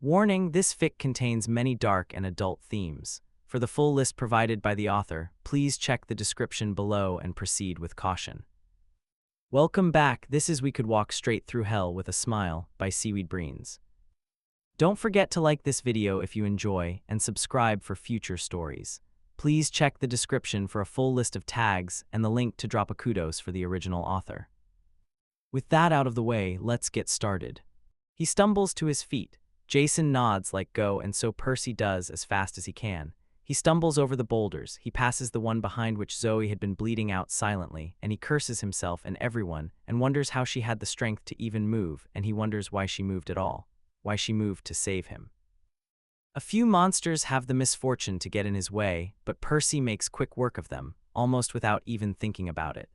Warning: this fic contains many dark and adult themes. For the full list provided by the author, please check the description below and proceed with caution. Welcome back. This is We Could Walk Straight Through Hell with a Smile by seaweedbraens. Don't forget to like this video if you enjoy and subscribe for future stories. Please check the description for a full list of tags and the link to drop a kudos for the original author. With that out of the way, let's get started. He stumbles to his feet. Jason nods like go, and so Percy does as fast as he can. He stumbles over the boulders, he passes the one behind which Zoe had been bleeding out silently, and he curses himself and everyone, and wonders how she had the strength to even move, and he wonders why she moved at all, why she moved to save him. A few monsters have the misfortune to get in his way, but Percy makes quick work of them, almost without even thinking about it.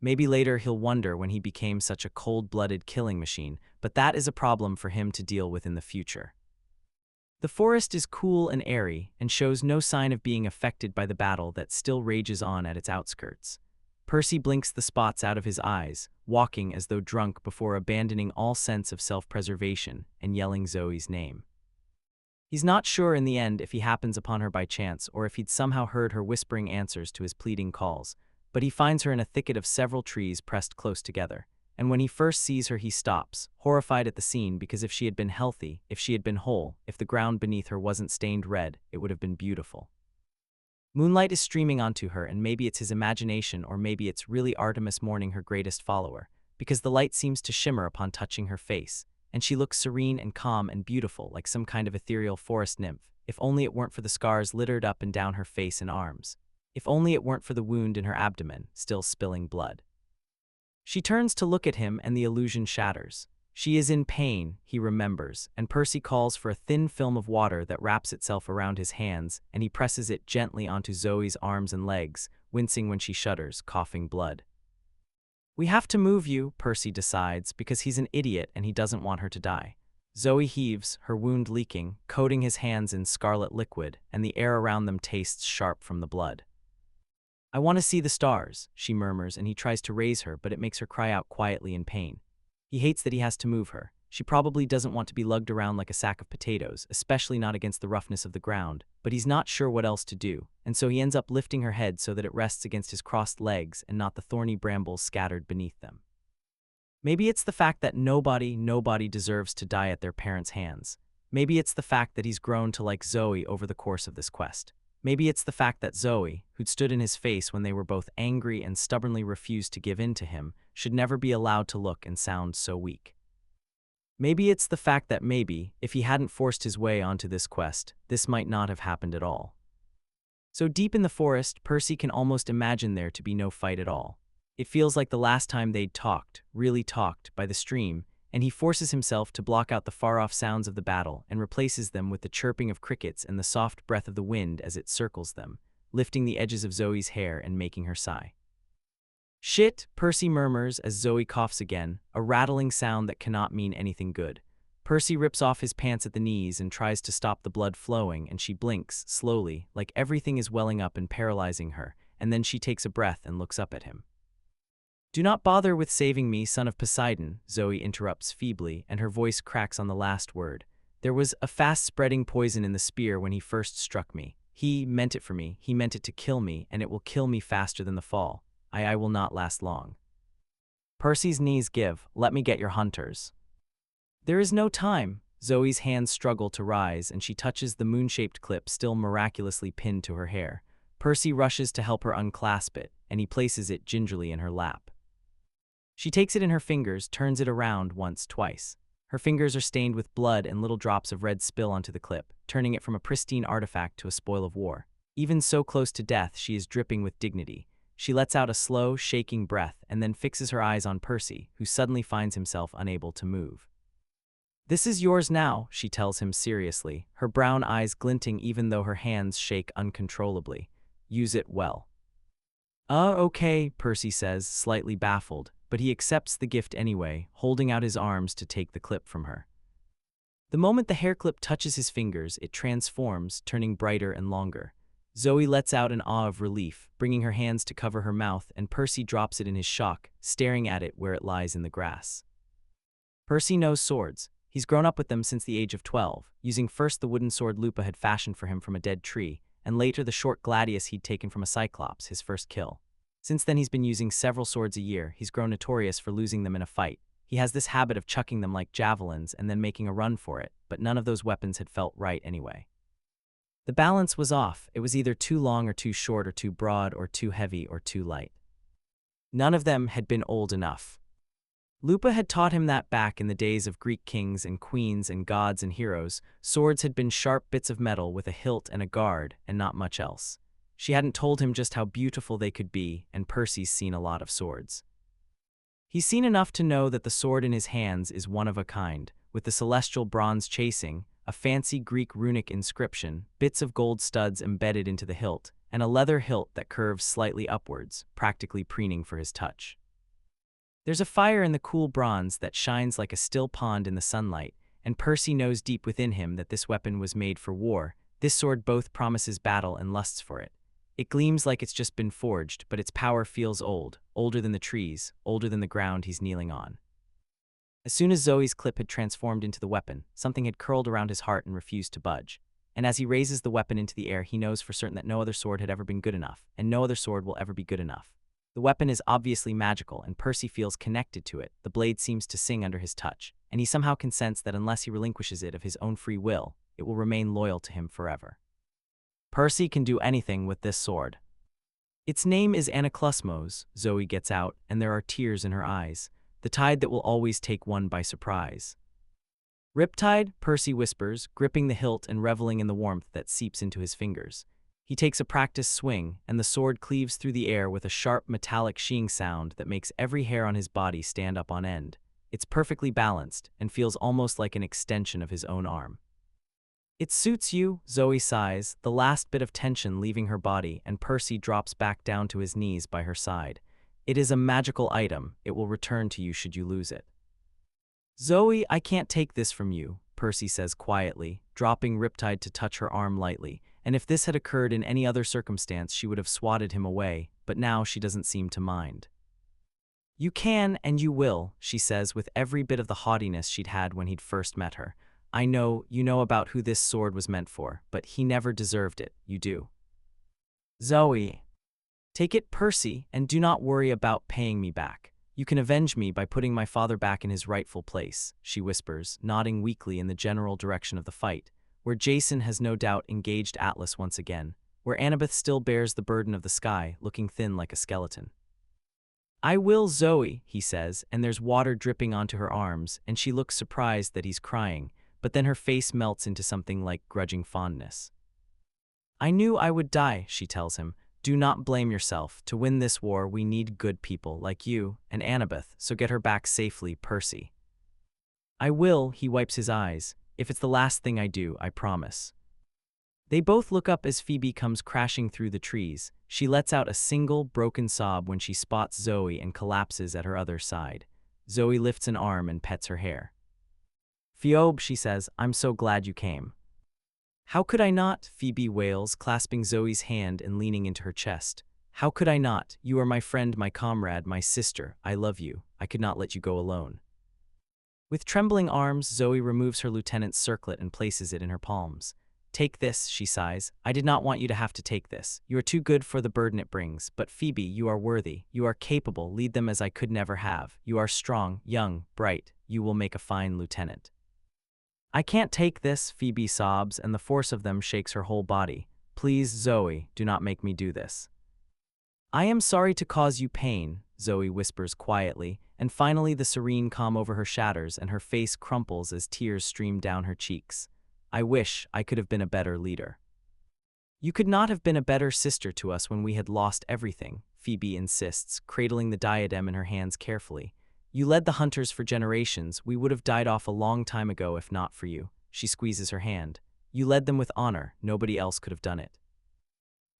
Maybe later he'll wonder when he became such a cold-blooded killing machine, but that is a problem for him to deal with in the future. The forest is cool and airy, and shows no sign of being affected by the battle that still rages on at its outskirts. Percy blinks the spots out of his eyes, walking as though drunk before abandoning all sense of self-preservation and yelling Zoe's name. He's not sure in the end if he happens upon her by chance or if he'd somehow heard her whispering answers to his pleading calls, but he finds her in a thicket of several trees pressed close together. And when he first sees her, he stops, horrified at the scene, because if she had been healthy, if she had been whole, if the ground beneath her wasn't stained red, it would have been beautiful. Moonlight is streaming onto her, and maybe it's his imagination, or maybe it's really Artemis mourning her greatest follower, because the light seems to shimmer upon touching her face, and she looks serene and calm and beautiful, like some kind of ethereal forest nymph, if only it weren't for the scars littered up and down her face and arms. If only it weren't for the wound in her abdomen, still spilling blood. She turns to look at him, and the illusion shatters. She is in pain, he remembers, and Percy calls for a thin film of water that wraps itself around his hands, and he presses it gently onto Zoe's arms and legs, wincing when she shudders, coughing blood. We have to move you, Percy decides, because he's an idiot and he doesn't want her to die. Zoe heaves, her wound leaking, coating his hands in scarlet liquid, and the air around them tastes sharp from the blood. I want to see the stars, she murmurs, and he tries to raise her, but it makes her cry out quietly in pain. He hates that he has to move her. She probably doesn't want to be lugged around like a sack of potatoes, especially not against the roughness of the ground, but he's not sure what else to do, and so he ends up lifting her head so that it rests against his crossed legs and not the thorny brambles scattered beneath them. Maybe it's the fact that nobody deserves to die at their parents' hands. Maybe it's the fact that he's grown to like Zoe over the course of this quest. Maybe it's the fact that Zoe, who'd stood in his face when they were both angry and stubbornly refused to give in to him, should never be allowed to look and sound so weak. Maybe it's the fact that maybe, if he hadn't forced his way onto this quest, this might not have happened at all. So deep in the forest, Percy can almost imagine there to be no fight at all. It feels like the last time they'd talked, really talked, by the stream, and he forces himself to block out the far-off sounds of the battle and replaces them with the chirping of crickets and the soft breath of the wind as it circles them, lifting the edges of Zoe's hair and making her sigh. Shit, Percy murmurs as Zoe coughs again, a rattling sound that cannot mean anything good. Percy rips off his pants at the knees and tries to stop the blood flowing, and she blinks, slowly, like everything is welling up and paralyzing her, and then she takes a breath and looks up at him. Do not bother with saving me, son of Poseidon, Zoe interrupts feebly, and her voice cracks on the last word. There was a fast-spreading poison in the spear when he first struck me. He meant it for me, he meant it to kill me, and it will kill me faster than the fall. I will not last long. Percy's knees give. Let me get your hunters. There is no time. Zoe's hands struggle to rise, and she touches the moon-shaped clip still miraculously pinned to her hair. Percy rushes to help her unclasp it, and he places it gingerly in her lap. She takes it in her fingers, turns it around once, twice. Her fingers are stained with blood and little drops of red spill onto the clip, turning it from a pristine artifact to a spoil of war. Even so close to death, she is dripping with dignity. She lets out a slow, shaking breath and then fixes her eyes on Percy, who suddenly finds himself unable to move. This is yours now, she tells him seriously, her brown eyes glinting even though her hands shake uncontrollably. Use it well. Okay, Percy says, slightly baffled, but he accepts the gift anyway, holding out his arms to take the clip from her. The moment the hair clip touches his fingers, it transforms, turning brighter and longer. Zoe lets out an awe of relief, bringing her hands to cover her mouth, and Percy drops it in his shock, staring at it where it lies in the grass. Percy knows swords. He's grown up with them since the age of 12, using first the wooden sword Lupa had fashioned for him from a dead tree, and later the short gladius he'd taken from a cyclops, his first kill. Since then he's been using several swords a year. He's grown notorious for losing them in a fight. He has this habit of chucking them like javelins and then making a run for it, but none of those weapons had felt right anyway. The balance was off. It was either too long or too short, or too broad or too heavy or too light. None of them had been old enough. Lupa had taught him that back in the days of Greek kings and queens and gods and heroes, swords had been sharp bits of metal with a hilt and a guard and not much else. She hadn't told him just how beautiful they could be, and Percy's seen a lot of swords. He's seen enough to know that the sword in his hands is one of a kind, with the celestial bronze chasing, a fancy Greek runic inscription, bits of gold studs embedded into the hilt, and a leather hilt that curves slightly upwards, practically preening for his touch. There's a fire in the cool bronze that shines like a still pond in the sunlight, and Percy knows deep within him that this weapon was made for war. This sword both promises battle and lusts for it. It gleams like it's just been forged, but its power feels old, older than the trees, older than the ground he's kneeling on. As soon as Zoe's clip had transformed into the weapon, something had curled around his heart and refused to budge. And as he raises the weapon into the air, he knows for certain that no other sword had ever been good enough, and no other sword will ever be good enough. The weapon is obviously magical, and Percy feels connected to it. The blade seems to sing under his touch, and he somehow can sense that unless he relinquishes it of his own free will, it will remain loyal to him forever. Percy can do anything with this sword. Its name is Anaklusmos, Zoe gets out, and there are tears in her eyes, the tide that will always take one by surprise. Riptide, Percy whispers, gripping the hilt and reveling in the warmth that seeps into his fingers. He takes a practiced swing, and the sword cleaves through the air with a sharp metallic sheeing sound that makes every hair on his body stand up on end. It's perfectly balanced, and feels almost like an extension of his own arm. It suits you, Zoe sighs, the last bit of tension leaving her body, and Percy drops back down to his knees by her side. It is a magical item. It will return to you should you lose it. Zoe, I can't take this from you, Percy says quietly, dropping Riptide to touch her arm lightly, and if this had occurred in any other circumstance she would have swatted him away, but now she doesn't seem to mind. You can and you will, she says with every bit of the haughtiness she'd had when he'd first met her. I know, you know about who this sword was meant for, but he never deserved it, you do. Zoe. Take it, Percy, and do not worry about paying me back. You can avenge me by putting my father back in his rightful place, she whispers, nodding weakly in the general direction of the fight, where Jason has no doubt engaged Atlas once again, where Annabeth still bears the burden of the sky, looking thin like a skeleton. I will, Zoe, he says, and there's water dripping onto her arms, and she looks surprised that he's crying, but then her face melts into something like grudging fondness. I knew I would die, she tells him. Do not blame yourself. To win this war, we need good people like you and Annabeth, so get her back safely, Percy. I will, he wipes his eyes. If it's the last thing I do, I promise. They both look up as Phoebe comes crashing through the trees. She lets out a single, broken sob when she spots Zoe and collapses at her other side. Zoe lifts an arm and pets her hair. Phoebe, she says, I'm so glad you came. How could I not? Phoebe wails, clasping Zoe's hand and leaning into her chest. How could I not? You are my friend, my comrade, my sister. I love you. I could not let you go alone. With trembling arms, Zoe removes her lieutenant's circlet and places it in her palms. Take this, she sighs. I did not want you to have to take this. You are too good for the burden it brings. But Phoebe, you are worthy. You are capable. Lead them as I could never have. You are strong, young, bright. You will make a fine lieutenant. I can't take this, Phoebe sobs, and the force of them shakes her whole body. Please, Zoe, do not make me do this. I am sorry to cause you pain, Zoe whispers quietly, and finally the serene calm over her shatters and her face crumples as tears stream down her cheeks. I wish I could have been a better leader. You could not have been a better sister to us when we had lost everything, Phoebe insists, cradling the diadem in her hands carefully. You led the hunters for generations. We would have died off a long time ago if not for you. She squeezes her hand. You led them with honor. Nobody else could have done it.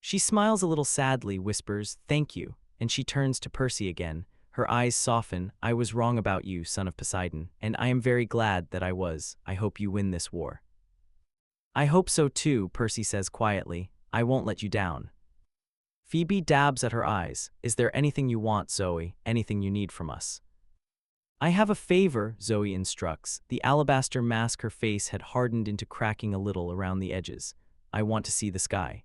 She smiles a little sadly, whispers, thank you, and she turns to Percy again. Her eyes soften. I was wrong about you, son of Poseidon, and I am very glad that I was. I hope you win this war. I hope so too, Percy says quietly. I won't let you down. Phoebe dabs at her eyes. Is there anything you want, Zoe? Anything you need from us? I have a favor, Zoe instructs. The alabaster mask her face had hardened into cracking a little around the edges. I want to see the sky.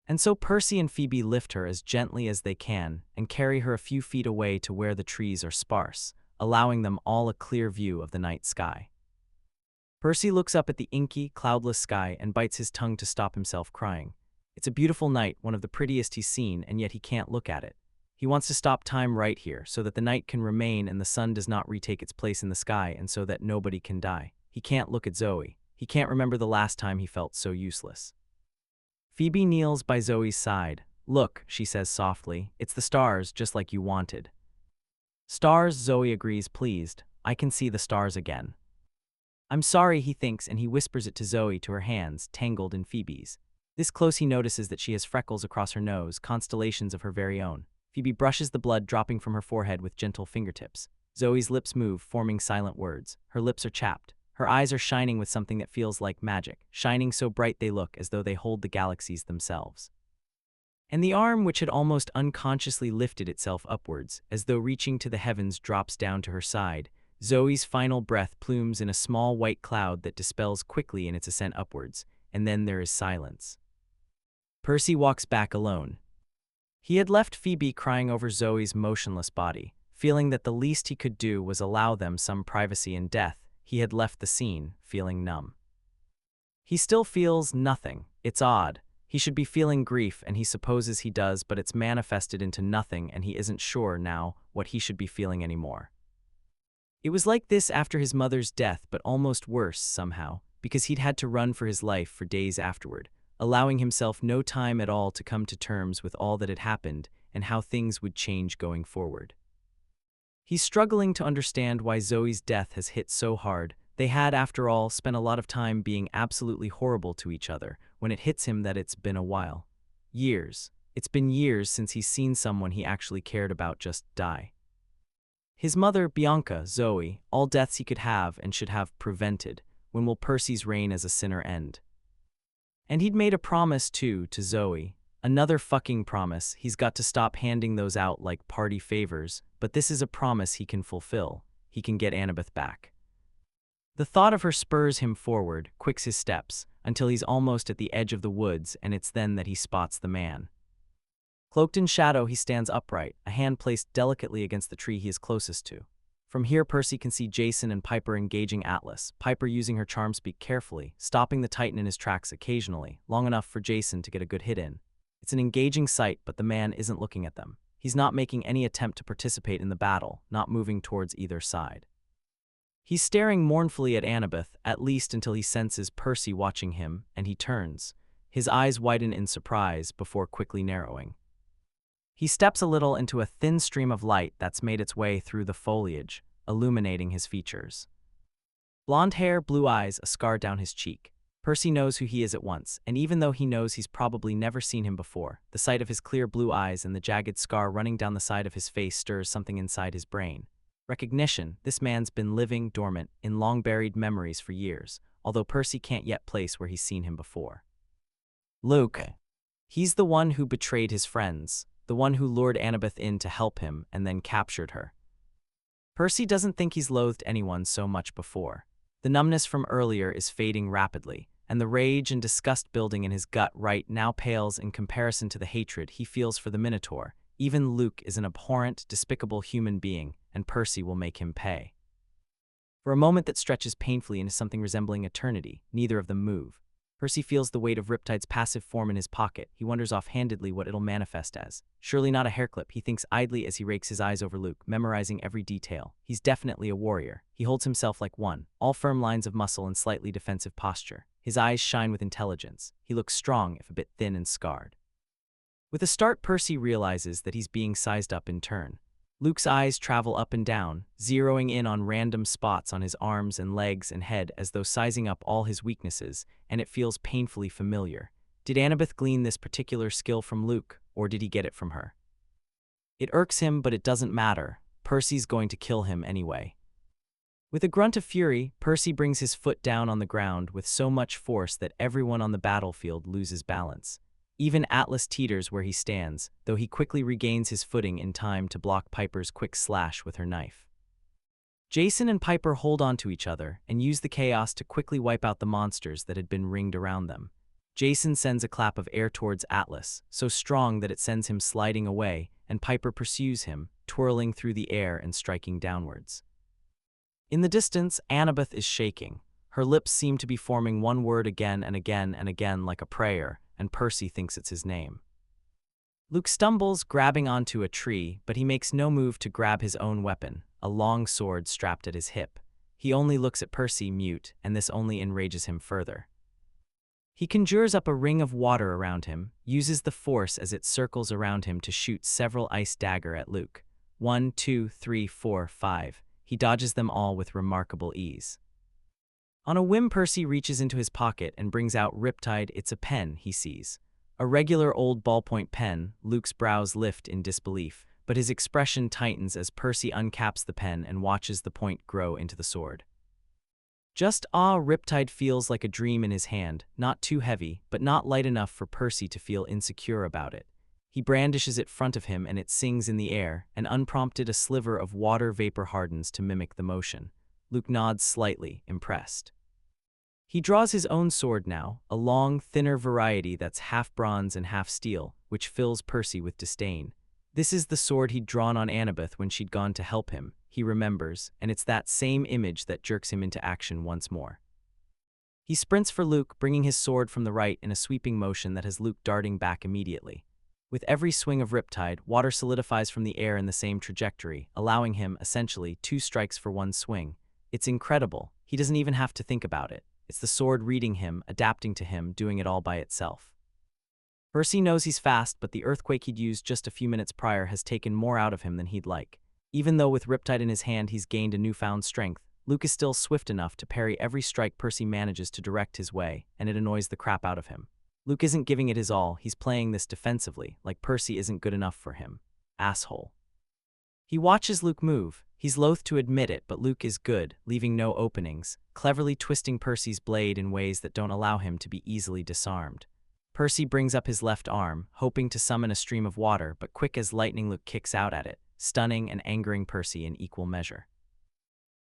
And so Percy and Phoebe lift her as gently as they can and carry her a few feet away to where the trees are sparse, allowing them all a clear view of the night sky. Percy looks up at the inky, cloudless sky and bites his tongue to stop himself crying. It's a beautiful night, one of the prettiest he's seen, and yet he can't look at it. He wants to stop time right here so that the night can remain and the sun does not retake its place in the sky and so that nobody can die. He can't look at Zoe. He can't remember the last time he felt so useless. Phoebe kneels by Zoe's side. Look, she says softly, it's the stars, just like you wanted. Stars, Zoe agrees, pleased. I can see the stars again. I'm sorry, he thinks, and he whispers it to Zoe, to her hands, tangled in Phoebe's. This close he notices that she has freckles across her nose, constellations of her very own. Phoebe brushes the blood dropping from her forehead with gentle fingertips. Zoe's lips move, forming silent words. Her lips are chapped. Her eyes are shining with something that feels like magic, shining so bright they look as though they hold the galaxies themselves. And the arm which had almost unconsciously lifted itself upwards, as though reaching to the heavens, drops down to her side. Zoe's final breath plumes in a small white cloud that dispels quickly in its ascent upwards, and then there is silence. Percy walks back alone. He had left Phoebe crying over Zoe's motionless body, feeling that the least he could do was allow them some privacy in death. He had left the scene, feeling numb. He still feels nothing. It's odd. He should be feeling grief, and he supposes he does, but it's manifested into nothing, and he isn't sure now what he should be feeling anymore. It was like this after his mother's death, but almost worse somehow, because he'd had to run for his life for days afterward, allowing himself no time at all to come to terms with all that had happened and how things would change going forward. He's struggling to understand why Zoe's death has hit so hard. They had, after all, spent a lot of time being absolutely horrible to each other, when it hits him that it's been a while. Years. It's been years since he's seen someone he actually cared about just die. His mother, Bianca, Zoe, all deaths he could have and should have prevented. When will Percy's reign as a sinner end? And he'd made a promise, too, to Zoe. Another fucking promise. He's got to stop handing those out like party favors, but this is a promise he can fulfill. He can get Annabeth back. The thought of her spurs him forward, quicks his steps, until he's almost at the edge of the woods, and it's then that he spots the man. Cloaked in shadow, he stands upright, a hand placed delicately against the tree he is closest to. From here, Percy can see Jason and Piper engaging Atlas, Piper using her charm speak carefully, stopping the Titan in his tracks occasionally, long enough for Jason to get a good hit in. It's an engaging sight, but the man isn't looking at them. He's not making any attempt to participate in the battle, not moving towards either side. He's staring mournfully at Annabeth, at least until he senses Percy watching him, and he turns. His eyes widen in surprise before quickly narrowing. He steps a little into a thin stream of light that's made its way through the foliage, illuminating his features. Blonde hair, blue eyes, a scar down his cheek. Percy knows who he is at once, and even though he knows he's probably never seen him before, the sight of his clear blue eyes and the jagged scar running down the side of his face stirs something inside his brain. Recognition. This man's been living dormant in long-buried memories for years, although Percy can't yet place where he's seen him before. Luke. He's the one who betrayed his friends, the one who lured Annabeth in to help him and then captured her. Percy doesn't think he's loathed anyone so much before. The numbness from earlier is fading rapidly, and the rage and disgust building in his gut right now pales in comparison to the hatred he feels for the Minotaur. Even Luke is an abhorrent, despicable human being, and Percy will make him pay. For a moment that stretches painfully into something resembling eternity, neither of them move. Percy feels the weight of Riptide's passive form in his pocket. He wonders offhandedly what it'll manifest as. Surely not a hairclip, he thinks idly as he rakes his eyes over Luke, memorizing every detail. He's definitely a warrior. He holds himself like one, all firm lines of muscle and slightly defensive posture. His eyes shine with intelligence. He looks strong, if a bit thin and scarred. With a start, Percy realizes that he's being sized up in turn. Luke's eyes travel up and down, zeroing in on random spots on his arms and legs and head as though sizing up all his weaknesses, and it feels painfully familiar. Did Annabeth glean this particular skill from Luke, or did he get it from her? It irks him, but it doesn't matter. Percy's going to kill him anyway. With a grunt of fury, Percy brings his foot down on the ground with so much force that everyone on the battlefield loses balance. Even Atlas teeters where he stands, though he quickly regains his footing in time to block Piper's quick slash with her knife. Jason and Piper hold onto each other and use the chaos to quickly wipe out the monsters that had been ringed around them. Jason sends a clap of air towards Atlas, so strong that it sends him sliding away, and Piper pursues him, twirling through the air and striking downwards. In the distance, Annabeth is shaking. Her lips seem to be forming one word again and again and again like a prayer, and Percy thinks it's his name. Luke stumbles, grabbing onto a tree, but he makes no move to grab his own weapon, a long sword strapped at his hip. He only looks at Percy, mute, and this only enrages him further. He conjures up a ring of water around him, uses the force as it circles around him to shoot several ice dagger at Luke. 1, 2, 3, 4, 5. He dodges them all with remarkable ease. On a whim, Percy reaches into his pocket and brings out Riptide. It's a pen he sees. A regular old ballpoint pen. Luke's brows lift in disbelief, but his expression tightens as Percy uncaps the pen and watches the point grow into the sword. Riptide feels like a dream in his hand, not too heavy, but not light enough for Percy to feel insecure about it. He brandishes it in front of him and it sings in the air, and unprompted a sliver of water vapor hardens to mimic the motion. Luke nods slightly, impressed. He draws his own sword now, a long, thinner variety that's half bronze and half steel, which fills Percy with disdain. This is the sword he'd drawn on Annabeth when she'd gone to help him, he remembers, and it's that same image that jerks him into action once more. He sprints for Luke, bringing his sword from the right in a sweeping motion that has Luke darting back immediately. With every swing of Riptide, water solidifies from the air in the same trajectory, allowing him, essentially, 2 strikes for 1 swing. It's incredible. He doesn't even have to think about it. It's the sword reading him, adapting to him, doing it all by itself. Percy knows he's fast, but the earthquake he'd used just a few minutes prior has taken more out of him than he'd like. Even though with Riptide in his hand he's gained a newfound strength, Luke is still swift enough to parry every strike Percy manages to direct his way, and it annoys the crap out of him. Luke isn't giving it his all, he's playing this defensively, like Percy isn't good enough for him. Asshole. He watches Luke move. He's loath to admit it, but Luke is good, leaving no openings, cleverly twisting Percy's blade in ways that don't allow him to be easily disarmed. Percy brings up his left arm, hoping to summon a stream of water, but quick as lightning Luke kicks out at it, stunning and angering Percy in equal measure.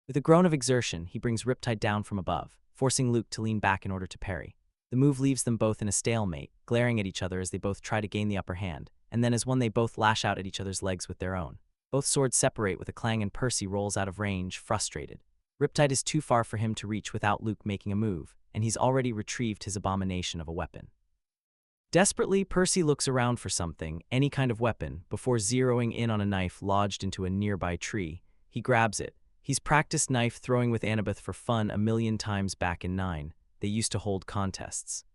With a groan of exertion, he brings Riptide down from above, forcing Luke to lean back in order to parry. The move leaves them both in a stalemate, glaring at each other as they both try to gain the upper hand, and then as one they both lash out at each other's legs with their own. Both swords separate with a clang and Percy rolls out of range, frustrated. Riptide is too far for him to reach without Luke making a move, and he's already retrieved his abomination of a weapon. Desperately, Percy looks around for something, any kind of weapon, before zeroing in on a knife lodged into a nearby tree. He grabs it. He's practiced knife throwing with Annabeth for fun a million times back in 9. They used to hold contests.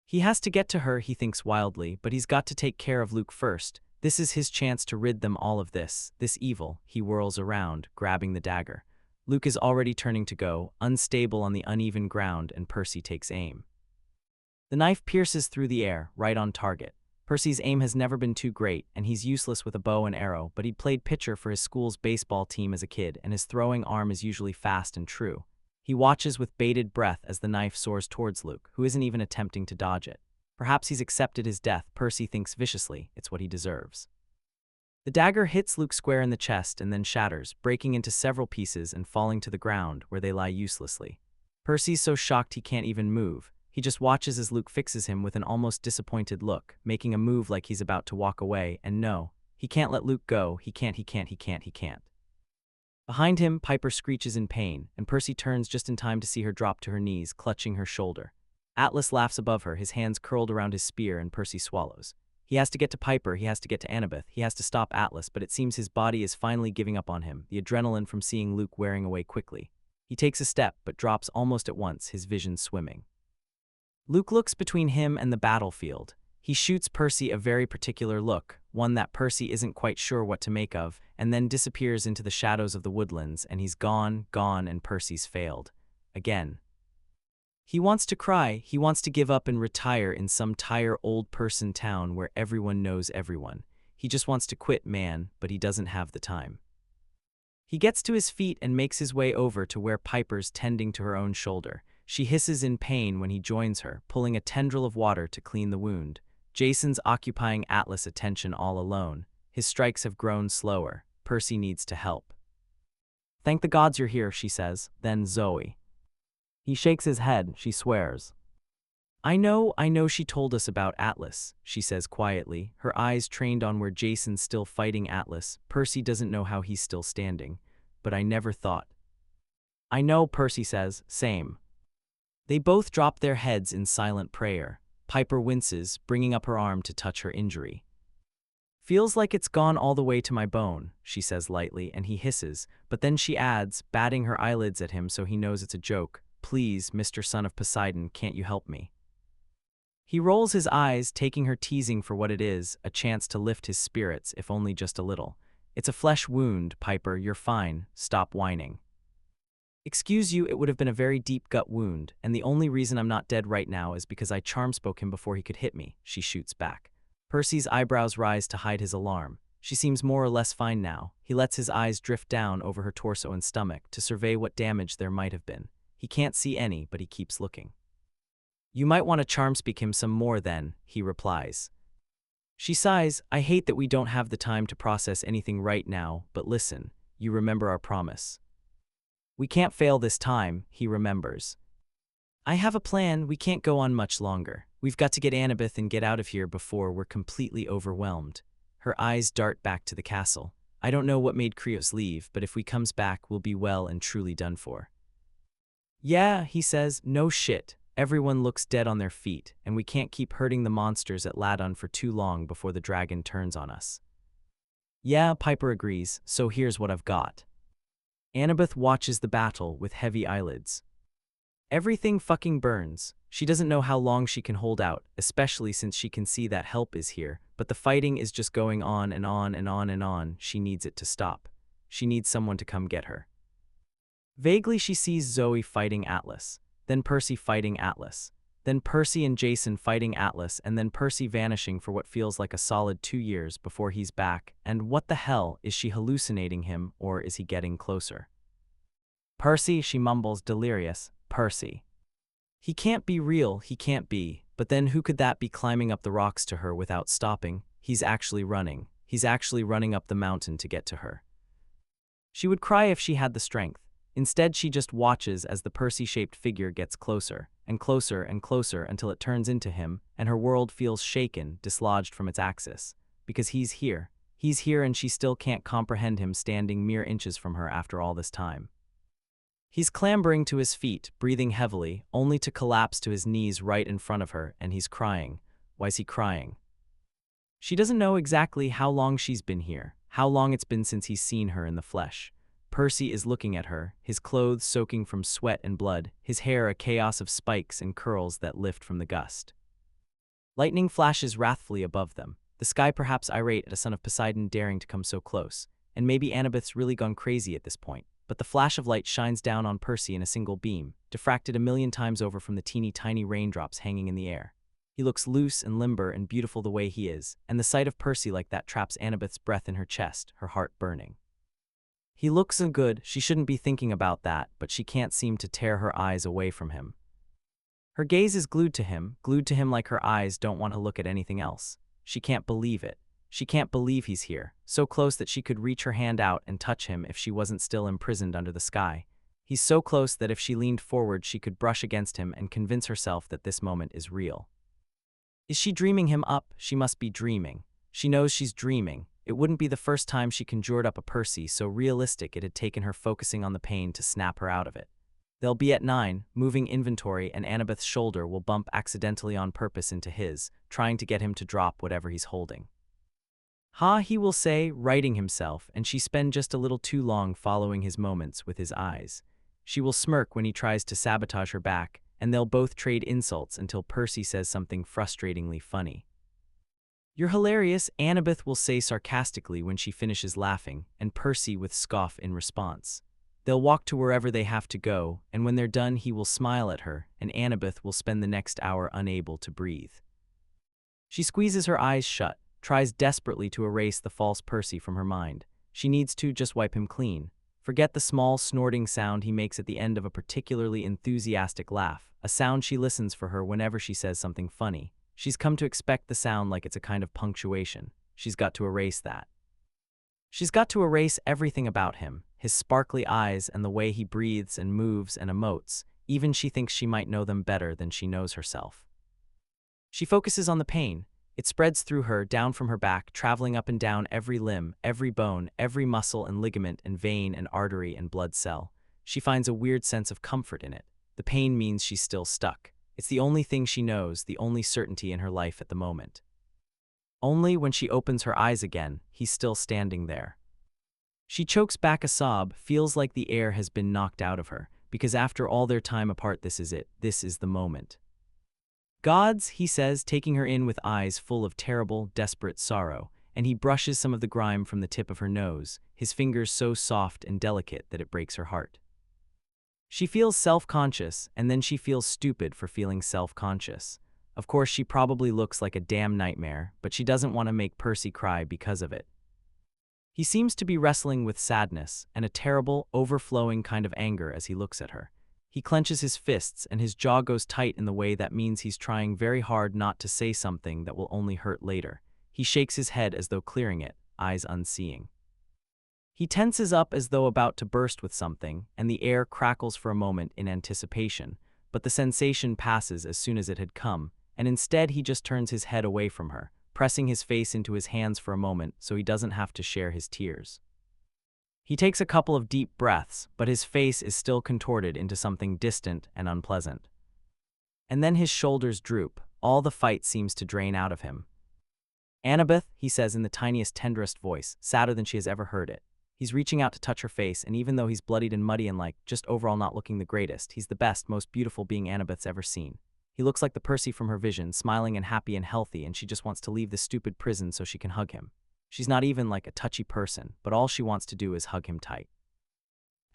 He has to get to her, he thinks wildly, but he's got to take care of Luke first. This is his chance to rid them all of this evil. He whirls around, grabbing the dagger. Luke is already turning to go, unstable on the uneven ground, and Percy takes aim. The knife pierces through the air, right on target. Percy's aim has never been too great, and he's useless with a bow and arrow, but he'd played pitcher for his school's baseball team as a kid, and his throwing arm is usually fast and true. He watches with bated breath as the knife soars towards Luke, who isn't even attempting to dodge it. Perhaps he's accepted his death, Percy thinks viciously. It's what he deserves. The dagger hits Luke square in the chest and then shatters, breaking into several pieces and falling to the ground, where they lie uselessly. Percy's so shocked he can't even move. He just watches as Luke fixes him with an almost disappointed look, making a move like he's about to walk away, and no, he can't let Luke go. He can't. Behind him, Piper screeches in pain, and Percy turns just in time to see her drop to her knees, clutching her shoulder. Atlas laughs above her, his hands curled around his spear, and Percy swallows. He has to get to Piper, he has to get to Annabeth, he has to stop Atlas, but it seems his body is finally giving up on him, the adrenaline from seeing Luke wearing away quickly. He takes a step, but drops almost at once, his vision swimming. Luke looks between him and the battlefield. He shoots Percy a very particular look, one that Percy isn't quite sure what to make of, and then disappears into the shadows of the woodlands, and he's gone, and Percy's failed. Again. He wants to cry, he wants to give up and retire in some tired old person town where everyone knows everyone. He just wants to quit, man, but he doesn't have the time. He gets to his feet and makes his way over to where Piper's tending to her own shoulder. She hisses in pain when he joins her, pulling a tendril of water to clean the wound. Jason's occupying Atlas' attention all alone. His strikes have grown slower. Percy needs to help. Thank the gods you're here, she says, then Zoe. He shakes his head, she swears. I know she told us about Atlas, she says quietly, her eyes trained on where Jason's still fighting Atlas. Percy doesn't know how he's still standing, but I never thought. I know, Percy says, same. They both drop their heads in silent prayer. Piper winces, bringing up her arm to touch her injury. Feels like it's gone all the way to my bone, she says lightly, and he hisses, but then she adds, batting her eyelids at him so he knows it's a joke, please, Mr. Son of Poseidon, can't you help me? He rolls his eyes, taking her teasing for what it is, a chance to lift his spirits, if only just a little. It's a flesh wound, Piper, you're fine, stop whining. Excuse you, it would have been a very deep gut wound, and the only reason I'm not dead right now is because I charm spoke him before he could hit me, she shoots back. Percy's eyebrows rise to hide his alarm. She seems more or less fine now. He lets his eyes drift down over her torso and stomach to survey what damage there might have been. He can't see any, but he keeps looking. You might want to charm speak him some more then, he replies. She sighs, I hate that we don't have the time to process anything right now, but listen, you remember our promise. We can't fail this time, he remembers. I have a plan, we can't go on much longer. We've got to get Annabeth and get out of here before we're completely overwhelmed. Her eyes dart back to the castle. I don't know what made Krios leave, but if we comes back, we'll be well and truly done for. Yeah, he says, no shit. Everyone looks dead on their feet, and we can't keep hurting the monsters at Ladon for too long before the dragon turns on us. Yeah, Piper agrees, so here's what I've got. Annabeth watches the battle with heavy eyelids. Everything fucking burns. She doesn't know how long she can hold out, especially since she can see that help is here, but the fighting is just going on and on and on and on. She needs it to stop. She needs someone to come get her. Vaguely she sees Zoe fighting Atlas, then Percy fighting Atlas, then Percy and Jason fighting Atlas, and then Percy vanishing for what feels like a solid 2 years before he's back, and what the hell, is she hallucinating him, or is he getting closer? Percy, she mumbles, delirious, Percy. He can't be real, he can't be, but then who could that be climbing up the rocks to her without stopping? He's actually running up the mountain to get to her. She would cry if she had the strength. Instead, she just watches as the Percy-shaped figure gets closer and closer and closer until it turns into him, and her world feels shaken, dislodged from its axis. Because he's here, and she still can't comprehend him standing mere inches from her after all this time. He's clambering to his feet, breathing heavily, only to collapse to his knees right in front of her, and he's crying. Why's he crying? She doesn't know exactly how long she's been here, how long it's been since he's seen her in the flesh. Percy is looking at her, his clothes soaking from sweat and blood, his hair a chaos of spikes and curls that lift from the gust. Lightning flashes wrathfully above them, the sky perhaps irate at a son of Poseidon daring to come so close, and maybe Annabeth's really gone crazy at this point, but the flash of light shines down on Percy in a single beam, diffracted a million times over from the teeny tiny raindrops hanging in the air. He looks loose and limber and beautiful the way he is, and the sight of Percy like that traps Annabeth's breath in her chest, her heart burning. He looks so good, she shouldn't be thinking about that, but she can't seem to tear her eyes away from him. Her gaze is glued to him like her eyes don't want to look at anything else. She can't believe it. She can't believe he's here, so close that she could reach her hand out and touch him if she wasn't still imprisoned under the sky. He's so close that if she leaned forward she could brush against him and convince herself that this moment is real. Is she dreaming him up? She must be dreaming. She knows she's dreaming. It wouldn't be the first time she conjured up a Percy so realistic it had taken her focusing on the pain to snap her out of it. They'll be at 9, moving inventory, and Annabeth's shoulder will bump accidentally on purpose into his, trying to get him to drop whatever he's holding. Ha, he will say, righting himself, and she spend just a little too long following his moments with his eyes. She will smirk when he tries to sabotage her back, and they'll both trade insults until Percy says something frustratingly funny. You're hilarious, Annabeth will say sarcastically when she finishes laughing, and Percy with scoff in response. They'll walk to wherever they have to go, and when they're done he will smile at her, and Annabeth will spend the next hour unable to breathe. She squeezes her eyes shut, tries desperately to erase the false Percy from her mind. She needs to just wipe him clean. Forget the small snorting sound he makes at the end of a particularly enthusiastic laugh, a sound she listens for her whenever she says something funny. She's come to expect the sound like it's a kind of punctuation. She's got to erase that. She's got to erase everything about him, his sparkly eyes and the way he breathes and moves and emotes. Even she thinks she might know them better than she knows herself. She focuses on the pain. It spreads through her, down from her back, traveling up and down every limb, every bone, every muscle and ligament and vein and artery and blood cell. She finds a weird sense of comfort in it. The pain means she's still stuck. It's the only thing she knows, the only certainty in her life at the moment. Only when she opens her eyes again, he's still standing there. She chokes back a sob, feels like the air has been knocked out of her, because after all their time apart, this is it. This is the moment. Gods, he says, taking her in with eyes full of terrible, desperate sorrow, and he brushes some of the grime from the tip of her nose, his fingers so soft and delicate that it breaks her heart. She feels self-conscious, and then she feels stupid for feeling self-conscious. Of course, she probably looks like a damn nightmare, but she doesn't want to make Percy cry because of it. He seems to be wrestling with sadness and a terrible, overflowing kind of anger as he looks at her. He clenches his fists and his jaw goes tight in the way that means he's trying very hard not to say something that will only hurt later. He shakes his head as though clearing it, eyes unseeing. He tenses up as though about to burst with something, and the air crackles for a moment in anticipation, but the sensation passes as soon as it had come, and instead he just turns his head away from her, pressing his face into his hands for a moment so he doesn't have to share his tears. He takes a couple of deep breaths, but his face is still contorted into something distant and unpleasant. And then his shoulders droop, all the fight seems to drain out of him. "Annabeth," he says in the tiniest, tenderest voice, sadder than she has ever heard it. He's reaching out to touch her face, and even though he's bloodied and muddy and just overall not looking the greatest, he's the best, most beautiful being Annabeth's ever seen. He looks like the Percy from her vision, smiling and happy and healthy, and she just wants to leave this stupid prison so she can hug him. She's not even like a touchy person, but all she wants to do is hug him tight.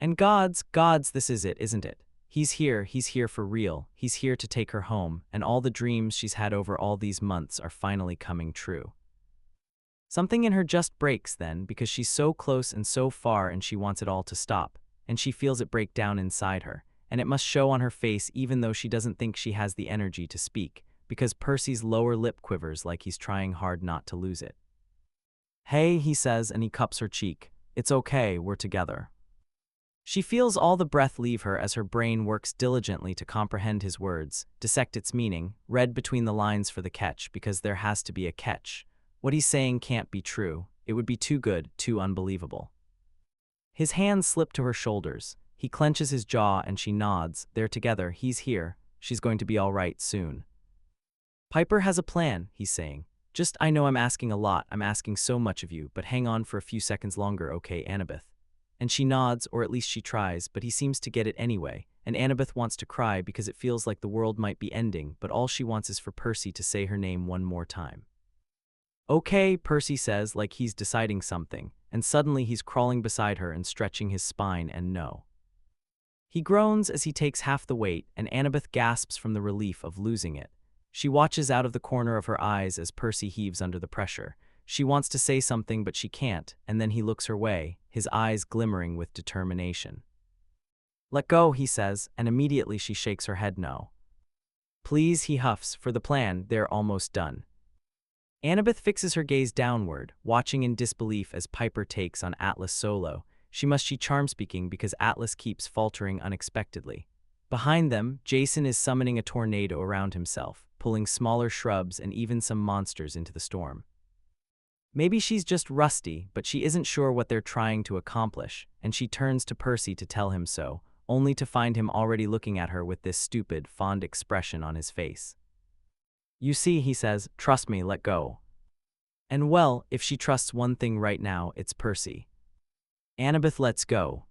And gods, this is it, isn't it? He's here for real, he's here to take her home, and all the dreams she's had over all these months are finally coming true. Something in her just breaks then, because she's so close and so far and she wants it all to stop, and she feels it break down inside her, and it must show on her face even though she doesn't think she has the energy to speak, because Percy's lower lip quivers like he's trying hard not to lose it. "Hey," he says, and he cups her cheek. "It's okay, we're together." She feels all the breath leave her as her brain works diligently to comprehend his words, dissect its meaning, read between the lines for the catch, because there has to be a catch. What he's saying can't be true. It would be too good, too unbelievable. His hands slip to her shoulders. He clenches his jaw and she nods. They're together. He's here. She's going to be all right soon. "Piper has a plan," he's saying. I know I'm asking a lot. I'm asking so much of you, but hang on for a few seconds longer, okay, Annabeth?" And she nods, or at least she tries, but he seems to get it anyway. And Annabeth wants to cry because it feels like the world might be ending, but all she wants is for Percy to say her name one more time. "Okay," Percy says, like he's deciding something, and suddenly he's crawling beside her and stretching his spine, and no. He groans as he takes half the weight, and Annabeth gasps from the relief of losing it. She watches out of the corner of her eyes as Percy heaves under the pressure. She wants to say something, but she can't, and then he looks her way, his eyes glimmering with determination. "Let go," he says, and immediately she shakes her head no. "Please," he huffs, "for the plan, they're almost done." Annabeth fixes her gaze downward, watching in disbelief as Piper takes on Atlas solo. She charm speaking because Atlas keeps faltering unexpectedly. Behind them, Jason is summoning a tornado around himself, pulling smaller shrubs and even some monsters into the storm. Maybe she's just rusty, but she isn't sure what they're trying to accomplish, and she turns to Percy to tell him so, only to find him already looking at her with this stupid, fond expression on his face. "You see," he says, "trust me, let go." And well, if she trusts one thing right now, it's Percy. Annabeth lets go.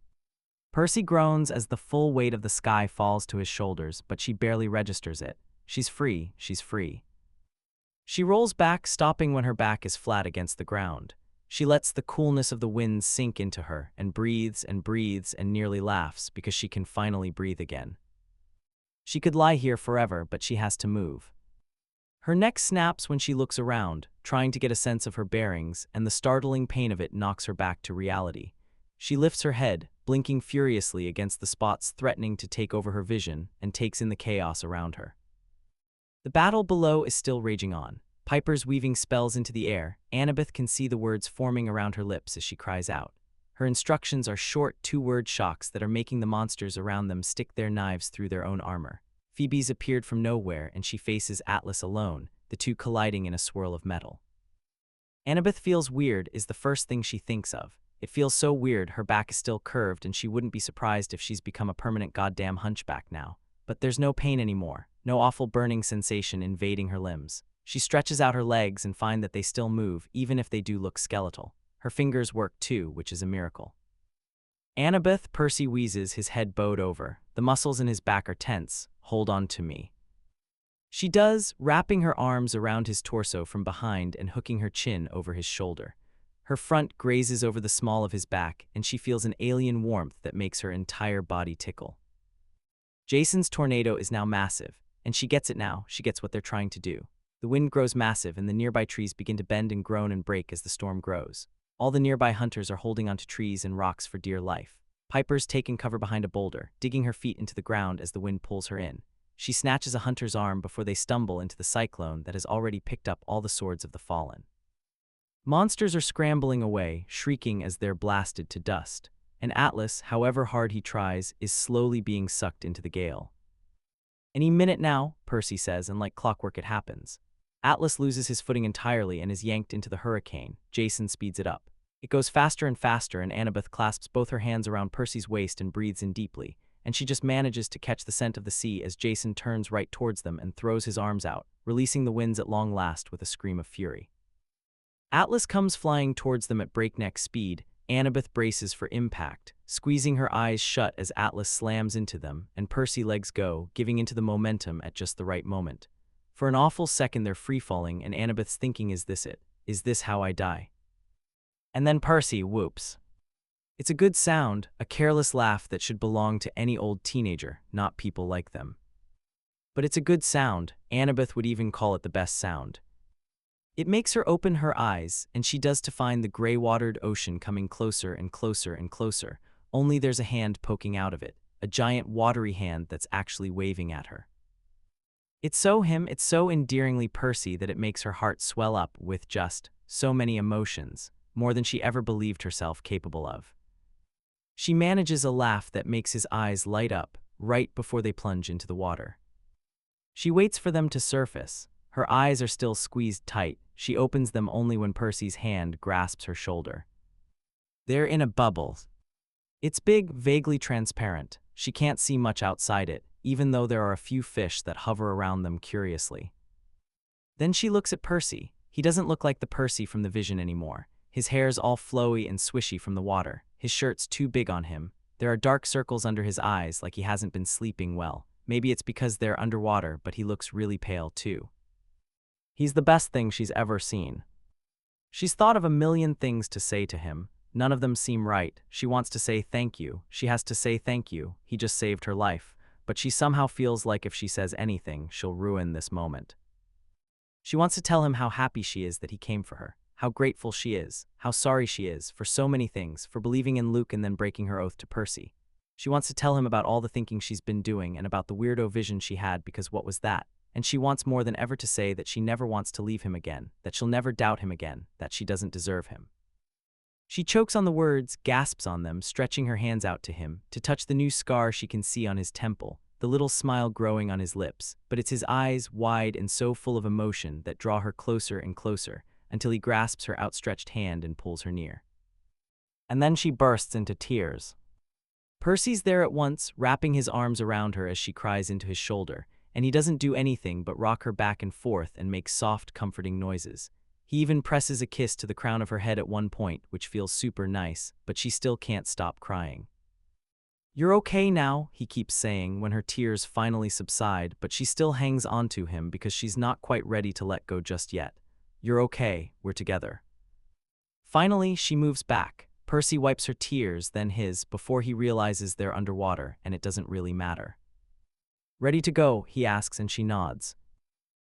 Percy groans as the full weight of the sky falls to his shoulders, but she barely registers it. She's free, she's free. She rolls back, stopping when her back is flat against the ground. She lets the coolness of the wind sink into her, and breathes and nearly laughs because she can finally breathe again. She could lie here forever, but she has to move. Her neck snaps when she looks around, trying to get a sense of her bearings, and the startling pain of it knocks her back to reality. She lifts her head, blinking furiously against the spots threatening to take over her vision, and takes in the chaos around her. The battle below is still raging on. Piper's weaving spells into the air. Annabeth can see the words forming around her lips as she cries out. Her instructions are short two-word shocks that are making the monsters around them stick their knives through their own armor. Phoebe's appeared from nowhere and she faces Atlas alone, the two colliding in a swirl of metal. Annabeth feels weird is the first thing she thinks of. It feels so weird her back is still curved and she wouldn't be surprised if she's become a permanent goddamn hunchback now. But there's no pain anymore, no awful burning sensation invading her limbs. She stretches out her legs and finds that they still move, even if they do look skeletal. Her fingers work too, which is a miracle. Annabeth, Percy wheezes, his head bowed over. The muscles in his back are tense. Hold on to me. She does, wrapping her arms around his torso from behind and hooking her chin over his shoulder. Her front grazes over the small of his back, and she feels an alien warmth that makes her entire body tickle. Jason's tornado is now massive, and she gets it now. She gets what they're trying to do. The wind grows massive, and the nearby trees begin to bend and groan and break as the storm grows. All the nearby hunters are holding onto trees and rocks for dear life. Piper's taken cover behind a boulder, digging her feet into the ground as the wind pulls her in. She snatches a hunter's arm before they stumble into the cyclone that has already picked up all the swords of the fallen. Monsters are scrambling away, shrieking as they're blasted to dust. And Atlas, however hard he tries, is slowly being sucked into the gale. "Any minute now," Percy says, and like clockwork it happens. Atlas loses his footing entirely and is yanked into the hurricane. Jason speeds it up. It goes faster and faster, and Annabeth clasps both her hands around Percy's waist and breathes in deeply, and she just manages to catch the scent of the sea as Jason turns right towards them and throws his arms out, releasing the winds at long last with a scream of fury. Atlas comes flying towards them at breakneck speed. Annabeth braces for impact, squeezing her eyes shut as Atlas slams into them, and Percy legs go, giving into the momentum at just the right moment. For an awful second they're free-falling, and Annabeth's thinking, is this it? Is this how I die? And then Percy whoops. It's a good sound, a careless laugh that should belong to any old teenager, not people like them. But it's a good sound. Annabeth would even call it the best sound. It makes her open her eyes, and she does, to find the gray-watered ocean coming closer and closer and closer, only there's a hand poking out of it, a giant watery hand that's actually waving at her. It's so endearingly Percy that it makes her heart swell up with just so many emotions, more than she ever believed herself capable of. She manages a laugh that makes his eyes light up right before they plunge into the water. She waits for them to surface. Her eyes are still squeezed tight. She opens them only when Percy's hand grasps her shoulder. They're in a bubble. It's big, vaguely transparent. She can't see much outside it, even though there are a few fish that hover around them curiously. Then she looks at Percy. He doesn't look like the Percy from the vision anymore. His hair's all flowy and swishy from the water. His shirt's too big on him. There are dark circles under his eyes, like he hasn't been sleeping well. Maybe it's because they're underwater, but he looks really pale too. He's the best thing she's ever seen. She's thought of a million things to say to him. None of them seem right. She wants to say thank you. She has to say thank you. He just saved her life. But she somehow feels like if she says anything, she'll ruin this moment. She wants to tell him how happy she is that he came for her, how grateful she is, how sorry she is for so many things, for believing in Luke and then breaking her oath to Percy. She wants to tell him about all the thinking she's been doing and about the weirdo vision she had, because what was that? And she wants more than ever to say that she never wants to leave him again, that she'll never doubt him again, that she doesn't deserve him. She chokes on the words, gasps on them, stretching her hands out to him, to touch the new scar she can see on his temple, the little smile growing on his lips, but it's his eyes, wide and so full of emotion, that draw her closer and closer, until he grasps her outstretched hand and pulls her near. And then she bursts into tears. Percy's there at once, wrapping his arms around her as she cries into his shoulder, and he doesn't do anything but rock her back and forth and make soft, comforting noises. He even presses a kiss to the crown of her head at one point, which feels super nice, but she still can't stop crying. "You're okay now," he keeps saying when her tears finally subside, but she still hangs on to him because she's not quite ready to let go just yet. "You're okay, we're together." Finally, she moves back. Percy wipes her tears, then his, before he realizes they're underwater, and it doesn't really matter. "Ready to go?" he asks, and she nods.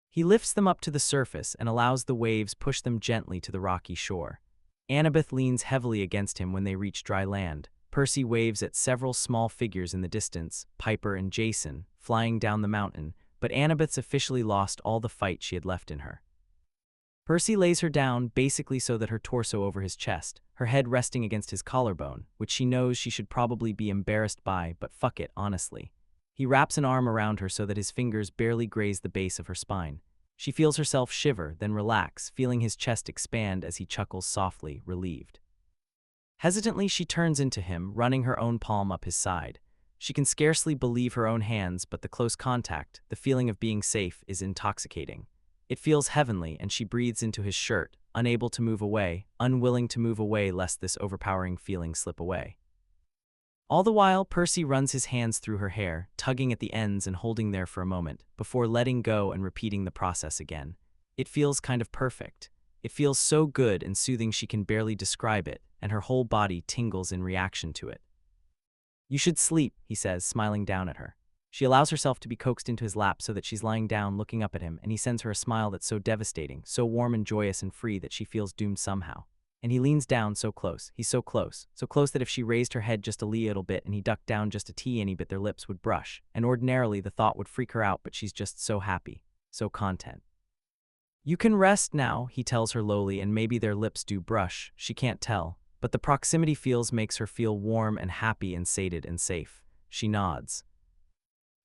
He lifts them up to the surface and allows the waves push them gently to the rocky shore. Annabeth leans heavily against him when they reach dry land. Percy waves at several small figures in the distance, Piper and Jason, flying down the mountain, but Annabeth's officially lost all the fight she had left in her. Percy lays her down, basically so that her torso over his chest, her head resting against his collarbone, which she knows she should probably be embarrassed by, but fuck it, honestly. He wraps an arm around her so that his fingers barely graze the base of her spine. She feels herself shiver, then relax, feeling his chest expand as he chuckles softly, relieved. Hesitantly, she turns into him, running her own palm up his side. She can scarcely believe her own hands, but the close contact, the feeling of being safe, is intoxicating. It feels heavenly, and she breathes into his shirt, unable to move away, unwilling to move away lest this overpowering feeling slip away. All the while, Percy runs his hands through her hair, tugging at the ends and holding there for a moment, before letting go and repeating the process again. It feels kind of perfect. It feels so good and soothing she can barely describe it, and her whole body tingles in reaction to it. "You should sleep," he says, smiling down at her. She allows herself to be coaxed into his lap so that she's lying down, looking up at him, and he sends her a smile that's so devastating, so warm and joyous and free that she feels doomed somehow. And he leans down so close. He's so close that if she raised her head just a little bit and he ducked down just a teeny bit, their lips would brush, and ordinarily the thought would freak her out, but she's just so happy, so content. "You can rest now," he tells her lowly, and maybe their lips do brush, she can't tell, but the proximity makes her feel warm and happy and sated and safe. She nods.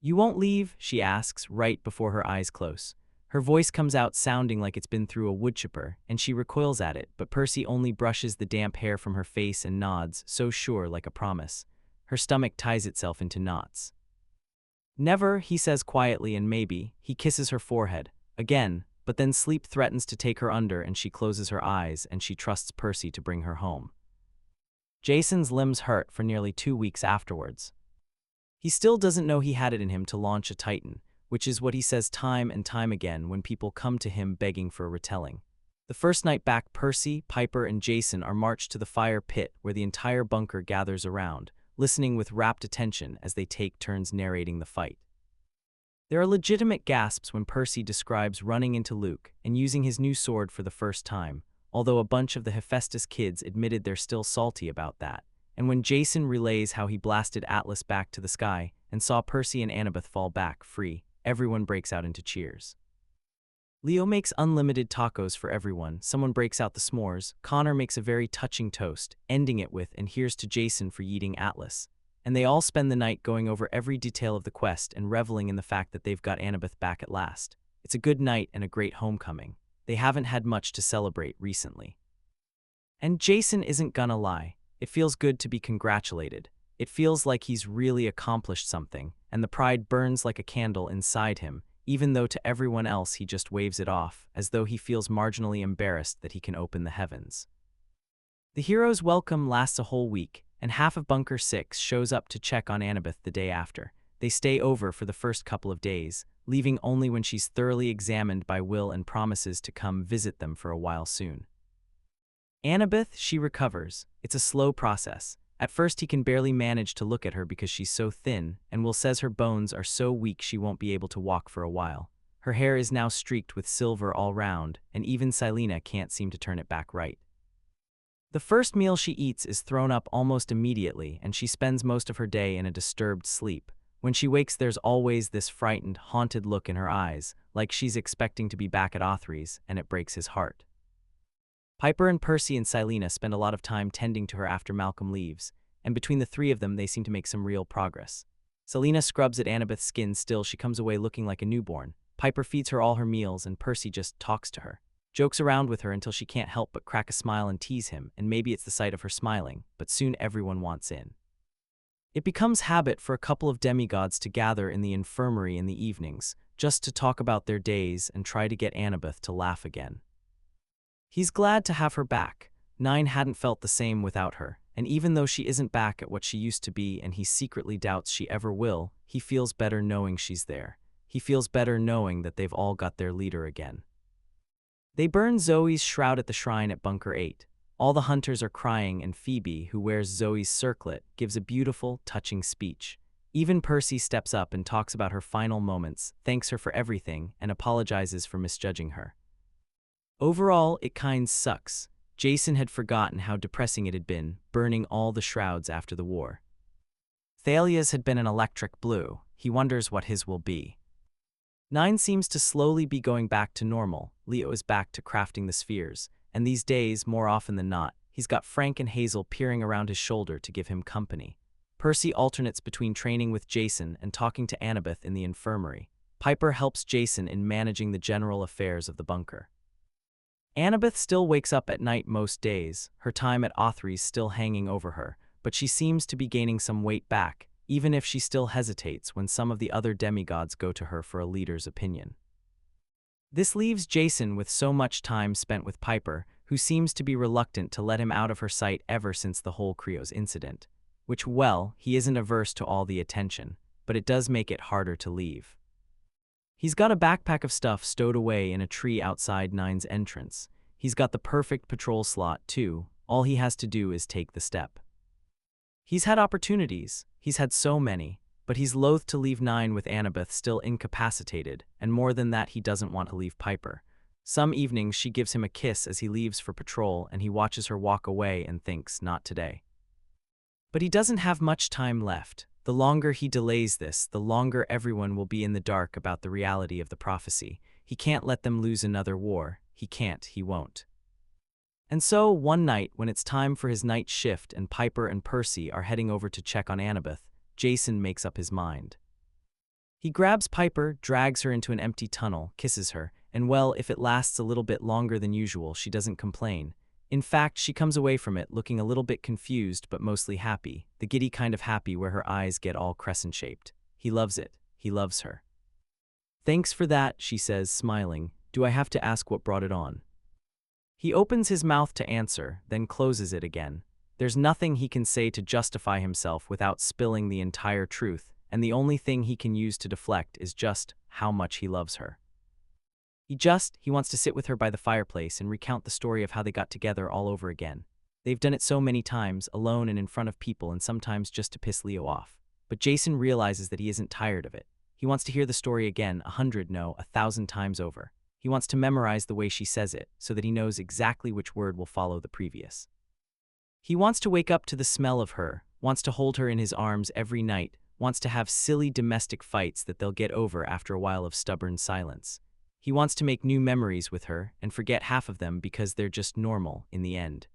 "You won't leave?" she asks, right before her eyes close. Her voice comes out sounding like it's been through a wood chipper, and she recoils at it, but Percy only brushes the damp hair from her face and nods, so sure, like a promise. Her stomach ties itself into knots. "Never," he says quietly, and maybe. He kisses her forehead. Again, but then sleep threatens to take her under, and she closes her eyes, and she trusts Percy to bring her home. Jason's limbs hurt for nearly 2 weeks afterwards. He still doesn't know he had it in him to launch a Titan, which is what he says time and time again when people come to him begging for a retelling. The first night back, Percy, Piper, and Jason are marched to the fire pit where the entire bunker gathers around, listening with rapt attention as they take turns narrating the fight. There are legitimate gasps when Percy describes running into Luke and using his new sword for the first time, although a bunch of the Hephaestus kids admitted they're still salty about that. And when Jason relays how he blasted Atlas back to the sky and saw Percy and Annabeth fall back, free, everyone breaks out into cheers. Leo makes unlimited tacos for everyone, someone breaks out the s'mores, Connor makes a very touching toast, ending it with "and here's to Jason for yeeting Atlas." And they all spend the night going over every detail of the quest and reveling in the fact that they've got Annabeth back at last. It's a good night and a great homecoming. They haven't had much to celebrate recently. And Jason isn't gonna lie. It feels good to be congratulated. It feels like he's really accomplished something, and the pride burns like a candle inside him, even though to everyone else he just waves it off, as though he feels marginally embarrassed that he can open the heavens. The hero's welcome lasts a whole week, and half of Bunker 6 shows up to check on Annabeth the day after. They stay over for the first couple of days, leaving only when she's thoroughly examined by Will and promises to come visit them for a while soon. Annabeth, she recovers. It's a slow process. At first he can barely manage to look at her because she's so thin, and Will says her bones are so weak she won't be able to walk for a while. Her hair is now streaked with silver all round, and even Silena can't seem to turn it back right. The first meal she eats is thrown up almost immediately, and she spends most of her day in a disturbed sleep. When she wakes, there's always this frightened, haunted look in her eyes, like she's expecting to be back at Authry's, and it breaks his heart. Piper and Percy and Silena spend a lot of time tending to her after Malcolm leaves, and between the three of them they seem to make some real progress. Silena scrubs at Annabeth's skin still she comes away looking like a newborn. Piper feeds her all her meals and Percy just talks to her. Jokes around with her until she can't help but crack a smile and tease him, and maybe it's the sight of her smiling, but soon everyone wants in. It becomes habit for a couple of demigods to gather in the infirmary in the evenings, just to talk about their days and try to get Annabeth to laugh again. He's glad to have her back. Nine hadn't felt the same without her, and even though she isn't back at what she used to be and he secretly doubts she ever will, he feels better knowing she's there. He feels better knowing that they've all got their leader again. They burn Zoe's shroud at the shrine at Bunker 8. All the hunters are crying, and Phoebe, who wears Zoe's circlet, gives a beautiful, touching speech. Even Percy steps up and talks about her final moments, thanks her for everything, and apologizes for misjudging her. Overall, it kinda sucks. Jason had forgotten how depressing it had been, burning all the shrouds after the war. Thalia's had been an electric blue. He wonders what his will be. 9 seems to slowly be going back to normal. Leo is back to crafting the spheres, and these days, more often than not, he's got Frank and Hazel peering around his shoulder to give him company. Percy alternates between training with Jason and talking to Annabeth in the infirmary. Piper helps Jason in managing the general affairs of the bunker. Annabeth still wakes up at night most days, her time at Othry's still hanging over her, but she seems to be gaining some weight back, even if she still hesitates when some of the other demigods go to her for a leader's opinion. This leaves Jason with so much time spent with Piper, who seems to be reluctant to let him out of her sight ever since the whole Creos incident. Which, well, he isn't averse to all the attention, but it does make it harder to leave. He's got a backpack of stuff stowed away in a tree outside 9's entrance. He's got the perfect patrol slot, too. All he has to do is take the step. He's had opportunities. He's had so many. But he's loath to leave 9 with Annabeth still incapacitated, and more than that, he doesn't want to leave Piper. Some evenings she gives him a kiss as he leaves for patrol, and he watches her walk away and thinks, not today. But he doesn't have much time left. The longer he delays this, the longer everyone will be in the dark about the reality of the prophecy. He can't let them lose another war. He can't, he won't. And so, one night, when it's time for his night shift and Piper and Percy are heading over to check on Annabeth, Jason makes up his mind. He grabs Piper, drags her into an empty tunnel, kisses her, and well, if it lasts a little bit longer than usual, she doesn't complain. In fact, she comes away from it looking a little bit confused but mostly happy, the giddy kind of happy where her eyes get all crescent-shaped. He loves it. He loves her. "Thanks for that," she says, smiling. "Do I have to ask what brought it on?" He opens his mouth to answer, then closes it again. There's nothing he can say to justify himself without spilling the entire truth, and the only thing he can use to deflect is just how much he loves her. He wants to sit with her by the fireplace and recount the story of how they got together all over again. They've done it so many times, alone and in front of people, and sometimes just to piss Leo off. But Jason realizes that he isn't tired of it. He wants to hear the story again, 1,000 times over. He wants to memorize the way she says it, so that he knows exactly which word will follow the previous. He wants to wake up to the smell of her, wants to hold her in his arms every night, wants to have silly domestic fights that they'll get over after a while of stubborn silence. He wants to make new memories with her and forget half of them because they're just normal in the end.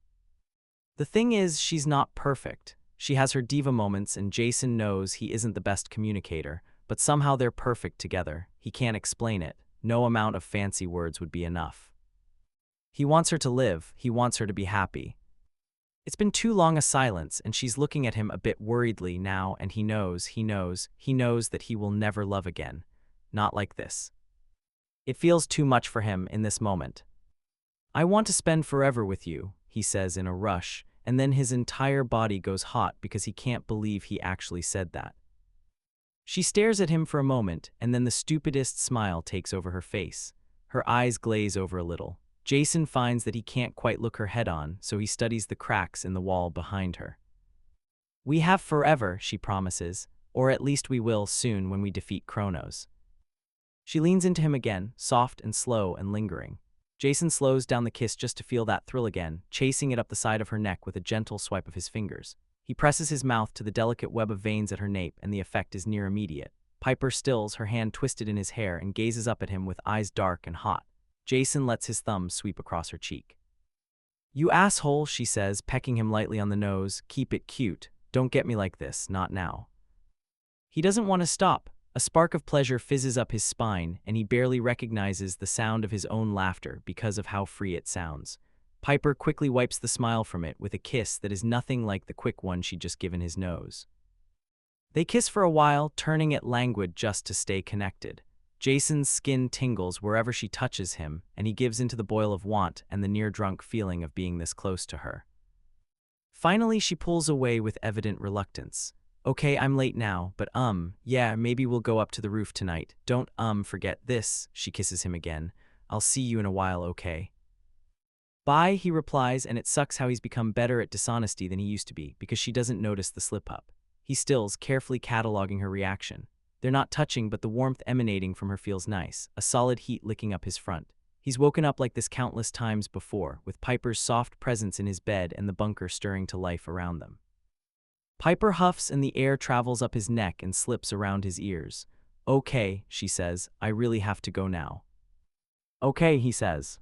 The thing is, she's not perfect. She has her diva moments, and Jason knows he isn't the best communicator, but somehow they're perfect together. He can't explain it. No amount of fancy words would be enough. He wants her to live. He wants her to be happy. It's been too long a silence, and she's looking at him a bit worriedly now, and he knows that he will never love again. Not like this. It feels too much for him in this moment. "I want to spend forever with you," he says in a rush, and then his entire body goes hot because he can't believe he actually said that. She stares at him for a moment, and then the stupidest smile takes over her face. Her eyes glaze over a little. Jason finds that he can't quite look her head on, so he studies the cracks in the wall behind her. "We have forever," she promises, "or at least we will soon when we defeat Kronos." She leans into him again, soft and slow and lingering. Jason slows down the kiss just to feel that thrill again, chasing it up the side of her neck with a gentle swipe of his fingers. He presses his mouth to the delicate web of veins at her nape, and the effect is near immediate. Piper stills, her hand twisted in his hair, and gazes up at him with eyes dark and hot. Jason lets his thumb sweep across her cheek. "You asshole," she says, pecking him lightly on the nose. "Keep it cute. Don't get me like this, not now." He doesn't want to stop. A spark of pleasure fizzes up his spine, and he barely recognizes the sound of his own laughter because of how free it sounds. Piper quickly wipes the smile from it with a kiss that is nothing like the quick one she'd just given his nose. They kiss for a while, turning it languid just to stay connected. Jason's skin tingles wherever she touches him, and he gives into the boil of want and the near-drunk feeling of being this close to her. Finally, she pulls away with evident reluctance. "Okay, I'm late now, but yeah, maybe we'll go up to the roof tonight. Don't forget this." She kisses him again. "I'll see you in a while, okay?" "Bye," he replies, and it sucks how he's become better at dishonesty than he used to be, because she doesn't notice the slip-up. He stills, carefully cataloging her reaction. They're not touching, but the warmth emanating from her feels nice, a solid heat licking up his front. He's woken up like this countless times before, with Piper's soft presence in his bed and the bunker stirring to life around them. Piper huffs, and the air travels up his neck and slips around his ears. Okay, she says, I really have to go now. Okay, he says.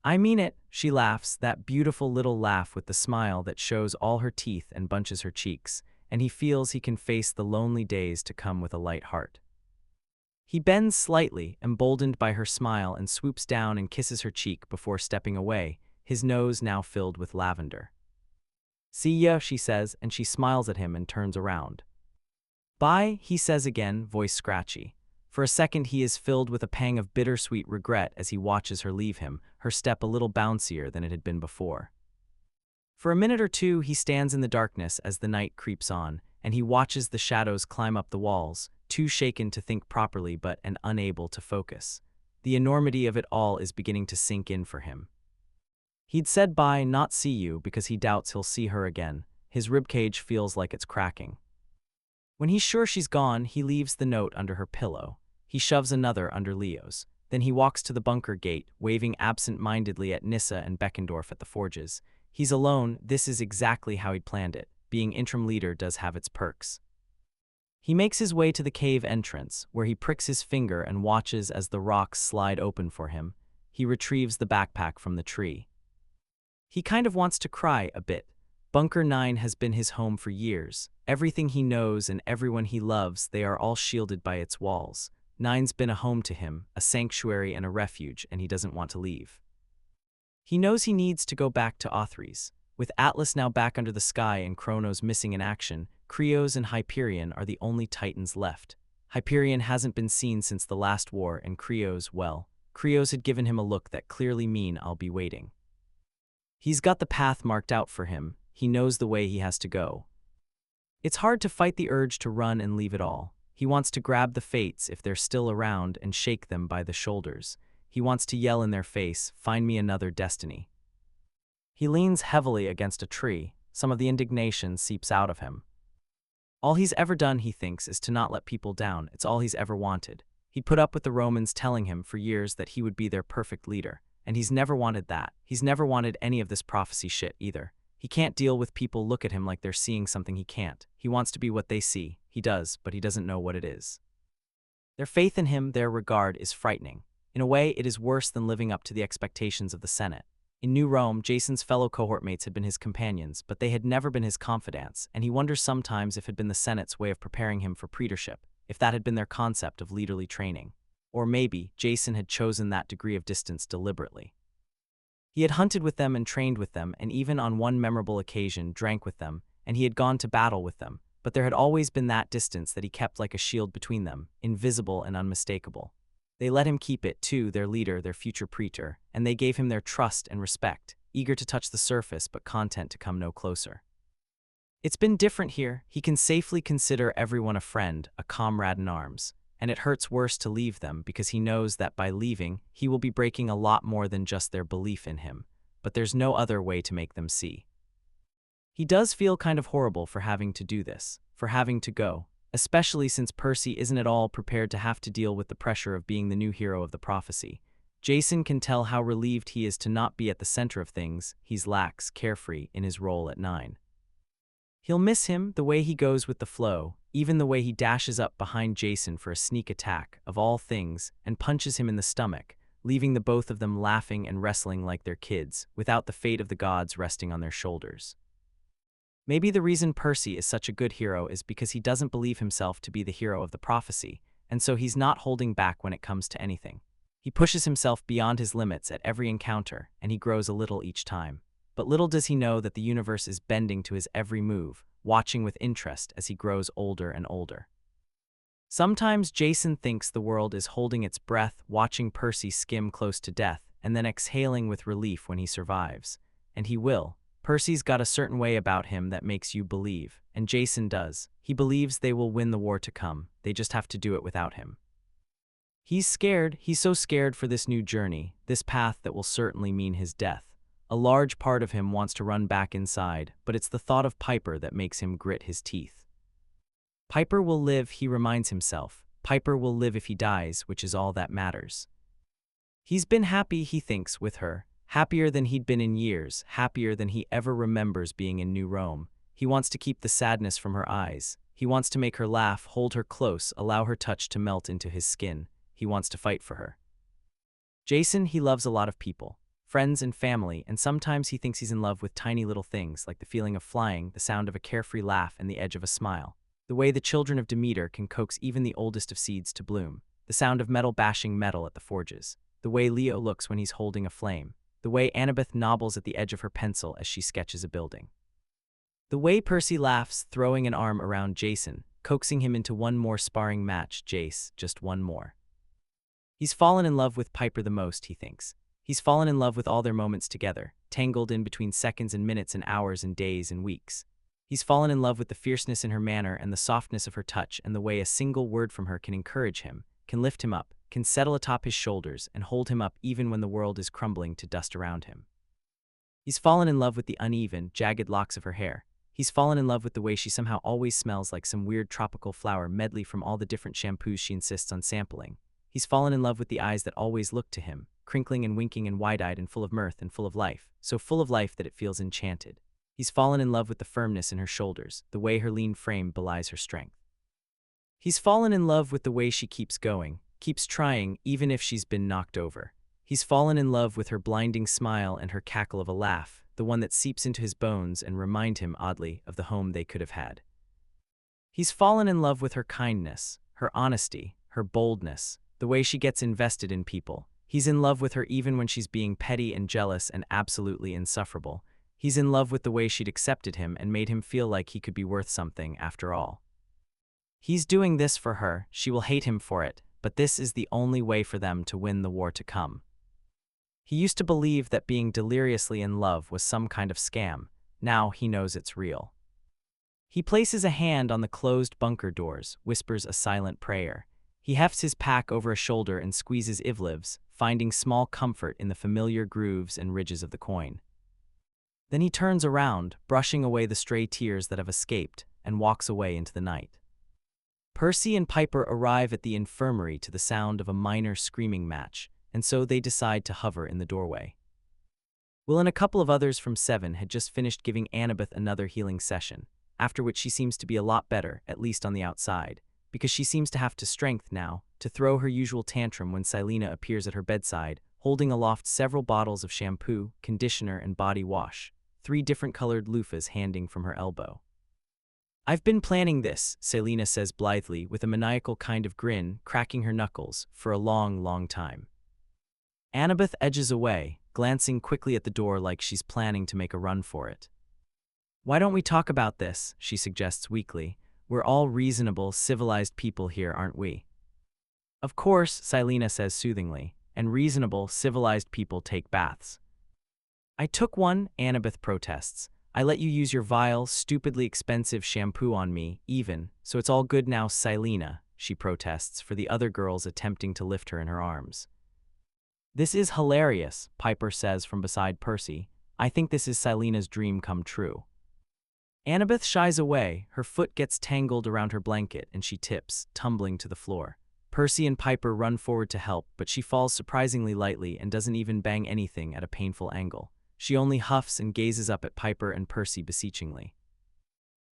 I mean it, she laughs, that beautiful little laugh with the smile that shows all her teeth and bunches her cheeks, and he feels he can face the lonely days to come with a light heart. He bends slightly, emboldened by her smile, and swoops down and kisses her cheek before stepping away, his nose now filled with lavender. See ya, she says, and she smiles at him and turns around. Bye, he says again, voice scratchy. For a second he is filled with a pang of bittersweet regret as he watches her leave him, her step a little bouncier than it had been before. For a minute or two he stands in the darkness as the night creeps on, and he watches the shadows climb up the walls, too shaken to think properly but unable to focus. The enormity of it all is beginning to sink in for him. He'd said bye, not see you, because he doubts he'll see her again. His ribcage feels like it's cracking. When he's sure she's gone, he leaves the note under her pillow. He shoves another under Leo's. Then he walks to the bunker gate, waving absent-mindedly at Nyssa and Beckendorf at the forges. He's alone. This is exactly how he'd planned it. Being interim leader does have its perks. He makes his way to the cave entrance, where he pricks his finger and watches as the rocks slide open for him. He retrieves the backpack from the tree. He kind of wants to cry a bit. Bunker 9 has been his home for years. Everything he knows and everyone he loves, they are all shielded by its walls. 9's been a home to him, a sanctuary and a refuge, and he doesn't want to leave. He knows he needs to go back to Othries. With Atlas now back under the sky and Kronos missing in action, Krios and Hyperion are the only Titans left. Hyperion hasn't been seen since the last war, and Krios, well, Krios had given him a look that clearly meant I'll be waiting. He's got the path marked out for him. He knows the way he has to go. It's hard to fight the urge to run and leave it all. He wants to grab the Fates if they're still around and shake them by the shoulders. He wants to yell in their face, "Find me another destiny." He leans heavily against a tree. Some of the indignation seeps out of him. All he's ever done, he thinks, is to not let people down. It's all he's ever wanted. He'd put up with the Romans telling him for years that he would be their perfect leader, and he's never wanted that. He's never wanted any of this prophecy shit either. He can't deal with people look at him like they're seeing something he can't. He wants to be what they see. He does, but he doesn't know what it is. Their faith in him, their regard, is frightening. In a way, it is worse than living up to the expectations of the Senate. In New Rome, Jason's fellow cohort mates had been his companions, but they had never been his confidants, and he wonders sometimes if it had been the Senate's way of preparing him for praetorship, if that had been their concept of leaderly training. Or maybe Jason had chosen that degree of distance deliberately. He had hunted with them and trained with them, and even on one memorable occasion drank with them, and he had gone to battle with them, but there had always been that distance that he kept like a shield between them, invisible and unmistakable. They let him keep it, too, their leader, their future praetor, and they gave him their trust and respect, eager to touch the surface but content to come no closer. It's been different here. He can safely consider everyone a friend, a comrade in arms, and it hurts worse to leave them because he knows that by leaving, he will be breaking a lot more than just their belief in him, but there's no other way to make them see. He does feel kind of horrible for having to do this, for having to go, especially since Percy isn't at all prepared to have to deal with the pressure of being the new hero of the prophecy. Jason can tell how relieved he is to not be at the center of things. He's lax, carefree in his role at 9. He'll miss him, the way he goes with the flow, even the way he dashes up behind Jason for a sneak attack, of all things, and punches him in the stomach, leaving the both of them laughing and wrestling like they're kids, without the fate of the gods resting on their shoulders. Maybe the reason Percy is such a good hero is because he doesn't believe himself to be the hero of the prophecy, and so he's not holding back when it comes to anything. He pushes himself beyond his limits at every encounter, and he grows a little each time. But little does he know that the universe is bending to his every move, watching with interest as he grows older and older. Sometimes Jason thinks the world is holding its breath, watching Percy skim close to death, and then exhaling with relief when he survives. And he will. Percy's got a certain way about him that makes you believe, and Jason does. He believes they will win the war to come. They just have to do it without him. He's scared. He's so scared for this new journey, this path that will certainly mean his death. A large part of him wants to run back inside, but it's the thought of Piper that makes him grit his teeth. Piper will live, he reminds himself. Piper will live if he dies, which is all that matters. He's been happy, he thinks, with her. Happier than he'd been in years, happier than he ever remembers being in New Rome. He wants to keep the sadness from her eyes. He wants to make her laugh, hold her close, allow her touch to melt into his skin. He wants to fight for her. Jason, he loves a lot of people, friends and family, and sometimes he thinks he's in love with tiny little things like the feeling of flying, the sound of a carefree laugh, and the edge of a smile. The way the children of Demeter can coax even the oldest of seeds to bloom. The sound of metal bashing metal at the forges. The way Leo looks when he's holding a flame. The way Annabeth nobbles at the edge of her pencil as she sketches a building. The way Percy laughs, throwing an arm around Jason, coaxing him into one more sparring match. Jace, just one more. He's fallen in love with Piper the most, he thinks. He's fallen in love with all their moments together, tangled in between seconds and minutes and hours and days and weeks. He's fallen in love with the fierceness in her manner and the softness of her touch and the way a single word from her can encourage him, can lift him up, can settle atop his shoulders and hold him up even when the world is crumbling to dust around him. He's fallen in love with the uneven, jagged locks of her hair. He's fallen in love with the way she somehow always smells like some weird tropical flower medley from all the different shampoos she insists on sampling. He's fallen in love with the eyes that always look to him, crinkling and winking and wide-eyed and full of mirth and full of life, so full of life that it feels enchanted. He's fallen in love with the firmness in her shoulders, the way her lean frame belies her strength. He's fallen in love with the way she keeps going, keeps trying even if she's been knocked over. He's fallen in love with her blinding smile and her cackle of a laugh, the one that seeps into his bones and remind him, oddly, of the home they could have had. He's fallen in love with her kindness, her honesty, her boldness, the way she gets invested in people. He's in love with her even when she's being petty and jealous and absolutely insufferable. He's in love with the way she'd accepted him and made him feel like he could be worth something after all. He's doing this for her, she will hate him for it, but this is the only way for them to win the war to come. He used to believe that being deliriously in love was some kind of scam. Now he knows it's real. He places a hand on the closed bunker doors, whispers a silent prayer. He hefts his pack over a shoulder and squeezes Ivliv's, finding small comfort in the familiar grooves and ridges of the coin. Then he turns around, brushing away the stray tears that have escaped, and walks away into the night. Percy and Piper arrive at the infirmary to the sound of a minor screaming match, and so they decide to hover in the doorway. Will and a couple of others from 7 had just finished giving Annabeth another healing session, after which she seems to be a lot better, at least on the outside, because she seems to have strength now to throw her usual tantrum when Silena appears at her bedside, holding aloft several bottles of shampoo, conditioner, and body wash, 3 different colored loofahs handing from her elbow. "I've been planning this," Silena says blithely with a maniacal kind of grin, cracking her knuckles, "for a long, long time." Annabeth edges away, glancing quickly at the door like she's planning to make a run for it. "Why don't we talk about this?" she suggests weakly. "We're all reasonable, civilized people here, aren't we?" "Of course," Silena says soothingly, "and reasonable, civilized people take baths." "I took one," Annabeth protests. "I let you use your vile, stupidly expensive shampoo on me, even, so it's all good now." "Silena," she protests for the other girls attempting to lift her in her arms. "This is hilarious," Piper says from beside Percy. "I think this is Silena's dream come true." Annabeth shies away, her foot gets tangled around her blanket, and she tips, tumbling to the floor. Percy and Piper run forward to help, but she falls surprisingly lightly and doesn't even bang anything at a painful angle. She only huffs and gazes up at Piper and Percy beseechingly.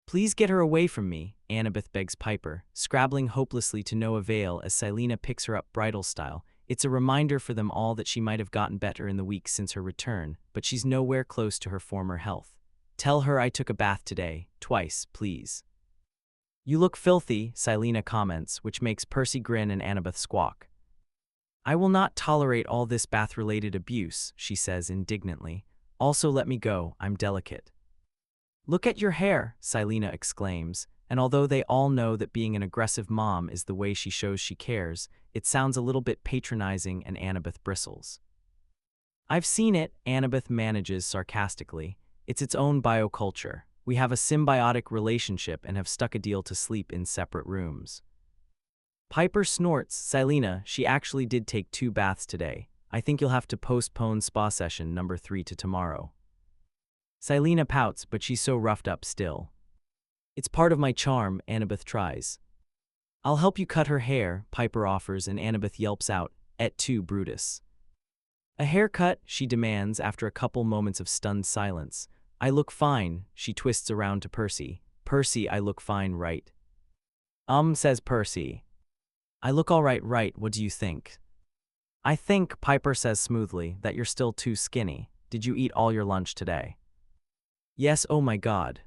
"Please get her away from me," Annabeth begs Piper, scrabbling hopelessly to no avail as Silena picks her up bridal style. It's a reminder for them all that she might have gotten better in the weeks since her return, but she's nowhere close to her former health. "Tell her I took a bath today, twice, please." "You look filthy," Silena comments, which makes Percy grin and Annabeth squawk. "I will not tolerate all this bath-related abuse," she says indignantly. "Also let me go, I'm delicate." "Look at your hair," Silena exclaims, and although they all know that being an aggressive mom is the way she shows she cares, it sounds a little bit patronizing and Annabeth bristles. "I've seen it," Annabeth manages sarcastically. "It's its own bioculture. We have a symbiotic relationship and have stuck a deal to sleep in separate rooms." Piper snorts. "Silena, she actually did take 2 baths today. I think you'll have to postpone spa session number 3 to tomorrow." Silena pouts, but she's so roughed up still. "It's part of my charm," Annabeth tries. "I'll help you cut her hair," Piper offers, and Annabeth yelps out, "Et tu, Brutus." "A haircut?" she demands after a couple moments of stunned silence. "I look fine," she twists around to Percy. "Percy, I look fine, right?" Says Percy. I look all right, right, what do you think? I think, Piper says smoothly, that you're still too skinny. Did you eat all your lunch today? Yes, oh my god.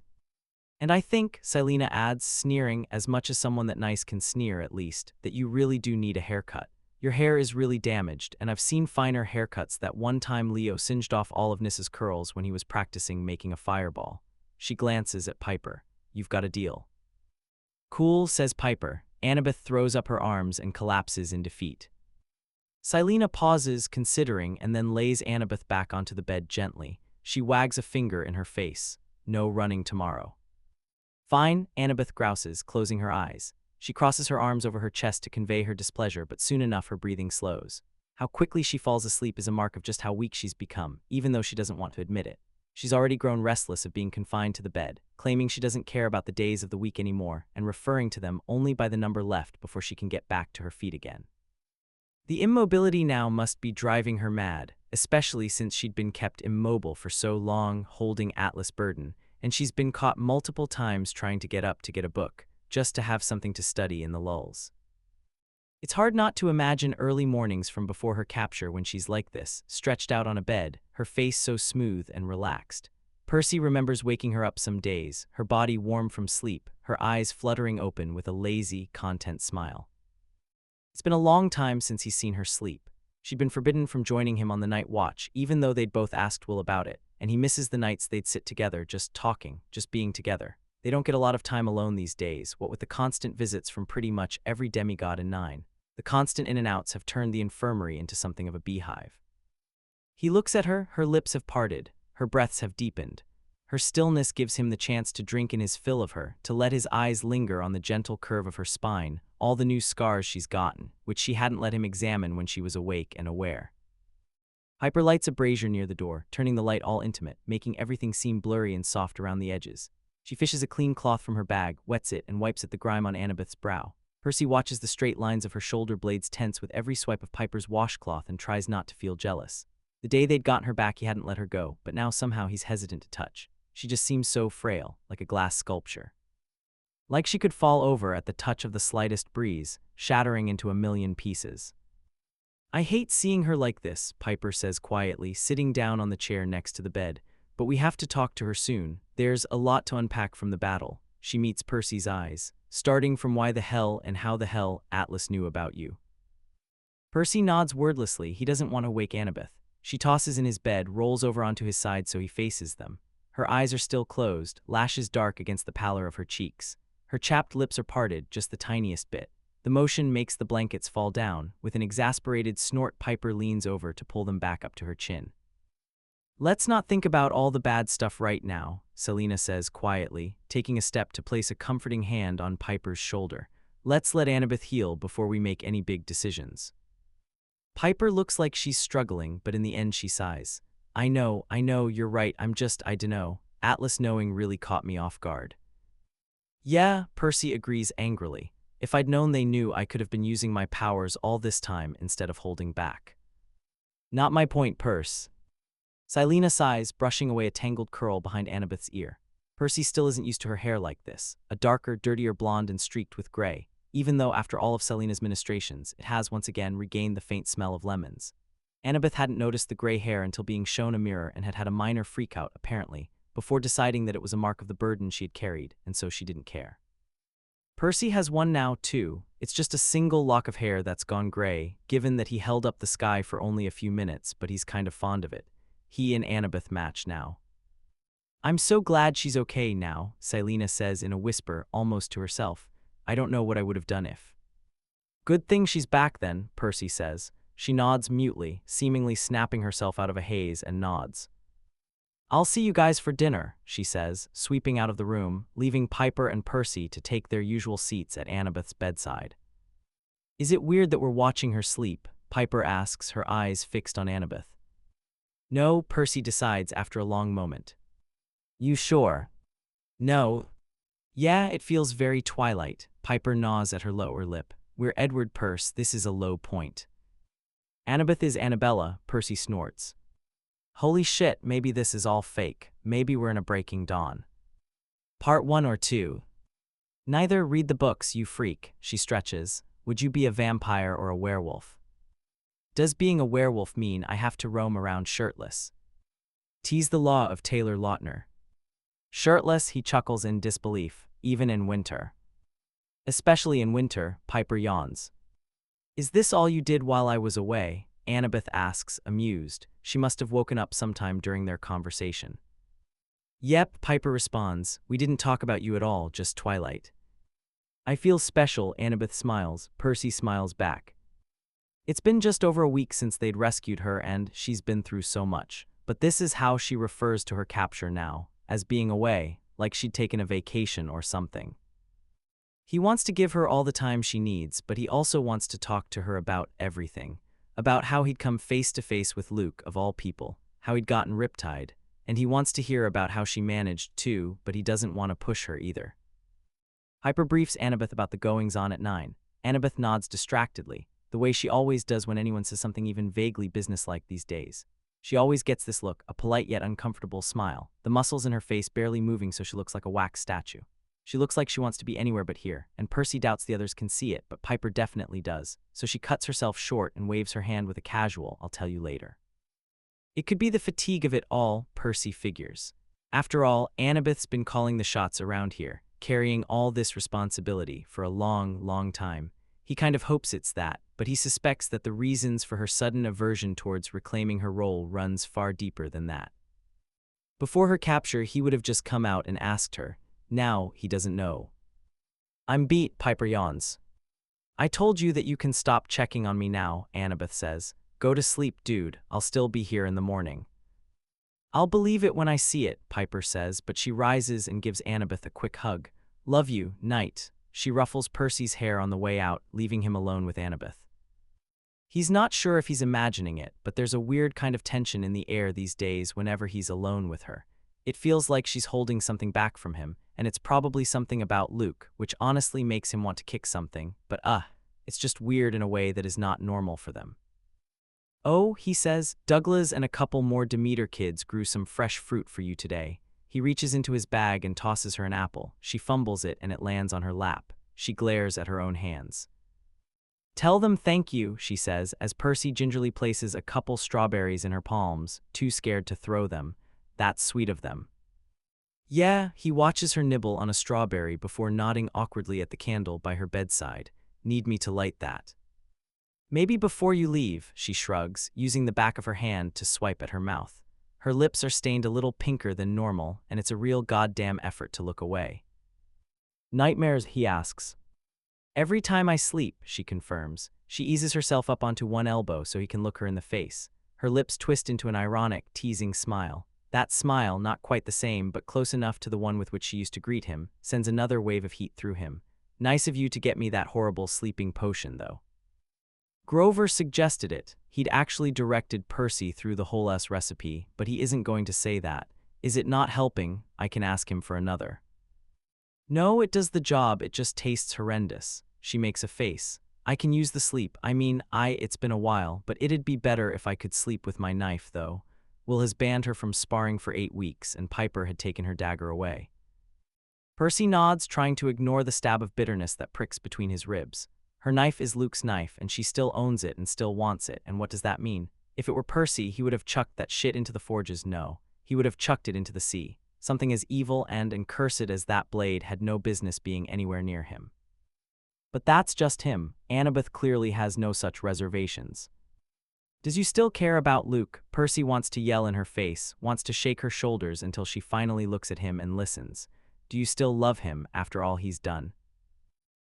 And I think, Selena adds, sneering as much as someone that nice can sneer at least, that you really do need a haircut. Your hair is really damaged, and I've seen finer haircuts. That one time Leo singed off all of Nissa's curls when he was practicing making a fireball. She glances at Piper. You've got a deal. Cool, says Piper. Annabeth throws up her arms and collapses in defeat. Selena pauses, considering, and then lays Annabeth back onto the bed gently. She wags a finger in her face. No running tomorrow. Fine, Annabeth grouses, closing her eyes. She crosses her arms over her chest to convey her displeasure, but soon enough her breathing slows. How quickly she falls asleep is a mark of just how weak she's become, even though she doesn't want to admit it. She's already grown restless of being confined to the bed, claiming she doesn't care about the days of the week anymore, and referring to them only by the number left before she can get back to her feet again. The immobility now must be driving her mad, especially since she'd been kept immobile for so long, holding Atlas' burden, and she's been caught multiple times trying to get up to get a book, just to have something to study in the lulls. It's hard not to imagine early mornings from before her capture when she's like this, stretched out on a bed, her face so smooth and relaxed. Percy remembers waking her up some days, her body warm from sleep, her eyes fluttering open with a lazy, content smile. It's been a long time since he's seen her sleep. She'd been forbidden from joining him on the night watch, even though they'd both asked Will about it, and he misses the nights they'd sit together, just talking, just being together. They don't get a lot of time alone these days, what with the constant visits from pretty much every demigod in 9. The constant in and outs have turned the infirmary into something of a beehive. He looks at her, her lips have parted, her breaths have deepened. Her stillness gives him the chance to drink in his fill of her, to let his eyes linger on the gentle curve of her spine, all the new scars she's gotten, which she hadn't let him examine when she was awake and aware. Piper lights a brazier near the door, turning the light all intimate, making everything seem blurry and soft around the edges. She fishes a clean cloth from her bag, wets it, and wipes at the grime on Annabeth's brow. Percy watches the straight lines of her shoulder blades tense with every swipe of Piper's washcloth and tries not to feel jealous. The day they'd gotten her back he hadn't let her go, but now somehow he's hesitant to touch. She just seems so frail, like a glass sculpture. Like she could fall over at the touch of the slightest breeze, shattering into a million pieces. I hate seeing her like this, Piper says quietly, sitting down on the chair next to the bed, but we have to talk to her soon. There's a lot to unpack from the battle. She meets Percy's eyes, starting from why the hell and how the hell Atlas knew about you. Percy nods wordlessly. He doesn't want to wake Annabeth. She tosses in his bed, rolls over onto his side so he faces them. Her eyes are still closed, lashes dark against the pallor of her cheeks. Her chapped lips are parted, just the tiniest bit. The motion makes the blankets fall down. With an exasperated snort, Piper leans over to pull them back up to her chin. Let's not think about all the bad stuff right now, Selena says quietly, taking a step to place a comforting hand on Piper's shoulder. Let's let Annabeth heal before we make any big decisions. Piper looks like she's struggling, but in the end she sighs. I know, you're right, I dunno. Atlas knowing really caught me off guard. Yeah, Percy agrees angrily. If I'd known they knew, I could have been using my powers all this time instead of holding back. Not my point, Perce. Selena sighs, brushing away a tangled curl behind Annabeth's ear. Percy still isn't used to her hair like this, a darker, dirtier blonde and streaked with gray, even though after all of Selena's ministrations, it has once again regained the faint smell of lemons. Annabeth hadn't noticed the gray hair until being shown a mirror and had had a minor freakout, apparently, before deciding that it was a mark of the burden she had carried, and so she didn't care. Percy has one now, too. It's just a single lock of hair that's gone gray, given that he held up the sky for only a few minutes, but he's kind of fond of it. He and Annabeth match now. I'm so glad she's okay now, Selena says in a whisper, almost to herself. I don't know what I would have done if. Good thing she's back then, Percy says. She nods mutely, seemingly snapping herself out of a haze, and nods. I'll see you guys for dinner, she says, sweeping out of the room, leaving Piper and Percy to take their usual seats at Annabeth's bedside. Is it weird that we're watching her sleep? Piper asks, her eyes fixed on Annabeth. No, Percy decides after a long moment. You sure? No. Yeah, it feels very Twilight. Piper gnaws at her lower lip. We're Edward Perce, this is a low point. Annabeth is Annabella, Percy snorts. Holy shit, maybe this is all fake. Maybe we're in a Breaking Dawn. Part 1 or 2. Neither. Read the books, you freak, she stretches. Would you be a vampire or a werewolf? Does being a werewolf mean I have to roam around shirtless? Tease the law of Taylor Lautner. Shirtless, he chuckles in disbelief, even in winter. Especially in winter, Piper yawns. Is this all you did while I was away? Annabeth asks, amused. She must have woken up sometime during their conversation. Yep, Piper responds. We didn't talk about you at all, just Twilight. I feel special, Annabeth smiles. Percy smiles back. It's been just over a week since they'd rescued her and she's been through so much. But this is how she refers to her capture now, as being away, like she'd taken a vacation or something. He wants to give her all the time she needs, but he also wants to talk to her about everything. About how he'd come face to face with Luke, of all people, how he'd gotten riptide, and he wants to hear about how she managed too, but he doesn't want to push her either. Piper briefs Annabeth about the goings-on at 9. Annabeth nods distractedly, the way she always does when anyone says something even vaguely businesslike these days. She always gets this look, a polite yet uncomfortable smile, the muscles in her face barely moving so she looks like a wax statue. She looks like she wants to be anywhere but here, and Percy doubts the others can see it, but Piper definitely does, so she cuts herself short and waves her hand with a casual, I'll tell you later. It could be the fatigue of it all, Percy figures. After all, Annabeth's been calling the shots around here, carrying all this responsibility for a long, long time. He kind of hopes it's that, but he suspects that the reasons for her sudden aversion towards reclaiming her role runs far deeper than that. Before her capture, he would have just come out and asked her. Now, he doesn't know. I'm beat, Piper yawns. I told you that you can stop checking on me now, Annabeth says. Go to sleep, dude. I'll still be here in the morning. I'll believe it when I see it, Piper says, but she rises and gives Annabeth a quick hug. Love you, night. She ruffles Percy's hair on the way out, leaving him alone with Annabeth. He's not sure if he's imagining it, but there's a weird kind of tension in the air these days whenever he's alone with her. It feels like she's holding something back from him, and it's probably something about Luke, which honestly makes him want to kick something, but it's just weird in a way that is not normal for them. Oh, he says, Douglas and a couple more Demeter kids grew some fresh fruit for you today. He reaches into his bag and tosses her an apple. She fumbles it and it lands on her lap. She glares at her own hands. Tell them thank you, she says, as Percy gingerly places a couple strawberries in her palms, too scared to throw them. That's sweet of them. Yeah, he watches her nibble on a strawberry before nodding awkwardly at the candle by her bedside. Need me to light that? Maybe before you leave, she shrugs, using the back of her hand to swipe at her mouth. Her lips are stained a little pinker than normal, and it's a real goddamn effort to look away. Nightmares, he asks. Every time I sleep, she confirms. She eases herself up onto one elbow so he can look her in the face. Her lips twist into an ironic, teasing smile. That smile, not quite the same, but close enough to the one with which she used to greet him, sends another wave of heat through him. Nice of you to get me that horrible sleeping potion, though. Grover suggested it. He'd actually directed Percy through the whole recipe, but he isn't going to say that. Is it not helping? I can ask him for another. No, it does the job, it just tastes horrendous. She makes a face. I can use the sleep. It's been a while, but it'd be better if I could sleep with my knife, though. Will has banned her from sparring for 8 weeks, and Piper had taken her dagger away. Percy nods, trying to ignore the stab of bitterness that pricks between his ribs. Her knife is Luke's knife, and she still owns it and still wants it, and what does that mean? If it were Percy, he would have chucked that shit into the forges. No, he would have chucked it into the sea. Something as evil and cursed as that blade had no business being anywhere near him. But that's just him. Annabeth clearly has no such reservations. Does you still care about Luke? Percy wants to yell in her face, wants to shake her shoulders until she finally looks at him and listens. Do you still love him after all he's done?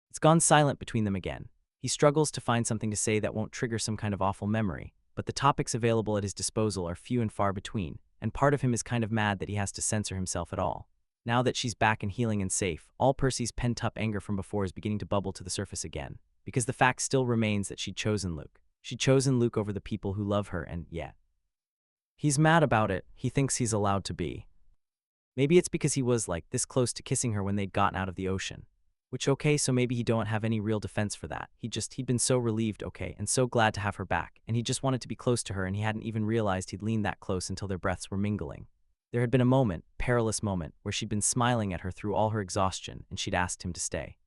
It's gone silent between them again. He struggles to find something to say that won't trigger some kind of awful memory, but the topics available at his disposal are few and far between, and part of him is kind of mad that he has to censor himself at all. Now that she's back and healing and safe, all Percy's pent-up anger from before is beginning to bubble to the surface again, because the fact still remains that she'd chosen Luke. She'd chosen Luke over the people who love her, and yet. He's mad about it. He thinks he's allowed to be. Maybe it's because he was, this close to kissing her when they'd gotten out of the ocean. Which, okay, so maybe he don't have any real defense for that. He'd been so relieved, okay, and so glad to have her back, and he just wanted to be close to her, and he hadn't even realized he'd leaned that close until their breaths were mingling. There had been a moment, perilous moment, where she'd been smiling at her through all her exhaustion, and she'd asked him to stay.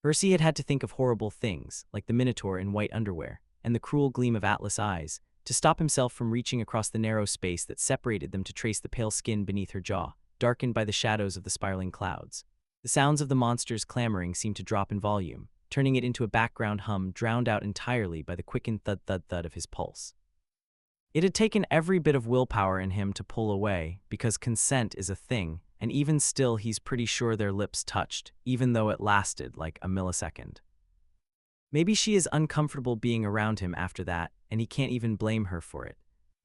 Percy had to think of horrible things, like the Minotaur in white underwear, and the cruel gleam of Atlas eyes, to stop himself from reaching across the narrow space that separated them to trace the pale skin beneath her jaw, darkened by the shadows of the spiraling clouds. The sounds of the monsters clamoring seemed to drop in volume, turning it into a background hum drowned out entirely by the quickened thud-thud-thud of his pulse. It had taken every bit of willpower in him to pull away, because consent is a thing, and even still he's pretty sure their lips touched, even though it lasted like a millisecond. Maybe she is uncomfortable being around him after that, and he can't even blame her for it.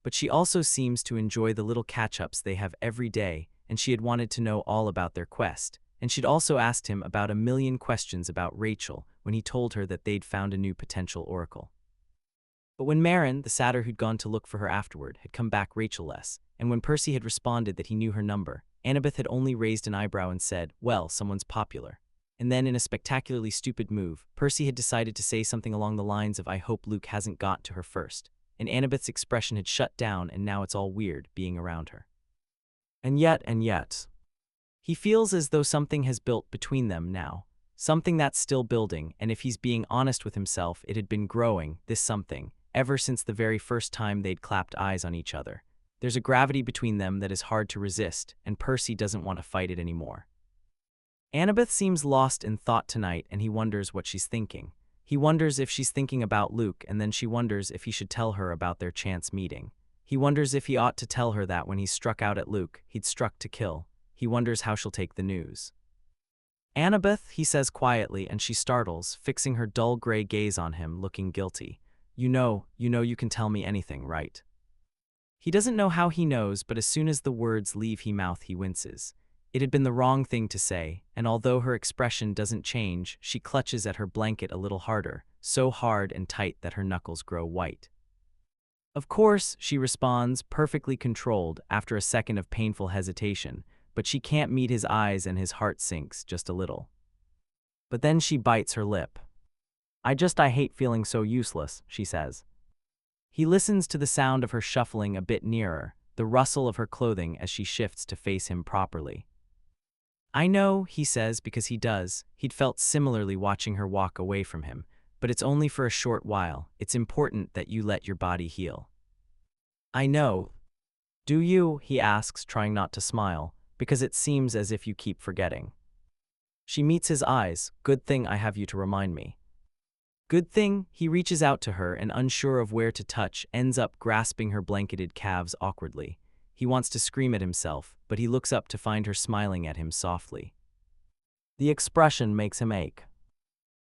But she also seems to enjoy the little catch-ups they have every day, and she had wanted to know all about their quest, and she'd also asked him about a million questions about Rachel when he told her that they'd found a new potential oracle. But when Marin, the satyr who'd gone to look for her afterward, had come back Rachel-less, and when Percy had responded that he knew her number, Annabeth had only raised an eyebrow and said, "Well, someone's popular." And then, in a spectacularly stupid move, Percy had decided to say something along the lines of, "I hope Luke hasn't got to her first." And Annabeth's expression had shut down, and now it's all weird being around her. And yet. He feels as though something has built between them now. Something that's still building, and if he's being honest with himself, it had been growing, this something, ever since the very first time they'd clapped eyes on each other. There's a gravity between them that is hard to resist, and Percy doesn't want to fight it anymore. Annabeth seems lost in thought tonight, and he wonders what she's thinking. He wonders if she's thinking about Luke, and then she wonders if he should tell her about their chance meeting. He wonders if he ought to tell her that when he struck out at Luke, he'd struck to kill. He wonders how she'll take the news. "Annabeth," he says quietly, and she startles, fixing her dull gray gaze on him, looking guilty. You know you can tell me anything, right?" He doesn't know how he knows, but as soon as the words leave his mouth, he winces. It had been the wrong thing to say, and although her expression doesn't change, she clutches at her blanket a little harder, so hard and tight that her knuckles grow white. "Of course," she responds, perfectly controlled, after a second of painful hesitation, but she can't meet his eyes and his heart sinks just a little. But then she bites her lip. I hate feeling so useless," she says. He listens to the sound of her shuffling a bit nearer, the rustle of her clothing as she shifts to face him properly. "I know," he says, because he does. He'd felt similarly watching her walk away from him, but it's only for a short while. It's important that you let your body heal. "I know." "Do you?" he asks, trying not to smile, because it seems as if you keep forgetting. She meets his eyes. "Good thing I have you to remind me." "Good thing." He reaches out to her and, unsure of where to touch, ends up grasping her blanketed calves awkwardly. He wants to scream at himself, but he looks up to find her smiling at him softly. The expression makes him ache.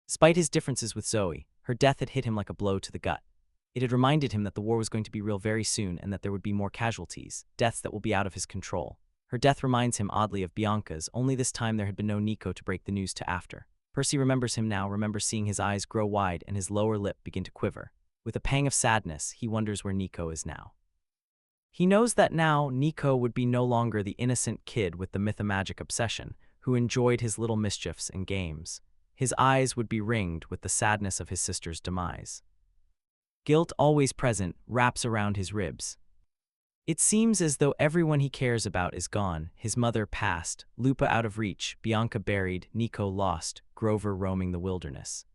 Despite his differences with Zoe, her death had hit him like a blow to the gut. It had reminded him that the war was going to be real very soon and that there would be more casualties, deaths that will be out of his control. Her death reminds him oddly of Bianca's, only this time there had been no Nico to break the news to after. Percy remembers him now, remembers seeing his eyes grow wide and his lower lip begin to quiver. With a pang of sadness, he wonders where Nico is now. He knows that now Nico would be no longer the innocent kid with the mythomagic obsession, who enjoyed his little mischiefs and games. His eyes would be ringed with the sadness of his sister's demise. Guilt, always present, wraps around his ribs. It seems as though everyone he cares about is gone. His mother passed, Lupa out of reach, Bianca buried, Nico lost, Grover roaming the wilderness.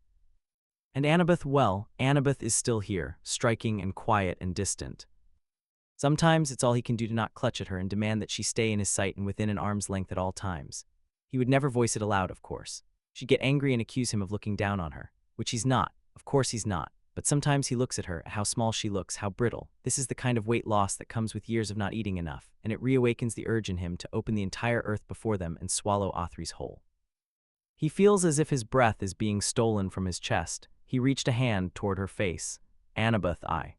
And Annabeth, well, Annabeth is still here, striking and quiet and distant. Sometimes it's all he can do to not clutch at her and demand that she stay in his sight and within an arm's length at all times. He would never voice it aloud, of course. She'd get angry and accuse him of looking down on her, which he's not. Of course he's not. But sometimes he looks at her, at how small she looks, how brittle. This is the kind of weight loss that comes with years of not eating enough, and it reawakens the urge in him to open the entire earth before them and swallow Athri's whole. He feels as if his breath is being stolen from his chest. He reached a hand toward her face. Annabeth, I.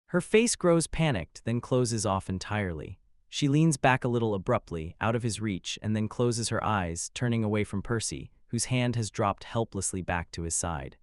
Her face grows panicked, then closes off entirely. She leans back a little abruptly, out of his reach, and then closes her eyes, turning away from Percy, whose hand has dropped helplessly back to his side.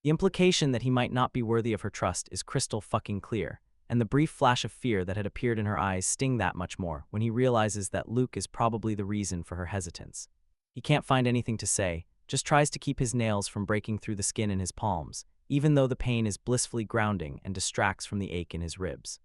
The implication that he might not be worthy of her trust is crystal fucking clear, and the brief flash of fear that had appeared in her eyes sting that much more when he realizes that Luke is probably the reason for her hesitance. He can't find anything to say, just tries to keep his nails from breaking through the skin in his palms, even though the pain is blissfully grounding and distracts from the ache in his ribs.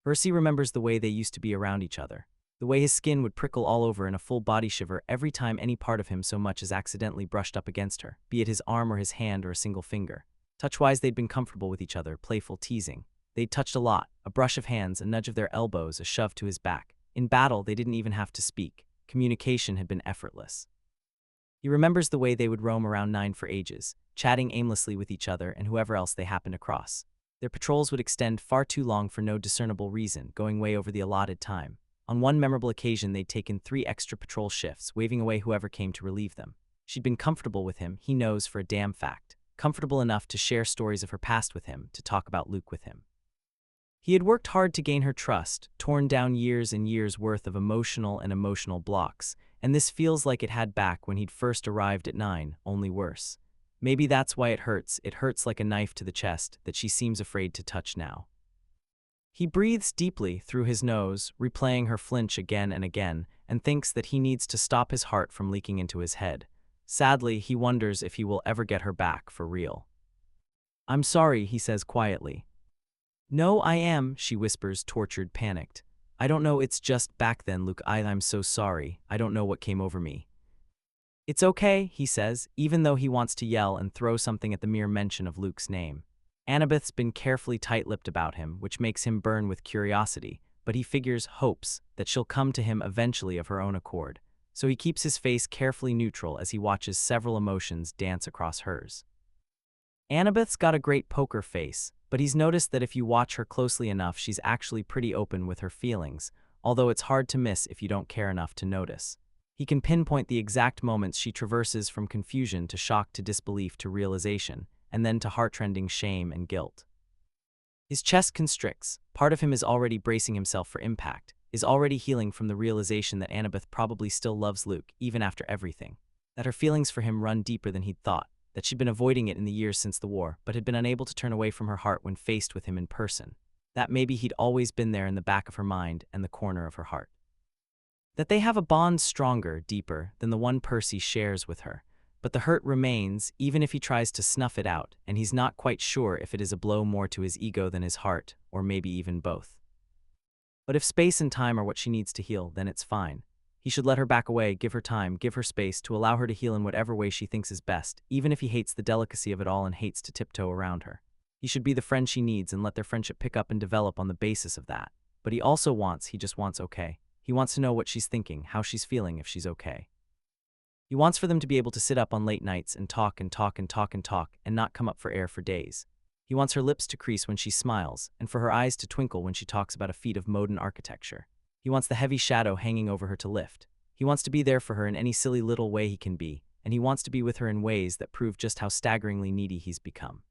Percy remembers the way they used to be around each other. The way his skin would prickle all over in a full body shiver every time any part of him so much as accidentally brushed up against her, be it his arm or his hand or a single finger. Touch-wise, they'd been comfortable with each other, playful teasing. They'd touched a lot, a brush of hands, a nudge of their elbows, a shove to his back. In battle, they didn't even have to speak. Communication had been effortless. He remembers the way they would roam around Nine for ages, chatting aimlessly with each other and whoever else they happened across. Their patrols would extend far too long for no discernible reason, going way over the allotted time. On one memorable occasion, they'd taken 3 extra patrol shifts, waving away whoever came to relieve them. She'd been comfortable with him, he knows for a damn fact. Comfortable enough to share stories of her past with him, to talk about Luke with him. He had worked hard to gain her trust, torn down years and years worth of emotional blocks, and this feels like it had back when he'd first arrived at 9, only worse. Maybe that's why it hurts like a knife to the chest that she seems afraid to touch now. He breathes deeply through his nose, replaying her flinch again and again, and thinks that he needs to stop his heart from leaking into his head. Sadly, he wonders if he will ever get her back for real. "I'm sorry," he says quietly. "No, I am," she whispers, tortured, panicked. "I don't know, it's just back then, Luke, I'm so sorry, I don't know what came over me." "It's okay," he says, even though he wants to yell and throw something at the mere mention of Luke's name. Annabeth's been carefully tight-lipped about him, which makes him burn with curiosity, but he hopes that she'll come to him eventually of her own accord, so he keeps his face carefully neutral as he watches several emotions dance across hers. Annabeth's got a great poker face, but he's noticed that if you watch her closely enough, she's actually pretty open with her feelings, although it's hard to miss if you don't care enough to notice. He can pinpoint the exact moments she traverses from confusion to shock to disbelief to realization, and then to heart-rending shame and guilt. His chest constricts. Part of him is already bracing himself for impact, is already healing from the realization that Annabeth probably still loves Luke, even after everything. That her feelings for him run deeper than he'd thought, that she'd been avoiding it in the years since the war, but had been unable to turn away from her heart when faced with him in person. That maybe he'd always been there in the back of her mind and the corner of her heart. That they have a bond stronger, deeper, than the one Percy shares with her. But the hurt remains, even if he tries to snuff it out, and he's not quite sure if it is a blow more to his ego than his heart, or maybe even both. But if space and time are what she needs to heal, then it's fine. He should let her back away, give her time, give her space to allow her to heal in whatever way she thinks is best, even if he hates the delicacy of it all and hates to tiptoe around her. He should be the friend she needs and let their friendship pick up and develop on the basis of that. But he just wants okay. He wants to know what she's thinking, how she's feeling, if she's okay. He wants for them to be able to sit up on late nights and talk and not come up for air for days. He wants her lips to crease when she smiles, and for her eyes to twinkle when she talks about a feat of modern architecture. He wants the heavy shadow hanging over her to lift. He wants to be there for her in any silly little way he can be, and he wants to be with her in ways that prove just how staggeringly needy he's become.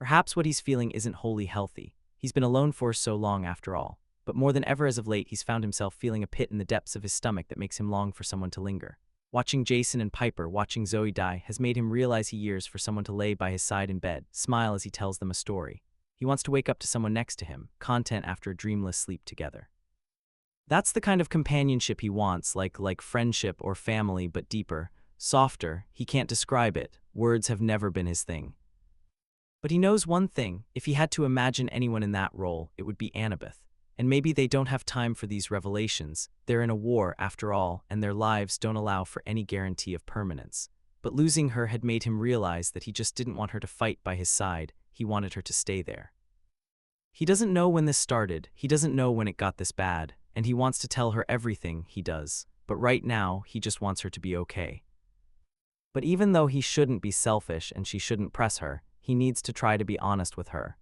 Perhaps what he's feeling isn't wholly healthy. He's been alone for so long after all. But more than ever as of late, he's found himself feeling a pit in the depths of his stomach that makes him long for someone to linger. Watching Jason and Piper, watching Zoe die, has made him realize he yearns for someone to lay by his side in bed, smile as he tells them a story. He wants to wake up to someone next to him, content after a dreamless sleep together. That's the kind of companionship he wants, like friendship or family, but deeper, softer. He can't describe it. Words have never been his thing. But he knows one thing: if he had to imagine anyone in that role, it would be Annabeth. And maybe they don't have time for these revelations. They're in a war, after all, and their lives don't allow for any guarantee of permanence. But losing her had made him realize that he just didn't want her to fight by his side. He wanted her to stay there. He doesn't know when this started. He doesn't know when it got this bad. And he wants to tell her everything, he does. But right now, he just wants her to be okay. But even though he shouldn't be selfish and she shouldn't press her, he needs to try to be honest with her.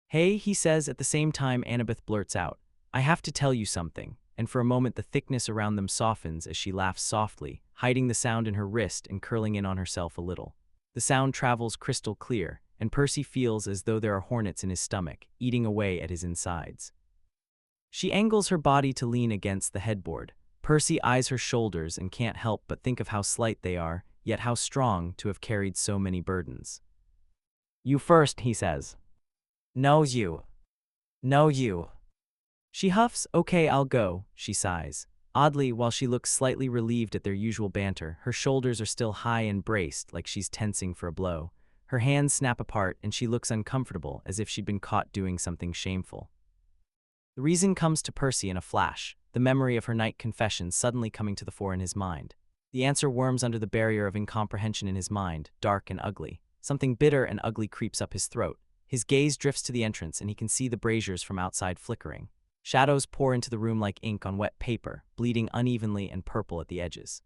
"Hey," he says at the same time Annabeth blurts out, "I have to tell you something," and for a moment the thickness around them softens as she laughs softly, hiding the sound in her wrist and curling in on herself a little. The sound travels crystal clear, and Percy feels as though there are hornets in his stomach, eating away at his insides. She angles her body to lean against the headboard. Percy eyes her shoulders and can't help but think of how slight they are, yet how strong to have carried so many burdens. "You first," he says. "No, you. No, you." She huffs. "Okay, I'll go," she sighs. Oddly, while she looks slightly relieved at their usual banter, her shoulders are still high and braced, like she's tensing for a blow. Her hands snap apart and she looks uncomfortable, as if she'd been caught doing something shameful. The reason comes to Percy in a flash, the memory of her night confession suddenly coming to the fore in his mind. The answer worms under the barrier of incomprehension in his mind, dark and ugly. Something bitter and ugly creeps up his throat. His gaze drifts to the entrance and he can see the braziers from outside flickering. Shadows pour into the room like ink on wet paper, bleeding unevenly and purple at the edges.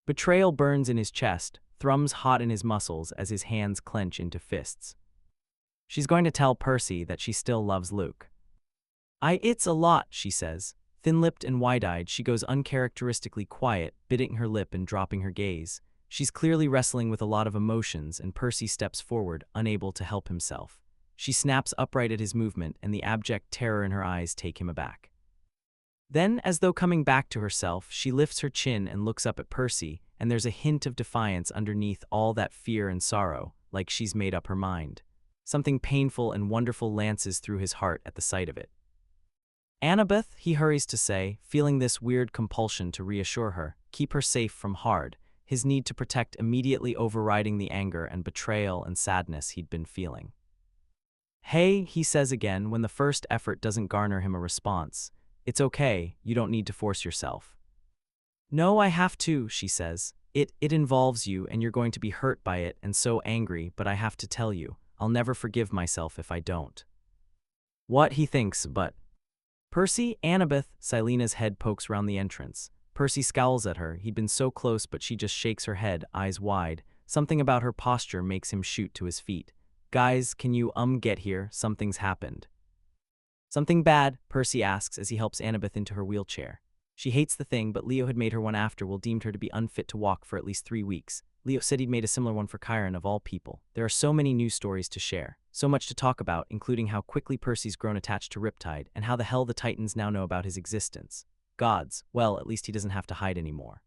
Betrayal burns in his chest, thrums hot in his muscles as his hands clench into fists. She's going to tell Percy that she still loves Luke. It's a lot, she says. Thin-lipped and wide-eyed, she goes uncharacteristically quiet, biting her lip and dropping her gaze. She's clearly wrestling with a lot of emotions, and Percy steps forward, unable to help himself. She snaps upright at his movement, and the abject terror in her eyes take him aback. Then, as though coming back to herself, she lifts her chin and looks up at Percy, and there's a hint of defiance underneath all that fear and sorrow, like she's made up her mind. Something painful and wonderful lances through his heart at the sight of it. Annabeth, he hurries to say, feeling this weird compulsion to reassure her, keep her safe from hard, his need to protect immediately overriding the anger and betrayal and sadness he'd been feeling. Hey, he says again when the first effort doesn't garner him a response. It's okay, you don't need to force yourself. No, I have to, she says. It involves you and you're going to be hurt by it and so angry, but I have to tell you, I'll never forgive myself if I don't. What, he thinks, but... Percy, Annabeth, Silena's head pokes round the entrance. Percy scowls at her. He'd been so close, but she just shakes her head, eyes wide. Something about her posture makes him shoot to his feet. Guys, can you get here? Something's happened. Something bad? Percy asks as he helps Annabeth into her wheelchair. She hates the thing, but Leo had made her one after all, deemed her to be unfit to walk for at least 3 weeks. Leo said he'd made a similar one for Chiron of all people. There are so many news stories to share. So much to talk about, including how quickly Percy's grown attached to Riptide, and how the hell the Titans now know about his existence. Gods, well, at least he doesn't have to hide anymore.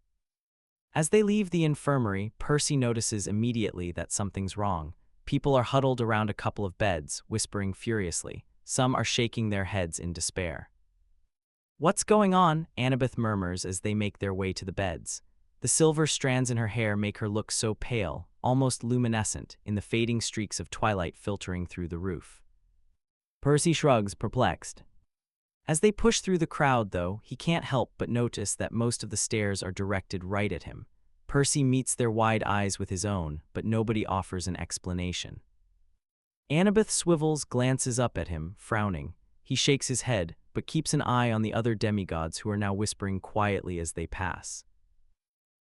As they leave the infirmary, Percy notices immediately that something's wrong. People are huddled around a couple of beds, whispering furiously. Some are shaking their heads in despair. What's going on? Annabeth murmurs as they make their way to the beds. The silver strands in her hair make her look so pale, almost luminescent, in the fading streaks of twilight filtering through the roof. Percy shrugs, perplexed. As they push through the crowd, though, he can't help but notice that most of the stares are directed right at him. Percy meets their wide eyes with his own, but nobody offers an explanation. Annabeth swivels, glances up at him, frowning. He shakes his head, but keeps an eye on the other demigods who are now whispering quietly as they pass.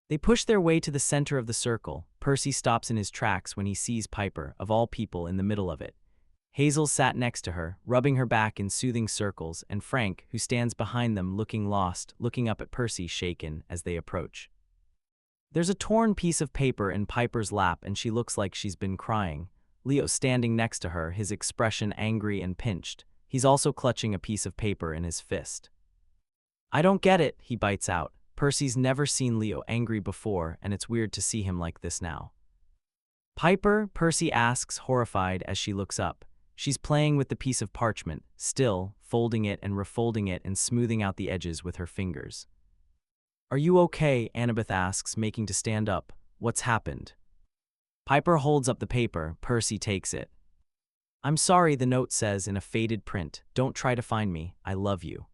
They push their way to the center of the circle. Percy stops in his tracks when he sees Piper, of all people, in the middle of it. Hazel sat next to her, rubbing her back in soothing circles, and Frank, who stands behind them looking lost, looking up at Percy shaken as they approach. There's a torn piece of paper in Piper's lap and she looks like she's been crying. Leo's standing next to her, his expression angry and pinched. He's also clutching a piece of paper in his fist. I don't get it, he bites out. Percy's never seen Leo angry before, and it's weird to see him like this now. Piper? Percy asks, horrified, as she looks up. She's playing with the piece of parchment, still, folding it and refolding it and smoothing out the edges with her fingers. Are you okay? Annabeth asks, making to stand up. What's happened? Piper holds up the paper. Percy takes it. I'm sorry, the note says in a faded print. Don't try to find me. I love you.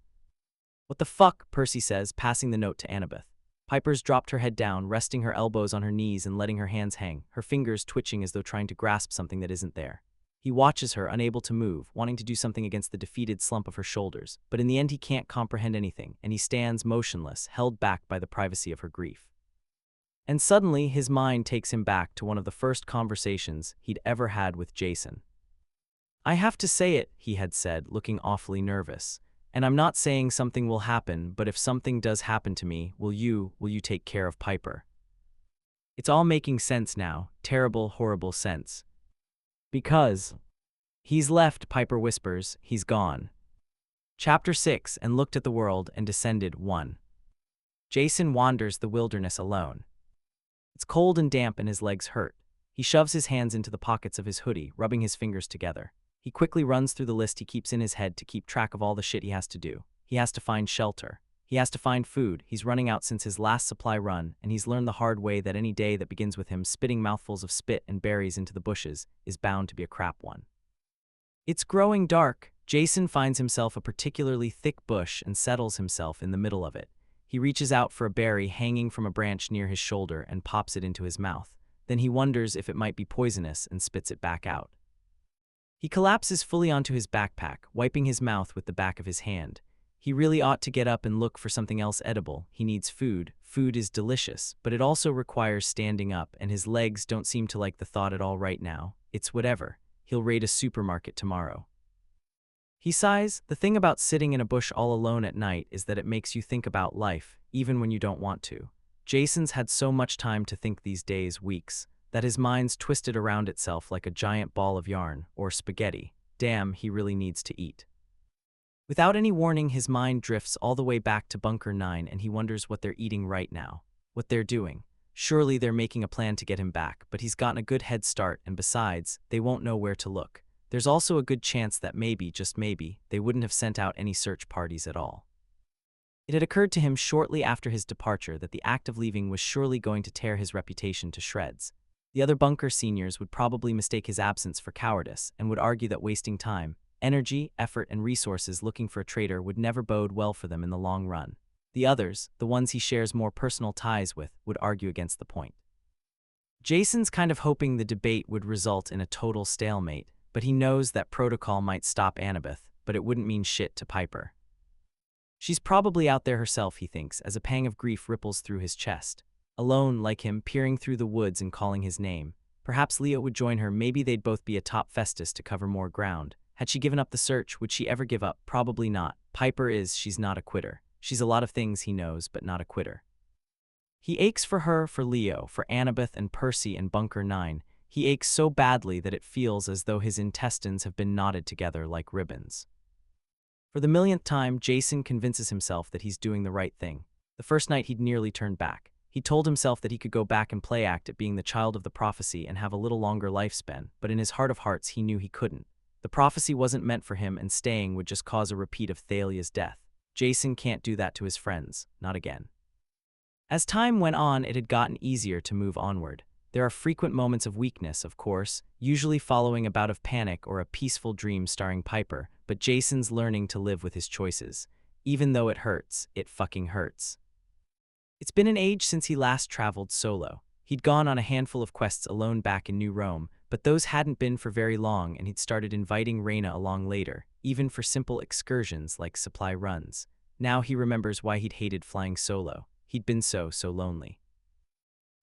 What the fuck? Percy says, passing the note to Annabeth. Piper's dropped her head down, resting her elbows on her knees and letting her hands hang, her fingers twitching as though trying to grasp something that isn't there. He watches her, unable to move, wanting to do something against the defeated slump of her shoulders, but in the end he can't comprehend anything, and he stands motionless, held back by the privacy of her grief. And suddenly his mind takes him back to one of the first conversations he'd ever had with Jason. I have to say it, he had said, looking awfully nervous. And I'm not saying something will happen, but if something does happen to me, will you take care of Piper? It's all making sense now, terrible, horrible sense. Because he's left, Piper whispers, he's gone. Chapter 6, and looked at the world and descended 1. Jason wanders the wilderness alone. It's cold and damp and his legs hurt. He shoves his hands into the pockets of his hoodie, rubbing his fingers together. He quickly runs through the list he keeps in his head to keep track of all the shit he has to do. He has to find shelter. He has to find food. He's running out since his last supply run, and he's learned the hard way that any day that begins with him spitting mouthfuls of spit and berries into the bushes is bound to be a crap one. It's growing dark. Jason finds himself a particularly thick bush and settles himself in the middle of it. He reaches out for a berry hanging from a branch near his shoulder and pops it into his mouth. Then he wonders if it might be poisonous and spits it back out. He collapses fully onto his backpack, wiping his mouth with the back of his hand. He really ought to get up and look for something else edible. He needs food. Food is delicious, but it also requires standing up, and his legs don't seem to like the thought at all right now. It's whatever. He'll raid a supermarket tomorrow. He sighs. The thing about sitting in a bush all alone at night is that it makes you think about life, even when you don't want to. Jason's had so much time to think these days, weeks, that his mind's twisted around itself like a giant ball of yarn, or spaghetti. Damn, he really needs to eat. Without any warning, his mind drifts all the way back to Bunker 9 and he wonders what they're eating right now, what they're doing. Surely they're making a plan to get him back, but he's gotten a good head start, and besides, they won't know where to look. There's also a good chance that maybe, just maybe, they wouldn't have sent out any search parties at all. It had occurred to him shortly after his departure that the act of leaving was surely going to tear his reputation to shreds. The other bunker seniors would probably mistake his absence for cowardice and would argue that wasting time, energy, effort, and resources looking for a traitor would never bode well for them in the long run. The others, the ones he shares more personal ties with, would argue against the point. Jason's kind of hoping the debate would result in a total stalemate, but he knows that protocol might stop Annabeth, but it wouldn't mean shit to Piper. She's probably out there herself, he thinks, as a pang of grief ripples through his chest. Alone, like him, peering through the woods and calling his name. Perhaps Leo would join her. Maybe they'd both be atop Festus to cover more ground. Had she given up the search, would she ever give up? Probably not. Piper is, she's not a quitter. She's a lot of things, he knows, but not a quitter. He aches for her, for Leo, for Annabeth and Percy and Bunker 9. He aches so badly that it feels as though his intestines have been knotted together like ribbons. For the millionth time, Jason convinces himself that he's doing the right thing. The first night he'd nearly turned back. He told himself that he could go back and play act at being the child of the prophecy and have a little longer lifespan, but in his heart of hearts he knew he couldn't. The prophecy wasn't meant for him, and staying would just cause a repeat of Thalia's death. Jason can't do that to his friends, not again. As time went on, it had gotten easier to move onward. There are frequent moments of weakness, of course, usually following a bout of panic or a peaceful dream starring Piper, but Jason's learning to live with his choices. Even though it hurts, it fucking hurts. It's been an age since he last traveled solo. He'd gone on a handful of quests alone back in New Rome, but those hadn't been for very long, and he'd started inviting Reyna along later, even for simple excursions like supply runs. Now he remembers why he'd hated flying solo. He'd been so lonely.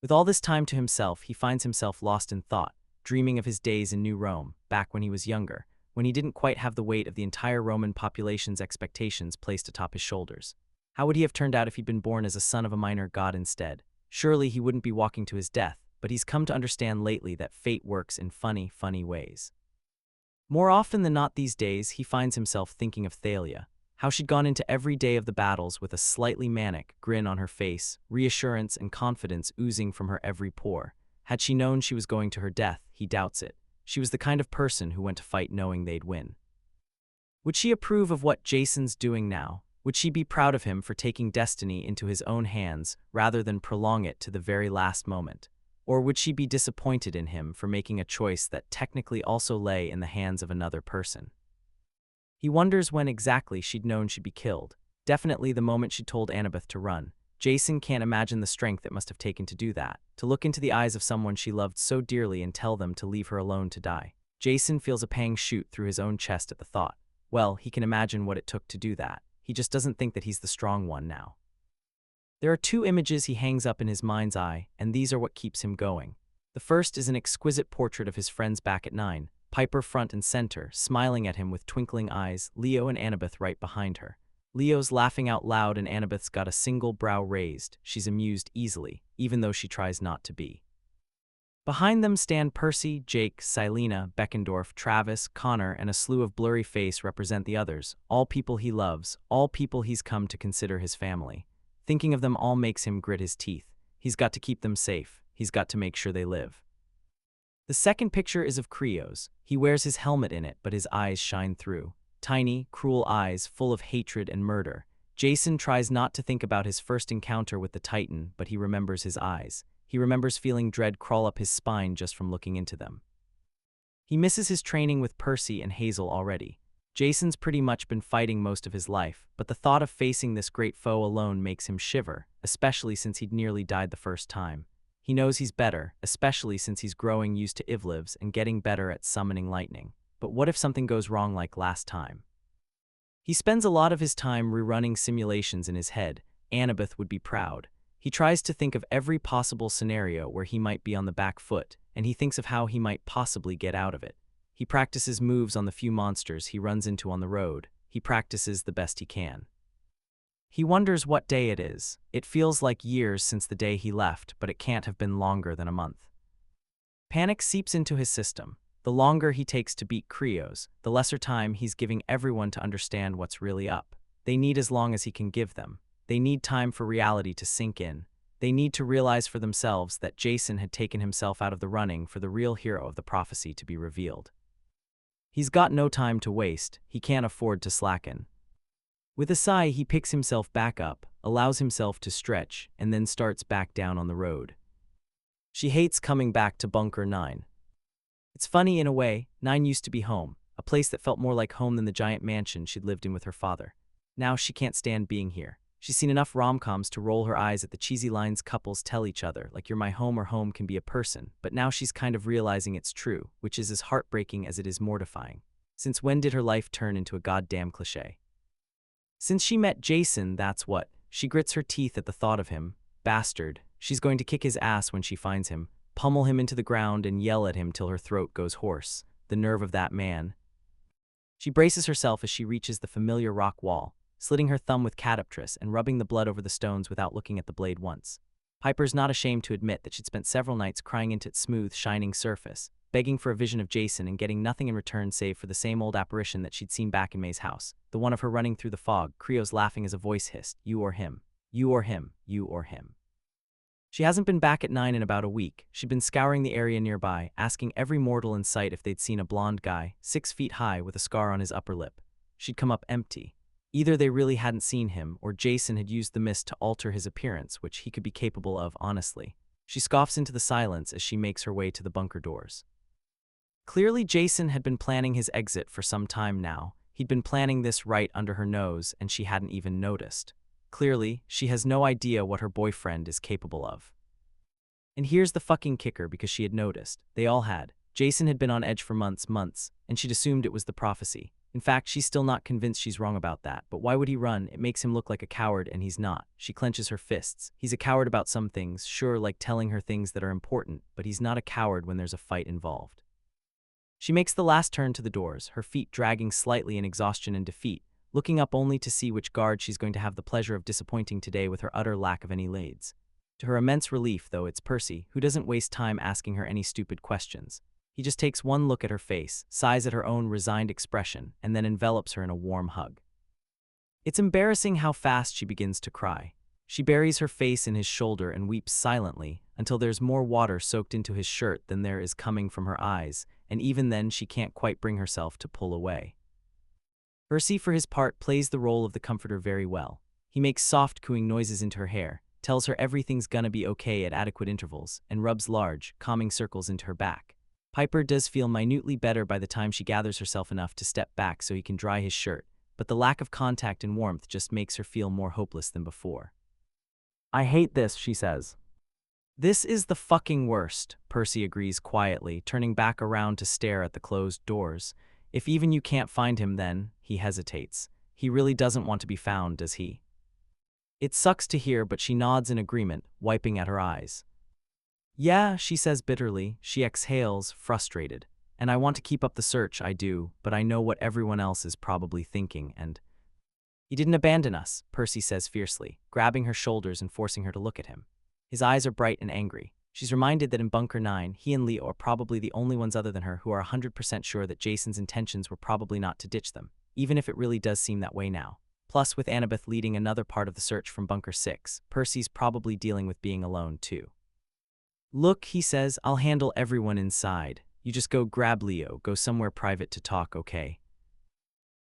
With all this time to himself, he finds himself lost in thought, dreaming of his days in New Rome, back when he was younger, when he didn't quite have the weight of the entire Roman population's expectations placed atop his shoulders. How would he have turned out if he'd been born as a son of a minor god instead? Surely he wouldn't be walking to his death, but he's come to understand lately that fate works in funny ways. More often than not these days, he finds himself thinking of Thalia, how she'd gone into every day of the battles with a slightly manic grin on her face, reassurance and confidence oozing from her every pore. Had she known she was going to her death, he doubts it. She was the kind of person who went to fight knowing they'd win. Would she approve of what Jason's doing now? Would she be proud of him for taking destiny into his own hands rather than prolong it to the very last moment? Or would she be disappointed in him for making a choice that technically also lay in the hands of another person? He wonders when exactly she'd known she'd be killed. Definitely the moment she told Annabeth to run. Jason can't imagine the strength it must have taken to do that, to look into the eyes of someone she loved so dearly and tell them to leave her alone to die. Jason feels a pang shoot through his own chest at the thought. Well, he can imagine what it took to do that. He just doesn't think that he's the strong one now. There are two images he hangs up in his mind's eye, and these are what keeps him going. The first is an exquisite portrait of his friends back at 9, Piper front and center, smiling at him with twinkling eyes, Leo and Annabeth right behind her. Leo's laughing out loud and Annabeth's got a single brow raised. She's amused easily, even though she tries not to be. Behind them stand Percy, Jake, Silena, Beckendorf, Travis, Connor, and a slew of blurry face represent the others, all people he loves, all people he's come to consider his family. Thinking of them all makes him grit his teeth. He's got to keep them safe. He's got to make sure they live. The second picture is of Krios. He wears his helmet in it, but his eyes shine through. Tiny, cruel eyes full of hatred and murder. Jason tries not to think about his first encounter with the Titan, but he remembers his eyes. He remembers feeling dread crawl up his spine just from looking into them. He misses his training with Percy and Hazel already. Jason's pretty much been fighting most of his life, but the thought of facing this great foe alone makes him shiver, especially since he'd nearly died the first time. He knows he's better, especially since he's growing used to Ivlivs and getting better at summoning lightning. But what if something goes wrong like last time? He spends a lot of his time rerunning simulations in his head. Annabeth would be proud. He tries to think of every possible scenario where he might be on the back foot, and he thinks of how he might possibly get out of it. He practices moves on the few monsters he runs into on the road. He practices the best he can. He wonders what day it is. It feels like years since the day he left, but it can't have been longer than a month. Panic seeps into his system. The longer he takes to beat Krios, the lesser time he's giving everyone to understand what's really up. They need as long as he can give them. They need time for reality to sink in. They need to realize for themselves that Jason had taken himself out of the running for the real hero of the prophecy to be revealed. He's got no time to waste. He can't afford to slacken. With a sigh, he picks himself back up, allows himself to stretch, and then starts back down on the road. She hates coming back to Bunker 9. It's funny in a way. 9 used to be home, a place that felt more like home than the giant mansion she'd lived in with her father. Now she can't stand being here. She's seen enough rom-coms to roll her eyes at the cheesy lines couples tell each other, like "you're my home" or "home can be a person," but now she's kind of realizing it's true, which is as heartbreaking as it is mortifying. Since when did her life turn into a goddamn cliché? Since she met Jason, that's what. She grits her teeth at the thought of him. Bastard. She's going to kick his ass when she finds him, pummel him into the ground and yell at him till her throat goes hoarse. The nerve of that man. She braces herself as she reaches the familiar rock wall, slitting her thumb with catoptris and rubbing the blood over the stones without looking at the blade once. Piper's not ashamed to admit that she'd spent several nights crying into its smooth, shining surface, begging for a vision of Jason and getting nothing in return save for the same old apparition that she'd seen back in May's house, the one of her running through the fog, Krios laughing as a voice hissed, "You or him. You or him. You or him." She hasn't been back at 9 in about a week. She'd been scouring the area nearby, asking every mortal in sight if they'd seen a blonde guy, 6 feet high with a scar on his upper lip. She'd come up empty. Either they really hadn't seen him, or Jason had used the mist to alter his appearance, which he could be capable of, honestly. She scoffs into the silence as she makes her way to the bunker doors. Clearly, Jason had been planning his exit for some time now. He'd been planning this right under her nose, and she hadn't even noticed. Clearly, she has no idea what her boyfriend is capable of. And here's the fucking kicker, because she had noticed. They all had. Jason had been on edge for months, and she'd assumed it was the prophecy. In fact, she's still not convinced she's wrong about that, but why would he run? It makes him look like a coward, and he's not. She clenches her fists. He's a coward about some things, sure, like telling her things that are important, but he's not a coward when there's a fight involved. She makes the last turn to the doors, her feet dragging slightly in exhaustion and defeat, looking up only to see which guard she's going to have the pleasure of disappointing today with her utter lack of any lades. To her immense relief, though, it's Percy, who doesn't waste time asking her any stupid questions. He just takes one look at her face, sighs at her own resigned expression, and then envelops her in a warm hug. It's embarrassing how fast she begins to cry. She buries her face in his shoulder and weeps silently until there's more water soaked into his shirt than there is coming from her eyes, and even then she can't quite bring herself to pull away. Percy, for his part, plays the role of the comforter very well. He makes soft cooing noises into her hair, tells her everything's gonna be okay at adequate intervals, and rubs large, calming circles into her back. Piper does feel minutely better by the time she gathers herself enough to step back so he can dry his shirt, but the lack of contact and warmth just makes her feel more hopeless than before. "I hate this," she says. "This is the fucking worst," Percy agrees quietly, turning back around to stare at the closed doors. "If even you can't find him, then," he hesitates. "He really doesn't want to be found, does he?" It sucks to hear, but she nods in agreement, wiping at her eyes. "Yeah," she says bitterly. She exhales, frustrated. "And I want to keep up the search, I do, but I know what everyone else is probably thinking, and—" "He didn't abandon us," Percy says fiercely, grabbing her shoulders and forcing her to look at him. His eyes are bright and angry. She's reminded that in Bunker 9, he and Leo are probably the only ones other than her who are 100% sure that Jason's intentions were probably not to ditch them, even if it really does seem that way now. Plus, with Annabeth leading another part of the search from Bunker 6, Percy's probably dealing with being alone too. "Look," he says, "I'll handle everyone inside. You just go grab Leo, go somewhere private to talk, okay?"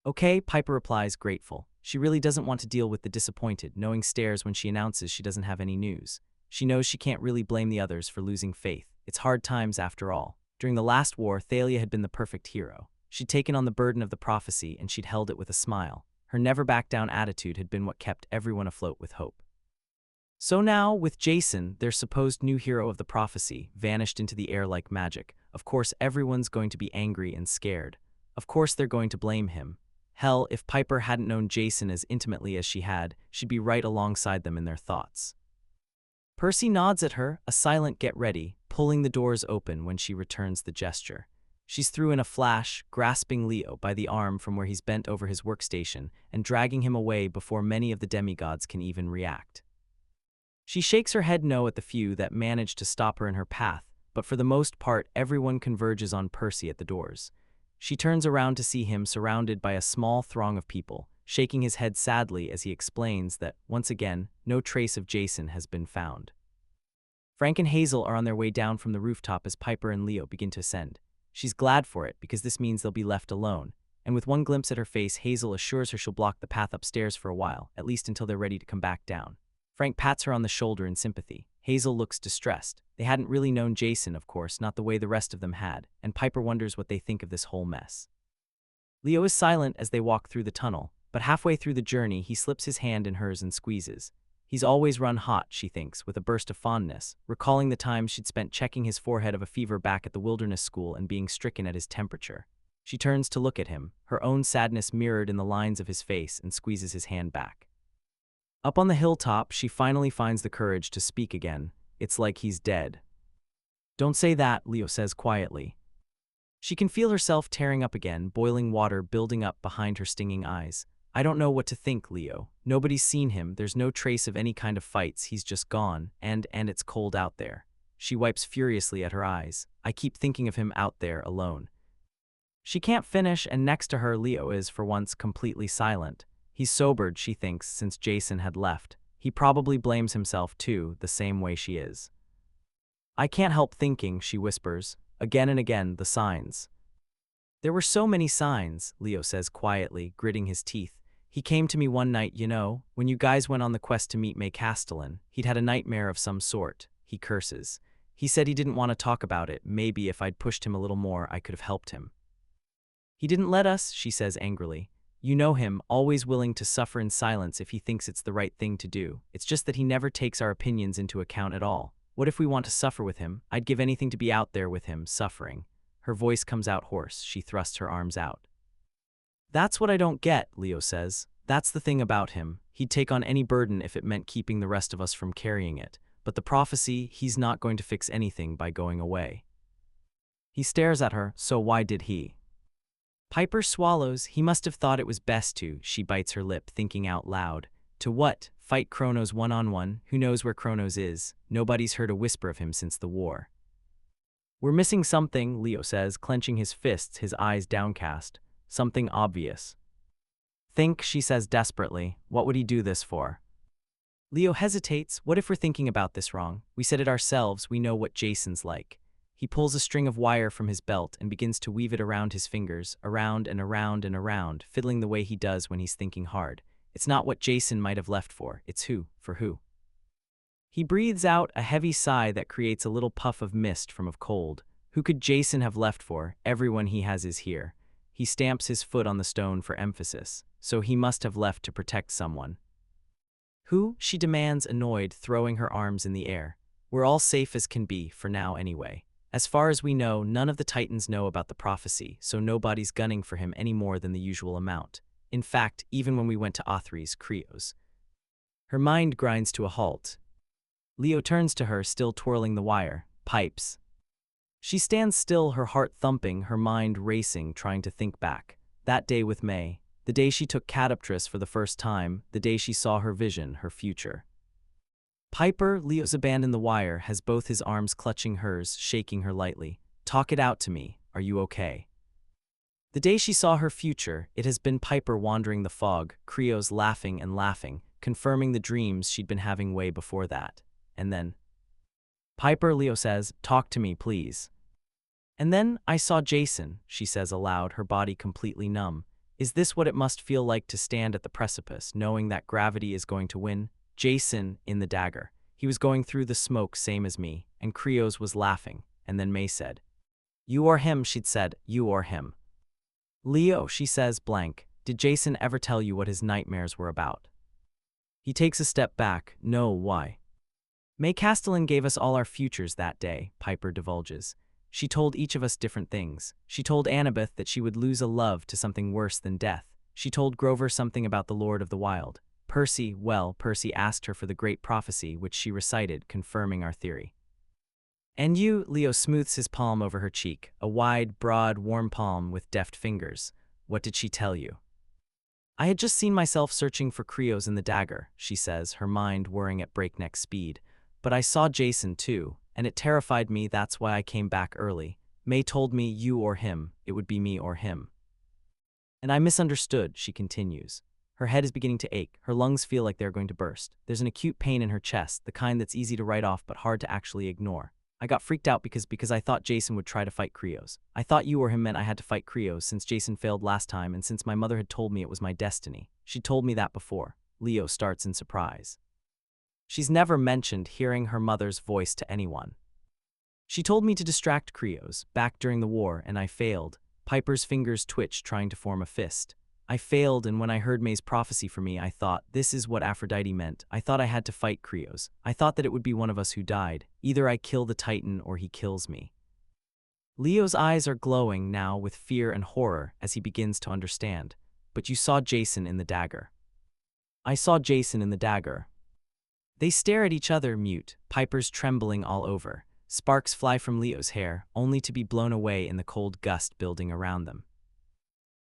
"Okay," Piper replies, grateful. She really doesn't want to deal with the disappointed, knowing stares when she announces she doesn't have any news. She knows she can't really blame the others for losing faith. It's hard times after all. During the last war, Thalia had been the perfect hero. She'd taken on the burden of the prophecy and she'd held it with a smile. Her never-back-down attitude had been what kept everyone afloat with hope. So now, with Jason, their supposed new hero of the prophecy, vanished into the air like magic, of course everyone's going to be angry and scared. Of course they're going to blame him. Hell, if Piper hadn't known Jason as intimately as she had, she'd be right alongside them in their thoughts. Percy nods at her, a silent get ready, pulling the doors open when she returns the gesture. She's through in a flash, grasping Leo by the arm from where he's bent over his workstation and dragging him away before many of the demigods can even react. She shakes her head no at the few that manage to stop her in her path, but for the most part everyone converges on Percy at the doors. She turns around to see him surrounded by a small throng of people, shaking his head sadly as he explains that, once again, no trace of Jason has been found. Frank and Hazel are on their way down from the rooftop as Piper and Leo begin to ascend. She's glad for it because this means they'll be left alone, and with one glimpse at her face, Hazel assures her she'll block the path upstairs for a while, at least until they're ready to come back down. Frank pats her on the shoulder in sympathy. Hazel looks distressed. They hadn't really known Jason, of course, not the way the rest of them had, and Piper wonders what they think of this whole mess. Leo is silent as they walk through the tunnel, but halfway through the journey he slips his hand in hers and squeezes. He's always run hot, she thinks, with a burst of fondness, recalling the time she'd spent checking his forehead of a fever back at the wilderness school and being stricken at his temperature. She turns to look at him, her own sadness mirrored in the lines of his face, and squeezes his hand back. Up on the hilltop, she finally finds the courage to speak again. It's like he's dead. "Don't say that," Leo says quietly. She can feel herself tearing up again, boiling water building up behind her stinging eyes. "I don't know what to think, Leo. Nobody's seen him, there's no trace of any kind of fights, he's just gone, and it's cold out there." She wipes furiously at her eyes. "I keep thinking of him out there, alone." She can't finish, and next to her, Leo is, for once, completely silent. He's sobered, she thinks, since Jason had left. He probably blames himself, too, the same way she is. "I can't help thinking," she whispers. Again and again, the signs. "There were so many signs," Leo says quietly, gritting his teeth. "He came to me one night, you know, when you guys went on the quest to meet May Castellan. He'd had a nightmare of some sort." He curses. "He said he didn't want to talk about it. Maybe if I'd pushed him a little more, I could have helped him." "He didn't let us," she says angrily. "You know him, always willing to suffer in silence if he thinks it's the right thing to do. It's just that he never takes our opinions into account at all. What if we want to suffer with him? I'd give anything to be out there with him, suffering." Her voice comes out hoarse. She thrusts her arms out. "That's what I don't get," Leo says. "That's the thing about him. He'd take on any burden if it meant keeping the rest of us from carrying it. But the prophecy, he's not going to fix anything by going away." He stares at her. "So why did he?" Piper swallows. "He must have thought it was best to," she bites her lip, thinking out loud. "To what? Fight Kronos one-on-one? Who knows where Kronos is? Nobody's heard a whisper of him since the war." "We're missing something," Leo says, clenching his fists, his eyes downcast. "Something obvious." "Think," she says desperately. "What would he do this for?" Leo hesitates. "What if we're thinking about this wrong? We said it ourselves, we know what Jason's like." He pulls a string of wire from his belt and begins to weave it around his fingers, around and around and around, fiddling the way he does when he's thinking hard. "It's not what Jason might have left for, it's who, for who." He breathes out a heavy sigh that creates a little puff of mist from of cold. "Who could Jason have left for? Everyone he has is here." He stamps his foot on the stone for emphasis. "So he must have left to protect someone." "Who?" she demands, annoyed, throwing her arms in the air. "We're all safe as can be, for now anyway. As far as we know, none of the Titans know about the prophecy, so nobody's gunning for him any more than the usual amount. In fact, even when we went to Othry's, Creos." Her mind grinds to a halt. Leo turns to her, still twirling the wire. Pipes. She stands still, her heart thumping, her mind racing, trying to think back. That day with May. The day she took Catoptris for the first time. The day she saw her vision, her future. Piper, Leo's abandoned the wire, has both his arms clutching hers, shaking her lightly. "Talk it out to me. Are you okay?" The day she saw her future, it has been Piper wandering the fog, Creos laughing and laughing, confirming the dreams she'd been having way before that. And then, "Piper," Leo says, "talk to me, please." "And then, I saw Jason," she says aloud, her body completely numb. Is this what it must feel like to stand at the precipice, knowing that gravity is going to win? Jason, in the dagger. He was going through the smoke, same as me, and Creos was laughing, and then May said, "You or him," she'd said, "you or him." Leo, she says, blank. Did Jason ever tell you what his nightmares were about? He takes a step back. No, why? May Castellan gave us all our futures that day, Piper divulges. She told each of us different things. She told Annabeth that she would lose a love to something worse than death. She told Grover something about the Lord of the Wild. Percy asked her for the great prophecy, which she recited, confirming our theory. And you, Leo smooths his palm over her cheek, a wide, broad, warm palm with deft fingers. What did she tell you? I had just seen myself searching for Creos in the dagger, she says, her mind whirring at breakneck speed. But I saw Jason too, and it terrified me. That's why I came back early. May told me you or him, it would be me or him. And I misunderstood, she continues. Her head is beginning to ache, her lungs feel like they're going to burst. There's an acute pain in her chest, the kind that's easy to write off but hard to actually ignore. I got freaked out because I thought Jason would try to fight Creos. I thought you or him meant I had to fight Creos since Jason failed last time and since my mother had told me it was my destiny. She'd told me that before. Leo starts in surprise. She's never mentioned hearing her mother's voice to anyone. She told me to distract Creos, back during the war, and I failed. Piper's fingers twitched, trying to form a fist. I failed, and when I heard May's prophecy for me, I thought, this is what Aphrodite meant. I thought I had to fight Creos. I thought that it would be one of us who died. Either I kill the Titan or he kills me. Leo's eyes are glowing now with fear and horror as he begins to understand. But you saw Jason in the dagger. I saw Jason in the dagger. They stare at each other, mute, Piper's trembling all over. Sparks fly from Leo's hair, only to be blown away in the cold gust building around them.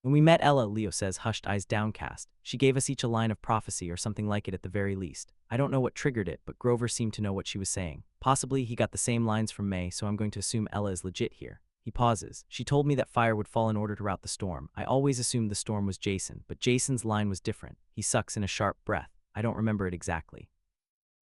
When we met Ella, Leo says, hushed, eyes downcast. She gave us each a line of prophecy or something like it at the very least. I don't know what triggered it, but Grover seemed to know what she was saying. Possibly he got the same lines from May, so I'm going to assume Ella is legit here. He pauses. She told me that fire would fall in order to rout the storm. I always assumed the storm was Jason, but Jason's line was different. He sucks in a sharp breath. I don't remember it exactly.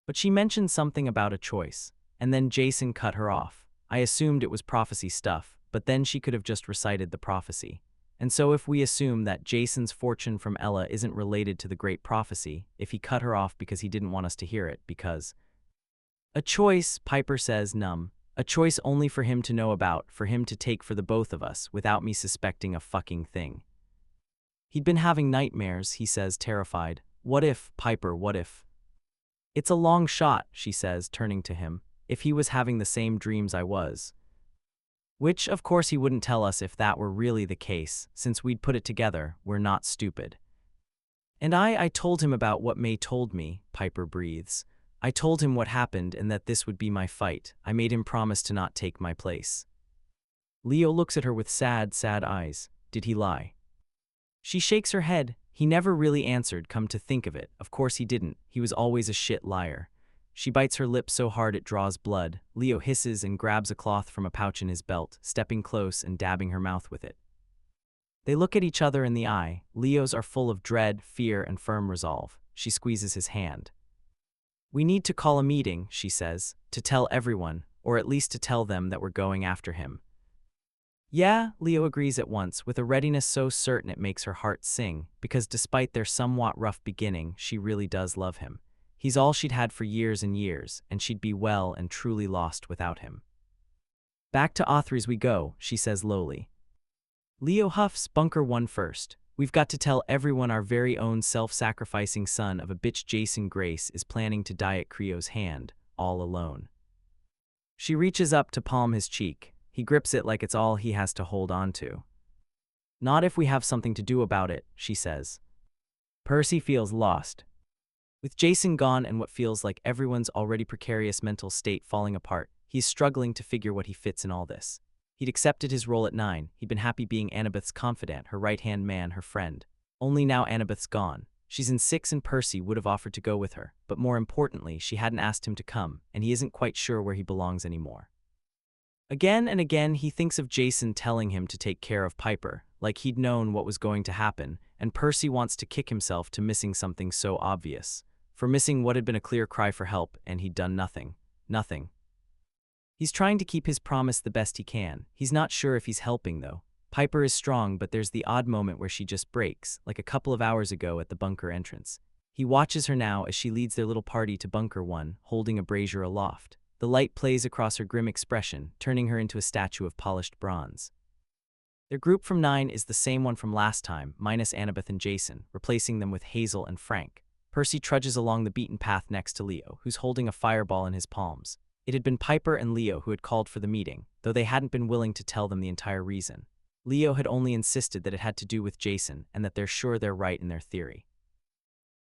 But she mentioned something about a choice, and then Jason cut her off. I assumed it was prophecy stuff, but then she could have just recited the prophecy. And so if we assume that Jason's fortune from Ella isn't related to the great prophecy, if he cut her off because he didn't want us to hear it, because… A choice, Piper says, numb. A choice only for him to know about, for him to take for the both of us, without me suspecting a fucking thing. He'd been having nightmares, he says, terrified. What if, Piper, what if? It's a long shot, she says, turning to him. If he was having the same dreams I was. Which, of course, he wouldn't tell us if that were really the case, since we'd put it together, we're not stupid. And I told him about what May told me, Piper breathes. I told him what happened and that this would be my fight. I made him promise to not take my place. Leo looks at her with sad, sad eyes. Did he lie? She shakes her head. He never really answered, come to think of it. Of course he didn't. He was always a shit liar. She bites her lip so hard it draws blood. Leo hisses and grabs a cloth from a pouch in his belt, stepping close and dabbing her mouth with it. They look at each other in the eye. Leo's are full of dread, fear, and firm resolve. She squeezes his hand. We need to call a meeting, she says, to tell everyone, or at least to tell them that we're going after him. Yeah, Leo agrees at once, with a readiness so certain it makes her heart sing, because despite their somewhat rough beginning, she really does love him. He's all she'd had for years and years, and she'd be well and truly lost without him. Back to Authry's we go, she says lowly. Leo huffs, bunker 1 first. We've got to tell everyone our very own self-sacrificing son of a bitch Jason Grace is planning to die at Creo's hand, all alone. She reaches up to palm his cheek. He grips it like it's all he has to hold on to. Not if we have something to do about it, she says. Percy feels lost. With Jason gone and what feels like everyone's already precarious mental state falling apart, he's struggling to figure what he fits in all this. He'd accepted his role at 9. He'd been happy being Annabeth's confidant, her right-hand man, her friend. Only now Annabeth's gone. She's in 6 and Percy would have offered to go with her, but more importantly, she hadn't asked him to come, and he isn't quite sure where he belongs anymore. Again and again he thinks of Jason telling him to take care of Piper, like he'd known what was going to happen, and Percy wants to kick himself to missing something so obvious. For missing what had been a clear cry for help, and he'd done nothing. Nothing. He's trying to keep his promise the best he can. He's not sure if he's helping, though. Piper is strong, but there's the odd moment where she just breaks, like a couple of hours ago at the bunker entrance. He watches her now as she leads their little party to bunker 1, holding a brazier aloft. The light plays across her grim expression, turning her into a statue of polished bronze. Their group from 9 is the same one from last time, minus Annabeth and Jason, replacing them with Hazel and Frank. Percy trudges along the beaten path next to Leo, who's holding a fireball in his palms. It had been Piper and Leo who had called for the meeting, though they hadn't been willing to tell them the entire reason. Leo had only insisted that it had to do with Jason and that they're sure they're right in their theory.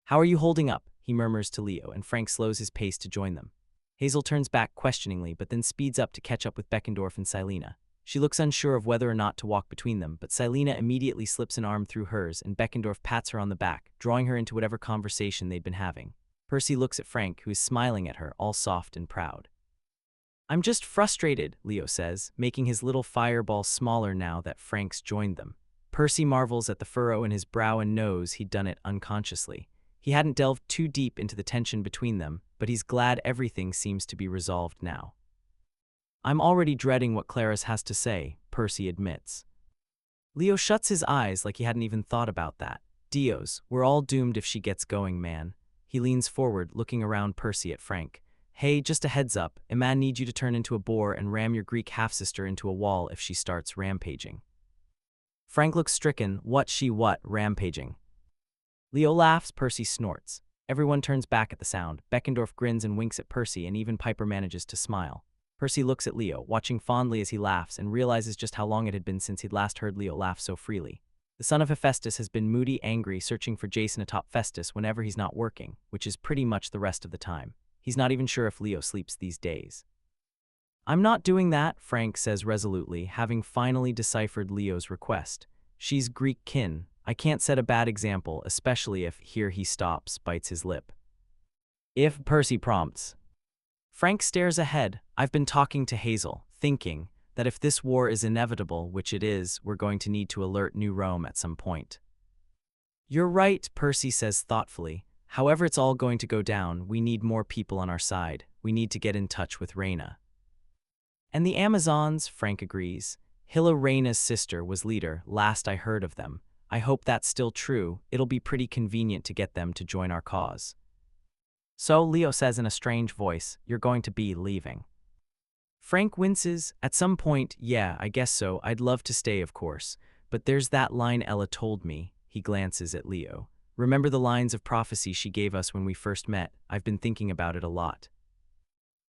"How are you holding up?" he murmurs to Leo, and Frank slows his pace to join them. Hazel turns back questioningly but then speeds up to catch up with Beckendorf and Silena. She looks unsure of whether or not to walk between them, but Silena immediately slips an arm through hers and Beckendorf pats her on the back, drawing her into whatever conversation they'd been having. Percy looks at Frank, who is smiling at her, all soft and proud. "I'm just frustrated," Leo says, making his little fireball smaller now that Frank's joined them. Percy marvels at the furrow in his brow and knows he'd done it unconsciously. He hadn't delved too deep into the tension between them, but he's glad everything seems to be resolved now. "I'm already dreading what Clarice has to say," Percy admits. Leo shuts his eyes like he hadn't even thought about that. "Dios, we're all doomed if she gets going, man." He leans forward, looking around Percy at Frank. "Hey, just a heads up, a man needs you to turn into a boar and ram your Greek half-sister into a wall if she starts rampaging." Frank looks stricken. What, rampaging? Leo laughs, Percy snorts. Everyone turns back at the sound. Beckendorf grins and winks at Percy, and even Piper manages to smile. Percy looks at Leo, watching fondly as he laughs, and realizes just how long it had been since he'd last heard Leo laugh so freely. The son of Hephaestus has been moody, angry, searching for Jason atop Festus whenever he's not working, which is pretty much the rest of the time. He's not even sure if Leo sleeps these days. "I'm not doing that," Frank says resolutely, having finally deciphered Leo's request. "She's Greek kin. I can't set a bad example, especially if," here he stops, bites his lip. "If," Percy prompts. Frank stares ahead. "I've been talking to Hazel, thinking that if this war is inevitable, which it is, we're going to need to alert New Rome at some point." "You're right," Percy says thoughtfully. "However it's all going to go down, we need more people on our side. We need to get in touch with Reyna." "And the Amazons," Frank agrees. "Hilla, Reyna's sister, was leader, last I heard of them. I hope that's still true. It'll be pretty convenient to get them to join our cause." "So," Leo says in a strange voice, "you're going to be leaving." Frank winces. "At some point, yeah, I guess so. I'd love to stay, of course. But there's that line Ella told me." He glances at Leo. "Remember the lines of prophecy she gave us when we first met? I've been thinking about it a lot.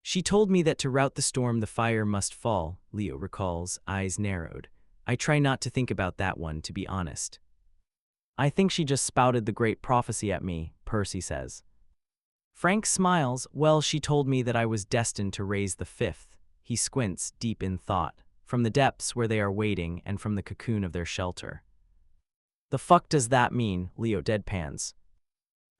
She told me that to rout the storm the fire must fall," Leo recalls, eyes narrowed. "I try not to think about that one, to be honest." "I think she just spouted the great prophecy at me," Percy says. Frank smiles. "Well, she told me that I was destined to raise the fifth." He squints, deep in thought, from the depths where they are waiting and from the cocoon of their shelter. "The fuck does that mean?" Leo deadpans.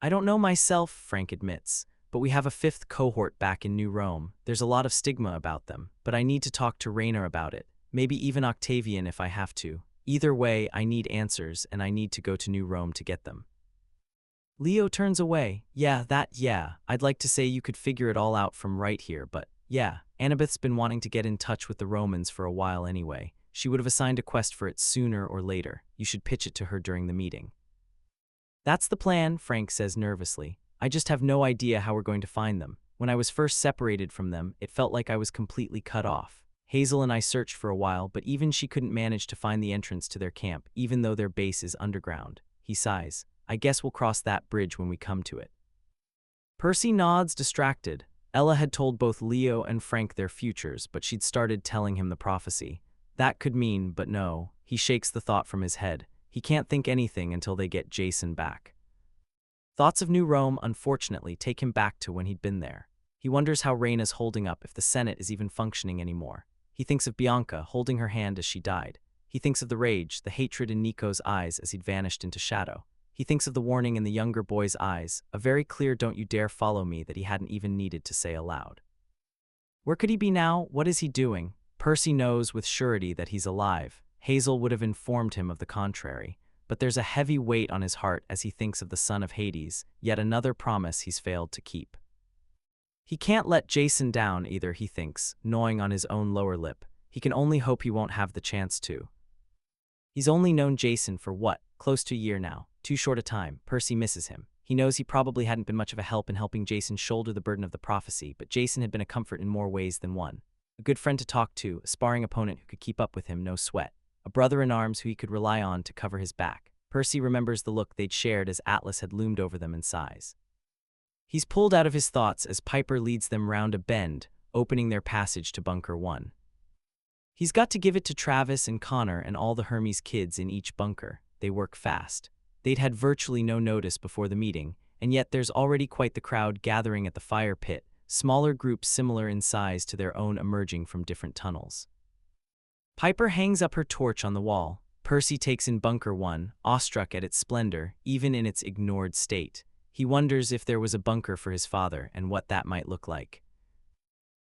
"I don't know myself," Frank admits, "but we have a fifth cohort back in New Rome. There's a lot of stigma about them, but I need to talk to Reyna about it. Maybe even Octavian if I have to. Either way, I need answers, and I need to go to New Rome to get them." Leo turns away. Yeah, I'd like to say you could figure it all out from right here, but yeah, Annabeth's been wanting to get in touch with the Romans for a while anyway. She would have assigned a quest for it sooner or later. You should pitch it to her during the meeting." "That's the plan," Frank says nervously. "I just have no idea how we're going to find them. When I was first separated from them, it felt like I was completely cut off. Hazel and I searched for a while, but even she couldn't manage to find the entrance to their camp, even though their base is underground." He sighs. "I guess we'll cross that bridge when we come to it." Percy nods, distracted. Ella had told both Leo and Frank their futures, but she'd started telling him the prophecy. That could mean, but no. He shakes the thought from his head. He can't think anything until they get Jason back. Thoughts of New Rome, unfortunately, take him back to when he'd been there. He wonders how Reyna's holding up, if the Senate is even functioning anymore. He thinks of Bianca holding her hand as she died. He thinks of the rage, the hatred in Nico's eyes as he'd vanished into shadow. He thinks of the warning in the younger boy's eyes, a very clear "don't you dare follow me" that he hadn't even needed to say aloud. Where could he be now? What is he doing? Percy knows with surety that he's alive. Hazel would have informed him of the contrary. But there's a heavy weight on his heart as he thinks of the son of Hades, yet another promise he's failed to keep. He can't let Jason down either, he thinks, gnawing on his own lower lip. He can only hope he won't have the chance to. He's only known Jason for what? Close to a year now. Too short a time. Percy misses him. He knows he probably hadn't been much of a help in helping Jason shoulder the burden of the prophecy, but Jason had been a comfort in more ways than one. A good friend to talk to, a sparring opponent who could keep up with him, no sweat. a brother-in-arms who he could rely on to cover his back. Percy remembers the look they'd shared as Atlas had loomed over them in size. He's pulled out of his thoughts as Piper leads them round a bend, opening their passage to Bunker 1. He's got to give it to Travis and Connor and all the Hermes kids in each bunker. They work fast. They'd had virtually no notice before the meeting, and yet there's already quite the crowd gathering at the fire pit, smaller groups similar in size to their own emerging from different tunnels. Piper hangs up her torch on the wall. Percy takes in Bunker 1, awestruck at its splendor, even in its ignored state. He wonders if there was a bunker for his father and what that might look like.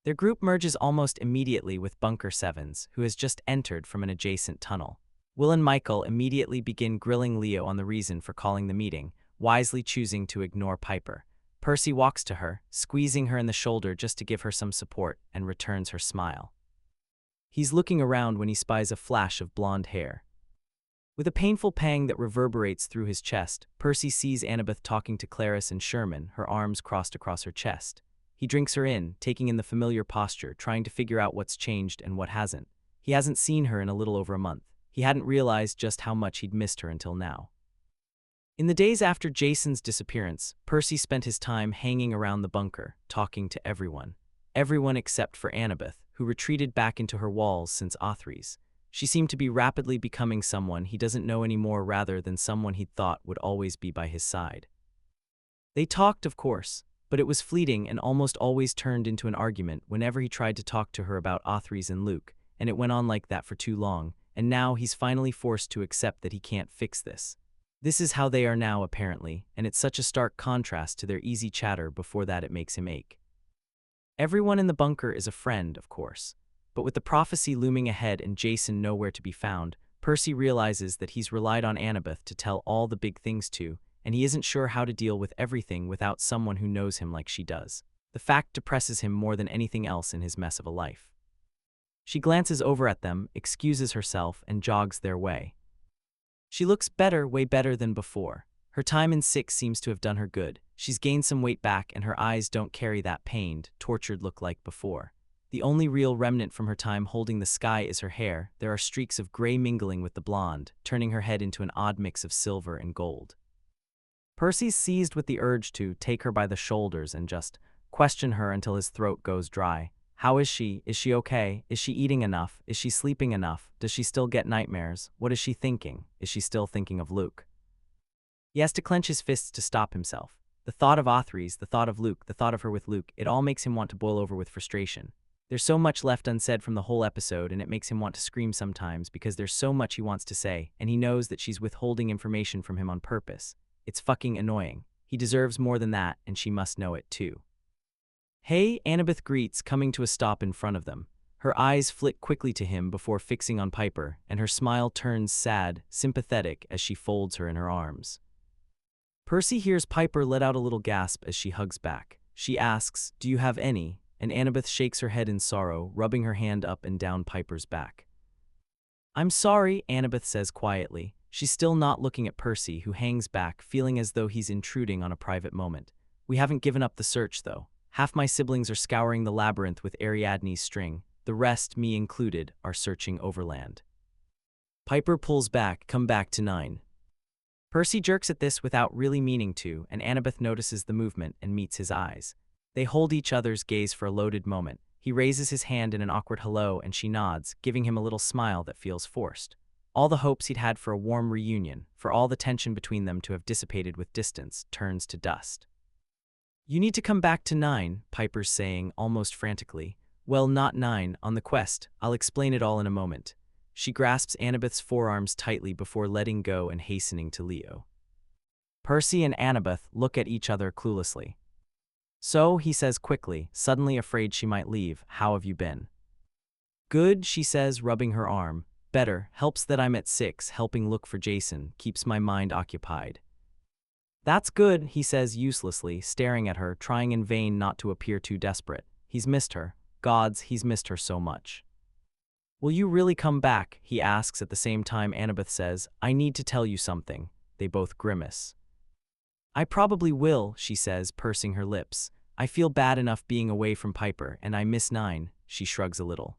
Their group merges almost immediately with Bunker 7's, who has just entered from an adjacent tunnel. Will and Michael immediately begin grilling Leo on the reason for calling the meeting, wisely choosing to ignore Piper. Percy walks to her, squeezing her in the shoulder just to give her some support, and returns her smile. He's looking around when he spies a flash of blonde hair. With a painful pang that reverberates through his chest, Percy sees Annabeth talking to Clarice and Sherman, her arms crossed across her chest. He drinks her in, taking in the familiar posture, trying to figure out what's changed and what hasn't. He hasn't seen her in a little over a month. He hadn't realized just how much he'd missed her until now. In the days after Jason's disappearance, Percy spent his time hanging around the bunker, talking to everyone. Everyone except for Annabeth, who retreated back into her walls since Othries. She seemed to be rapidly becoming someone he doesn't know anymore rather than someone he'd thought would always be by his side. They talked, of course, but it was fleeting and almost always turned into an argument whenever he tried to talk to her about Othries and Luke, and it went on like that for too long, and now he's finally forced to accept that he can't fix this. This is how they are now, apparently, and it's such a stark contrast to their easy chatter before that it makes him ache. Everyone in the bunker is a friend, of course, but with the prophecy looming ahead and Jason nowhere to be found, Percy realizes that he's relied on Annabeth to tell all the big things to, and he isn't sure how to deal with everything without someone who knows him like she does. The fact depresses him more than anything else in his mess of a life. She glances over at them, excuses herself, and jogs their way. She looks better, way better than before. Her time in 6 seems to have done her good. She's gained some weight back and her eyes don't carry that pained, tortured look like before. The only real remnant from her time holding the sky is her hair. There are streaks of gray mingling with the blonde, turning her head into an odd mix of silver and gold. Percy's seized with the urge to take her by the shoulders and just question her until his throat goes dry. How is she? Is she okay? Is she eating enough? Is she sleeping enough? Does she still get nightmares? What is she thinking? Is she still thinking of Luke? He has to clench his fists to stop himself. The thought of Othries, the thought of Luke, the thought of her with Luke, it all makes him want to boil over with frustration. There's so much left unsaid from the whole episode, and it makes him want to scream sometimes because there's so much he wants to say, and he knows that she's withholding information from him on purpose. It's fucking annoying. He deserves more than that, and she must know it too. Hey, Annabeth greets, coming to a stop in front of them. Her eyes flit quickly to him before fixing on Piper, and her smile turns sad, sympathetic as she folds her in her arms. Percy hears Piper let out a little gasp as she hugs back. She asks, "Do you have any?" And Annabeth shakes her head in sorrow, rubbing her hand up and down Piper's back. "I'm sorry," Annabeth says quietly. She's still not looking at Percy, who hangs back, feeling as though he's intruding on a private moment. "We haven't given up the search, though. Half my siblings are scouring the labyrinth with Ariadne's string. The rest, me included, are searching overland." Piper pulls back, "Come back to 9. Percy jerks at this without really meaning to, and Annabeth notices the movement and meets his eyes. They hold each other's gaze for a loaded moment. He raises his hand in an awkward hello and she nods, giving him a little smile that feels forced. All the hopes he'd had for a warm reunion, for all the tension between them to have dissipated with distance, turns to dust. "You need to come back to 9, Piper's saying, almost frantically. "Well, not 9, on the quest. I'll explain it all in a moment." She grasps Annabeth's forearms tightly before letting go and hastening to Leo. Percy and Annabeth look at each other cluelessly. "So," he says quickly, suddenly afraid she might leave, "how have you been?" "Good," she says, rubbing her arm. "Better. Helps that I'm at 6, helping look for Jason, keeps my mind occupied." "That's good," he says uselessly, staring at her, trying in vain not to appear too desperate. He's missed her. Gods, he's missed her so much. "Will you really come back?" he asks at the same time Annabeth says, "I need to tell you something." They both grimace. "I probably will," she says, pursing her lips. "I feel bad enough being away from Piper, and I miss 9, she shrugs a little.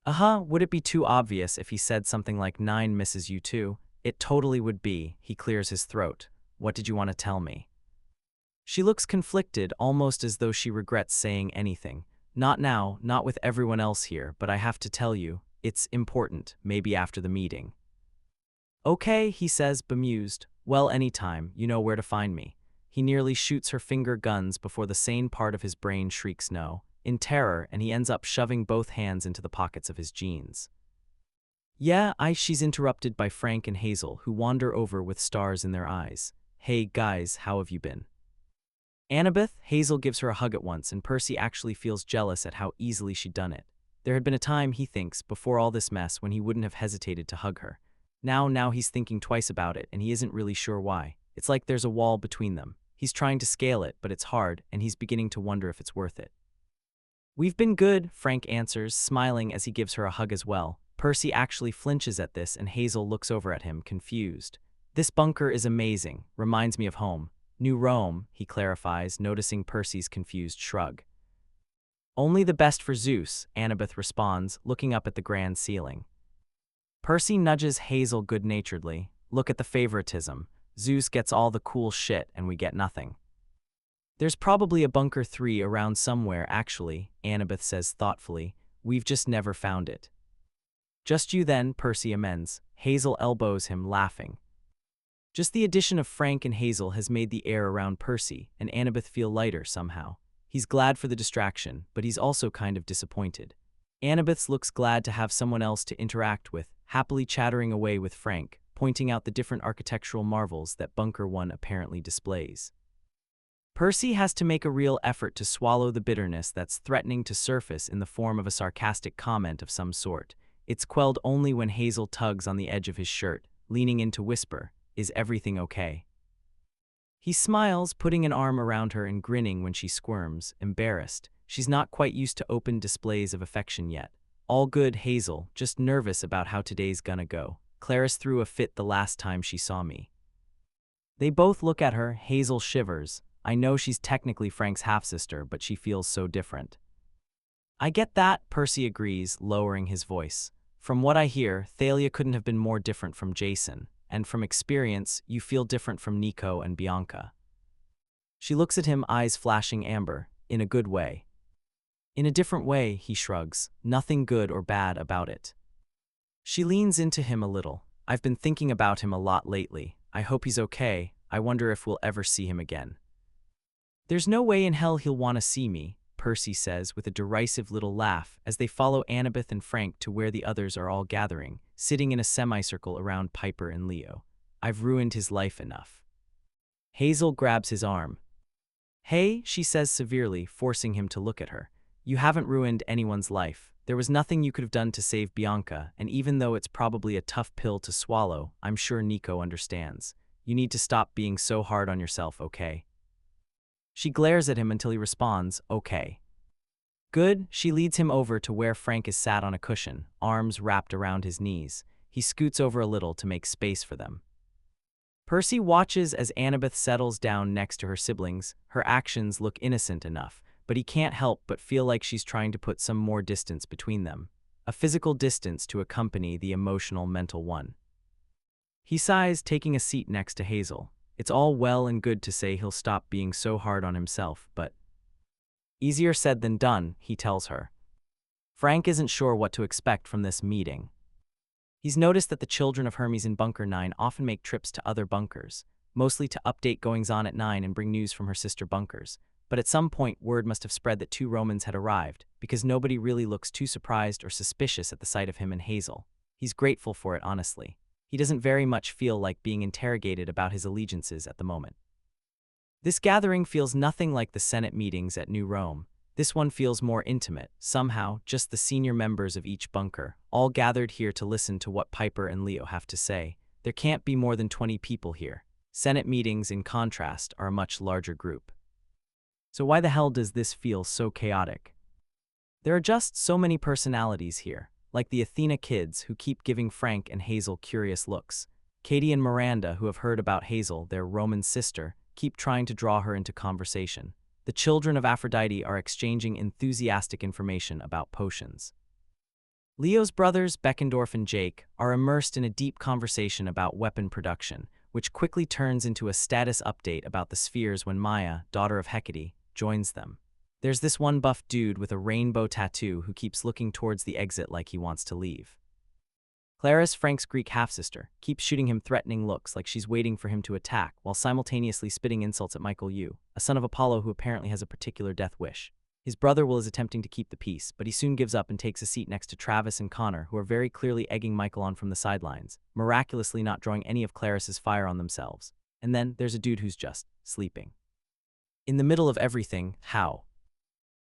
Would it be too obvious if he said something like 9 misses you too? It totally would be. He clears his throat. What did you want to tell me? She looks conflicted, almost as though she regrets saying anything. Not now, not with everyone else here, but I have to tell you, it's important, maybe after the meeting. Okay, he says, bemused. Well, anytime, you know where to find me. He nearly shoots her finger guns before the sane part of his brain shrieks no, in terror, and he ends up shoving both hands into the pockets of his jeans. Yeah, she's interrupted by Frank and Hazel, who wander over with stars in their eyes. Hey, guys, how have you been? Annabeth, Hazel gives her a hug at once, and Percy actually feels jealous at how easily she'd done it. There had been a time, he thinks, before all this mess when he wouldn't have hesitated to hug her. Now he's thinking twice about it, and he isn't really sure why. It's like there's a wall between them. He's trying to scale it, but it's hard, and he's beginning to wonder if it's worth it. We've been good, Frank answers, smiling as he gives her a hug as well. Percy actually flinches at this, and Hazel looks over at him, confused. This bunker is amazing, reminds me of home. New Rome, he clarifies, noticing Percy's confused shrug. Only the best for Zeus, Annabeth responds, looking up at the grand ceiling. Percy nudges Hazel good-naturedly. Look at the favoritism. Zeus gets all the cool shit and we get nothing. There's probably a bunker 3 around somewhere, actually, Annabeth says thoughtfully. We've just never found it. Just you then, Percy amends. Hazel elbows him, laughing. Just the addition of Frank and Hazel has made the air around Percy and Annabeth feel lighter somehow. He's glad for the distraction, but he's also kind of disappointed. Annabeth looks glad to have someone else to interact with, happily chattering away with Frank, pointing out the different architectural marvels that Bunker 1 apparently displays. Percy has to make a real effort to swallow the bitterness that's threatening to surface in the form of a sarcastic comment of some sort. It's quelled only when Hazel tugs on the edge of his shirt, leaning in to whisper, "Is everything okay?" He smiles, putting an arm around her and grinning when she squirms, embarrassed. She's not quite used to open displays of affection yet. All good, Hazel, just nervous about how today's gonna go. Clarice threw a fit the last time she saw me. They both look at her. Hazel shivers. I know she's technically Frank's half-sister, but she feels so different. I get that, Percy agrees, lowering his voice. From what I hear, Thalia couldn't have been more different from Jason, and from experience, you feel different from Nico and Bianca. She looks at him, eyes flashing amber, in a good way. In a different way, he shrugs, nothing good or bad about it. She leans into him a little. I've been thinking about him a lot lately. I hope he's okay. I wonder if we'll ever see him again. There's no way in hell he'll want to see me, Percy says with a derisive little laugh as they follow Annabeth and Frank to where the others are all gathering, sitting in a semicircle around Piper and Leo. I've ruined his life enough. Hazel grabs his arm. Hey, she says severely, forcing him to look at her. You haven't ruined anyone's life. There was nothing you could have done to save Bianca, and even though it's probably a tough pill to swallow, I'm sure Nico understands. You need to stop being so hard on yourself, okay? She glares at him until he responds, okay. Good, she leads him over to where Frank is sat on a cushion, arms wrapped around his knees. He scoots over a little to make space for them. Percy watches as Annabeth settles down next to her siblings. Her actions look innocent enough, but he can't help but feel like she's trying to put some more distance between them. A physical distance to accompany the emotional mental one. He sighs, taking a seat next to Hazel. It's all well and good to say he'll stop being so hard on himself, but easier said than done, he tells her. Frank isn't sure what to expect from this meeting. He's noticed that the children of Hermes in Bunker 9 often make trips to other bunkers, mostly to update goings-on at 9 and bring news from her sister bunkers. But at some point, word must have spread that 2 Romans had arrived, because nobody really looks too surprised or suspicious at the sight of him and Hazel. He's grateful for it, honestly. He doesn't very much feel like being interrogated about his allegiances at the moment. This gathering feels nothing like the Senate meetings at New Rome. This one feels more intimate, somehow, just the senior members of each bunker, all gathered here to listen to what Piper and Leo have to say. There can't be more than 20 people here. Senate meetings, in contrast, are a much larger group. So why the hell does this feel so chaotic? There are just so many personalities here, like the Athena kids who keep giving Frank and Hazel curious looks. Katie and Miranda, who have heard about Hazel, their Roman sister, keep trying to draw her into conversation. The children of Aphrodite are exchanging enthusiastic information about potions. Leo's brothers, Beckendorf and Jake, are immersed in a deep conversation about weapon production, which quickly turns into a status update about the spheres when Maya, daughter of Hecate, joins them. There's this one buff dude with a rainbow tattoo who keeps looking towards the exit like he wants to leave. Clarice, Frank's Greek half-sister, keeps shooting him threatening looks like she's waiting for him to attack while simultaneously spitting insults at Michael Yu, a son of Apollo who apparently has a particular death wish. His brother Will is attempting to keep the peace, but he soon gives up and takes a seat next to Travis and Connor, who are very clearly egging Michael on from the sidelines, miraculously not drawing any of Clarice's fire on themselves. And then there's a dude who's just sleeping. In the middle of everything, how?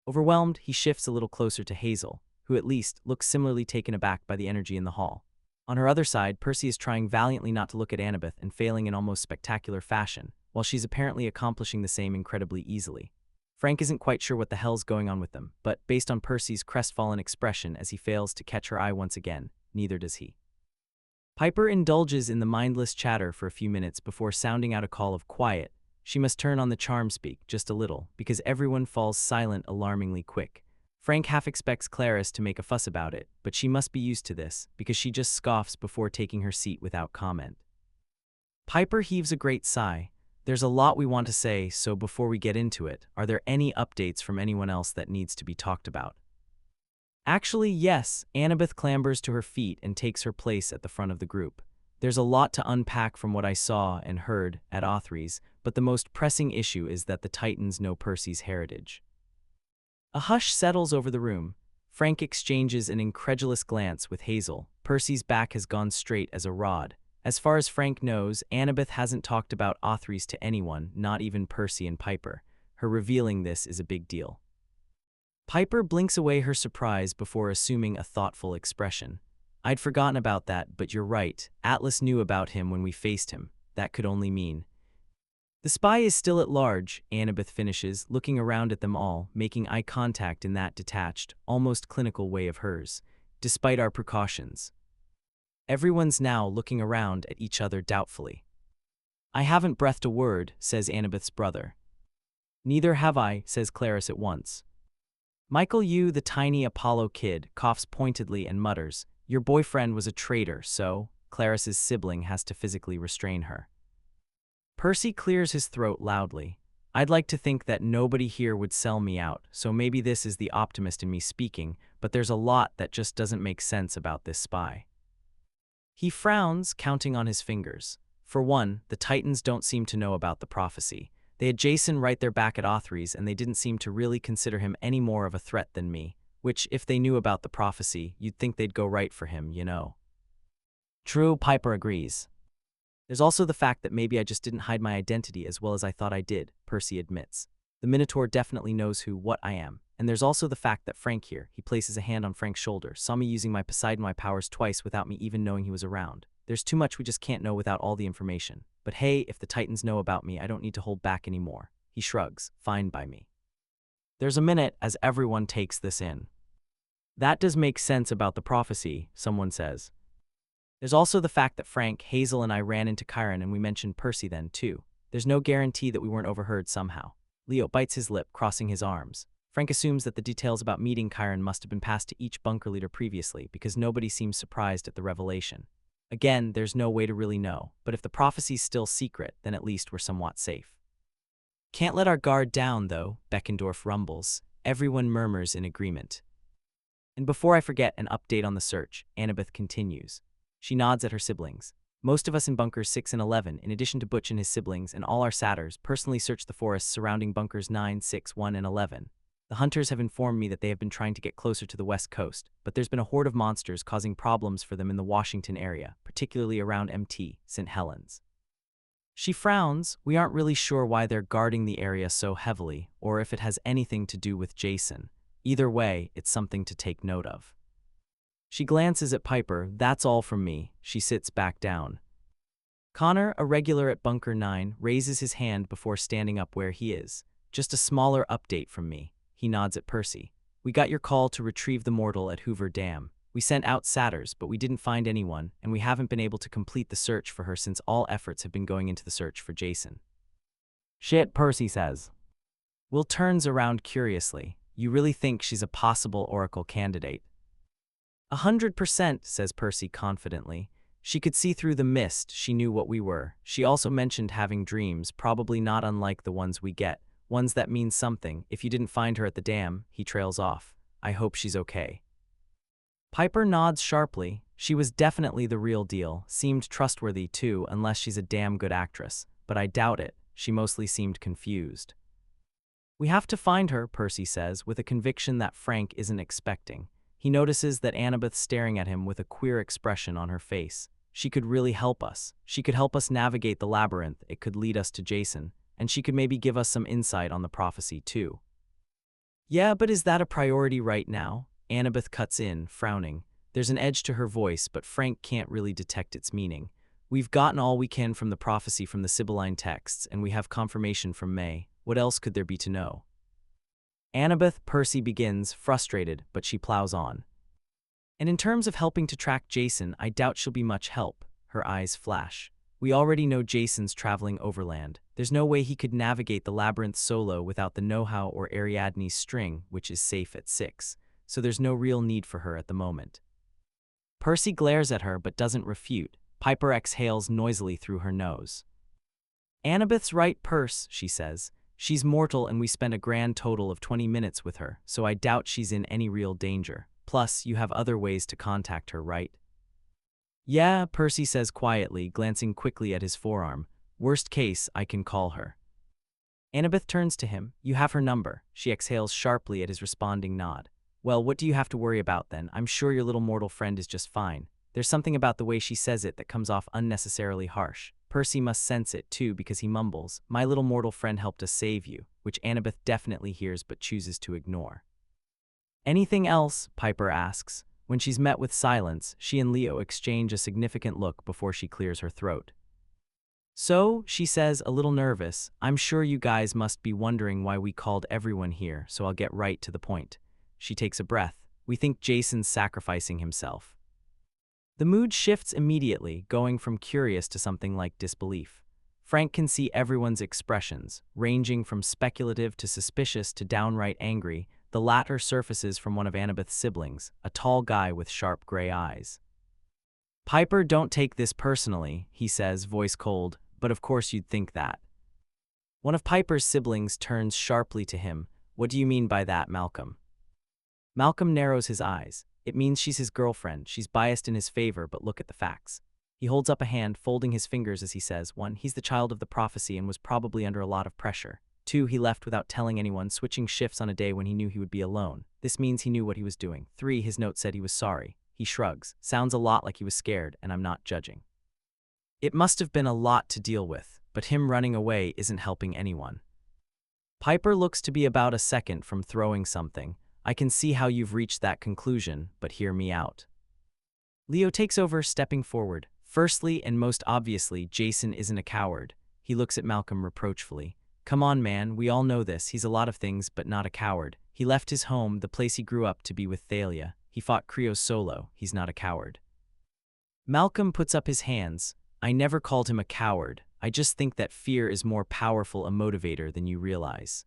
Overwhelmed, he shifts a little closer to Hazel, who at least looks similarly taken aback by the energy in the hall. On her other side, Percy is trying valiantly not to look at Annabeth and failing in almost spectacular fashion, while she's apparently accomplishing the same incredibly easily. Frank isn't quite sure what the hell's going on with them, but based on Percy's crestfallen expression as he fails to catch her eye once again, neither does he. Piper indulges in the mindless chatter for a few minutes before sounding out a call of quiet. She must turn on the charm speak just a little, because everyone falls silent alarmingly quick. Frank half expects Clarice to make a fuss about it, but she must be used to this, because she just scoffs before taking her seat without comment. Piper heaves a great sigh. There's a lot we want to say, so before we get into it, are there any updates from anyone else that needs to be talked about? Actually, yes, Annabeth clambers to her feet and takes her place at the front of the group. There's a lot to unpack from what I saw and heard at Authry's, but the most pressing issue is that the Titans know Percy's heritage. A hush settles over the room. Frank exchanges an incredulous glance with Hazel. Percy's back has gone straight as a rod. As far as Frank knows, Annabeth hasn't talked about Authry's to anyone, not even Percy and Piper. Her revealing this is a big deal. Piper blinks away her surprise before assuming a thoughtful expression. I'd forgotten about that, but you're right. Atlas knew about him when we faced him. That could only mean. The spy is still at large, Annabeth finishes, looking around at them all, making eye contact in that detached, almost clinical way of hers, despite our precautions. Everyone's now looking around at each other doubtfully. I haven't breathed a word, says Annabeth's brother. Neither have I, says Clarice at once. Michael Yu, the tiny Apollo kid, coughs pointedly and mutters, your boyfriend was a traitor, so Clarice's sibling has to physically restrain her. Percy clears his throat loudly. I'd like to think that nobody here would sell me out, so maybe this is the optimist in me speaking, but there's a lot that just doesn't make sense about this spy. He frowns, counting on his fingers. For one, the Titans don't seem to know about the prophecy. They had Jason right there back at Authry's, and they didn't seem to really consider him any more of a threat than me, which, if they knew about the prophecy, you'd think they'd go right for him, you know. True, Piper agrees. There's also the fact that maybe I just didn't hide my identity as well as I thought I did, Percy admits. The Minotaur definitely knows what I am. And there's also the fact that Frank here, he places a hand on Frank's shoulder, saw me using my Poseidon powers twice without me even knowing he was around. There's too much we just can't know without all the information. But hey, if the Titans know about me, I don't need to hold back anymore. He shrugs, fine by me. There's a minute as everyone takes this in. That does make sense about the prophecy, someone says. There's also the fact that Frank, Hazel, and I ran into Chiron and we mentioned Percy then, too. There's no guarantee that we weren't overheard somehow. Leo bites his lip, crossing his arms. Frank assumes that the details about meeting Chiron must have been passed to each bunker leader previously because nobody seems surprised at the revelation. Again, there's no way to really know, but if the prophecy's still secret, then at least we're somewhat safe. Can't let our guard down, though, Beckendorf rumbles. Everyone murmurs in agreement. And before I forget an update on the search, Annabeth continues. She nods at her siblings. Most of us in bunkers 6 and 11, in addition to Butch and his siblings and all our satyrs, personally searched the forests surrounding bunkers 9, 6, 1, and 11. The hunters have informed me that they have been trying to get closer to the west coast, but there's been a horde of monsters causing problems for them in the Washington area, particularly around Mt. St. Helens. She frowns. We aren't really sure why they're guarding the area so heavily, or if it has anything to do with Jason. Either way, it's something to take note of. She glances at Piper. That's all from me. She sits back down. Connor, a regular at Bunker 9, raises his hand before standing up where he is. Just a smaller update from me. He nods at Percy. We got your call to retrieve the mortal at Hoover Dam. We sent out satyrs, but we didn't find anyone, and we haven't been able to complete the search for her since all efforts have been going into the search for Jason. Shit, Percy says. Will turns around curiously. You really think she's a possible Oracle candidate? 100%, says Percy confidently. She could see through the mist, she knew what we were. She also mentioned having dreams, probably not unlike the ones we get, ones that mean something. If you didn't find her at the dam, he trails off. I hope she's okay. Piper nods sharply. She was definitely the real deal, seemed trustworthy too, unless she's a damn good actress. But I doubt it, she mostly seemed confused. We have to find her, Percy says, with a conviction that Frank isn't expecting. He notices that Annabeth's staring at him with a queer expression on her face. She could really help us. She could help us navigate the labyrinth, it could lead us to Jason, and she could maybe give us some insight on the prophecy too. Yeah, but is that a priority right now? Annabeth cuts in, frowning. There's an edge to her voice, but Frank can't really detect its meaning. We've gotten all we can from the prophecy from the Sibylline texts, and we have confirmation from May. What else could there be to know? Annabeth, Percy begins, frustrated, but she plows on. And in terms of helping to track Jason, I doubt she'll be much help. Her eyes flash. We already know Jason's traveling overland. There's no way he could navigate the labyrinth solo without the know-how or Ariadne's string, which is safe at 6. So there's no real need for her at the moment. Percy glares at her but doesn't refute. Piper exhales noisily through her nose. Annabeth's right, Perce, she says. She's mortal and we spent a grand total of 20 minutes with her, so I doubt she's in any real danger. Plus, you have other ways to contact her, right? Yeah, Percy says quietly, glancing quickly at his forearm. Worst case, I can call her. Annabeth turns to him. You have her number. She exhales sharply at his responding nod. Well, what do you have to worry about then? I'm sure your little mortal friend is just fine. There's something about the way she says it that comes off unnecessarily harsh. Percy must sense it, too, because he mumbles, my little mortal friend helped us save you, which Annabeth definitely hears but chooses to ignore. Anything else? Piper asks. When she's met with silence, she and Leo exchange a significant look before she clears her throat. So, she says, a little nervous, I'm sure you guys must be wondering why we called everyone here, so I'll get right to the point. She takes a breath. We think Jason's sacrificing himself. The mood shifts immediately, going from curious to something like disbelief. Frank can see everyone's expressions, ranging from speculative to suspicious to downright angry. The latter surfaces from one of Annabeth's siblings, a tall guy with sharp gray eyes. Piper, don't take this personally, he says, voice cold, but of course you'd think that. One of Piper's siblings turns sharply to him. What do you mean by that, Malcolm? Malcolm narrows his eyes. It means she's his girlfriend. She's biased in his favor, but look at the facts. He holds up a hand, folding his fingers as he says, 1. He's the child of the prophecy and was probably under a lot of pressure. 2. He left without telling anyone, switching shifts on a day when he knew he would be alone. This means he knew what he was doing. 3. His note said he was sorry. He shrugs. Sounds a lot like he was scared, and I'm not judging. It must have been a lot to deal with, but him running away isn't helping anyone. Piper looks to be about a second from throwing something. I can see how you've reached that conclusion, but hear me out. Leo takes over, stepping forward. Firstly, and most obviously, Jason isn't a coward. He looks at Malcolm reproachfully. Come on, man, we all know this. He's a lot of things, but not a coward. He left his home, the place he grew up, to be with Thalia. He fought Creos solo. He's not a coward. Malcolm puts up his hands. I never called him a coward. I just think that fear is more powerful a motivator than you realize.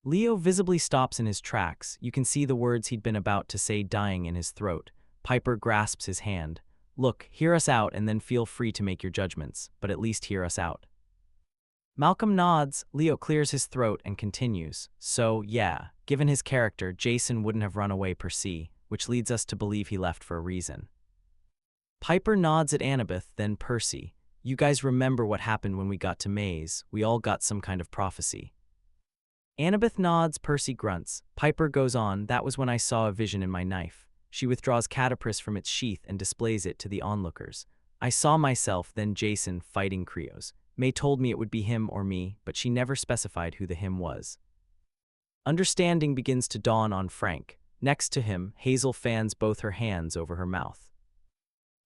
Leo visibly stops in his tracks. You can see the words he'd been about to say dying in his throat. Piper grasps his hand. Look, hear us out and then feel free to make your judgments, but at least hear us out. Malcolm nods. Leo clears his throat and continues. So, yeah, given his character, Jason wouldn't have run away per se, which leads us to believe he left for a reason. Piper nods at Annabeth, then Percy. You guys remember what happened when we got to Maze. We all got some kind of prophecy. Annabeth nods, Percy grunts. Piper goes on, that was when I saw a vision in my knife. She withdraws Catapris from its sheath and displays it to the onlookers. I saw myself, then Jason, fighting Creos. May told me it would be him or me, but she never specified who the him was. Understanding begins to dawn on Frank. Next to him, Hazel fans both her hands over her mouth.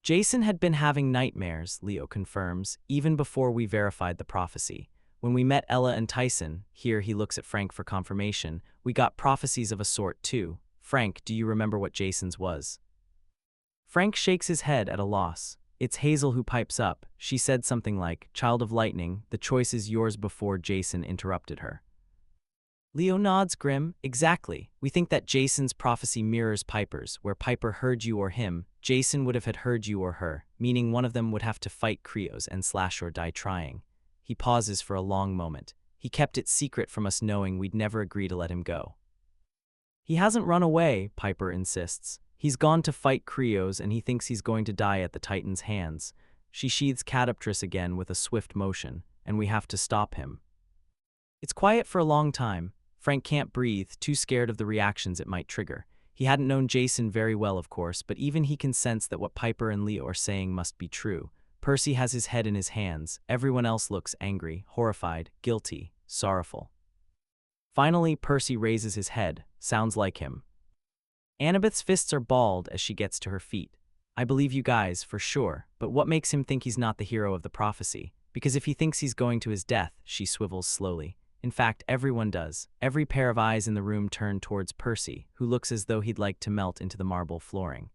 Jason had been having nightmares, Leo confirms, even before we verified the prophecy. When we met Ella and Tyson, here he looks at Frank for confirmation, we got prophecies of a sort too. Frank, do you remember what Jason's was? Frank shakes his head at a loss. It's Hazel who pipes up. She said something like, Child of Lightning, the choice is yours before Jason interrupted her. Leo nods grim. Exactly. We think that Jason's prophecy mirrors Piper's. Where Piper heard you or him, Jason would have had heard you or her, meaning one of them would have to fight Creos and slash or die trying. He pauses for a long moment. He kept it secret from us knowing we'd never agree to let him go. He hasn't run away, Piper insists. He's gone to fight Creos and he thinks he's going to die at the Titan's hands. She sheathes Catoptris again with a swift motion, and we have to stop him. It's quiet for a long time. Frank can't breathe, too scared of the reactions it might trigger. He hadn't known Jason very well, of course, but even he can sense that what Piper and Leo are saying must be true. Percy has his head in his hands. Everyone else looks angry, horrified, guilty, sorrowful. Finally, Percy raises his head. Sounds like him. Annabeth's fists are balled as she gets to her feet. I believe you guys, for sure, but what makes him think he's not the hero of the prophecy? Because if he thinks he's going to his death, she swivels slowly. In fact, everyone does. Every pair of eyes in the room turn towards Percy, who looks as though he'd like to melt into the marble flooring.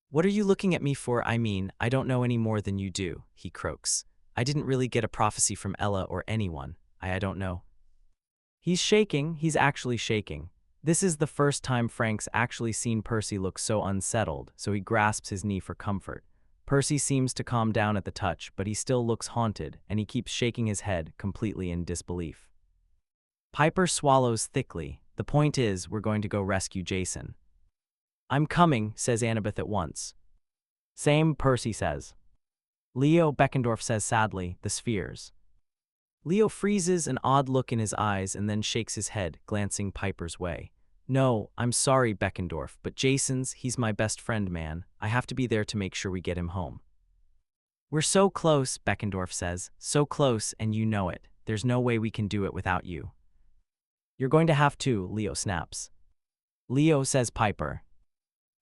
What are you looking at me for? I mean, I don't know any more than you do, he croaks. I didn't really get a prophecy from Ella or anyone. I don't know. He's shaking. He's actually shaking. This is the first time Frank's actually seen Percy look so unsettled, so he grasps his knee for comfort. Percy seems to calm down at the touch, but he still looks haunted, and he keeps shaking his head, completely in disbelief. Piper swallows thickly. The point is, we're going to go rescue Jason. I'm coming, says Annabeth at once. Same, Percy says. Leo, Beckendorf says sadly, the spheres. Leo freezes, an odd look in his eyes, and then shakes his head, glancing Piper's way. No, I'm sorry, Beckendorf, but he's my best friend, man. I have to be there to make sure we get him home. We're so close, Beckendorf says. So close, and you know it. There's no way we can do it without you. You're going to have to, Leo snaps. Leo, says Piper.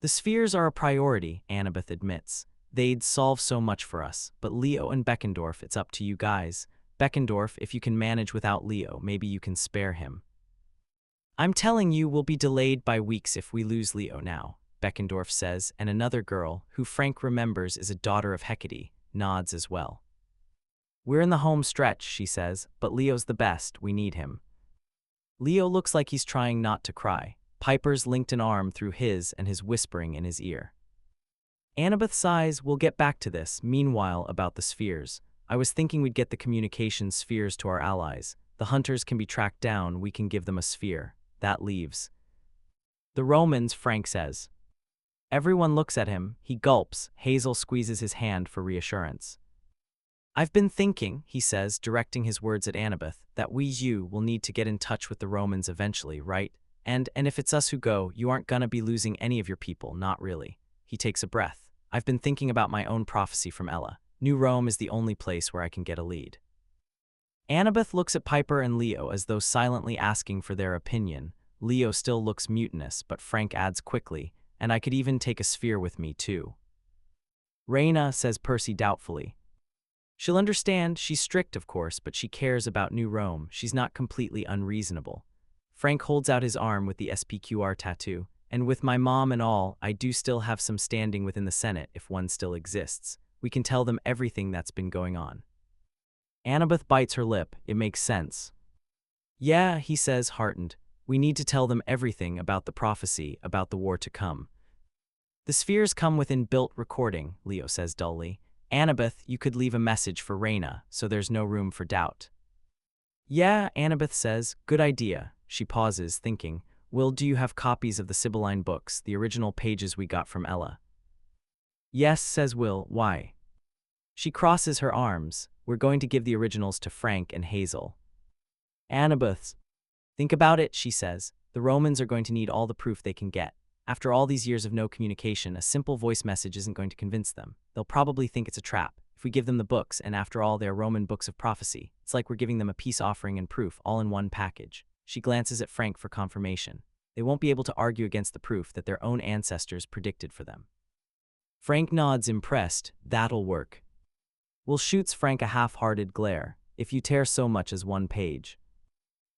The spheres are a priority, Annabeth admits. They'd solve so much for us, but Leo and Beckendorf, it's up to you guys. Beckendorf, if you can manage without Leo, maybe you can spare him. I'm telling you, we'll be delayed by weeks if we lose Leo now, Beckendorf says, and another girl, who Frank remembers is a daughter of Hecate, nods as well. We're in the home stretch, she says, but Leo's the best, we need him. Leo looks like he's trying not to cry. Piper's linked an arm through his and his whispering in his ear. Annabeth sighs, we'll get back to this. Meanwhile, about the spheres. I was thinking we'd get the communication spheres to our allies. The hunters can be tracked down, we can give them a sphere. That leaves the Romans, Frank says. Everyone looks at him. He gulps. Hazel squeezes his hand for reassurance. I've been thinking, he says, directing his words at Annabeth, that you will need to get in touch with the Romans eventually, right? And if it's us who go, you aren't gonna be losing any of your people, not really. He takes a breath. I've been thinking about my own prophecy from Ella. New Rome is the only place where I can get a lead. Annabeth looks at Piper and Leo as though silently asking for their opinion. Leo still looks mutinous, but Frank adds quickly, and I could even take a sphere with me, too. Reyna, says Percy doubtfully. She'll understand. She's strict, of course, but she cares about New Rome. She's not completely unreasonable. Frank holds out his arm with the SPQR tattoo, and with my mom and all, I do still have some standing within the Senate if one still exists. We can tell them everything that's been going on. Annabeth bites her lip. It makes sense. Yeah, he says, heartened. We need to tell them everything about the prophecy, about the war to come. The spheres come with inbuilt recording, Leo says dully. Annabeth, you could leave a message for Reyna, so there's no room for doubt. Yeah, Annabeth says, good idea. She pauses, thinking, Will, do you have copies of the Sibylline books, the original pages we got from Ella? Yes, says Will. Why? She crosses her arms. We're going to give the originals to Frank and Hazel. Annabeth. Think about it, she says. The Romans are going to need all the proof they can get. After all these years of no communication, a simple voice message isn't going to convince them. They'll probably think it's a trap. If we give them the books, and after all, they're Roman books of prophecy, it's like we're giving them a peace offering and proof all in one package. She glances at Frank for confirmation. They won't be able to argue against the proof that their own ancestors predicted for them. Frank nods, impressed. That'll work. Will shoots Frank a half-hearted glare. If you tear so much as one page.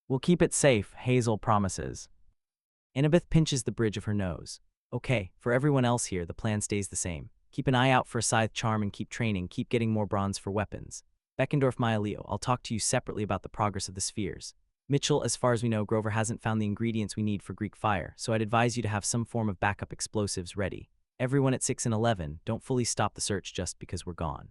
We'll keep it safe, Hazel promises. Annabeth pinches the bridge of her nose. Okay, for everyone else here, the plan stays the same. Keep an eye out for a scythe charm and keep training, keep getting more bronze for weapons. Beckendorf, Maya, Leo, I'll talk to you separately about the progress of the spheres. Mitchell, as far as we know, Grover hasn't found the ingredients we need for Greek fire, so I'd advise you to have some form of backup explosives ready. Everyone at 6 and 11, don't fully stop the search just because we're gone.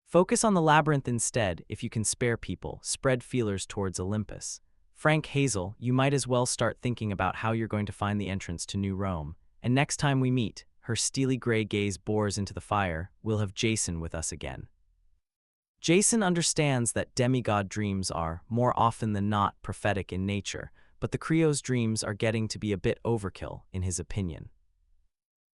Focus on the labyrinth instead. If you can spare people, spread feelers towards Olympus. Frank, Hazel, you might as well start thinking about how you're going to find the entrance to New Rome. And next time we meet, her steely gray gaze bores into the fire, we'll have Jason with us again. Jason understands that demigod dreams are, more often than not, prophetic in nature, but the Creo's dreams are getting to be a bit overkill, in his opinion.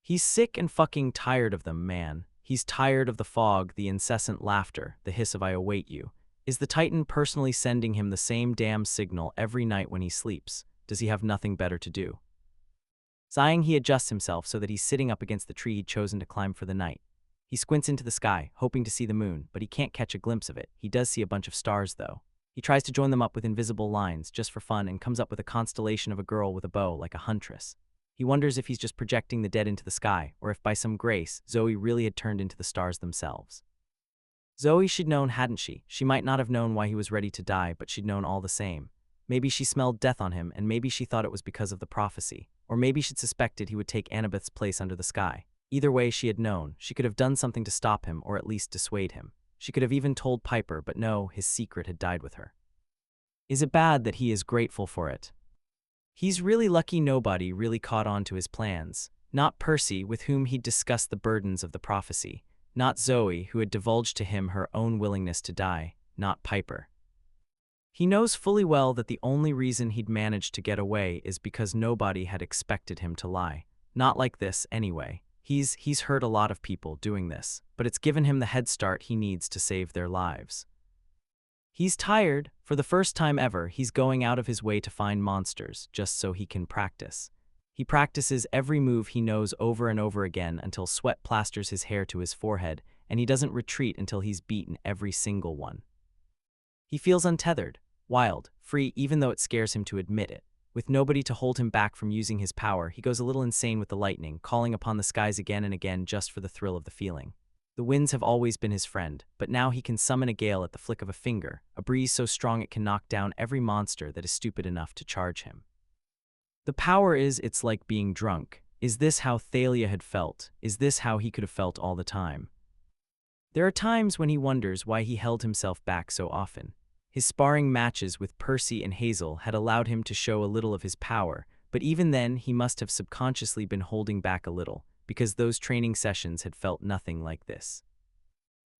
He's sick and fucking tired of them, man. He's tired of the fog, the incessant laughter, the hiss of "I await you." Is the Titan personally sending him the same damn signal every night when he sleeps? Does he have nothing better to do? Sighing, he adjusts himself so that he's sitting up against the tree he'd chosen to climb for the night. He squints into the sky, hoping to see the moon, but he can't catch a glimpse of it. He does see a bunch of stars, though. He tries to join them up with invisible lines, just for fun, and comes up with a constellation of a girl with a bow, like a huntress. He wonders if he's just projecting the dead into the sky, or if by some grace, Zoe really had turned into the stars themselves. Zoe she'd known, hadn't she? She might not have known why he was ready to die, but she'd known all the same. Maybe she smelled death on him, and maybe she thought it was because of the prophecy. Or maybe she'd suspected he would take Annabeth's place under the sky. Either way, she had known. She could have done something to stop him, or at least dissuade him. She could have even told Piper, but no, his secret had died with her. Is it bad that he is grateful for it? He's really lucky nobody really caught on to his plans. Not Percy, with whom he'd discussed the burdens of the prophecy. Not Zoe, who had divulged to him her own willingness to die. Not Piper. He knows fully well that the only reason he'd managed to get away is because nobody had expected him to lie. Not like this, anyway. He's hurt a lot of people doing this, but it's given him the head start he needs to save their lives. He's tired. For the first time ever, he's going out of his way to find monsters, just so he can practice. He practices every move he knows over and over again until sweat plasters his hair to his forehead, and he doesn't retreat until he's beaten every single one. He feels untethered, wild, free, even though it scares him to admit it. With nobody to hold him back from using his power, he goes a little insane with the lightning, calling upon the skies again and again just for the thrill of the feeling. The winds have always been his friend, but now he can summon a gale at the flick of a finger, a breeze so strong it can knock down every monster that is stupid enough to charge him. The power it's like being drunk. Is this how Thalia had felt? Is this how he could have felt all the time? There are times when he wonders why he held himself back so often. His sparring matches with Percy and Hazel had allowed him to show a little of his power, but even then he must have subconsciously been holding back a little, because those training sessions had felt nothing like this.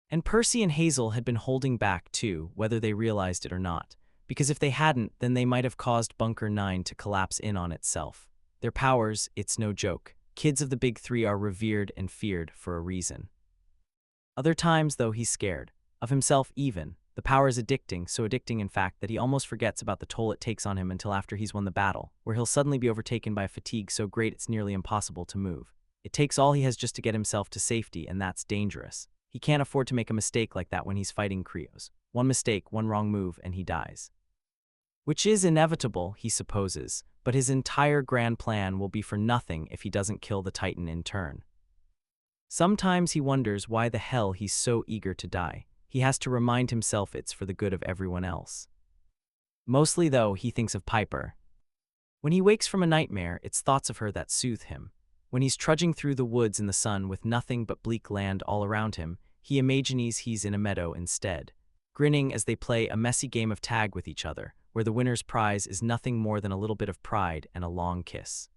And Percy and Hazel had been holding back too, whether they realized it or not, because if they hadn't, then they might have caused Bunker 9 to collapse in on itself. Their powers, it's no joke. Kids of the Big Three are revered and feared for a reason. Other times, though, he's scared. Of himself even. The power is addicting, so addicting in fact that he almost forgets about the toll it takes on him until after he's won the battle, where he'll suddenly be overtaken by a fatigue so great it's nearly impossible to move. It takes all he has just to get himself to safety, and that's dangerous. He can't afford to make a mistake like that when he's fighting Creos. One mistake, one wrong move, and he dies. Which is inevitable, he supposes, but his entire grand plan will be for nothing if he doesn't kill the Titan in turn. Sometimes he wonders why the hell he's so eager to die. He has to remind himself it's for the good of everyone else. Mostly, though, he thinks of Piper. When he wakes from a nightmare, it's thoughts of her that soothe him. When he's trudging through the woods in the sun with nothing but bleak land all around him, he imagines he's in a meadow instead, grinning as they play a messy game of tag with each other, where the winner's prize is nothing more than a little bit of pride and a long kiss.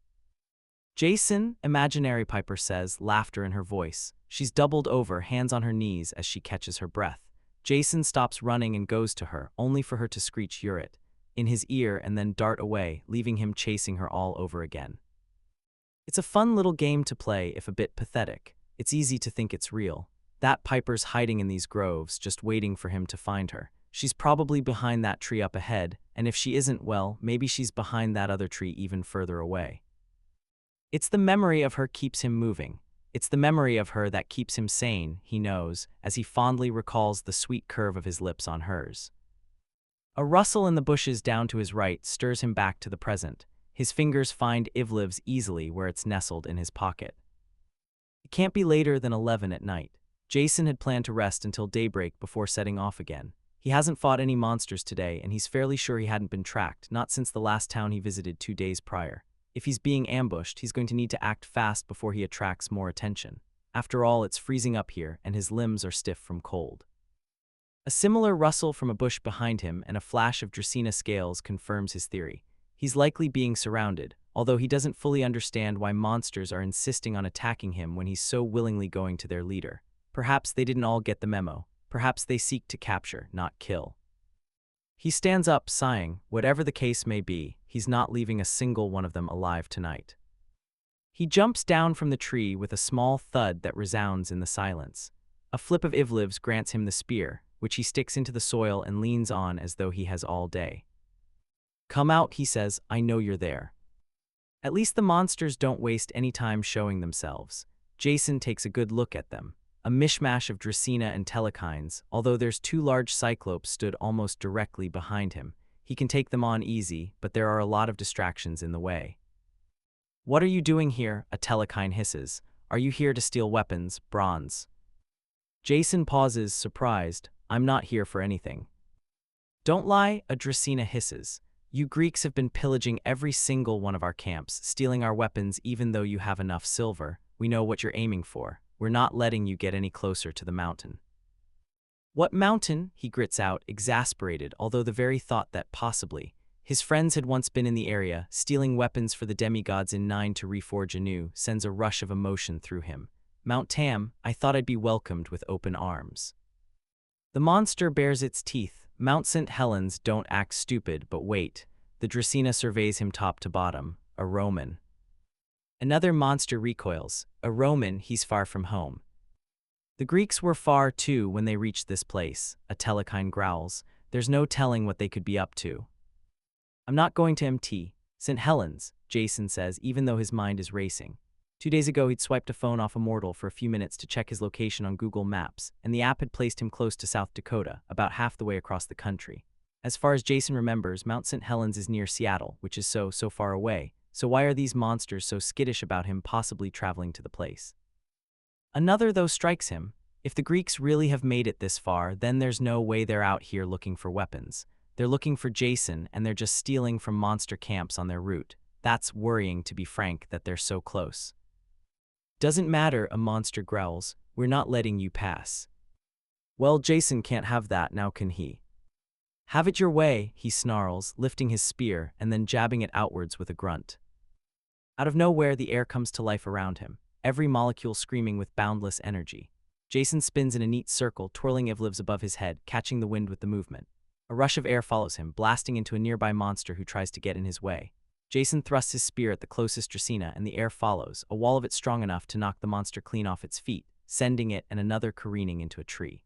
Jason, imaginary, Piper says, laughter in her voice. She's doubled over, hands on her knees as she catches her breath. Jason stops running and goes to her, only for her to screech "You're it" in his ear and then dart away, leaving him chasing her all over again. It's a fun little game to play, if a bit pathetic. It's easy to think it's real. That Piper's hiding in these groves, just waiting for him to find her. She's probably behind that tree up ahead, and if she isn't, well, maybe she's behind that other tree even further away. It's the memory of her keeps him moving. It's the memory of her that keeps him sane, he knows, as he fondly recalls the sweet curve of his lips on hers. A rustle in the bushes down to his right stirs him back to the present. His fingers find Ivliv's easily where it's nestled in his pocket. It can't be later than 11 at night. Jason had planned to rest until daybreak before setting off again. He hasn't fought any monsters today, and he's fairly sure he hadn't been tracked, not since the last town he visited 2 days prior. If he's being ambushed, he's going to need to act fast before he attracts more attention. After all, it's freezing up here, and his limbs are stiff from cold. A similar rustle from a bush behind him and a flash of Dracaena scales confirms his theory. He's likely being surrounded, although he doesn't fully understand why monsters are insisting on attacking him when he's so willingly going to their leader. Perhaps they didn't all get the memo. Perhaps they seek to capture, not kill. He stands up, sighing. Whatever the case may be, he's not leaving a single one of them alive tonight. He jumps down from the tree with a small thud that resounds in the silence. A flip of Ivliv's grants him the spear, which he sticks into the soil and leans on as though he has all day. "Come out," he says. "I know you're there." At least the monsters don't waste any time showing themselves. Jason takes a good look at them. A mishmash of Dracaena and telekines, although there's 2 large cyclopes stood almost directly behind him. He can take them on easy, but there are a lot of distractions in the way. "What are you doing here?" a telekine hisses. "Are you here to steal weapons, bronze?" Jason pauses, surprised. "I'm not here for anything." "Don't lie," a Dracaena hisses. "You Greeks have been pillaging every single one of our camps, stealing our weapons even though you have enough silver. We know what you're aiming for. We're not letting you get any closer to the mountain." "What mountain?" he grits out, exasperated, although the very thought that possibly his friends had once been in the area, stealing weapons for the demigods in 9 to reforge anew, sends a rush of emotion through him. "Mount Tam, I thought I'd be welcomed with open arms." The monster bares its teeth. "Mount St. Helens, don't act stupid, but wait." The Dracaena surveys him top to bottom. "A Roman." Another monster recoils. "A Roman, he's far from home." The Greeks were far too when they reached this place, a telekine growls. There's no telling what they could be up to. "I'm not going to MT. St. Helens," Jason says, even though his mind is racing. 2 days ago, he'd swiped a phone off a mortal for a few minutes to check his location on Google Maps, and the app had placed him close to South Dakota, about half the way across the country. As far as Jason remembers, Mount St. Helens is near Seattle, which is so far away. So why are these monsters so skittish about him possibly traveling to the place? Another, though, strikes him. If the Greeks really have made it this far, then there's no way they're out here looking for weapons. They're looking for Jason, and they're just stealing from monster camps on their route. That's worrying, to be frank, that they're so close. "Doesn't matter," a monster growls. "We're not letting you pass." "Well, Jason can't have that, now can he?" "Have it your way," he snarls, lifting his spear and then jabbing it outwards with a grunt. Out of nowhere, the air comes to life around him, every molecule screaming with boundless energy. Jason spins in a neat circle, twirling Ivliv's above his head, catching the wind with the movement. A rush of air follows him, blasting into a nearby monster who tries to get in his way. Jason thrusts his spear at the closest Dracaena, and the air follows, a wall of it strong enough to knock the monster clean off its feet, sending it and another careening into a tree.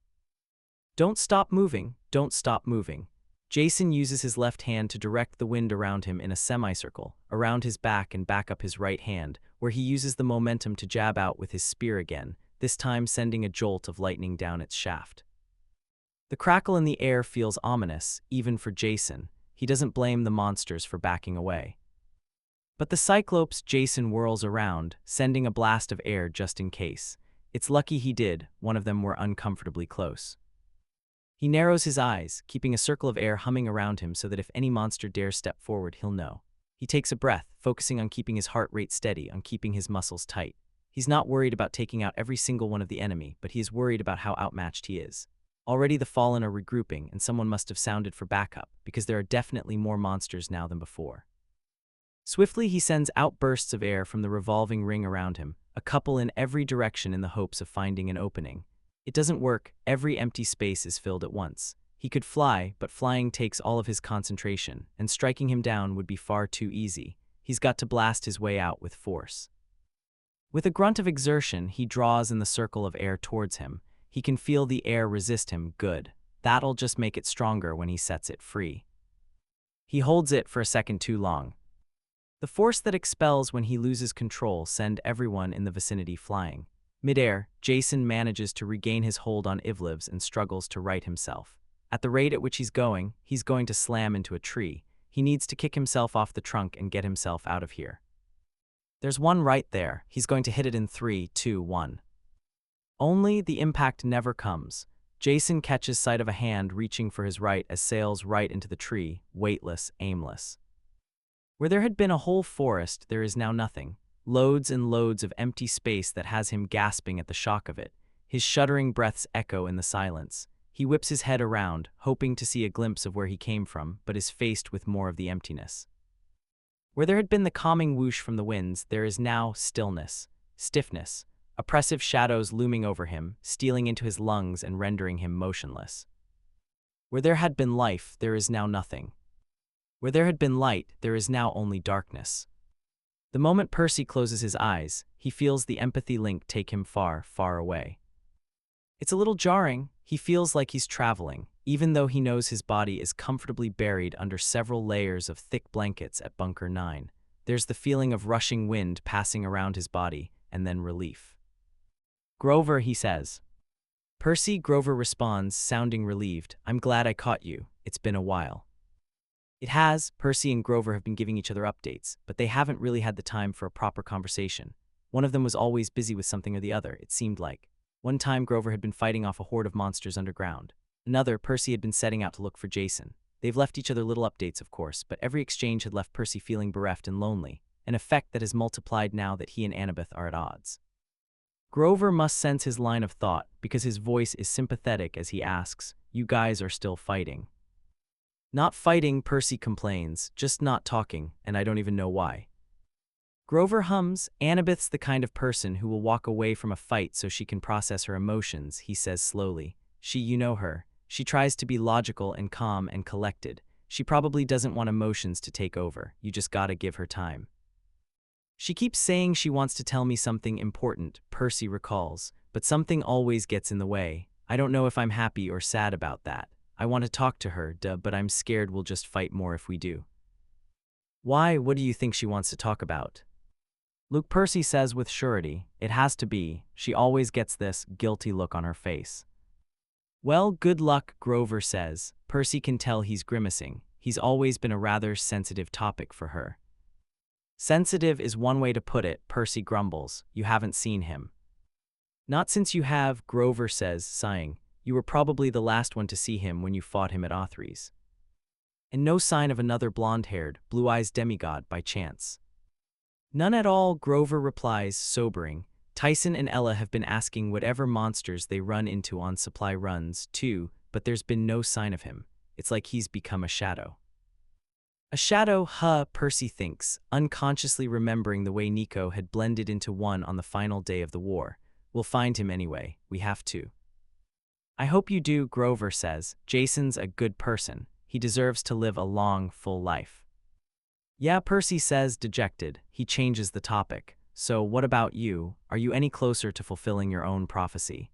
"Don't stop moving, don't stop moving." Jason uses his left hand to direct the wind around him in a semicircle, around his back and back up his right hand, where he uses the momentum to jab out with his spear again, this time sending a jolt of lightning down its shaft. The crackle in the air feels ominous, even for Jason. He doesn't blame the monsters for backing away. But the cyclopes Jason whirls around, sending a blast of air just in case. It's lucky he did, one of them were uncomfortably close. He narrows his eyes, keeping a circle of air humming around him so that if any monster dares step forward, he'll know. He takes a breath, focusing on keeping his heart rate steady, on keeping his muscles tight. He's not worried about taking out every single one of the enemy, but he is worried about how outmatched he is. Already the fallen are regrouping, and someone must have sounded for backup, because there are definitely more monsters now than before. Swiftly he sends outbursts of air from the revolving ring around him, a couple in every direction in the hopes of finding an opening. It doesn't work. Every empty space is filled at once. He could fly, but flying takes all of his concentration, and striking him down would be far too easy. He's got to blast his way out with force. With a grunt of exertion, he draws in the circle of air towards him. He can feel the air resist him. Good. That'll just make it stronger when he sets it free. He holds it for a second too long. The force that expels when he loses control sends everyone in the vicinity flying. Midair, Jason manages to regain his hold on Ivliv's and struggles to right himself. At the rate at which he's going to slam into a tree. He needs to kick himself off the trunk and get himself out of here. There's one right there. He's going to hit it in 3, 2, 1. Only the impact never comes. Jason catches sight of a hand reaching for his right as sails right into the tree, weightless, aimless. Where there had been a whole forest, there is now nothing. Loads and loads of empty space that has him gasping at the shock of it. His shuddering breaths echo in the silence. He whips his head around, hoping to see a glimpse of where he came from, but is faced with more of the emptiness. Where there had been the calming whoosh from the winds, there is now stillness, stiffness, oppressive shadows looming over him, stealing into his lungs and rendering him motionless. Where there had been life, there is now nothing. Where there had been light, there is now only darkness. The moment Percy closes his eyes, he feels the empathy link take him far, far away. It's a little jarring. He feels like he's traveling, even though he knows his body is comfortably buried under several layers of thick blankets at Bunker 9. There's the feeling of rushing wind passing around his body, and then relief. "Grover," he says. "Percy," Grover responds, sounding relieved. "I'm glad I caught you. It's been a while." It has. Percy and Grover have been giving each other updates, but they haven't really had the time for a proper conversation. One of them was always busy with something or the other, it seemed like. One time, Grover had been fighting off a horde of monsters underground. Another, Percy had been setting out to look for Jason. They've left each other little updates, of course, but every exchange had left Percy feeling bereft and lonely, an effect that has multiplied now that he and Annabeth are at odds. Grover must sense his line of thought, because his voice is sympathetic as he asks, "You guys are still fighting?" "Not fighting," Percy complains, "just not talking, and I don't even know why." Grover hums. "Annabeth's the kind of person who will walk away from a fight so she can process her emotions," he says slowly. You know her. She tries to be logical and calm and collected. She probably doesn't want emotions to take over. You just gotta give her time." "She keeps saying she wants to tell me something important," Percy recalls, "but something always gets in the way. I don't know if I'm happy or sad about that. I want to talk to her, but I'm scared we'll just fight more if we do." "Why? What do you think she wants to talk about?" Luke, Percy says with surety. "It has to be. She always gets this guilty look on her face." "Well, good luck," Grover says. Percy can tell he's grimacing. He's always been a rather sensitive topic for her. "Sensitive is one way to put it," Percy grumbles. "You haven't seen him." "Not since you have," Grover says, sighing. "You were probably the last one to see him when you fought him at Othrys." "And no sign of another blonde-haired, blue-eyed demigod by chance?" "None at all," Grover replies, sobering. "Tyson and Ella have been asking whatever monsters they run into on supply runs, too, but there's been no sign of him. It's like he's become a shadow." "A shadow, huh?" Percy thinks, unconsciously remembering the way Nico had blended into one on the final day of the war. "We'll find him anyway. We have to." "I hope you do," Grover says. "Jason's a good person. He deserves to live a long, full life." "Yeah," Percy says, dejected. He changes the topic. "So, what about you? Are you any closer to fulfilling your own prophecy?"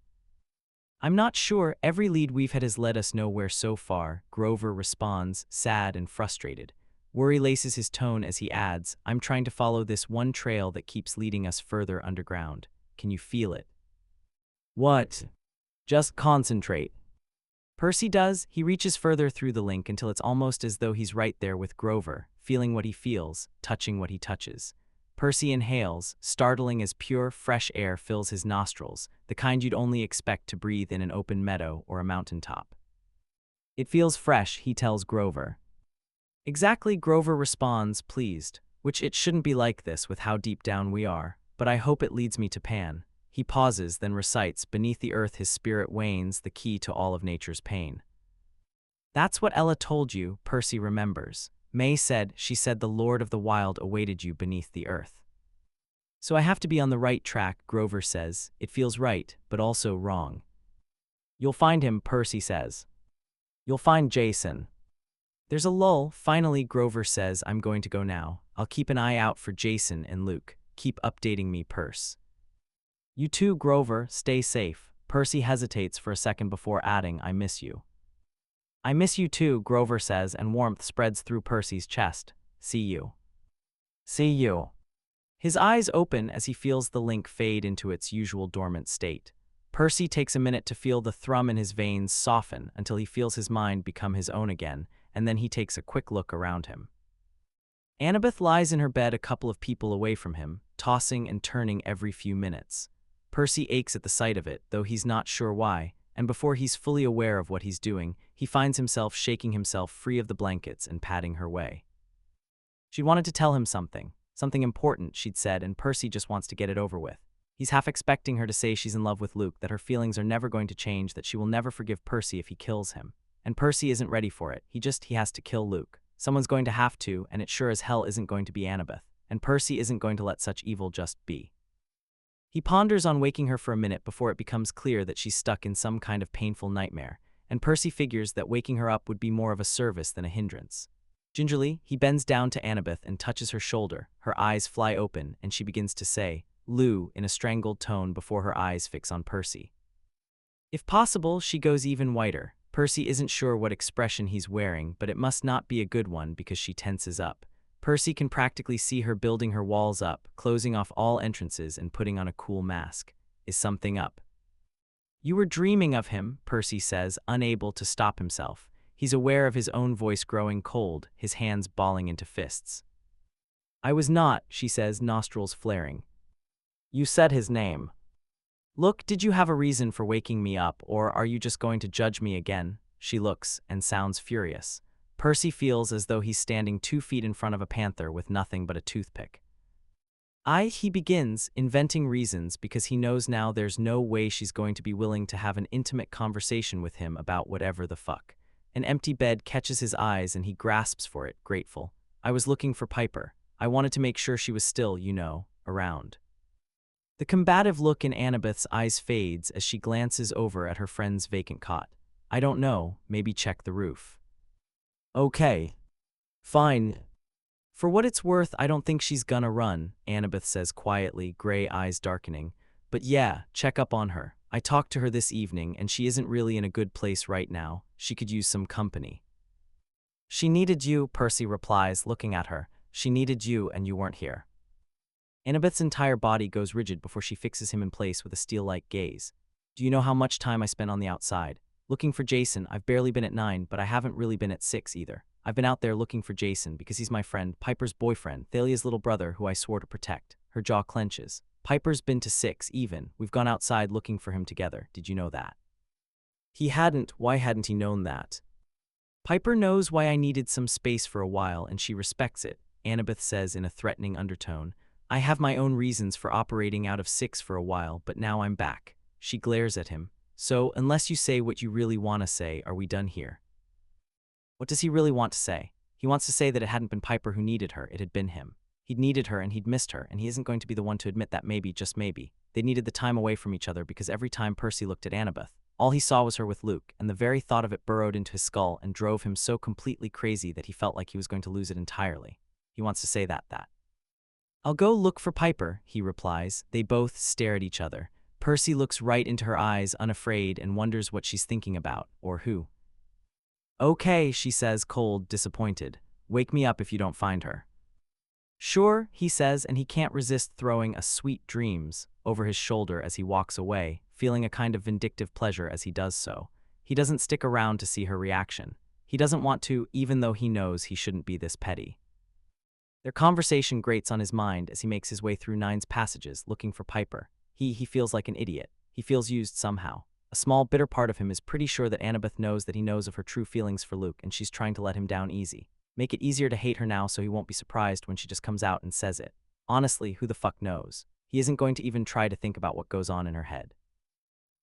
"I'm not sure. Every lead we've had has led us nowhere so far," Grover responds, sad and frustrated. Worry laces his tone as he adds, "I'm trying to follow this one trail that keeps leading us further underground. Can you feel it?" "What?" "Just concentrate." Percy does. He reaches further through the link until it's almost as though he's right there with Grover, feeling what he feels, touching what he touches. Percy inhales, startling as pure, fresh air fills his nostrils, the kind you'd only expect to breathe in an open meadow or a mountaintop. "It feels fresh," he tells Grover. "Exactly," Grover responds, pleased, "which it shouldn't be like this with how deep down we are, but I hope it leads me to Pan." He pauses, then recites, "Beneath the earth his spirit wanes, the key to all of nature's pain." "That's what Ella told you," Percy remembers. May said, she said the Lord of the Wild awaited you beneath the earth. "So I have to be on the right track," Grover says. "It feels right, but also wrong." "You'll find him," Percy says. "You'll find Jason." There's a lull. Finally, Grover says, "I'm going to go now. I'll keep an eye out for Jason and Luke. Keep updating me, Perce." "You too, Grover. Stay safe." Percy hesitates for a second before adding, "I miss you." "I miss you too," Grover says, and warmth spreads through Percy's chest. "See you." "See you." His eyes open as he feels the link fade into its usual dormant state. Percy takes a minute to feel the thrum in his veins soften until he feels his mind become his own again, and then he takes a quick look around him. Annabeth lies in her bed a couple of people away from him, tossing and turning every few minutes. Percy aches at the sight of it, though he's not sure why, and before he's fully aware of what he's doing, he finds himself shaking himself free of the blankets and patting her way. She wanted to tell him something important, she'd said, and Percy just wants to get it over with. He's half expecting her to say she's in love with Luke, that her feelings are never going to change, that she will never forgive Percy if he kills him. And Percy isn't ready for it. He has to kill Luke. Someone's going to have to, and it sure as hell isn't going to be Annabeth. And Percy isn't going to let such evil just be. He ponders on waking her for a minute before it becomes clear that she's stuck in some kind of painful nightmare, and Percy figures that waking her up would be more of a service than a hindrance. Gingerly, he bends down to Annabeth and touches her shoulder. Her eyes fly open, and she begins to say, "Lou," in a strangled tone before her eyes fix on Percy. If possible, she goes even whiter. Percy isn't sure what expression he's wearing, but it must not be a good one because she tenses up. Percy can practically see her building her walls up, closing off all entrances and putting on a cool mask. Is something up? "You were dreaming of him," Percy says, unable to stop himself. He's aware of his own voice growing cold, his hands balling into fists. "I was not," she says, nostrils flaring. "You said his name." "Look, did you have a reason for waking me up, or are you just going to judge me again?" She looks and sounds furious. Percy feels as though he's standing 2 feet in front of a panther with nothing but a toothpick. He begins, inventing reasons because he knows now there's no way she's going to be willing to have an intimate conversation with him about whatever the fuck. An empty bed catches his eyes and he grasps for it, grateful. "I was looking for Piper. I wanted to make sure she was still, around." The combative look in Annabeth's eyes fades as she glances over at her friend's vacant cot. "I don't know, maybe check the roof." "Okay. Fine." "For what it's worth, I don't think she's gonna run," Annabeth says quietly, gray eyes darkening. "But yeah, check up on her. I talked to her this evening, and she isn't really in a good place right now. She could use some company." "She needed you," Percy replies, looking at her. "She needed you, and you weren't here." Annabeth's entire body goes rigid before she fixes him in place with a steel-like gaze. "Do you know how much time I spent on the outside? Looking for Jason. I've barely been at 9, but I haven't really been at 6 either. I've been out there looking for Jason because he's my friend, Piper's boyfriend, Thalia's little brother who I swore to protect." Her jaw clenches. "Piper's been to 6 even. We've gone outside looking for him together. Did you know that?" "He hadn't. Why hadn't he known that?" "Piper knows why I needed some space for a while, and she respects it," Annabeth says in a threatening undertone. "I have my own reasons for operating out of 6 for a while, but now I'm back." She glares at him. "So, unless you say what you really want to say, are we done here?" What does he really want to say? He wants to say that it hadn't been Piper who needed her, it had been him. He'd needed her and he'd missed her, and he isn't going to be the one to admit that maybe, just maybe, they needed the time away from each other because every time Percy looked at Annabeth, all he saw was her with Luke, and the very thought of it burrowed into his skull and drove him so completely crazy that he felt like he was going to lose it entirely. He wants to say that. "I'll go look for Piper," he replies. They both stare at each other. Percy looks right into her eyes, unafraid, and wonders what she's thinking about, or who. "Okay," she says, cold, disappointed. "Wake me up if you don't find her." "Sure," he says, and he can't resist throwing a "sweet dreams" over his shoulder as he walks away, feeling a kind of vindictive pleasure as he does so. He doesn't stick around to see her reaction. He doesn't want to, even though he knows he shouldn't be this petty. Their conversation grates on his mind as he makes his way through 9's passages, looking for Piper. He feels like an idiot. He feels used somehow. A small, bitter part of him is pretty sure that Annabeth knows that he knows of her true feelings for Luke, and she's trying to let him down easy. Make it easier to hate her now so he won't be surprised when she just comes out and says it. Honestly, who the fuck knows? He isn't going to even try to think about what goes on in her head.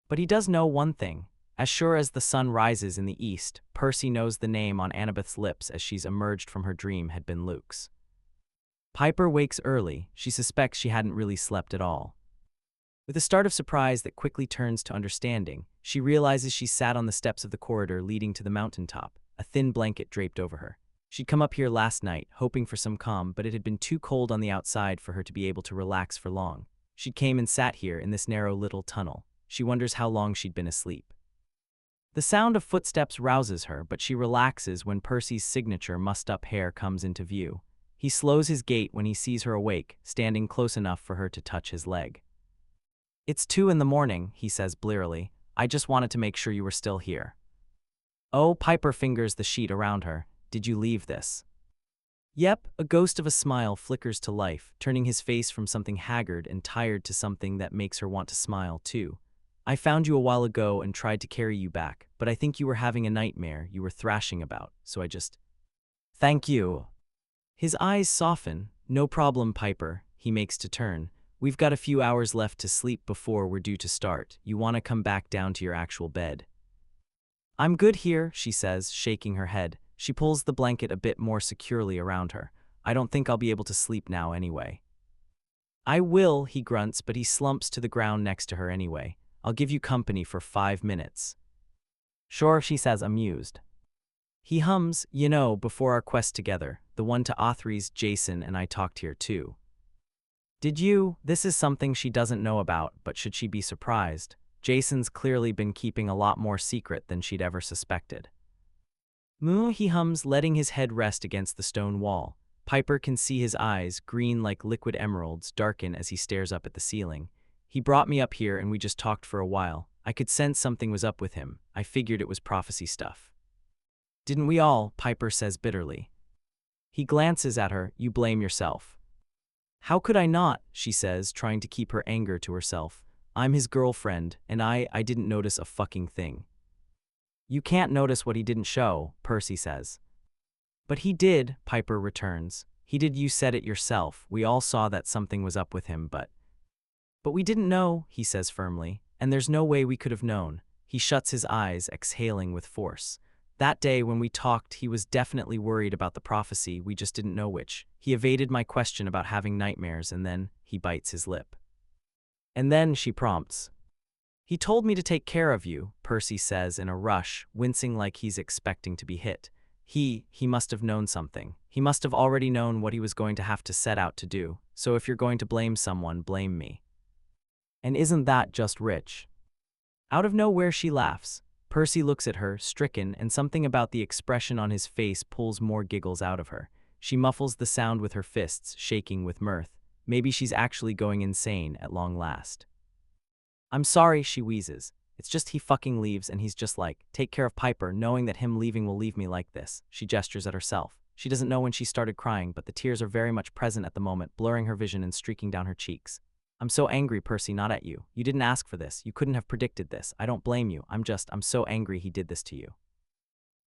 But he does know one thing. As sure as the sun rises in the east, Percy knows the name on Annabeth's lips as she's emerged from her dream had been Luke's. Piper wakes early. She suspects she hadn't really slept at all. With a start of surprise that quickly turns to understanding, she realizes she sat on the steps of the corridor leading to the mountaintop, a thin blanket draped over her. She'd come up here last night, hoping for some calm, but it had been too cold on the outside for her to be able to relax for long. She came and sat here in this narrow little tunnel. She wonders how long she'd been asleep. The sound of footsteps rouses her, but she relaxes when Percy's signature mussed-up hair comes into view. He slows his gait when he sees her awake, standing close enough for her to touch his leg. "It's 2 in the morning, he says blearily. "I just wanted to make sure you were still here." "Oh," Piper fingers the sheet around her. "Did you leave this?" Yep, a ghost of a smile flickers to life, turning his face from something haggard and tired to something that makes her want to smile, too. I found you a while ago and tried to carry you back, but I think you were having a nightmare you were thrashing about, so I just… Thank you. His eyes soften. No problem, Piper, he makes to turn. We've got a few hours left to sleep before we're due to start. You want to come back down to your actual bed? I'm good here, she says, shaking her head. She pulls the blanket a bit more securely around her. I don't think I'll be able to sleep now anyway. I will, he grunts, but he slumps to the ground next to her anyway. I'll give you company for 5 minutes. Sure, she says, amused. He hums, you know, before our quest together, the one to Authries, Jason and I talked here too. Did you? This is something she doesn't know about, but should she be surprised? Jason's clearly been keeping a lot more secret than she'd ever suspected. Moo, he hums, letting his head rest against the stone wall. Piper can see his eyes, green like liquid emeralds, darken as he stares up at the ceiling. He brought me up here and we just talked for a while. I could sense something was up with him. I figured it was prophecy stuff. Didn't we all? Piper says bitterly. He glances at her. You blame yourself. How could I not? She says, trying to keep her anger to herself. I'm his girlfriend, and I didn't notice a fucking thing. You can't notice what he didn't show, Percy says. But he did, Piper returns. He did, you said it yourself. We all saw that something was up with him, but we didn't know, he says firmly, and there's no way we could have known. He shuts his eyes, exhaling with force. That day when we talked, he was definitely worried about the prophecy, we just didn't know which. He evaded my question about having nightmares, and then he bites his lip. And then, she prompts. He told me to take care of you, Percy says in a rush, wincing like he's expecting to be hit. He must have known something. He must have already known what he was going to have to set out to do. So if you're going to blame someone, blame me. And isn't that just rich? Out of nowhere she laughs. Percy looks at her, stricken, and something about the expression on his face pulls more giggles out of her. She muffles the sound with her fists, shaking with mirth. Maybe she's actually going insane at long last. I'm sorry, she wheezes. It's just he fucking leaves and he's just like, take care of Piper, knowing that him leaving will leave me like this. She gestures at herself. She doesn't know when she started crying, but the tears are very much present at the moment, blurring her vision and streaking down her cheeks. I'm so angry, Percy, not at you. You didn't ask for this. You couldn't have predicted this. I don't blame you. I'm so angry he did this to you.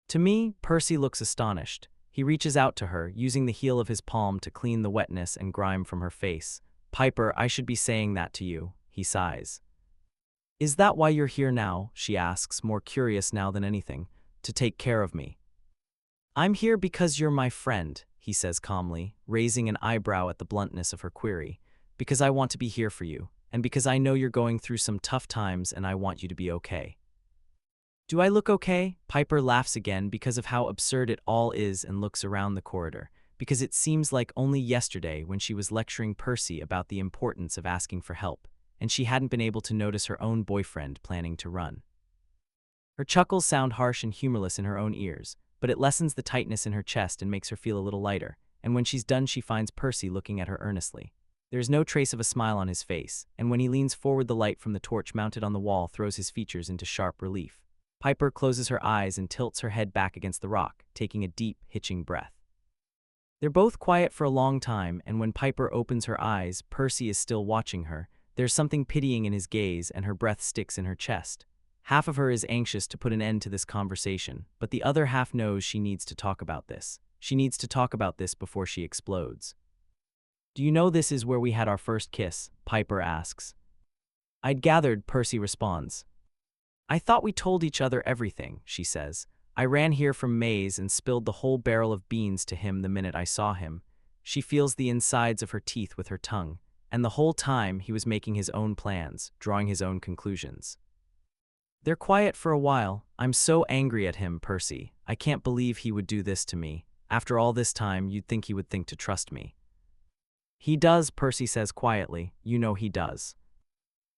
To me, Percy looks astonished. He reaches out to her, using the heel of his palm to clean the wetness and grime from her face. Piper, I should be saying that to you, he sighs. Is that why you're here now? She asks, more curious now than anything. To take care of me. I'm here because you're my friend, he says calmly, raising an eyebrow at the bluntness of her query. Because I want to be here for you, and because I know you're going through some tough times and I want you to be okay. Do I look okay? Piper laughs again because of how absurd it all is and looks around the corridor, because it seems like only yesterday when she was lecturing Percy about the importance of asking for help, and she hadn't been able to notice her own boyfriend planning to run. Her chuckles sound harsh and humorless in her own ears, but it lessens the tightness in her chest and makes her feel a little lighter, and when she's done she finds Percy looking at her earnestly. There's no trace of a smile on his face, and when he leans forward the light from the torch mounted on the wall throws his features into sharp relief. Piper closes her eyes and tilts her head back against the rock, taking a deep, hitching breath. They're both quiet for a long time, and when Piper opens her eyes, Percy is still watching her. There's something pitying in his gaze, and her breath sticks in her chest. Half of her is anxious to put an end to this conversation, but the other half knows she needs to talk about this. She needs to talk about this before she explodes. Do you know this is where we had our first kiss? Piper asks. I'd gathered, Percy responds. I thought we told each other everything, she says. I ran here from Maze and spilled the whole barrel of beans to him the minute I saw him. She feels the insides of her teeth with her tongue, and the whole time he was making his own plans, drawing his own conclusions. They're quiet for a while. I'm so angry at him, Percy. I can't believe he would do this to me. After all this time, you'd think he would think to trust me. He does, Percy says quietly. You know he does.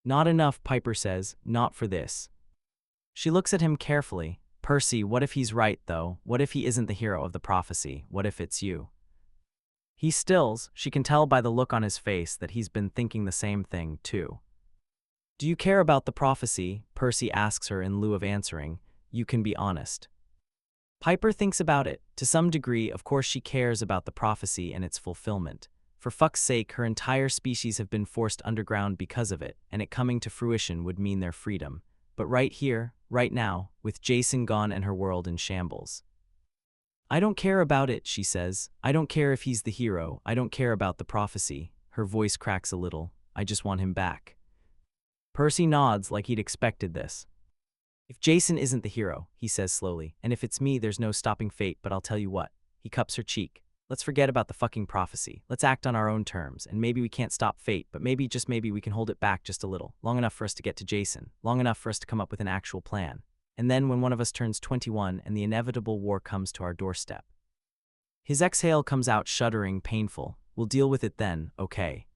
Not enough, Piper says. Not for this. She looks at him carefully. Percy, what if he's right, though? What if he isn't the hero of the prophecy? What if it's you? He stills. She can tell by the look on his face that he's been thinking the same thing, too. Do you care about the prophecy? Percy asks her in lieu of answering. You can be honest. Piper thinks about it. To some degree, of course she cares about the prophecy and its fulfillment. For fuck's sake, her entire species have been forced underground because of it, and it coming to fruition would mean their freedom. But right here, right now, with Jason gone and her world in shambles. I don't care about it, she says. I don't care if he's the hero. I don't care about the prophecy. Her voice cracks a little. I just want him back. Percy nods like he'd expected this. If Jason isn't the hero, he says slowly, and if it's me, there's no stopping fate, but I'll tell you what. He cups her cheek. Let's forget about the fucking prophecy. Let's act on our own terms, and maybe we can't stop fate, but maybe, just maybe, we can hold it back just a little, long enough for us to get to Jason, long enough for us to come up with an actual plan. And then when one of us turns 21 and the inevitable war comes to our doorstep. His exhale comes out shuddering, painful. We'll deal with it then, okay?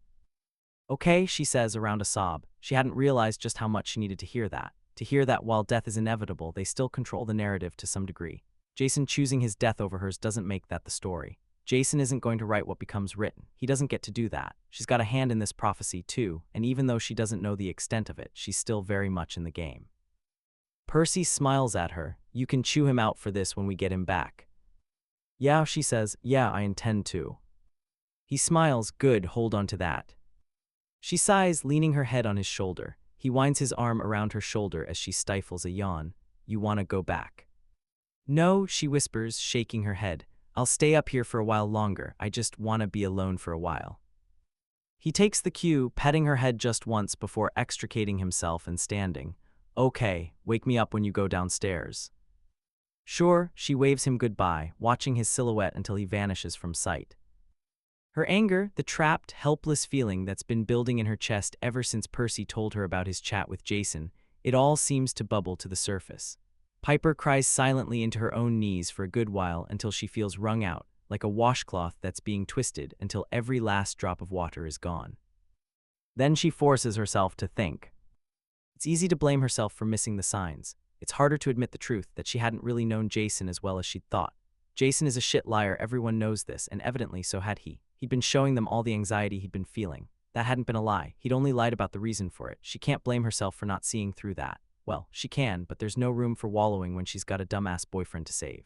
Okay, she says around a sob. She hadn't realized just how much she needed to hear that. To hear that while death is inevitable, they still control the narrative to some degree. Jason choosing his death over hers doesn't make that the story. Jason isn't going to write what becomes written. He doesn't get to do that. She's got a hand in this prophecy too, and even though she doesn't know the extent of it, she's still very much in the game. Percy smiles at her. You can chew him out for this when we get him back. Yeah, she says. Yeah, I intend to. He smiles. Good, hold on to that. She sighs, leaning her head on his shoulder. He winds his arm around her shoulder as she stifles a yawn. You want to go back? No, she whispers, shaking her head. I'll stay up here for a while longer. I just want to be alone for a while. He takes the cue, petting her head just once before extricating himself and standing. Okay, wake me up when you go downstairs. Sure, she waves him goodbye, watching his silhouette until he vanishes from sight. Her anger, the trapped, helpless feeling that's been building in her chest ever since Percy told her about his chat with Jason, it all seems to bubble to the surface. Piper cries silently into her own knees for a good while until she feels wrung out, like a washcloth that's being twisted until every last drop of water is gone. Then she forces herself to think. It's easy to blame herself for missing the signs. It's harder to admit the truth that she hadn't really known Jason as well as she'd thought. Jason is a shit liar, everyone knows this, and evidently so had he. He'd been showing them all the anxiety he'd been feeling. That hadn't been a lie. He'd only lied about the reason for it. She can't blame herself for not seeing through that. Well, she can, but there's no room for wallowing when she's got a dumbass boyfriend to save.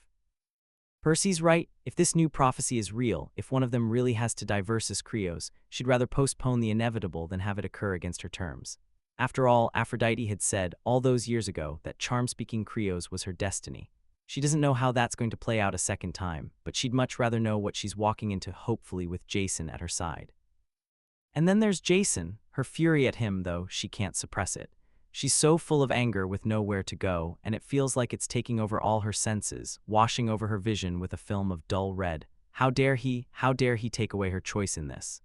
Percy's right. If this new prophecy is real, if one of them really has to die versus Creos, she'd rather postpone the inevitable than have it occur against her terms. After all, Aphrodite had said, all those years ago, that charm-speaking Creos was her destiny. She doesn't know how that's going to play out a second time, but she'd much rather know what she's walking into, hopefully with Jason at her side. And then there's Jason. Her fury at him, though, she can't suppress it. She's so full of anger with nowhere to go, and it feels like it's taking over all her senses, washing over her vision with a film of dull red. How dare he take away her choice in this?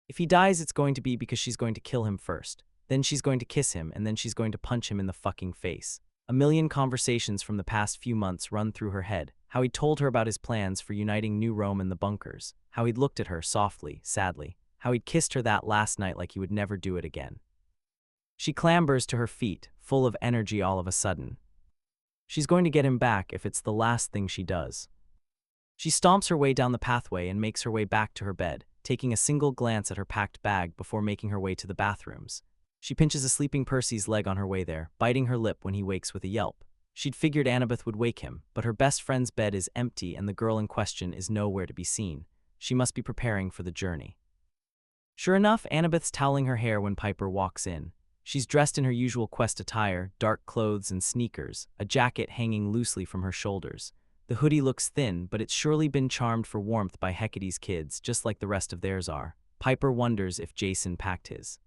If he dies, it's going to be because she's going to kill him first. Then she's going to kiss him, and then she's going to punch him in the fucking face. A million conversations from the past few months run through her head. How he'd told her about his plans for uniting New Rome and the bunkers. How he'd looked at her softly, sadly. How he'd kissed her that last night like he would never do it again. She clambers to her feet, full of energy all of a sudden. She's going to get him back if it's the last thing she does. She stomps her way down the pathway and makes her way back to her bed, taking a single glance at her packed bag before making her way to the bathrooms. She pinches a sleeping Percy's leg on her way there, biting her lip when he wakes with a yelp. She'd figured Annabeth would wake him, but her best friend's bed is empty and the girl in question is nowhere to be seen. She must be preparing for the journey. Sure enough, Annabeth's toweling her hair when Piper walks in. She's dressed in her usual quest attire, dark clothes and sneakers, a jacket hanging loosely from her shoulders. The hoodie looks thin, but it's surely been charmed for warmth by Hecate's kids, just like the rest of theirs are. Piper wonders if Jason packed his.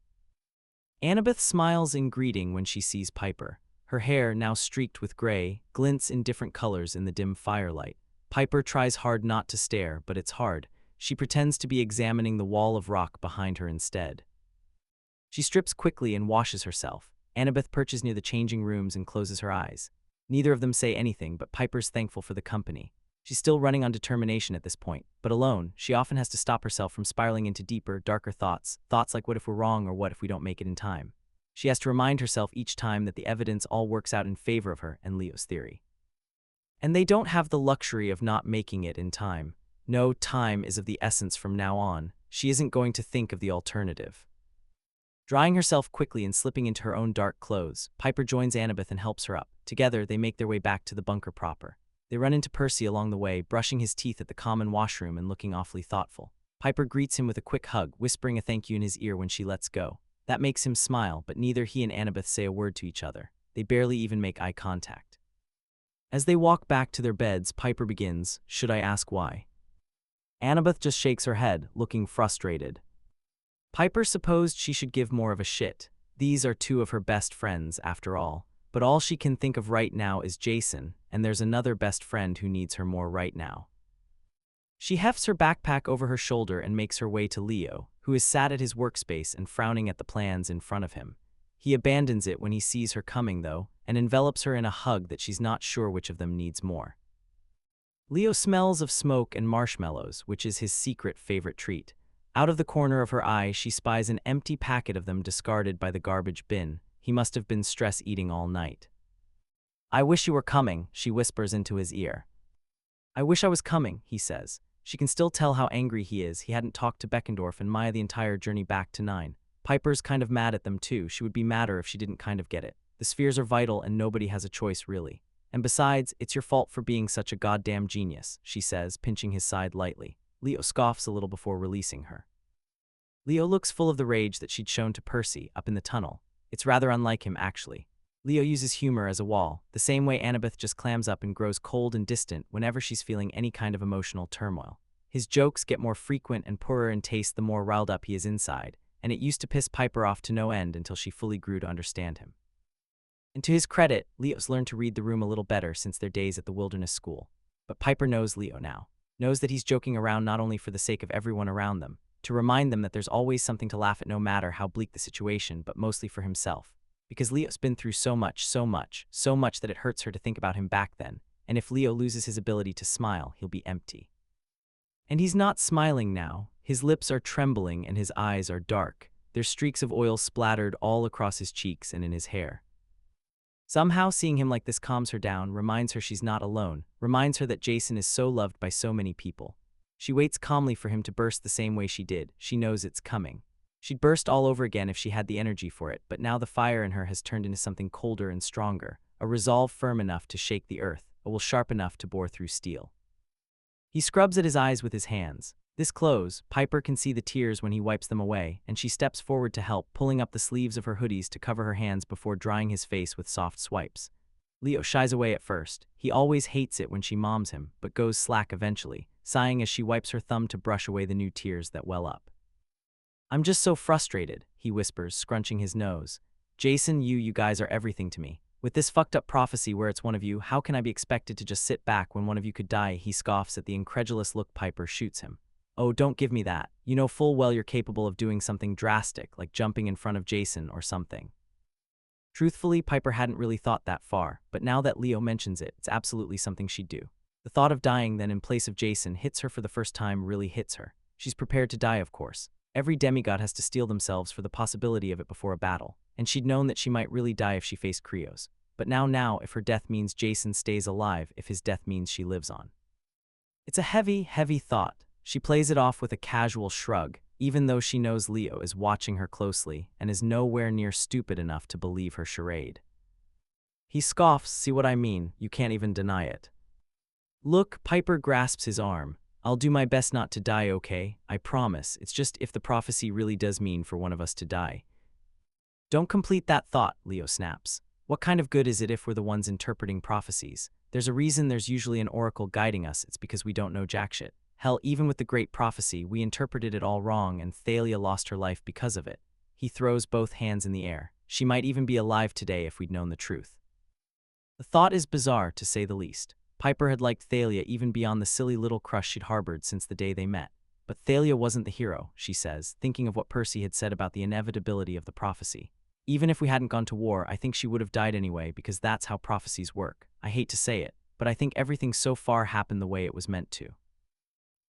Annabeth smiles in greeting when she sees Piper. Her hair, now streaked with gray, glints in different colors in the dim firelight. Piper tries hard not to stare, but it's hard. She pretends to be examining the wall of rock behind her instead. She strips quickly and washes herself. Annabeth perches near the changing rooms and closes her eyes. Neither of them say anything, but Piper's thankful for the company. She's still running on determination at this point, but alone, she often has to stop herself from spiraling into deeper, darker thoughts like what if we're wrong or what if we don't make it in time. She has to remind herself each time that the evidence all works out in favor of her and Leo's theory. And they don't have the luxury of not making it in time. No, time is of the essence from now on. She isn't going to think of the alternative. Drying herself quickly and slipping into her own dark clothes, Piper joins Annabeth and helps her up. Together, they make their way back to the bunker proper. They run into Percy along the way, brushing his teeth at the common washroom and looking awfully thoughtful. Piper greets him with a quick hug, whispering a thank you in his ear when she lets go. That makes him smile, but neither he and Annabeth say a word to each other. They barely even make eye contact. As they walk back to their beds, Piper begins, "Should I ask why?" Annabeth just shakes her head, looking frustrated. Piper supposed she should give more of a shit. These are two of her best friends, after all. But all she can think of right now is Jason, and there's another best friend who needs her more right now. She hefts her backpack over her shoulder and makes her way to Leo, who is sat at his workspace and frowning at the plans in front of him. He abandons it when he sees her coming, though, and envelops her in a hug that she's not sure which of them needs more. Leo smells of smoke and marshmallows, which is his secret favorite treat. Out of the corner of her eye, she spies an empty packet of them discarded by the garbage bin. He must have been stress-eating all night. "I wish you were coming," she whispers into his ear. "I wish I was coming," he says. She can still tell how angry he is. He hadn't talked to Beckendorf and Maya the entire journey back to 9. Piper's kind of mad at them too. She would be madder if she didn't kind of get it. The spheres are vital and nobody has a choice really. And besides, it's your fault for being such a goddamn genius, she says, pinching his side lightly. Leo scoffs a little before releasing her. Leo looks full of the rage that she'd shown to Percy up in the tunnel. It's rather unlike him, actually. Leo uses humor as a wall, the same way Annabeth just clams up and grows cold and distant whenever she's feeling any kind of emotional turmoil. His jokes get more frequent and poorer in taste the more riled up he is inside, and it used to piss Piper off to no end until she fully grew to understand him. And to his credit, Leo's learned to read the room a little better since their days at the wilderness school. But Piper knows Leo now. Knows that he's joking around not only for the sake of everyone around them, to remind them that there's always something to laugh at no matter how bleak the situation, but mostly for himself. Because Leo's been through so much that it hurts her to think about him back then, and if Leo loses his ability to smile, he'll be empty. And he's not smiling now. His lips are trembling and his eyes are dark. There's streaks of oil splattered all across his cheeks and in his hair. Somehow seeing him like this calms her down, reminds her she's not alone, reminds her that Jason is so loved by so many people. She waits calmly for him to burst the same way she did. She knows it's coming. She'd burst all over again if she had the energy for it, but now the fire in her has turned into something colder and stronger, a resolve firm enough to shake the earth, a will sharp enough to bore through steel. He scrubs at his eyes with his hands. This close, Piper can see the tears when he wipes them away, and she steps forward to help, pulling up the sleeves of her hoodies to cover her hands before drying his face with soft swipes. Leo shies away at first. He always hates it when she moms him, but goes slack eventually, sighing as she wipes her thumb to brush away the new tears that well up. "I'm just so frustrated," he whispers, scrunching his nose. "Jason, you guys are everything to me. With this fucked up prophecy where it's one of you, how can I be expected to just sit back when one of you could die?" He scoffs at the incredulous look Piper shoots him. "Oh, don't give me that. You know full well you're capable of doing something drastic, like jumping in front of Jason or something." Truthfully, Piper hadn't really thought that far, but now that Leo mentions it, it's absolutely something she'd do. The thought of dying then in place of Jason hits her for the first time, really hits her. She's prepared to die, of course. Every demigod has to steel themselves for the possibility of it before a battle, and she'd known that she might really die if she faced Krios. But now, if her death means Jason stays alive, if his death means she lives on. It's a heavy, heavy thought. She plays it off with a casual shrug, even though she knows Leo is watching her closely and is nowhere near stupid enough to believe her charade. He scoffs, "See what I mean? You can't even deny it." "Look," Piper grasps his arm. "I'll do my best not to die, okay? I promise. It's just if the prophecy really does mean for one of us to die." "Don't complete that thought," Leo snaps. "What kind of good is it if we're the ones interpreting prophecies? There's a reason there's usually an oracle guiding us. It's because we don't know jack shit. Hell, even with the great prophecy, we interpreted it all wrong and Thalia lost her life because of it." He throws both hands in the air. "She might even be alive today if we'd known the truth." The thought is bizarre, to say the least. Piper had liked Thalia even beyond the silly little crush she'd harbored since the day they met. But Thalia wasn't the hero, she says, thinking of what Percy had said about the inevitability of the prophecy. "Even if we hadn't gone to war, I think she would have died anyway because that's how prophecies work. I hate to say it, but I think everything so far happened the way it was meant to."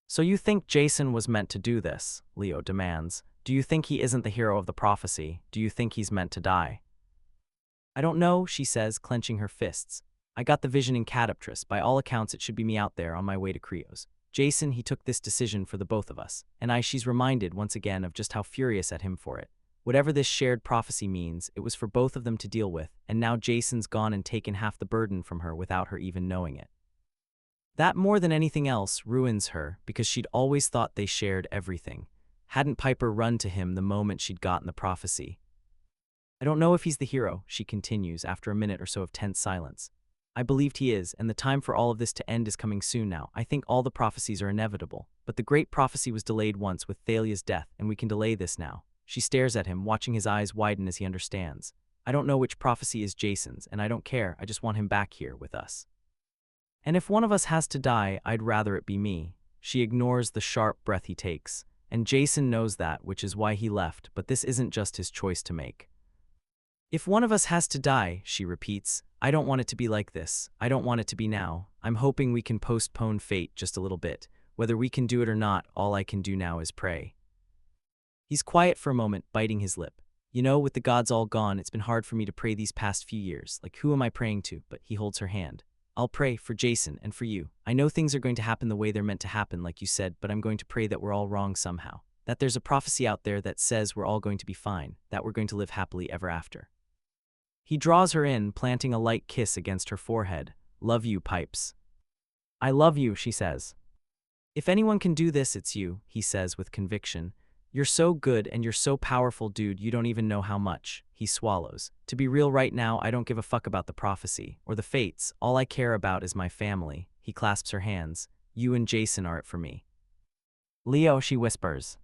"So you think Jason was meant to do this?" Leo demands. "Do you think he isn't the hero of the prophecy? Do you think he's meant to die?" "I don't know," she says, clenching her fists. "I got the vision in Catoptris. By all accounts, it should be me out there on my way to Krios. Jason, he took this decision for the both of us, and she's reminded once again of just how furious at him for it. Whatever this shared prophecy means, it was for both of them to deal with, and now Jason's gone and taken half the burden from her without her even knowing it." That more than anything else ruins her because she'd always thought they shared everything. Hadn't Piper run to him the moment she'd gotten the prophecy? I don't know if he's the hero, she continues after a minute or so of tense silence. I believed he is, and the time for all of this to end is coming soon now. I think all the prophecies are inevitable. But the great prophecy was delayed once with Thalia's death, and we can delay this now. She stares at him, watching his eyes widen as he understands. I don't know which prophecy is Jason's, and I don't care. I just want him back here with us. And if one of us has to die, I'd rather it be me. She ignores the sharp breath he takes. And Jason knows that, which is why he left, but this isn't just his choice to make. If one of us has to die, she repeats, I don't want it to be like this. I don't want it to be now. I'm hoping we can postpone fate just a little bit. Whether we can do it or not, all I can do now is pray. He's quiet for a moment, biting his lip. You know, with the gods all gone, it's been hard for me to pray these past few years. Like, who am I praying to? But he holds her hand. I'll pray for Jason and for you. I know things are going to happen the way they're meant to happen, like you said, but I'm going to pray that we're all wrong somehow. That there's a prophecy out there that says we're all going to be fine, that we're going to live happily ever after. He draws her in, planting a light kiss against her forehead. Love you, Pipes. I love you, she says. If anyone can do this, it's you, he says with conviction. You're so good and you're so powerful, dude, you don't even know how much. He swallows. To be real right now, I don't give a fuck about the prophecy or the fates. All I care about is my family. He clasps her hands. You and Jason are it for me. Leo, she whispers.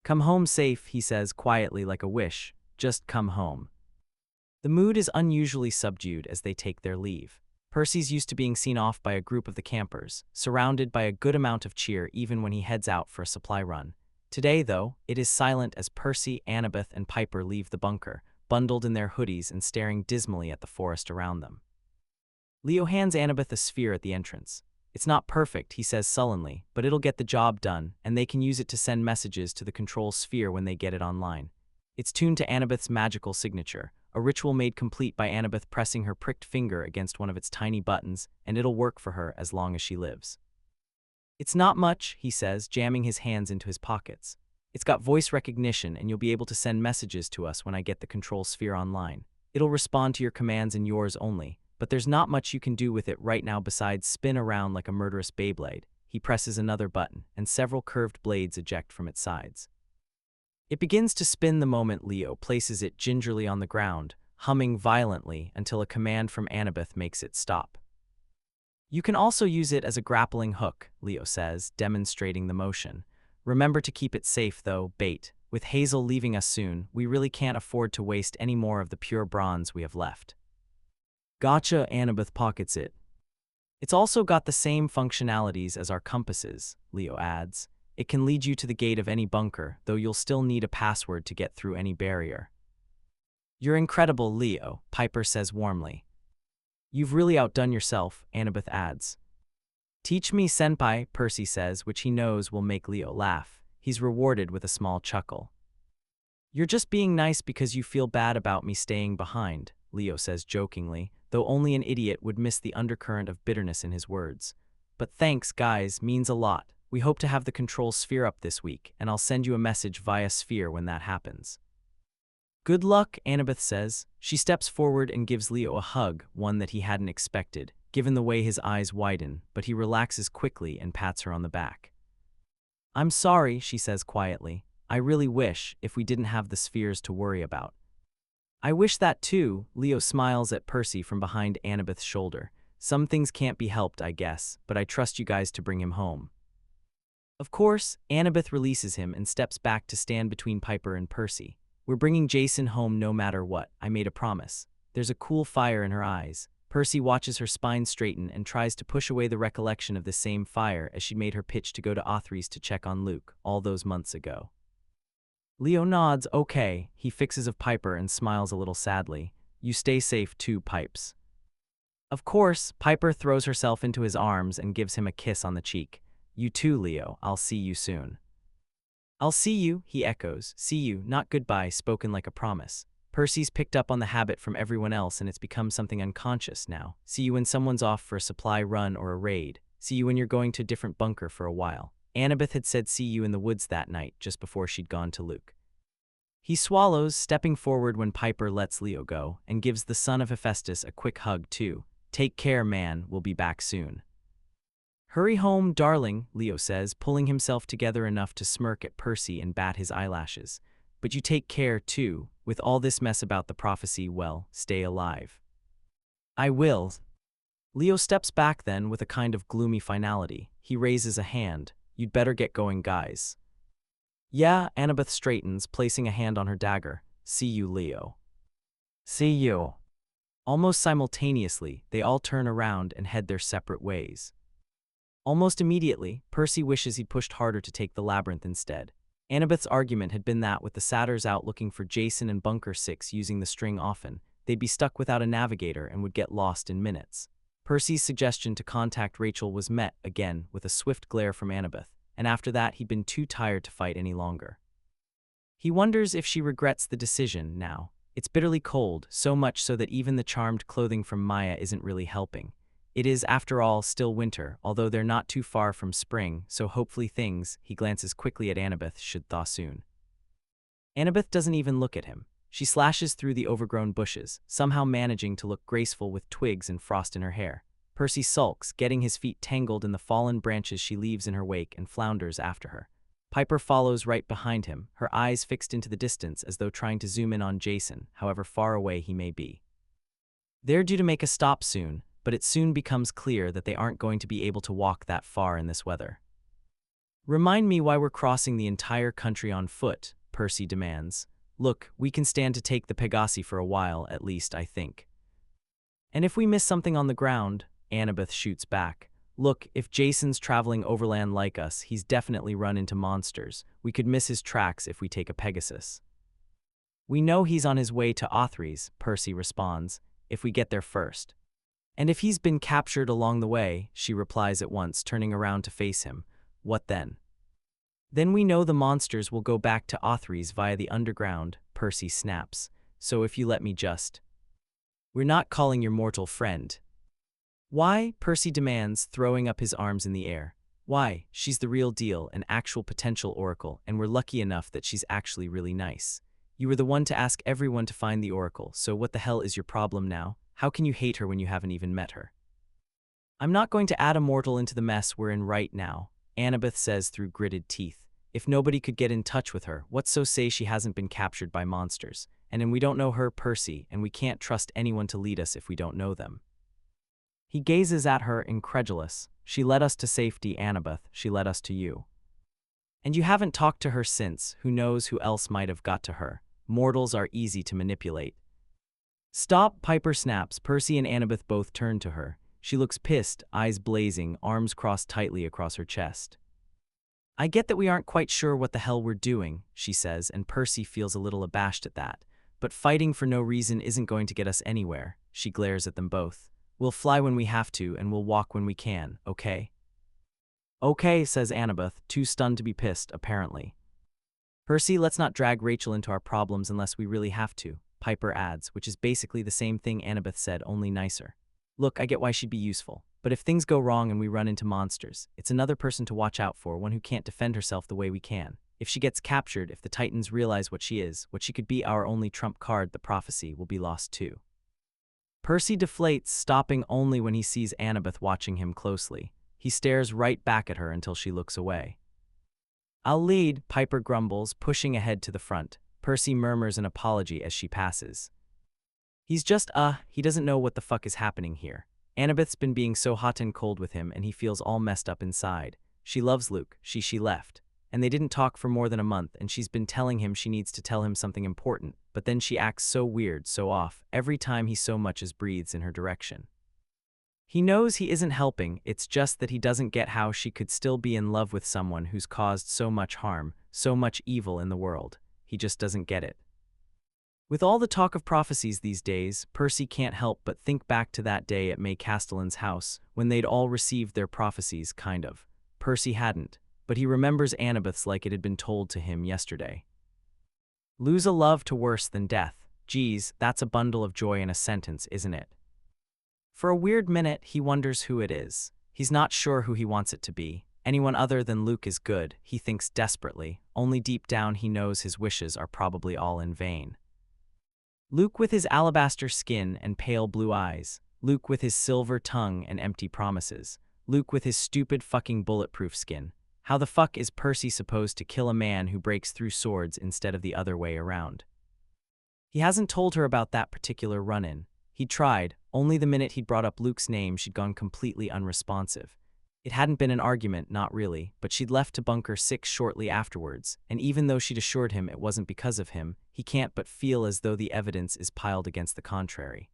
Come home safe, he says quietly like a wish. Just come home. The mood is unusually subdued as they take their leave. Percy's used to being seen off by a group of the campers, surrounded by a good amount of cheer even when he heads out for a supply run. Today, though, it is silent as Percy, Annabeth, and Piper leave the bunker, bundled in their hoodies and staring dismally at the forest around them. Leo hands Annabeth a sphere at the entrance. It's not perfect, he says sullenly, but it'll get the job done, and they can use it to send messages to the control sphere when they get it online. It's tuned to Annabeth's magical signature, a ritual made complete by Annabeth pressing her pricked finger against one of its tiny buttons, and it'll work for her as long as she lives. It's not much, he says, jamming his hands into his pockets. It's got voice recognition, and you'll be able to send messages to us when I get the control sphere online. It'll respond to your commands and yours only, but there's not much you can do with it right now besides spin around like a murderous Beyblade. He presses another button, and several curved blades eject from its sides. It begins to spin the moment Leo places it gingerly on the ground, humming violently until a command from Annabeth makes it stop. You can also use it as a grappling hook, Leo says, demonstrating the motion. Remember to keep it safe, though, bait. With Hazel leaving us soon, we really can't afford to waste any more of the pure bronze we have left. Gotcha, Annabeth pockets it. It's also got the same functionalities as our compasses, Leo adds. It can lead you to the gate of any bunker, though you'll still need a password to get through any barrier. You're incredible, Leo, Piper says warmly. You've really outdone yourself, Annabeth adds. Teach me, senpai, Percy says, which he knows will make Leo laugh. He's rewarded with a small chuckle. You're just being nice because you feel bad about me staying behind, Leo says jokingly, though only an idiot would miss the undercurrent of bitterness in his words. But thanks, guys, means a lot. We hope to have the control sphere up this week, and I'll send you a message via sphere when that happens. Good luck, Annabeth says. She steps forward and gives Leo a hug, one that he hadn't expected, given the way his eyes widen, but he relaxes quickly and pats her on the back. I'm sorry, she says quietly. I really wish, if we didn't have the spheres to worry about. I wish that too, Leo smiles at Percy from behind Annabeth's shoulder. Some things can't be helped, I guess, but I trust you guys to bring him home. Of course, Annabeth releases him and steps back to stand between Piper and Percy. We're bringing Jason home no matter what, I made a promise. There's a cool fire in her eyes. Percy watches her spine straighten and tries to push away the recollection of the same fire as she made her pitch to go to Authry's to check on Luke, all those months ago. Leo nods, okay. He fixes of Piper and smiles a little sadly. You stay safe too, Pipes. Of course, Piper throws herself into his arms and gives him a kiss on the cheek. You too, Leo. I'll see you soon. I'll see you, he echoes. See you, not goodbye, spoken like a promise. Percy's picked up on the habit from everyone else and it's become something unconscious now. See you when someone's off for a supply run or a raid. See you when you're going to a different bunker for a while. Annabeth had said see you in the woods that night, just before she'd gone to Luke. He swallows, stepping forward when Piper lets Leo go, and gives the son of Hephaestus a quick hug too. Take care, man, we'll be back soon. Hurry home, darling, Leo says, pulling himself together enough to smirk at Percy and bat his eyelashes. But you take care, too. With all this mess about the prophecy, well, stay alive. I will. Leo steps back then with a kind of gloomy finality. He raises a hand. You'd better get going, guys. Yeah, Annabeth straightens, placing a hand on her dagger. See you, Leo. See you. Almost simultaneously, they all turn around and head their separate ways. Almost immediately, Percy wishes he'd pushed harder to take the labyrinth instead. Annabeth's argument had been that with the satyrs out looking for Jason and Bunker 6 using the string often, they'd be stuck without a navigator and would get lost in minutes. Percy's suggestion to contact Rachel was met, again, with a swift glare from Annabeth, and after that he'd been too tired to fight any longer. He wonders if she regrets the decision now. It's bitterly cold, so much so that even the charmed clothing from Maya isn't really helping. It is, after all, still winter, although they're not too far from spring, so hopefully things, he glances quickly at Annabeth, should thaw soon. Annabeth doesn't even look at him. She slashes through the overgrown bushes, somehow managing to look graceful with twigs and frost in her hair. Percy sulks, getting his feet tangled in the fallen branches she leaves in her wake, and flounders after her. Piper follows right behind him, her eyes fixed into the distance as though trying to zoom in on Jason, however far away he may be. They're due to make a stop soon, but it soon becomes clear that they aren't going to be able to walk that far in this weather. Remind me why we're crossing the entire country on foot, Percy demands. Look, we can stand to take the Pegasi for a while, at least, I think. And if we miss something on the ground, Annabeth shoots back. Look, if Jason's traveling overland like us, he's definitely run into monsters. We could miss his tracks if we take a Pegasus. We know he's on his way to Othrys, Percy responds, if we get there first. And if he's been captured along the way, she replies at once, turning around to face him. What then? Then we know the monsters will go back to Othrys via the underground, Percy snaps. So if you let me just... We're not calling your mortal friend. Why? Percy demands, throwing up his arms in the air. Why? She's the real deal, an actual potential oracle, and we're lucky enough that she's actually really nice. You were the one to ask everyone to find the oracle, so what the hell is your problem now? How can you hate her when you haven't even met her? I'm not going to add a mortal into the mess we're in right now, Annabeth says through gritted teeth. If nobody could get in touch with her, what's so say she hasn't been captured by monsters? And we don't know her, Percy, and we can't trust anyone to lead us if we don't know them. He gazes at her, incredulous. She led us to safety, Annabeth. She led us to you. And you haven't talked to her since. Who knows who else might have got to her? Mortals are easy to manipulate. Stop, Piper snaps. Percy and Annabeth both turn to her. She looks pissed, eyes blazing, arms crossed tightly across her chest. I get that we aren't quite sure what the hell we're doing, she says, and Percy feels a little abashed at that. But fighting for no reason isn't going to get us anywhere. She glares at them both. We'll fly when we have to, and we'll walk when we can, okay? Okay, says Annabeth, too stunned to be pissed, apparently. Percy, let's not drag Rachel into our problems unless we really have to, Piper adds, which is basically the same thing Annabeth said, only nicer. Look, I get why she'd be useful, but if things go wrong and we run into monsters, it's another person to watch out for, one who can't defend herself the way we can. If she gets captured, if the Titans realize what she is, what she could be, our only trump card, the prophecy, will be lost too. Percy deflates, stopping only when he sees Annabeth watching him closely. He stares right back at her until she looks away. I'll lead, Piper grumbles, pushing ahead to the front. Percy murmurs an apology as she passes. He's just, he doesn't know what the fuck is happening here. Annabeth's been being so hot and cold with him, and he feels all messed up inside. She loves Luke, she left. And they didn't talk for more than a month, and she's been telling him she needs to tell him something important, but then she acts so weird, so off, every time he so much as breathes in her direction. He knows he isn't helping, it's just that he doesn't get how she could still be in love with someone who's caused so much harm, so much evil in the world. He just doesn't get it. With all the talk of prophecies these days, Percy can't help but think back to that day at May Castellan's house, when they'd all received their prophecies, kind of. Percy hadn't, but he remembers Annabeth's like it had been told to him yesterday. Lose a love to worse than death. Geez, that's a bundle of joy in a sentence, isn't it? For a weird minute, he wonders who it is. He's not sure who he wants it to be. Anyone other than Luke is good, he thinks desperately, only deep down he knows his wishes are probably all in vain. Luke with his alabaster skin and pale blue eyes. Luke with his silver tongue and empty promises. Luke with his stupid fucking bulletproof skin. How the fuck is Percy supposed to kill a man who breaks through swords instead of the other way around? He hasn't told her about that particular run-in. He'd tried, only the minute he'd brought up Luke's name she'd gone completely unresponsive. It hadn't been an argument, not really, but she'd left to Bunker 6 shortly afterwards, and even though she'd assured him it wasn't because of him, he can't but feel as though the evidence is piled against the contrary.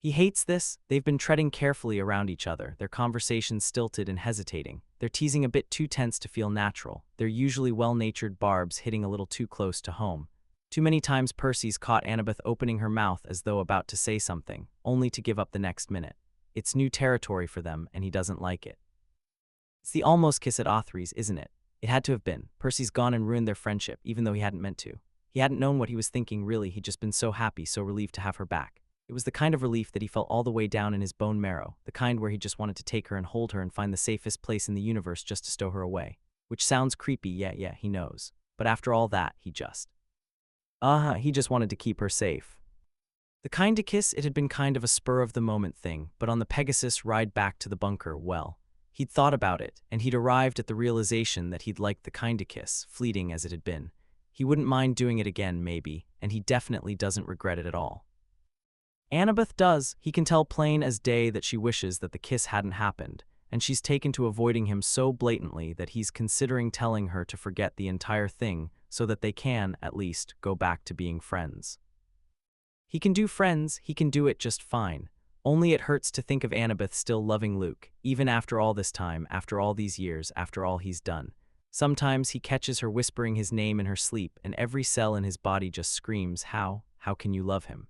He hates this. They've been treading carefully around each other, their conversations stilted and hesitating. They're teasing a bit too tense to feel natural, their usually well-natured barbs hitting a little too close to home. Too many times Percy's caught Annabeth opening her mouth as though about to say something, only to give up the next minute. It's new territory for them, and he doesn't like it. It's the almost kiss at Authry's, isn't it? It had to have been. Percy's gone and ruined their friendship, even though he hadn't meant to. He hadn't known what he was thinking, really. He'd just been so happy, so relieved to have her back. It was the kind of relief that he felt all the way down in his bone marrow, the kind where he just wanted to take her and hold her and find the safest place in the universe just to stow her away. Which sounds creepy, yeah, he knows. But after all that, he just wanted to keep her safe. The kind of kiss, it had been kind of a spur-of-the-moment thing, but on the Pegasus ride back to the bunker, well, he'd thought about it, and he'd arrived at the realization that he'd liked the kind of kiss, fleeting as it had been. He wouldn't mind doing it again, maybe, and he definitely doesn't regret it at all. Annabeth does. He can tell plain as day that she wishes that the kiss hadn't happened, and she's taken to avoiding him so blatantly that he's considering telling her to forget the entire thing so that they can, at least, go back to being friends. He can do friends, he can do it just fine. Only it hurts to think of Annabeth still loving Luke, even after all this time, after all these years, after all he's done. Sometimes he catches her whispering his name in her sleep, and every cell in his body just screams, how can you love him?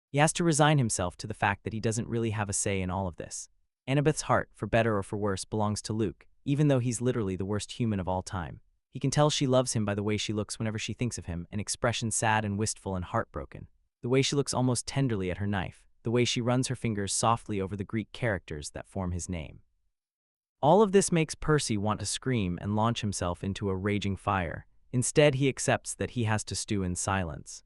He has to resign himself to the fact that he doesn't really have a say in all of this. Annabeth's heart, for better or for worse, belongs to Luke, even though he's literally the worst human of all time. He can tell she loves him by the way she looks whenever she thinks of him, an expression sad and wistful and heartbroken. The way she looks almost tenderly at her knife, the way she runs her fingers softly over the Greek characters that form his name. All of this makes Percy want to scream and launch himself into a raging fire. Instead, he accepts that he has to stew in silence.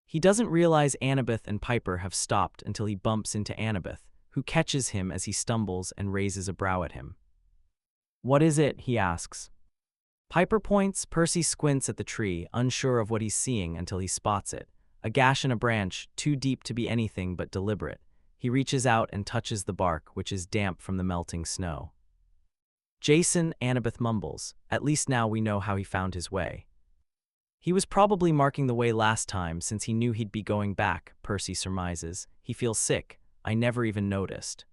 He doesn't realize Annabeth and Piper have stopped until he bumps into Annabeth, who catches him as he stumbles and raises a brow at him. "What is it?" he asks. Piper points. Percy squints at the tree, unsure of what he's seeing until he spots it. A gash in a branch, too deep to be anything but deliberate. He reaches out and touches the bark, which is damp from the melting snow. "Jason," Annabeth mumbles. "At least now we know how he found his way." He was probably marking the way last time since he knew he'd be going back, Percy surmises. He feels sick. I never even noticed.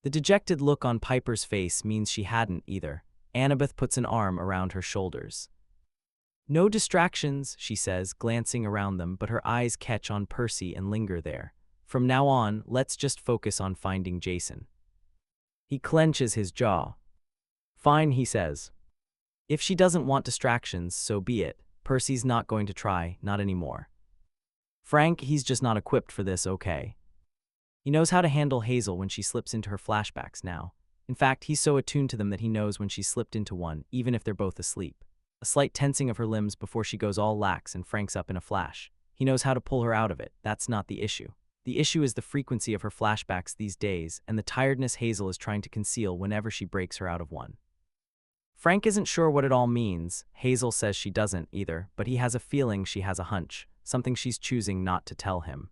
The dejected look on Piper's face means she hadn't either. Annabeth puts an arm around her shoulders. "No distractions," she says, glancing around them, but her eyes catch on Percy and linger there. "From now on, let's just focus on finding Jason." He clenches his jaw. "Fine," he says. If she doesn't want distractions, so be it. Percy's not going to try, not anymore. Frank, he's just not equipped for this, okay? He knows how to handle Hazel when she slips into her flashbacks now. In fact, he's so attuned to them that he knows when she's slipped into one, even if they're both asleep. A slight tensing of her limbs before she goes all lax and Frank's up in a flash. He knows how to pull her out of it. That's not the issue. The issue is the frequency of her flashbacks these days and the tiredness Hazel is trying to conceal whenever she breaks her out of one. Frank isn't sure what it all means. Hazel says she doesn't either, but he has a feeling she has a hunch, something she's choosing not to tell him.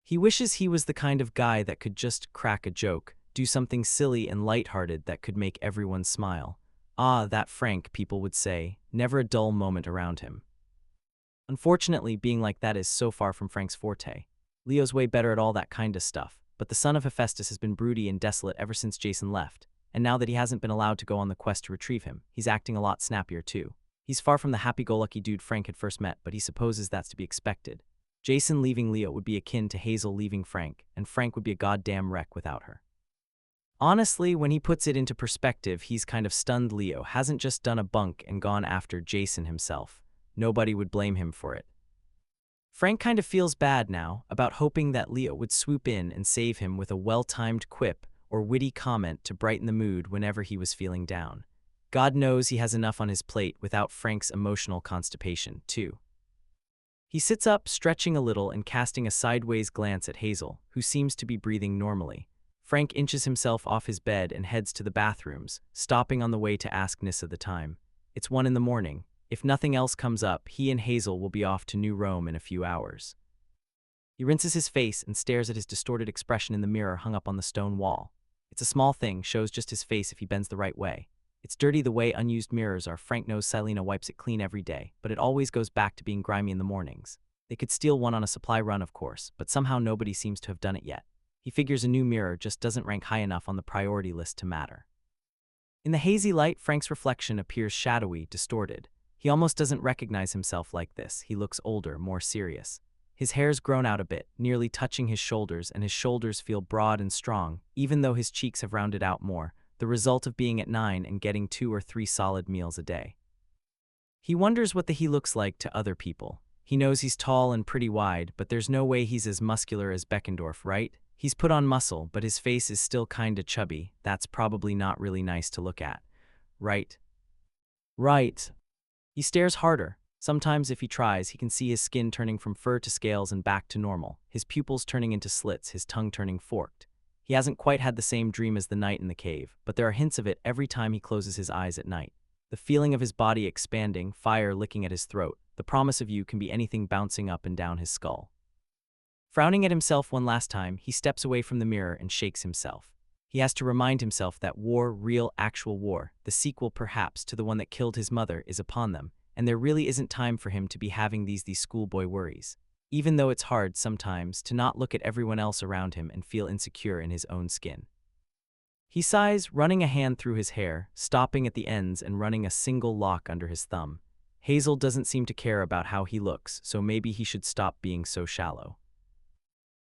He wishes he was the kind of guy that could just crack a joke, do something silly and lighthearted that could make everyone smile. Ah, that Frank, people would say, never a dull moment around him. Unfortunately, being like that is so far from Frank's forte. Leo's way better at all that kind of stuff, but the son of Hephaestus has been broody and desolate ever since Jason left. And now that he hasn't been allowed to go on the quest to retrieve him, he's acting a lot snappier too. He's far from the happy-go-lucky dude Frank had first met, but he supposes that's to be expected. Jason leaving Leo would be akin to Hazel leaving Frank, and Frank would be a goddamn wreck without her. Honestly, when he puts it into perspective, he's kind of stunned Leo hasn't just done a bunk and gone after Jason himself. Nobody would blame him for it. Frank kind of feels bad now about hoping that Leo would swoop in and save him with a well-timed quip or witty comment to brighten the mood whenever he was feeling down. God knows he has enough on his plate without Frank's emotional constipation, too. He sits up, stretching a little and casting a sideways glance at Hazel, who seems to be breathing normally. Frank inches himself off his bed and heads to the bathrooms, stopping on the way to ask Nyssa the time. It's 1 in the morning. If nothing else comes up, he and Hazel will be off to New Rome in a few hours. He rinses his face and stares at his distorted expression in the mirror hung up on the stone wall. It's a small thing, shows just his face if he bends the right way. It's dirty the way unused mirrors are. Frank knows Selena wipes it clean every day, but it always goes back to being grimy in the mornings. They could steal one on a supply run, of course, but somehow nobody seems to have done it yet. He figures a new mirror just doesn't rank high enough on the priority list to matter. In the hazy light, Frank's reflection appears shadowy, distorted. He almost doesn't recognize himself like this. He looks older, more serious. His hair's grown out a bit, nearly touching his shoulders, and his shoulders feel broad and strong, even though his cheeks have rounded out more, the result of being at 9 and getting 2 or 3 solid meals a day. He wonders what he looks like to other people. He knows he's tall and pretty wide, but there's no way he's as muscular as Beckendorf, right? He's put on muscle, but his face is still kinda chubby. That's probably not really nice to look at. Right? Right. He stares harder. Sometimes if he tries, he can see his skin turning from fur to scales and back to normal, his pupils turning into slits, his tongue turning forked. He hasn't quite had the same dream as the night in the cave, but there are hints of it every time he closes his eyes at night. The feeling of his body expanding, fire licking at his throat, the promise of you can be anything bouncing up and down his skull. Frowning at himself one last time, he steps away from the mirror and shakes himself. He has to remind himself that war, real, actual war, the sequel perhaps to the one that killed his mother, is upon them, and there really isn't time for him to be having these schoolboy worries. Even though it's hard sometimes to not look at everyone else around him and feel insecure in his own skin. He sighs, running a hand through his hair, stopping at the ends and running a single lock under his thumb. Hazel doesn't seem to care about how he looks, so maybe he should stop being so shallow.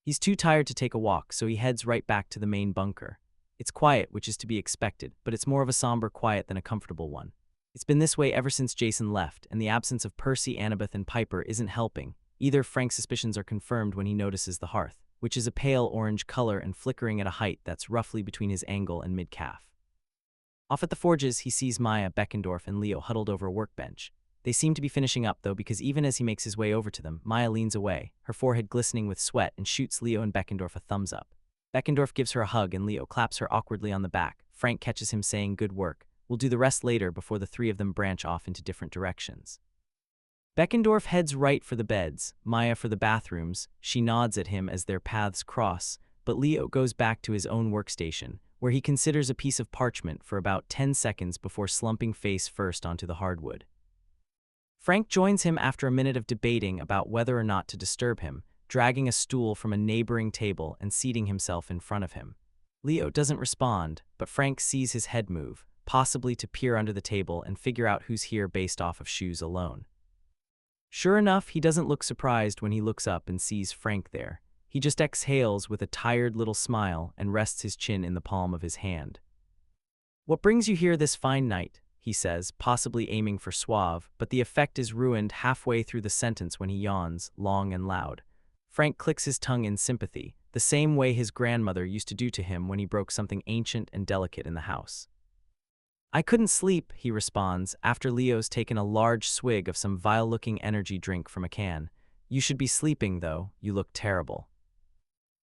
He's too tired to take a walk, so he heads right back to the main bunker. It's quiet, which is to be expected, but it's more of a somber quiet than a comfortable one. It's been this way ever since Jason left, and the absence of Percy, Annabeth, and Piper isn't helping. Either Frank's suspicions are confirmed when he notices the hearth, which is a pale orange color and flickering at a height that's roughly between his ankle and mid-calf. Off at the forges, he sees Maya, Beckendorf, and Leo huddled over a workbench. They seem to be finishing up, though, because even as he makes his way over to them, Maya leans away, her forehead glistening with sweat, and shoots Leo and Beckendorf a thumbs up. Beckendorf gives her a hug, and Leo claps her awkwardly on the back. Frank catches him saying, "Good work. We'll do the rest later," before the three of them branch off into different directions. Beckendorf heads right for the beds, Maya for the bathrooms. She nods at him as their paths cross, but Leo goes back to his own workstation, where he considers a piece of parchment for about 10 seconds before slumping face first onto the hardwood. Frank joins him after a minute of debating about whether or not to disturb him, dragging a stool from a neighboring table and seating himself in front of him. Leo doesn't respond, but Frank sees his head move, possibly to peer under the table and figure out who's here based off of shoes alone. Sure enough, he doesn't look surprised when he looks up and sees Frank there. He just exhales with a tired little smile and rests his chin in the palm of his hand. "What brings you here this fine night?" he says, possibly aiming for suave, but the effect is ruined halfway through the sentence when he yawns, long and loud. Frank clicks his tongue in sympathy, the same way his grandmother used to do to him when he broke something ancient and delicate in the house. "I couldn't sleep," he responds, after Leo's taken a large swig of some vile-looking energy drink from a can. "You should be sleeping, though. You look terrible."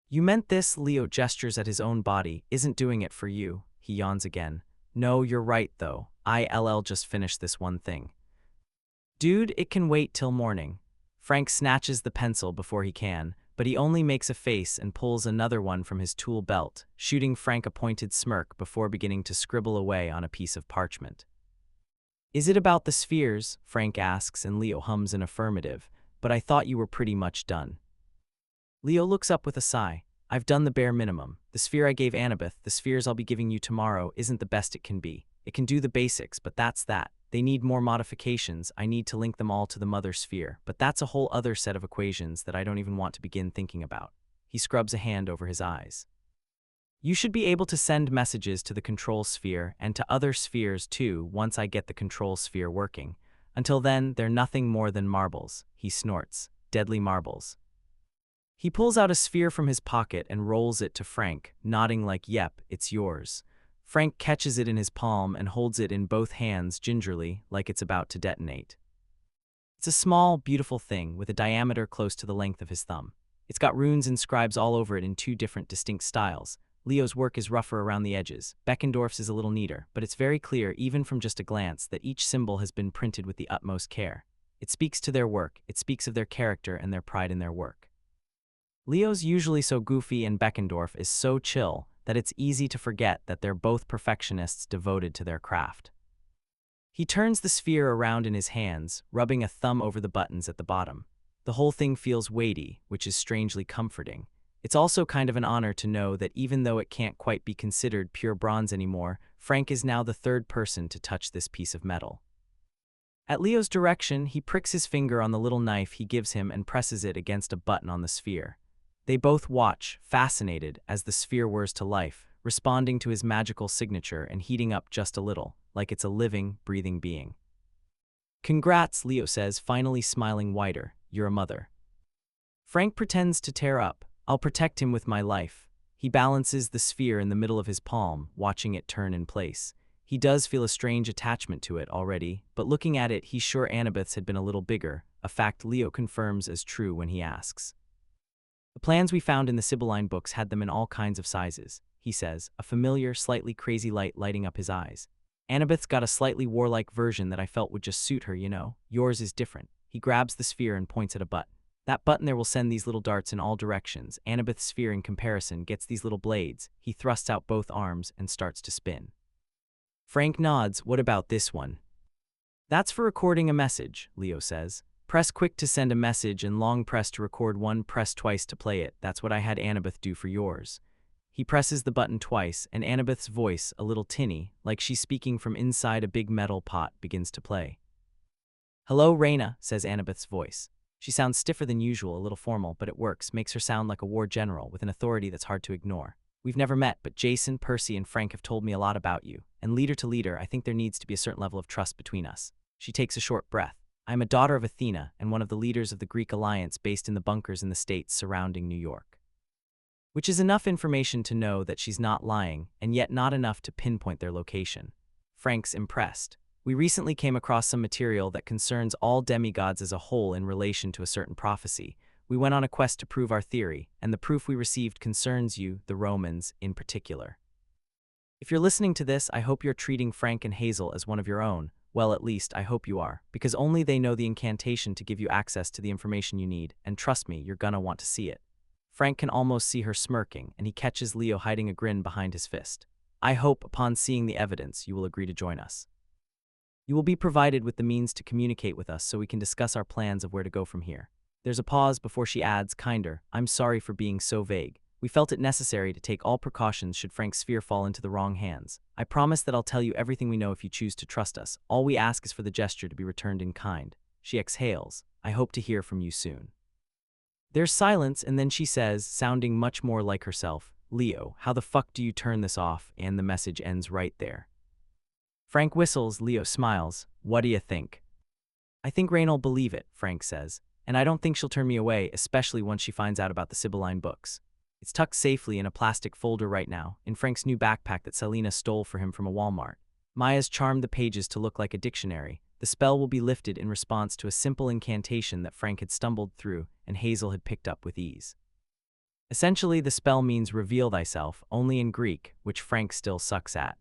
"You meant this," Leo gestures at his own body, "isn't doing it for you." He yawns again. "No, you're right, though. I'll just finish this one thing." "Dude, it can wait till morning." Frank snatches the pencil before he can, but he only makes a face and pulls another one from his tool belt, shooting Frank a pointed smirk before beginning to scribble away on a piece of parchment. "Is it about the spheres?" Frank asks, and Leo hums an affirmative, "but I thought you were pretty much done." Leo looks up with a sigh. "I've done the bare minimum. The sphere I gave Annabeth, the spheres I'll be giving you tomorrow, isn't the best it can be. It can do the basics, but that's that. They need more modifications. I need to link them all to the mother sphere, but that's a whole other set of equations that I don't even want to begin thinking about." He scrubs a hand over his eyes. "You should be able to send messages to the control sphere and to other spheres too once I get the control sphere working. Until then, they're nothing more than marbles," he snorts. "Deadly marbles." He pulls out a sphere from his pocket and rolls it to Frank, nodding like, "Yep, it's yours." Frank catches it in his palm and holds it in both hands gingerly, like it's about to detonate. It's a small, beautiful thing with a diameter close to the length of his thumb. It's got runes and scribes all over it in two different distinct styles. Leo's work is rougher around the edges. Beckendorf's is a little neater, but it's very clear, even from just a glance, that each symbol has been printed with the utmost care. It speaks to their work, it speaks of their character and their pride in their work. Leo's usually so goofy and Beckendorf is so chill that it's easy to forget that they're both perfectionists devoted to their craft. He turns the sphere around in his hands, rubbing a thumb over the buttons at the bottom. The whole thing feels weighty, which is strangely comforting. It's also kind of an honor to know that even though it can't quite be considered pure bronze anymore, Frank is now the third person to touch this piece of metal. At Leo's direction, he pricks his finger on the little knife he gives him and presses it against a button on the sphere. They both watch, fascinated, as the sphere whirs to life, responding to his magical signature and heating up just a little, like it's a living, breathing being. "Congrats," Leo says, finally smiling wider. "You're a mother." Frank pretends to tear up. "I'll protect him with my life." He balances the sphere in the middle of his palm, watching it turn in place. He does feel a strange attachment to it already, but looking at it, he's sure Annabeth's had been a little bigger, a fact Leo confirms as true when he asks. "The plans we found in the Sibylline books had them in all kinds of sizes," he says, a familiar, slightly crazy light lighting up his eyes. "Annabeth's got a slightly warlike version that I felt would just suit her, you know. Yours is different." He grabs the sphere and points at a button. "That button there will send these little darts in all directions. Annabeth's sphere, in comparison, gets these little blades." He thrusts out both arms and starts to spin. Frank nods. "What about this one?" "That's for recording a message," Leo says. "Press quick to send a message and long press to record one, press twice to play it. That's what I had Annabeth do for yours." He presses the button twice, and Annabeth's voice, a little tinny, like she's speaking from inside a big metal pot, begins to play. "Hello, Raina," says Annabeth's voice. She sounds stiffer than usual, a little formal, but it works, makes her sound like a war general with an authority that's hard to ignore. "We've never met, but Jason, Percy, and Frank have told me a lot about you, and leader to leader, I think there needs to be a certain level of trust between us." She takes a short breath. "I am a daughter of Athena and one of the leaders of the Greek alliance based in the bunkers in the states surrounding New York." Which is enough information to know that she's not lying, and yet not enough to pinpoint their location. Frank's impressed. "We recently came across some material that concerns all demigods as a whole in relation to a certain prophecy. We went on a quest to prove our theory, and the proof we received concerns you, the Romans, in particular. If you're listening to this, I hope you're treating Frank and Hazel as one of your own. Well, at least, I hope you are, because only they know the incantation to give you access to the information you need, and trust me, you're gonna want to see it." Frank can almost see her smirking, and he catches Leo hiding a grin behind his fist. "I hope, upon seeing the evidence, you will agree to join us. You will be provided with the means to communicate with us so we can discuss our plans of where to go from here." There's a pause before she adds, kinder, "I'm sorry for being so vague. We felt it necessary to take all precautions should Frank's sphere fall into the wrong hands. I promise that I'll tell you everything we know if you choose to trust us. All we ask is for the gesture to be returned in kind." She exhales. "I hope to hear from you soon." There's silence, and then she says, sounding much more like herself, "Leo, how the fuck do you turn this off?" And the message ends right there. Frank whistles. Leo smiles. "What do you think?" "I think Raina'll believe it," Frank says. "And I don't think she'll turn me away, especially once she finds out about the Sibylline books." It's tucked safely in a plastic folder right now, in Frank's new backpack that Selena stole for him from a Walmart. Maya's charmed the pages to look like a dictionary. The spell will be lifted in response to a simple incantation that Frank had stumbled through and Hazel had picked up with ease. Essentially, the spell means "reveal thyself," only in Greek, which Frank still sucks at.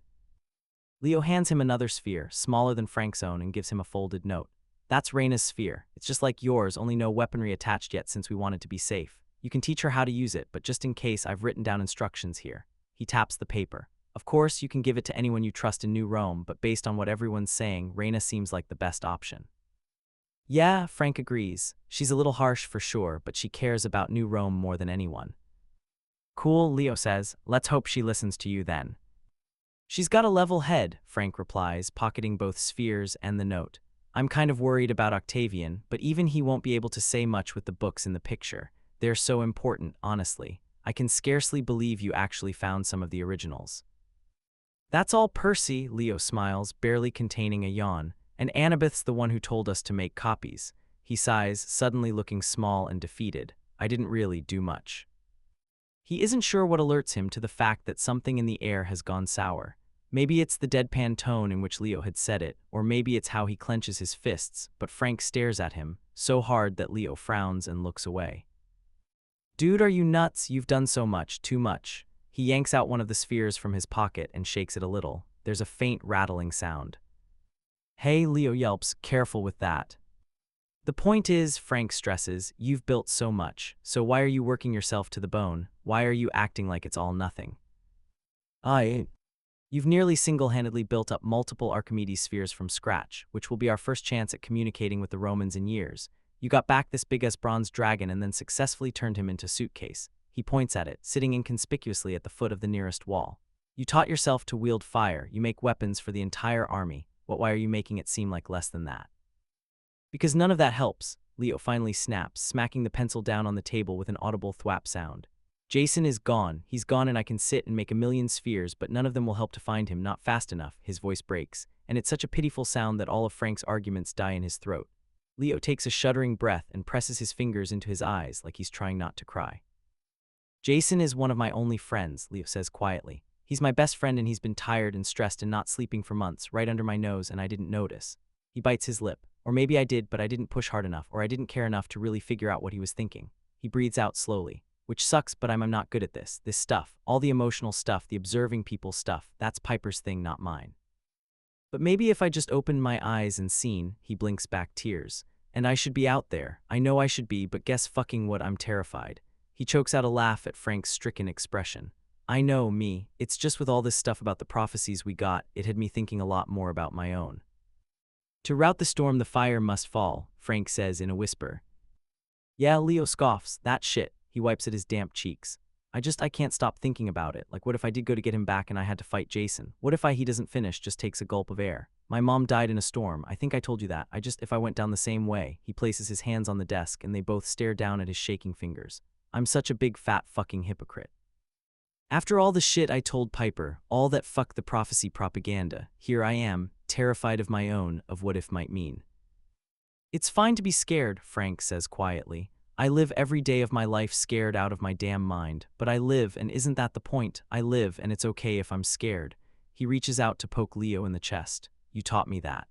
Leo hands him another sphere, smaller than Frank's own, and gives him a folded note. "That's Raina's sphere. It's just like yours, only no weaponry attached yet since we wanted to be safe. You can teach her how to use it, but just in case, I've written down instructions here." He taps the paper. "Of course, you can give it to anyone you trust in New Rome, but based on what everyone's saying, Raina seems like the best option." "Yeah," Frank agrees. "She's a little harsh for sure, but she cares about New Rome more than anyone." "Cool," Leo says. "Let's hope she listens to you then." "She's got a level head," Frank replies, pocketing both spheres and the note. "I'm kind of worried about Octavian, but even he won't be able to say much with the books in the picture. They're so important, honestly. I can scarcely believe you actually found some of the originals." "That's all Percy," Leo smiles, barely containing a yawn. "And Annabeth's the one who told us to make copies." He sighs, suddenly looking small and defeated. "I didn't really do much." He isn't sure what alerts him to the fact that something in the air has gone sour. Maybe it's the deadpan tone in which Leo had said it, or maybe it's how he clenches his fists, but Frank stares at him, so hard that Leo frowns and looks away. "Dude, are you nuts? You've done so much, too much." He yanks out one of the spheres from his pocket and shakes it a little. There's a faint rattling sound. Hey, Leo yelps, careful with that. The point is, Frank stresses, you've built so much, so why are you working yourself to the bone? Why are you acting like it's all nothing? You've nearly single-handedly built up multiple Archimedes spheres from scratch, which will be our first chance at communicating with the Romans in years. You got back this big-ass bronze dragon and then successfully turned him into a suitcase. He points at it, sitting inconspicuously at the foot of the nearest wall. You taught yourself to wield fire. You make weapons for the entire army. Why are you making it seem like less than that? Because none of that helps, Leo finally snaps, smacking the pencil down on the table with an audible thwap sound. Jason is gone. He's gone and I can sit and make a million spheres, but none of them will help to find him, not fast enough. His voice breaks, and it's such a pitiful sound that all of Frank's arguments die in his throat. Leo takes a shuddering breath and presses his fingers into his eyes like he's trying not to cry. Jason is one of my only friends, Leo says quietly. He's my best friend and he's been tired and stressed and not sleeping for months, right under my nose, and I didn't notice. He bites his lip. Or maybe I did, but I didn't push hard enough, or I didn't care enough to really figure out what he was thinking. He breathes out slowly. Which sucks, but I'm not good at this. This stuff, all the emotional stuff, the observing people stuff, that's Piper's thing, not mine. But maybe if I just opened my eyes and seen, he blinks back tears. And I should be out there. I know I should be, but guess fucking what, I'm terrified. He chokes out a laugh at Frank's stricken expression. I know, me. It's just with all this stuff about the prophecies we got, it had me thinking a lot more about my own. To rout the storm, the fire must fall, Frank says in a whisper. Yeah, Leo scoffs. That shit. He wipes at his damp cheeks. I can't stop thinking about it. Like, what if I did go to get him back and I had to fight Jason? What if he doesn't finish, just takes a gulp of air? My mom died in a storm. I think I told you that. If I went down the same way. He places his hands on the desk and they both stare down at his shaking fingers. I'm such a big fat fucking hypocrite. After all the shit I told Piper, all that fuck the prophecy propaganda, here I am, terrified of my own, of what if might mean. It's fine to be scared, Frank says quietly. I live every day of my life scared out of my damn mind, but I live, and isn't that the point? I live, and it's okay if I'm scared. He reaches out to poke Leo in the chest. You taught me that.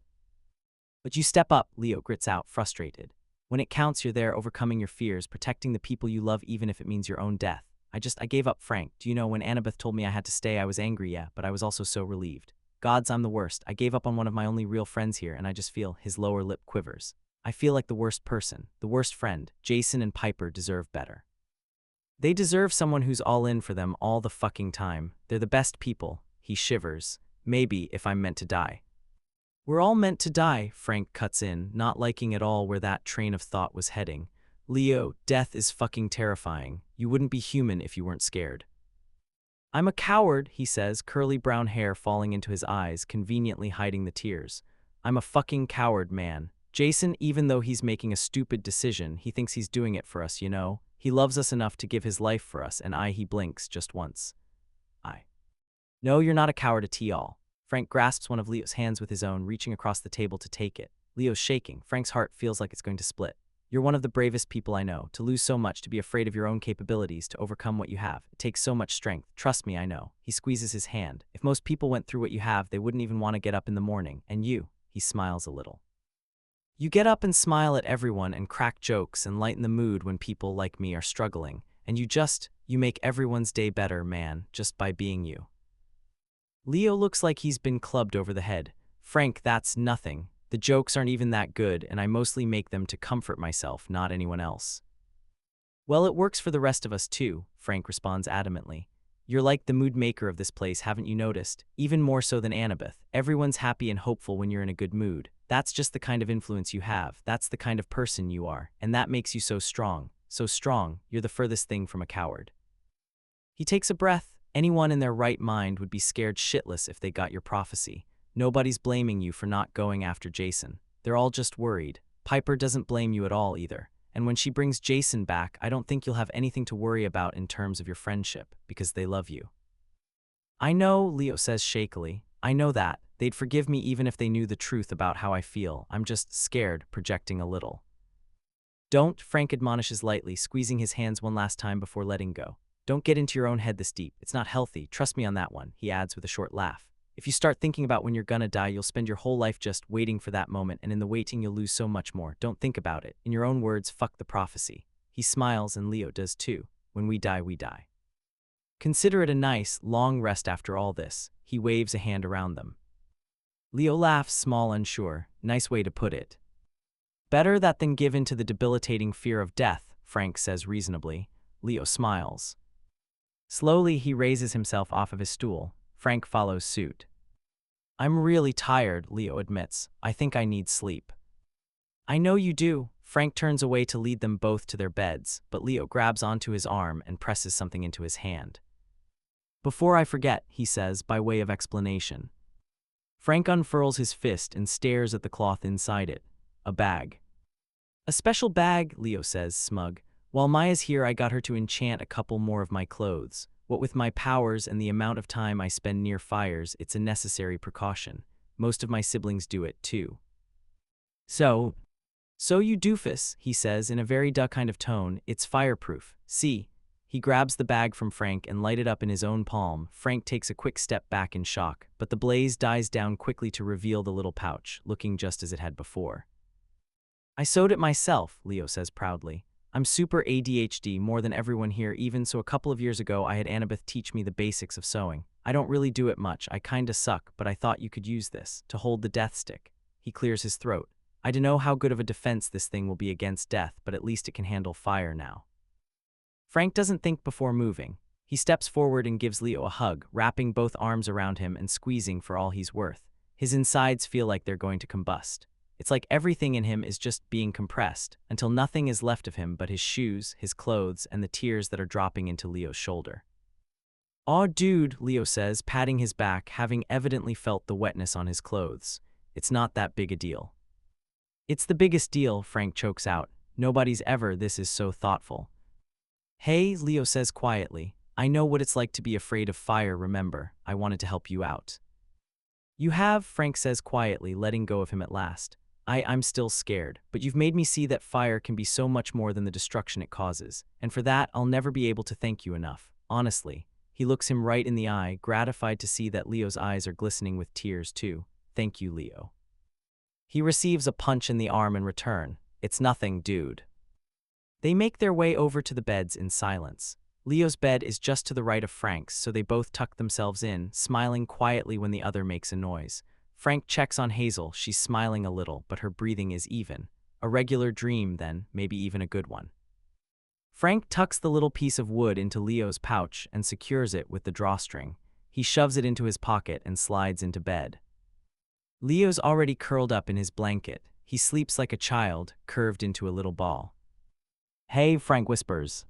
But you step up, Leo grits out, frustrated. When it counts, you're there overcoming your fears, protecting the people you love even if it means your own death. I gave up, Frank. Do you know, when Annabeth told me I had to stay, I was angry, yeah, but I was also so relieved. Gods, I'm the worst. I gave up on one of my only real friends here, and I just feel his lower lip quivers. I feel like the worst person, the worst friend. Jason and Piper deserve better. They deserve someone who's all in for them all the fucking time. They're the best people. He shivers. Maybe if I'm meant to die. We're all meant to die, Frank cuts in, not liking at all where that train of thought was heading. Leo, death is fucking terrifying. You wouldn't be human if you weren't scared. I'm a coward, he says, curly brown hair falling into his eyes, conveniently hiding the tears. I'm a fucking coward, man. Jason, even though he's making a stupid decision, he thinks he's doing it for us, you know? He loves us enough to give his life for us, and he blinks just once. No, you're not a coward at all. Frank grasps one of Leo's hands with his own, reaching across the table to take it. Leo's shaking. Frank's heart feels like it's going to split. You're one of the bravest people I know. To lose so much, to be afraid of your own capabilities, to overcome what you have. It takes so much strength. Trust me, I know. He squeezes his hand. If most people went through what you have, they wouldn't even want to get up in the morning. And you, he smiles a little. You get up and smile at everyone and crack jokes and lighten the mood when people like me are struggling. And you make everyone's day better, man, just by being you. Leo looks like he's been clubbed over the head. Frank, that's nothing. The jokes aren't even that good, and I mostly make them to comfort myself, not anyone else. Well, it works for the rest of us too, Frank responds adamantly. You're like the mood maker of this place, haven't you noticed? Even more so than Annabeth. Everyone's happy and hopeful when you're in a good mood. That's just the kind of influence you have. That's the kind of person you are. And that makes you so strong. So strong, you're the furthest thing from a coward. He takes a breath. Anyone in their right mind would be scared shitless if they got your prophecy. Nobody's blaming you for not going after Jason. They're all just worried. Piper doesn't blame you at all either. And when she brings Jason back, I don't think you'll have anything to worry about in terms of your friendship, because they love you. I know, Leo says shakily. I know that. They'd forgive me even if they knew the truth about how I feel. I'm just scared, projecting a little. Don't, Frank admonishes lightly, squeezing his hands one last time before letting go. Don't get into your own head this deep. It's not healthy. Trust me on that one, he adds with a short laugh. If you start thinking about when you're gonna die, you'll spend your whole life just waiting for that moment, and in the waiting you'll lose so much more. Don't think about it. In your own words, fuck the prophecy. He smiles, and Leo does too. When we die, we die. Consider it a nice, long rest after all this. He waves a hand around them. Leo laughs, small, unsure. Nice way to put it. Better that than give in to the debilitating fear of death, Frank says reasonably. Leo smiles. Slowly, he raises himself off of his stool. Frank follows suit. I'm really tired, Leo admits. I think I need sleep. I know you do. Frank turns away to lead them both to their beds, but Leo grabs onto his arm and presses something into his hand. Before I forget, he says, by way of explanation. Frank unfurls his fist and stares at the cloth inside it. A bag. A special bag, Leo says, smug. While Maya's here, I got her to enchant a couple more of my clothes. What with my powers and the amount of time I spend near fires, it's a necessary precaution. Most of my siblings do it, too. So you doofus, he says in a very duh kind of tone. It's fireproof. See? He grabs the bag from Frank and lights it up in his own palm. Frank takes a quick step back in shock, but the blaze dies down quickly to reveal the little pouch, looking just as it had before. I sewed it myself, Leo says proudly. I'm super ADHD more than everyone here, even so a couple of years ago I had Annabeth teach me the basics of sewing. I don't really do it much, I kinda suck, but I thought you could use this to hold the death stick. He clears his throat. I don't know how good of a defense this thing will be against death, but at least it can handle fire now. Frank doesn't think before moving. He steps forward and gives Leo a hug, wrapping both arms around him and squeezing for all he's worth. His insides feel like they're going to combust. It's like everything in him is just being compressed, until nothing is left of him but his shoes, his clothes, and the tears that are dropping into Leo's shoulder. Aw dude, Leo says, patting his back, having evidently felt the wetness on his clothes. It's not that big a deal. It's the biggest deal, Frank chokes out. Nobody's ever this is so thoughtful. Hey, Leo says quietly. I know what it's like to be afraid of fire, remember. I wanted to help you out. You have, Frank says quietly, letting go of him at last. I'm still scared, but you've made me see that fire can be so much more than the destruction it causes, and for that I'll never be able to thank you enough. Honestly. He looks him right in the eye, gratified to see that Leo's eyes are glistening with tears too. Thank you, Leo. He receives a punch in the arm in return. It's nothing, dude. They make their way over to the beds in silence. Leo's bed is just to the right of Frank's, so they both tuck themselves in, smiling quietly when the other makes a noise. Frank checks on Hazel. She's smiling a little, but her breathing is even. A regular dream, then, maybe even a good one. Frank tucks the little piece of wood into Leo's pouch and secures it with the drawstring. He shoves it into his pocket and slides into bed. Leo's already curled up in his blanket. He sleeps like a child, curved into a little ball. Hey, Frank whispers.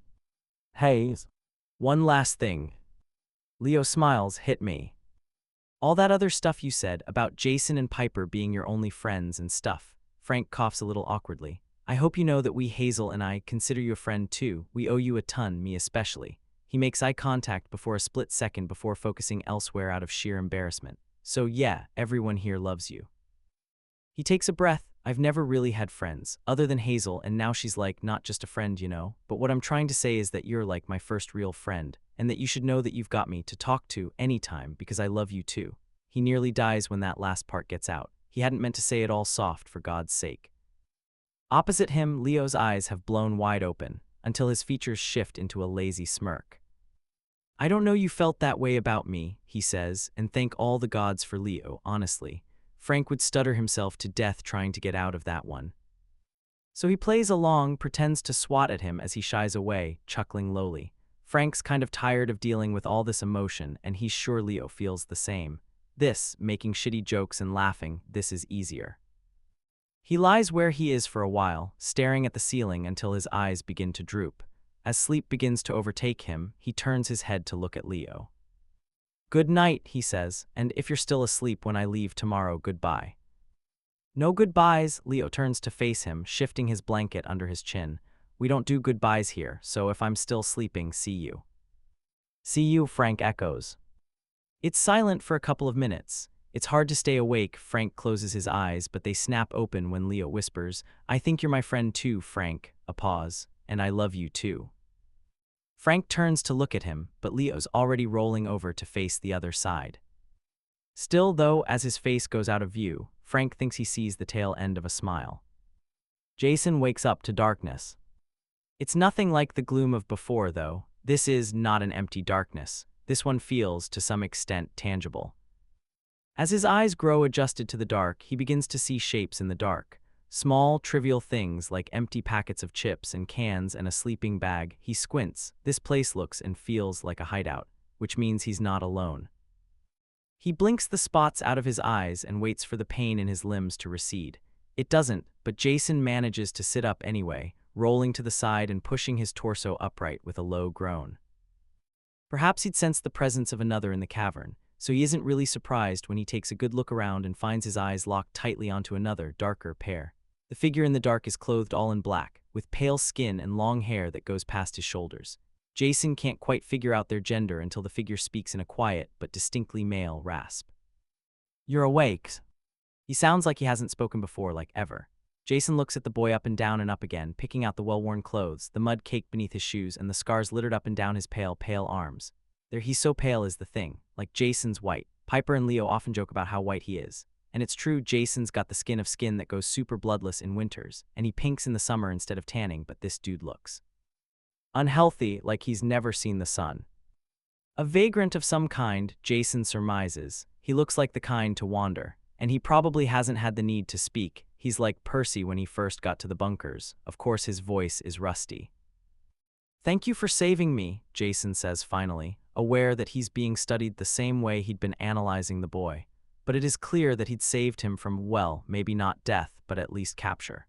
Hey. One last thing. Leo smiles. Hit me. All that other stuff you said about Jason and Piper being your only friends and stuff. Frank coughs a little awkwardly. I hope you know that we, Hazel and I, consider you a friend too. We owe you a ton, me especially. He makes eye contact before a split second before focusing elsewhere out of sheer embarrassment. So yeah, everyone here loves you. He takes a breath. I've never really had friends, other than Hazel, and now she's like, not just a friend, you know, but what I'm trying to say is that you're like my first real friend, and that you should know that you've got me to talk to anytime because I love you too. He nearly dies when that last part gets out. He hadn't meant to say it all soft, for God's sake. Opposite him, Leo's eyes have blown wide open, until his features shift into a lazy smirk. I don't know you felt that way about me, he says, and thank all the gods for Leo, honestly. Frank would stutter himself to death trying to get out of that one. So he plays along, pretends to swat at him as he shies away, chuckling lowly. Frank's kind of tired of dealing with all this emotion, and he's sure Leo feels the same. This, making shitty jokes and laughing, this is easier. He lies where he is for a while, staring at the ceiling until his eyes begin to droop. As sleep begins to overtake him, he turns his head to look at Leo. Good night, he says, and if you're still asleep when I leave tomorrow, goodbye. No goodbyes, Leo turns to face him, shifting his blanket under his chin. We don't do goodbyes here, so if I'm still sleeping, see you. See you, Frank echoes. It's silent for a couple of minutes. It's hard to stay awake. Frank closes his eyes, but they snap open when Leo whispers, I think you're my friend too, Frank. A pause. And I love you too. Frank turns to look at him, but Leo's already rolling over to face the other side. Still, though, as his face goes out of view, Frank thinks he sees the tail end of a smile. Jason wakes up to darkness. It's nothing like the gloom of before, though. This is not an empty darkness. This one feels, to some extent, tangible. As his eyes grow adjusted to the dark, he begins to see shapes in the dark. Small, trivial things like empty packets of chips and cans and a sleeping bag. He squints. This place looks and feels like a hideout, which means he's not alone. He blinks the spots out of his eyes and waits for the pain in his limbs to recede. It doesn't, but Jason manages to sit up anyway, rolling to the side and pushing his torso upright with a low groan. Perhaps he'd sensed the presence of another in the cavern, so he isn't really surprised when he takes a good look around and finds his eyes locked tightly onto another, darker pair. The figure in the dark is clothed all in black, with pale skin and long hair that goes past his shoulders. Jason can't quite figure out their gender until the figure speaks in a quiet but distinctly male rasp. "You're awake." He sounds like he hasn't spoken before, like ever. Jason looks at the boy up and up again, picking out the well-worn clothes, the mud caked beneath his shoes, and the scars littered up and down his pale, pale arms. He's so pale is the thing. Like Jason's white. Piper and Leo often joke about how white he is. And it's true, Jason's got the skin of skin that goes super bloodless in winters, and he pinks in the summer instead of tanning, but this dude looks unhealthy, like he's never seen the sun. A vagrant of some kind, Jason surmises. He looks like the kind to wander, and he probably hasn't had the need to speak. He's like Percy when he first got to the bunkers. Of course, his voice is rusty. "Thank you for saving me," Jason says finally, aware that he's being studied the same way he'd been analyzing the boy. But it is clear that he'd saved him from, well, maybe not death, but at least capture.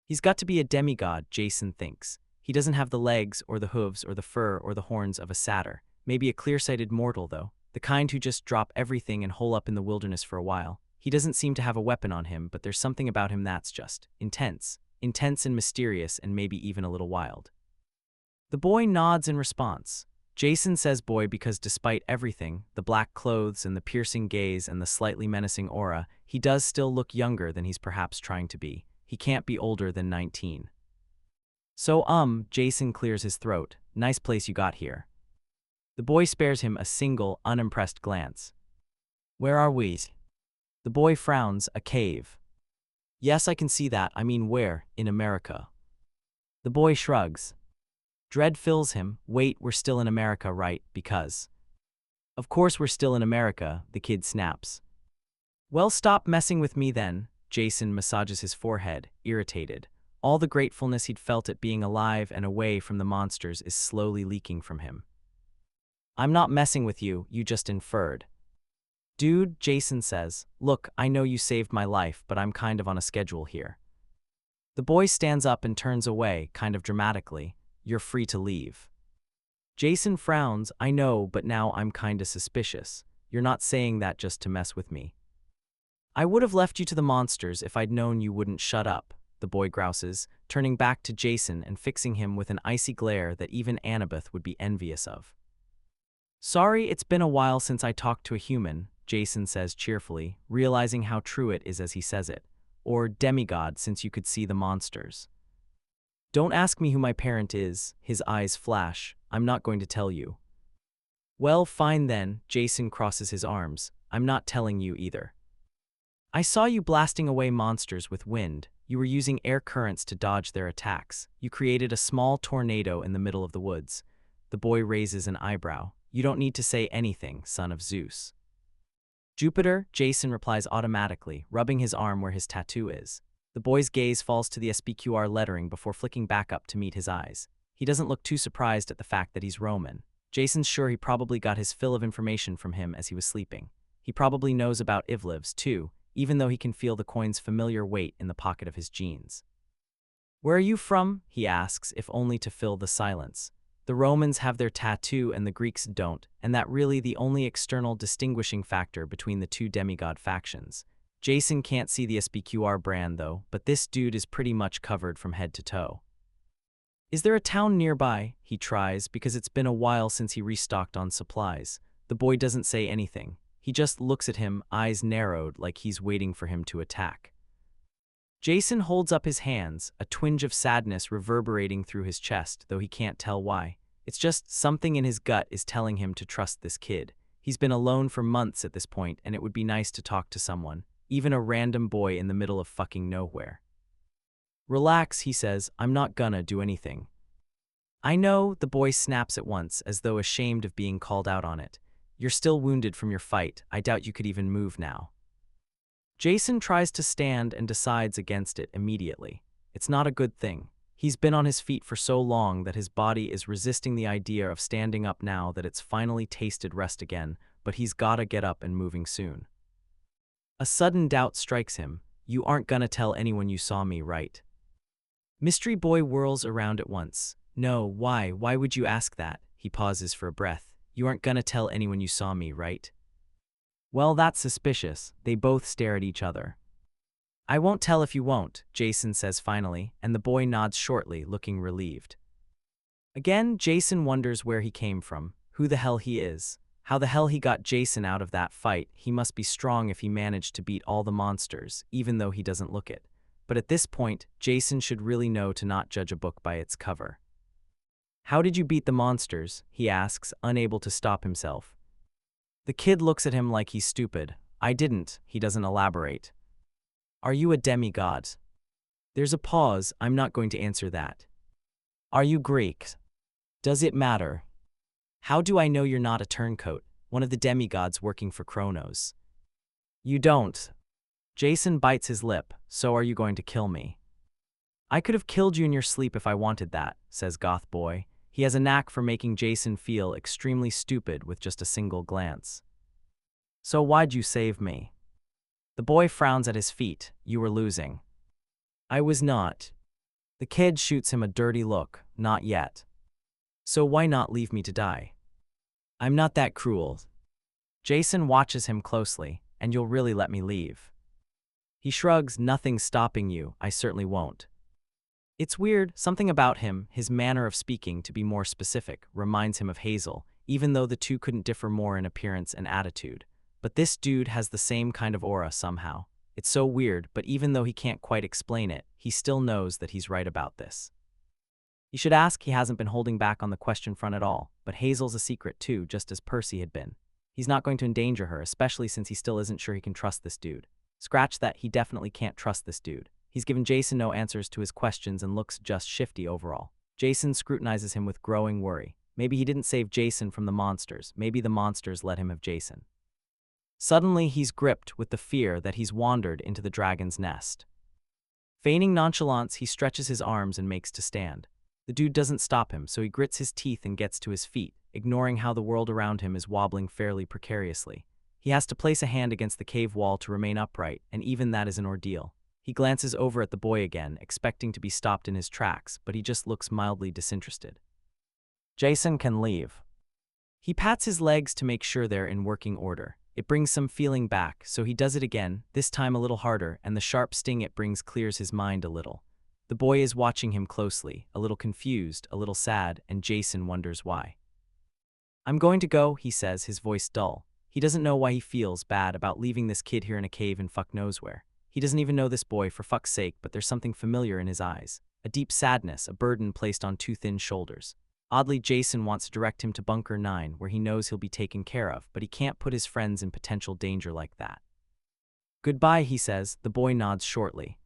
He's got to be a demigod, Jason thinks. He doesn't have the legs or the hooves or the fur or the horns of a satyr. Maybe a clear-sighted mortal, though, the kind who just drop everything and hole up in the wilderness for a while. He doesn't seem to have a weapon on him, but there's something about him that's just intense and mysterious and maybe even a little wild. The boy nods in response. Jason says boy because despite everything, the black clothes and the piercing gaze and the slightly menacing aura, he does still look younger than he's perhaps trying to be. He can't be older than 19. "So, Jason clears his throat. Nice place you got here." The boy spares him a single, unimpressed glance. "Where are we?" The boy frowns. "A cave." "Yes, I can see that. I mean, where? In America." The boy shrugs. Dread fills him. "Wait, we're still in America, right? Because..." "Of course we're still in America," the kid snaps. "Well, stop messing with me then." Jason massages his forehead, irritated. All the gratefulness he'd felt at being alive and away from the monsters is slowly leaking from him. "I'm not messing with you, you just inferred." "Dude," Jason says, "look, I know you saved my life, but I'm kind of on a schedule here." The boy stands up and turns away, kind of dramatically. "You're free to leave." Jason frowns. "I know, but now I'm kinda suspicious. You're not saying that just to mess with me." "I would have left you to the monsters if I'd known you wouldn't shut up," the boy grouses, turning back to Jason and fixing him with an icy glare that even Annabeth would be envious of. "Sorry, it's been a while since I talked to a human," Jason says cheerfully, realizing how true it is as he says it. "Or demigod, since you could see the monsters." "Don't ask me who my parent is," his eyes flash. "I'm not going to tell you." "Well, fine then," Jason crosses his arms. "I'm not telling you either. I saw you blasting away monsters with wind. You were using air currents to dodge their attacks. You created a small tornado in the middle of the woods." The boy raises an eyebrow. "You don't need to say anything, son of Zeus." "Jupiter," Jason replies automatically, rubbing his arm where his tattoo is. The boy's gaze falls to the SPQR lettering before flicking back up to meet his eyes. He doesn't look too surprised at the fact that he's Roman. Jason's sure he probably got his fill of information from him as he was sleeping. He probably knows about Ivlevs, too, even though he can feel the coin's familiar weight in the pocket of his jeans. "Where are you from?" he asks, if only to fill the silence. The Romans have their tattoo and the Greeks don't, and that really the only external distinguishing factor between the two demigod factions. Jason can't see the SPQR brand though, but this dude is pretty much covered from head to toe. "Is there a town nearby?" he tries, because it's been a while since he restocked on supplies. The boy doesn't say anything. He just looks at him, eyes narrowed, like he's waiting for him to attack. Jason holds up his hands, a twinge of sadness reverberating through his chest, though he can't tell why. It's just something in his gut is telling him to trust this kid. He's been alone for months at this point, and it would be nice to talk to someone, even a random boy in the middle of fucking nowhere. "Relax," he says. "I'm not gonna do anything." I know, the boy snaps at once, as though ashamed of being called out on it. You're still wounded from your fight. I doubt you could even move now. Jason tries to stand and decides against it immediately. It's not a good thing. He's been on his feet for so long that his body is resisting the idea of standing up now that it's finally tasted rest again, but he's gotta get up and moving soon. A sudden doubt strikes him. You aren't gonna tell anyone you saw me, right? Mystery Boy whirls around at once. No, why? Why would you ask that? He pauses for a breath. You aren't gonna tell anyone you saw me, right? Well, that's suspicious. They both stare at each other. I won't tell if you won't, Jason says finally, and the boy nods shortly, looking relieved. Again, Jason wonders where he came from, who the hell he is, how the hell he got Jason out of that fight. He must be strong if he managed to beat all the monsters, even though he doesn't look it. But at this point, Jason should really know to not judge a book by its cover. How did you beat the monsters? He asks, unable to stop himself. The kid looks at him like he's stupid. I didn't, he doesn't elaborate. Are you a demigod? There's a pause. I'm not going to answer that. Are you Greek? Does it matter? How do I know you're not a turncoat, one of the demigods working for Kronos? You don't. Jason bites his lip. So are you going to kill me? I could have killed you in your sleep if I wanted that, says Goth Boy. He has a knack for making Jason feel extremely stupid with just a single glance. So why'd you save me? The boy frowns at his feet. You were losing. I was not. The kid shoots him a dirty look. Not yet. So why not leave me to die? I'm not that cruel. Jason watches him closely. And you'll really let me leave? He shrugs. Nothing's stopping you. I certainly won't. It's weird, something about him, his manner of speaking, to be more specific, reminds him of Hazel, even though the two couldn't differ more in appearance and attitude. But this dude has the same kind of aura somehow. It's so weird, but even though he can't quite explain it, he still knows that he's right about this. He should ask. He hasn't been holding back on the question front at all, but Hazel's a secret too, just as Percy had been. He's not going to endanger her, especially since he still isn't sure he can trust this dude. Scratch that, he definitely can't trust this dude. He's given Jason no answers to his questions and looks just shifty overall. Jason scrutinizes him with growing worry. Maybe he didn't save Jason from the monsters. Maybe the monsters let him have Jason. Suddenly, he's gripped with the fear that he's wandered into the dragon's nest. Feigning nonchalance, he stretches his arms and makes to stand. The dude doesn't stop him, so he grits his teeth and gets to his feet, ignoring how the world around him is wobbling fairly precariously. He has to place a hand against the cave wall to remain upright, and even that is an ordeal. He glances over at the boy again, expecting to be stopped in his tracks, but he just looks mildly disinterested. Jason can leave. He pats his legs to make sure they're in working order. It brings some feeling back, so he does it again, this time a little harder, and the sharp sting it brings clears his mind a little. The boy is watching him closely, a little confused, a little sad, and Jason wonders why. I'm going to go, he says, his voice dull. He doesn't know why he feels bad about leaving this kid here in a cave in fuck knows where. He doesn't even know this boy, for fuck's sake, but there's something familiar in his eyes. A deep sadness, a burden placed on two thin shoulders. Oddly, Jason wants to direct him to Bunker 9, where he knows he'll be taken care of, but he can't put his friends in potential danger like that. Goodbye, he says. The boy nods shortly.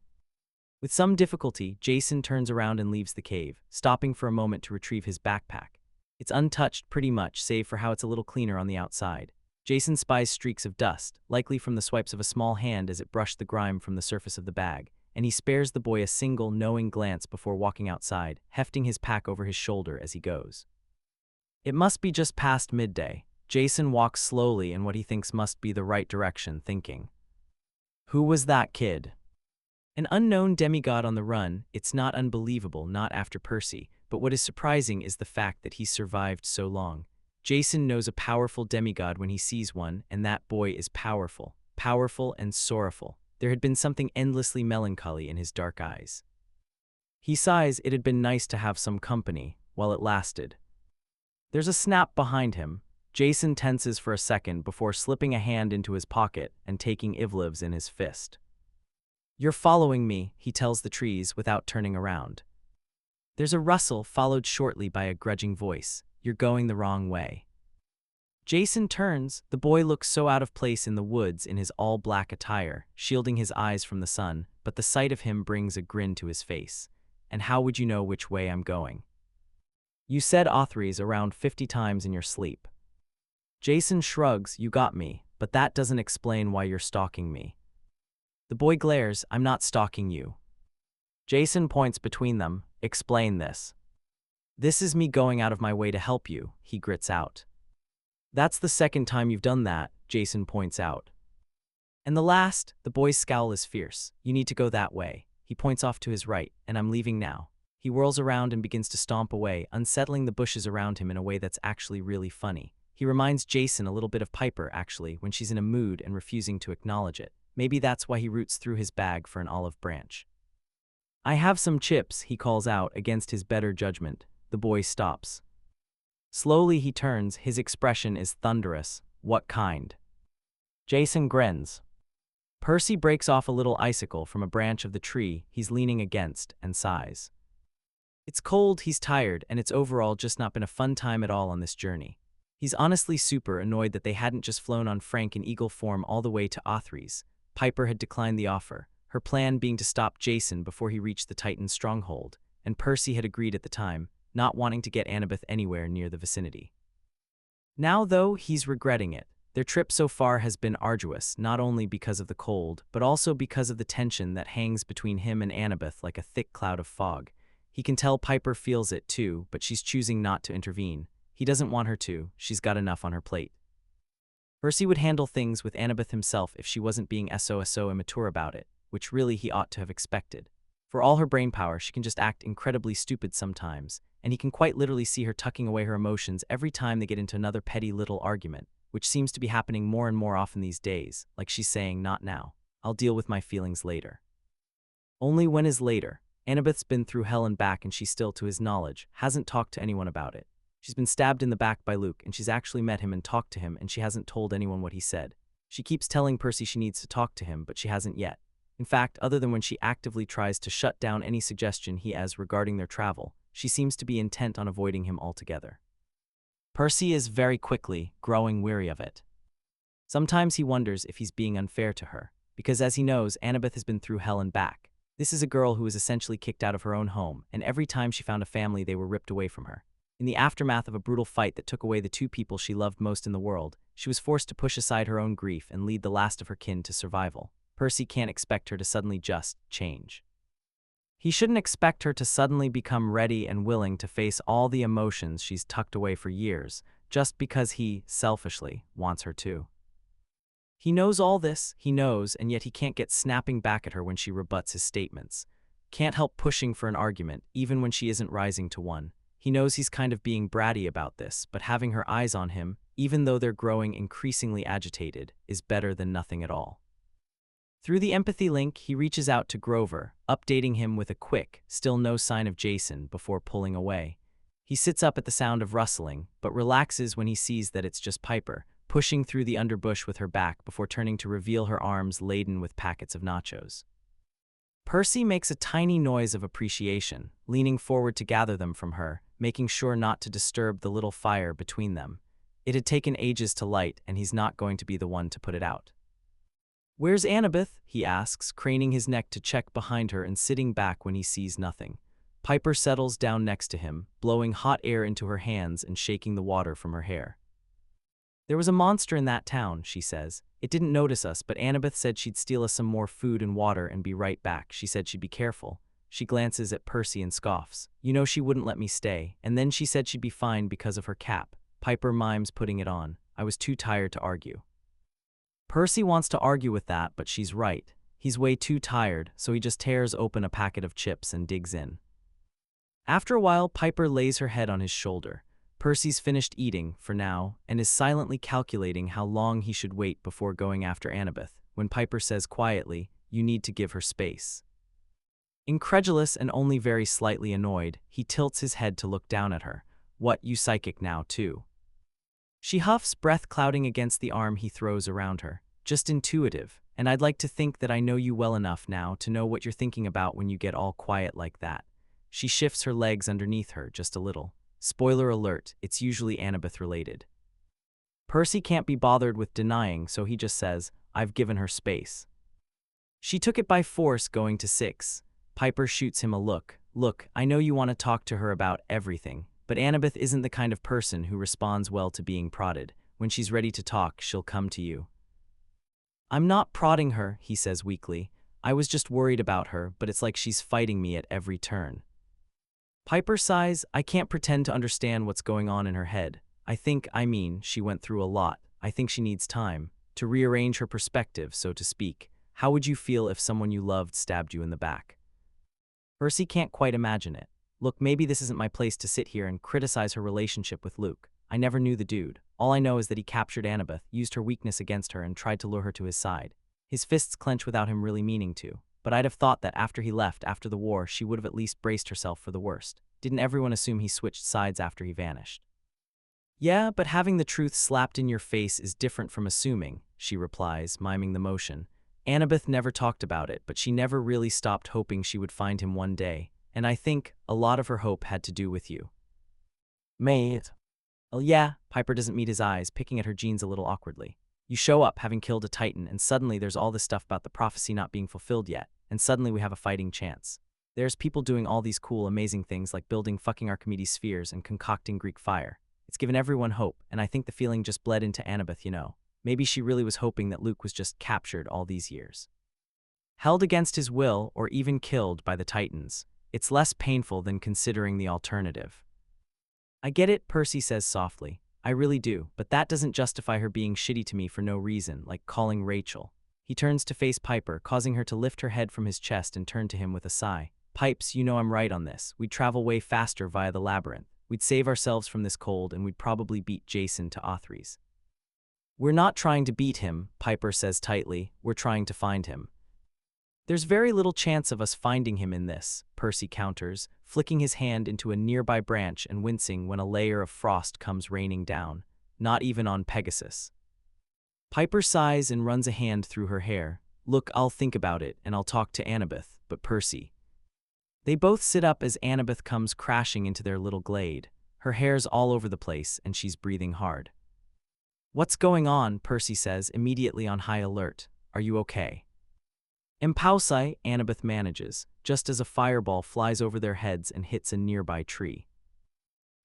With some difficulty, Jason turns around and leaves the cave, stopping for a moment to retrieve his backpack. It's untouched pretty much, save for how it's a little cleaner on the outside. Jason spies streaks of dust, likely from the swipes of a small hand as it brushed the grime from the surface of the bag, and he spares the boy a single, knowing glance before walking outside, hefting his pack over his shoulder as he goes. It must be just past midday. Jason walks slowly in what he thinks must be the right direction, thinking, who was that kid? An unknown demigod on the run. It's not unbelievable, not after Percy, but what is surprising is the fact that he's survived so long. Jason knows a powerful demigod when he sees one, and that boy is powerful, powerful and sorrowful. There had been something endlessly melancholy in his dark eyes. He sighs. It had been nice to have some company, while it lasted. There's a snap behind him. Jason tenses for a second before slipping a hand into his pocket and taking Ivlev's in his fist. You're following me, he tells the trees without turning around. There's a rustle, followed shortly by a grudging voice. You're going the wrong way. Jason turns. The boy looks so out of place in the woods in his all-black attire, shielding his eyes from the sun, but the sight of him brings a grin to his face. And how would you know which way I'm going? You said authorities around 50 times in your sleep. Jason shrugs, you got me, but that doesn't explain why you're stalking me. The boy glares, I'm not stalking you. Jason points between them, explain this. This is me going out of my way to help you, he grits out. That's the second time you've done that, Jason points out. And the last, the boy's scowl is fierce. You need to go that way. He points off to his right, and I'm leaving now. He whirls around and begins to stomp away, unsettling the bushes around him in a way that's actually really funny. He reminds Jason a little bit of Piper, actually, when she's in a mood and refusing to acknowledge it. Maybe that's why he roots through his bag for an olive branch. I have some chips, he calls out against his better judgment. The boy stops. Slowly he turns, his expression is thunderous. What kind? Jason grins. Percy breaks off a little icicle from a branch of the tree he's leaning against and sighs. It's cold, he's tired, and it's overall just not been a fun time at all on this journey. He's honestly super annoyed that they hadn't just flown on Frank in eagle form all the way to Authries. Piper had declined the offer, her plan being to stop Jason before he reached the Titan stronghold, and Percy had agreed at the time, not wanting to get Annabeth anywhere near the vicinity. Now, though, he's regretting it. Their trip so far has been arduous, not only because of the cold, but also because of the tension that hangs between him and Annabeth like a thick cloud of fog. He can tell Piper feels it too, but she's choosing not to intervene. He doesn't want her to, she's got enough on her plate. Percy would handle things with Annabeth himself if she wasn't being so immature about it, which really he ought to have expected. For all her brainpower, she can just act incredibly stupid sometimes, and he can quite literally see her tucking away her emotions every time they get into another petty little argument, which seems to be happening more and more often these days, like she's saying, not now. I'll deal with my feelings later. Only when is later? Annabeth's been through hell and back, and she still, to his knowledge, hasn't talked to anyone about it. She's been stabbed in the back by Luke, and she's actually met him and talked to him, and she hasn't told anyone what he said. She keeps telling Percy she needs to talk to him, but she hasn't yet. In fact, other than when she actively tries to shut down any suggestion he has regarding their travel, she seems to be intent on avoiding him altogether. Percy is very quickly growing weary of it. Sometimes he wonders if he's being unfair to her, because as he knows, Annabeth has been through hell and back. This is a girl who was essentially kicked out of her own home, and every time she found a family, they were ripped away from her. In the aftermath of a brutal fight that took away the two people she loved most in the world, she was forced to push aside her own grief and lead the last of her kin to survival. Percy can't expect her to suddenly just change. He shouldn't expect her to suddenly become ready and willing to face all the emotions she's tucked away for years, just because he, selfishly, wants her to. He knows all this, he knows, and yet he can't get snapping back at her when she rebuts his statements. Can't help pushing for an argument, even when she isn't rising to one. He knows he's kind of being bratty about this, but having her eyes on him, even though they're growing increasingly agitated, is better than nothing at all. Through the empathy link, he reaches out to Grover, updating him with a quick, still no sign of Jason, before pulling away. He sits up at the sound of rustling, but relaxes when he sees that it's just Piper, pushing through the underbush with her back before turning to reveal her arms laden with packets of nachos. Percy makes a tiny noise of appreciation, leaning forward to gather them from her, making sure not to disturb the little fire between them. It had taken ages to light, and he's not going to be the one to put it out. "Where's Annabeth?" he asks, craning his neck to check behind her and sitting back when he sees nothing. Piper settles down next to him, blowing hot air into her hands and shaking the water from her hair. "There was a monster in that town," she says. "It didn't notice us, but Annabeth said she'd steal us some more food and water and be right back. She said she'd be careful." She glances at Percy and scoffs. "You know she wouldn't let me stay, and then she said she'd be fine because of her cap." Piper mimes putting it on. "I was too tired to argue." Percy wants to argue with that, but she's right. He's way too tired, so he just tears open a packet of chips and digs in. After a while, Piper lays her head on his shoulder. Percy's finished eating, for now, and is silently calculating how long he should wait before going after Annabeth, when Piper says quietly, "You need to give her space." Incredulous and only very slightly annoyed, he tilts his head to look down at her. "What, you psychic now, too?" She huffs, breath clouding against the arm he throws around her. "Just intuitive, and I'd like to think that I know you well enough now to know what you're thinking about when you get all quiet like that." She shifts her legs underneath her just a little. Spoiler alert, it's usually Annabeth related. Percy can't be bothered with denying, so he just says, "I've given her space." "She took it by force going to 6. Piper shoots him a look. "Look, I know you want to talk to her about everything, but Annabeth isn't the kind of person who responds well to being prodded. When she's ready to talk, she'll come to you. I'm not prodding her, he says weakly. I was just worried about her, but it's like she's fighting me at every turn. Piper sighs. I can't pretend to understand what's going on in her head. She went through a lot. I think she needs time to rearrange her perspective, so to speak. How would you feel if someone you loved stabbed you in the back? Percy can't quite imagine it. Look, maybe this isn't my place to sit here and criticize her relationship with Luke. I never knew the dude. All I know is that he captured Annabeth, used her weakness against her, and tried to lure her to his side. His fists clench without him really meaning to. But I'd have thought that after he left, after the war, she would have at least braced herself for the worst. Didn't everyone assume he switched sides after he vanished? Yeah, but having the truth slapped in your face is different from assuming, she replies, miming the motion. Annabeth never talked about it, but she never really stopped hoping she would find him one day, and I think a lot of her hope had to do with you. Mate. Oh yeah, Piper doesn't meet his eyes, picking at her jeans a little awkwardly. You show up having killed a Titan, and suddenly there's all this stuff about the prophecy not being fulfilled yet, and suddenly we have a fighting chance. There's people doing all these cool, amazing things like building fucking Archimedes spheres and concocting Greek fire. It's given everyone hope, and I think the feeling just bled into Annabeth, you know. Maybe she really was hoping that Luke was just captured all these years. Held against his will, or even killed by the Titans. It's less painful than considering the alternative. I get it, Percy says softly. I really do, but that doesn't justify her being shitty to me for no reason, like calling Rachel. He turns to face Piper, causing her to lift her head from his chest and turn to him with a sigh. Pipes, you know I'm right on this. We'd travel way faster via the labyrinth. We'd save ourselves from this cold, and we'd probably beat Jason to Othries. We're not trying to beat him, Piper says tightly. We're trying to find him. There's very little chance of us finding him in this, Percy counters, flicking his hand into a nearby branch and wincing when a layer of frost comes raining down. Not even on Pegasus. Piper sighs and runs a hand through her hair. Look, I'll think about it, and I'll talk to Annabeth, but Percy. They both sit up as Annabeth comes crashing into their little glade. Her hair's all over the place, and she's breathing hard. What's going on? Percy says, immediately on high alert. Are you okay? Impulsi, Annabeth manages, just as a fireball flies over their heads and hits a nearby tree.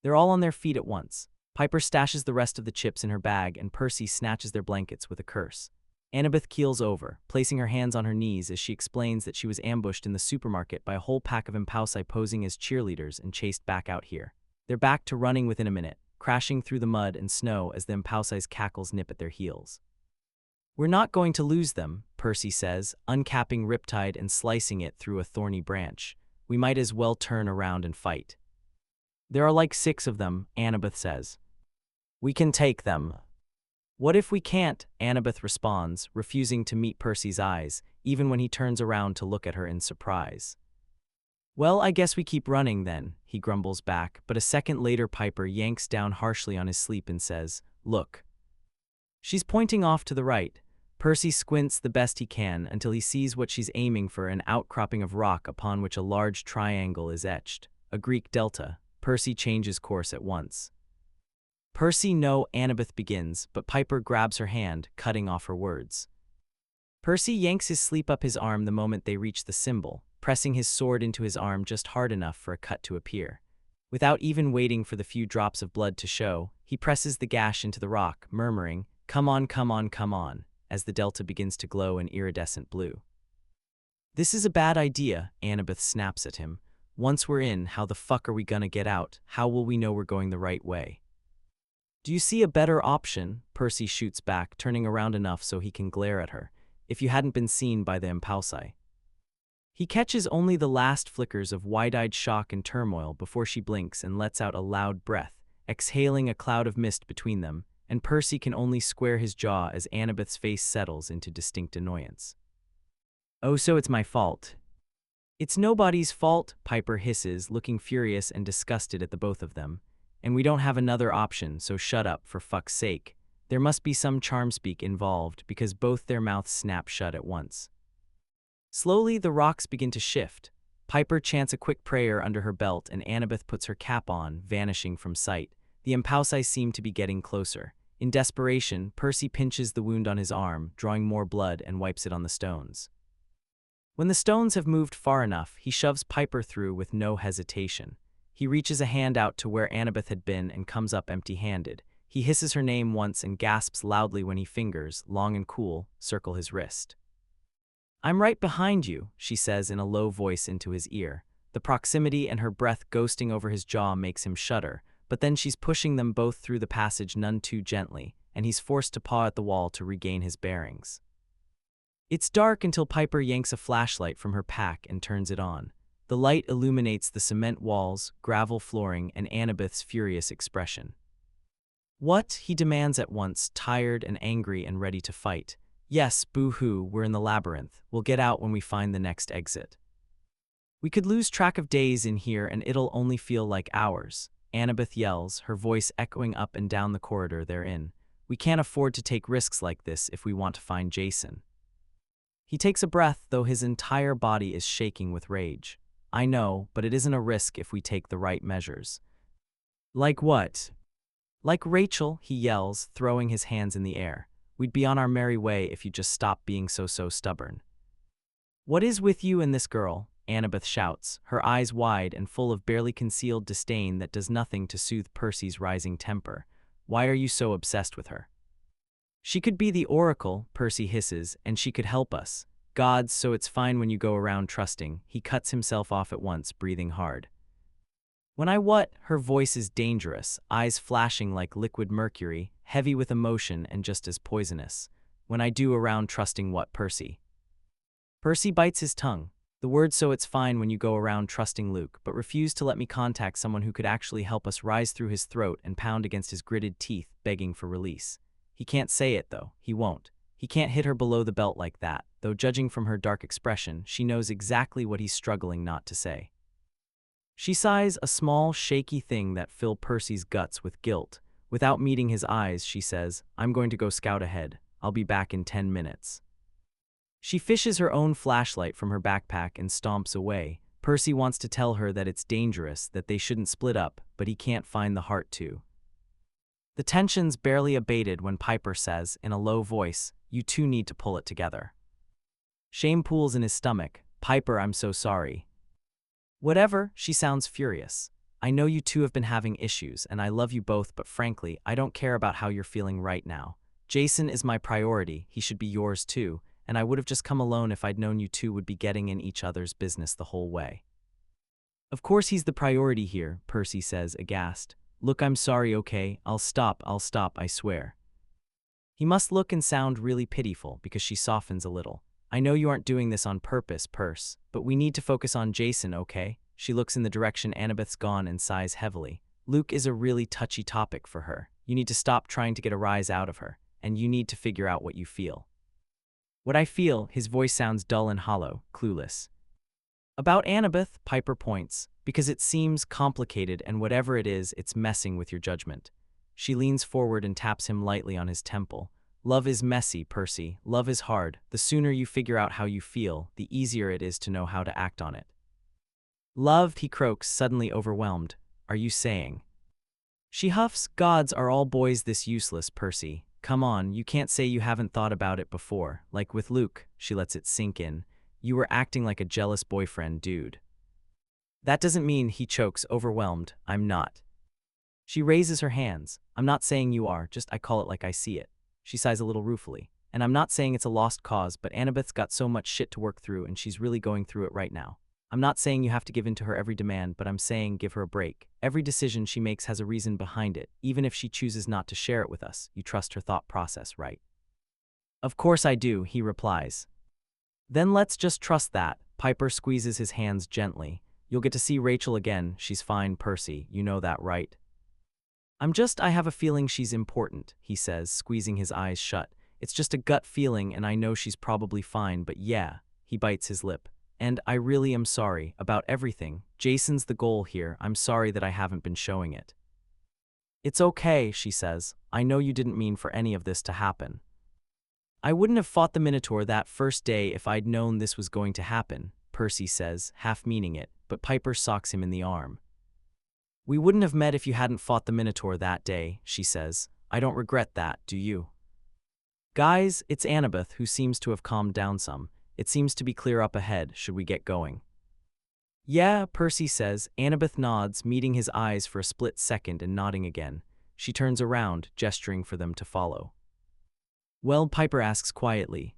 They're all on their feet at once. Piper stashes the rest of the chips in her bag, and Percy snatches their blankets with a curse. Annabeth keels over, placing her hands on her knees as she explains that she was ambushed in the supermarket by a whole pack of Impulsi posing as cheerleaders and chased back out here. They're back to running within a minute, crashing through the mud and snow as the Impulsi's cackles nip at their heels. We're not going to lose them, Percy says, uncapping Riptide and slicing it through a thorny branch. We might as well turn around and fight. There are like 6 of them, Annabeth says. We can take them. What if we can't? Annabeth responds, refusing to meet Percy's eyes, even when he turns around to look at her in surprise. Well, I guess we keep running then, he grumbles back, but a second later Piper yanks down harshly on his sleeve and says, Look. She's pointing off to the right. Percy squints the best he can until he sees what she's aiming for, an outcropping of rock upon which a large triangle is etched, a Greek delta. Percy changes course at once. Percy, no, Annabeth begins, but Piper grabs her hand, cutting off her words. Percy yanks his sleeve up his arm the moment they reach the symbol, pressing his sword into his arm just hard enough for a cut to appear. Without even waiting for the few drops of blood to show, he presses the gash into the rock, murmuring, Come on, come on, come on, as the delta begins to glow an iridescent blue. This is a bad idea, Annabeth snaps at him. Once we're in, how the fuck are we gonna get out? How will we know we're going the right way? Do you see a better option? Percy shoots back, turning around enough so he can glare at her. If you hadn't been seen by the Impulsi. He catches only the last flickers of wide-eyed shock and turmoil before she blinks and lets out a loud breath, exhaling a cloud of mist between them, and Percy can only square his jaw as Annabeth's face settles into distinct annoyance. Oh, so it's my fault. It's nobody's fault, Piper hisses, looking furious and disgusted at the both of them. And we don't have another option, so shut up, for fuck's sake. There must be some charm speak involved, because both their mouths snap shut at once. Slowly, the rocks begin to shift. Piper chants a quick prayer under her belt, and Annabeth puts her cap on, vanishing from sight. The Impulsi seem to be getting closer. In desperation, Percy pinches the wound on his arm, drawing more blood, and wipes it on the stones. When the stones have moved far enough, he shoves Piper through with no hesitation. He reaches a hand out to where Annabeth had been and comes up empty-handed. He hisses her name once and gasps loudly when he fingers, long and cool, circle his wrist. "I'm right behind you," she says in a low voice into his ear. The proximity and her breath ghosting over his jaw makes him shudder, but then she's pushing them both through the passage none too gently, and he's forced to paw at the wall to regain his bearings. It's dark until Piper yanks a flashlight from her pack and turns it on. The light illuminates the cement walls, gravel flooring, and Annabeth's furious expression. "What?" he demands at once, tired and angry and ready to fight. "Yes, boo-hoo, we're in the labyrinth. We'll get out when we find the next exit. We could lose track of days in here and it'll only feel like hours," Annabeth yells, her voice echoing up and down the corridor they're in. "We can't afford to take risks like this if we want to find Jason." He takes a breath, though his entire body is shaking with rage. "I know, but it isn't a risk if we take the right measures." "Like what?" "Like Rachel," he yells, throwing his hands in the air. "We'd be on our merry way if you just stopped being so stubborn." "What is with you and this girl?" Annabeth shouts, her eyes wide and full of barely concealed disdain that does nothing to soothe Percy's rising temper. "Why are you so obsessed with her?" "She could be the oracle," Percy hisses, "and she could help us. Gods, so it's fine when you go around trusting." He cuts himself off at once, breathing hard. "When I what?" Her voice is dangerous, eyes flashing like liquid mercury, heavy with emotion and just as poisonous. "When I do around trusting what, Percy?" Percy bites his tongue. "The word so it's fine when you go around trusting Luke, but refuse to let me contact someone who could actually help us," rise through his throat and pound against his gritted teeth, begging for release. He can't say it, though. He won't. He can't hit her below the belt like that, though judging from her dark expression, she knows exactly what he's struggling not to say. She sighs, a small, shaky thing that fills Percy's guts with guilt. Without meeting his eyes, she says, "I'm going to go scout ahead. I'll be back in 10 minutes. She fishes her own flashlight from her backpack and stomps away. Percy wants to tell her that it's dangerous, that they shouldn't split up, but he can't find the heart to. The tension's barely abated when Piper says, in a low voice, "You two need to pull it together." Shame pools in his stomach. "Piper, I'm so sorry." "Whatever," she sounds furious. "I know you two have been having issues, and I love you both, but frankly, I don't care about how you're feeling right now. Jason is my priority, he should be yours too, and I would have just come alone if I'd known you two would be getting in each other's business the whole way." "Of course he's the priority here," Percy says, aghast. "Look, I'm sorry, okay? I'll stop, I swear." He must look and sound really pitiful because she softens a little. "I know you aren't doing this on purpose, Perce, but we need to focus on Jason, okay?" She looks in the direction Annabeth's gone and sighs heavily. "Luke is a really touchy topic for her. You need to stop trying to get a rise out of her, and you need to figure out what you feel." "What I feel," his voice sounds dull and hollow, clueless. "About Annabeth," Piper points, "because it seems complicated, and whatever it is, it's messing with your judgment." She leans forward and taps him lightly on his temple. "Love is messy, Percy. Love is hard. The sooner you figure out how you feel, the easier it is to know how to act on it." "Love," he croaks, suddenly overwhelmed. "Are you saying?" She huffs. "Gods, are all boys this useless, Percy? Come on, you can't say you haven't thought about it before. Like with Luke," she lets it sink in. "You were acting like a jealous boyfriend, dude." "That doesn't mean," he chokes, overwhelmed. "I'm not." She raises her hands. "I'm not saying you are, just I call it like I see it." She sighs a little ruefully. "And I'm not saying it's a lost cause, but Annabeth's got so much shit to work through and she's really going through it right now. I'm not saying you have to give in to her every demand, but I'm saying give her a break. Every decision she makes has a reason behind it. Even if she chooses not to share it with us, you trust her thought process, right?" "Of course I do," he replies. "Then let's just trust that." Piper squeezes his hands gently. "You'll get to see Rachel again. She's fine, Percy. You know that, right?" I have a feeling she's important," he says, squeezing his eyes shut. "It's just a gut feeling, and I know she's probably fine, but yeah." He bites his lip. "And I really am sorry about everything. Jason's the goal here. I'm sorry that I haven't been showing it." "It's okay," she says. "I know you didn't mean for any of this to happen. I wouldn't have fought the Minotaur that first day if I'd known this was going to happen," Percy says, half meaning it, but Piper socks him in the arm. "We wouldn't have met if you hadn't fought the Minotaur that day," she says. "I don't regret that, do you?" "Guys, it's Annabeth, who seems to have calmed down some. It seems to be clear up ahead. Should we get going?" Yeah, Percy says. Annabeth nods, meeting his eyes for a split second and nodding again. She turns around, gesturing for them to follow. Well, Piper asks quietly.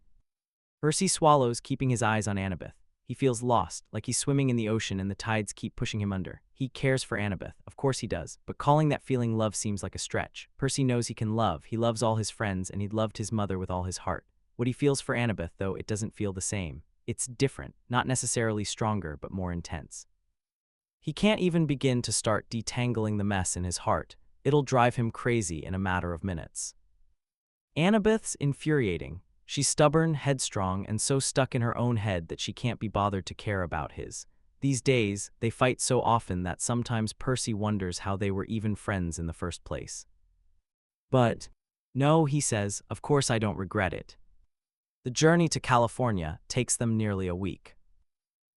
Percy swallows, keeping his eyes on Annabeth. He feels lost, like he's swimming in the ocean and the tides keep pushing him under. He cares for Annabeth, of course he does, but calling that feeling love seems like a stretch. Percy knows he can love, he loves all his friends, and he'd loved his mother with all his heart. What he feels for Annabeth, though, it doesn't feel the same. It's different, not necessarily stronger, but more intense. He can't even begin to start detangling the mess in his heart. It'll drive him crazy in a matter of minutes. Annabeth's infuriating. She's stubborn, headstrong, and so stuck in her own head that she can't be bothered to care about his. These days, they fight so often that sometimes Percy wonders how they were even friends in the first place. But, no, he says, of course I don't regret it. The journey to California takes them nearly a week.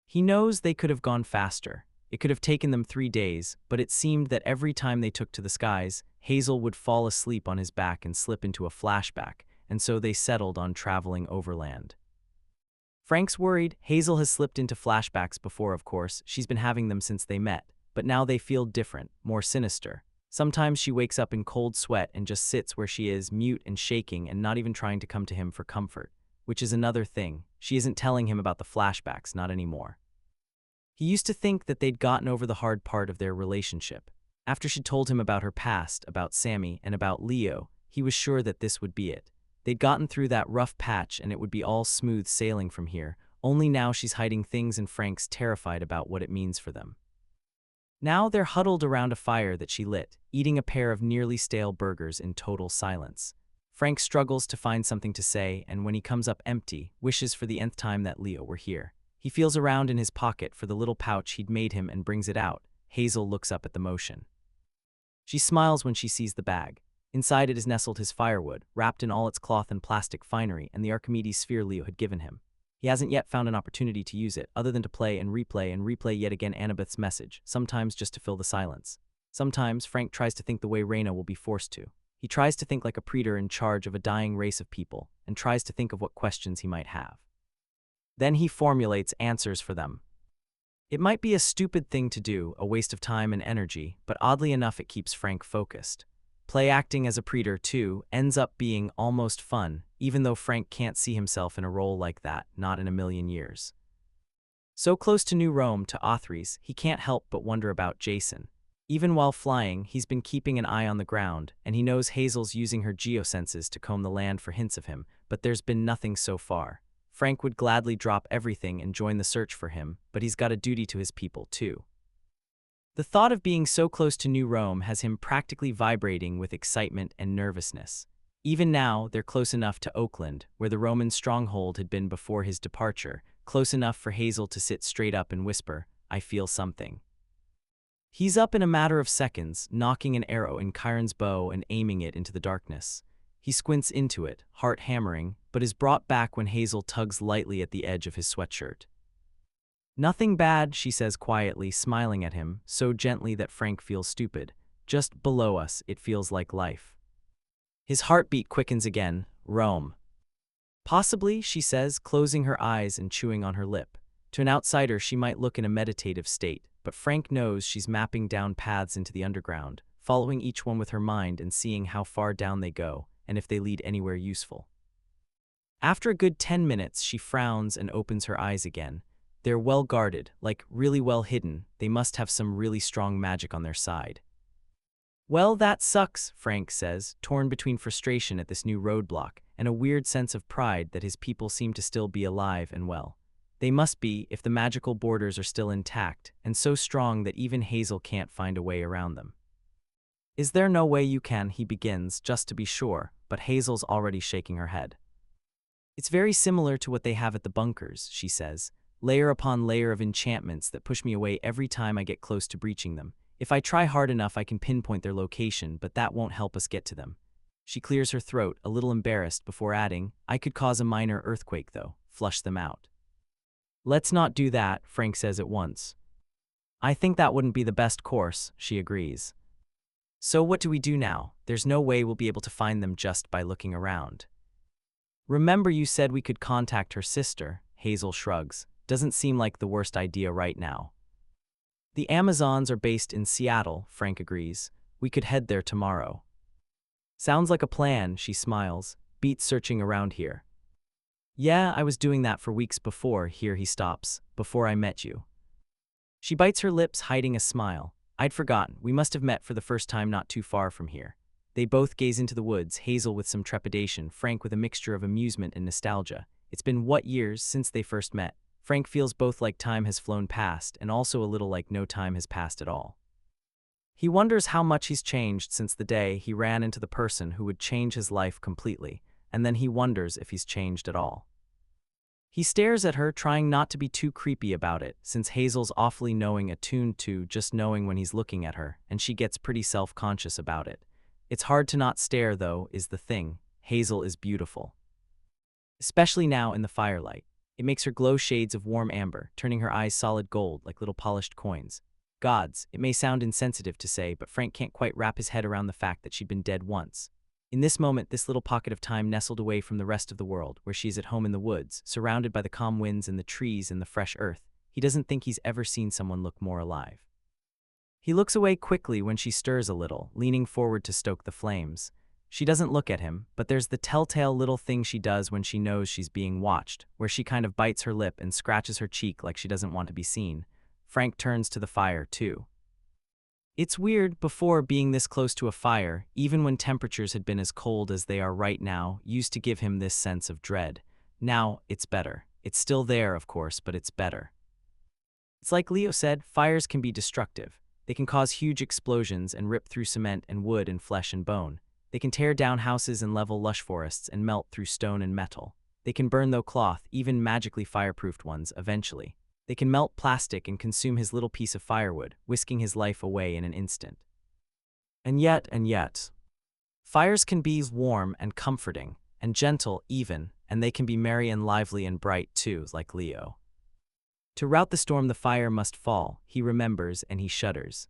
He knows they could have gone faster. It could have taken them 3 days, but it seemed that every time they took to the skies, Hazel would fall asleep on his back and slip into a flashback, and so they settled on traveling overland. Frank's worried. Hazel has slipped into flashbacks before, of course. She's been having them since they met, but now they feel different, more sinister. Sometimes she wakes up in cold sweat and just sits where she is, mute and shaking and not even trying to come to him for comfort, which is another thing. She isn't telling him about the flashbacks, not anymore. He used to think that they'd gotten over the hard part of their relationship. After she told him about her past, about Sammy, and about Leo, he was sure that this would be it. They'd gotten through that rough patch and it would be all smooth sailing from here, only now she's hiding things and Frank's terrified about what it means for them. Now they're huddled around a fire that she lit, eating a pair of nearly stale burgers in total silence. Frank struggles to find something to say, and when he comes up empty, wishes for the nth time that Leo were here. He feels around in his pocket for the little pouch he'd made him and brings it out. Hazel looks up at the motion. She smiles when she sees the bag. Inside it is nestled his firewood, wrapped in all its cloth and plastic finery, and the Archimedes sphere Leo had given him. He hasn't yet found an opportunity to use it, other than to play and replay yet again Annabeth's message, sometimes just to fill the silence. Sometimes Frank tries to think the way Raina will be forced to. He tries to think like a praetor in charge of a dying race of people, and tries to think of what questions he might have. Then he formulates answers for them. It might be a stupid thing to do, a waste of time and energy, but oddly enough it keeps Frank focused. Play acting as a praetor, too, ends up being almost fun, even though Frank can't see himself in a role like that, not in a million years. So close to New Rome, to Othries, he can't help but wonder about Jason. Even while flying, he's been keeping an eye on the ground, and he knows Hazel's using her geosenses to comb the land for hints of him, but there's been nothing so far. Frank would gladly drop everything and join the search for him, but he's got a duty to his people, too. The thought of being so close to New Rome has him practically vibrating with excitement and nervousness. Even now, they're close enough to Oakland, where the Roman stronghold had been before his departure, close enough for Hazel to sit straight up and whisper, "I feel something." He's up in a matter of seconds, nocking an arrow in Chiron's bow and aiming it into the darkness. He squints into it, heart hammering, but is brought back when Hazel tugs lightly at the edge of his sweatshirt. "Nothing bad," she says quietly, smiling at him, so gently that Frank feels stupid. "Just below us, it feels like life." His heartbeat quickens again. "Rome." "Possibly," she says, closing her eyes and chewing on her lip. To an outsider, she might look in a meditative state, but Frank knows she's mapping down paths into the underground, following each one with her mind and seeing how far down they go, and if they lead anywhere useful. After a good 10 minutes, she frowns and opens her eyes again. They're well guarded, like really well hidden. They must have some really strong magic on their side. "Well, that sucks," Frank says, torn between frustration at this new roadblock and a weird sense of pride that his people seem to still be alive and well. They must be, if the magical borders are still intact, and so strong that even Hazel can't find a way around them. "Is there no way you can?" he begins, just to be sure, but Hazel's already shaking her head. "It's very similar to what they have at the bunkers," she says. "Layer upon layer of enchantments that push me away every time I get close to breaching them. If I try hard enough, I can pinpoint their location, but that won't help us get to them." She clears her throat, a little embarrassed, before adding, "I could cause a minor earthquake, though, flush them out." "Let's not do that," Frank says at once. "I think that wouldn't be the best course," she agrees. "So what do we do now? There's no way we'll be able to find them just by looking around." "Remember you said we could contact her sister," Hazel shrugs. "Doesn't seem like the worst idea right now." The Amazons are based in Seattle, Frank agrees. We could head there tomorrow. Sounds like a plan, she smiles. Beats searching around here. Yeah, I was doing that for weeks before, here he stops, before I met you. She bites her lips, hiding a smile. I'd forgotten, we must have met for the first time not too far from here. They both gaze into the woods, Hazel with some trepidation, Frank with a mixture of amusement and nostalgia. It's been what years since they first met? Frank feels both like time has flown past and also a little like no time has passed at all. He wonders how much he's changed since the day he ran into the person who would change his life completely, and then he wonders if he's changed at all. He stares at her, trying not to be too creepy about it, since Hazel's awfully knowing, attuned to just knowing when he's looking at her, and she gets pretty self-conscious about it. It's hard to not stare, though, is the thing. Hazel is beautiful. Especially now in the firelight. It makes her glow shades of warm amber, turning her eyes solid gold like little polished coins. Gods, it may sound insensitive to say, but Frank can't quite wrap his head around the fact that she'd been dead once. In this moment, this little pocket of time nestled away from the rest of the world, where she's at home in the woods, surrounded by the calm winds and the trees and the fresh earth, he doesn't think he's ever seen someone look more alive. He looks away quickly when she stirs a little, leaning forward to stoke the flames. She doesn't look at him, but there's the telltale little thing she does when she knows she's being watched, where she kind of bites her lip and scratches her cheek like she doesn't want to be seen. Frank turns to the fire, too. It's weird, before being this close to a fire, even when temperatures had been as cold as they are right now, used to give him this sense of dread. Now, it's better. It's still there, of course, but it's better. It's like Leo said, fires can be destructive. They can cause huge explosions and rip through cement and wood and flesh and bone. They can tear down houses and level lush forests and melt through stone and metal. They can burn though cloth, even magically fireproofed ones, eventually. They can melt plastic and consume his little piece of firewood, whisking his life away in an instant. And yet, fires can be warm and comforting, and gentle even, and they can be merry and lively and bright too, like Leo. To rout the storm the fire must fall, he remembers, and he shudders.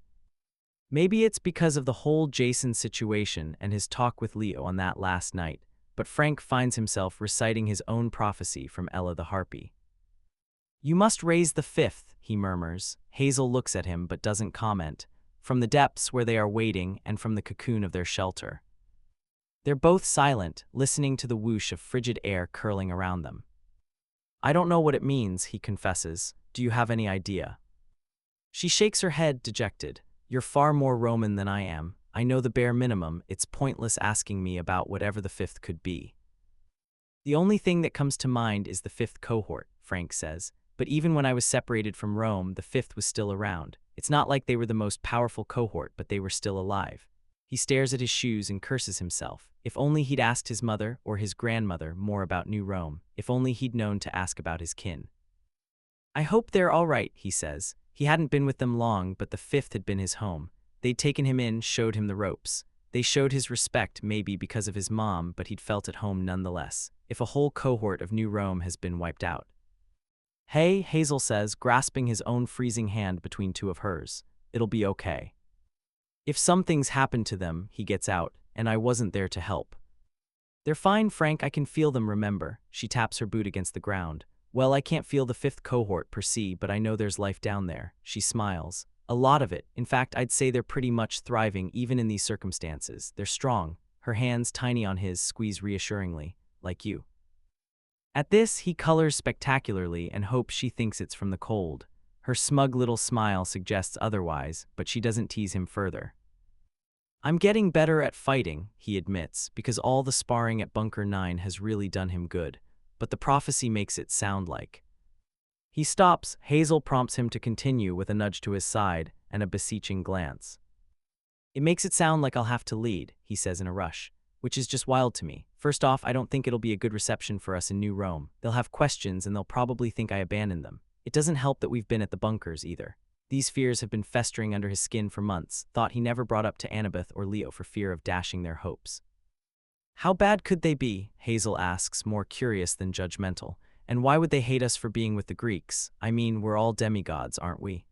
Maybe it's because of the whole Jason situation and his talk with Leo on that last night, but Frank finds himself reciting his own prophecy from Ella the Harpy. You must raise the fifth, he murmurs. Hazel looks at him but doesn't comment, from the depths where they are waiting and from the cocoon of their shelter. They're both silent, listening to the whoosh of frigid air curling around them. I don't know what it means, he confesses. Do you have any idea? She shakes her head, dejected. You're far more Roman than I am. I know the bare minimum. It's pointless asking me about whatever the fifth could be. The only thing that comes to mind is the fifth cohort, Frank says. But even when I was separated from Rome, the fifth was still around. It's not like they were the most powerful cohort, but they were still alive. He stares at his shoes and curses himself. If only he'd asked his mother or his grandmother more about New Rome. If only he'd known to ask about his kin. I hope they're all right, he says. He hadn't been with them long, but the fifth had been his home. They'd taken him in, showed him the ropes. They showed his respect, maybe because of his mom, but he'd felt at home nonetheless. If a whole cohort of New Rome has been wiped out. Hey, Hazel says, grasping his own freezing hand between two of hers. It'll be okay. If something's happened to them, he gets out, and I wasn't there to help. They're fine, Frank, I can feel them, remember. She taps her boot against the ground. Well, I can't feel the fifth cohort per se, but I know there's life down there. She smiles. A lot of it. In fact, I'd say they're pretty much thriving even in these circumstances. They're strong. Her hands, tiny on his, squeeze reassuringly. Like you. At this, he colors spectacularly and hopes she thinks it's from the cold. Her smug little smile suggests otherwise, but she doesn't tease him further. I'm getting better at fighting, he admits, because all the sparring at Bunker 9 has really done him good, but the prophecy makes it sound like. He stops. Hazel prompts him to continue with a nudge to his side and a beseeching glance. It makes it sound like I'll have to lead, he says in a rush. Which is just wild to me. First off, I don't think it'll be a good reception for us in New Rome. They'll have questions and they'll probably think I abandoned them. It doesn't help that we've been at the bunkers either. These fears have been festering under his skin for months, thought he never brought up to Annabeth or Leo for fear of dashing their hopes. How bad could they be? Hazel asks, more curious than judgmental. And why would they hate us for being with the Greeks? I mean, we're all demigods, aren't we?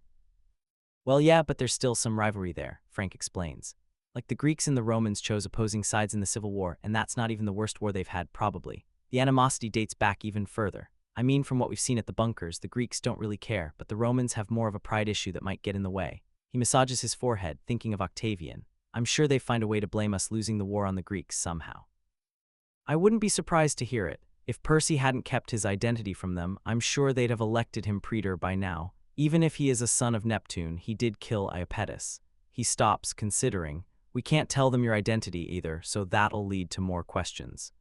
Well, yeah, but there's still some rivalry there, Frank explains. Like the Greeks and the Romans chose opposing sides in the Civil War, and that's not even the worst war they've had, probably. The animosity dates back even further. I mean, from what we've seen at the bunkers, the Greeks don't really care, but the Romans have more of a pride issue that might get in the way. He massages his forehead, thinking of Octavian. I'm sure they find a way to blame us losing the war on the Greeks somehow. I wouldn't be surprised to hear it. If Percy hadn't kept his identity from them, I'm sure they'd have elected him praetor by now. Even if he is a son of Neptune, he did kill Iapetus. He stops, considering. We can't tell them your identity either, so that'll lead to more questions.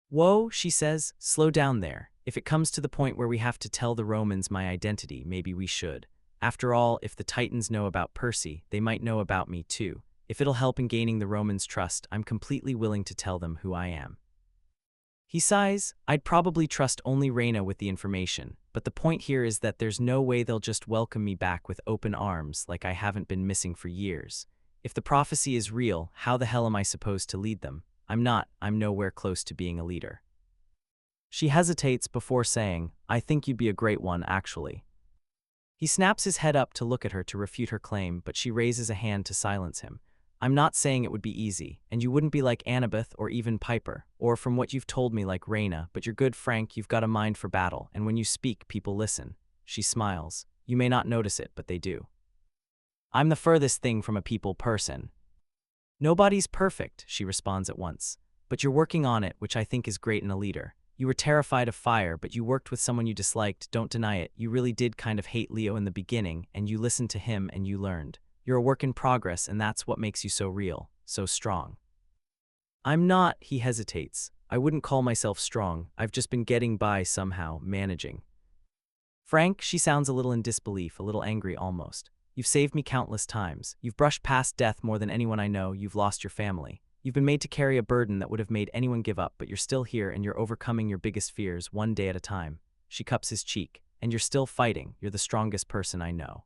Whoa, she says, slow down there. If it comes to the point where we have to tell the Romans my identity, maybe we should. After all, if the Titans know about Percy, they might know about me too. If it'll help in gaining the Romans' trust, I'm completely willing to tell them who I am. He sighs. I'd probably trust only Reyna with the information, but the point here is that there's no way they'll just welcome me back with open arms like I haven't been missing for years. If the prophecy is real, how the hell am I supposed to lead them? I'm nowhere close to being a leader. She hesitates before saying, I think you'd be a great one, actually. He snaps his head up to look at her to refute her claim, but she raises a hand to silence him. I'm not saying it would be easy, and you wouldn't be like Annabeth or even Piper, or from what you've told me like Reyna, but you're good, Frank, you've got a mind for battle, and when you speak, people listen. She smiles. You may not notice it, but they do. I'm the furthest thing from a people person. Nobody's perfect, she responds at once, but you're working on it, which I think is great in a leader. You were terrified of fire, but you worked with someone you disliked, don't deny it. You really did kind of hate Leo in the beginning, and you listened to him and you learned. You're a work in progress, and that's what makes you so real, so strong. I'm not, he hesitates. I wouldn't call myself strong. I've just been getting by somehow, managing. Frank, she sounds a little in disbelief, a little angry almost. You've saved me countless times. You've brushed past death more than anyone I know. You've lost your family. You've been made to carry a burden that would have made anyone give up, but you're still here and you're overcoming your biggest fears one day at a time. She cups his cheek. And you're still fighting. You're the strongest person I know.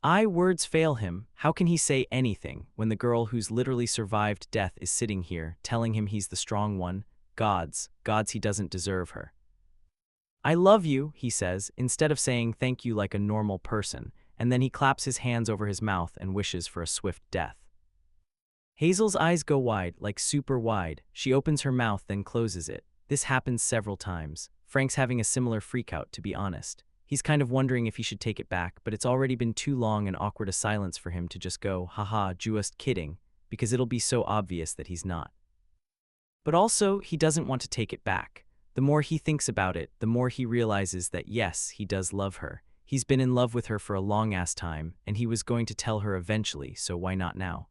Words fail him. How can he say anything when the girl who's literally survived death is sitting here, telling him he's the strong one? Gods, he doesn't deserve her. I love you, he says, instead of saying thank you like a normal person, and then he claps his hands over his mouth and wishes for a swift death. Hazel's eyes go wide, like super wide. She opens her mouth, then closes it. This happens several times. Frank's having a similar freakout, to be honest. He's kind of wondering if he should take it back, but it's already been too long and awkward a silence for him to just go, haha, just kidding, because it'll be so obvious that he's not. But also, he doesn't want to take it back. The more he thinks about it, the more he realizes that yes, he does love her. He's been in love with her for a long-ass time, and he was going to tell her eventually, so why not now?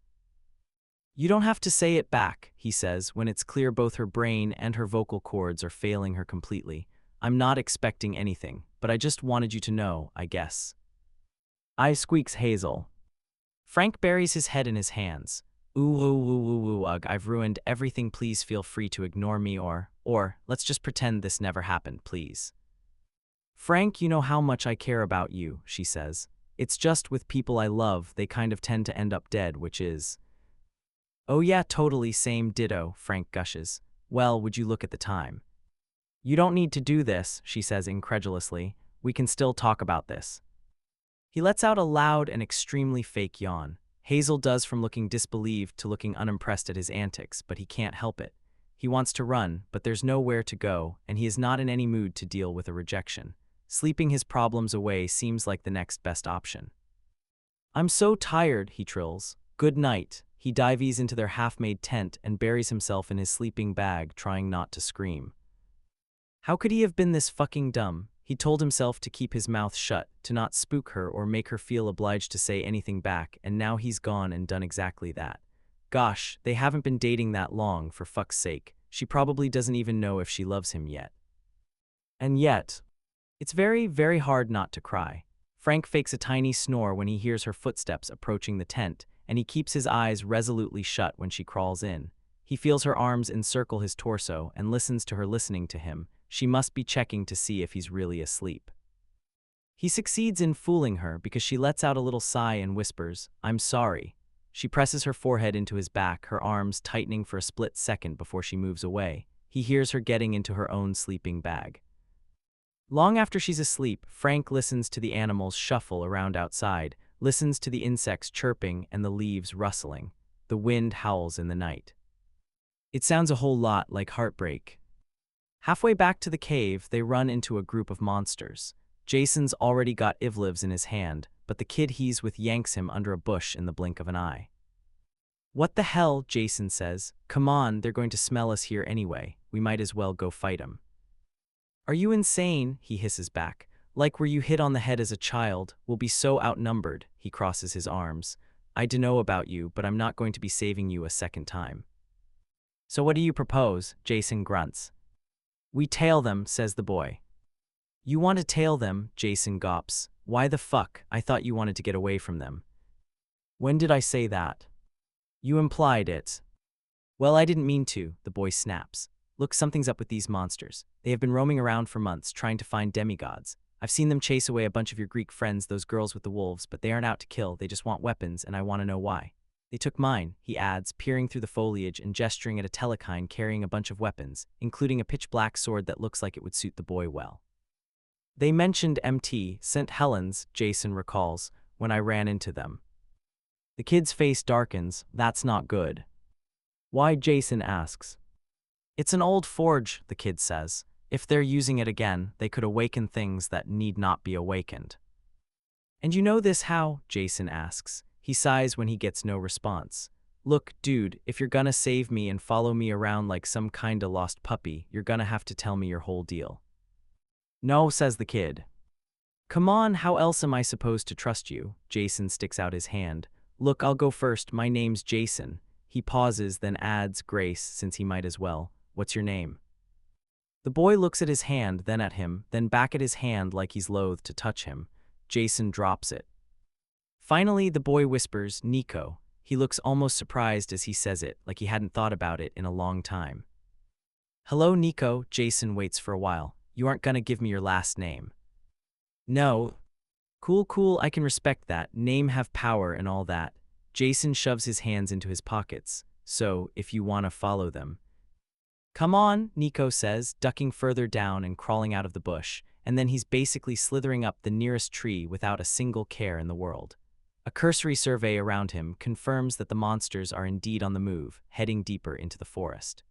You don't have to say it back, he says, when it's clear both her brain and her vocal cords are failing her completely. I'm not expecting anything, but I just wanted you to know, I guess. Squeaks Hazel. Frank buries his head in his hands. Ugh, I've ruined everything, please feel free to ignore me or let's just pretend this never happened, please. Frank, you know how much I care about you, she says. It's just with people I love, they kind of tend to end up dead, which is... Oh yeah, totally, same ditto, Frank gushes. Well, would you look at the time? You don't need to do this, she says incredulously. We can still talk about this. He lets out a loud and extremely fake yawn. Hazel does from looking disbelieved to looking unimpressed at his antics, but he can't help it. He wants to run, but there's nowhere to go, and he is not in any mood to deal with a rejection. Sleeping his problems away seems like the next best option. I'm so tired, he trills. Good night. He dives into their half-made tent and buries himself in his sleeping bag, trying not to scream. How could he have been this fucking dumb? He told himself to keep his mouth shut, to not spook her or make her feel obliged to say anything back, and now he's gone and done exactly that. Gosh, they haven't been dating that long, for fuck's sake. She probably doesn't even know if she loves him yet. And yet, it's very, very hard not to cry. Frank fakes a tiny snore when he hears her footsteps approaching the tent, and he keeps his eyes resolutely shut when she crawls in. He feels her arms encircle his torso and listens to her listening to him. She must be checking to see if he's really asleep. He succeeds in fooling her because she lets out a little sigh and whispers, I'm sorry. She presses her forehead into his back, her arms tightening for a split second before she moves away. He hears her getting into her own sleeping bag. Long after she's asleep, Frank listens to the animals shuffle around outside, listens to the insects chirping and the leaves rustling. The wind howls in the night. It sounds a whole lot like heartbreak. Halfway back to the cave, they run into a group of monsters. Jason's already got Ivliv's in his hand, but the kid he's with yanks him under a bush in the blink of an eye. "What the hell?" Jason says. "Come on, they're going to smell us here anyway. We might as well go fight 'em." "Are you insane?" he hisses back. "Like were you hit on the head as a child? We'll be so outnumbered." He crosses his arms. "I dunno about you, but I'm not going to be saving you a second time." "So what do you propose?" Jason grunts. "We tail them," says the boy. "You want to tail them?" Jason gawps. "Why the fuck? I thought you wanted to get away from them." "When did I say that?" "You implied it." "Well, I didn't mean to," the boy snaps. "Look, something's up with these monsters. They have been roaming around for months trying to find demigods. I've seen them chase away a bunch of your Greek friends, those girls with the wolves, but they aren't out to kill, they just want weapons, and I want to know why. They took mine," he adds, peering through the foliage and gesturing at a telekine carrying a bunch of weapons, including a pitch-black sword that looks like it would suit the boy well. "They mentioned Mt. St. Helens," Jason recalls, "when I ran into them." The kid's face darkens. "That's not good." "Why?" Jason asks. "It's an old forge," the kid says. "If they're using it again, they could awaken things that need not be awakened." "And you know this how?" Jason asks. He sighs when he gets no response. "Look, dude, if you're gonna save me and follow me around like some kinda lost puppy, you're gonna have to tell me your whole deal." "No," says the kid. "Come on, how else am I supposed to trust you?" Jason sticks out his hand. "Look, I'll go first. My name's Jason." He pauses, then adds, grace, since he might as well. "What's your name?" The boy looks at his hand, then at him, then back at his hand like he's loath to touch him. Jason drops it. Finally, the boy whispers, "Nico." He looks almost surprised as he says it, like he hadn't thought about it in a long time. "Hello, Nico." Jason waits for a while. "You aren't gonna give me your last name?" "No." Cool, I can respect that. Name have power and all that." Jason shoves his hands into his pockets. "So, if you wanna follow them." "Come on," Nico says, ducking further down and crawling out of the bush, and then he's basically slithering up the nearest tree without a single care in the world. A cursory survey around him confirms that the monsters are indeed on the move, heading deeper into the forest.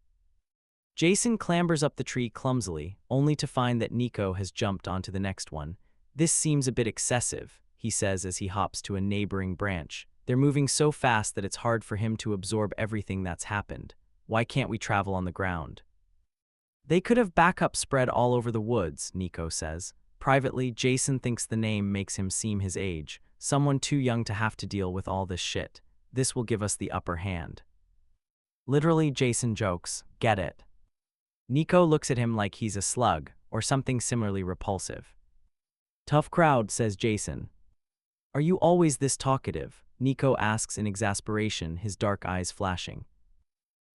Jason clambers up the tree clumsily, only to find that Nico has jumped onto the next one. "This seems a bit excessive," he says as he hops to a neighboring branch. "They're moving so fast that it's hard for him to absorb everything that's happened. Why can't we travel on the ground?" "They could have backup spread all over the woods," Nico says. Privately, Jason thinks the name makes him seem his age, someone too young to have to deal with all this shit. This will give us the upper hand. Literally, Jason jokes, "Get it?" Nico looks at him like he's a slug, or something similarly repulsive. "Tough crowd," says Jason. "Are you always this talkative?" Nico asks in exasperation, his dark eyes flashing.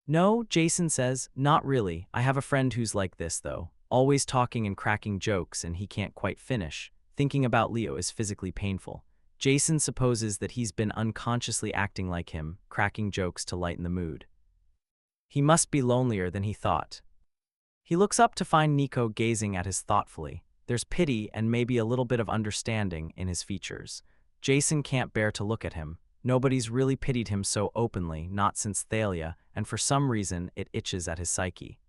"No," Jason says, "not really. I have a friend who's like this, though. Always talking and cracking jokes, and he can't quite finish. Thinking about Leo is physically painful." Jason supposes that he's been unconsciously acting like him, cracking jokes to lighten the mood. He must be lonelier than he thought. He looks up to find Nico gazing at us thoughtfully. There's pity and maybe a little bit of understanding in his features. Jason can't bear to look at him. Nobody's really pitied him so openly, not since Thalia, and for some reason it itches at his psyche.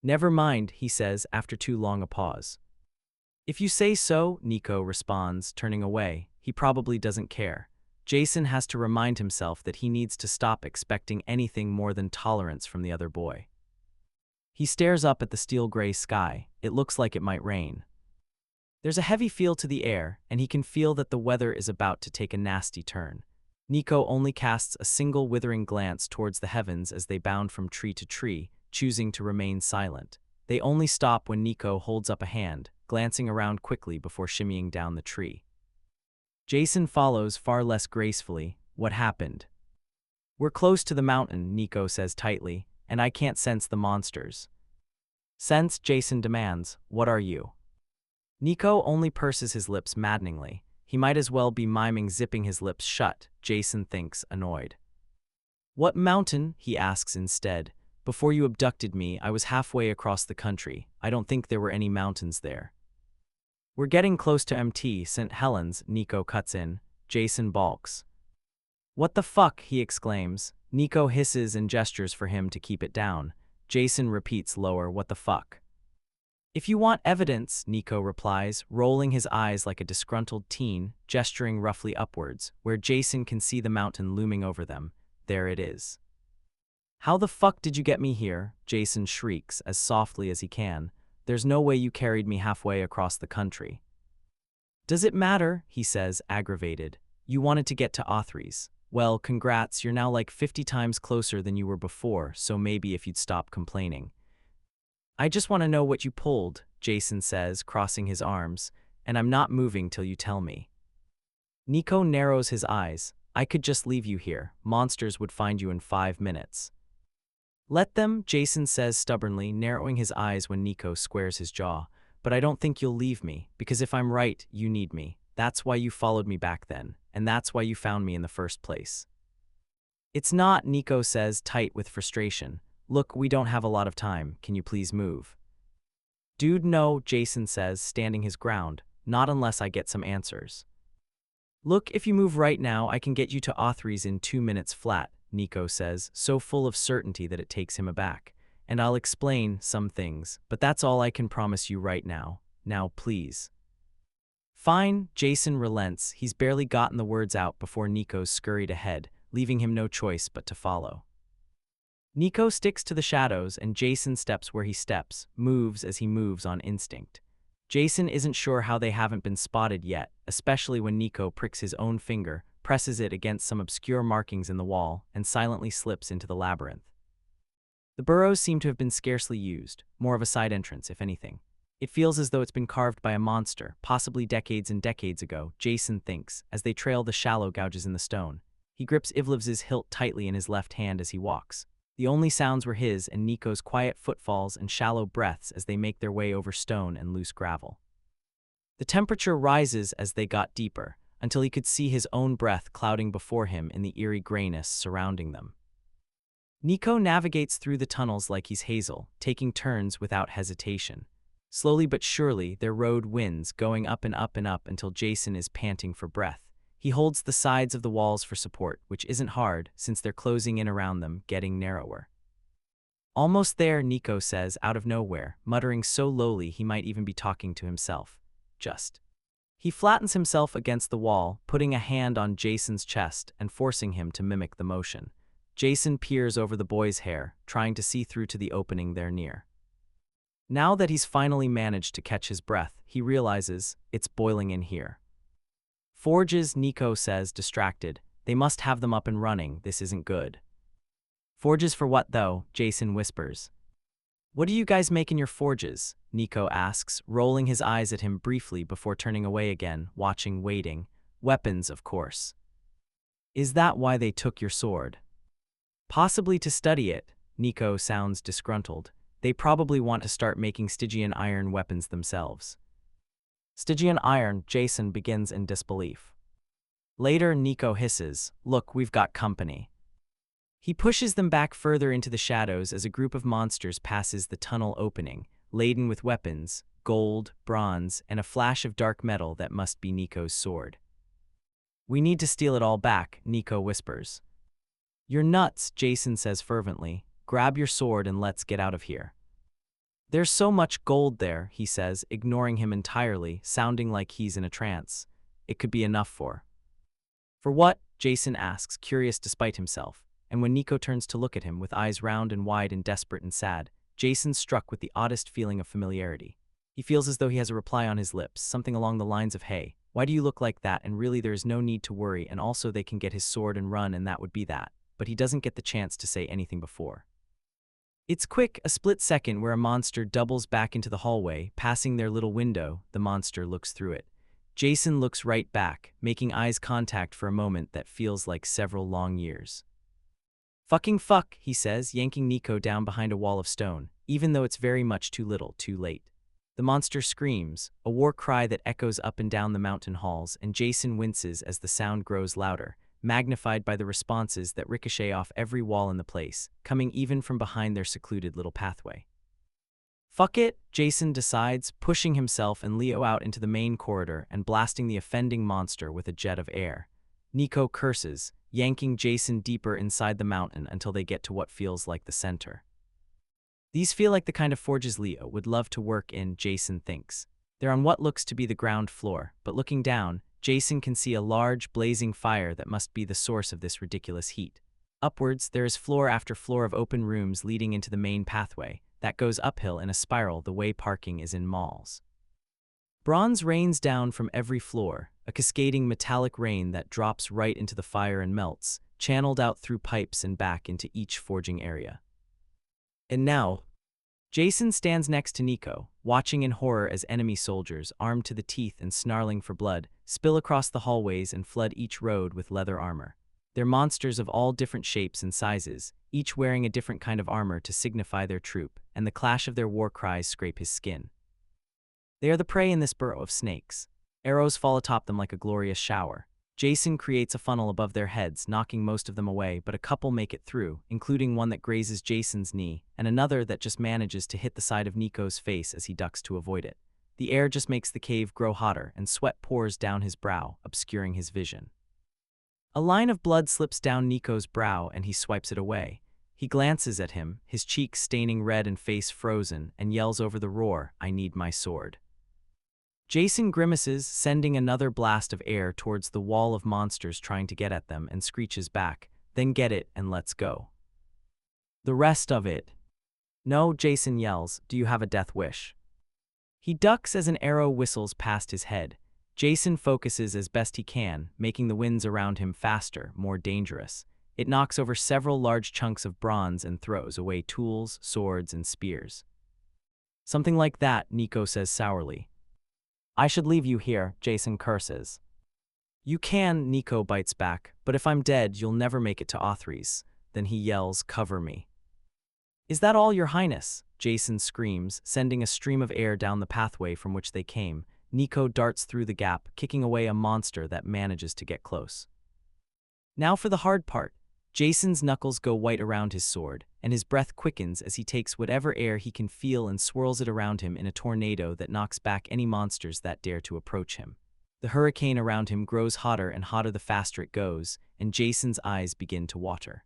"Never mind," he says after too long a pause. "If you say so," Nico responds, turning away. He probably doesn't care. Jason has to remind himself that he needs to stop expecting anything more than tolerance from the other boy. He stares up at the steel-gray sky. It looks like it might rain. There's a heavy feel to the air, and he can feel that the weather is about to take a nasty turn. Nico only casts a single withering glance towards the heavens as they bound from tree to tree, choosing to remain silent. They only stop when Nico holds up a hand, glancing around quickly before shimmying down the tree. Jason follows far less gracefully. "What happened?" "We're close to the mountain," Nico says tightly, "and I can't sense the monsters." "Sense?" Jason demands. "What are you?" Nico only purses his lips maddeningly. He might as well be miming zipping his lips shut, Jason thinks, annoyed. "What mountain?" he asks instead. "Before you abducted me, I was halfway across the country. I don't think there were any mountains there." "We're getting close to Mt. St. Helens," Nico cuts in. Jason balks. "What the fuck?" he exclaims. Nico hisses and gestures for him to keep it down. Jason repeats lower, "What the fuck?" If you want evidence, Nico replies, rolling his eyes like a disgruntled teen, gesturing roughly upwards, where Jason can see the mountain looming over them. There it is. How the fuck did you get me here? Jason shrieks as softly as he can. There's no way you carried me halfway across the country. Does it matter? He says, aggravated. You wanted to get to Authries. Well, congrats, you're now like 50 times closer than you were before, so maybe if you'd stop complaining. I just want to know what you pulled, Jason says, crossing his arms, and I'm not moving till you tell me. Nico narrows his eyes. I could just leave you here. Monsters would find you in 5 minutes. Let them, Jason says stubbornly, narrowing his eyes when Nico squares his jaw. But I don't think you'll leave me, because if I'm right, you need me. That's why you followed me back then, and that's why you found me in the first place. It's not, Nico says, tight with frustration. Look, we don't have a lot of time. Can you please move? Dude, no, Jason says, standing his ground. Not unless I get some answers. Look, if you move right now, I can get you to Authries in 2 minutes flat, Nico says, so full of certainty that it takes him aback. And I'll explain some things, but that's all I can promise you right now. Now, please. Fine, Jason relents. He's barely gotten the words out before Nico's scurried ahead, leaving him no choice but to follow. Nico sticks to the shadows, and Jason steps where he steps, moves as he moves on instinct. Jason isn't sure how they haven't been spotted yet, especially when Nico pricks his own finger, presses it against some obscure markings in the wall, and silently slips into the labyrinth. The burrows seem to have been scarcely used, more of a side entrance, if anything. It feels as though it's been carved by a monster, possibly decades and decades ago, Jason thinks, as they trail the shallow gouges in the stone. He grips Ivlev's hilt tightly in his left hand as he walks. The only sounds were his and Nico's quiet footfalls and shallow breaths as they make their way over stone and loose gravel. The temperature rises as they got deeper, until he could see his own breath clouding before him in the eerie grayness surrounding them. Nico navigates through the tunnels like he's Hazel, taking turns without hesitation. Slowly but surely, their road wins, going up and up and up until Jason is panting for breath. He holds the sides of the walls for support, which isn't hard since they're closing in around them, getting narrower. Almost there, Nico says, out of nowhere, muttering so lowly he might even be talking to himself. Just. He flattens himself against the wall, putting a hand on Jason's chest and forcing him to mimic the motion. Jason peers over the boy's hair, trying to see through to the opening there near. Now that he's finally managed to catch his breath, he realizes it's boiling in here. Forges, Nico says, distracted. They must have them up and running. This isn't good. Forges for what, though? Jason whispers. What do you guys make in your forges? Nico asks, rolling his eyes at him briefly before turning away again, waiting. Weapons, of course. Is that why they took your sword? Possibly to study it. Nico sounds disgruntled. They probably want to start making Stygian iron weapons themselves. Stygian iron, Jason begins in disbelief. Later, Nico hisses, Look, we've got company. He pushes them back further into the shadows as a group of monsters passes the tunnel opening, laden with weapons, gold, bronze, and a flash of dark metal that must be Nico's sword. We need to steal it all back, Nico whispers. You're nuts, Jason says fervently. Grab your sword and let's get out of here. There's so much gold there, he says, ignoring him entirely, sounding like he's in a trance. It could be enough for. For what? Jason asks, curious despite himself. And when Nico turns to look at him with eyes round and wide and desperate and sad, Jason's struck with the oddest feeling of familiarity. He feels as though he has a reply on his lips, something along the lines of, hey, why do you look like that, and really there is no need to worry, and also they can get his sword and run and that would be that. But he doesn't get the chance to say anything before. It's quick, a split second where a monster doubles back into the hallway, passing their little window. The monster looks through it. Jason looks right back, making eyes contact for a moment that feels like several long years. Fucking fuck, he says, yanking Nico down behind a wall of stone, even though it's very much too little, too late. The monster screams, a war cry that echoes up and down the mountain halls, and Jason winces as the sound grows louder, magnified by the responses that ricochet off every wall in the place, coming even from behind their secluded little pathway. Fuck it, Jason decides, pushing himself and Leo out into the main corridor and blasting the offending monster with a jet of air. Nico curses, yanking Jason deeper inside the mountain until they get to what feels like the center. These feel like the kind of forges Leo would love to work in, Jason thinks. They're on what looks to be the ground floor, but looking down, Jason can see a large, blazing fire that must be the source of this ridiculous heat. Upwards, there is floor after floor of open rooms leading into the main pathway that goes uphill in a spiral the way parking is in malls. Bronze rains down from every floor, a cascading metallic rain that drops right into the fire and melts, channeled out through pipes and back into each forging area. And now, Jason stands next to Nico, watching in horror as enemy soldiers, armed to the teeth and snarling for blood, spill across the hallways and flood each road with leather armor. They're monsters of all different shapes and sizes, each wearing a different kind of armor to signify their troop, and the clash of their war cries scrape his skin. They are the prey in this burrow of snakes. Arrows fall atop them like a glorious shower. Jason creates a funnel above their heads, knocking most of them away, but a couple make it through, including one that grazes Jason's knee, and another that just manages to hit the side of Nico's face as he ducks to avoid it. The air just makes the cave grow hotter, and sweat pours down his brow, obscuring his vision. A line of blood slips down Nico's brow, and he swipes it away. He glances at him, his cheeks staining red and face frozen, and yells over the roar, "I need my sword." Jason grimaces, sending another blast of air towards the wall of monsters trying to get at them, and screeches back, "Then get it and let's go." The rest of it. No, Jason yells, "Do you have a death wish?" He ducks as an arrow whistles past his head. Jason focuses as best he can, making the winds around him faster, more dangerous. It knocks over several large chunks of bronze and throws away tools, swords, and spears. "Something like that," Nico says sourly. "I should leave you here," Jason curses. "You can," Nico bites back, "but if I'm dead, you'll never make it to Othries." Then he yells, "Cover me." "Is that all, Your Highness?" Jason screams, sending a stream of air down the pathway from which they came. Nico darts through the gap, kicking away a monster that manages to get close. Now for the hard part. Jason's knuckles go white around his sword, and his breath quickens as he takes whatever air he can feel and swirls it around him in a tornado that knocks back any monsters that dare to approach him. The hurricane around him grows hotter and hotter the faster it goes, and Jason's eyes begin to water.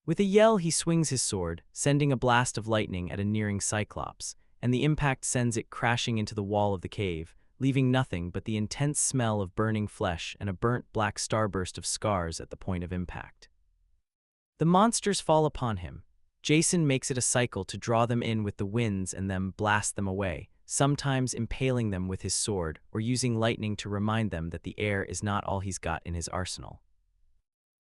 With a yell, he swings his sword, sending a blast of lightning at a nearing Cyclops, and the impact sends it crashing into the wall of the cave, leaving nothing but the intense smell of burning flesh and a burnt black starburst of scars at the point of impact. The monsters fall upon him. Jason makes it a cycle to draw them in with the winds and then blast them away, sometimes impaling them with his sword or using lightning to remind them that the air is not all he's got in his arsenal.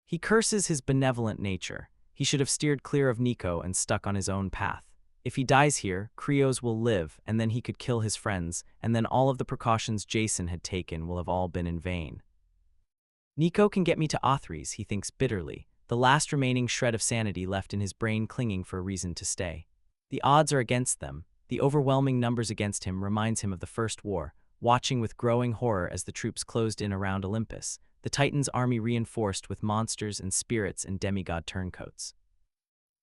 He curses his benevolent nature. He should have steered clear of Nico and stuck on his own path. If he dies here, Krios will live, and then he could kill his friends, and then all of the precautions Jason had taken will have all been in vain. Nico can get me to Othries, he thinks bitterly, the last remaining shred of sanity left in his brain clinging for a reason to stay. The odds are against them. The overwhelming numbers against him reminds him of the First War, watching with growing horror as the troops closed in around Olympus, the Titans' army reinforced with monsters and spirits and demigod turncoats.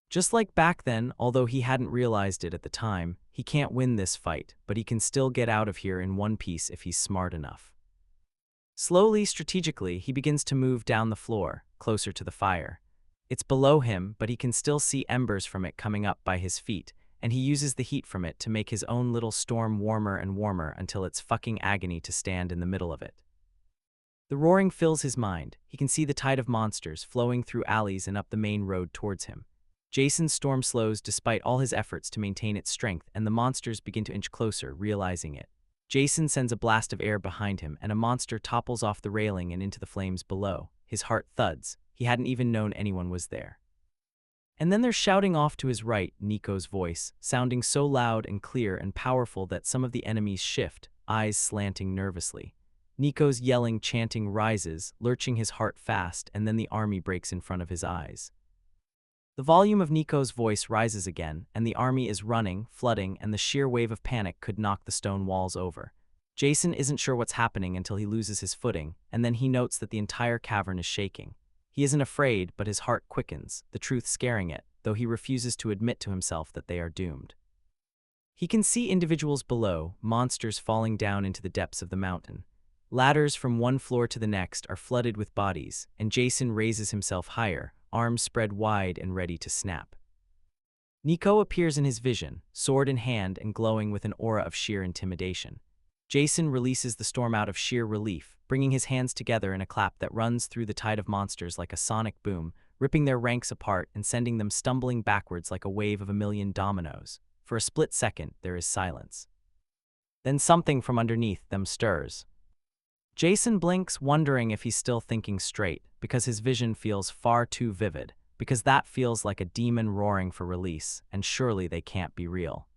Just like back then, although he hadn't realized it at the time, he can't win this fight, but he can still get out of here in one piece if he's smart enough. Slowly, strategically, he begins to move down the floor, closer to the fire. It's below him, but he can still see embers from it coming up by his feet, and he uses the heat from it to make his own little storm warmer and warmer until it's fucking agony to stand in the middle of it. The roaring fills his mind. He can see the tide of monsters flowing through alleys and up the main road towards him. Jason's storm slows despite all his efforts to maintain its strength, and the monsters begin to inch closer, realizing it. Jason sends a blast of air behind him, and a monster topples off the railing and into the flames below. His heart thuds. He hadn't even known anyone was there. And then there's shouting off to his right, Nico's voice, sounding so loud and clear and powerful that some of the enemies shift, eyes slanting nervously. Nico's yelling, chanting rises, lurching his heart fast, and then the army breaks in front of his eyes. The volume of Nico's voice rises again, and the army is running, flooding, and the sheer wave of panic could knock the stone walls over. Jason isn't sure what's happening until he loses his footing, and then he notes that the entire cavern is shaking. He isn't afraid, but his heart quickens, the truth scaring it, though he refuses to admit to himself that they are doomed. He can see individuals below, monsters falling down into the depths of the mountain. Ladders from one floor to the next are flooded with bodies, and Jason raises himself higher, arms spread wide and ready to snap. Nico appears in his vision, sword in hand and glowing with an aura of sheer intimidation. Jason releases the storm out of sheer relief, bringing his hands together in a clap that runs through the tide of monsters like a sonic boom, ripping their ranks apart and sending them stumbling backwards like a wave of a million dominoes. For a split second, there is silence. Then something from underneath them stirs. Jason blinks, wondering if he's still thinking straight, because his vision feels far too vivid, because that feels like a demon roaring for release, and surely they can't be real.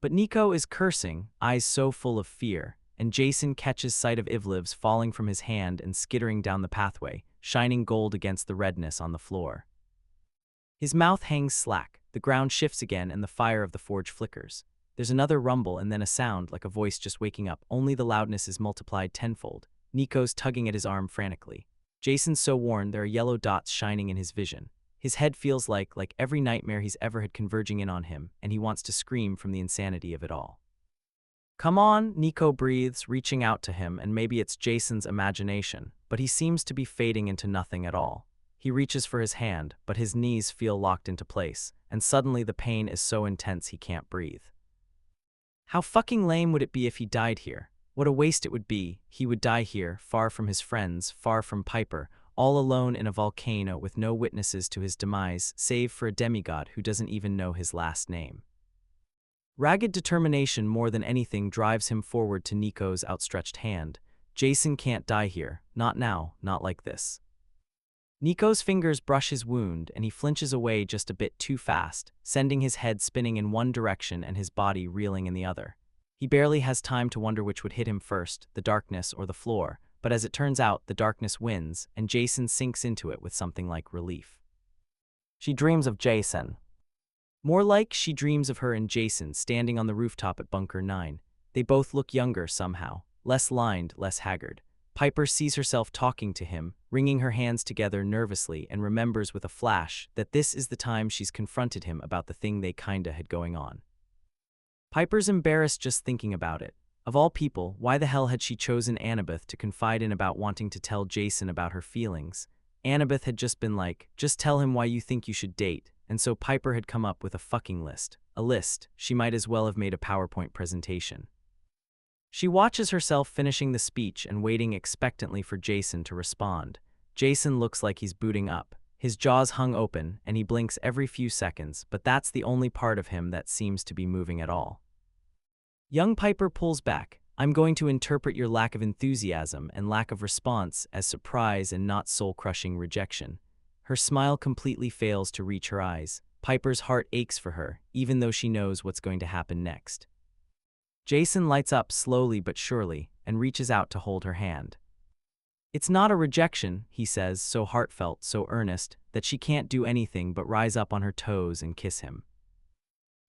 But Nico is cursing, eyes so full of fear, and Jason catches sight of Ivliv's falling from his hand and skittering down the pathway, shining gold against the redness on the floor. His mouth hangs slack, the ground shifts again and the fire of the forge flickers. There's another rumble and then a sound like a voice just waking up, only the loudness is multiplied tenfold. Nico's tugging at his arm frantically. Jason's so worn there are yellow dots shining in his vision. His head feels like every nightmare he's ever had converging in on him, and he wants to scream from the insanity of it all. "Come on," Nico breathes, reaching out to him, and maybe it's Jason's imagination, but he seems to be fading into nothing at all. He reaches for his hand, but his knees feel locked into place, and suddenly the pain is so intense he can't breathe. How fucking lame would it be if he died here? What a waste it would be. He would die here, far from his friends, far from Piper, all alone in a volcano with no witnesses to his demise, save for a demigod who doesn't even know his last name. Ragged determination more than anything drives him forward to Nico's outstretched hand. Jason can't die here, not now, not like this. Nico's fingers brush his wound and he flinches away just a bit too fast, sending his head spinning in one direction and his body reeling in the other. He barely has time to wonder which would hit him first, the darkness or the floor, but as it turns out, the darkness wins, and Jason sinks into it with something like relief. She dreams of Jason. More like she dreams of her and Jason standing on the rooftop at Bunker 9. They both look younger somehow, less lined, less haggard. Piper sees herself talking to him, wringing her hands together nervously, and remembers with a flash that this is the time she's confronted him about the thing they kinda had going on. Piper's embarrassed just thinking about it. Of all people, why the hell had she chosen Annabeth to confide in about wanting to tell Jason about her feelings? Annabeth had just been like, just tell him why you think you should date, and so Piper had come up with a fucking list. A list. She might as well have made a PowerPoint presentation. She watches herself finishing the speech and waiting expectantly for Jason to respond. Jason looks like he's booting up. His jaws hung open, and he blinks every few seconds, but that's the only part of him that seems to be moving at all. Young Piper pulls back. "I'm going to interpret your lack of enthusiasm and lack of response as surprise and not soul-crushing rejection." Her smile completely fails to reach her eyes. Piper's heart aches for her, even though she knows what's going to happen next. Jason lights up slowly but surely and reaches out to hold her hand. "It's not a rejection," he says, so heartfelt, so earnest, that she can't do anything but rise up on her toes and kiss him.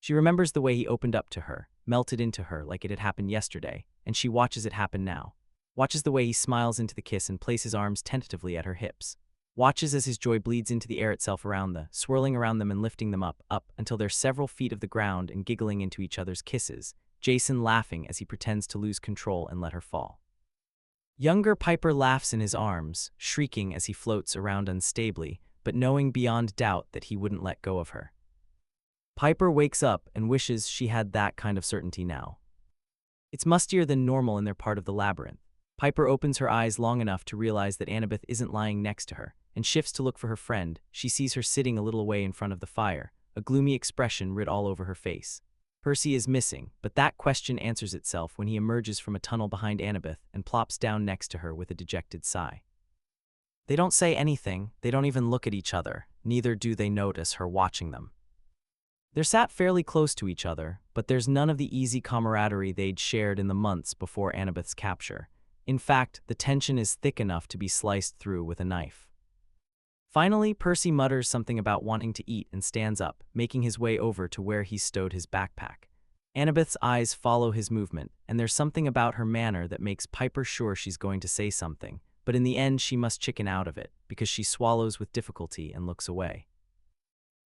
She remembers the way he opened up to her, melted into her like it had happened yesterday, and she watches it happen now. Watches the way he smiles into the kiss and places arms tentatively at her hips. Watches as his joy bleeds into the air itself swirling around them and lifting them up, until they're several feet of the ground and giggling into each other's kisses, Jason laughing as he pretends to lose control and let her fall. Younger Piper laughs in his arms, shrieking as he floats around unstably, but knowing beyond doubt that he wouldn't let go of her. Piper wakes up and wishes she had that kind of certainty now. It's mustier than normal in their part of the labyrinth. Piper opens her eyes long enough to realize that Annabeth isn't lying next to her, and shifts to look for her friend. She sees her sitting a little away in front of the fire, a gloomy expression writ all over her face. Percy is missing, but that question answers itself when he emerges from a tunnel behind Annabeth and plops down next to her with a dejected sigh. They don't say anything, they don't even look at each other, neither do they notice her watching them. They're sat fairly close to each other, but there's none of the easy camaraderie they'd shared in the months before Annabeth's capture. In fact, the tension is thick enough to be sliced through with a knife. Finally, Percy mutters something about wanting to eat and stands up, making his way over to where he stowed his backpack. Annabeth's eyes follow his movement, and there's something about her manner that makes Piper sure she's going to say something, but in the end she must chicken out of it, because she swallows with difficulty and looks away.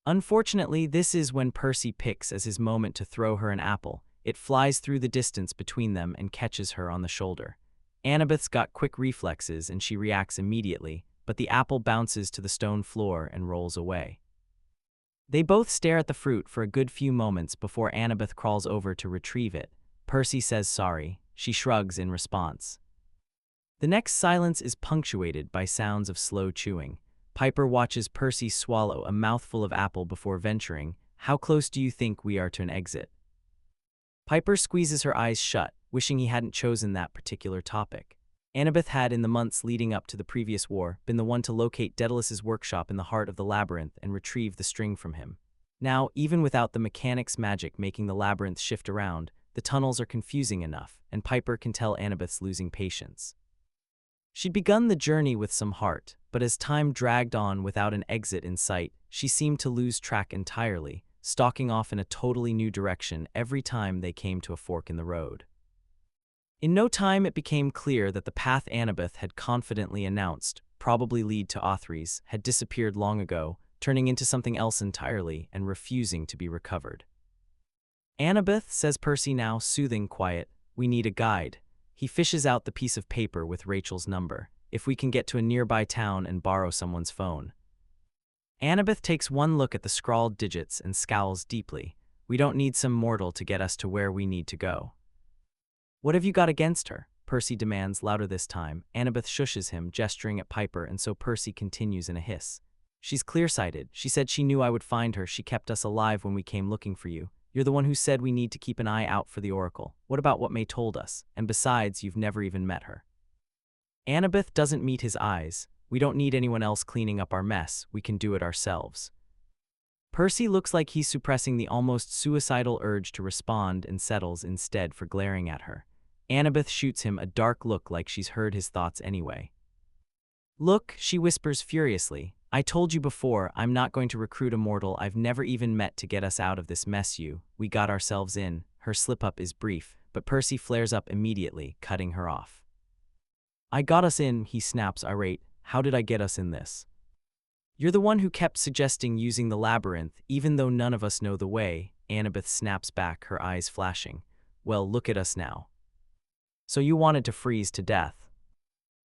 Unfortunately, this is when Percy picks as his moment to throw her an apple. It flies through the distance between them and catches her on the shoulder. Annabeth's got quick reflexes and she reacts immediately, but the apple bounces to the stone floor and rolls away. They both stare at the fruit for a good few moments before Annabeth crawls over to retrieve it. Percy says sorry. She shrugs in response. The next silence is punctuated by sounds of slow chewing. Piper watches Percy swallow a mouthful of apple before venturing, "How close do you think we are to an exit?" Piper squeezes her eyes shut, wishing he hadn't chosen that particular topic. Annabeth had, in the months leading up to the previous war, been the one to locate Daedalus's workshop in the heart of the labyrinth and retrieve the string from him. Now, even without the mechanic's magic making the labyrinth shift around, the tunnels are confusing enough, and Piper can tell Annabeth's losing patience. She'd begun the journey with some heart, but as time dragged on without an exit in sight, she seemed to lose track entirely, stalking off in a totally new direction every time they came to a fork in the road. In no time it became clear that the path Annabeth had confidently announced, probably lead to Othries, had disappeared long ago, turning into something else entirely and refusing to be recovered. "Annabeth," says Percy now, soothing quiet, "we need a guide." He fishes out the piece of paper with Rachel's number, "if we can get to a nearby town and borrow someone's phone." Annabeth takes one look at the scrawled digits and scowls deeply. "We don't need some mortal to get us to where we need to go." "What have you got against her?" Percy demands, louder this time. Annabeth shushes him, gesturing at Piper, and so Percy continues in a hiss. "She's clear-sighted. She said she knew I would find her. She kept us alive when we came looking for you. You're the one who said we need to keep an eye out for the Oracle. What about what May told us? And besides, you've never even met her." Annabeth doesn't meet his eyes. "We don't need anyone else cleaning up our mess. We can do it ourselves." Percy looks like he's suppressing the almost suicidal urge to respond and settles instead for glaring at her. Annabeth shoots him a dark look like she's heard his thoughts anyway. "Look," she whispers furiously, "I told you before, I'm not going to recruit a mortal I've never even met to get us out of this mess we got ourselves in." Her slip-up is brief, but Percy flares up immediately, cutting her off. "I got us in," he snaps, irate. "How did I get us in this?" "You're the one who kept suggesting using the labyrinth, even though none of us know the way." Annabeth snaps back, her eyes flashing. "Well, look at us now. So you wanted to freeze to death."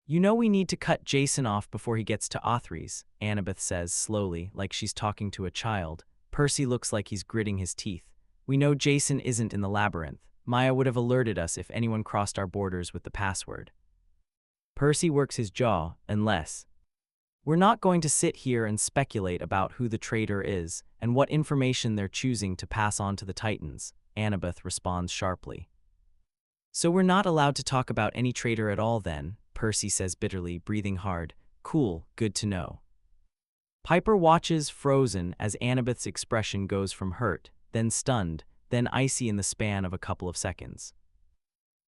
"You know we need to cut Jason off before he gets to Othries," Annabeth says slowly, like she's talking to a child. Percy looks like he's gritting his teeth. "We know Jason isn't in the labyrinth. Maya would have alerted us if anyone crossed our borders with the password." Percy works his jaw, "Unless. We're not going to sit here and speculate about who the traitor is and what information they're choosing to pass on to the Titans," Annabeth responds sharply. "So we're not allowed to talk about any traitor at all then," Percy says bitterly, breathing hard. "Cool, good to know." Piper watches, frozen, as Annabeth's expression goes from hurt, then stunned, then icy in the span of a couple of seconds.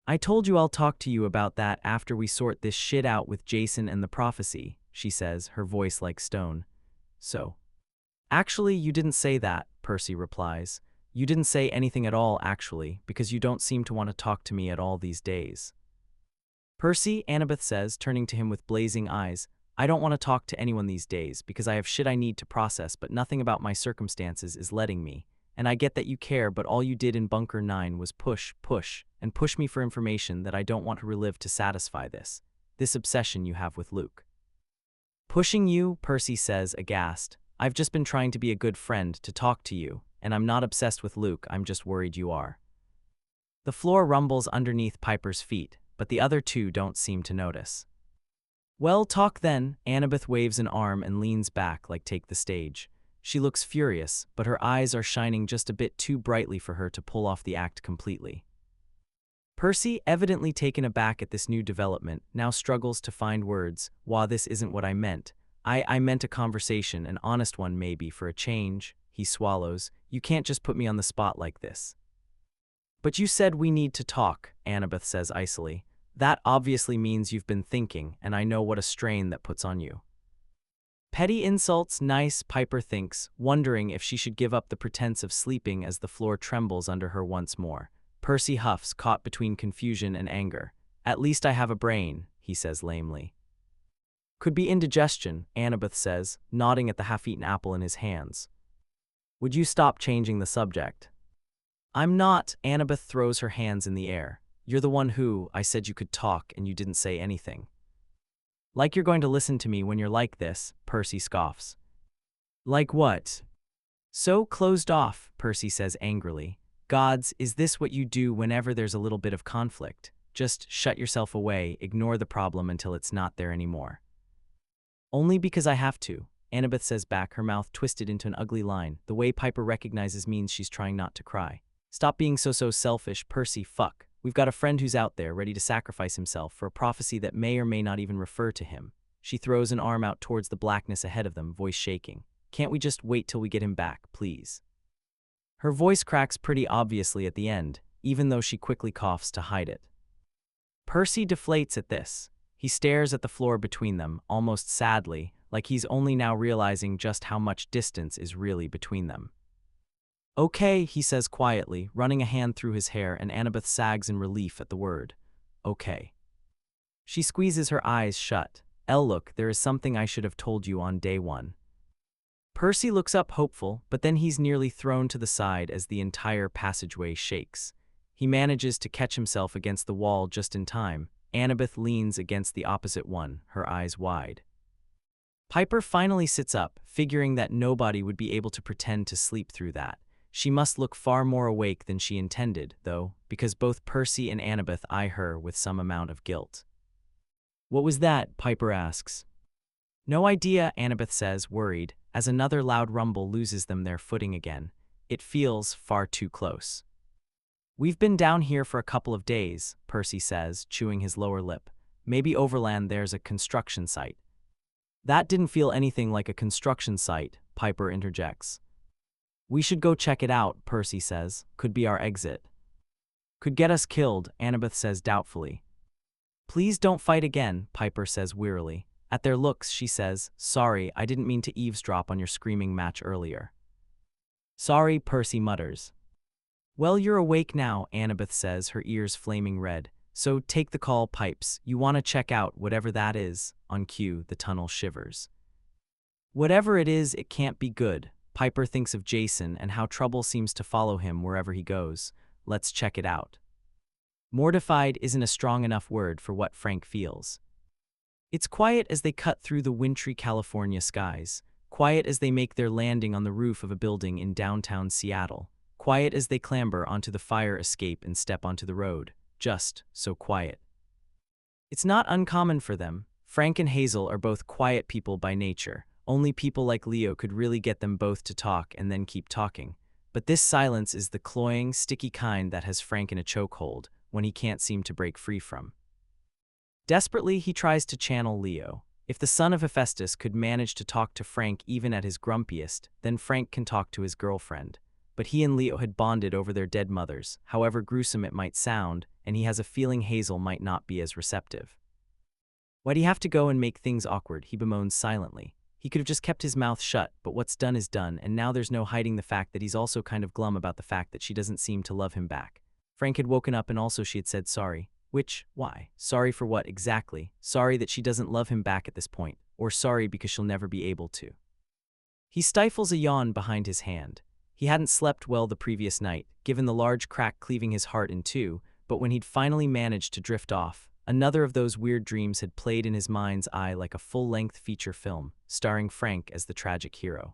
"I told you I'll talk to you about that after we sort this shit out with Jason and the prophecy," she says, her voice like stone. "So." "Actually, you didn't say that," Percy replies. "You didn't say anything at all, actually, because you don't seem to want to talk to me at all these days." "Percy," Annabeth says, turning to him with blazing eyes, "I don't want to talk to anyone these days because I have shit I need to process, but nothing about my circumstances is letting me. And I get that you care, but all you did in Bunker 9 was push, and push me for information that I don't want to relive to satisfy this obsession you have with Luke." "Pushing you?" Percy says, aghast. "I've just been trying to be a good friend, to talk to you, and I'm not obsessed with Luke, I'm just worried you are." The floor rumbles underneath Piper's feet, but the other two don't seem to notice. "Well, talk then." Annabeth waves an arm and leans back like take the stage. She looks furious, but her eyes are shining just a bit too brightly for her to pull off the act completely. Percy, evidently taken aback at this new development, now struggles to find words. "Wah, this isn't what I meant. I meant a conversation, an honest one maybe, for a change." He swallows. "You can't just put me on the spot like this." "But you said we need to talk," Annabeth says icily. "That obviously means you've been thinking, and I know what a strain that puts on you." Petty insults, nice, Piper thinks, wondering if she should give up the pretense of sleeping as the floor trembles under her once more. Percy huffs, caught between confusion and anger. "At least I have a brain," he says lamely. "Could be indigestion," Annabeth says, nodding at the half-eaten apple in his hands. "Would you stop changing the subject?" "I'm not." Annabeth throws her hands in the air. "You're the one who, I said you could talk and you didn't say anything." "Like you're going to listen to me when you're like this," Percy scoffs. "Like what?" So closed off, Percy says angrily. Gods, is this what you do whenever there's a little bit of conflict? Just shut yourself away, ignore the problem until it's not there anymore. Only because I have to, Annabeth says back, her mouth twisted into an ugly line. The way Piper recognizes means she's trying not to cry. Stop being so selfish, Percy, fuck. We've got a friend who's out there, ready to sacrifice himself for a prophecy that may or may not even refer to him. She throws an arm out towards the blackness ahead of them, voice shaking. Can't we just wait till we get him back, please? Her voice cracks pretty obviously at the end, even though she quickly coughs to hide it. Percy deflates at this. He stares at the floor between them, almost sadly, like he's only now realizing just how much distance is really between them. Okay, he says quietly, running a hand through his hair, and Annabeth sags in relief at the word. Okay. She squeezes her eyes shut. Look, there is something I should have told you on day one. Percy looks up hopeful, but then he's nearly thrown to the side as the entire passageway shakes. He manages to catch himself against the wall just in time. Annabeth leans against the opposite one, her eyes wide. Piper finally sits up, figuring that nobody would be able to pretend to sleep through that. She must look far more awake than she intended, though, because both Percy and Annabeth eye her with some amount of guilt. What was that? Piper asks. No idea, Annabeth says, worried, as another loud rumble loses them their footing again. It feels far too close. We've been down here for a couple of days, Percy says, chewing his lower lip. Maybe overland there's a construction site. That didn't feel anything like a construction site, Piper interjects. We should go check it out, Percy says. Could be our exit. Could get us killed, Annabeth says doubtfully. Please don't fight again, Piper says wearily. At their looks, she says, sorry, I didn't mean to eavesdrop on your screaming match earlier. Sorry, Percy mutters. Well, you're awake now, Annabeth says, her ears flaming red. So take the call, Pipes. You want to check out whatever that is. On cue, the tunnel shivers. Whatever it is, it can't be good. Piper thinks of Jason and how trouble seems to follow him wherever he goes. Let's check it out. Mortified isn't a strong enough word for what Frank feels. It's quiet as they cut through the wintry California skies, quiet as they make their landing on the roof of a building in downtown Seattle, quiet as they clamber onto the fire escape and step onto the road, just so quiet. It's not uncommon for them. Frank and Hazel are both quiet people by nature. Only people like Leo could really get them both to talk and then keep talking. But this silence is the cloying, sticky kind that has Frank in a chokehold when he can't seem to break free from. Desperately, he tries to channel Leo. If the son of Hephaestus could manage to talk to Frank even at his grumpiest, then Frank can talk to his girlfriend. But he and Leo had bonded over their dead mothers, however gruesome it might sound, and he has a feeling Hazel might not be as receptive. Why'd he have to go and make things awkward? He bemoans silently. He could have just kept his mouth shut, but what's done is done, and now there's no hiding the fact that he's also kind of glum about the fact that she doesn't seem to love him back. Frank had woken up and also she had said sorry. Which, why? Sorry for what exactly? Sorry that she doesn't love him back at this point, or sorry because she'll never be able to. He stifles a yawn behind his hand. He hadn't slept well the previous night, given the large crack cleaving his heart in two, but when he'd finally managed to drift off, another of those weird dreams had played in his mind's eye like a full-length feature film, starring Frank as the tragic hero.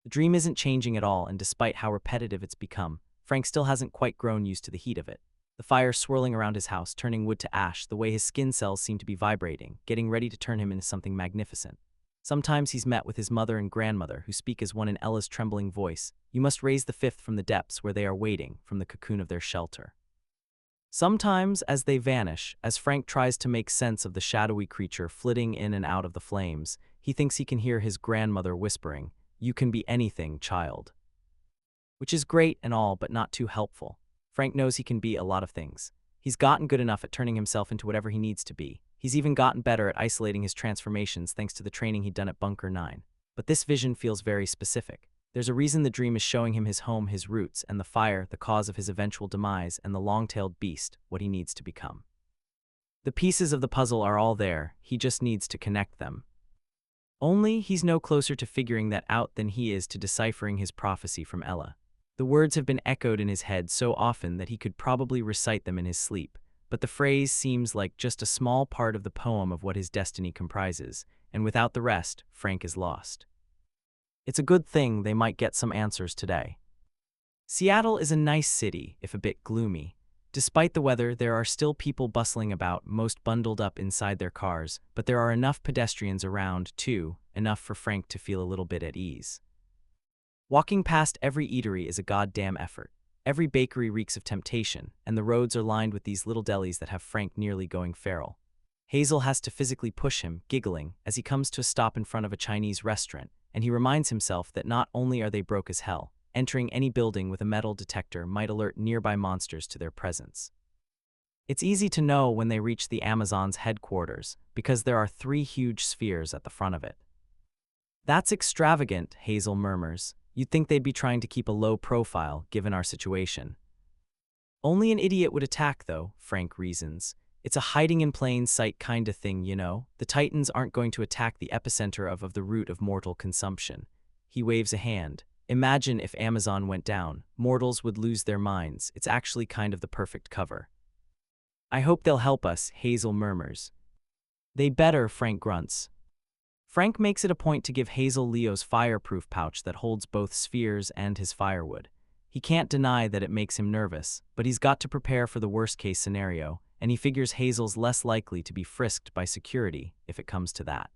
The dream isn't changing at all, and despite how repetitive it's become, Frank still hasn't quite grown used to the heat of it. The fire swirling around his house, turning wood to ash, the way his skin cells seem to be vibrating, getting ready to turn him into something magnificent. Sometimes he's met with his mother and grandmother, who speak as one in Ella's trembling voice. You must raise the fifth from the depths where they are waiting, from the cocoon of their shelter. Sometimes, as they vanish, as Frank tries to make sense of the shadowy creature flitting in and out of the flames, he thinks he can hear his grandmother whispering, "You can be anything, child." Which is great and all, but not too helpful. Frank knows he can be a lot of things. He's gotten good enough at turning himself into whatever he needs to be. He's even gotten better at isolating his transformations thanks to the training he'd done at Bunker 9. But this vision feels very specific. There's a reason the dream is showing him his home, his roots, and the fire, the cause of his eventual demise, and the long-tailed beast, what he needs to become. The pieces of the puzzle are all there, he just needs to connect them. Only he's no closer to figuring that out than he is to deciphering his prophecy from Ella. The words have been echoed in his head so often that he could probably recite them in his sleep, but the phrase seems like just a small part of the poem of what his destiny comprises, and without the rest, Frank is lost. It's a good thing they might get some answers today. Seattle is a nice city, if a bit gloomy. Despite the weather, there are still people bustling about, most bundled up inside their cars, but there are enough pedestrians around, too, enough for Frank to feel a little bit at ease. Walking past every eatery is a goddamn effort. Every bakery reeks of temptation, and the roads are lined with these little delis that have Frank nearly going feral. Hazel has to physically push him, giggling, as he comes to a stop in front of a Chinese restaurant, and he reminds himself that not only are they broke as hell, entering any building with a metal detector might alert nearby monsters to their presence. It's easy to know when they reach the Amazon's headquarters, because there are 3 huge spheres at the front of it. That's extravagant, Hazel murmurs. You'd think they'd be trying to keep a low profile, given our situation. Only an idiot would attack, though, Frank reasons. It's a hiding in plain sight kinda thing, you know? The Titans aren't going to attack the epicenter of the root of mortal consumption. He waves a hand. Imagine if Amazon went down. Mortals would lose their minds. It's actually kind of the perfect cover. I hope they'll help us, Hazel murmurs. They better, Frank grunts. Frank makes it a point to give Hazel Leo's fireproof pouch that holds both spheres and his firewood. He can't deny that it makes him nervous, but he's got to prepare for the worst-case scenario, and he figures Hazel's less likely to be frisked by security if it comes to that.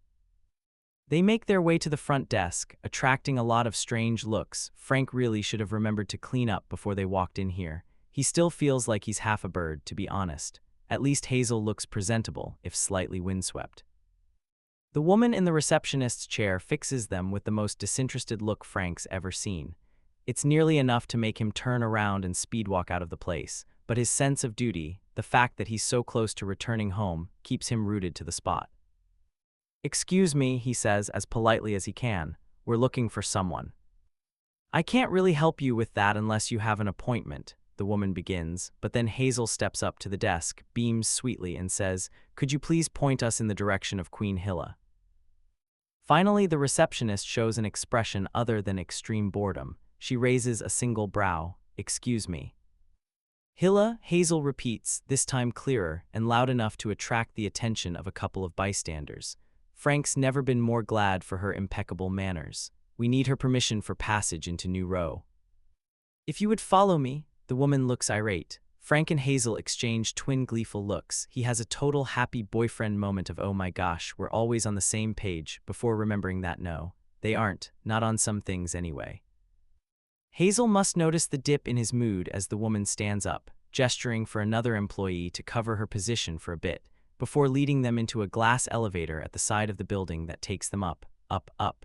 They make their way to the front desk, attracting a lot of strange looks. Frank really should have remembered to clean up before they walked in here. He still feels like he's half a bird, to be honest. At least Hazel looks presentable, if slightly windswept. The woman in the receptionist's chair fixes them with the most disinterested look Frank's ever seen. It's nearly enough to make him turn around and speedwalk out of the place, but his sense of duty, the fact that he's so close to returning home, keeps him rooted to the spot. "Excuse me," he says as politely as he can. "We're looking for someone." "I can't really help you with that unless you have an appointment," the woman begins, but then Hazel steps up to the desk, beams sweetly, and says, "Could you please point us in the direction of Queen Hilla?" Finally, the receptionist shows an expression other than extreme boredom. She raises a single brow. "Excuse me." "Hilla," Hazel repeats, this time clearer and loud enough to attract the attention of a couple of bystanders. Frank's never been more glad for her impeccable manners. "We need her permission for passage into New Row." "If you would follow me," the woman looks irate. Frank and Hazel exchange twin gleeful looks. He has a total happy boyfriend moment of "oh my gosh, we're always on the same page," before remembering that no, they aren't, not on some things anyway. Hazel must notice the dip in his mood as the woman stands up, gesturing for another employee to cover her position for a bit, before leading them into a glass elevator at the side of the building that takes them up, up, up.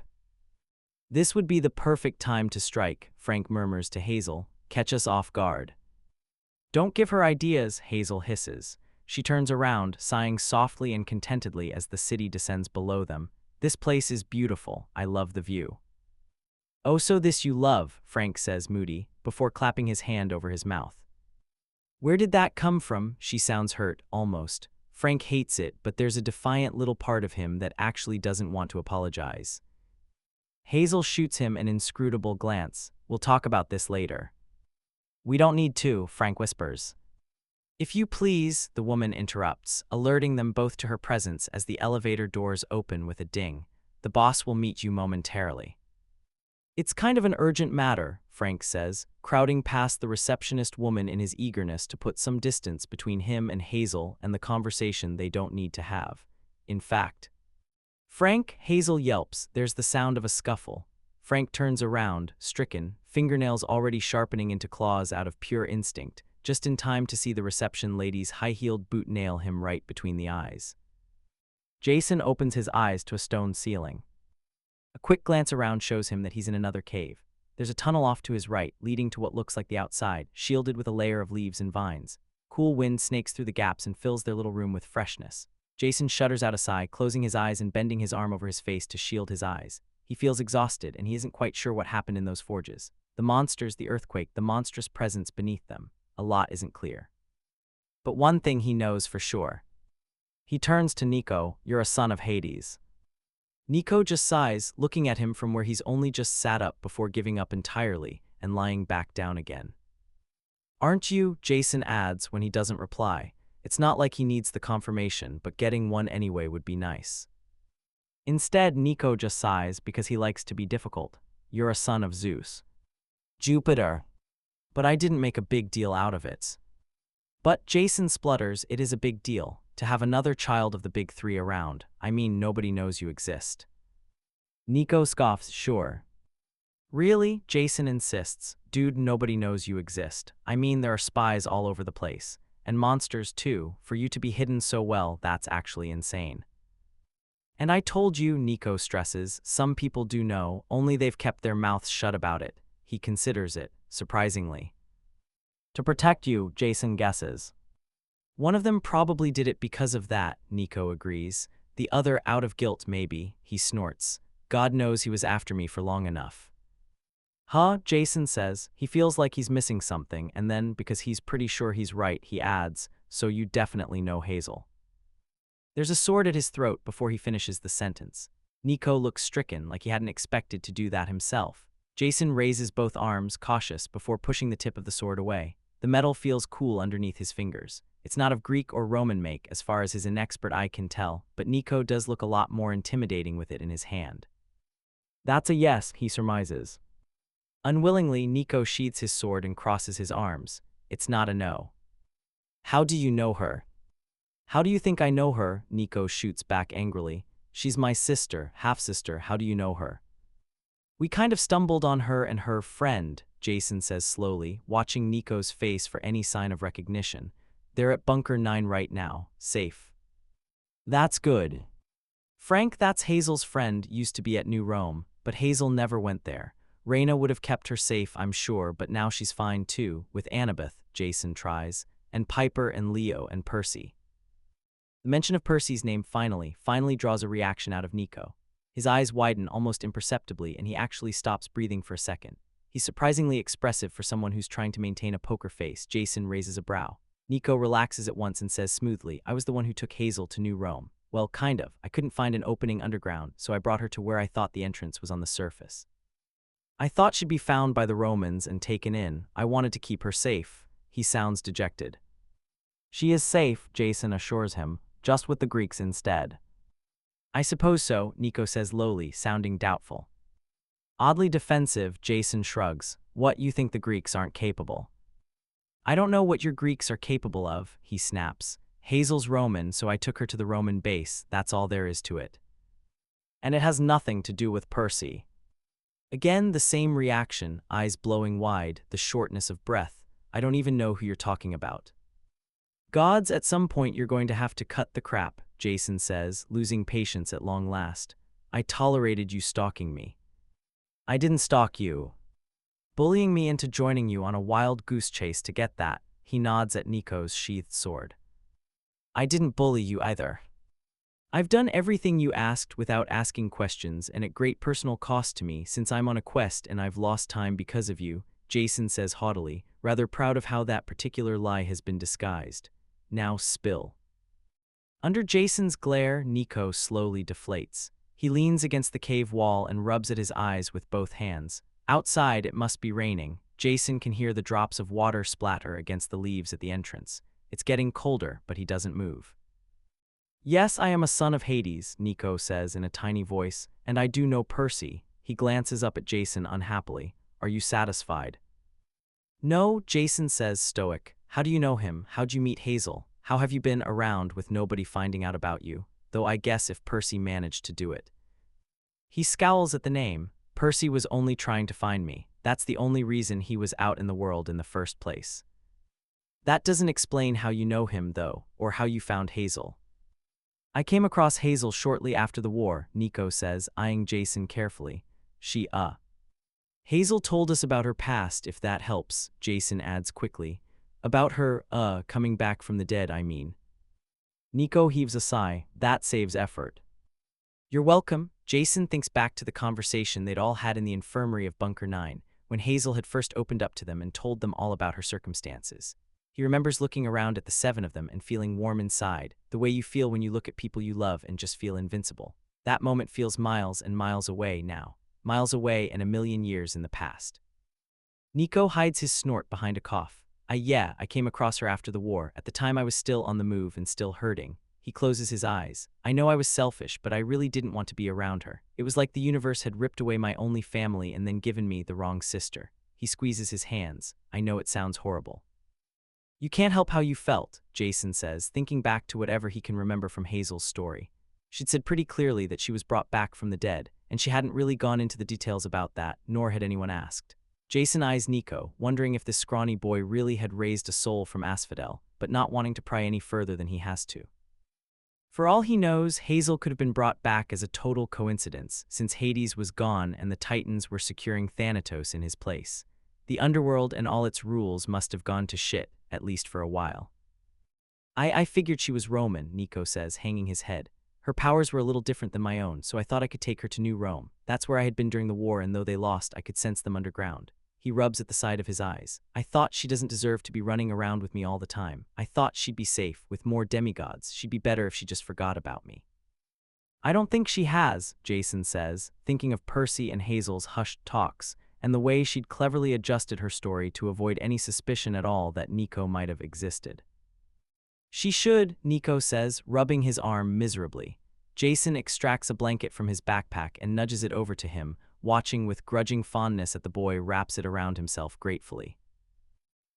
"This would be the perfect time to strike," Frank murmurs to Hazel. "Catch us off guard." "Don't give her ideas," Hazel hisses. She turns around, sighing softly and contentedly as the city descends below them. "This place is beautiful. I love the view." "Oh, so this you love," Frank says moody, before clapping his hand over his mouth. "Where did that come from?" She sounds hurt, almost. Frank hates it, but there's a defiant little part of him that actually doesn't want to apologize. Hazel shoots him an inscrutable glance. "We'll talk about this later." "We don't need to," Frank whispers. "If you please," the woman interrupts, alerting them both to her presence as the elevator doors open with a ding. "The boss will meet you momentarily." "It's kind of an urgent matter," Frank says, crowding past the receptionist woman in his eagerness to put some distance between him and Hazel and the conversation they don't need to have. In fact, "Frank," Hazel yelps. There's the sound of a scuffle. Frank turns around, stricken, fingernails already sharpening into claws out of pure instinct, just in time to see the reception lady's high-heeled boot nail him right between the eyes. Jason opens his eyes to a stone ceiling. A quick glance around shows him that he's in another cave. There's a tunnel off to his right, leading to what looks like the outside, shielded with a layer of leaves and vines. Cool wind snakes through the gaps and fills their little room with freshness. Jason shudders out a sigh, closing his eyes and bending his arm over his face to shield his eyes. He feels exhausted, and he isn't quite sure what happened in those forges. The monsters, the earthquake, the monstrous presence beneath them. A lot isn't clear. But one thing he knows for sure. He turns to Nico. "You're a son of Hades." Nico just sighs, looking at him from where he's only just sat up before giving up entirely and lying back down again. "Aren't you?" Jason adds when he doesn't reply. It's not like he needs the confirmation, but getting one anyway would be nice. Instead, Nico just sighs because he likes to be difficult. you're a son of Zeus. Jupiter. But I didn't make a big deal out of it. But Jason splutters, it is a big deal. To have another child of the big three around. I mean, nobody knows you exist. Nico scoffs, sure. Really? Jason insists. Dude, nobody knows you exist. I mean, there are spies all over the place. And monsters too. For you to be hidden so well, that's actually insane. And I told you, Nico stresses, some people do know, only they've kept their mouths shut about it. He considers it, surprisingly. To protect you, Jason guesses. One of them probably did it because of that, Nico agrees. The other out of guilt maybe, he snorts. God knows he was after me for long enough. Huh, Jason says. He feels like he's missing something, and then, because he's pretty sure he's right, he adds, so you definitely know Hazel. There's a sword at his throat before he finishes the sentence. Nico looks stricken, like he hadn't expected to do that himself. Jason raises both arms, cautious, before pushing the tip of the sword away. The metal feels cool underneath his fingers. It's not of Greek or Roman make, as far as his inexpert eye can tell, but Nico does look a lot more intimidating with it in his hand. That's a yes, he surmises. Unwillingly, Nico sheathes his sword and crosses his arms. It's not a no. How do you know her? How do you think I know her? Nico shoots back angrily. She's my sister, half-sister, how do you know her? We kind of stumbled on her and her friend, Jason says slowly, watching Nico's face for any sign of recognition. They're at Bunker 9 right now, safe. That's good. Frank, that's Hazel's friend, used to be at New Rome, but Hazel never went there. Raina would have kept her safe, I'm sure, but now she's fine too, with Annabeth, Jason tries, and Piper and Leo and Percy. The mention of Percy's name finally draws a reaction out of Nico. His eyes widen almost imperceptibly, and he actually stops breathing for a second. He's surprisingly expressive for someone who's trying to maintain a poker face. Jason raises a brow. Nico relaxes at once and says smoothly, I was the one who took Hazel to New Rome. Well, kind of. I couldn't find an opening underground, so I brought her to where I thought the entrance was on the surface. I thought she'd be found by the Romans and taken in. I wanted to keep her safe. He sounds dejected. She is safe, Jason assures him, just with the Greeks instead. I suppose so, Nico says lowly, sounding doubtful. Oddly defensive, Jason shrugs. What, you think the Greeks aren't capable? I don't know what your Greeks are capable of, he snaps. Hazel's Roman, so I took her to the Roman base, that's all there is to it. And it has nothing to do with Percy. Again, the same reaction, eyes blowing wide, the shortness of breath. I don't even know who you're talking about. Gods, at some point you're going to have to cut the crap, Jason says, losing patience at long last. I tolerated you stalking me. I didn't stalk you. Bullying me into joining you on a wild goose chase to get that, he nods at Nico's sheathed sword. I didn't bully you either. I've done everything you asked without asking questions and at great personal cost to me since I'm on a quest and I've lost time because of you, Jason says haughtily, rather proud of how that particular lie has been disguised. Now spill. Under Jason's glare, Nico slowly deflates. He leans against the cave wall and rubs at his eyes with both hands. Outside, it must be raining. Jason can hear the drops of water splatter against the leaves at the entrance. It's getting colder, but he doesn't move. Yes, I am a son of Hades, Nico says in a tiny voice, and I do know Percy. He glances up at Jason unhappily. Are you satisfied? No, Jason says stoic. How do you know him? How'd you meet Hazel? How have you been around with nobody finding out about you? Though I guess if Percy managed to do it. He scowls at the name. Percy was only trying to find me. That's the only reason he was out in the world in the first place. That doesn't explain how you know him, though, or how you found Hazel. I came across Hazel shortly after the war, Nico says, eyeing Jason carefully. Hazel told us about her past, if that helps, Jason adds quickly. About her, coming back from the dead, I mean. Nico heaves a sigh. That saves effort. You're welcome. Jason thinks back to the conversation they'd all had in the infirmary of Bunker 9, when Hazel had first opened up to them and told them all about her circumstances. He remembers looking around at the 7 of them and feeling warm inside, the way you feel when you look at people you love and just feel invincible. That moment feels miles and miles away now, miles away and a million years in the past. Nico hides his snort behind a cough. I came across her after the war. At the time I was still on the move and still hurting. He closes his eyes. I know I was selfish, but I really didn't want to be around her. It was like the universe had ripped away my only family and then given me the wrong sister. He squeezes his hands. I know it sounds horrible. You can't help how you felt, Jason says, thinking back to whatever he can remember from Hazel's story. She'd said pretty clearly that she was brought back from the dead, and she hadn't really gone into the details about that, nor had anyone asked. Jason eyes Nico, wondering if this scrawny boy really had raised a soul from asphodel, but not wanting to pry any further than he has to. For all he knows, Hazel could have been brought back as a total coincidence, since Hades was gone and the Titans were securing Thanatos in his place. The underworld and all its rules must have gone to shit, at least for a while. I figured she was Roman, Nico says, hanging his head. Her powers were a little different than my own, so I thought I could take her to New Rome. That's where I had been during the war, and though they lost, I could sense them underground. He rubs at the side of his eyes. I thought she doesn't deserve to be running around with me all the time. I thought she'd be safe, with more demigods. She'd be better if she just forgot about me. I don't think she has, Jason says, thinking of Percy and Hazel's hushed talks, and the way she'd cleverly adjusted her story to avoid any suspicion at all that Nico might have existed. She should, Nico says, rubbing his arm miserably. Jason extracts a blanket from his backpack and nudges it over to him, watching with grudging fondness at the boy wraps it around himself gratefully.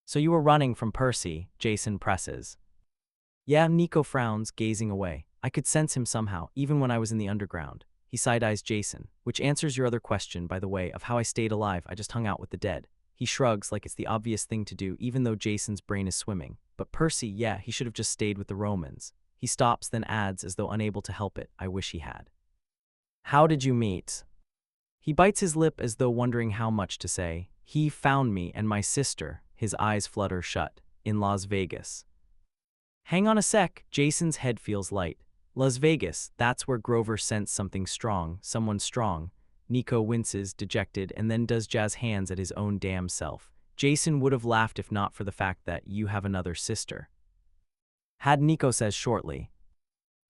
So you were running from Percy, Jason presses. Yeah, Nico frowns, gazing away. I could sense him somehow, even when I was in the underground. He side-eyes Jason, which answers your other question, by the way, of how I stayed alive. I just hung out with the dead. He shrugs like it's the obvious thing to do, even though Jason's brain is swimming. But Percy, yeah, he should have just stayed with the Romans. He stops, then adds, as though unable to help it, I wish he had. How did you meet? He bites his lip as though wondering how much to say. He found me and my sister, his eyes flutter shut, in Las Vegas. Hang on a sec, Jason's head feels light. Las Vegas, that's where Grover sensed something strong, someone strong. Nico winces, dejected, and then does jazz hands at his own damn self. Jason would have laughed if not for the fact that you have another sister. Had, Nico says shortly.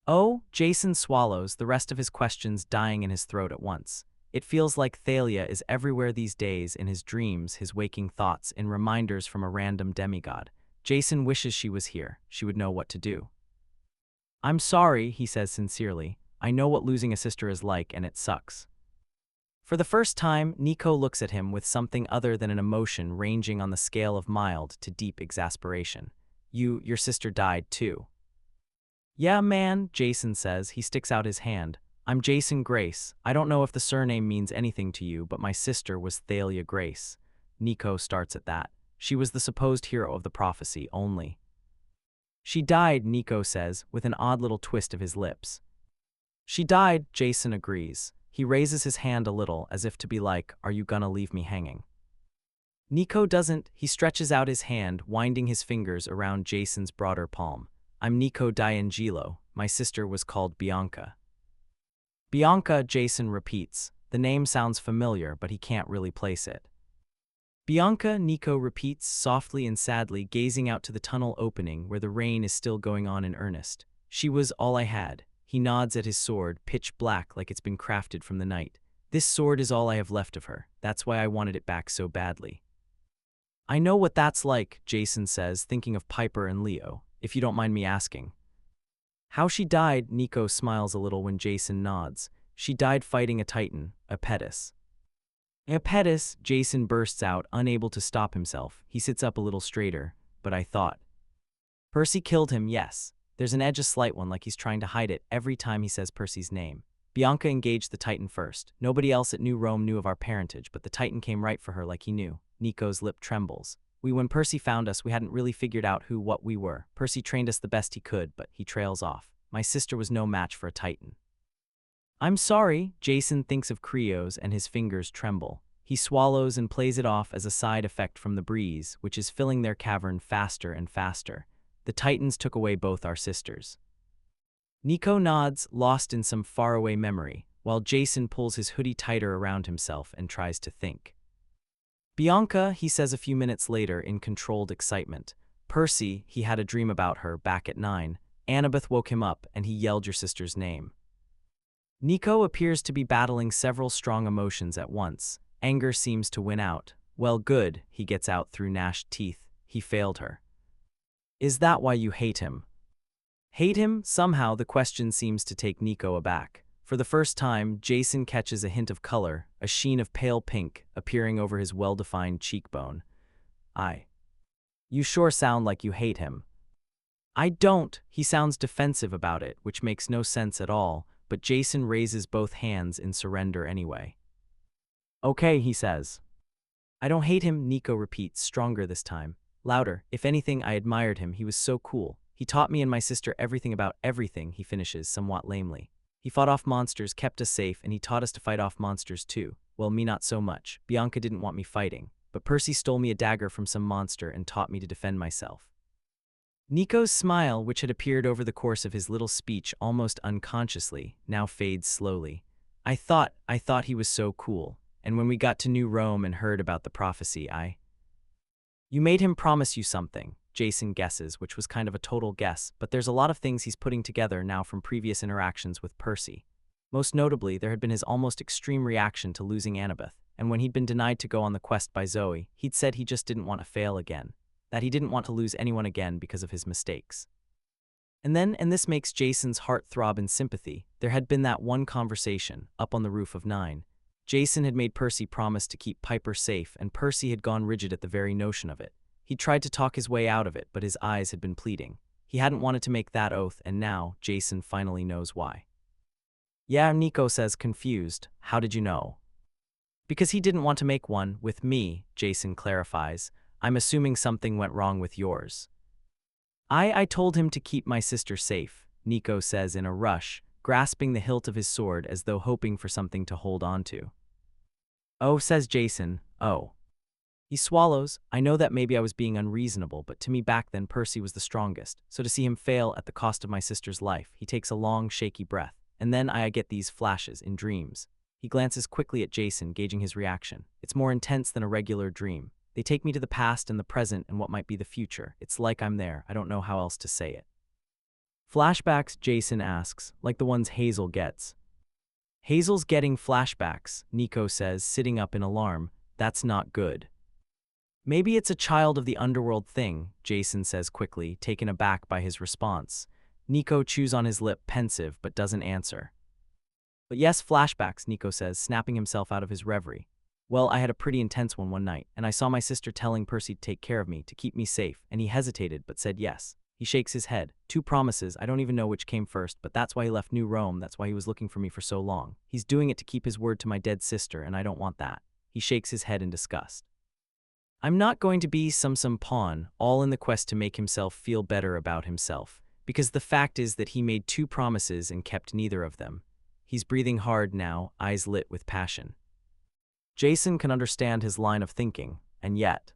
Oh, Jason swallows, the rest of his questions dying in his throat at once. It feels like Thalia is everywhere these days, in his dreams, his waking thoughts, in reminders from a random demigod. Jason wishes she was here. She would know what to do. I'm sorry, he says sincerely. I know what losing a sister is like, and it sucks. For the first time, Nico looks at him with something other than an emotion ranging on the scale of mild to deep exasperation. Your sister died too. Yeah, man, Jason says. He sticks out his hand. I'm Jason Grace. I don't know if the surname means anything to you, but my sister was Thalia Grace. Nico starts at that. She was the supposed hero of the prophecy, only. She died, Nico says, with an odd little twist of his lips. She died, Jason agrees. He raises his hand a little, as if to be like, are you gonna leave me hanging? Nico doesn't. He stretches out his hand, winding his fingers around Jason's broader palm. I'm Nico Angelo. My sister was called Bianca. Bianca, Jason repeats. The name sounds familiar, but he can't really place it. Bianca, Nico repeats softly and sadly, gazing out to the tunnel opening where the rain is still going on in earnest. She was all I had. He nods at his sword, pitch black like it's been crafted from the night. This sword is all I have left of her. That's why I wanted it back so badly. I know what that's like, Jason says, thinking of Piper and Leo, if you don't mind me asking. How she died, Nico smiles a little when Jason nods. She died fighting a titan, Apetus. Apetus, Jason bursts out, unable to stop himself. He sits up a little straighter, but I thought. Percy killed him, yes. There's an edge, a slight one, like he's trying to hide it every time he says Percy's name. Bianca engaged the titan first. Nobody else at New Rome knew of our parentage, but the titan came right for her like he knew. Nico's lip trembles. When Percy found us, we hadn't really figured out what we were. Percy trained us the best he could, but he trails off. My sister was no match for a titan. I'm sorry, Jason thinks of Creos and his fingers tremble. He swallows and plays it off as a side effect from the breeze, which is filling their cavern faster and faster. The Titans took away both our sisters. Nico nods, lost in some faraway memory, while Jason pulls his hoodie tighter around himself and tries to think. Bianca, he says a few minutes later in controlled excitement. Percy, he had a dream about her back at 9. Annabeth woke him up and he yelled your sister's name. Nico appears to be battling several strong emotions at once. Anger seems to win out. Well, good, he gets out through gnashed teeth. He failed her. Is that why you hate him? Hate him? Somehow the question seems to take Nico aback. For the first time, Jason catches a hint of color, a sheen of pale pink, appearing over his well-defined cheekbone. You sure sound like you hate him. I don't. He sounds defensive about it, which makes no sense at all, but Jason raises both hands in surrender anyway. Okay, he says. I don't hate him, Nico repeats, stronger this time. Louder. If anything, I admired him. He was so cool. He taught me and my sister everything about everything, he finishes, somewhat lamely. He fought off monsters, kept us safe, and he taught us to fight off monsters too. Well, me not so much. Bianca didn't want me fighting. But Percy stole me a dagger from some monster and taught me to defend myself. Nico's smile, which had appeared over the course of his little speech almost unconsciously, now fades slowly. I thought he was so cool. And when we got to New Rome and heard about the prophecy, You made him promise you something, Jason guesses, which was kind of a total guess, but there's a lot of things he's putting together now from previous interactions with Percy. Most notably, there had been his almost extreme reaction to losing Annabeth, and when he'd been denied to go on the quest by Zoe, he'd said he just didn't want to fail again, that he didn't want to lose anyone again because of his mistakes. And this makes Jason's heart throb in sympathy, there had been that one conversation, up on the roof of 9. Jason had made Percy promise to keep Piper safe, and Percy had gone rigid at the very notion of it. He'd tried to talk his way out of it, but his eyes had been pleading. He hadn't wanted to make that oath, and now Jason finally knows why. Yeah, Nico says, confused. How did you know? Because he didn't want to make one with me, Jason clarifies. I'm assuming something went wrong with yours. I told him to keep my sister safe, Nico says in a rush, grasping the hilt of his sword as though hoping for something to hold on to. Oh, says Jason, oh. He swallows. I know that maybe I was being unreasonable, but to me back then Percy was the strongest, so to see him fail at the cost of my sister's life, he takes a long, shaky breath, and then I get these flashes in dreams. He glances quickly at Jason, gauging his reaction. It's more intense than a regular dream. They take me to the past and the present and what might be the future. It's like I'm there. I don't know how else to say it. Flashbacks, Jason asks, like the ones Hazel gets. Hazel's getting flashbacks, Nico says, sitting up in alarm. That's not good. Maybe it's a child of the underworld thing, Jason says quickly, taken aback by his response. Nico chews on his lip, pensive, but doesn't answer. But yes, flashbacks, Nico says, snapping himself out of his reverie. Well, I had a pretty intense one night, and I saw my sister telling Percy to take care of me, to keep me safe, and he hesitated but said yes. He shakes his head. 2 promises, I don't even know which came first, but that's why he left New Rome, that's why he was looking for me for so long. He's doing it to keep his word to my dead sister, and I don't want that. He shakes his head in disgust. I'm not going to be some pawn, all in the quest to make himself feel better about himself, because the fact is that he made 2 promises and kept neither of them. He's breathing hard now, eyes lit with passion. Jason can understand his line of thinking, and yet.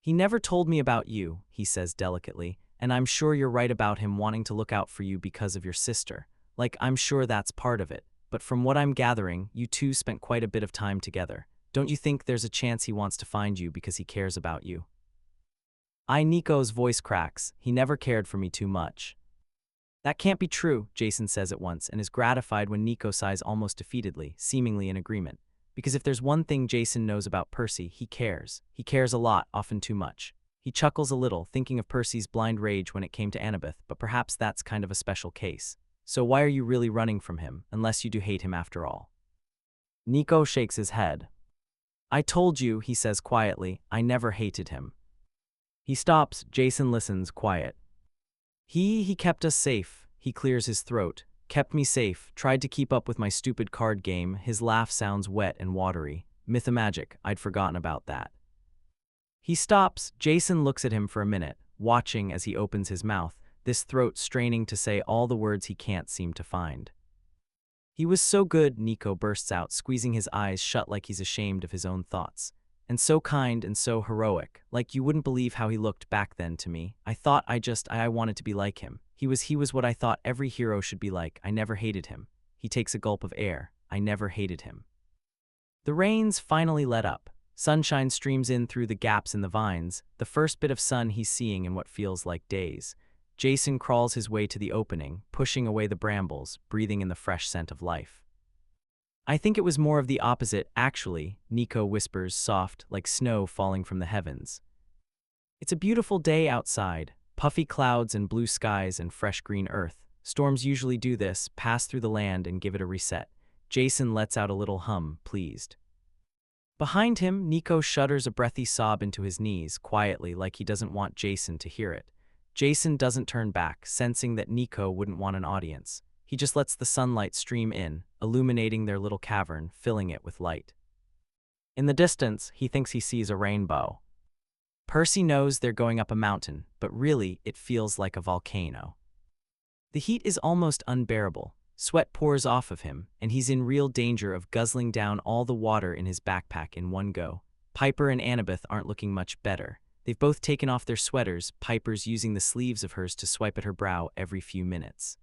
He never told me about you, he says delicately, and I'm sure you're right about him wanting to look out for you because of your sister. Like, I'm sure that's part of it, but from what I'm gathering, you two spent quite a bit of time together. Don't you think there's a chance he wants to find you because he cares about you? Nico's voice cracks. He never cared for me too much. That can't be true, Jason says at once, and is gratified when Nico sighs almost defeatedly, seemingly in agreement. Because if there's one thing Jason knows about Percy, he cares. He cares a lot, often too much. He chuckles a little, thinking of Percy's blind rage when it came to Annabeth, but perhaps that's kind of a special case. So why are you really running from him, unless you do hate him after all? Nico shakes his head. I told you, he says quietly, I never hated him. He stops. Jason listens, quiet. He kept us safe. He clears his throat. Kept me safe, tried to keep up with my stupid card game. His laugh sounds wet and watery. Mythomagic, I'd forgotten about that. He stops. Jason looks at him for a minute, watching as he opens his mouth, this throat straining to say all the words he can't seem to find. He was so good, Nico bursts out, squeezing his eyes shut like he's ashamed of his own thoughts. And so kind and so heroic, like you wouldn't believe how he looked back then to me. I thought I wanted to be like him. He was what I thought every hero should be like. I never hated him. He takes a gulp of air. I never hated him. The rains finally let up. Sunshine streams in through the gaps in the vines, the first bit of sun he's seeing in what feels like days. Jason crawls his way to the opening, pushing away the brambles, breathing in the fresh scent of life. I think it was more of the opposite, actually, Nico whispers, soft, like snow falling from the heavens. It's a beautiful day outside. Puffy clouds and blue skies and fresh green earth. Storms usually do this, pass through the land and give it a reset. Jason lets out a little hum, pleased. Behind him, Nico shudders a breathy sob into his knees, quietly, like he doesn't want Jason to hear it. Jason doesn't turn back, sensing that Nico wouldn't want an audience. He just lets the sunlight stream in, illuminating their little cavern, filling it with light. In the distance, he thinks he sees a rainbow. Percy knows they're going up a mountain, but really, it feels like a volcano. The heat is almost unbearable. Sweat pours off of him, and he's in real danger of guzzling down all the water in his backpack in one go. Piper and Annabeth aren't looking much better. They've both taken off their sweaters, Piper's using the sleeves of hers to swipe at her brow every few minutes.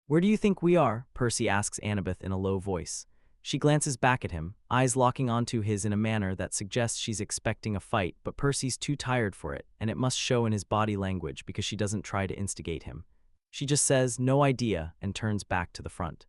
"Where do you think we are?" Percy asks Annabeth in a low voice. She glances back at him, eyes locking onto his in a manner that suggests she's expecting a fight, but Percy's too tired for it, and it must show in his body language because she doesn't try to instigate him. She just says, "No idea," and turns back to the front.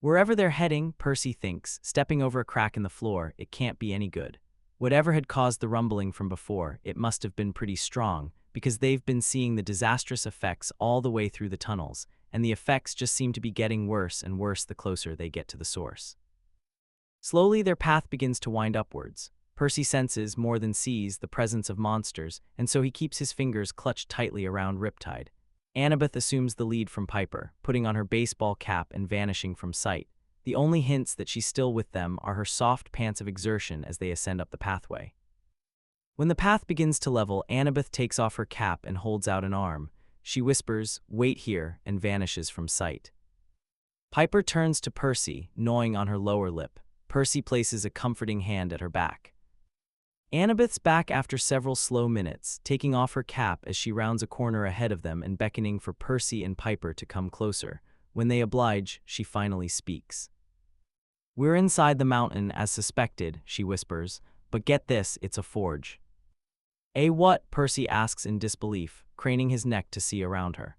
Wherever they're heading, Percy thinks, stepping over a crack in the floor, it can't be any good. Whatever had caused the rumbling from before, it must have been pretty strong, because they've been seeing the disastrous effects all the way through the tunnels, and the effects just seem to be getting worse and worse the closer they get to the source. Slowly, their path begins to wind upwards. Percy senses, more than sees, the presence of monsters, and so he keeps his fingers clutched tightly around Riptide. Annabeth assumes the lead from Piper, putting on her baseball cap and vanishing from sight. The only hints that she's still with them are her soft pants of exertion as they ascend up the pathway. When the path begins to level, Annabeth takes off her cap and holds out an arm. She whispers, "Wait here," and vanishes from sight. Piper turns to Percy, gnawing on her lower lip. Percy places a comforting hand at her back. Annabeth's back after several slow minutes, taking off her cap as she rounds a corner ahead of them and beckoning for Percy and Piper to come closer. When they oblige, she finally speaks. "We're inside the mountain as suspected," she whispers, "but get this, it's a forge." "A what?" Percy asks in disbelief, craning his neck to see around her.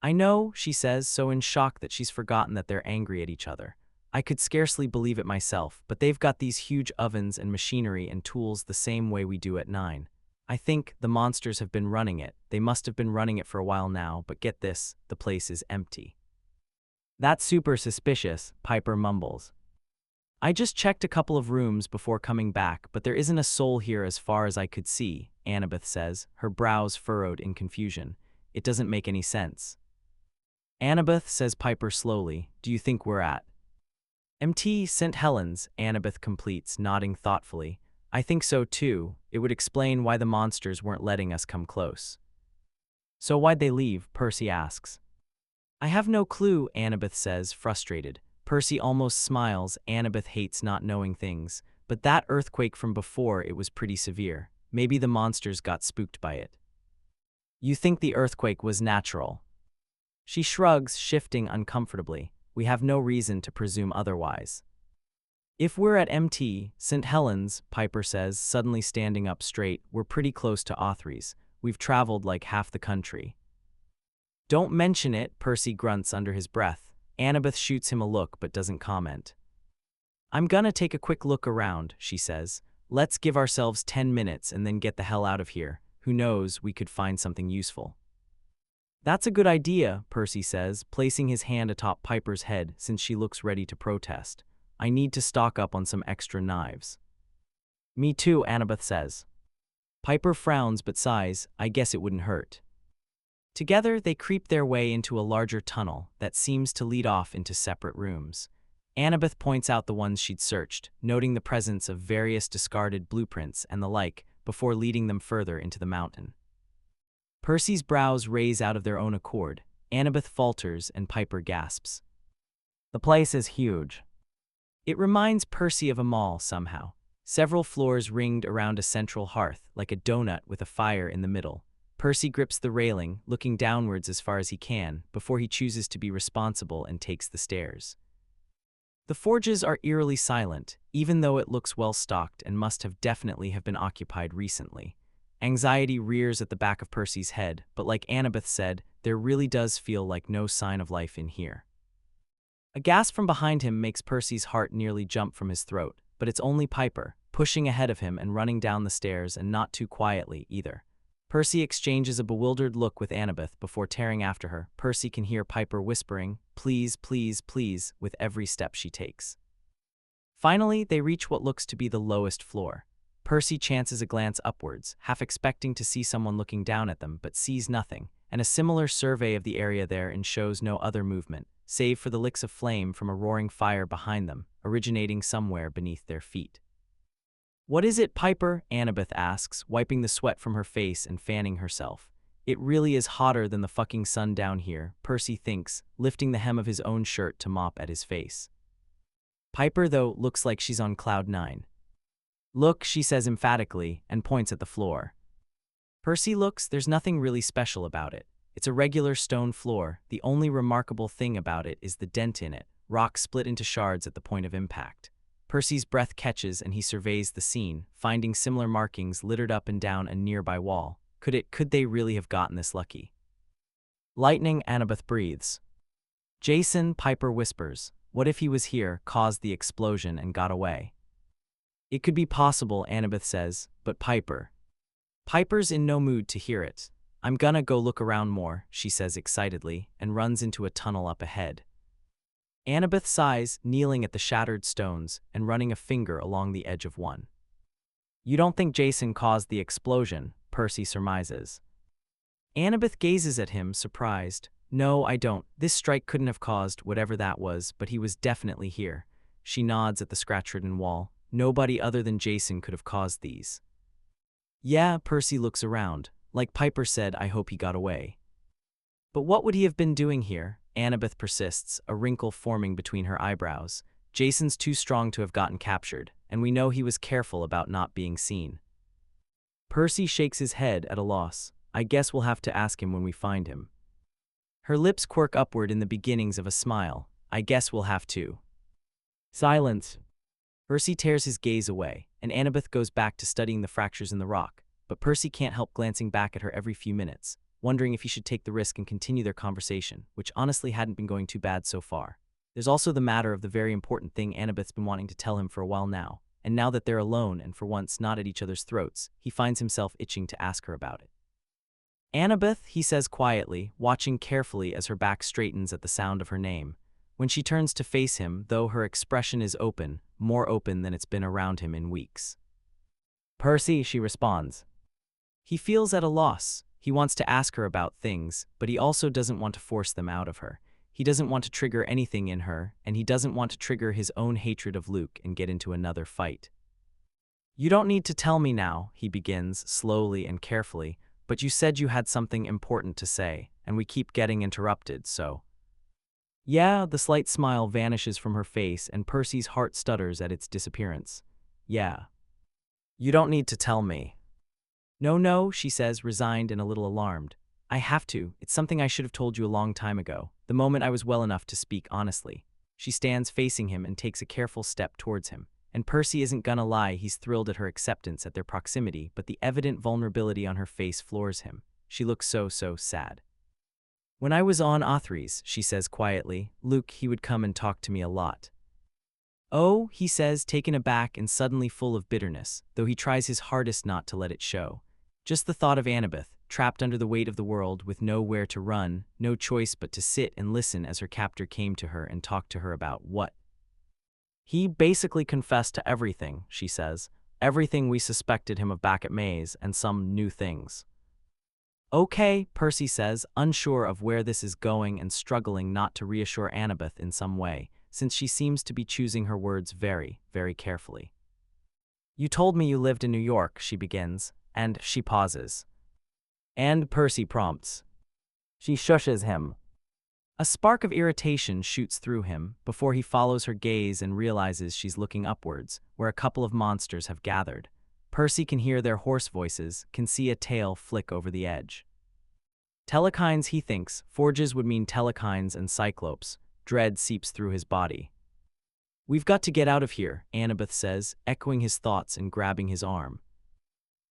"I know," she says, so in shock that she's forgotten that they're angry at each other. "I could scarcely believe it myself, but they've got these huge ovens and machinery and tools the same way we do at 9. I think the monsters have been running it. They must have been running it for a while now, but get this, the place is empty." "That's super suspicious," Piper mumbles. "I just checked a couple of rooms before coming back, but there isn't a soul here as far as I could see," Annabeth says, her brows furrowed in confusion. "It doesn't make any sense." "Annabeth," says Piper slowly, "do you think we're at Mt. St. Helens?" Annabeth completes, nodding thoughtfully. "I think so too. It would explain why the monsters weren't letting us come close." "So why'd they leave?" Percy asks. "I have no clue," Annabeth says, frustrated. Percy almost smiles. Annabeth hates not knowing things, but that earthquake from before, it was pretty severe. Maybe the monsters got spooked by it. "You think the earthquake was natural?" She shrugs, shifting uncomfortably. "We have no reason to presume otherwise." "If we're at Mt. St. Helens," Piper says, suddenly standing up straight, "we're pretty close to Authries. We've traveled like half the country." "Don't mention it," Percy grunts under his breath. Annabeth shoots him a look but doesn't comment. "I'm gonna take a quick look around," she says. "Let's give ourselves 10 minutes and then get the hell out of here. Who knows, we could find something useful." "That's a good idea," Percy says, placing his hand atop Piper's head since she looks ready to protest. "I need to stock up on some extra knives." "Me too," Annabeth says. Piper frowns but sighs. "I guess it wouldn't hurt." Together, they creep their way into a larger tunnel that seems to lead off into separate rooms. Annabeth points out the ones she'd searched, noting the presence of various discarded blueprints and the like, before leading them further into the mountain. Percy's brows raise out of their own accord. Annabeth falters and Piper gasps. "The place is huge." It reminds Percy of a mall somehow. Several floors ringed around a central hearth, like a donut with a fire in the middle. Percy grips the railing, looking downwards as far as he can, before he chooses to be responsible and takes the stairs. The forges are eerily silent, even though it looks well-stocked and must have definitely have been occupied recently. Anxiety rears at the back of Percy's head, but like Annabeth said, there really does feel like no sign of life in here. A gasp from behind him makes Percy's heart nearly jump from his throat, but it's only Piper, pushing ahead of him and running down the stairs, and not too quietly either. Percy exchanges a bewildered look with Annabeth before tearing after her. Percy can hear Piper whispering, "Please, please, please," with every step she takes. Finally, they reach what looks to be the lowest floor. Percy chances a glance upwards, half expecting to see someone looking down at them, but sees nothing, and a similar survey of the area therein shows no other movement, save for the licks of flame from a roaring fire behind them, originating somewhere beneath their feet. "What is it, Piper?" Annabeth asks, wiping the sweat from her face and fanning herself. "It really is hotter than the fucking sun down here," Percy thinks, lifting the hem of his own shirt to mop at his face. Piper, though, looks like she's on cloud 9. "Look," she says emphatically, and points at the floor. Percy looks. There's nothing really special about it. It's a regular stone floor. The only remarkable thing about it is the dent in it, rock split into shards at the point of impact. Percy's breath catches and he surveys the scene, finding similar markings littered up and down a nearby wall. Could they really have gotten this lucky? "Lightning," Annabeth breathes. "Jason," Piper whispers. "What if he was here, caused the explosion, and got away?" "It could be possible," Annabeth says, "but Piper's in no mood to hear it. "I'm gonna go look around more," she says excitedly, and runs into a tunnel up ahead. Annabeth sighs, kneeling at the shattered stones and running a finger along the edge of one. "You don't think Jason caused the explosion?" Percy surmises. Annabeth gazes at him, surprised. "No, I don't. This strike couldn't have caused whatever that was, but he was definitely here." She nods at the scratch-ridden wall. "Nobody other than Jason could have caused these." "Yeah," Percy looks around. "Like Piper said, I hope he got away." "But what would he have been doing here?" Annabeth persists, a wrinkle forming between her eyebrows. "Jason's too strong to have gotten captured, and we know he was careful about not being seen." Percy shakes his head at a loss. "I guess we'll have to ask him when we find him." Her lips quirk upward in the beginnings of a smile. "I guess we'll have to." Silence. Percy tears his gaze away, and Annabeth goes back to studying the fractures in the rock, but Percy can't help glancing back at her every few minutes, wondering if he should take the risk and continue their conversation, which honestly hadn't been going too bad so far. There's also the matter of the very important thing Annabeth's been wanting to tell him for a while now, and now that they're alone and for once not at each other's throats, he finds himself itching to ask her about it. "Annabeth," he says quietly, watching carefully as her back straightens at the sound of her name. When she turns to face him, though, her expression is open, more open than it's been around him in weeks. "Percy," she responds. He feels at a loss. He wants to ask her about things, but he also doesn't want to force them out of her. He doesn't want to trigger anything in her, and he doesn't want to trigger his own hatred of Luke and get into another fight. "You don't need to tell me now," he begins, slowly and carefully, "but you said you had something important to say, and we keep getting interrupted, so." "Yeah," the slight smile vanishes from her face and Percy's heart stutters at its disappearance. "Yeah. You don't need to tell me." No, she says, resigned and a little alarmed. "I have to. It's something I should have told you a long time ago, the moment I was well enough to speak honestly." She stands facing him and takes a careful step towards him. And Percy isn't gonna lie, he's thrilled at her acceptance at their proximity, but the evident vulnerability on her face floors him. She looks so sad. "When I was on Othries," she says quietly, "Luke, he would come and talk to me a lot." "Oh," he says, taken aback and suddenly full of bitterness, though he tries his hardest not to let it show. Just the thought of Annabeth, trapped under the weight of the world with nowhere to run, no choice but to sit and listen as her captor came to her and talked to her about what? "He basically confessed to everything," she says. "Everything we suspected him of back at Maze, and some new things." "Okay," Percy says, unsure of where this is going and struggling not to reassure Annabeth in some way, since she seems to be choosing her words very carefully. "You told me you lived in New York," she begins, and she pauses. "And," Percy prompts. She shushes him. A spark of irritation shoots through him before he follows her gaze and realizes she's looking upwards, where a couple of monsters have gathered. Percy can hear their hoarse voices, can see a tail flick over the edge. Telekines, he thinks. Forges would mean telekines and cyclopes. Dread seeps through his body. "We've got to get out of here," Annabeth says, echoing his thoughts and grabbing his arm.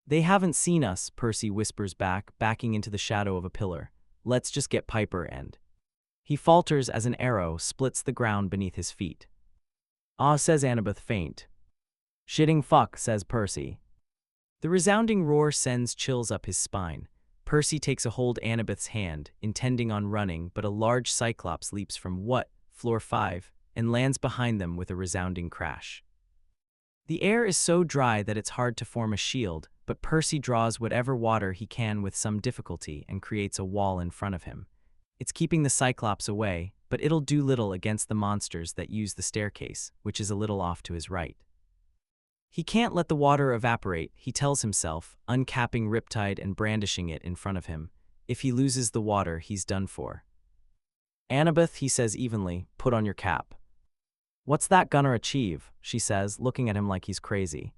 "They haven't seen us," Percy whispers back, backing into the shadow of a pillar. "Let's just get Piper and—" He falters as an arrow splits the ground beneath his feet. "Ah," says Annabeth, faint. "Shitting fuck," says Percy. The resounding roar sends chills up his spine. Percy takes a hold Annabeth's hand, intending on running, but a large cyclops leaps from floor 5, and lands behind them with a resounding crash. The air is so dry that it's hard to form a shield, but Percy draws whatever water he can with some difficulty and creates a wall in front of him. It's keeping the cyclops away, but it'll do little against the monsters that use the staircase, which is a little off to his right. He can't let the water evaporate, he tells himself, uncapping Riptide and brandishing it in front of him. If he loses the water, he's done for. Annabeth, he says evenly, put on your cap. What's that gonna achieve? She says, looking at him like he's crazy.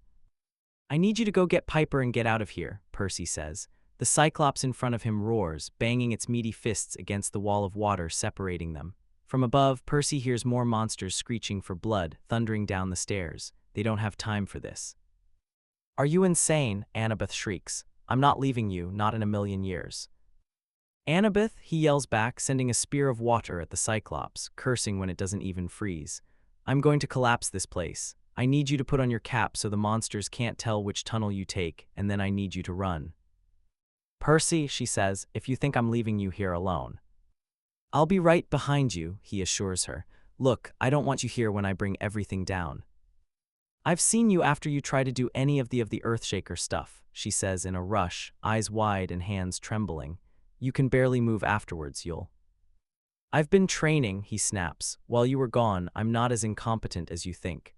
I need you to go get Piper and get out of here, Percy says. The cyclops in front of him roars, banging its meaty fists against the wall of water separating them. From above, Percy hears more monsters screeching for blood, thundering down the stairs. They don't have time for this. Are you insane? Annabeth shrieks. I'm not leaving you, not in a million years. Annabeth, he yells back, sending a spear of water at the cyclops, cursing when it doesn't even freeze. I'm going to collapse this place. I need you to put on your cap so the monsters can't tell which tunnel you take, and then I need you to run. Percy, she says, if you think I'm leaving you here alone. I'll be right behind you, he assures her. Look, I don't want you here when I bring everything down. I've seen you after you try to do any of the Earthshaker stuff, she says in a rush, eyes wide and hands trembling. You can barely move afterwards, I've been training, he snaps. While you were gone, I'm not as incompetent as you think.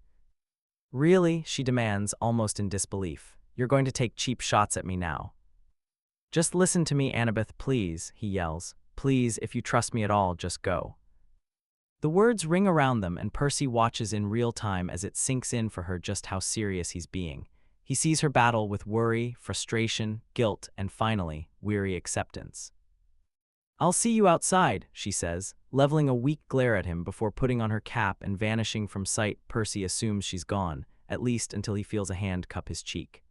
Really? She demands, almost in disbelief. You're going to take cheap shots at me now. Just listen to me, Annabeth, please, he yells. Please, if you trust me at all, just go. The words ring around them, and Percy watches in real time as it sinks in for her just how serious he's being. He sees her battle with worry, frustration, guilt, and finally, weary acceptance. I'll see you outside, she says, leveling a weak glare at him before putting on her cap and vanishing from sight. Percy assumes she's gone, at least until he feels a hand cup his cheek.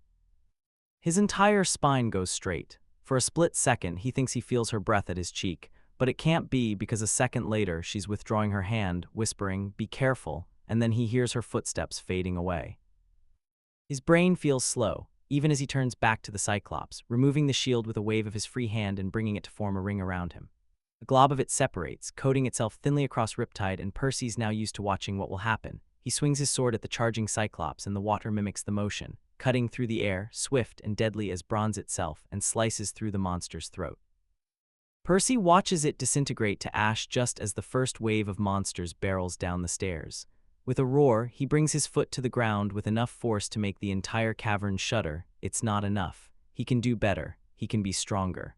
His entire spine goes straight. For a split second, he thinks he feels her breath at his cheek, but it can't be because a second later she's withdrawing her hand, whispering, "Be careful," and then he hears her footsteps fading away. His brain feels slow, even as he turns back to the Cyclops, removing the shield with a wave of his free hand and bringing it to form a ring around him. A glob of it separates, coating itself thinly across Riptide, and Percy's now used to watching what will happen. He swings his sword at the charging Cyclops, and the water mimics the motion, cutting through the air, swift and deadly as bronze itself, and slices through the monster's throat. Percy watches it disintegrate to ash just as the first wave of monsters barrels down the stairs. With a roar, he brings his foot to the ground with enough force to make the entire cavern shudder. It's not enough. He can do better. He can be stronger.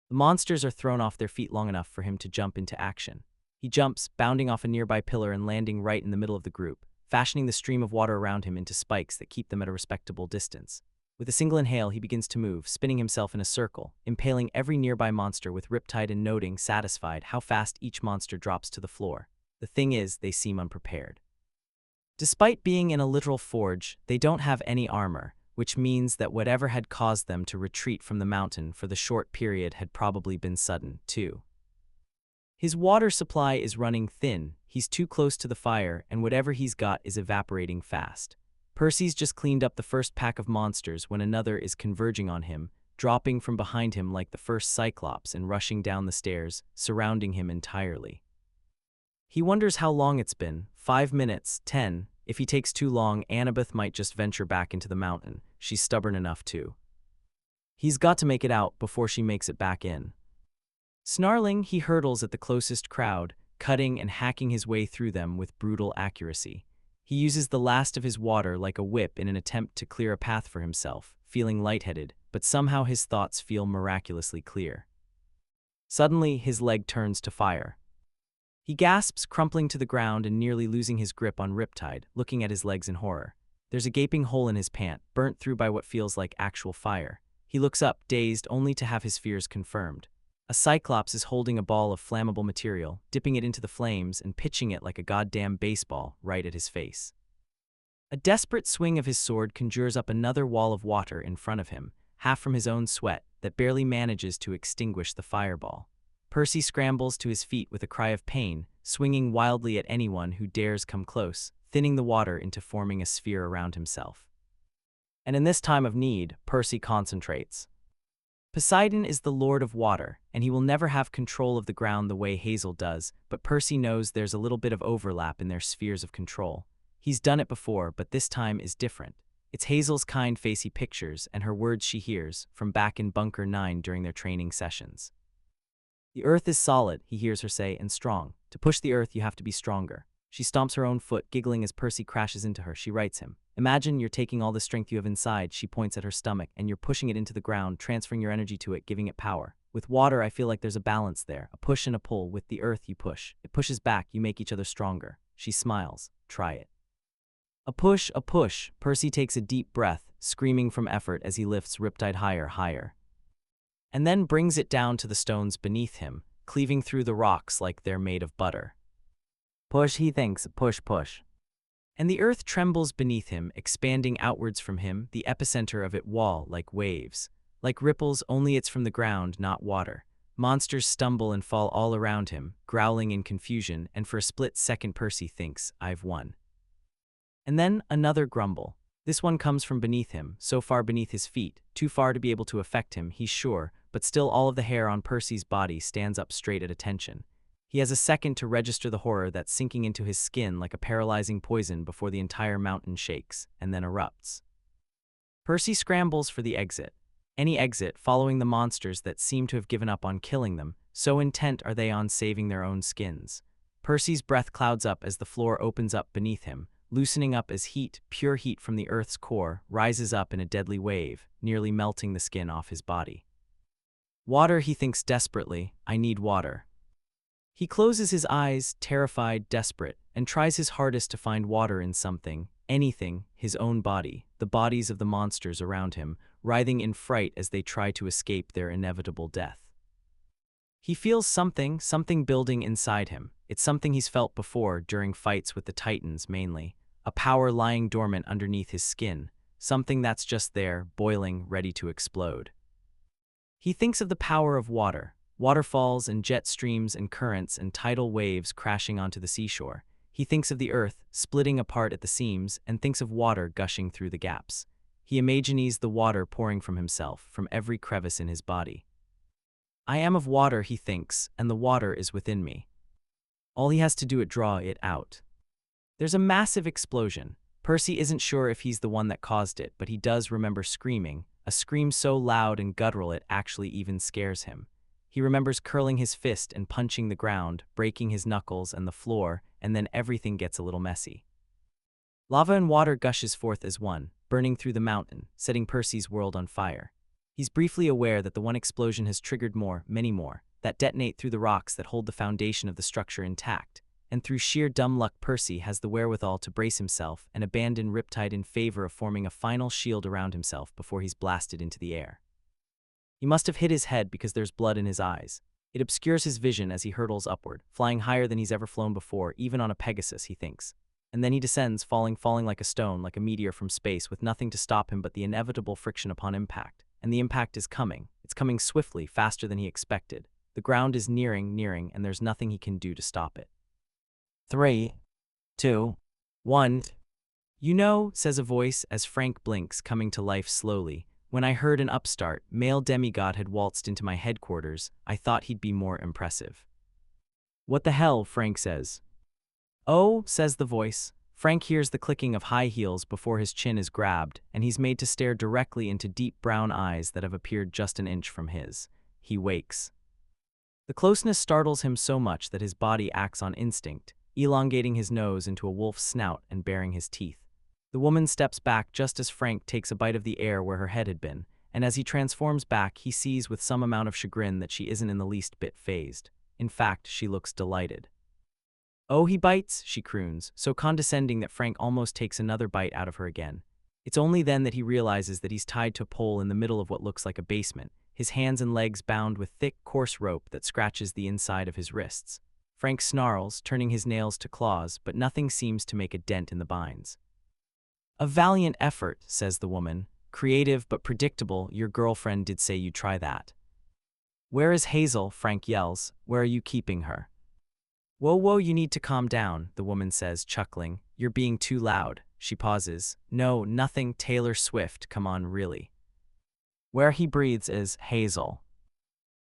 The monsters are thrown off their feet long enough for him to jump into action. He jumps, bounding off a nearby pillar and landing right in the middle of the group, fashioning the stream of water around him into spikes that keep them at a respectable distance. With a single inhale, he begins to move, spinning himself in a circle, impaling every nearby monster with Riptide and noting, satisfied, how fast each monster drops to the floor. The thing is, they seem unprepared. Despite being in a literal forge, they don't have any armor, which means that whatever had caused them to retreat from the mountain for the short period had probably been sudden, too. His water supply is running thin, he's too close to the fire, and whatever he's got is evaporating fast. Percy's just cleaned up the first pack of monsters when another is converging on him, dropping from behind him like the first Cyclops and rushing down the stairs, surrounding him entirely. He wonders how long it's been, 5 minutes, 10. If he takes too long, Annabeth might just venture back into the mountain. She's stubborn enough to. He's got to make it out before she makes it back in. Snarling, he hurtles at the closest crowd, cutting and hacking his way through them with brutal accuracy. He uses the last of his water like a whip in an attempt to clear a path for himself, feeling lightheaded, but somehow his thoughts feel miraculously clear. Suddenly, his leg turns to fire. He gasps, crumpling to the ground and nearly losing his grip on Riptide, looking at his legs in horror. There's a gaping hole in his pant, burnt through by what feels like actual fire. He looks up, dazed, only to have his fears confirmed. A Cyclops is holding a ball of flammable material, dipping it into the flames and pitching it like a goddamn baseball right at his face. A desperate swing of his sword conjures up another wall of water in front of him, half from his own sweat, that barely manages to extinguish the fireball. Percy scrambles to his feet with a cry of pain, swinging wildly at anyone who dares come close, thinning the water into forming a sphere around himself. And in this time of need, Percy concentrates. Poseidon is the lord of water, and he will never have control of the ground the way Hazel does, but Percy knows there's a little bit of overlap in their spheres of control. He's done it before, but this time is different. It's Hazel's kind face he pictures, and her words she hears, from back in Bunker 9 during their training sessions. The earth is solid, he hears her say, and strong. To push the earth, you have to be stronger. She stomps her own foot, giggling as Percy crashes into her. She writes him. Imagine you're taking all the strength you have inside, she points at her stomach, and you're pushing it into the ground, transferring your energy to it, giving it power. With water, I feel like there's a balance there, a push and a pull. With the earth, you push. It pushes back, you make each other stronger. She smiles. Try it. A push, a push. Percy takes a deep breath, screaming from effort as he lifts Riptide higher, higher. And then brings it down to the stones beneath him, cleaving through the rocks like they're made of butter. Push, he thinks, push, push. And the earth trembles beneath him, expanding outwards from him, the epicenter of it wall like waves. Like ripples, only it's from the ground, not water. Monsters stumble and fall all around him, growling in confusion, and for a split second Percy thinks, I've won. And then another grumble. This one comes from beneath him, so far beneath his feet, too far to be able to affect him, he's sure, but still all of the hair on Percy's body stands up straight at attention. He has a second to register the horror that's sinking into his skin like a paralyzing poison before the entire mountain shakes, and then erupts. Percy scrambles for the exit. Any exit, following the monsters that seem to have given up on killing them, so intent are they on saving their own skins. Percy's breath clouds up as the floor opens up beneath him, loosening up as heat, pure heat from the earth's core, rises up in a deadly wave, nearly melting the skin off his body. Water, he thinks desperately, I need water. He closes his eyes, terrified, desperate, and tries his hardest to find water in something, anything, his own body, the bodies of the monsters around him, writhing in fright as they try to escape their inevitable death. He feels something building inside him. It's something he's felt before during fights with the Titans mainly, a power lying dormant underneath his skin, something that's just there, boiling, ready to explode. He thinks of the power of water. Waterfalls and jet streams and currents and tidal waves crashing onto the seashore. He thinks of the earth, splitting apart at the seams, and thinks of water gushing through the gaps. He imagines the water pouring from himself, from every crevice in his body. I am of water, he thinks, and the water is within me. All he has to do is draw it out. There's a massive explosion. Percy isn't sure if he's the one that caused it, but he does remember screaming, a scream so loud and guttural it actually even scares him. He remembers curling his fist and punching the ground, breaking his knuckles and the floor, and then everything gets a little messy. Lava and water gushes forth as one, burning through the mountain, setting Percy's world on fire. He's briefly aware that the one explosion has triggered more, many more, that detonate through the rocks that hold the foundation of the structure intact, and through sheer dumb luck Percy has the wherewithal to brace himself and abandon Riptide in favor of forming a final shield around himself before he's blasted into the air. He must have hit his head because there's blood in his eyes. It obscures his vision as he hurtles upward, flying higher than he's ever flown before, even on a Pegasus, he thinks. And then he descends, falling like a stone, like a meteor from space, with nothing to stop him but the inevitable friction upon impact. And the impact is coming. It's coming swiftly, faster than he expected. The ground is nearing, and there's nothing he can do to stop it. 3, 2, 1. You know, says a voice as Frank blinks, coming to life slowly. When I heard an upstart, male demigod had waltzed into my headquarters, I thought he'd be more impressive. What the hell, Frank says. Oh, says the voice. Frank hears the clicking of high heels before his chin is grabbed, and he's made to stare directly into deep brown eyes that have appeared just an inch from his. He wakes. The closeness startles him so much that his body acts on instinct, elongating his nose into a wolf's snout and baring his teeth. The woman steps back just as Frank takes a bite of the air where her head had been, and as he transforms back, he sees with some amount of chagrin that she isn't in the least bit fazed. In fact, she looks delighted. Oh, he bites, she croons, so condescending that Frank almost takes another bite out of her again. It's only then that he realizes that he's tied to a pole in the middle of what looks like a basement, his hands and legs bound with thick, coarse rope that scratches the inside of his wrists. Frank snarls, turning his nails to claws, but nothing seems to make a dent in the binds. A valiant effort, says the woman. Creative but predictable, your girlfriend did say you'd try that. Where is Hazel? Frank yells. Where are you keeping her? Whoa, you need to calm down, the woman says, chuckling. You're being too loud. She pauses. No, nothing Taylor Swift, come on, really. Where he breathes is Hazel.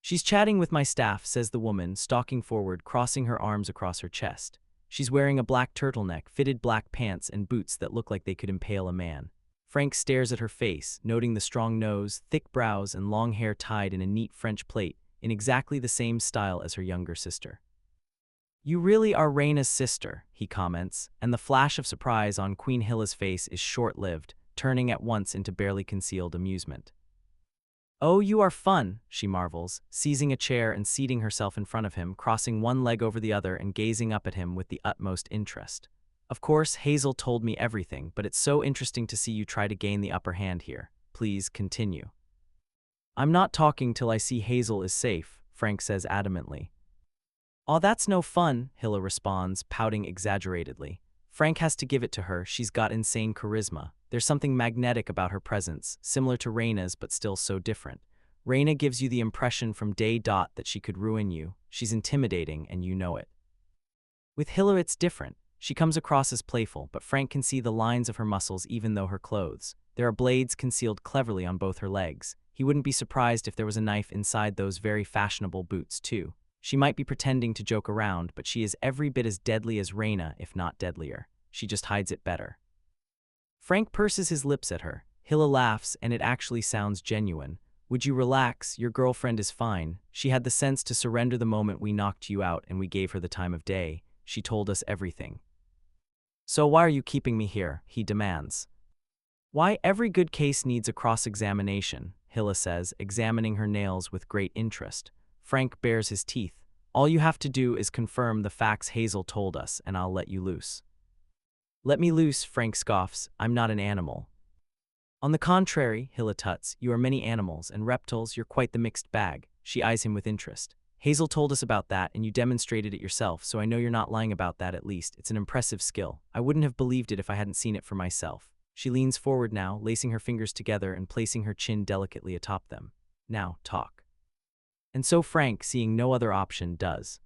She's chatting with my staff, says the woman, stalking forward, crossing her arms across her chest. She's wearing a black turtleneck, fitted black pants, and boots that look like they could impale a man. Frank stares at her face, noting the strong nose, thick brows, and long hair tied in a neat French plait, in exactly the same style as her younger sister. You really are Raina's sister, he comments, and the flash of surprise on Queen Hilla's face is short-lived, turning at once into barely concealed amusement. Oh, you are fun, she marvels, seizing a chair and seating herself in front of him, crossing one leg over the other and gazing up at him with the utmost interest. Of course, Hazel told me everything, but it's so interesting to see you try to gain the upper hand here. Please continue. I'm not talking till I see Hazel is safe, Frank says adamantly. Aw, that's no fun, Hilla responds, pouting exaggeratedly. Frank has to give it to her, she's got insane charisma. There's something magnetic about her presence, similar to Raina's but still so different. Raina gives you the impression from day dot that she could ruin you. She's intimidating and you know it. With Hilla it's different. She comes across as playful, but Frank can see the lines of her muscles even though her clothes. There are blades concealed cleverly on both her legs. He wouldn't be surprised if there was a knife inside those very fashionable boots too. She might be pretending to joke around, but she is every bit as deadly as Raina, if not deadlier. She just hides it better. Frank purses his lips at her. Hilla laughs, and it actually sounds genuine. Would you relax? Your girlfriend is fine. She had the sense to surrender the moment we knocked you out and we gave her the time of day. She told us everything. So why are you keeping me here? He demands. Why, every good case needs a cross-examination, Hilla says, examining her nails with great interest. Frank bares his teeth. All you have to do is confirm the facts Hazel told us, and I'll let you loose. Let me loose, Frank scoffs. I'm not an animal. On the contrary, Hilla tuts, you are many animals, and reptiles, you're quite the mixed bag. She eyes him with interest. Hazel told us about that, and you demonstrated it yourself, so I know you're not lying about that at least. It's an impressive skill. I wouldn't have believed it if I hadn't seen it for myself. She leans forward now, lacing her fingers together and placing her chin delicately atop them. Now, talk. And so Frank, seeing no other option, does.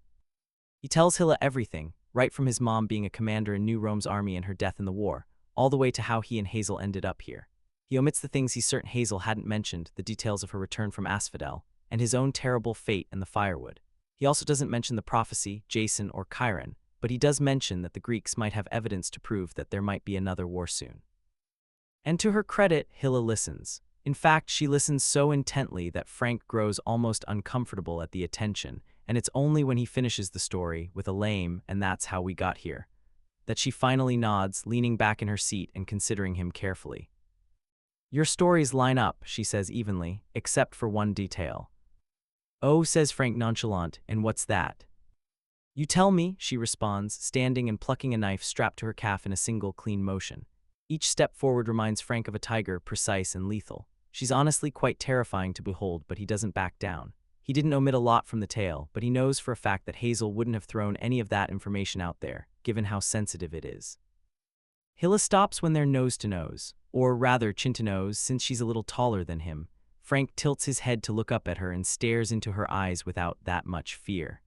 He tells Hilla everything, right from his mom being a commander in New Rome's army and her death in the war, all the way to how he and Hazel ended up here. He omits the things he's certain Hazel hadn't mentioned, the details of her return from Asphodel, and his own terrible fate and the firewood. He also doesn't mention the prophecy, Jason, or Chiron, but he does mention that the Greeks might have evidence to prove that there might be another war soon. And to her credit, Hilla listens. In fact, she listens so intently that Frank grows almost uncomfortable at the attention, and it's only when he finishes the story with a lame, and that's how we got here, that she finally nods, leaning back in her seat and considering him carefully. Your stories line up, she says evenly, except for one detail. Oh, says Frank nonchalant, and what's that? You tell me, she responds, standing and plucking a knife strapped to her calf in a single clean motion. Each step forward reminds Frank of a tiger, precise and lethal. She's honestly quite terrifying to behold, but he doesn't back down. He didn't omit a lot from the tale, but he knows for a fact that Hazel wouldn't have thrown any of that information out there, given how sensitive it is. Hilla stops when they're nose to nose, or rather chin to nose, since she's a little taller than him. Frank tilts his head to look up at her and stares into her eyes without that much fear.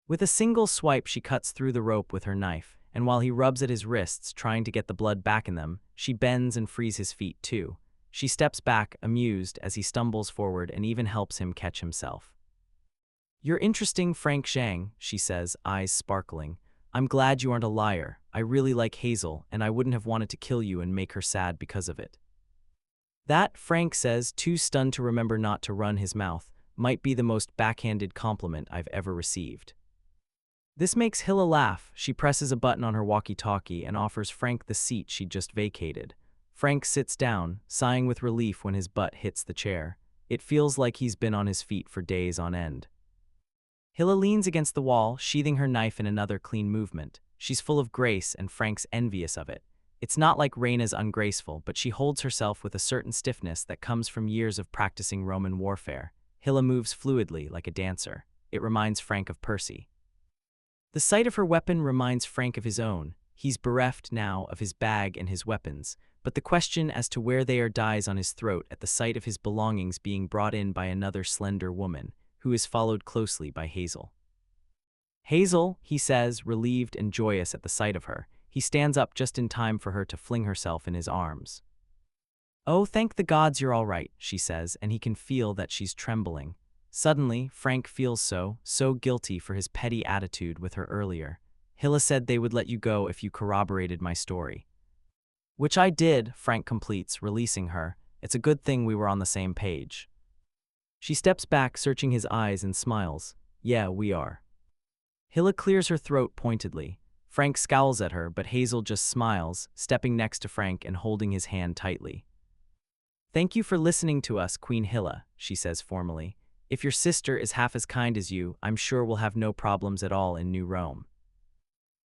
With a single swipe, she cuts through the rope with her knife, and while he rubs at his wrists, trying to get the blood back in them, she bends and frees his feet too. She steps back, amused, as he stumbles forward and even helps him catch himself. You're interesting, Frank Zhang, she says, eyes sparkling. I'm glad you aren't a liar. I really like Hazel, and I wouldn't have wanted to kill you and make her sad because of it. That, Frank says, too stunned to remember not to run his mouth, might be the most backhanded compliment I've ever received. This makes Hilla laugh. She presses a button on her walkie-talkie and offers Frank the seat she'd just vacated. Frank sits down, sighing with relief when his butt hits the chair. It feels like he's been on his feet for days on end. Hilla leans against the wall, sheathing her knife in another clean movement. She's full of grace, and Frank's envious of it. It's not like Raina's ungraceful, but she holds herself with a certain stiffness that comes from years of practicing Roman warfare. Hilla moves fluidly, like a dancer. It reminds Frank of Percy. The sight of her weapon reminds Frank of his own. He's bereft now of his bag and his weapons, but the question as to where they are dies on his throat at the sight of his belongings being brought in by another slender woman, who is followed closely by Hazel. Hazel, he says, relieved and joyous at the sight of her. He stands up just in time for her to fling herself in his arms. "Oh, thank the gods you're all right," she says, and he can feel that she's trembling. Suddenly, Frank feels so guilty for his petty attitude with her earlier. "Hilla said they would let you go if you corroborated my story." "Which I did," Frank completes, releasing her. "It's a good thing we were on the same page." She steps back, searching his eyes, and smiles. "Yeah, we are." Hilla clears her throat pointedly. Frank scowls at her, but Hazel just smiles, stepping next to Frank and holding his hand tightly. "Thank you for listening to us, Queen Hilla," she says formally. "If your sister is half as kind as you, I'm sure we'll have no problems at all in New Rome."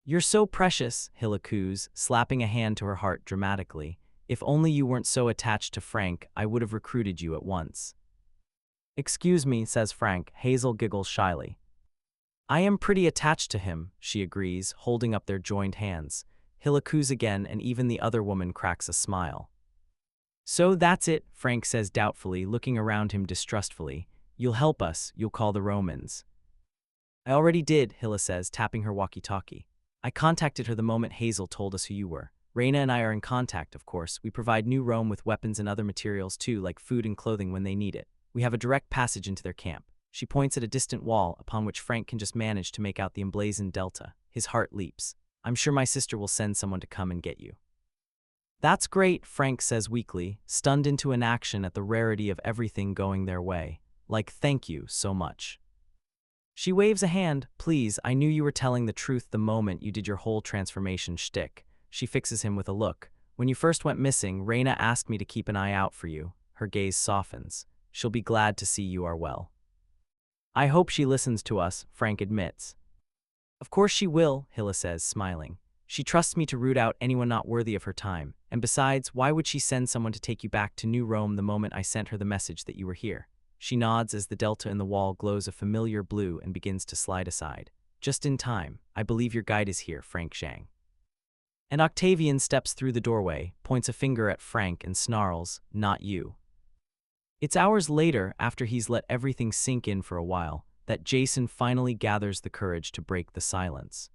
"You're so precious," Hilla coos, slapping a hand to her heart dramatically. "If only you weren't so attached to Frank, I would have recruited you at once." "Excuse me," says Frank. Hazel giggles shyly. "I am pretty attached to him," she agrees, holding up their joined hands. Hilla coos again, and even the other woman cracks a smile. "So that's it," Frank says doubtfully, looking around him distrustfully. "You'll help us, you'll call the Romans." "I already did," Hilla says, tapping her walkie-talkie. "I contacted her the moment Hazel told us who you were. Raina and I are in contact, of course. We provide New Rome with weapons and other materials too, like food and clothing when they need it. We have a direct passage into their camp." She points at a distant wall, upon which Frank can just manage to make out the emblazoned delta. His heart leaps. "I'm sure my sister will send someone to come and get you." "That's great," Frank says weakly, stunned into inaction at the rarity of everything going their way. "Like, thank you so much." She waves a hand. "Please, I knew you were telling the truth the moment you did your whole transformation shtick." She fixes him with a look. "When you first went missing, Raina asked me to keep an eye out for you." Her gaze softens. "She'll be glad to see you are well." "I hope she listens to us," Frank admits. "Of course she will," Hilla says, smiling. "She trusts me to root out anyone not worthy of her time. And besides, why would she send someone to take you back to New Rome the moment I sent her the message that you were here?" She nods as the delta in the wall glows a familiar blue and begins to slide aside. "Just in time. I believe your guide is here, Frank Zhang." And Octavian steps through the doorway, points a finger at Frank and snarls, "Not you." It's hours later, after he's let everything sink in for a while, that Jason finally gathers the courage to break the silence.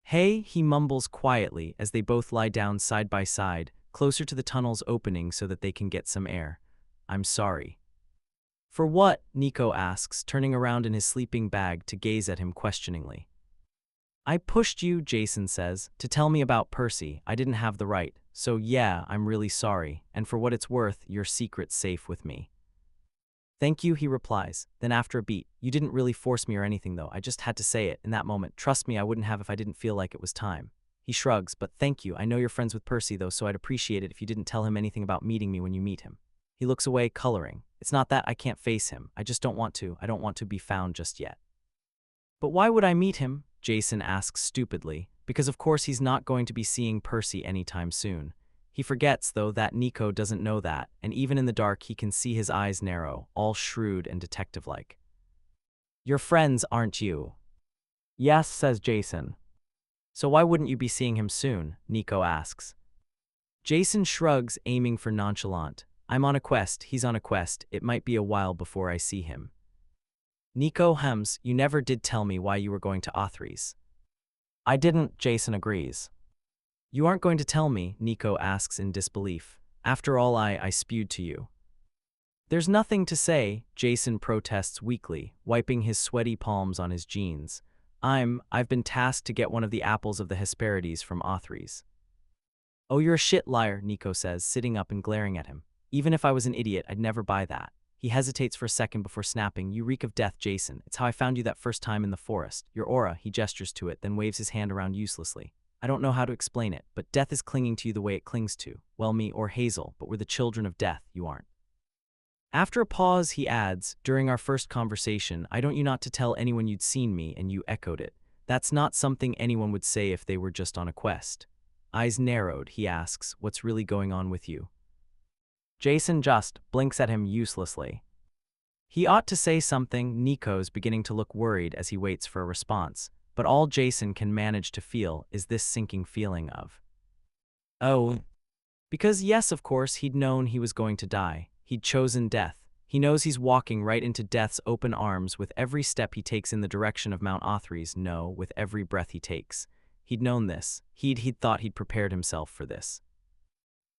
"Hey," he mumbles quietly as they both lie down side by side, closer to the tunnel's opening so that they can get some air. "I'm sorry." "For what?" Nico asks, turning around in his sleeping bag to gaze at him questioningly. "I pushed you," Jason says, "to tell me about Percy. I didn't have the right. So yeah, I'm really sorry, and for what it's worth, your secret's safe with me." "Thank you," he replies. Then after a beat, "You didn't really force me or anything though, I just had to say it in that moment. Trust me, I wouldn't have if I didn't feel like it was time." He shrugs, "But thank you. I know you're friends with Percy though, so I'd appreciate it if you didn't tell him anything about meeting me when you meet him." He looks away, coloring. "It's not that I can't face him, I just don't want to. I don't want to be found just yet." "But why would I meet him?" Jason asks stupidly. "Because of course he's not going to be seeing Percy anytime soon." He forgets, though, that Nico doesn't know that, and even in the dark he can see his eyes narrow, all shrewd and detective-like. "You're friends, aren't you?" "Yes," says Jason. "So why wouldn't you be seeing him soon?" Nico asks. Jason shrugs, aiming for nonchalant. "I'm on a quest, he's on a quest, it might be a while before I see him." Nico hems. "You never did tell me why you were going to Othries." "I didn't," Jason agrees. "You aren't going to tell me?" Nico asks in disbelief. "After all I spewed to you." "There's nothing to say," Jason protests weakly, wiping his sweaty palms on his jeans. I've been tasked to get one of the apples of the Hesperides from Othries." "Oh, you're a shit liar," Nico says, sitting up and glaring at him. "Even if I was an idiot, I'd never buy that." He hesitates for a second before snapping, "You reek of death, Jason. It's how I found you that first time in the forest. Your aura," he gestures to it, then waves his hand around uselessly. "I don't know how to explain it, but death is clinging to you the way it clings to, well, me or Hazel, but we're the children of death, you aren't." After a pause, he adds, "During our first conversation, I don't you not to tell anyone you'd seen me, and you echoed it. That's not something anyone would say if they were just on a quest." Eyes narrowed, he asks, "What's really going on with you?" Jason just blinks at him uselessly. He ought to say something. Nico's beginning to look worried as he waits for a response, but all Jason can manage to feel is this sinking feeling of, "Oh." Because yes, of course, he'd known he was going to die. He'd chosen death. He knows he's walking right into death's open arms with every step he takes in the direction of Mount Othries, no, with every breath he takes. He'd known this. He'd thought he'd prepared himself for this.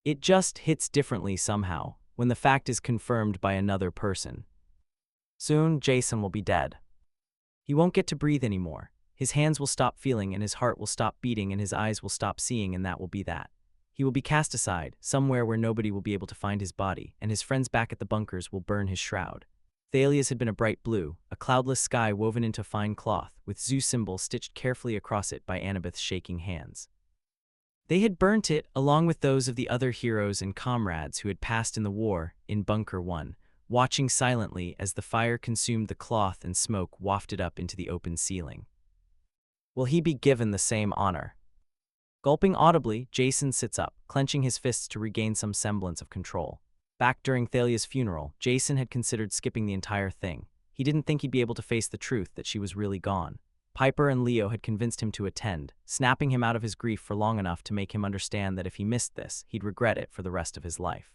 It just hits differently somehow, when the fact is confirmed by another person. Soon, Jason will be dead. He won't get to breathe anymore. His hands will stop feeling and his heart will stop beating and his eyes will stop seeing, and that will be that. He will be cast aside, somewhere where nobody will be able to find his body, and his friends back at the bunkers will burn his shroud. Thalia's had been a bright blue, a cloudless sky woven into fine cloth, with Zoo symbols stitched carefully across it by Annabeth's shaking hands. They had burnt it, along with those of the other heroes and comrades who had passed in the war, in Bunker 1, watching silently as the fire consumed the cloth and smoke wafted up into the open ceiling. Will he be given the same honor? Gulping audibly, Jason sits up, clenching his fists to regain some semblance of control. Back during Thalia's funeral, Jason had considered skipping the entire thing. He didn't think he'd be able to face the truth that she was really gone. Piper and Leo had convinced him to attend, snapping him out of his grief for long enough to make him understand that if he missed this, he'd regret it for the rest of his life.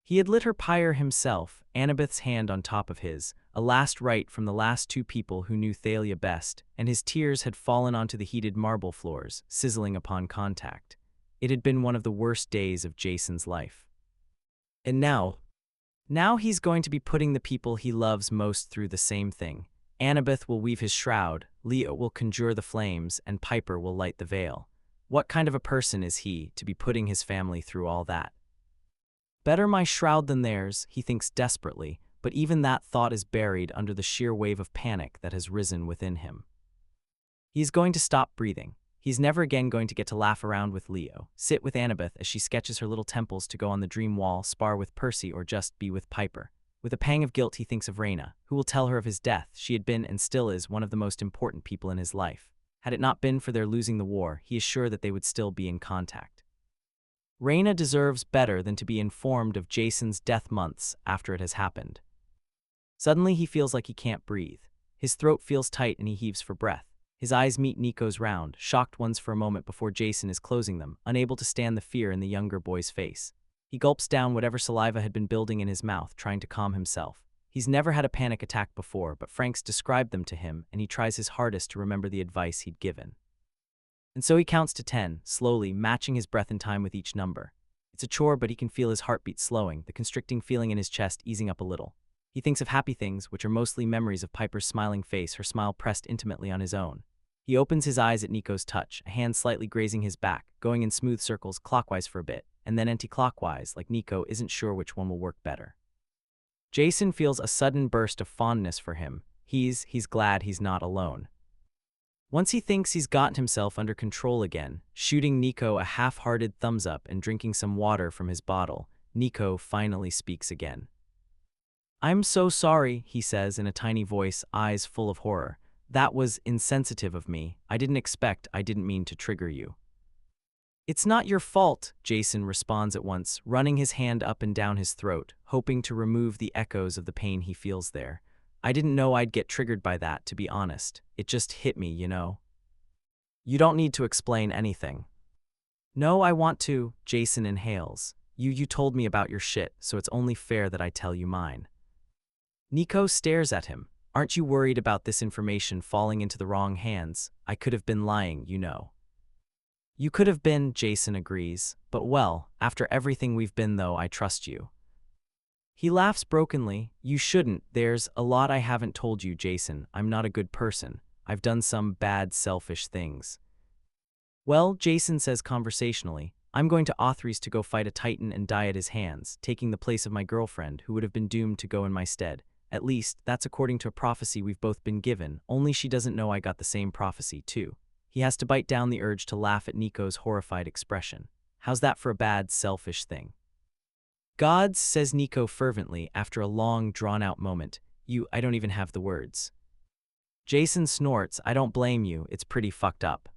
He had lit her pyre himself, Annabeth's hand on top of his, a last rite from the last two people who knew Thalia best, and his tears had fallen onto the heated marble floors, sizzling upon contact. It had been one of the worst days of Jason's life. And now he's going to be putting the people he loves most through the same thing. Annabeth will weave his shroud, Leo will conjure the flames, and Piper will light the veil. What kind of a person is he to be putting his family through all that? Better my shroud than theirs, he thinks desperately, but even that thought is buried under the sheer wave of panic that has risen within him. He's going to stop breathing. He's never again going to get to laugh around with Leo, sit with Annabeth as she sketches her little temples to go on the dream wall, spar with Percy, or just be with Piper. With a pang of guilt, he thinks of Raina, who will tell her of his death. She had been and still is one of the most important people in his life. Had it not been for their losing the war, he is sure that they would still be in contact. Raina deserves better than to be informed of Jason's death months after it has happened. Suddenly he feels like he can't breathe. His throat feels tight and he heaves for breath. His eyes meet Nico's round, shocked ones for a moment before Jason is closing them, unable to stand the fear in the younger boy's face. He gulps down whatever saliva had been building in his mouth, trying to calm himself. He's never had a panic attack before, but Frank's described them to him, and he tries his hardest to remember the advice he'd given. And so he counts to 10, slowly, matching his breath in time with each number. It's a chore, but he can feel his heartbeat slowing, the constricting feeling in his chest easing up a little. He thinks of happy things, which are mostly memories of Piper's smiling face, her smile pressed intimately on his own. He opens his eyes at Nico's touch, a hand slightly grazing his back, going in smooth circles clockwise for a bit, and then anti-clockwise, like Nico isn't sure which one will work better. Jason feels a sudden burst of fondness for him. He's glad he's not alone. Once he thinks he's gotten himself under control again, shooting Nico a half-hearted thumbs up and drinking some water from his bottle, Nico finally speaks again. "I'm so sorry," he says in a tiny voice, eyes full of horror. "That was insensitive of me. I didn't mean to trigger you." "It's not your fault," Jason responds at once, running his hand up and down his throat, hoping to remove the echoes of the pain he feels there. "I didn't know I'd get triggered by that, to be honest. It just hit me, you know." "You don't need to explain anything." "No, I want to," Jason inhales. You told me about your shit, so it's only fair that I tell you mine." Nico stares at him. "Aren't you worried about this information falling into the wrong hands? I could have been lying, you know." "You could have been," Jason agrees. "But well, after everything we've been though, I trust you." He laughs brokenly. "You shouldn't. There's a lot I haven't told you, Jason. I'm not a good person. I've done some bad, selfish things." "Well," Jason says conversationally, "I'm going to Authries to go fight a titan and die at his hands, taking the place of my girlfriend, who would have been doomed to go in my stead. At least, that's according to a prophecy we've both been given, only she doesn't know I got the same prophecy, too." He has to bite down the urge to laugh at Nico's horrified expression. "How's that for a bad, selfish thing?" "Gods," says Nico fervently after a long, drawn-out moment. I don't even have the words." Jason snorts. "I don't blame you. It's pretty fucked up."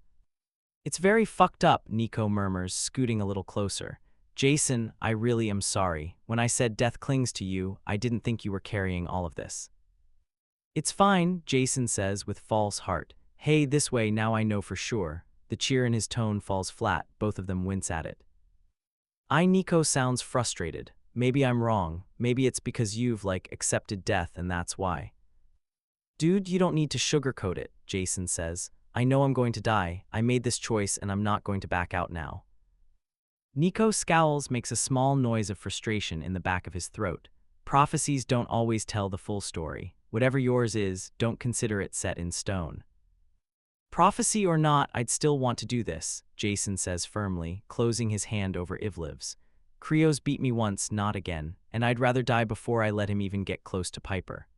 "It's very fucked up," Nico murmurs, scooting a little closer. "Jason, I really am sorry. When I said death clings to you, I didn't think you were carrying all of this." "It's fine," Jason says with false heart. "Hey, this way, now I know for sure." The cheer in his tone falls flat. Both of them wince at it. Nico sounds frustrated. "Maybe I'm wrong. Maybe it's because you've, accepted death and that's why." "Dude, you don't need to sugarcoat it," Jason says. I know I'm going to die. I made this choice and I'm not going to back out now. Nico scowls, makes a small noise of frustration in the back of his throat. Prophecies don't always tell the full story. Whatever yours is, don't consider it set in stone. Prophecy or not, I'd still want to do this, Jason says firmly, closing his hand over Ivliv's. Creo's beat me once, not again, and I'd rather die before I let him even get close to Piper.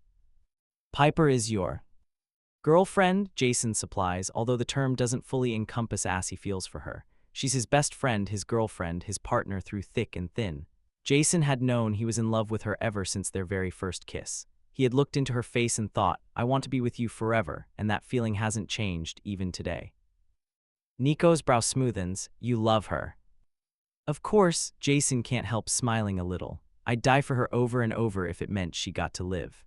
Piper is your girlfriend, Jason supplies, although the term doesn't fully encompass as he feels for her. She's his best friend, his girlfriend, his partner through thick and thin. Jason had known he was in love with her ever since their very first kiss. He had looked into her face and thought, I want to be with you forever, and that feeling hasn't changed even today. Nico's brow smoothens. You love her. Of course, Jason can't help smiling a little. I'd die for her over and over if it meant she got to live.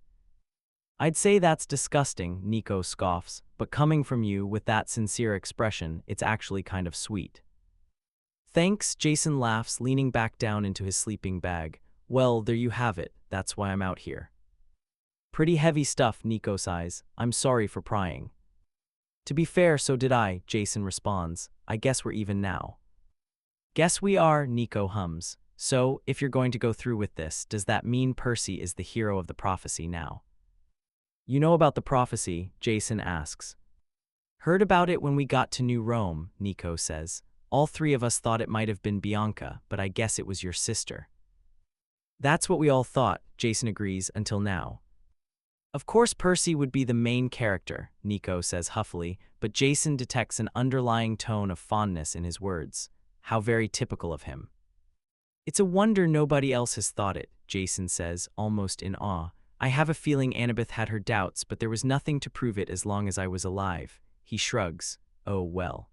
I'd say that's disgusting, Nico scoffs, but coming from you with that sincere expression, it's actually kind of sweet. Thanks, Jason laughs, leaning back down into his sleeping bag. Well, there you have it. That's why I'm out here. Pretty heavy stuff, Nico sighs. I'm sorry for prying. To be fair, so did I, Jason responds. I guess we're even now. Guess we are, Nico hums. So, if you're going to go through with this, does that mean Percy is the hero of the prophecy now? You know about the prophecy, Jason asks. Heard about it when we got to New Rome, Nico says. All three of us thought it might have been Bianca, but I guess it was your sister. That's what we all thought, Jason agrees, until now. Of course Percy would be the main character, Nico says huffily, but Jason detects an underlying tone of fondness in his words. How very typical of him. It's a wonder nobody else has thought it, Jason says, almost in awe. I have a feeling Annabeth had her doubts, but there was nothing to prove it as long as I was alive. He shrugs. Oh well.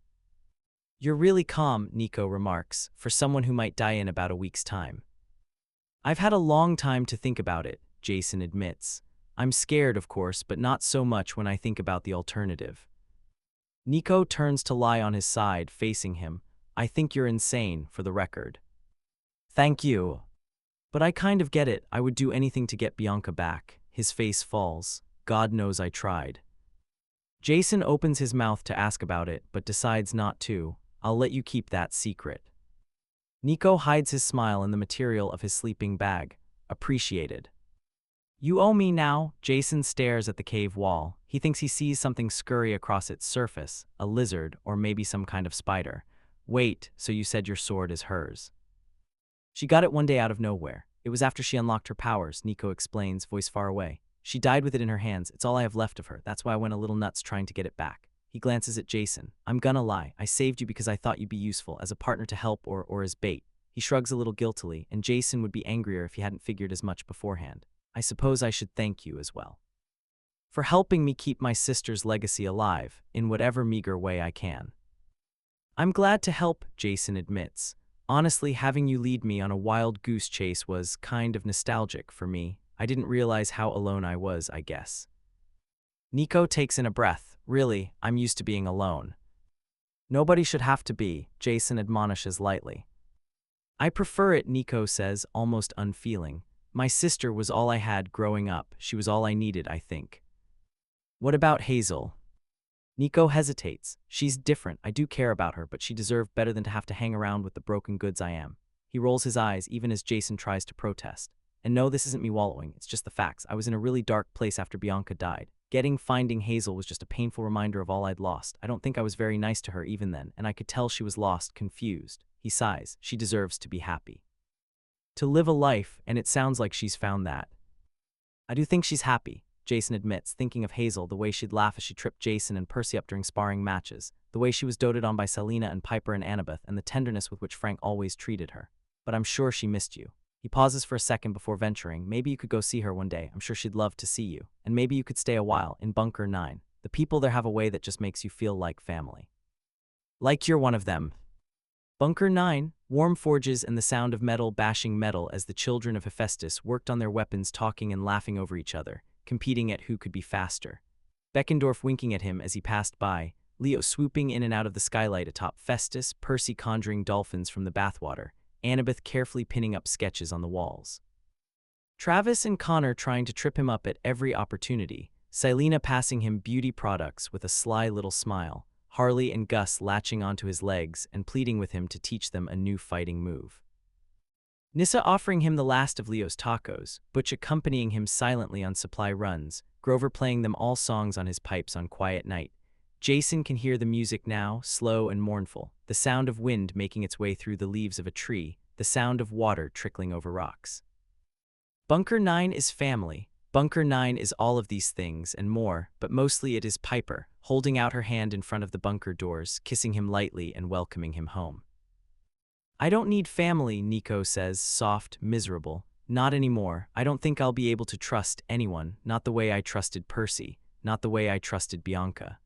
You're really calm, Nico remarks, for someone who might die in about a week's time. I've had a long time to think about it, Jason admits. I'm scared, of course, but not so much when I think about the alternative. Nico turns to lie on his side, facing him. I think you're insane, for the record. Thank you. But I kind of get it. I would do anything to get Bianca back. His face falls. God knows I tried. Jason opens his mouth to ask about it, but decides not to. I'll let you keep that secret. Nico hides his smile in the material of his sleeping bag. Appreciated. You owe me now. Jason stares at the cave wall. He thinks he sees something scurry across its surface, a lizard or maybe some kind of spider. Wait, so you said your sword is hers? She got it one day out of nowhere. It was after she unlocked her powers, Nico explains, voice far away. She died with it in her hands. It's all I have left of her. That's why I went a little nuts trying to get it back. He glances at Jason. I'm gonna lie. I saved you because I thought you'd be useful, as a partner to help or as bait. He shrugs a little guiltily, and Jason would be angrier if he hadn't figured as much beforehand. I suppose I should thank you as well. For helping me keep my sister's legacy alive, in whatever meager way I can. I'm glad to help, Jason admits. Honestly, having you lead me on a wild goose chase was kind of nostalgic for me. I didn't realize how alone I was, I guess. Nico takes in a breath. Really, I'm used to being alone. Nobody should have to be, Jason admonishes lightly. I prefer it, Nico says, almost unfeeling. My sister was all I had growing up. She was all I needed, I think. What about Hazel? Nico hesitates. She's different. I do care about her, but she deserved better than to have to hang around with the broken goods I am. He rolls his eyes, even as Jason tries to protest. And no, this isn't me wallowing. It's just the facts. I was in a really dark place after Bianca died. Finding Hazel was just a painful reminder of all I'd lost. I don't think I was very nice to her even then, and I could tell she was lost, confused. He sighs. She deserves to be happy. To live a life, and it sounds like she's found that. I do think she's happy, Jason admits, thinking of Hazel, the way she'd laugh as she tripped Jason and Percy up during sparring matches, the way she was doted on by Selena and Piper and Annabeth, and the tenderness with which Frank always treated her. But I'm sure she missed you. He pauses for a second before venturing. Maybe you could go see her one day. I'm sure she'd love to see you. And maybe you could stay a while in Bunker 9. The people there have a way that just makes you feel like family. Like you're one of them. Bunker 9, warm forges and the sound of metal bashing metal as the children of Hephaestus worked on their weapons, talking and laughing over each other, competing at who could be faster. Beckendorf winking at him as he passed by, Leo swooping in and out of the skylight atop Festus, Percy conjuring dolphins from the bathwater, Annabeth carefully pinning up sketches on the walls. Travis and Connor trying to trip him up at every opportunity, Selena passing him beauty products with a sly little smile, Harley and Gus latching onto his legs and pleading with him to teach them a new fighting move. Nyssa offering him the last of Leo's tacos, Butch accompanying him silently on supply runs, Grover playing them all songs on his pipes on quiet night. Jason can hear the music now, slow and mournful, the sound of wind making its way through the leaves of a tree, the sound of water trickling over rocks. Bunker 9 is family. Bunker 9 is all of these things and more, but mostly it is Piper, holding out her hand in front of the bunker doors, kissing him lightly and welcoming him home. I don't need family, Nico says, soft, miserable. Not anymore. I don't think I'll be able to trust anyone, not the way I trusted Percy, not the way I trusted Bianca.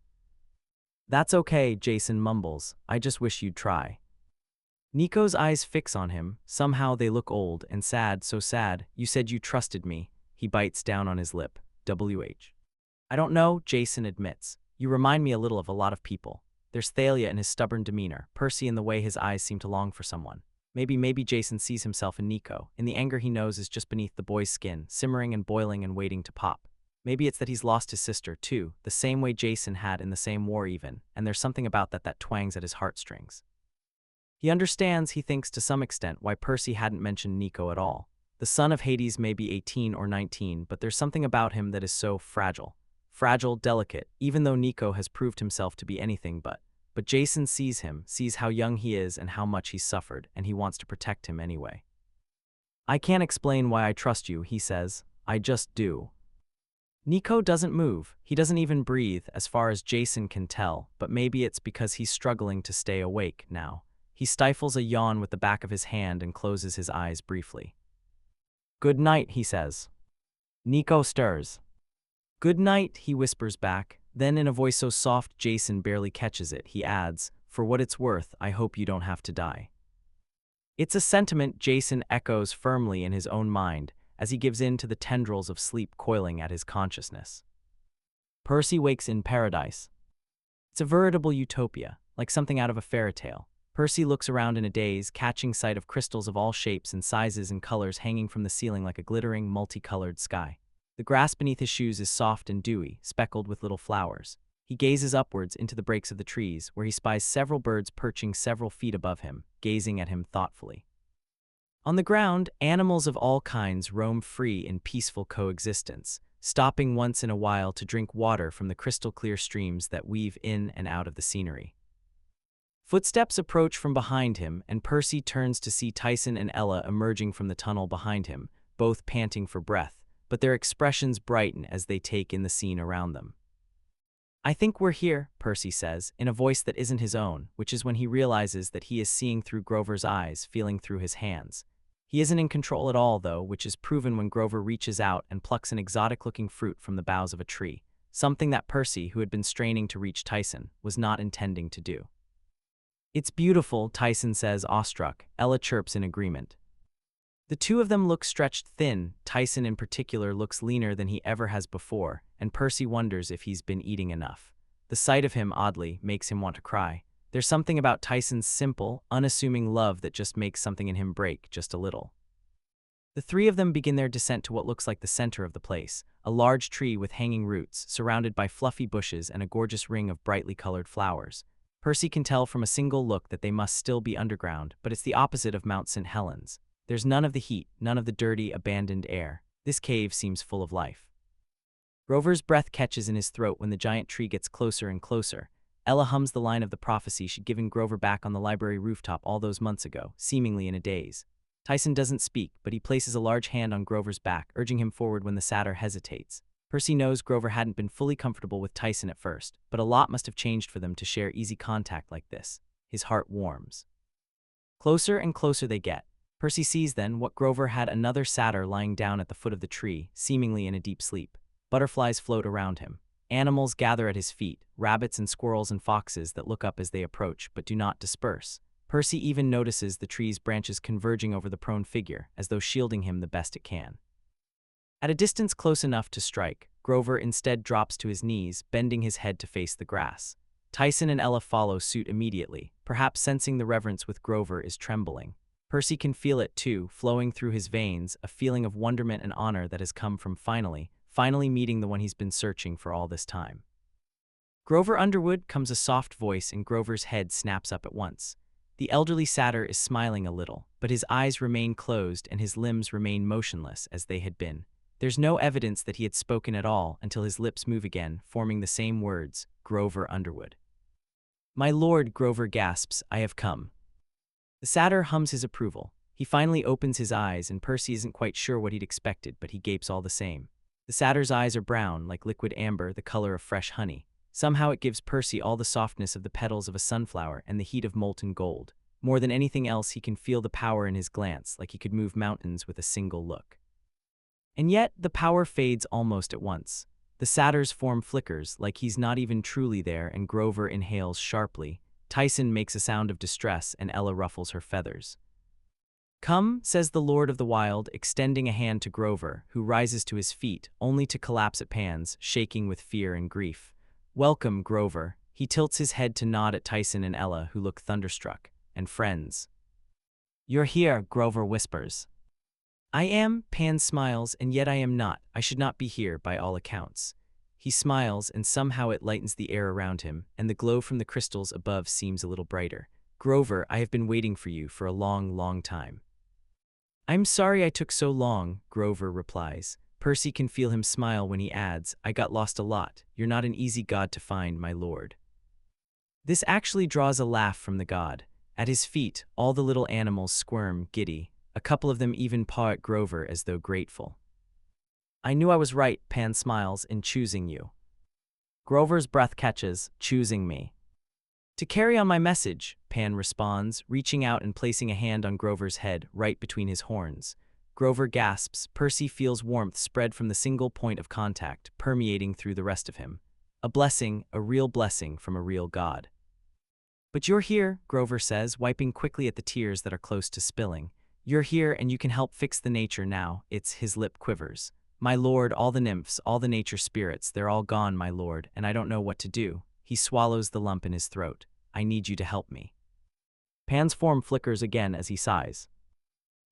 That's okay, Jason mumbles. I just wish you'd try. Nico's eyes fix on him. Somehow they look old and sad, so sad. You said you trusted me. He bites down on his lip. WH. I don't know, Jason admits. You remind me a little of a lot of people. There's Thalia in his stubborn demeanor, Percy in the way his eyes seem to long for someone. Maybe Jason sees himself in Nico, in the anger he knows is just beneath the boy's skin, simmering and boiling and waiting to pop. Maybe it's that he's lost his sister, too, the same way Jason had in the same war even, and there's something about that twangs at his heartstrings. He understands, he thinks to some extent, why Percy hadn't mentioned Nico at all. The son of Hades may be 18 or 19, but there's something about him that is so fragile. Fragile, delicate, even though Nico has proved himself to be anything but. But Jason sees him, sees how young he is and how much he's suffered, and he wants to protect him anyway. I can't explain why I trust you, he says. I just do. Nico doesn't move. He doesn't even breathe, as far as Jason can tell, but maybe it's because he's struggling to stay awake now. He stifles a yawn with the back of his hand and closes his eyes briefly. Good night, he says. Nico stirs. Good night, he whispers back. Then in a voice so soft Jason barely catches it, he adds, for what it's worth, I hope you don't have to die. It's a sentiment Jason echoes firmly in his own mind as he gives in to the tendrils of sleep coiling at his consciousness. Percy wakes in paradise. It's a veritable utopia, like something out of a fairy tale. Percy looks around in a daze, catching sight of crystals of all shapes and sizes and colors hanging from the ceiling like a glittering, multicolored sky. The grass beneath his shoes is soft and dewy, speckled with little flowers. He gazes upwards into the breaks of the trees, where he spies several birds perching several feet above him, gazing at him thoughtfully. On the ground, animals of all kinds roam free in peaceful coexistence, stopping once in a while to drink water from the crystal-clear streams that weave in and out of the scenery. Footsteps approach from behind him, and Percy turns to see Tyson and Ella emerging from the tunnel behind him, both panting for breath, but their expressions brighten as they take in the scene around them. I think we're here, Percy says, in a voice that isn't his own, which is when he realizes that he is seeing through Grover's eyes, feeling through his hands. He isn't in control at all, though, which is proven when Grover reaches out and plucks an exotic-looking fruit from the boughs of a tree, something that Percy, who had been straining to reach Tyson, was not intending to do. It's beautiful, Tyson says, awestruck. Ella chirps in agreement. The two of them look stretched thin. Tyson in particular looks leaner than he ever has before, and Percy wonders if he's been eating enough. The sight of him, oddly, makes him want to cry. There's something about Tyson's simple, unassuming love that just makes something in him break just a little. The three of them begin their descent to what looks like the center of the place, a large tree with hanging roots, surrounded by fluffy bushes and a gorgeous ring of brightly colored flowers. Percy can tell from a single look that they must still be underground, but it's the opposite of Mount St. Helens. There's none of the heat, none of the dirty, abandoned air. This cave seems full of life. Grover's breath catches in his throat when the giant tree gets closer and closer. Ella hums the line of the prophecy she'd given Grover back on the library rooftop all those months ago, seemingly in a daze. Tyson doesn't speak, but he places a large hand on Grover's back, urging him forward when the satyr hesitates. Percy knows Grover hadn't been fully comfortable with Tyson at first, but a lot must have changed for them to share easy contact like this. His heart warms. Closer and closer they get. Percy sees then what Grover had: another satyr lying down at the foot of the tree, seemingly in a deep sleep. Butterflies float around him. Animals gather at his feet, rabbits and squirrels and foxes that look up as they approach but do not disperse. Percy even notices the tree's branches converging over the prone figure, as though shielding him the best it can. At a distance close enough to strike, Grover instead drops to his knees, bending his head to face the grass. Tyson and Ella follow suit immediately, perhaps sensing the reverence with Grover is trembling. Percy can feel it too, flowing through his veins, a feeling of wonderment and honor that has come from finally meeting the one he's been searching for all this time. Grover Underwood, comes a soft voice, and Grover's head snaps up at once. The elderly satyr is smiling a little, but his eyes remain closed and his limbs remain motionless as they had been. There's no evidence that he had spoken at all until his lips move again, forming the same words, Grover Underwood. "My lord," Grover gasps, "I have come." The satyr hums his approval. He finally opens his eyes, and Percy isn't quite sure what he'd expected, but he gapes all the same. The satyr's eyes are brown, like liquid amber, the color of fresh honey. Somehow it gives Percy all the softness of the petals of a sunflower and the heat of molten gold. More than anything else, he can feel the power in his glance, like he could move mountains with a single look. And yet, the power fades almost at once. The satyr's form flickers, like he's not even truly there, and Grover inhales sharply. Tyson makes a sound of distress, and Ella ruffles her feathers. "Come," says the Lord of the Wild, extending a hand to Grover, who rises to his feet, only to collapse at Pan's, shaking with fear and grief. "Welcome, Grover." He tilts his head to nod at Tyson and Ella, who look thunderstruck. "And friends." "You're here," Grover whispers. "I am," Pan smiles, "and yet I am not. I should not be here, by all accounts." He smiles, and somehow it lightens the air around him, and the glow from the crystals above seems a little brighter. "Grover, I have been waiting for you for a long, long time." "I'm sorry I took so long," Grover replies. Percy can feel him smile when he adds, "I got lost a lot. You're not an easy god to find, my lord." This actually draws a laugh from the god. At his feet, all the little animals squirm, giddy. A couple of them even paw at Grover as though grateful. "I knew I was right," Pan smiles, "in choosing you." Grover's breath catches, "Choosing me?" "To carry on my message," Pan responds, reaching out and placing a hand on Grover's head, right between his horns. Grover gasps. Percy feels warmth spread from the single point of contact, permeating through the rest of him. A blessing, a real blessing from a real god. "But you're here," Grover says, wiping quickly at the tears that are close to spilling. "You're here, and you can help fix the nature now." His lip quivers. "My lord, all the nymphs, all the nature spirits, they're all gone, my lord, and I don't know what to do." He swallows the lump in his throat. "I need you to help me." Pan's form flickers again as he sighs.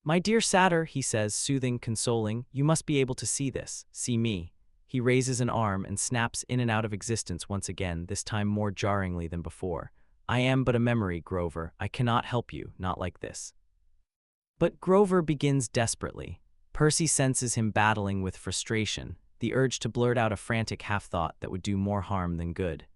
"My dear satyr," he says, soothing, consoling, "you must be able to see this. See me." He raises an arm and snaps in and out of existence once again, this time more jarringly than before. "I am but a memory, Grover. I cannot help you, not like this." But Grover begins desperately. Percy senses him battling with frustration, the urge to blurt out a frantic half-thought that would do more harm than good.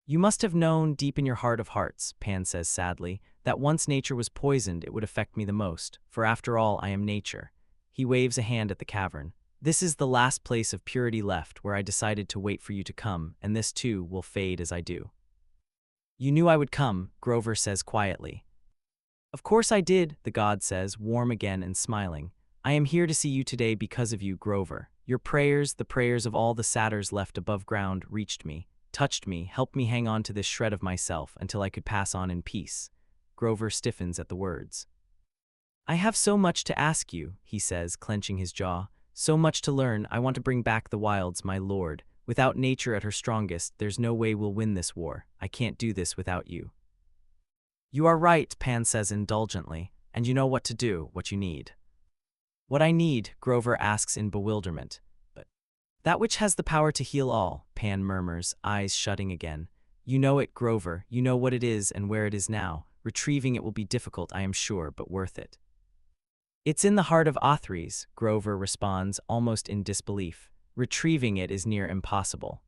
"You must have known, deep in your heart of hearts," Pan says sadly, "that once nature was poisoned, it would affect me the most, for after all, I am nature." He waves a hand at the cavern. "This is the last place of purity left where I decided to wait for you to come, and this too will fade as I do." "You knew I would come," Grover says quietly. "Of course I did," the god says, warm again and smiling. "I am here to see you today because of you, Grover. Your prayers, the prayers of all the satyrs left above ground, reached me, touched me, helped me hang on to this shred of myself until I could pass on in peace." Grover stiffens at the words. "I have so much to ask you," he says, clenching his jaw. "So much to learn. I want to bring back the wilds, my lord. Without nature at her strongest, there's no way we'll win this war. I can't do this without you." "You are right," Pan says indulgently, "and you know what to do, what you need." "What I need?" Grover asks in bewilderment. "But that which has the power to heal all," Pan murmurs, eyes shutting again. "You know it, Grover. You know what it is and where it is now. Retrieving it will be difficult, I am sure, but worth it." "It's in the heart of Othries," Grover responds, almost in disbelief. "Retrieving it is near impossible."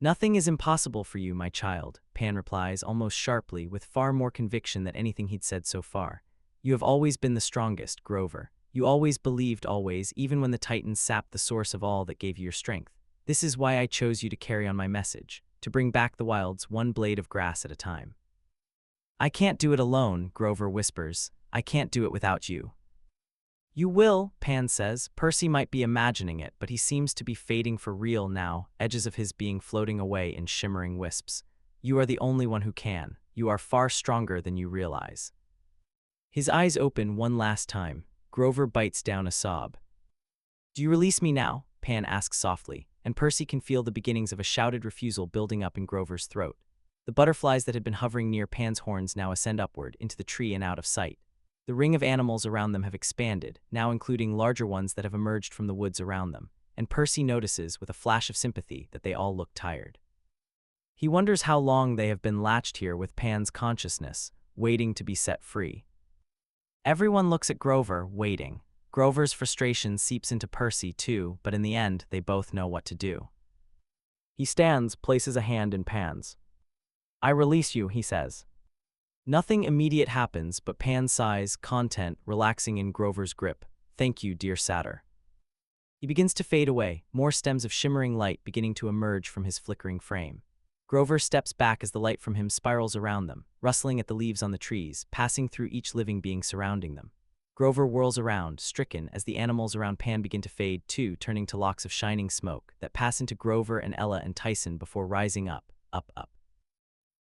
"Nothing is impossible for you, my child," Pan replies almost sharply, with far more conviction than anything he'd said so far. "You have always been the strongest, Grover. You always believed always, even when the Titans sapped the source of all that gave you your strength. This is why I chose you to carry on my message, to bring back the wilds one blade of grass at a time." "I can't do it alone," Grover whispers. "I can't do it without you." "You will," Pan says. Percy might be imagining it, but he seems to be fading for real now, edges of his being floating away in shimmering wisps. "You are the only one who can. You are far stronger than you realize." His eyes open one last time. Grover bites down a sob. "Do you release me now?" Pan asks softly, and Percy can feel the beginnings of a shouted refusal building up in Grover's throat. The butterflies that had been hovering near Pan's horns now ascend upward, into the tree and out of sight. The ring of animals around them have expanded, now including larger ones that have emerged from the woods around them, and Percy notices, with a flash of sympathy, that they all look tired. He wonders how long they have been latched here with Pan's consciousness, waiting to be set free. Everyone looks at Grover, waiting. Grover's frustration seeps into Percy too, but in the end, they both know what to do. He stands, places a hand in Pan's. "I release you," he says. Nothing immediate happens, but Pan sighs, content, relaxing in Grover's grip. "Thank you, dear satyr." He begins to fade away, more stems of shimmering light beginning to emerge from his flickering frame. Grover steps back as the light from him spirals around them, rustling at the leaves on the trees, passing through each living being surrounding them. Grover whirls around, stricken, as the animals around Pan begin to fade too, turning to locks of shining smoke that pass into Grover and Ella and Tyson before rising up, up, up.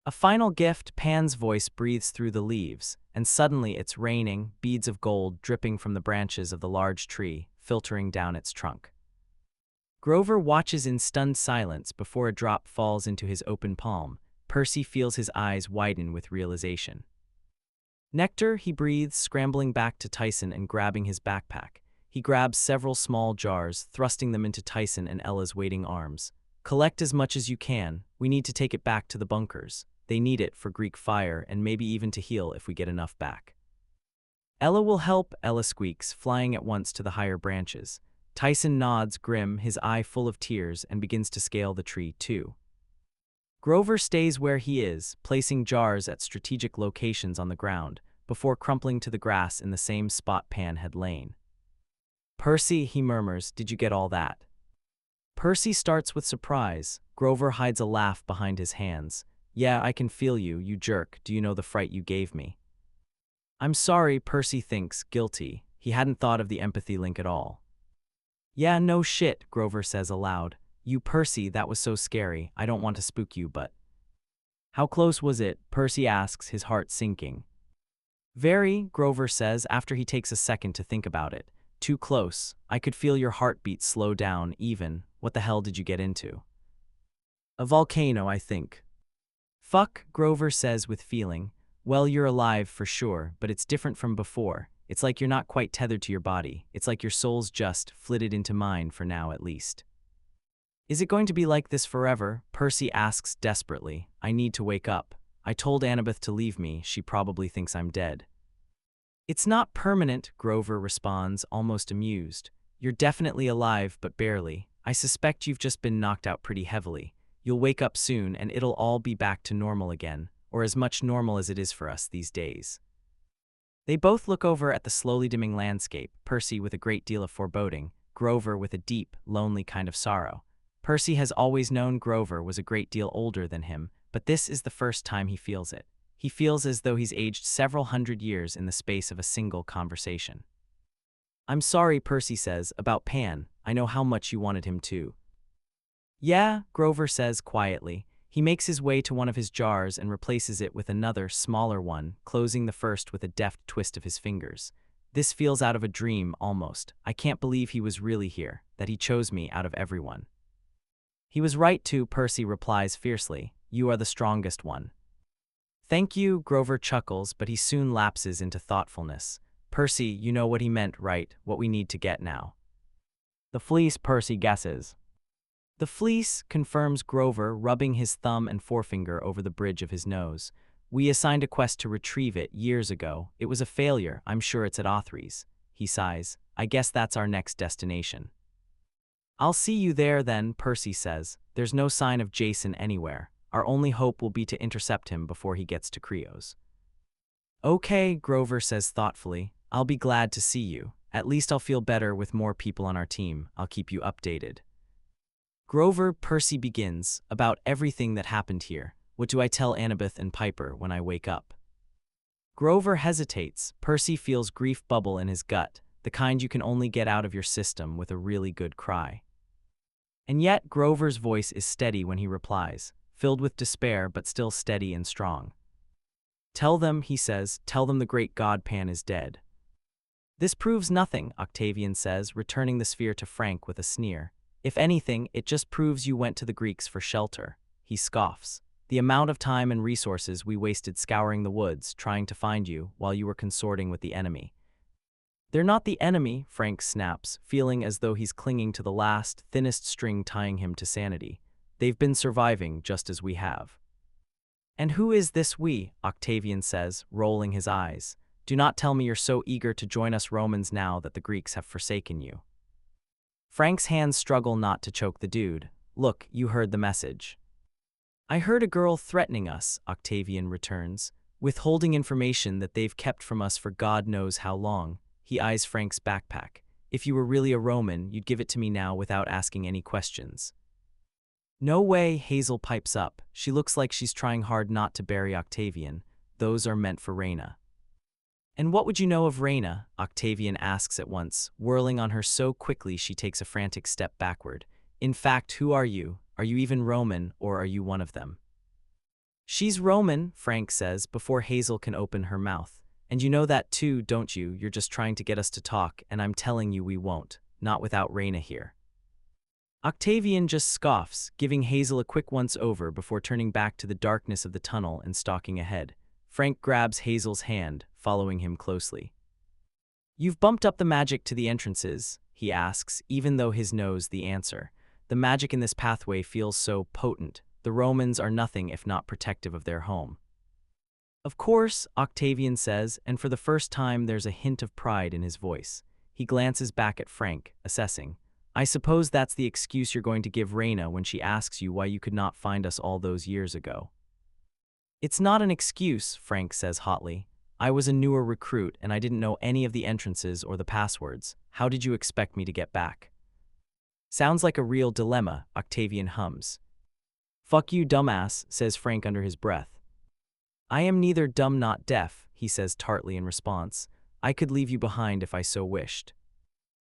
A final gift, Pan's voice breathes through the leaves, and suddenly it's raining, beads of gold dripping from the branches of the large tree, filtering down its trunk. Grover watches in stunned silence before a drop falls into his open palm. Percy feels his eyes widen with realization. "Nectar," he breathes, scrambling back to Tyson and grabbing his backpack. He grabs several small jars, thrusting them into Tyson and Ella's waiting arms. "Collect as much as you can. We need to take it back to the bunkers. They need it for Greek fire and maybe even to heal if we get enough back." "Ella will help," Ella squeaks, flying at once to the higher branches. Tyson nods, grim, his eye full of tears, and begins to scale the tree too. Grover stays where he is, placing jars at strategic locations on the ground, before crumpling to the grass in the same spot Pan had lain. "Percy," he murmurs, "did you get all that?" Percy starts with surprise. Grover hides a laugh behind his hands. "Yeah, I can feel you, you jerk. Do you know the fright you gave me?" "I'm sorry," Percy thinks, guilty. He hadn't thought of the empathy link at all. "Yeah, no shit," Grover says aloud. "You, Percy, that was so scary. I don't want to spook you, but..." "How close was it?" Percy asks, his heart sinking. "Very," Grover says after he takes a second to think about it. "Too close. I could feel your heartbeat slow down, even. What the hell did you get into?" "A volcano, I think." "Fuck," Grover says with feeling. "Well, you're alive for sure, but it's different from before. It's like you're not quite tethered to your body. It's like your soul's just flitted into mine for now at least." "Is it going to be like this forever?" Percy asks desperately. "I need to wake up. I told Annabeth to leave me. She probably thinks I'm dead." "It's not permanent," Grover responds, almost amused. "You're definitely alive, but barely. I suspect you've just been knocked out pretty heavily. You'll wake up soon and it'll all be back to normal again, or as much normal as it is for us these days." They both look over at the slowly dimming landscape, Percy with a great deal of foreboding, Grover with a deep, lonely kind of sorrow. Percy has always known Grover was a great deal older than him, but this is the first time he feels it. He feels as though he's aged several hundred years in the space of a single conversation. "I'm sorry," Percy says, "about Pan. I know how much you wanted him to." "Yeah," Grover says quietly. He makes his way to one of his jars and replaces it with another, smaller one, closing the first with a deft twist of his fingers. "This feels out of a dream, almost. I can't believe he was really here, that he chose me out of everyone." "He was right to," Percy replies fiercely. "You are the strongest one." "Thank you," Grover chuckles, but he soon lapses into thoughtfulness. "Percy, you know what he meant, right? What we need to get now." "The fleece," Percy guesses. "The fleece," confirms Grover, rubbing his thumb and forefinger over the bridge of his nose. "We assigned a quest to retrieve it years ago. It was a failure. I'm sure it's at Othry's." He sighs. "I guess that's our next destination." "I'll see you there then," Percy says. "There's no sign of Jason anywhere. Our only hope will be to intercept him before he gets to Creo's." "Okay," Grover says thoughtfully. "I'll be glad to see you. At least I'll feel better with more people on our team. I'll keep you updated." Grover, Percy begins, "About everything that happened here. What do I tell Annabeth and Piper when I wake up?" Grover hesitates. Percy feels grief bubble in his gut, the kind you can only get out of your system with a really good cry. And yet Grover's voice is steady when he replies, filled with despair but still steady and strong. "Tell them," he says, "tell them the great god Pan is dead." "This proves nothing," Octavian says, returning the sphere to Frank with a sneer. "If anything, it just proves you went to the Greeks for shelter." He scoffs. "The amount of time and resources we wasted scouring the woods, trying to find you, while you were consorting with the enemy." "They're not the enemy," Frank snaps, feeling as though he's clinging to the last, thinnest string tying him to sanity. They've been surviving just as we have. And who is this we? Octavian says, rolling his eyes. Do not tell me you're so eager to join us Romans now that the Greeks have forsaken you. Frank's hands struggle not to choke the dude. Look, you heard the message. I heard a girl threatening us, Octavian returns, withholding information that they've kept from us for God knows how long. He eyes Frank's backpack. If you were really a Roman, you'd give it to me now without asking any questions. No way, Hazel pipes up. She looks like she's trying hard not to bury Octavian. Those are meant for Reina. And what would you know of Reina? Octavian asks at once, whirling on her so quickly she takes a frantic step backward. In fact, who are you? Are you even Roman, or are you one of them? She's Roman, Frank says, before Hazel can open her mouth. And you know that too, don't you? You're just trying to get us to talk, and I'm telling you we won't. Not without Reina here. Octavian just scoffs, giving Hazel a quick once-over before turning back to the darkness of the tunnel and stalking ahead. Frank grabs Hazel's hand, following him closely. You've bumped up the magic to the entrances, he asks, even though his knows the answer. The magic in this pathway feels so potent. The Romans are nothing if not protective of their home. Of course, Octavian says, and for the first time there's a hint of pride in his voice. He glances back at Frank, assessing. I suppose that's the excuse you're going to give Reina when she asks you why you could not find us all those years ago. It's not an excuse, Frank says hotly. I was a newer recruit and I didn't know any of the entrances or the passwords. How did you expect me to get back? Sounds like a real dilemma, Octavian hums. Fuck you, dumbass, says Frank under his breath. I am neither dumb nor deaf, he says tartly in response. I could leave you behind if I so wished.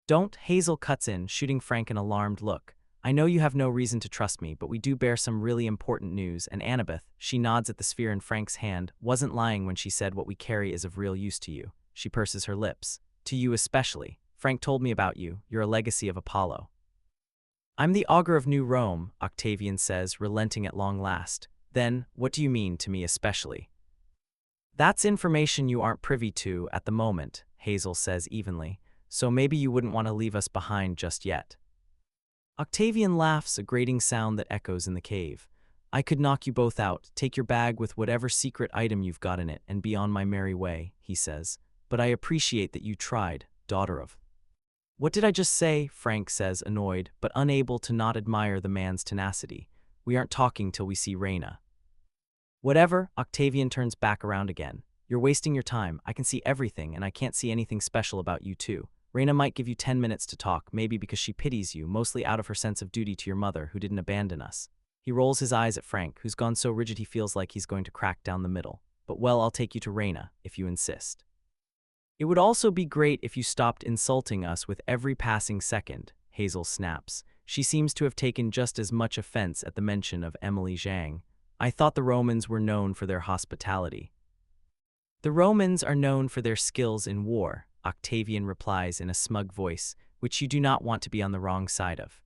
Don't, Hazel cuts in, shooting Frank an alarmed look. I know you have no reason to trust me, but we do bear some really important news, and Annabeth, she nods at the sphere in Frank's hand, wasn't lying when she said what we carry is of real use to you. She purses her lips. To you especially. Frank told me about you. You're a legacy of Apollo. I'm the augur of New Rome, Octavian says, relenting at long last. Then, what do you mean to me especially? That's information you aren't privy to at the moment, Hazel says evenly. So maybe you wouldn't want to leave us behind just yet. Octavian laughs, a grating sound that echoes in the cave. I could knock you both out, take your bag with whatever secret item you've got in it, and be on my merry way, he says. But I appreciate that you tried, daughter of. What did I just say? Frank says, annoyed, but unable to not admire the man's tenacity. We aren't talking till we see Reina. Whatever, Octavian turns back around again. You're wasting your time. I can see everything, and I can't see anything special about you too. Reina might give you 10 minutes to talk, maybe because she pities you, mostly out of her sense of duty to your mother, who didn't abandon us. He rolls his eyes at Frank, who's gone so rigid he feels like he's going to crack down the middle. But well, I'll take you to Reina, if you insist. It would also be great if you stopped insulting us with every passing second, Hazel snaps. She seems to have taken just as much offense at the mention of Emily Zhang. I thought the Romans were known for their hospitality. The Romans are known for their skills in war, Octavian replies in a smug voice, which you do not want to be on the wrong side of.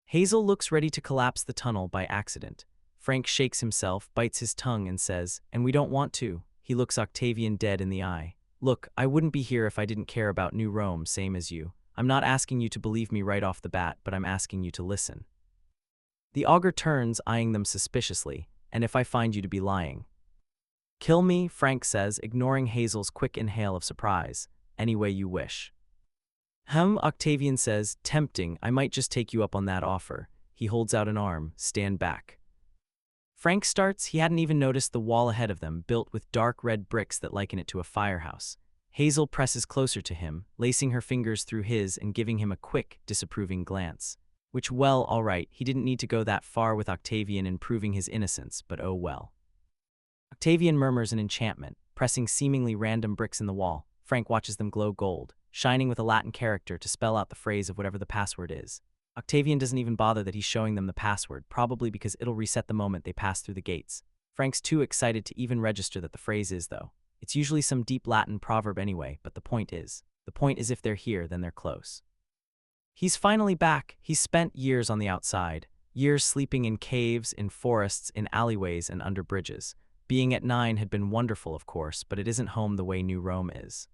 Hazel looks ready to collapse the tunnel by accident. Frank shakes himself, bites his tongue, and says, and we don't want to. He looks Octavian dead in the eye. Look, I wouldn't be here if I didn't care about New Rome, same as you. I'm not asking you to believe me right off the bat, but I'm asking you to listen. The augur turns, eyeing them suspiciously, and if I find you to be lying. Kill me, Frank says, ignoring Hazel's quick inhale of surprise. Any way you wish. Octavian says, tempting, I might just take you up on that offer. He holds out an arm, stand back. Frank starts, he hadn't even noticed the wall ahead of them, built with dark red bricks that liken it to a firehouse. Hazel presses closer to him, lacing her fingers through his and giving him a quick, disapproving glance. Which, well, all right, he didn't need to go that far with Octavian in proving his innocence, but oh well. Octavian murmurs an enchantment, pressing seemingly random bricks in the wall. Frank watches them glow gold, shining with a Latin character to spell out the phrase of whatever the password is. Octavian doesn't even bother that he's showing them the password, probably because it'll reset the moment they pass through the gates. Frank's too excited to even register that the phrase is, though. It's usually some deep Latin proverb anyway, but the point is if they're here, then they're close. He's finally back. He's spent years on the outside, years sleeping in caves, in forests, in alleyways, and under bridges. Being at 9 had been wonderful, of course, but it isn't home the way New Rome is.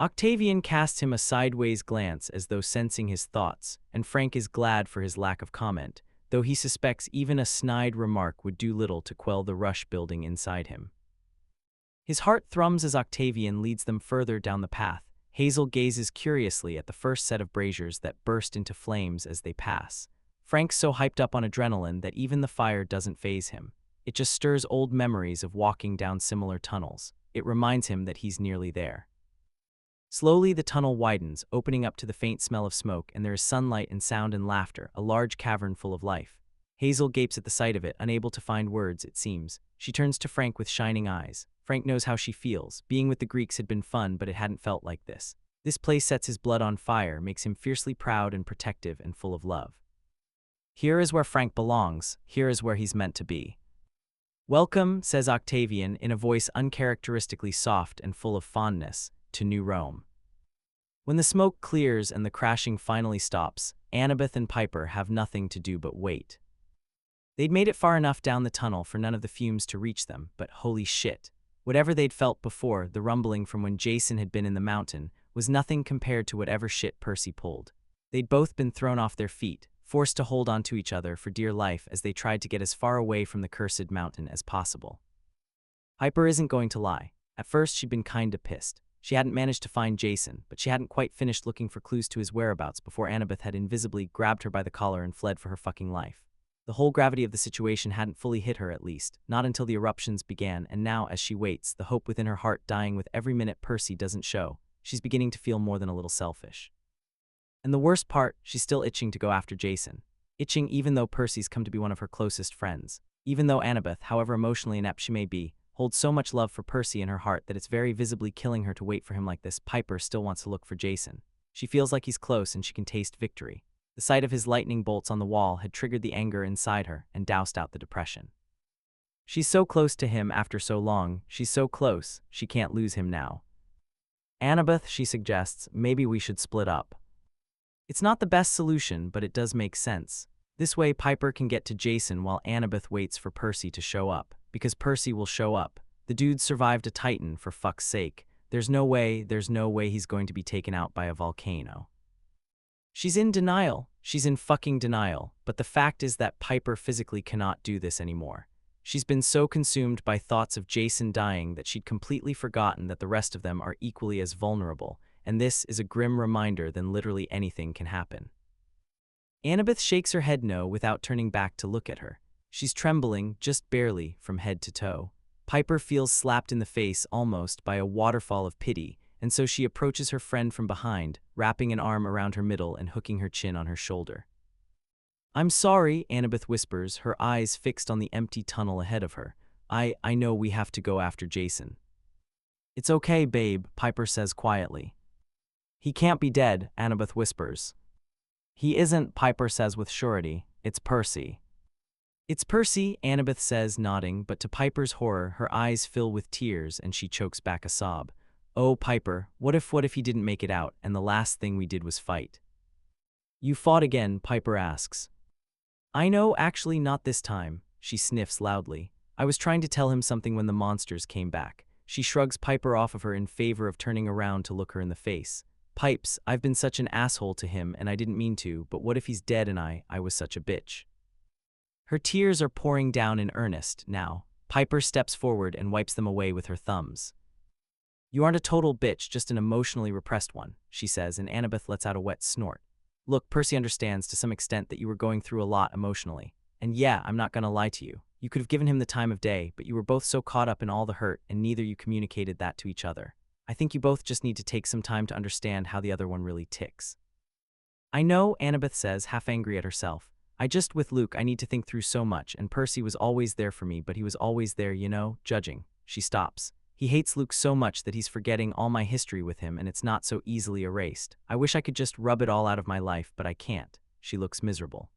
Octavian casts him a sideways glance as though sensing his thoughts, and Frank is glad for his lack of comment. though he suspects even a snide remark would do little to quell the rush building inside him. His heart thrums as Octavian leads them further down the path. Hazel gazes curiously at the first set of braziers that burst into flames as they pass. Frank's so hyped up on adrenaline that even the fire doesn't faze him. It just stirs old memories of walking down similar tunnels. It reminds him that he's nearly there. Slowly, the tunnel widens, opening up to the faint smell of smoke, and there is sunlight and sound and laughter, a large cavern full of life. Hazel gapes at the sight of it, unable to find words, it seems. She turns to Frank with shining eyes. Frank knows how she feels. Being with the Greeks had been fun, but it hadn't felt like this. This place sets his blood on fire, makes him fiercely proud and protective and full of love. Here is where Frank belongs. Here is where he's meant to be. "Welcome," says Octavian in a voice uncharacteristically soft and full of fondness, to New Rome. When the smoke clears and the crashing finally stops, Annabeth and Piper have nothing to do but wait. They'd made it far enough down the tunnel for none of the fumes to reach them, but holy shit. Whatever they'd felt before, the rumbling from when Jason had been in the mountain, was nothing compared to whatever shit Percy pulled. They'd both been thrown off their feet, forced to hold on to each other for dear life as they tried to get as far away from the cursed mountain as possible. Piper isn't going to lie. At first, she'd been kinda pissed. She hadn't managed to find Jason, but she hadn't quite finished looking for clues to his whereabouts before Annabeth had invisibly grabbed her by the collar and fled for her fucking life. The whole gravity of the situation hadn't fully hit her, at least, not until the eruptions began, and now, as she waits, the hope within her heart dying with every minute Percy doesn't show, she's beginning to feel more than a little selfish. And the worst part, she's still itching to go after Jason. Itching even though Percy's come to be one of her closest friends. Even though Annabeth, however emotionally inept she may be, holds so much love for Percy in her heart that it's very visibly killing her to wait for him like this, Piper still wants to look for Jason. She feels like he's close and she can taste victory. The sight of his lightning bolts on the wall had triggered the anger inside her and doused out the depression. She's so close to him after so long, she's so close, she can't lose him now. "Annabeth," she suggests, "maybe we should split up." It's not the best solution, but it does make sense. This way Piper can get to Jason while Annabeth waits for Percy to show up. Because Percy will show up. The dude survived a Titan, for fuck's sake. There's no way he's going to be taken out by a volcano. She's in denial. She's in fucking denial. But the fact is that Piper physically cannot do this anymore. She's been so consumed by thoughts of Jason dying that she'd completely forgotten that the rest of them are equally as vulnerable, and this is a grim reminder that literally anything can happen. Annabeth shakes her head no without turning back to look at her. She's trembling, just barely, from head to toe. Piper feels slapped in the face almost by a waterfall of pity, and so she approaches her friend from behind, wrapping an arm around her middle and hooking her chin on her shoulder. "I'm sorry," Annabeth whispers, her eyes fixed on the empty tunnel ahead of her. I know we have to go after Jason." "It's okay, babe," Piper says quietly. "He can't be dead," Annabeth whispers. "He isn't," Piper says with surety. "It's Percy." "It's Percy," Annabeth says, nodding, but to Piper's horror, her eyes fill with tears and she chokes back a sob. "Oh, Piper, what if he didn't make it out, and the last thing we did was fight?" "You fought again?" Piper asks. "I know, actually not this time," she sniffs loudly. "I was trying to tell him something when the monsters came back." She shrugs Piper off of her in favor of turning around to look her in the face. "Pipes, I've been such an asshole to him and I didn't mean to, but what if he's dead and I was such a bitch?" Her tears are pouring down in earnest now. Piper steps forward and wipes them away with her thumbs. "You aren't a total bitch, just an emotionally repressed one," she says, and Annabeth lets out a wet snort. "Look, Percy understands to some extent that you were going through a lot emotionally. And yeah, I'm not gonna lie to you. You could have given him the time of day, but you were both so caught up in all the hurt and neither you communicated that to each other. I think you both just need to take some time to understand how the other one really ticks." "I know," Annabeth says, half angry at herself. With Luke, I need to think through so much, and Percy was always there for me, but he was always there, judging." She stops. "He hates Luke so much that he's forgetting all my history with him, and it's not so easily erased. I wish I could just rub it all out of my life, but I can't." She looks miserable.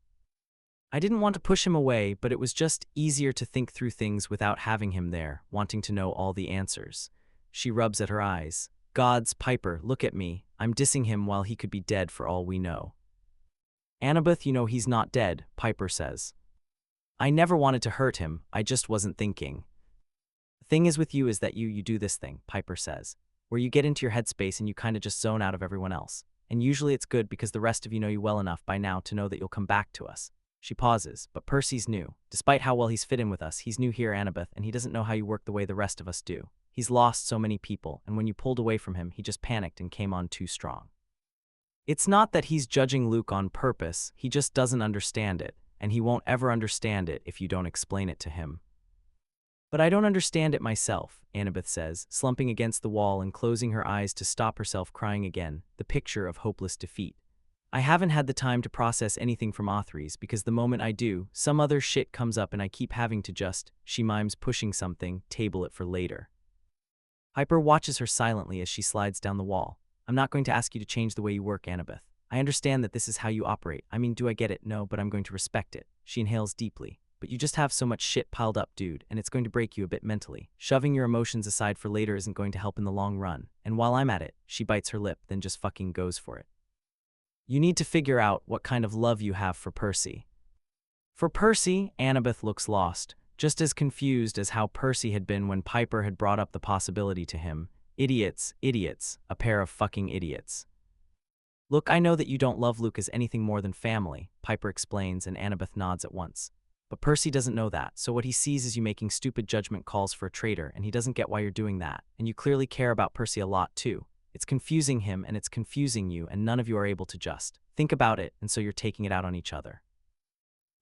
"I didn't want to push him away, but it was just easier to think through things without having him there, wanting to know all the answers." She rubs at her eyes. "Gods, Piper, look at me. I'm dissing him while he could be dead for all we know." "Annabeth, he's not dead," Piper says. "I never wanted to hurt him, I just wasn't thinking." "The thing is with you is that you do this thing," Piper says, "where you get into your headspace and you kinda just zone out of everyone else. And usually it's good because the rest of you know you well enough by now to know that you'll come back to us. She pauses, but Percy's new. Despite how well he's fit in with us, he's new here, Annabeth, and he doesn't know how you work the way the rest of us do. He's lost so many people, and when you pulled away from him, he just panicked and came on too strong. It's not that he's judging Luke on purpose, he just doesn't understand it, and he won't ever understand it if you don't explain it to him. But I don't understand it myself, Annabeth says, slumping against the wall and closing her eyes to stop herself crying again, the picture of hopeless defeat. I haven't had the time to process anything from Authries because the moment I do, some other shit comes up and I keep having to just, she mimes pushing something, table it for later. Piper watches her silently as she slides down the wall. I'm not going to ask you to change the way you work, Annabeth. I understand that this is how you operate. I mean, do I get it? No, but I'm going to respect it. She inhales deeply. But you just have so much shit piled up, dude, and it's going to break you a bit mentally. Shoving your emotions aside for later isn't going to help in the long run. And while I'm at it, she bites her lip, then just fucking goes for it. You need to figure out what kind of love you have for Percy. For Percy, Annabeth looks lost, just as confused as how Percy had been when Piper had brought up the possibility to him. Idiots, idiots, a pair of fucking idiots. Look, I know that you don't love Luke as anything more than family, Piper explains, and Annabeth nods at once. But Percy doesn't know that, so what he sees is you making stupid judgment calls for a traitor, and he doesn't get why you're doing that, and you clearly care about Percy a lot too. It's confusing him, and it's confusing you, and none of you are able to just think about it, and so you're taking it out on each other.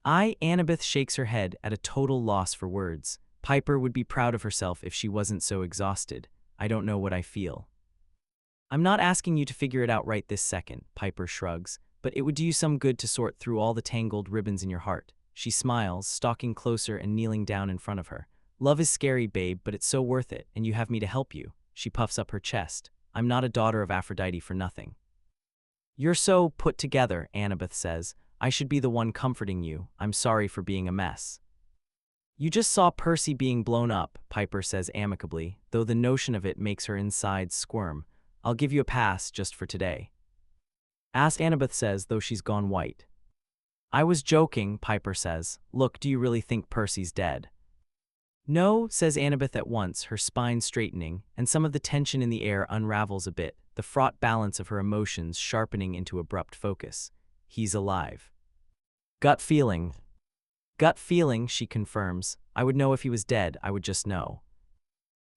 Annabeth shakes her head at a total loss for words. Piper would be proud of herself if she wasn't so exhausted. I don't know what I feel. I'm not asking you to figure it out right this second, Piper shrugs, but it would do you some good to sort through all the tangled ribbons in your heart. She smiles, stalking closer and kneeling down in front of her. Love is scary, babe, but it's so worth it, and you have me to help you. She puffs up her chest. I'm not a daughter of Aphrodite for nothing. You're so put together, Annabeth says. I should be the one comforting you. I'm sorry for being a mess. You just saw Percy being blown up, Piper says amicably, though the notion of it makes her insides squirm. I'll give you a pass just for today. Annabeth says, though she's gone white. I was joking, Piper says. Look, do you really think Percy's dead? No, says Annabeth at once, her spine straightening, and some of the tension in the air unravels a bit, the fraught balance of her emotions sharpening into abrupt focus. He's alive. Gut feeling. Gut feeling, she confirms. I would know if he was dead, I would just know.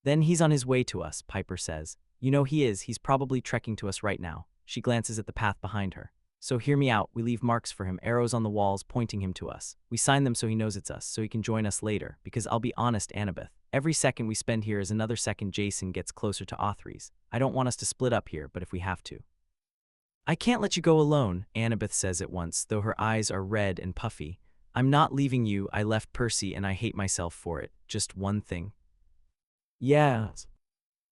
Then he's on his way to us, Piper says. You know he is, he's probably trekking to us right now. She glances at the path behind her. So hear me out, we leave marks for him, arrows on the walls pointing him to us. We sign them so he knows it's us, so he can join us later, because I'll be honest, Annabeth, every second we spend here is another second Jason gets closer to Authries. I don't want us to split up here, but if we have to. I can't let you go alone, Annabeth says at once, though her eyes are red and puffy. I'm not leaving you, I left Percy and I hate myself for it, just one thing. Yeah.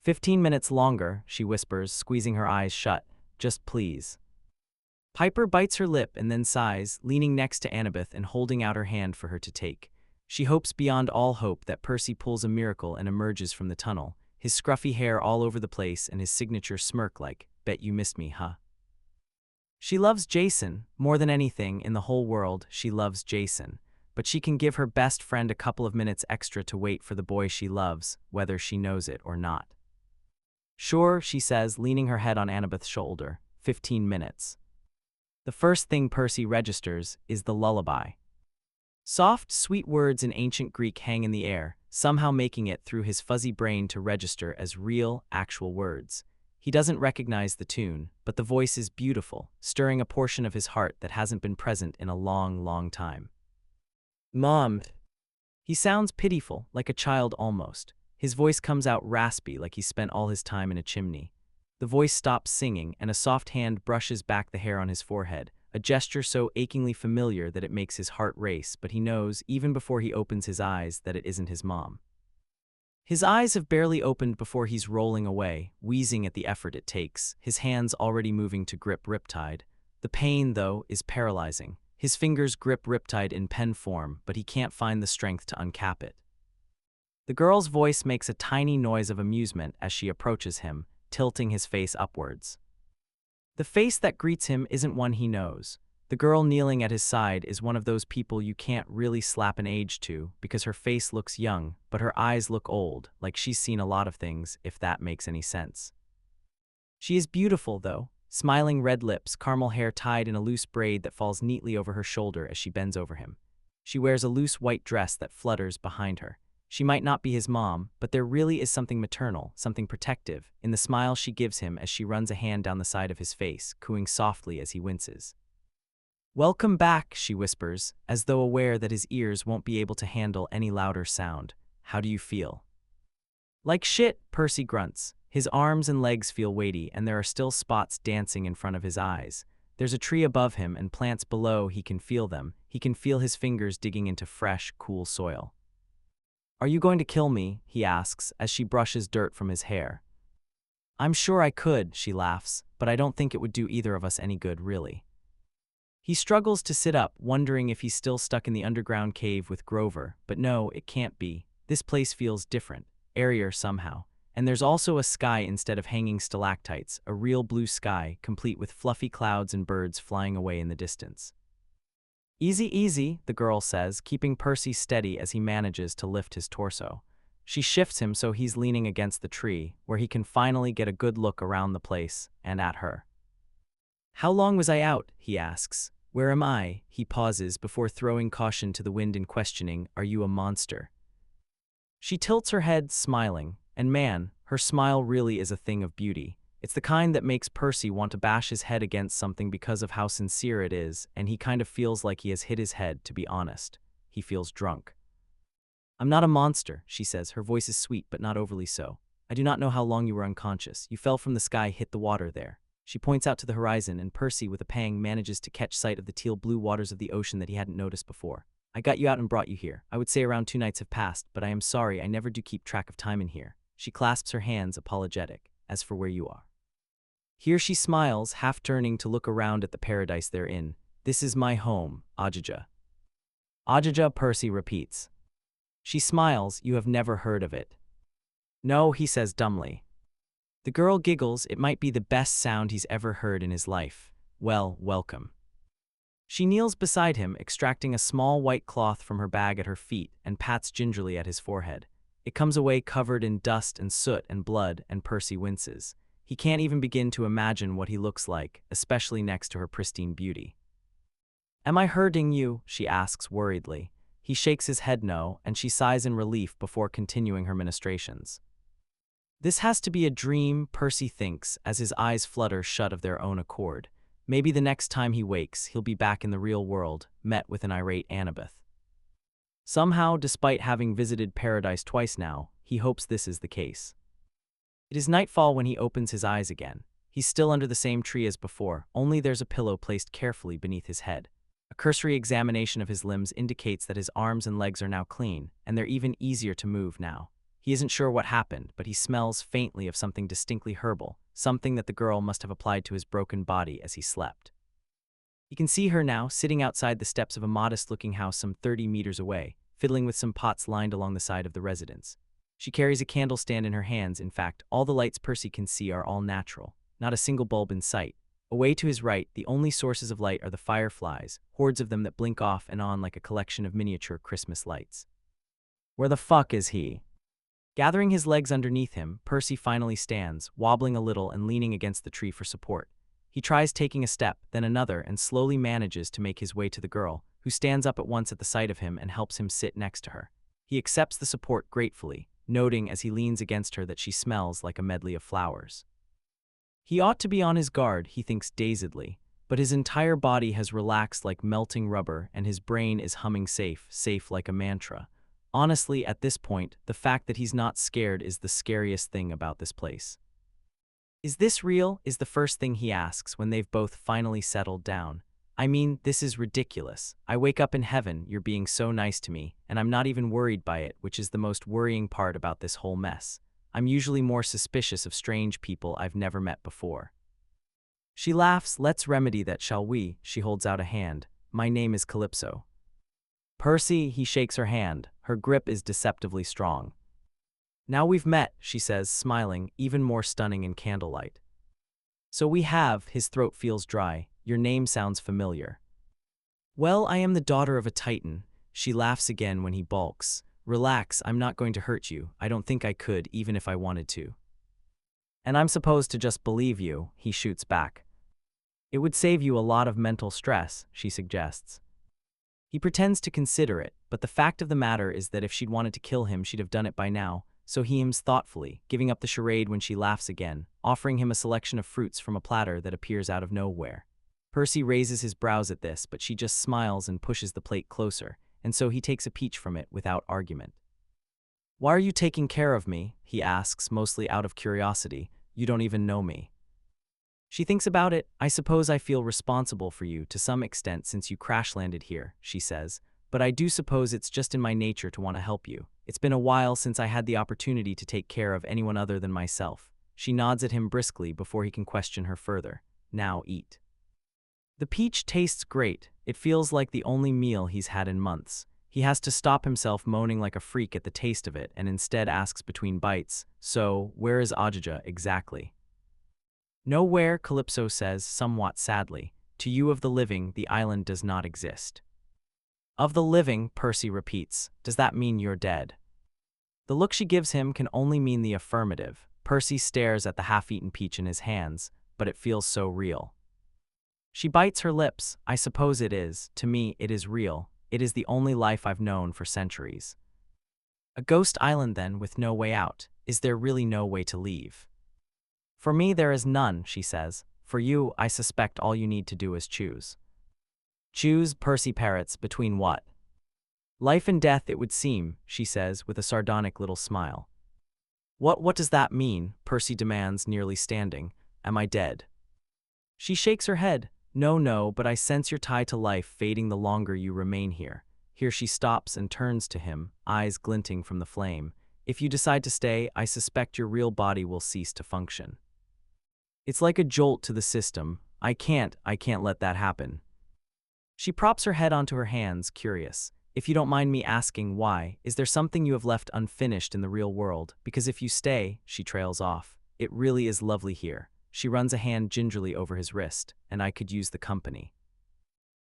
15 minutes longer, she whispers, squeezing her eyes shut. Just please. Piper bites her lip and then sighs, leaning next to Annabeth and holding out her hand for her to take. She hopes beyond all hope that Percy pulls a miracle and emerges from the tunnel, his scruffy hair all over the place and his signature smirk like, bet you missed me, huh? She loves Jason. More than anything in the whole world, she loves Jason. But she can give her best friend a couple of minutes extra to wait for the boy she loves, whether she knows it or not. Sure, she says, leaning her head on Annabeth's shoulder. 15 minutes. The first thing Percy registers is the lullaby. Soft, sweet words in ancient Greek hang in the air, somehow making it through his fuzzy brain to register as real, actual words. He doesn't recognize the tune, but the voice is beautiful, stirring a portion of his heart that hasn't been present in a long, long time. Mom. He sounds pitiful, like a child almost. His voice comes out raspy, like he spent all his time in a chimney. The voice stops singing, and a soft hand brushes back the hair on his forehead, a gesture so achingly familiar that it makes his heart race, but he knows, even before he opens his eyes, that it isn't his mom. His eyes have barely opened before he's rolling away, wheezing at the effort it takes, his hands already moving to grip Riptide. The pain, though, is paralyzing. His fingers grip Riptide in pen form, but he can't find the strength to uncap it. The girl's voice makes a tiny noise of amusement as she approaches him, tilting his face upwards. The face that greets him isn't one he knows. The girl kneeling at his side is one of those people you can't really slap an age to because her face looks young, but her eyes look old, like she's seen a lot of things, if that makes any sense. She is beautiful, though, Smiling red lips, caramel hair tied in a loose braid that falls neatly over her shoulder as she bends over him. She wears a loose white dress that flutters behind her. She might not be his mom, but there really is something maternal, something protective, in the smile she gives him as she runs a hand down the side of his face, cooing softly as he winces. "Welcome back," she whispers, as though aware that his ears won't be able to handle any louder sound. "How do you feel?" "Like shit," Percy grunts. His arms and legs feel weighty, and there are still spots dancing in front of his eyes. There's a tree above him and plants below. He can feel them. He can feel his fingers digging into fresh, cool soil. "Are you going to kill me?" he asks, as she brushes dirt from his hair. "I'm sure I could," she laughs, "but I don't think it would do either of us any good, really." He struggles to sit up, wondering if he's still stuck in the underground cave with Grover, but no, it can't be. This place feels different, airier somehow. And there's also a sky instead of hanging stalactites, a real blue sky, complete with fluffy clouds and birds flying away in the distance. "Easy, easy," the girl says, keeping Percy steady as he manages to lift his torso. She shifts him so he's leaning against the tree, where he can finally get a good look around the place and at her. "How long was I out?" he asks. "Where am I?" He pauses before throwing caution to the wind and questioning, "Are you a monster?" She tilts her head, smiling. And man, her smile really is a thing of beauty. It's the kind that makes Percy want to bash his head against something because of how sincere it is, and he kind of feels like he has hit his head, to be honest. He feels drunk. "I'm not a monster," she says. Her voice is sweet, but not overly so. "I do not know how long you were unconscious. You fell from the sky, hit the water there." She points out to the horizon, and Percy, with a pang, manages to catch sight of the teal-blue waters of the ocean that he hadn't noticed before. "I got you out and brought you here. I would say around 2 nights have passed, but I am sorry, I never do keep track of time in here." She clasps her hands, apologetic. "As for where you are." Here she smiles, half turning to look around at the paradise they're in. "This is my home, Ajaja." "Ajaja," Percy repeats. She smiles. "You have never heard of it." "No," he says dumbly. The girl giggles. It might be the best sound he's ever heard in his life. "Well, welcome." She kneels beside him, extracting a small white cloth from her bag at her feet, and pats gingerly at his forehead. It comes away covered in dust and soot and blood, and Percy winces. He can't even begin to imagine what he looks like, especially next to her pristine beauty. "Am I hurting you?" she asks worriedly. He shakes his head no, and she sighs in relief before continuing her ministrations. This has to be a dream, Percy thinks, as his eyes flutter shut of their own accord. Maybe the next time he wakes, he'll be back in the real world, met with an irate Annabeth. Somehow, despite having visited paradise twice now, he hopes this is the case. It is nightfall when he opens his eyes again. He's still under the same tree as before, only there's a pillow placed carefully beneath his head. A cursory examination of his limbs indicates that his arms and legs are now clean, and they're even easier to move now. He isn't sure what happened, but he smells faintly of something distinctly herbal, something that the girl must have applied to his broken body as he slept. He can see her now, sitting outside the steps of a modest-looking house some 30 meters away, fiddling with some pots lined along the side of the residence. She carries a candle stand in her hands. In fact, all the lights Percy can see are all natural, not a single bulb in sight. Away to his right, the only sources of light are the fireflies, hordes of them that blink off and on like a collection of miniature Christmas lights. Where the fuck is he? Gathering his legs underneath him, Percy finally stands, wobbling a little and leaning against the tree for support. He tries taking a step, then another, and slowly manages to make his way to the girl, who stands up at once at the sight of him and helps him sit next to her. He accepts the support gratefully, noting as he leans against her that she smells like a medley of flowers. He ought to be on his guard, he thinks dazedly, but his entire body has relaxed like melting rubber and his brain is humming safe, safe like a mantra. Honestly, at this point, the fact that he's not scared is the scariest thing about this place. Is this real? Is the first thing he asks when they've both finally settled down. I mean, this is ridiculous. I wake up in heaven, you're being so nice to me, and I'm not even worried by it, which is the most worrying part about this whole mess. I'm usually more suspicious of strange people I've never met before. She laughs. Let's remedy that, shall we? She holds out a hand. My name is Calypso. Percy, he shakes her hand. Her grip is deceptively strong. Now we've met, she says, smiling, even more stunning in candlelight. So we have. His throat feels dry. Your name sounds familiar. Well, I am the daughter of a titan. She laughs again when he balks. Relax, I'm not going to hurt you. I don't think I could, even if I wanted to. And I'm supposed to just believe you, he shoots back. It would save you a lot of mental stress, she suggests. He pretends to consider it, but the fact of the matter is that if she'd wanted to kill him, she'd have done it by now, so he hems thoughtfully, giving up the charade when she laughs again, offering him a selection of fruits from a platter that appears out of nowhere. Percy raises his brows at this, but she just smiles and pushes the plate closer, and so he takes a peach from it without argument. "Why are you taking care of me?" he asks, mostly out of curiosity. "You don't even know me." She thinks about it. "I suppose I feel responsible for you to some extent since you crash-landed here," she says, "but I do suppose it's just in my nature to want to help you. It's been a while since I had the opportunity to take care of anyone other than myself." She nods at him briskly before he can question her further. "Now eat." The peach tastes great. It feels like the only meal he's had in months. He has to stop himself moaning like a freak at the taste of it and instead asks between bites, "So, where is Ajija exactly?" "Nowhere," Calypso says, somewhat sadly. "To you of the living, the island does not exist." "Of the living," Percy repeats. "Does that mean you're dead?" The look she gives him can only mean the affirmative. Percy stares at the half-eaten peach in his hands, but it feels so real. She bites her lips. "I suppose it is. To me, it is real. It is the only life I've known for centuries." "A ghost island, then, with no way out. Is there really no way to leave?" "For me, there is none," she says. "For you, I suspect all you need to do is choose." "Choose," Percy parrots, "between what?" "Life and death, it would seem," she says, with a sardonic little smile. What does that mean?" Percy demands, nearly standing. "Am I dead?" She shakes her head. No, but I sense your tie to life fading the longer you remain here." Here she stops and turns to him, eyes glinting from the flame. "If you decide to stay, I suspect your real body will cease to function. It's like a jolt to the system. I can't let that happen." She props her head onto her hands, curious. "If you don't mind me asking, why? Is there something you have left unfinished in the real world? Because if you stay," she trails off, "it really is lovely here." She runs a hand gingerly over his wrist, "and I could use the company."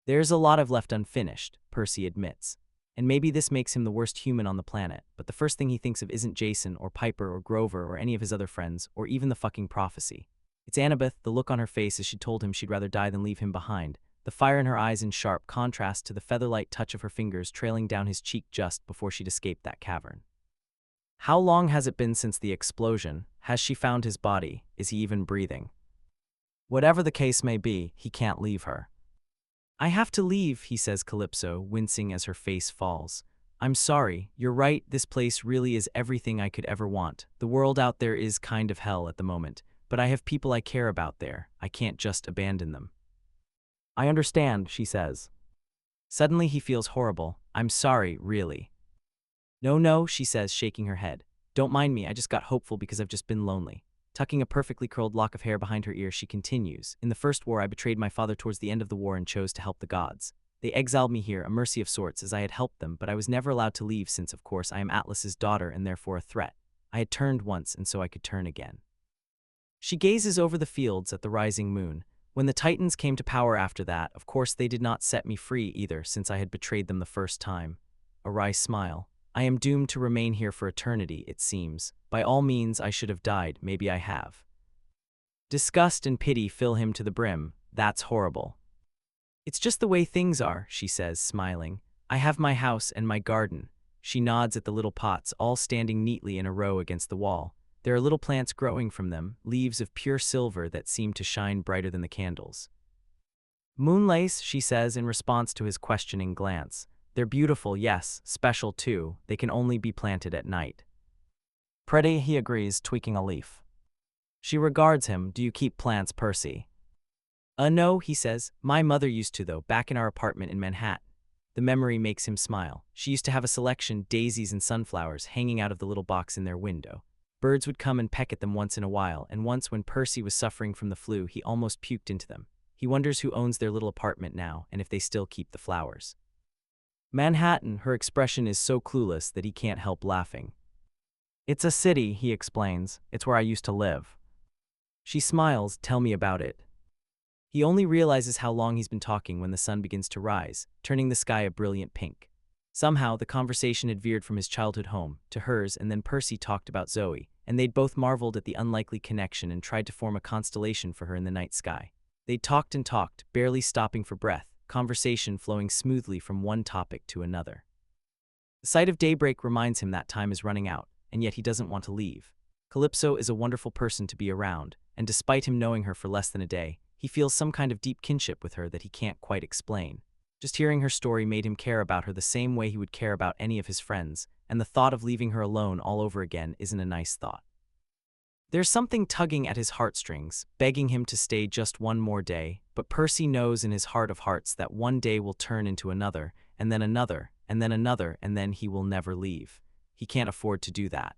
"There's a lot I've left unfinished," Percy admits. And maybe this makes him the worst human on the planet, but the first thing he thinks of isn't Jason or Piper or Grover or any of his other friends, or even the fucking prophecy. It's Annabeth, the look on her face as she told him she'd rather die than leave him behind, the fire in her eyes in sharp contrast to the featherlight touch of her fingers trailing down his cheek just before she'd escaped that cavern. How long has it been since the explosion? Has she found his body? Is he even breathing? Whatever the case may be, he can't leave her. "I have to leave," he says, Calypso, wincing as her face falls. "I'm sorry, you're right, this place really is everything I could ever want. The world out there is kind of hell at the moment, but I have people I care about there. I can't just abandon them." "I understand," she says. Suddenly he feels horrible. "I'm sorry, really." No, she says, shaking her head. "Don't mind me, I just got hopeful because I've just been lonely." Tucking a perfectly curled lock of hair behind her ear, she continues, "In the first war, I betrayed my father towards the end of the war and chose to help the gods. They exiled me here, a mercy of sorts, as I had helped them, but I was never allowed to leave since, of course, I am Atlas's daughter and therefore a threat. I had turned once, and so I could turn again." She gazes over the fields at the rising moon. "When the Titans came to power after that, of course they did not set me free either, since I had betrayed them the first time." A wry smile. "I am doomed to remain here for eternity, it seems. By all means, I should have died, maybe I have." Disgust and pity fill him to the brim. "That's horrible." "It's just the way things are," she says, smiling. "I have my house and my garden." She nods at the little pots, all standing neatly in a row against the wall. There are little plants growing from them, leaves of pure silver that seem to shine brighter than the candles. "Moonlace," she says in response to his questioning glance. "They're beautiful, yes, special too. They can only be planted at night." "Pretty," he agrees, tweaking a leaf. She regards him. "Do you keep plants, Percy?" No," he says. "My mother used to, though, back in our apartment in Manhattan." The memory makes him smile. She used to have a selection, daisies and sunflowers, hanging out of the little box in their window. Birds would come and peck at them once in a while, and once when Percy was suffering from the flu, he almost puked into them. He wonders who owns their little apartment now, and if they still keep the flowers. "Manhattan," her expression is so clueless that he can't help laughing. "It's a city," he explains. "It's where I used to live." She smiles. "Tell me about it." He only realizes how long he's been talking when the sun begins to rise, turning the sky a brilliant pink. Somehow, the conversation had veered from his childhood home to hers, and then Percy talked about Zoe, and they'd both marveled at the unlikely connection and tried to form a constellation for her in the night sky. They talked and talked, barely stopping for breath, conversation flowing smoothly from one topic to another. The sight of daybreak reminds him that time is running out, and yet he doesn't want to leave. Calypso is a wonderful person to be around, and despite him knowing her for less than a day, he feels some kind of deep kinship with her that he can't quite explain. Just hearing her story made him care about her the same way he would care about any of his friends, and the thought of leaving her alone all over again isn't a nice thought. There's something tugging at his heartstrings, begging him to stay just one more day, but Percy knows in his heart of hearts that one day will turn into another, and then another, and then another, and then he will never leave. He can't afford to do that.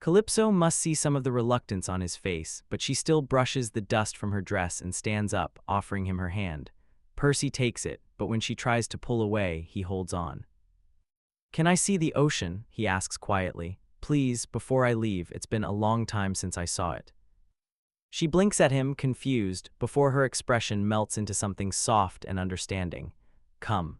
Calypso must see some of the reluctance on his face, but she still brushes the dust from her dress and stands up, offering him her hand. Percy takes it, but when she tries to pull away, he holds on. "Can I see the ocean?" he asks quietly. "Please, before I leave, it's been a long time since I saw it." She blinks at him, confused, before her expression melts into something soft and understanding. "Come."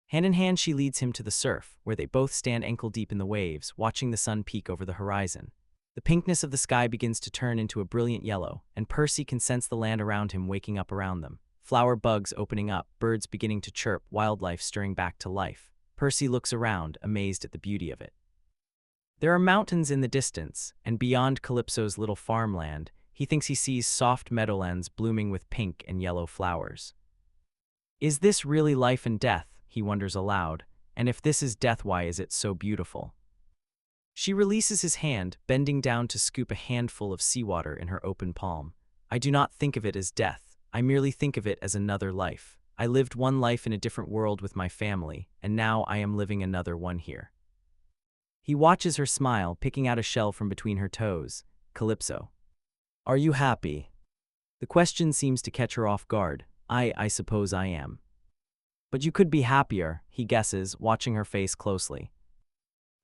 Hand in hand she leads him to the surf, where they both stand ankle-deep in the waves, watching the sun peek over the horizon. The pinkness of the sky begins to turn into a brilliant yellow, and Percy can sense the land around him waking up around them. Flower bugs opening up, birds beginning to chirp, wildlife stirring back to life. Percy looks around, amazed at the beauty of it. There are mountains in the distance, and beyond Calypso's little farmland, he thinks he sees soft meadowlands blooming with pink and yellow flowers. Is this really life and death? He wonders aloud, and if this is death, why is it so beautiful? She releases his hand, bending down to scoop a handful of seawater in her open palm. "I do not think of it as death. I merely think of it as another life. I lived one life in a different world with my family, and now I am living another one here." He watches her smile, picking out a shell from between her toes. "Calypso, are you happy?" The question seems to catch her off guard. I suppose I am." "But you could be happier," he guesses, watching her face closely.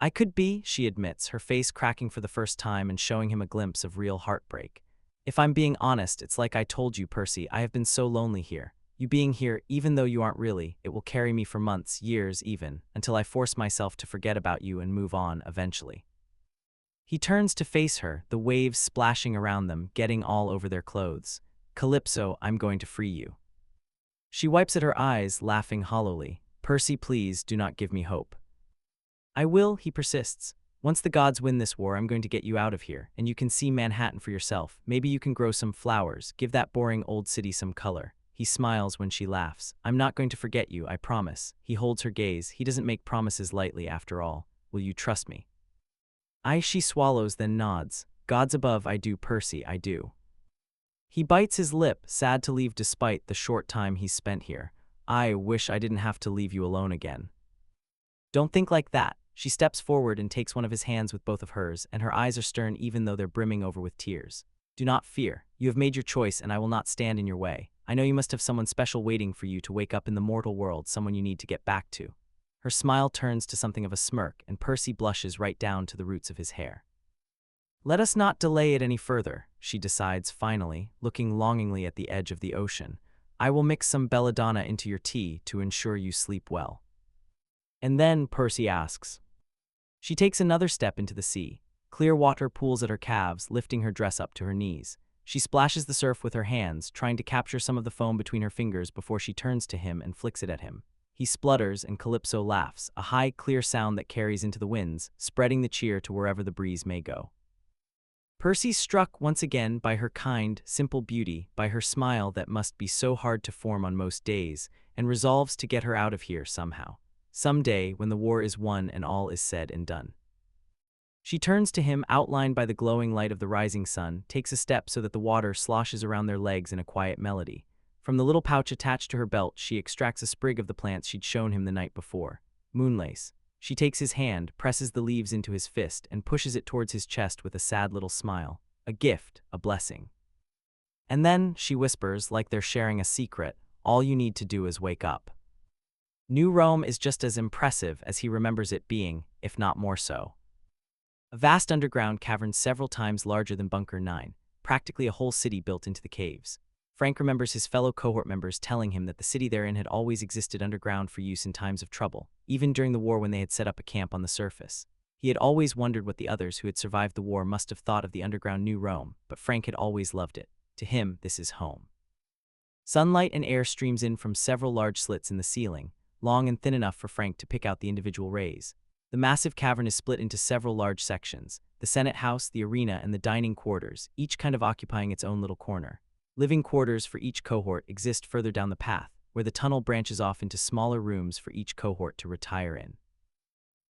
"I could be," she admits, her face cracking for the first time and showing him a glimpse of real heartbreak. "If I'm being honest, it's like I told you, Percy, I have been so lonely here. You being here, even though you aren't really, it will carry me for months, years even, until I force myself to forget about you and move on eventually." He turns to face her, the waves splashing around them, getting all over their clothes. "Calypso, I'm going to free you." She wipes at her eyes, laughing hollowly. "Percy, please, do not give me hope." "I will," he persists. "Once the gods win this war, I'm going to get you out of here, and you can see Manhattan for yourself. Maybe you can grow some flowers, give that boring old city some color." He smiles when she laughs. "I'm not going to forget you, I promise." He holds her gaze. He doesn't make promises lightly after all. "Will you trust me?" She swallows, then nods. "Gods above, I do, Percy, I do." He bites his lip, sad to leave despite the short time he's spent here. "I wish I didn't have to leave you alone again." "Don't think like that." She steps forward and takes one of his hands with both of hers, and her eyes are stern even though they're brimming over with tears. "Do not fear. You have made your choice, and I will not stand in your way. I know you must have someone special waiting for you to wake up in the mortal world, someone you need to get back to." Her smile turns to something of a smirk, and Percy blushes right down to the roots of his hair. "Let us not delay it any further," she decides finally, looking longingly at the edge of the ocean. "I will mix some belladonna into your tea to ensure you sleep well." "And then?" Percy asks. She takes another step into the sea. Clear water pools at her calves, lifting her dress up to her knees. She splashes the surf with her hands, trying to capture some of the foam between her fingers before she turns to him and flicks it at him. He splutters and Calypso laughs, a high, clear sound that carries into the winds, spreading the cheer to wherever the breeze may go. Percy's struck once again by her kind, simple beauty, by her smile that must be so hard to form on most days, and resolves to get her out of here somehow. Someday, when the war is won and all is said and done. She turns to him, outlined by the glowing light of the rising sun, takes a step so that the water sloshes around their legs in a quiet melody. From the little pouch attached to her belt, she extracts a sprig of the plants she'd shown him the night before. Moonlace. She takes his hand, presses the leaves into his fist, and pushes it towards his chest with a sad little smile. A gift, a blessing. And then, she whispers, like they're sharing a secret, "All you need to do is wake up." New Rome is just as impressive as he remembers it being, if not more so. A vast underground cavern several times larger than Bunker 9, practically a whole city built into the caves. Frank remembers his fellow cohort members telling him that the city therein had always existed underground for use in times of trouble, even during the war when they had set up a camp on the surface. He had always wondered what the others who had survived the war must have thought of the underground New Rome, but Frank had always loved it. To him, this is home. Sunlight and air streams in from several large slits in the ceiling, long and thin enough for Frank to pick out the individual rays. The massive cavern is split into several large sections: the Senate House, the arena, and the dining quarters, each kind of occupying its own little corner. Living quarters for each cohort exist further down the path, where the tunnel branches off into smaller rooms for each cohort to retire in.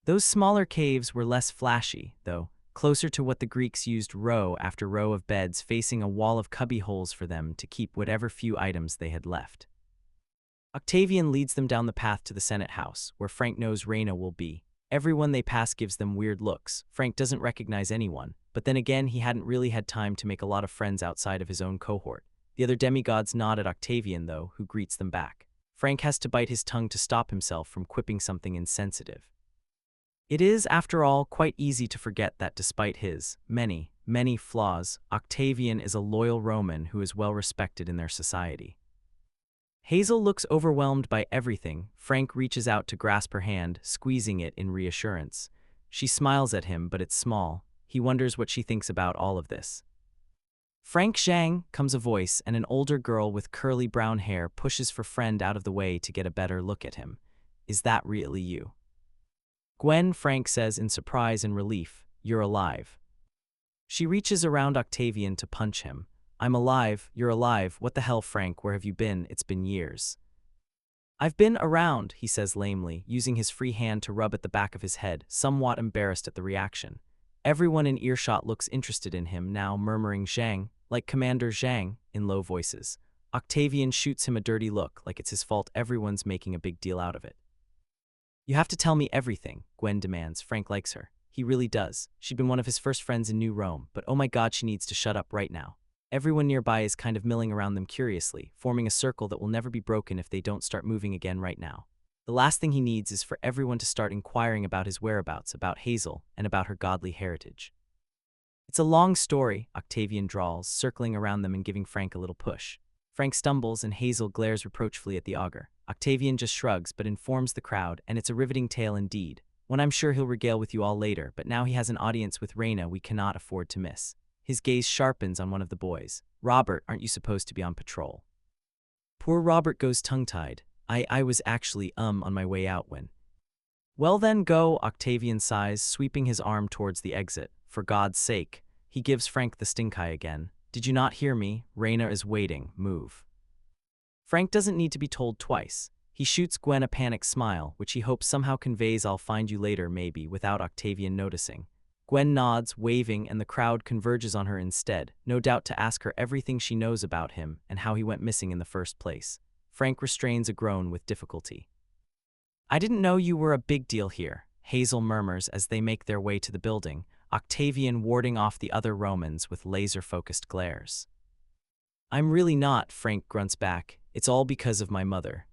Those smaller caves were less flashy, though, closer to what the Greeks used, row after row of beds facing a wall of cubby holes for them to keep whatever few items they had left. Octavian leads them down the path to the Senate House, where Frank knows Reina will be. Everyone they pass gives them weird looks. Frank doesn't recognize anyone, but then again he hadn't really had time to make a lot of friends outside of his own cohort. The other demigods nod at Octavian, though, who greets them back. Frank has to bite his tongue to stop himself from quipping something insensitive. It is, after all, quite easy to forget that despite his many, many flaws, Octavian is a loyal Roman who is well respected in their society. Hazel looks overwhelmed by everything. Frank reaches out to grasp her hand, squeezing it in reassurance. She smiles at him, but it's small. He wonders what she thinks about all of this. "Frank Zhang," comes a voice, and an older girl with curly brown hair pushes her friend out of the way to get a better look at him. "Is that really you?" "Gwen," Frank says in surprise and relief. "You're alive." She reaches around Octavian to punch him. "I'm alive, you're alive. What the hell, Frank, where have you been? It's been years." "I've been around," he says lamely, using his free hand to rub at the back of his head, somewhat embarrassed at the reaction. Everyone in earshot looks interested in him now, murmuring "Zhang," like Commander Zhang, in low voices. Octavian shoots him a dirty look, like it's his fault everyone's making a big deal out of it. "You have to tell me everything," Gwen demands. Frank likes her. He really does. She'd been one of his first friends in New Rome, but oh my god, she needs to shut up right now. Everyone nearby is kind of milling around them curiously, forming a circle that will never be broken if they don't start moving again right now. The last thing he needs is for everyone to start inquiring about his whereabouts, about Hazel, and about her godly heritage. "It's a long story," Octavian drawls, circling around them and giving Frank a little push. Frank stumbles and Hazel glares reproachfully at the augur. Octavian just shrugs but informs the crowd, and it's a riveting tale indeed, one I'm sure he'll regale with you all later, but now he has an audience with Reina we cannot afford to miss. His gaze sharpens on one of the boys. "Robert, aren't you supposed to be on patrol?" Poor Robert goes tongue-tied. I was actually, on my way out when." "Well then, go," Octavian sighs, sweeping his arm towards the exit. "For God's sake." He gives Frank the stink eye again. "Did you not hear me? Reina is waiting. Move." Frank doesn't need to be told twice. He shoots Gwen a panicked smile, which he hopes somehow conveys "I'll find you later, maybe," without Octavian noticing. Gwen nods, waving, and the crowd converges on her instead, no doubt to ask her everything she knows about him and how he went missing in the first place. Frank restrains a groan with difficulty. "I didn't know you were a big deal here," Hazel murmurs as they make their way to the building, Octavian warding off the other Romans with laser-focused glares. "I'm really not," Frank grunts back. "It's all because of my mother."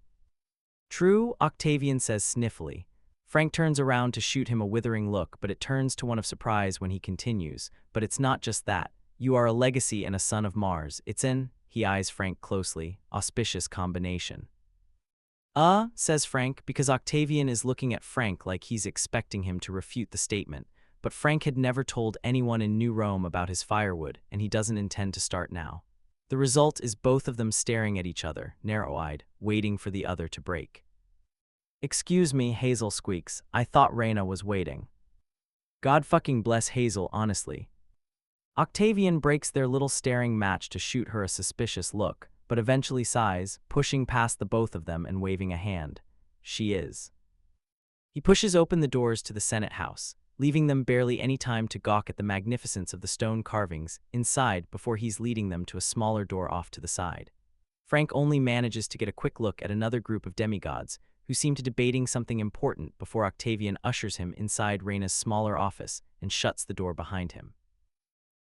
"True," Octavian says sniffily. Frank turns around to shoot him a withering look, but it turns to one of surprise when he continues. "But it's not just that. You are a legacy and a son of Mars. It's an," he eyes Frank closely, "auspicious combination." Says Frank, because Octavian is looking at Frank like he's expecting him to refute the statement. But Frank had never told anyone in New Rome about his firewood, and he doesn't intend to start now. The result is both of them staring at each other, narrow-eyed, waiting for the other to break. "Excuse me," Hazel squeaks. "I thought Reina was waiting." God fucking bless Hazel, honestly. Octavian breaks their little staring match to shoot her a suspicious look, but eventually sighs, pushing past the both of them and waving a hand. She is. He pushes open the doors to the Senate House, leaving them barely any time to gawk at the magnificence of the stone carvings inside before he's leading them to a smaller door off to the side. Frank only manages to get a quick look at another group of demigods, who seem to be debating something important before Octavian ushers him inside Reina's smaller office and shuts the door behind him.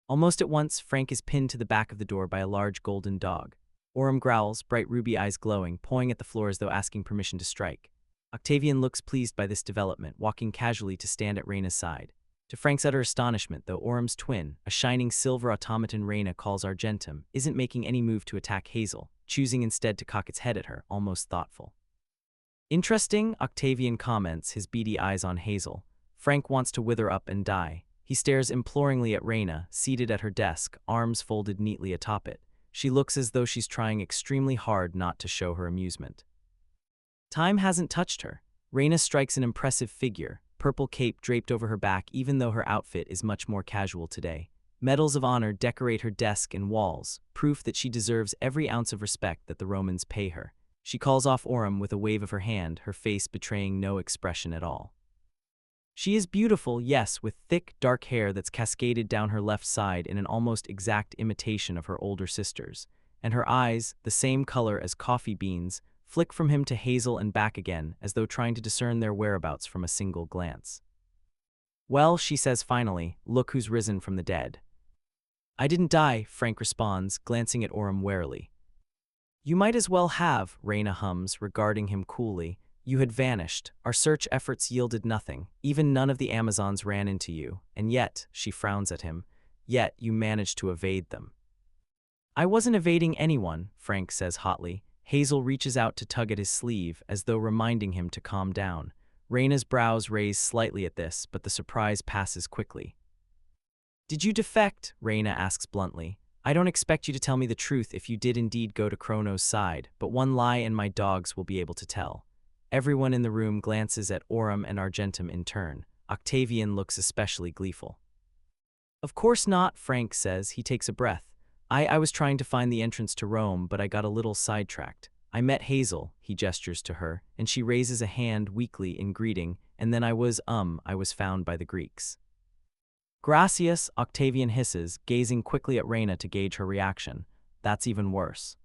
Almost at once, Frank is pinned to the back of the door by a large golden dog. Orem growls, bright ruby eyes glowing, pawing at the floor as though asking permission to strike. Octavian looks pleased by this development, walking casually to stand at Reina's side. To Frank's utter astonishment, though, Orem's twin, a shining silver automaton Reina calls Argentum, isn't making any move to attack Hazel, choosing instead to cock its head at her, almost thoughtful. "Interesting," Octavian comments, his beady eyes on Hazel. Frank wants to wither up and die. He stares imploringly at Reina, seated at her desk, arms folded neatly atop it. She looks as though she's trying extremely hard not to show her amusement. Time hasn't touched her. Reyna strikes an impressive figure, purple cape draped over her back even though her outfit is much more casual today. Medals of honor decorate her desk and walls, proof that she deserves every ounce of respect that the Romans pay her. She calls off Orem with a wave of her hand, her face betraying no expression at all. She is beautiful, yes, with thick, dark hair that's cascaded down her left side in an almost exact imitation of her older sister's, and her eyes, the same color as coffee beans, flick from him to Hazel and back again, as though trying to discern their whereabouts from a single glance. "Well," she says finally, "look who's risen from the dead." "I didn't die," Frank responds, glancing at Orem warily. "You might as well have," Reyna hums, regarding him coolly. "You had vanished. Our search efforts yielded nothing. Even none of the Amazons ran into you. And yet," she frowns at him, "yet you managed to evade them." "I wasn't evading anyone," Frank says hotly. Hazel reaches out to tug at his sleeve, as though reminding him to calm down. Reyna's brows raise slightly at this, but the surprise passes quickly. "Did you defect?" Reyna asks bluntly. "I don't expect you to tell me the truth if you did indeed go to Chrono's side, but one lie and my dogs will be able to tell." Everyone in the room glances at Orem and Argentum in turn. Octavian looks especially gleeful. "Of course not," Frank says. He takes a breath. I was trying to find the entrance to Rome, but I got a little sidetracked. I met Hazel," he gestures to her, and she raises a hand weakly in greeting, and then I was found by the Greeks." "Gracias," Octavian hisses, gazing quickly at Reyna to gauge her reaction. "That's even worse."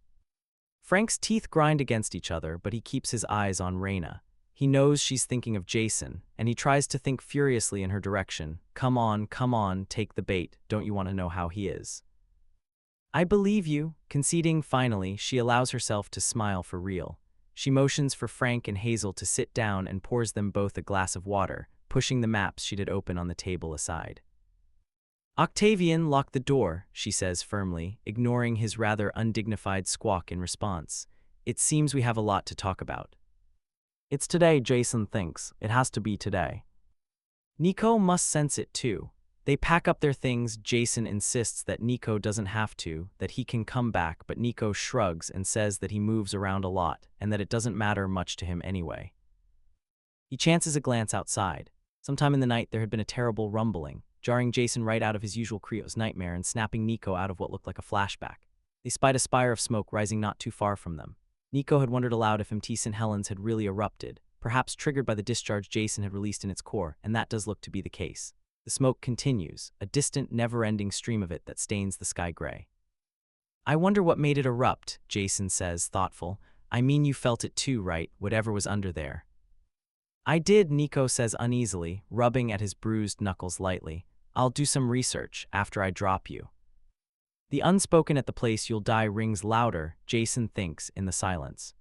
Frank's teeth grind against each other, but he keeps his eyes on Reyna. He knows she's thinking of Jason, and he tries to think furiously in her direction. Come on, take the bait. Don't you want to know how he is?" "I believe you." Conceding finally, she allows herself to smile for real. She motions for Frank and Hazel to sit down and pours them both a glass of water, pushing the maps she'd had open on the table aside. "Octavian, lock the door," she says firmly, ignoring his rather undignified squawk in response. "It seems we have a lot to talk about." "It's today," Jason thinks. "It has to be today." Nico must sense it too. They pack up their things. Jason insists that Nico doesn't have to, that he can come back, but Nico shrugs and says that he moves around a lot, and that it doesn't matter much to him anyway. He chances a glance outside. Sometime in the night there had been a terrible rumbling, jarring Jason right out of his usual Creo's nightmare and snapping Nico out of what looked like a flashback. They spied a spire of smoke rising not too far from them. Nico had wondered aloud if Mt. St. Helens had really erupted, perhaps triggered by the discharge Jason had released in its core, and that does look to be the case. The smoke continues, a distant, never-ending stream of it that stains the sky gray. "I wonder what made it erupt," Jason says, thoughtful. "I mean, you felt it too, right? Whatever was under there." "I did," Nico says uneasily, rubbing at his bruised knuckles lightly. "I'll do some research after I drop you." The unspoken "at the place you'll die" rings louder, Jason thinks, in the silence.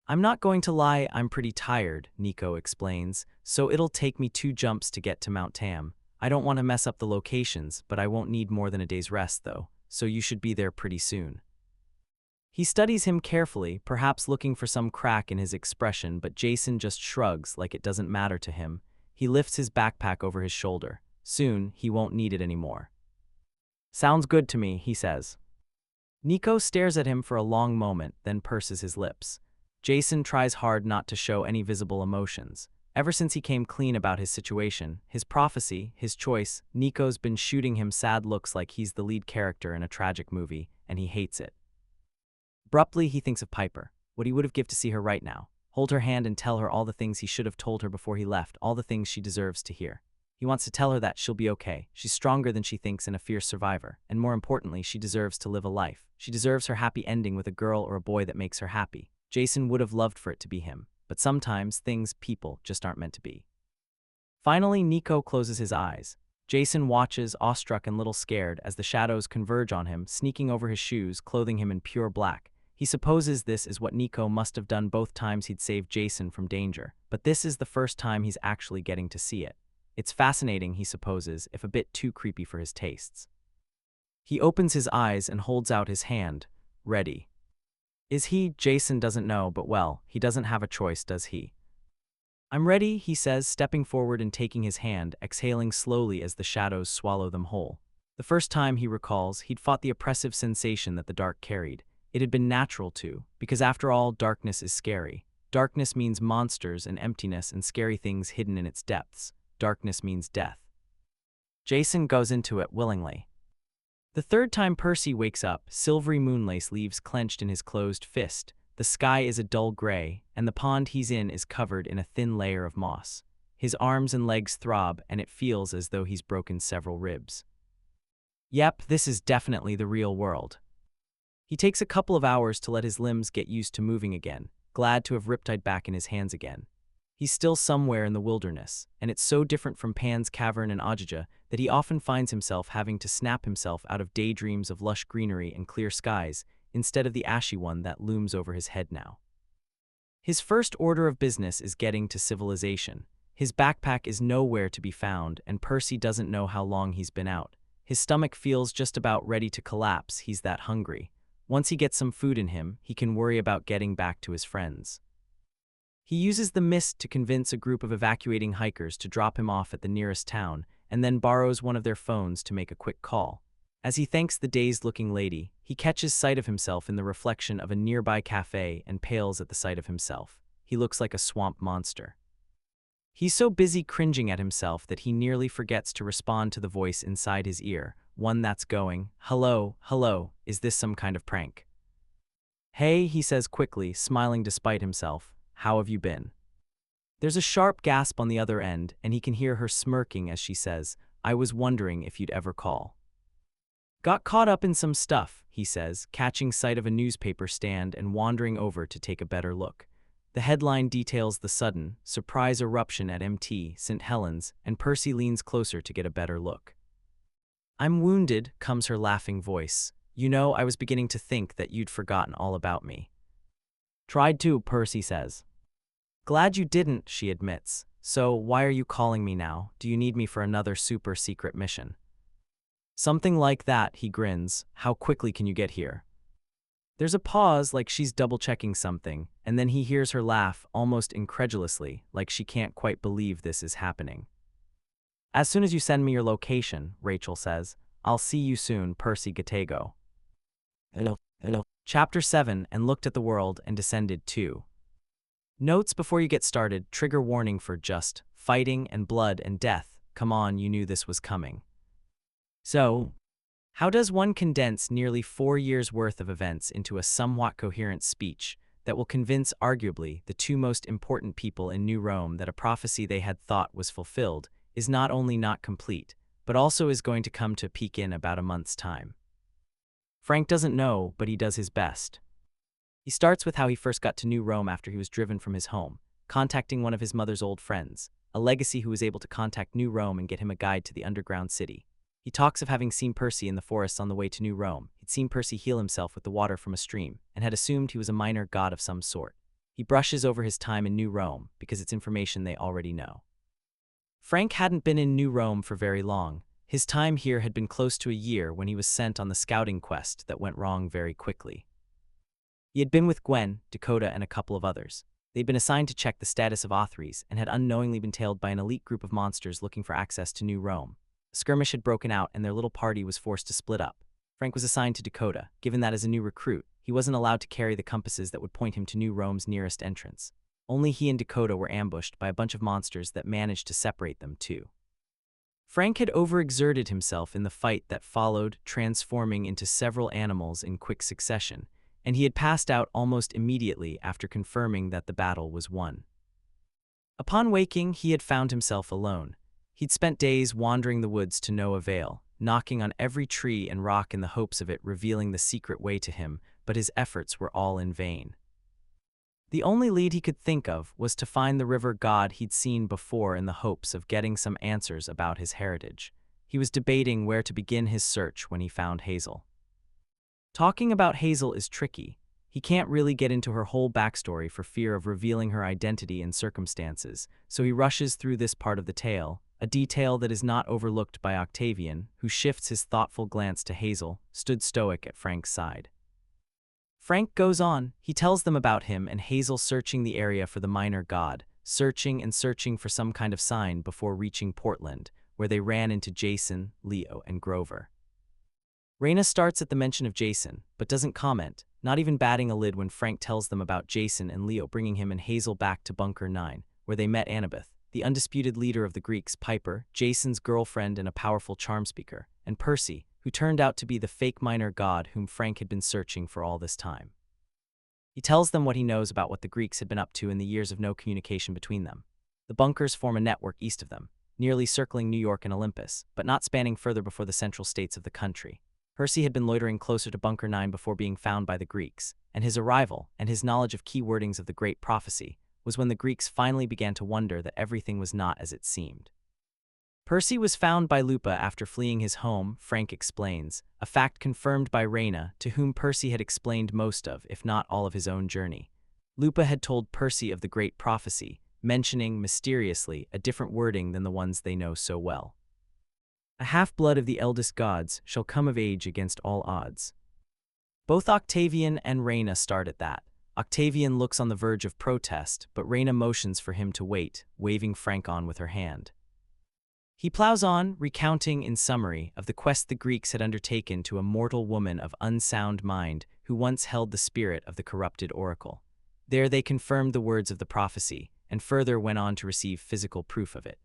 "I'm not going to lie, I'm pretty tired," Nico explains, "so it'll take me 2 jumps to get to Mount Tam. I don't want to mess up the locations, but I won't need more than a day's rest, though, so you should be there pretty soon." He studies him carefully, perhaps looking for some crack in his expression, but Jason just shrugs like it doesn't matter to him. He lifts his backpack over his shoulder. Soon, he won't need it anymore. "Sounds good to me," he says. Nico stares at him for a long moment, then purses his lips. Jason tries hard not to show any visible emotions. Ever since he came clean about his situation, his prophecy, his choice, Nico's been shooting him sad looks like he's the lead character in a tragic movie, and he hates it. Abruptly, he thinks of Piper. What he would have given to see her right now. Hold her hand and tell her all the things he should have told her before he left, all the things she deserves to hear. He wants to tell her that she'll be okay. She's stronger than she thinks and a fierce survivor. And more importantly, she deserves to live a life. She deserves her happy ending with a girl or a boy that makes her happy. Jason would have loved for it to be him. But sometimes things, people, just aren't meant to be. Finally, Nico closes his eyes. Jason watches, awestruck and little scared, as the shadows converge on him, sneaking over his shoes, clothing him in pure black. He supposes this is what Nico must have done both times he'd saved Jason from danger, but this is the first time he's actually getting to see it. It's fascinating, he supposes, if a bit too creepy for his tastes. He opens his eyes and holds out his hand, ready. Is he? Jason doesn't know, but well, he doesn't have a choice, does he? "I'm ready," he says, stepping forward and taking his hand, exhaling slowly as the shadows swallow them whole. The first time, he recalls, he'd fought the oppressive sensation that the dark carried. It had been natural to, because after all, darkness is scary. Darkness means monsters and emptiness and scary things hidden in its depths. Darkness means death. Jason goes into it willingly. The third time Percy wakes up, silvery moonlace leaves clenched in his closed fist. The sky is a dull gray, and the pond he's in is covered in a thin layer of moss. His arms and legs throb, and it feels as though he's broken several ribs. Yep, this is definitely the real world. He takes a couple of hours to let his limbs get used to moving again, glad to have Riptide back in his hands again. He's still somewhere in the wilderness, and it's so different from Pan's cavern and Ajija that he often finds himself having to snap himself out of daydreams of lush greenery and clear skies instead of the ashy one that looms over his head now. His first order of business is getting to civilization. His backpack is nowhere to be found, and Percy doesn't know how long he's been out. His stomach feels just about ready to collapse, he's that hungry. Once he gets some food in him, he can worry about getting back to his friends. He uses the mist to convince a group of evacuating hikers to drop him off at the nearest town, and then borrows one of their phones to make a quick call. As he thanks the dazed-looking lady, he catches sight of himself in the reflection of a nearby cafe and pales at the sight of himself. He looks like a swamp monster. He's so busy cringing at himself that he nearly forgets to respond to the voice inside his ear, one that's going, "Hello, hello, is this some kind of prank?" "Hey," he says quickly, smiling despite himself. "How have you been?" There's a sharp gasp on the other end, and he can hear her smirking as she says, "I was wondering if you'd ever call." "Got caught up in some stuff," he says, catching sight of a newspaper stand and wandering over to take a better look. The headline details the sudden, surprise eruption at MT St. Helens, and Percy leans closer to get a better look. "I'm wounded," comes her laughing voice. "You know, I was beginning to think that you'd forgotten all about me." "Tried to," Percy says. "Glad you didn't," she admits. "So, why are you calling me now? Do you need me for another super-secret mission?" "Something like that," he grins. "How quickly can you get here?" There's a pause, like she's double-checking something, and then he hears her laugh, almost incredulously, like she can't quite believe this is happening. "As soon as you send me your location," Rachel says. "I'll see you soon, Percy Gatego." Hello. Chapter 7, and looked at the world and descended 2. Notes before you get started, trigger warning for just fighting and blood and death. Come on, you knew this was coming. So, how does one condense nearly 4 years' worth of events into a somewhat coherent speech that will convince arguably the two most important people in New Rome that a prophecy they had thought was fulfilled is not only not complete, but also is going to come to a peak in about a month's time? Frank doesn't know, but he does his best. He starts with how he first got to New Rome after he was driven from his home, contacting one of his mother's old friends, a legacy who was able to contact New Rome and get him a guide to the underground city. He talks of having seen Percy in the forests on the way to New Rome. He'd seen Percy heal himself with the water from a stream, and had assumed he was a minor god of some sort. He brushes over his time in New Rome, because it's information they already know. Frank hadn't been in New Rome for very long. His time here had been close to a year when he was sent on the scouting quest that went wrong very quickly. He had been with Gwen, Dakota, and a couple of others. They'd been assigned to check the status of Authries, and had unknowingly been tailed by an elite group of monsters looking for access to New Rome. A skirmish had broken out, and their little party was forced to split up. Frank was assigned to Dakota, given that as a new recruit, he wasn't allowed to carry the compasses that would point him to New Rome's nearest entrance. Only he and Dakota were ambushed by a bunch of monsters that managed to separate them too. Frank had overexerted himself in the fight that followed, transforming into several animals in quick succession, and he had passed out almost immediately after confirming that the battle was won. Upon waking, he had found himself alone. He'd spent days wandering the woods to no avail, knocking on every tree and rock in the hopes of it revealing the secret way to him, but his efforts were all in vain. The only lead he could think of was to find the river god he'd seen before in the hopes of getting some answers about his heritage. He was debating where to begin his search when he found Hazel. Talking about Hazel is tricky. He can't really get into her whole backstory for fear of revealing her identity and circumstances, so he rushes through this part of the tale, a detail that is not overlooked by Octavian, who shifts his thoughtful glance to Hazel, stood stoic at Frank's side. Frank goes on. He tells them about him and Hazel searching the area for the minor god, searching and searching for some kind of sign before reaching Portland, where they ran into Jason, Leo, and Grover. Raina starts at the mention of Jason, but doesn't comment, not even batting a lid when Frank tells them about Jason and Leo bringing him and Hazel back to Bunker 9, where they met Annabeth, the undisputed leader of the Greeks, Piper, Jason's girlfriend and a powerful charm speaker, and Percy, who turned out to be the fake minor god whom Frank had been searching for all this time. He tells them what he knows about what the Greeks had been up to in the years of no communication between them. The bunkers form a network east of them, nearly circling New York and Olympus, but not spanning further before the central states of the country. Percy had been loitering closer to Bunker 9 before being found by the Greeks, and his arrival, and his knowledge of key wordings of the Great Prophecy, was when the Greeks finally began to wonder that everything was not as it seemed. Percy was found by Lupa after fleeing his home, Frank explains, a fact confirmed by Raina, to whom Percy had explained most of, if not all of his own journey. Lupa had told Percy of the Great Prophecy, mentioning, mysteriously, a different wording than the ones they know so well. A half-blood of the eldest gods shall come of age against all odds. Both Octavian and Raina start at that. Octavian looks on the verge of protest, but Raina motions for him to wait, waving Frank on with her hand. He plows on, recounting, in summary, of the quest the Greeks had undertaken to a mortal woman of unsound mind who once held the spirit of the corrupted oracle. There they confirmed the words of the prophecy, and further went on to receive physical proof of it.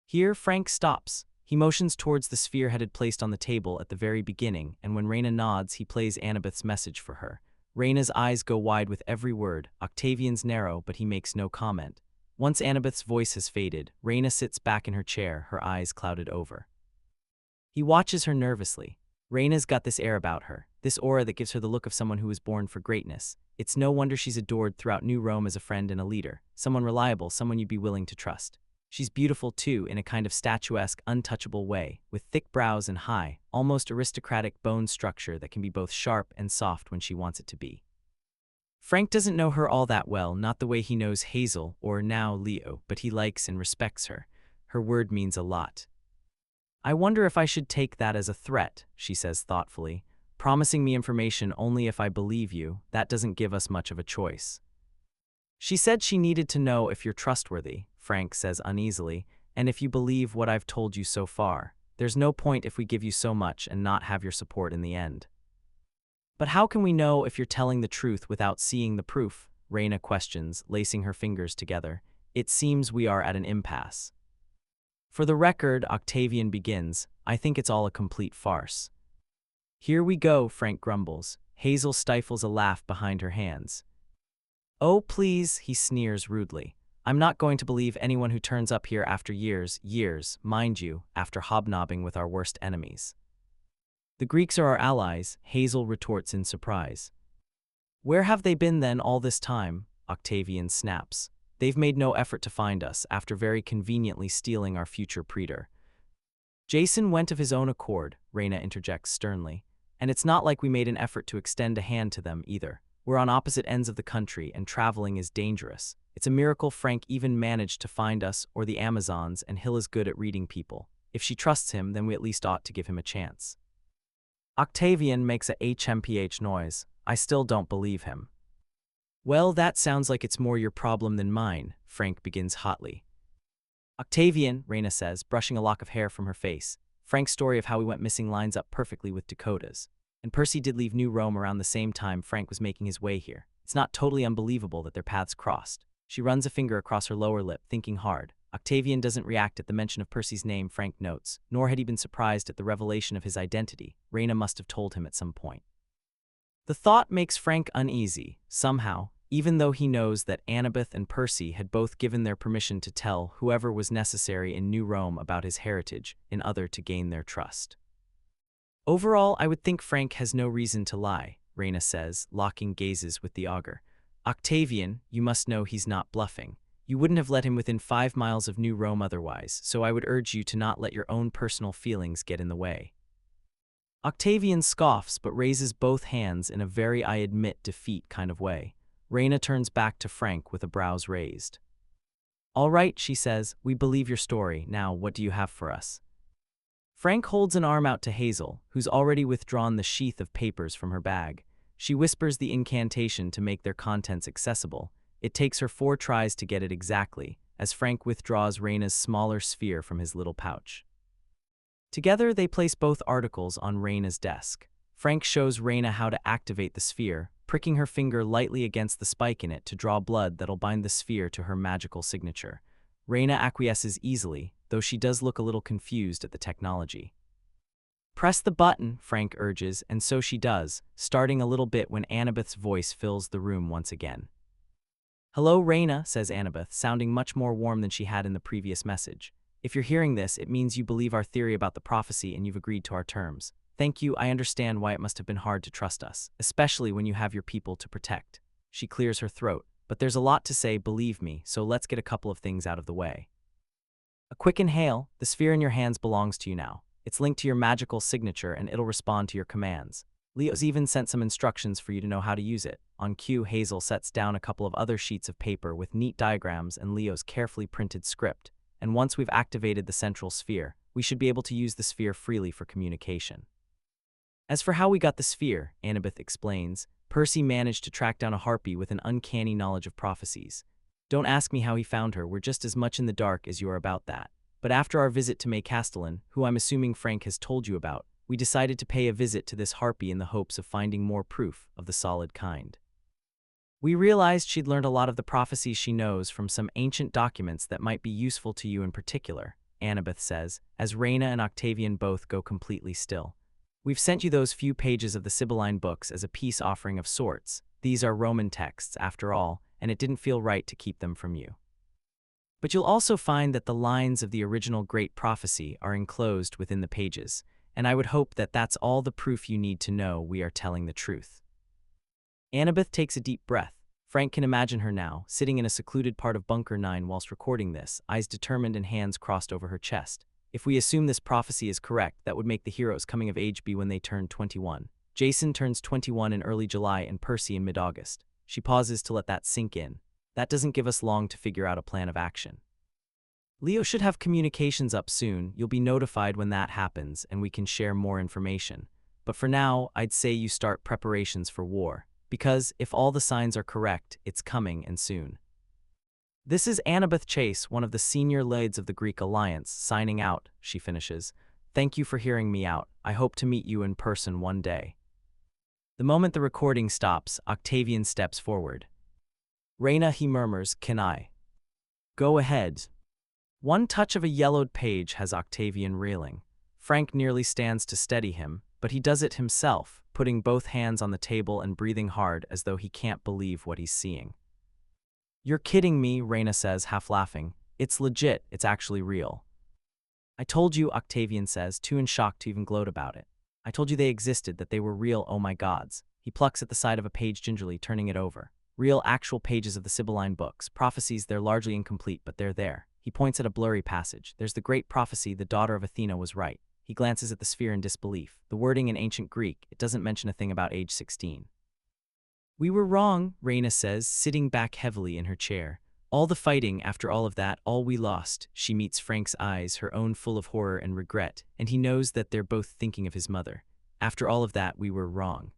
Here Frank stops. He motions towards the sphere had placed on the table at the very beginning, and when Raina nods, he plays Annabeth's message for her. Raina's eyes go wide with every word, Octavian's narrow, but he makes no comment. Once Annabeth's voice has faded, Raina sits back in her chair, her eyes clouded over. He watches her nervously. Raina's got this air about her, this aura that gives her the look of someone who was born for greatness. It's no wonder she's adored throughout New Rome as a friend and a leader, someone reliable, someone you'd be willing to trust. She's beautiful, too, in a kind of statuesque, untouchable way, with thick brows and high, almost aristocratic bone structure that can be both sharp and soft when she wants it to be. Frank doesn't know her all that well, not the way he knows Hazel, or now Leo, but he likes and respects her. Her word means a lot. I wonder if I should take that as a threat, she says thoughtfully. Promising me information only if I believe you, that doesn't give us much of a choice. She said she needed to know if you're trustworthy, Frank says uneasily, and if you believe what I've told you so far. There's no point if we give you so much and not have your support in the end. But how can we know if you're telling the truth without seeing the proof? Raina questions, lacing her fingers together. It seems we are at an impasse. For the record, Octavian begins, I think it's all a complete farce. Here we go, Frank grumbles. Hazel stifles a laugh behind her hands. Oh, please, he sneers rudely. I'm not going to believe anyone who turns up here after years, mind you, after hobnobbing with our worst enemies. The Greeks are our allies, Hazel retorts in surprise. Where have they been then all this time? Octavian snaps. They've made no effort to find us, after very conveniently stealing our future praetor. Jason went of his own accord, Raina interjects sternly, and it's not like we made an effort to extend a hand to them either. We're on opposite ends of the country, and traveling is dangerous. It's a miracle Frank even managed to find us or the Amazons, and Hill is good at reading people. If she trusts him, then we at least ought to give him a chance. Octavian makes a HMPH noise. I still don't believe him. Well, that sounds like it's more your problem than mine, Frank begins hotly. Octavian, Raina says, brushing a lock of hair from her face. Frank's story of how we went missing lines up perfectly with Dakota's. And Percy did leave New Rome around the same time Frank was making his way here. It's not totally unbelievable that their paths crossed. She runs a finger across her lower lip, thinking hard. Octavian doesn't react at the mention of Percy's name, Frank notes, nor had he been surprised at the revelation of his identity. Raina must have told him at some point. The thought makes Frank uneasy, somehow, even though he knows that Annabeth and Percy had both given their permission to tell whoever was necessary in New Rome about his heritage, in order to gain their trust. Overall, I would think Frank has no reason to lie, Raina says, locking gazes with the augur. Octavian, you must know he's not bluffing. You wouldn't have let him within 5 miles of New Rome otherwise, so I would urge you to not let your own personal feelings get in the way. Octavian scoffs but raises both hands in a very I admit defeat kind of way. Raina turns back to Frank with a brows raised. All right, she says, we believe your story. Now, what do you have for us? Frank holds an arm out to Hazel, who's already withdrawn the sheath of papers from her bag. She whispers the incantation to make their contents accessible. It takes her 4 tries to get it exactly, as Frank withdraws Raina's smaller sphere from his little pouch. Together, they place both articles on Reina's desk. Frank shows Reina how to activate the sphere, pricking her finger lightly against the spike in it to draw blood that'll bind the sphere to her magical signature. Reina acquiesces easily, though she does look a little confused at the technology. "Press the button," Frank urges, and so she does, starting a little bit when Annabeth's voice fills the room once again. "Hello, Reina," says Annabeth, sounding much more warm than she had in the previous message. "If you're hearing this, it means you believe our theory about the prophecy and you've agreed to our terms. Thank you. I understand why it must have been hard to trust us, especially when you have your people to protect." She clears her throat. "But there's a lot to say, believe me, so let's get a couple of things out of the way. A quick inhale. The sphere in your hands belongs to you now. It's linked to your magical signature and it'll respond to your commands. Leo's even sent some instructions for you to know how to use it." On cue, Hazel sets down a couple of other sheets of paper with neat diagrams and Leo's carefully printed script. "And once we've activated the central sphere, we should be able to use the sphere freely for communication." "As for how we got the sphere," Annabeth explains, "Percy managed to track down a harpy with an uncanny knowledge of prophecies. Don't ask me how he found her, we're just as much in the dark as you are about that. But after our visit to May Castellan, who I'm assuming Frank has told you about, we decided to pay a visit to this harpy in the hopes of finding more proof of the solid kind. We realized she'd learned a lot of the prophecies she knows from some ancient documents that might be useful to you in particular," Annabeth says, as Reina and Octavian both go completely still. "We've sent you those few pages of the Sibylline books as a peace offering of sorts. These are Roman texts, after all, and it didn't feel right to keep them from you. But you'll also find that the lines of the original great prophecy are enclosed within the pages, and I would hope that that's all the proof you need to know we are telling the truth." Annabeth takes a deep breath. Frank can imagine her now, sitting in a secluded part of Bunker 9 whilst recording this, eyes determined and hands crossed over her chest. If we assume this prophecy is correct, that would make the heroes coming of age be when they turn 21. Jason turns 21 in early July and Percy in mid-August. She pauses to let that sink in. That doesn't give us long to figure out a plan of action. "Leo should have communications up soon. You'll be notified when that happens, and we can share more information. But for now, I'd say you start preparations for war, because if all the signs are correct, it's coming and soon." "This is Annabeth Chase, one of the senior leads of the Greek Alliance, signing out," she finishes. "Thank you for hearing me out. I hope to meet you in person one day." The moment the recording stops, Octavian steps forward. "Reina," he murmurs, "can I?" "Go ahead." One touch of a yellowed page has Octavian reeling. Frank nearly stands to steady him, but he does it himself, putting both hands on the table and breathing hard as though he can't believe what he's seeing. "You're kidding me," Reina says, half laughing. "It's legit, it's actually real." "I told you," Octavian says, too in shock to even gloat about it. "I told you they existed, that they were real, oh my gods." He plucks at the side of a page gingerly, turning it over. Real, actual pages of the Sibylline books. Prophecies, they're largely incomplete, but they're there. He points at a blurry passage. There's the great prophecy, the daughter of Athena was right. He glances at the sphere in disbelief. The wording in ancient Greek, it doesn't mention a thing about age 16. "We were wrong," Reina says, sitting back heavily in her chair. "All the fighting, after all of that, all we lost." She meets Frank's eyes, her own full of horror and regret, and he knows that they're both thinking of his mother. "After all of that, we were wrong."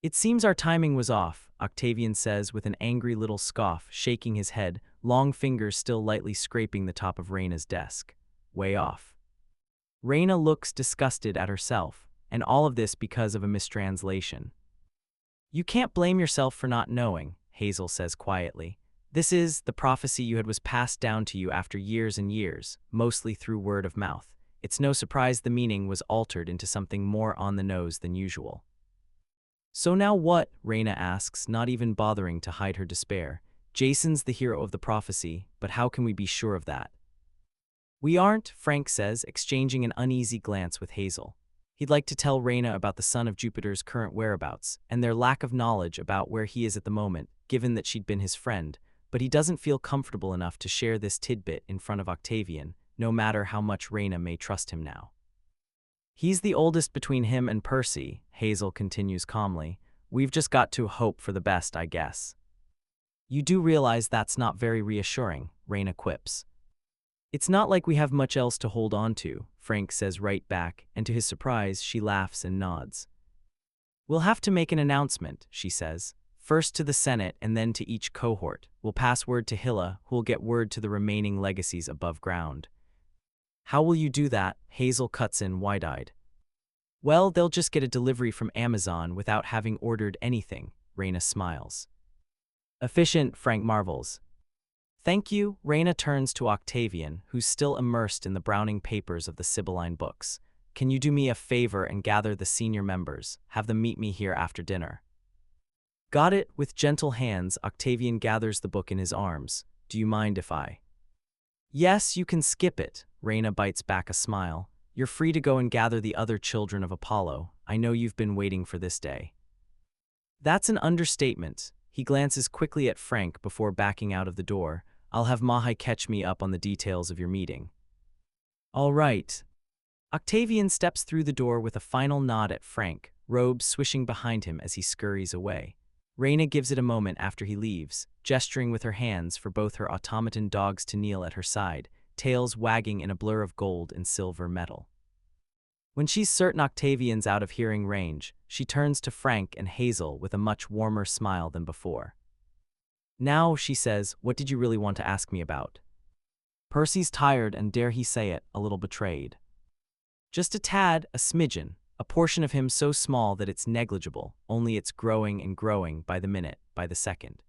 "It seems our timing was off," Octavian says with an angry little scoff, shaking his head, long fingers still lightly scraping the top of Reina's desk. "Way off." Reina looks disgusted at herself, and all of this because of a mistranslation. "You can't blame yourself for not knowing," Hazel says quietly. "This is the prophecy you had was passed down to you after years and years, mostly through word of mouth. It's no surprise the meaning was altered into something more on the nose than usual." "So now what?" Reina asks, not even bothering to hide her despair. "Jason's the hero of the prophecy, but how can we be sure of that?" "We aren't," Frank says, exchanging an uneasy glance with Hazel. He'd like to tell Reina about the son of Jupiter's current whereabouts, and their lack of knowledge about where he is at the moment, given that she'd been his friend, but he doesn't feel comfortable enough to share this tidbit in front of Octavian, no matter how much Reina may trust him now. "He's the oldest between him and Percy," Hazel continues calmly. "We've just got to hope for the best, I guess." "You do realize that's not very reassuring," Reina quips. "It's not like we have much else to hold on to," Frank says right back, and to his surprise, she laughs and nods. "We'll have to make an announcement," she says. "First to the Senate and then to each cohort. We'll pass word to Hilla, who'll get word to the remaining legacies above ground." How will you do that? Hazel cuts in wide-eyed. Well, they'll just get a delivery from Amazon without having ordered anything, Raina smiles. Efficient, Frank marvels. Thank you, Raina turns to Octavian, who's still immersed in the browning papers of the Sibylline books. Can you do me a favor and gather the senior members? Have them meet me here after dinner. Got it. With gentle hands, Octavian gathers the book in his arms. Do you mind if I? Yes, you can skip it. Raina bites back a smile. You're free to go and gather the other children of Apollo. I know you've been waiting for this day. That's an understatement. He glances quickly at Frank before backing out of the door. I'll have Mahai catch me up on the details of your meeting. All right. Octavian steps through the door with a final nod at Frank, robes swishing behind him as he scurries away. Raina gives it a moment after he leaves, gesturing with her hands for both her automaton dogs to kneel at her side, tails wagging in a blur of gold and silver metal. When she's certain Octavian's out of hearing range, she turns to Frank and Hazel with a much warmer smile than before. Now, she says, what did you really want to ask me about? Percy's tired and, dare he say it, a little betrayed. Just a tad, a smidgen, a portion of him so small that it's negligible, only it's growing and growing by the minute, by the second.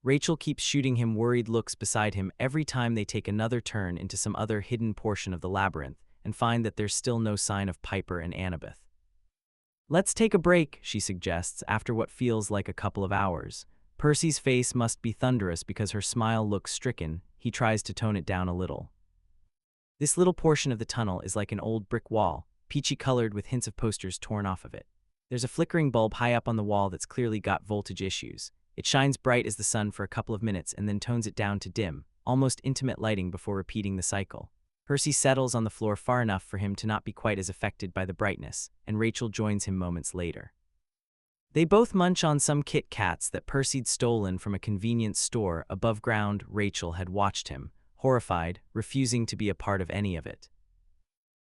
Rachel keeps shooting him worried looks beside him every time they take another turn into some other hidden portion of the labyrinth and find that there's still no sign of Piper and Annabeth. Let's take a break, she suggests, after what feels like a couple of hours. Percy's face must be thunderous because her smile looks stricken. He tries to tone it down a little. This little portion of the tunnel is like an old brick wall, peachy-colored with hints of posters torn off of it. There's a flickering bulb high up on the wall that's clearly got voltage issues. It shines bright as the sun for a couple of minutes and then tones it down to dim, almost intimate lighting before repeating the cycle. Percy settles on the floor far enough for him to not be quite as affected by the brightness, and Rachel joins him moments later. They both munch on some Kit Kats that Percy'd stolen from a convenience store above ground. Rachel had watched him, horrified, refusing to be a part of any of it.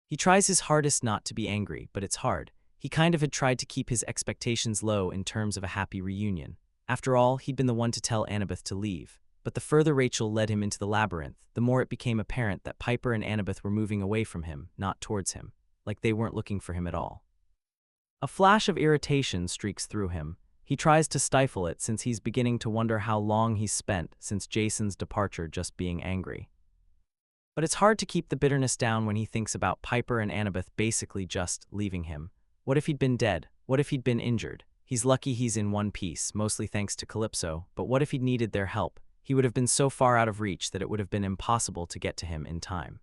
He tries his hardest not to be angry, but it's hard. He kind of had tried to keep his expectations low in terms of a happy reunion. After all, he'd been the one to tell Annabeth to leave. But the further Rachel led him into the labyrinth, the more it became apparent that Piper and Annabeth were moving away from him, not towards him, like they weren't looking for him at all. A flash of irritation streaks through him. He tries to stifle it since he's beginning to wonder how long he's spent since Jason's departure just being angry. But it's hard to keep the bitterness down when he thinks about Piper and Annabeth basically just leaving him. What if he'd been dead? What if he'd been injured? He's lucky he's in one piece, mostly thanks to Calypso, but what if he'd needed their help? He would have been so far out of reach that it would have been impossible to get to him in time.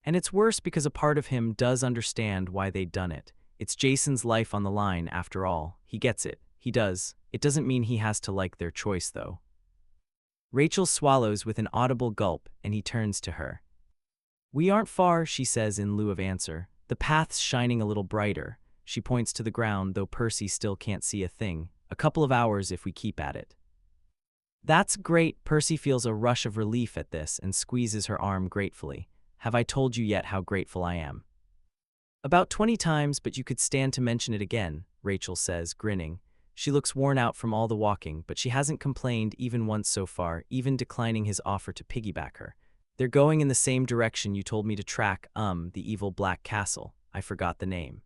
And it's worse because a part of him does understand why they'd done it. It's Jason's life on the line, after all. He gets it. He does. It doesn't mean he has to like their choice, though. Rachel swallows with an audible gulp, and he turns to her. We aren't far, she says in lieu of answer. The path's shining a little brighter. She points to the ground, though Percy still can't see a thing. A couple of hours if we keep at it. That's great. Percy feels a rush of relief at this and squeezes her arm gratefully. Have I told you yet how grateful I am? About 20 times, but you could stand to mention it again, Rachel says, grinning. She looks worn out from all the walking, but she hasn't complained even once so far, even declining his offer to piggyback her. They're going in the same direction you told me to track, the evil Black Castle. I forgot the name.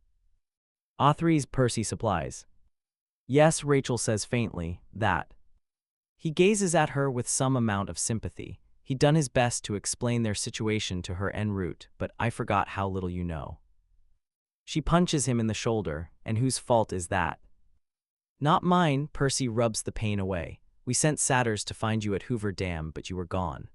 Authries, Percy supplies. Yes, Rachel says faintly, that. He gazes at her with some amount of sympathy. He'd done his best to explain their situation to her en route, but I forgot how little you know. She punches him in the shoulder, and whose fault is that? Not mine, Percy rubs the pain away. We sent satyrs to find you at Hoover Dam, but you were gone.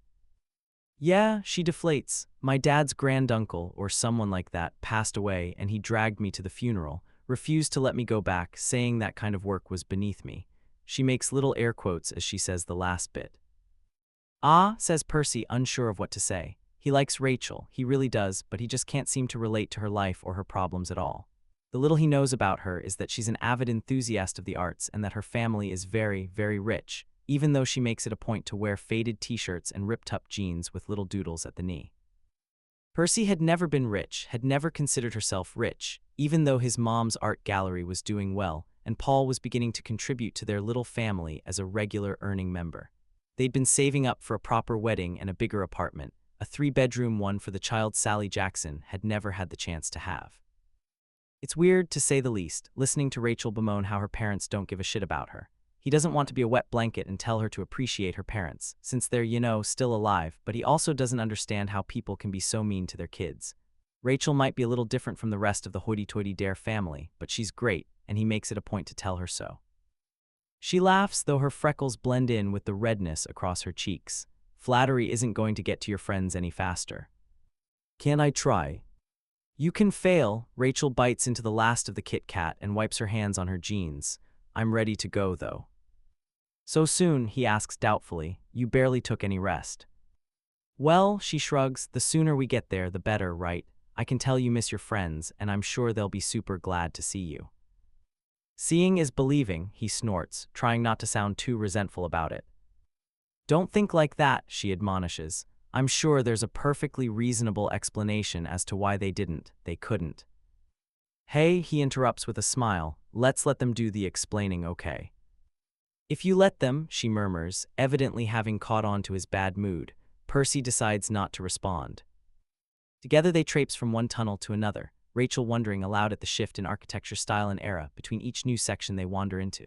Yeah, she deflates. My dad's granduncle, or someone like that, passed away, and he dragged me to the funeral, refused to let me go back, saying that kind of work was beneath me. She makes little air quotes as she says the last bit. Ah, says Percy, unsure of what to say. He likes Rachel, he really does, but he just can't seem to relate to her life or her problems at all. The little he knows about her is that she's an avid enthusiast of the arts and that her family is very, very rich, even though she makes it a point to wear faded t-shirts and ripped-up jeans with little doodles at the knee. Percy had never been rich, had never considered herself rich, even though his mom's art gallery was doing well, and Paul was beginning to contribute to their little family as a regular earning member. They'd been saving up for a proper wedding and a bigger apartment, a 3-bedroom one for the child Sally Jackson had never had the chance to have. It's weird, to say the least, listening to Rachel bemoan how her parents don't give a shit about her. He doesn't want to be a wet blanket and tell her to appreciate her parents, since they're, still alive, but he also doesn't understand how people can be so mean to their kids. Rachel might be a little different from the rest of the hoity-toity Dare family, but she's great, and he makes it a point to tell her so. She laughs, though her freckles blend in with the redness across her cheeks. Flattery isn't going to get to your friends any faster. Can I try? You can fail. Rachel bites into the last of the Kit Kat and wipes her hands on her jeans. I'm ready to go, though. So soon, he asks doubtfully. You barely took any rest. Well, she shrugs, the sooner we get there, the better, right? I can tell you miss your friends, and I'm sure they'll be super glad to see you. Seeing is believing, he snorts, trying not to sound too resentful about it. Don't think like that, she admonishes. I'm sure there's a perfectly reasonable explanation as to why they couldn't. Hey, he interrupts with a smile, let's let them do the explaining, okay? If you let them, she murmurs, evidently having caught on to his bad mood. Percy decides not to respond. Together they traipse from one tunnel to another, Rachel wondering aloud at the shift in architecture style and era between each new section they wander into.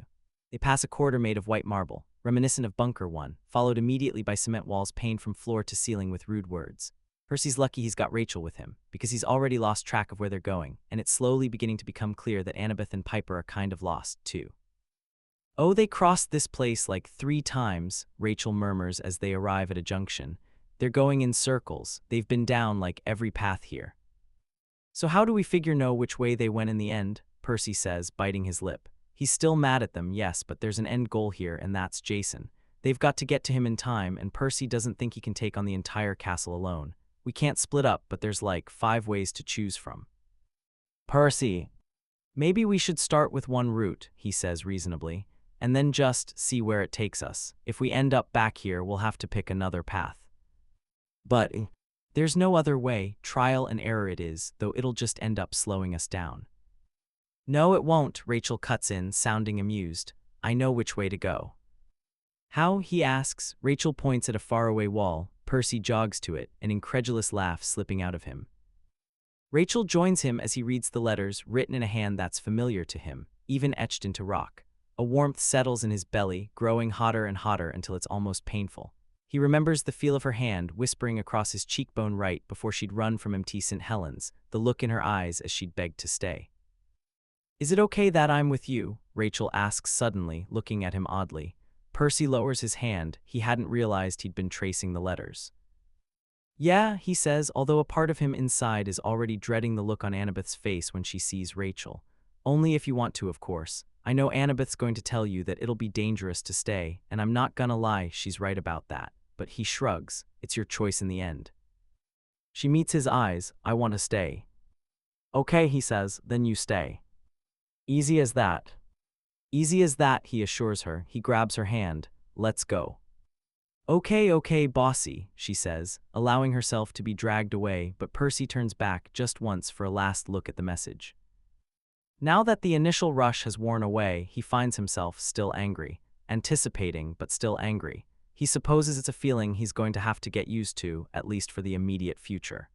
They pass a corridor made of white marble, reminiscent of Bunker 1, followed immediately by cement walls paned from floor to ceiling with rude words. Percy's lucky he's got Rachel with him, because he's already lost track of where they're going, and it's slowly beginning to become clear that Annabeth and Piper are kind of lost, too. Oh, they crossed this place like 3 times, Rachel murmurs as they arrive at a junction. They're going in circles, they've been down like every path here. So how do we know which way they went in the end? Percy says, biting his lip. He's still mad at them, yes, but there's an end goal here, and that's Jason. They've got to get to him in time, and Percy doesn't think he can take on the entire castle alone. We can't split up, but there's like 5 ways to choose from. Percy, maybe we should start with one route, he says reasonably, and then just see where it takes us. If we end up back here, we'll have to pick another path. But there's no other way, trial and error it is, though it'll just end up slowing us down. No, it won't, Rachel cuts in, sounding amused. I know which way to go. How? He asks. Rachel points at a faraway wall. Percy jogs to it, an incredulous laugh slipping out of him. Rachel joins him as he reads the letters written in a hand that's familiar to him, even etched into rock. A warmth settles in his belly, growing hotter and hotter until it's almost painful. He remembers the feel of her hand whispering across his cheekbone right before she'd run from MT St. Helens, the look in her eyes as she'd begged to stay. Is it okay that I'm with you? Rachel asks suddenly, looking at him oddly. Percy lowers his hand. He hadn't realized he'd been tracing the letters. Yeah, he says, although a part of him inside is already dreading the look on Annabeth's face when she sees Rachel. Only if you want to, of course. I know Annabeth's going to tell you that it'll be dangerous to stay, and I'm not gonna lie, she's right about that. But he shrugs. It's your choice in the end. She meets his eyes. I want to stay. Okay, he says, then you stay. Easy as that. Easy as that, he assures her. He grabs her hand. Let's go. Okay, bossy, she says, allowing herself to be dragged away, but Percy turns back just once for a last look at the message. Now that the initial rush has worn away, he finds himself still angry. Anticipating, but still angry. He supposes it's a feeling he's going to have to get used to, at least for the immediate future.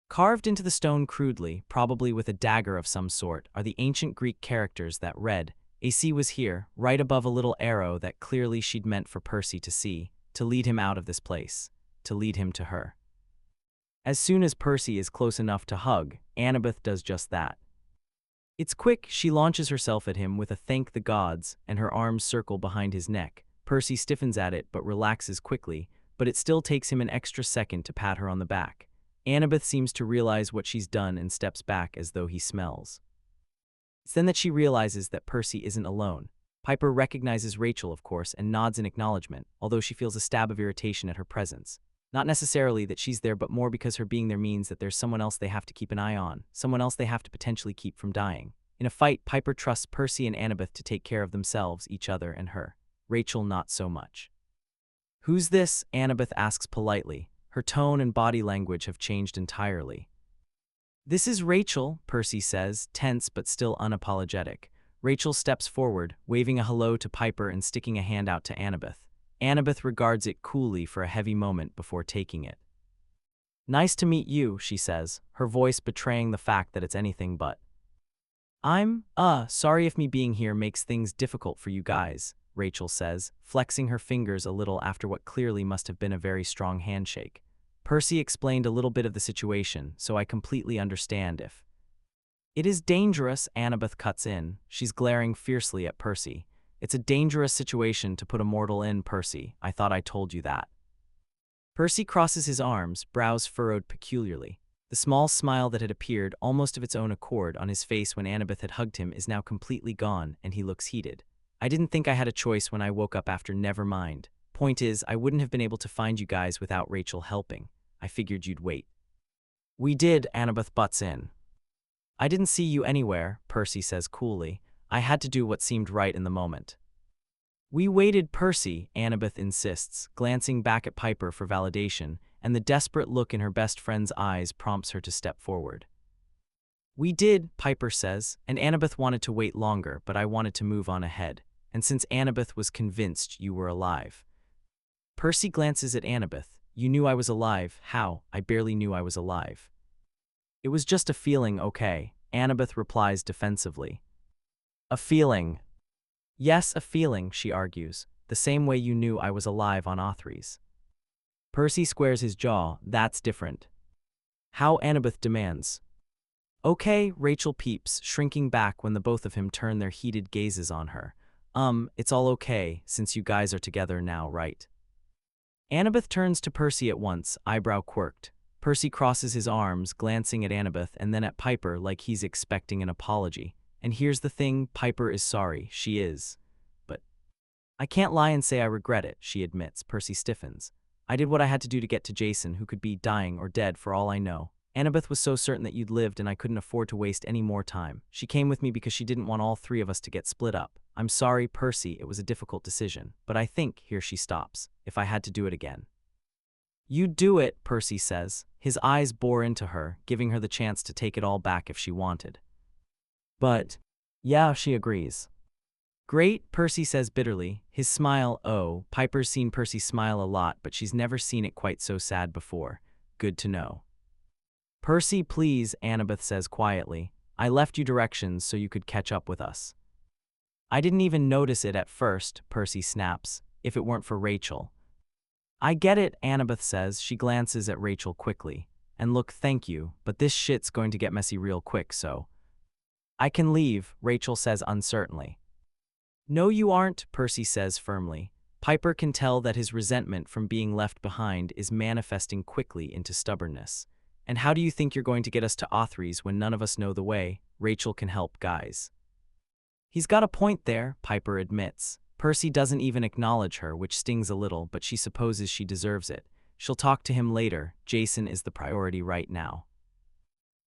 Carved into the stone crudely, probably with a dagger of some sort, are the ancient Greek characters that read, AC was here, right above a little arrow that clearly she'd meant for Percy to see, to lead him out of this place, to lead him to her. As soon as Percy is close enough to hug, Annabeth does just that. It's quick, she launches herself at him with a thank the gods, and her arms circle behind his neck. Percy stiffens at it but relaxes quickly, but it still takes him an extra second to pat her on the back. Annabeth seems to realize what she's done and steps back as though he smells. It's then that she realizes that Percy isn't alone. Piper recognizes Rachel, of course, and nods in acknowledgement, although she feels a stab of irritation at her presence. Not necessarily that she's there, but more because her being there means that there's someone else they have to keep an eye on, someone else they have to potentially keep from dying. In a fight, Piper trusts Percy and Annabeth to take care of themselves, each other, and her. Rachel not so much. Who's this? Annabeth asks politely. Her tone and body language have changed entirely. This is Rachel, Percy says, tense but still unapologetic. Rachel steps forward, waving a hello to Piper and sticking a hand out to Annabeth. Annabeth regards it coolly for a heavy moment before taking it. Nice to meet you, she says, her voice betraying the fact that it's anything but. I'm, sorry if me being here makes things difficult for you guys, Rachel says, flexing her fingers a little after what clearly must have been a very strong handshake. Percy explained a little bit of the situation, so I completely understand if. It is dangerous, Annabeth cuts in. She's glaring fiercely at Percy. It's a dangerous situation to put a mortal in, Percy. I thought I told you that. Percy crosses his arms, brows furrowed peculiarly. The small smile that had appeared almost of its own accord on his face when Annabeth had hugged him is now completely gone, and he looks heated. I didn't think I had a choice when I woke up after never mind. Point is, I wouldn't have been able to find you guys without Rachel helping. I figured you'd wait. We did, Annabeth butts in. I didn't see you anywhere, Percy says coolly. I had to do what seemed right in the moment. We waited, Percy, Annabeth insists, glancing back at Piper for validation, and the desperate look in her best friend's eyes prompts her to step forward. We did, Piper says, and Annabeth wanted to wait longer, but I wanted to move on ahead, and since Annabeth was convinced you were alive. Percy glances at Annabeth. You knew I was alive. How? I barely knew I was alive. It was just a feeling, okay, Annabeth replies defensively. A feeling. Yes, a feeling, she argues, the same way you knew I was alive on Othries. Percy squares his jaw. That's different. How? Annabeth demands. Okay, Rachel peeps, shrinking back when the both of him turn their heated gazes on her. It's all okay, since you guys are together now, right? Annabeth turns to Percy at once, eyebrow quirked. Percy crosses his arms, glancing at Annabeth and then at Piper like he's expecting an apology. And here's the thing, Piper is sorry, she is. But I can't lie and say I regret it, she admits. Percy stiffens. I did what I had to do to get to Jason, who could be dying or dead for all I know. Annabeth was so certain that you'd lived and I couldn't afford to waste any more time. She came with me because she didn't want all three of us to get split up. I'm sorry, Percy, it was a difficult decision. But I think, here she stops, if I had to do it again. You'd do it, Percy says. His eyes bore into her, giving her the chance to take it all back if she wanted. But, yeah, she agrees. Great, Percy says bitterly, his smile, oh, Piper's seen Percy smile a lot, but she's never seen it quite so sad before. Good to know. Percy, please, Annabeth says quietly. I left you directions so you could catch up with us. I didn't even notice it at first, Percy snaps, if it weren't for Rachel. I get it, Annabeth says. She glances at Rachel quickly. And look, thank you, but this shit's going to get messy real quick, so. I can leave, Rachel says uncertainly. No, you aren't, Percy says firmly. Piper can tell that his resentment from being left behind is manifesting quickly into stubbornness. And how do you think you're going to get us to Othries when none of us know the way? Rachel can help, guys. He's got a point there, Piper admits. Percy doesn't even acknowledge her, which stings a little, but she supposes she deserves it. She'll talk to him later. Jason is the priority right now.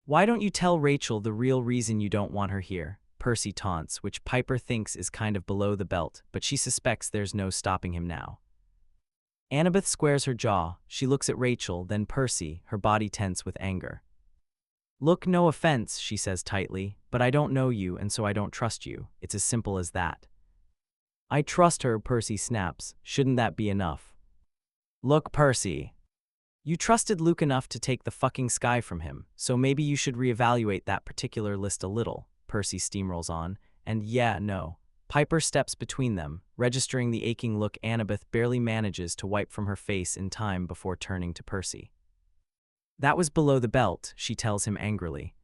Why don't you tell Rachel the real reason you don't want her here? Percy taunts, which Piper thinks is kind of below the belt, but she suspects there's no stopping him now. Annabeth squares her jaw. She looks at Rachel, then Percy, her body tense with anger. Look, no offense, she says tightly, but I don't know you and so I don't trust you. It's as simple as that. I trust her, Percy snaps. Shouldn't that be enough? Look, Percy. You trusted Luke enough to take the fucking sky from him, so maybe you should reevaluate that particular list a little, Percy steamrolls on, and yeah, no. Piper steps between them, registering the aching look Annabeth barely manages to wipe from her face in time before turning to Percy. That was below the belt, she tells him angrily.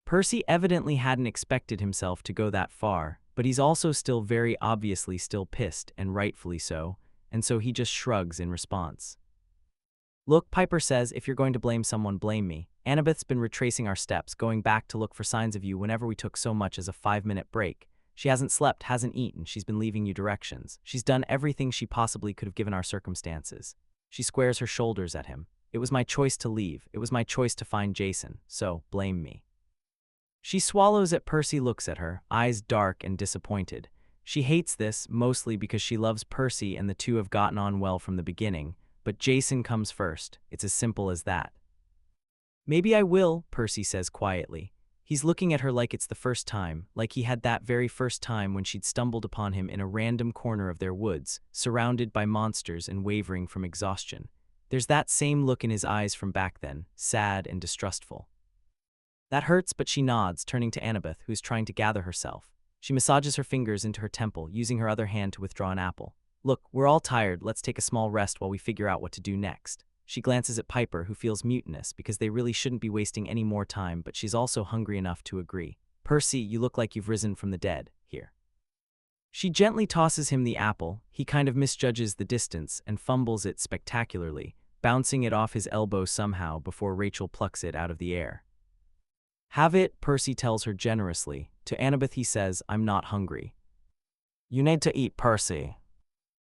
Percy evidently hadn't expected himself to go that far, but he's also still very obviously still pissed, and rightfully so, and so he just shrugs in response. Look, Piper says, if you're going to blame someone, blame me. Annabeth's been retracing our steps, going back to look for signs of you whenever we took so much as a 5-minute break. She hasn't slept, hasn't eaten, she's been leaving you directions. She's done everything she possibly could have given our circumstances. She squares her shoulders at him. It was my choice to leave. It was my choice to find Jason, so blame me. She swallows at Percy looks at her, eyes dark and disappointed. She hates this, mostly because she loves Percy and the two have gotten on well from the beginning. But Jason comes first. It's as simple as that. Maybe I will, Percy says quietly. He's looking at her like it's the first time, like he had that very first time when she'd stumbled upon him in a random corner of their woods, surrounded by monsters and wavering from exhaustion. There's that same look in his eyes from back then, sad and distrustful. That hurts, but she nods, turning to Annabeth, who's trying to gather herself. She massages her fingers into her temple, using her other hand to withdraw an apple. Look, we're all tired, let's take a small rest while we figure out what to do next. She glances at Piper, who feels mutinous because they really shouldn't be wasting any more time, but she's also hungry enough to agree. Percy, you look like you've risen from the dead. Here. She gently tosses him the apple. He kind of misjudges the distance and fumbles it spectacularly, bouncing it off his elbow somehow before Rachel plucks it out of the air. Have it, Percy tells her generously. To Annabeth he says, I'm not hungry. You need to eat, Percy.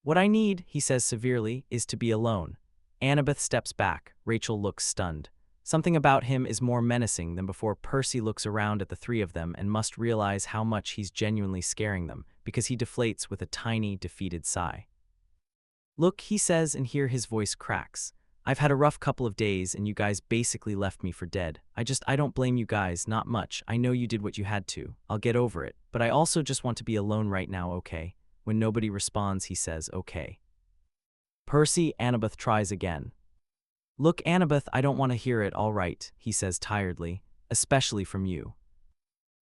What I need, he says severely, is to be alone. Annabeth steps back. Rachel looks stunned. Something about him is more menacing than before. Percy looks around at the three of them and must realize how much he's genuinely scaring them, because he deflates with a tiny, defeated sigh. Look, he says, and here his voice cracks. I've had a rough couple of days and you guys basically left me for dead. I don't blame you guys, not much. I know you did what you had to. I'll get over it. But I also just want to be alone right now, okay? When nobody responds, he says, okay. Percy, Annabeth tries again. Look, Annabeth, I don't want to hear it, all right, he says tiredly, especially from you.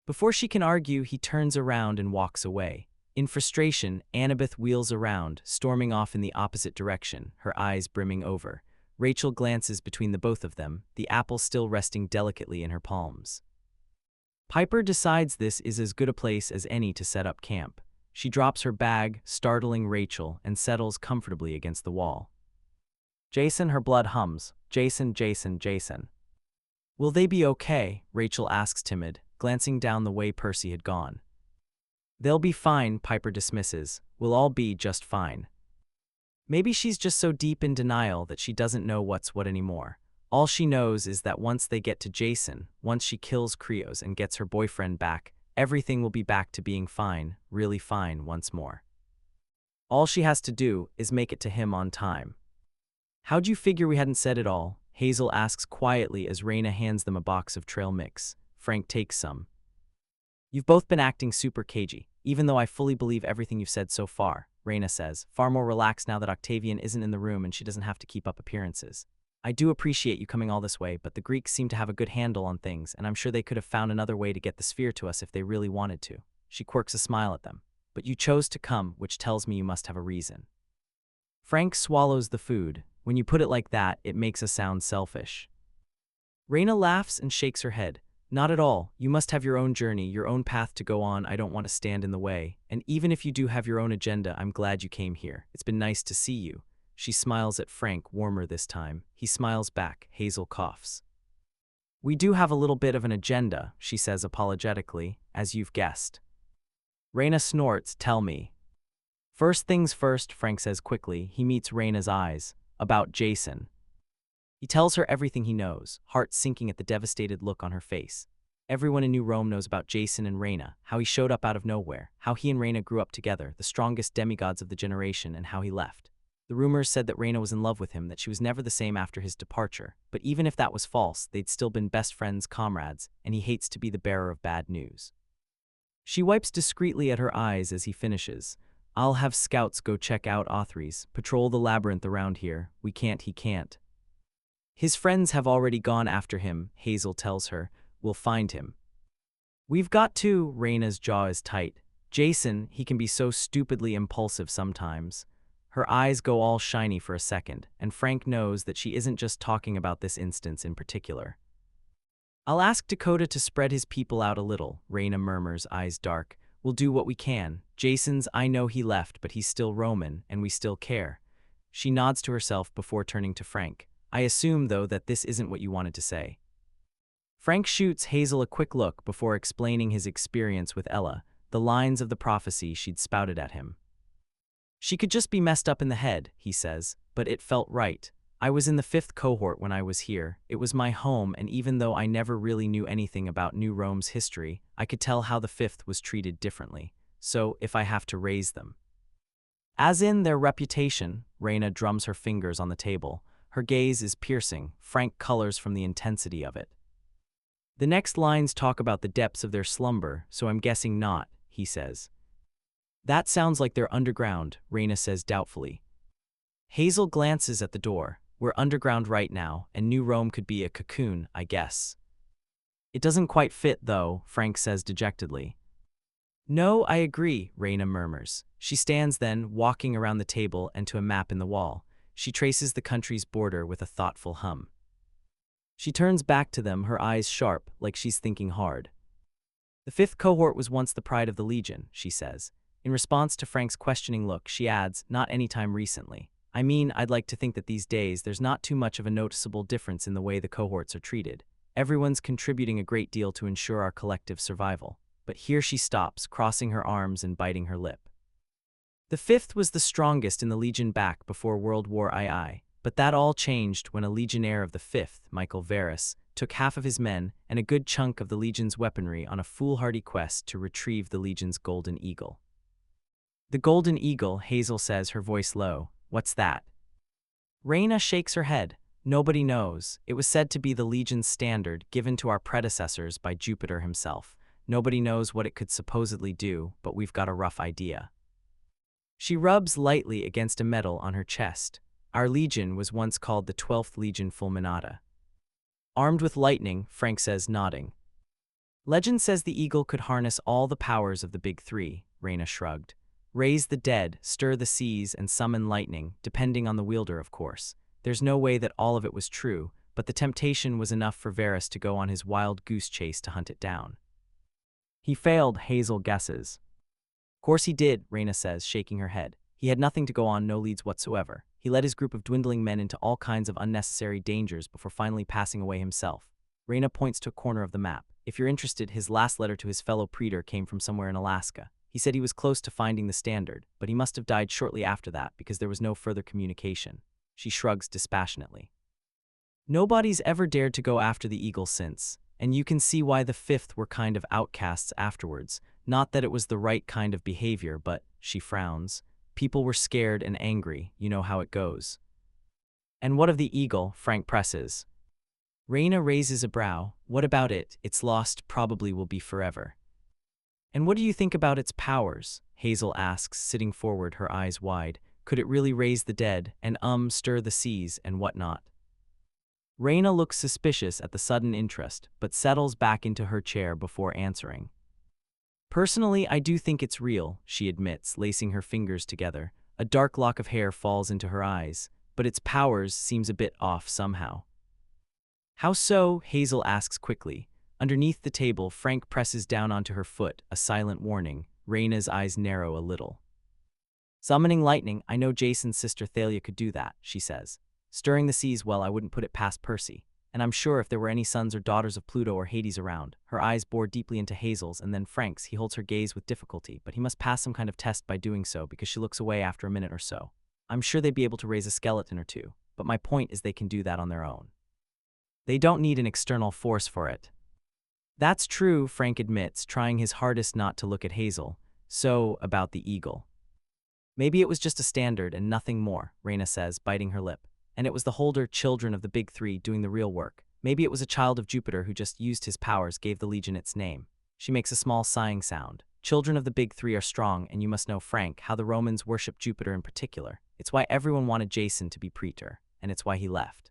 Before she can argue, he turns around and walks away. In frustration, Annabeth wheels around, storming off in the opposite direction, her eyes brimming over. Rachel glances between the both of them, the apple still resting delicately in her palms. Piper decides this is as good a place as any to set up camp. She drops her bag, startling Rachel, and settles comfortably against the wall. Jason, her blood hums. Jason, Jason, Jason. Will they be okay? Rachel asks timid, glancing down the way Percy had gone. They'll be fine, Piper dismisses. We'll all be just fine. Maybe she's just so deep in denial that she doesn't know what's what anymore. All she knows is that once they get to Jason, once she kills Krios and gets her boyfriend back, everything will be back to being fine, really fine once more. All she has to do is make it to him on time. How'd you figure we hadn't said it all? Hazel asks quietly as Raina hands them a box of trail mix. Frank takes some. You've both been acting super cagey, even though I fully believe everything you've said so far, Raina says, far more relaxed now that Octavian isn't in the room and she doesn't have to keep up appearances. I do appreciate you coming all this way, but the Greeks seem to have a good handle on things, and I'm sure they could have found another way to get the sphere to us if they really wanted to. She quirks a smile at them. But you chose to come, which tells me you must have a reason. Frank swallows the food. When you put it like that, it makes us sound selfish. Raina laughs and shakes her head. Not at all. You must have your own journey, your own path to go on. I don't want to stand in the way. And even if you do have your own agenda, I'm glad you came here. It's been nice to see you. She smiles at Frank, warmer this time. He smiles back. Hazel coughs. We do have a little bit of an agenda, she says apologetically, as you've guessed. Raina snorts. Tell me. First things first, Frank says quickly. He meets Raina's eyes. About Jason. He tells her everything he knows, heart sinking at the devastated look on her face. Everyone in New Rome knows about Jason and Raina, how he showed up out of nowhere, how he and Raina grew up together, the strongest demigods of the generation, and how he left. The rumors said that Raina was in love with him, that she was never the same after his departure, but even if that was false, they'd still been best friends, comrades, and he hates to be the bearer of bad news. She wipes discreetly at her eyes as he finishes. I'll have scouts go check out Othries, patrol the labyrinth around here. He can't. His friends have already gone after him, Hazel tells her. We'll find him. We've got to. Raina's jaw is tight. Jason, he can be so stupidly impulsive sometimes. Her eyes go all shiny for a second, and Frank knows that she isn't just talking about this instance in particular. I'll ask Dakota to spread his people out a little, Raina murmurs, eyes dark. We'll do what we can. Jason's, I know he left, but he's still Roman, and we still care. She nods to herself before turning to Frank. I assume, though, that this isn't what you wanted to say. Frank shoots Hazel a quick look before explaining his experience with Ella, the lines of the prophecy she'd spouted at him. She could just be messed up in the head, he says, but it felt right. I was in the 5th cohort when I was here. It was my home, and even though I never really knew anything about New Rome's history, I could tell how the 5th was treated differently. So, if I have to raise them. As in their reputation, Raina drums her fingers on the table. Her gaze is piercing. Frank colors from the intensity of it. The next lines talk about the depths of their slumber, so I'm guessing not, he says. That sounds like they're underground, Raina says doubtfully. Hazel glances at the door. We're underground right now, and New Rome could be a cocoon, I guess. It doesn't quite fit, though, Frank says dejectedly. No, I agree, Raina murmurs. She stands then, walking around the table and to a map in the wall. She traces the country's border with a thoughtful hum. She turns back to them, her eyes sharp, like she's thinking hard. The 5th cohort was once the pride of the Legion, she says. In response to Frank's questioning look, she adds, not any time recently. I mean, I'd like to think that these days there's not too much of a noticeable difference in the way the cohorts are treated. Everyone's contributing a great deal to ensure our collective survival. But here she stops, crossing her arms and biting her lip. The 5th was the strongest in the Legion back before World War II, but that all changed when a legionnaire of the 5th, Michael Varus, took half of his men and a good chunk of the Legion's weaponry on a foolhardy quest to retrieve the Legion's Golden Eagle. The Golden Eagle, Hazel says, her voice low. What's that? Raina shakes her head. Nobody knows. It was said to be the Legion's standard given to our predecessors by Jupiter himself. Nobody knows what it could supposedly do, but we've got a rough idea. She rubs lightly against a medal on her chest. Our legion was once called the 12th Legion Fulminata. Armed with lightning, Frank says, nodding. Legend says the eagle could harness all the powers of the big three, Raina shrugged. Raise the dead, stir the seas, and summon lightning, depending on the wielder, of course. There's no way that all of it was true, but the temptation was enough for Varus to go on his wild goose chase to hunt it down. He failed, Hazel guesses. Of course he did, Raina says, shaking her head. He had nothing to go on, no leads whatsoever. He led his group of dwindling men into all kinds of unnecessary dangers before finally passing away himself. Raina points to a corner of the map. If you're interested, his last letter to his fellow praetor came from somewhere in Alaska. He said he was close to finding the standard, but he must have died shortly after that because there was no further communication. She shrugs dispassionately. Nobody's ever dared to go after the eagle since, and you can see why the 5th were kind of outcasts afterwards. Not that it was the right kind of behavior, but, she frowns, people were scared and angry, you know how it goes. And what of the eagle? Frank presses. Raina raises a brow. What about it? It's lost, probably will be forever. And what do you think about its powers? Hazel asks, sitting forward, her eyes wide. Could it really raise the dead, and stir the seas, and whatnot? Raina looks suspicious at the sudden interest, but settles back into her chair before answering. Personally, I do think it's real, she admits, lacing her fingers together. A dark lock of hair falls into her eyes, but its powers seems a bit off somehow. How so? Hazel asks quickly. Underneath the table, Frank presses down onto her foot, a silent warning. Raina's eyes narrow a little. Summoning lightning, I know Jason's sister Thalia could do that, she says. Stirring the seas, well, I wouldn't put it past Percy. And I'm sure if there were any sons or daughters of Pluto or Hades around. Her eyes bore deeply into Hazel's and then Frank's. He holds her gaze with difficulty, but he must pass some kind of test by doing so because she looks away after a minute or so. I'm sure they'd be able to raise a skeleton or two, but my point is they can do that on their own. They don't need an external force for it. That's true, Frank admits, trying his hardest not to look at Hazel. So, about the eagle. Maybe it was just a standard and nothing more, Raina says, biting her lip. And it was the holder children of the big three doing the real work. Maybe it was a child of Jupiter who just used his powers, gave the Legion its name. She makes a small sighing sound. Children of the big three are strong, and you must know, Frank, how the Romans worship Jupiter in particular. It's why everyone wanted Jason to be praetor, and it's why he left.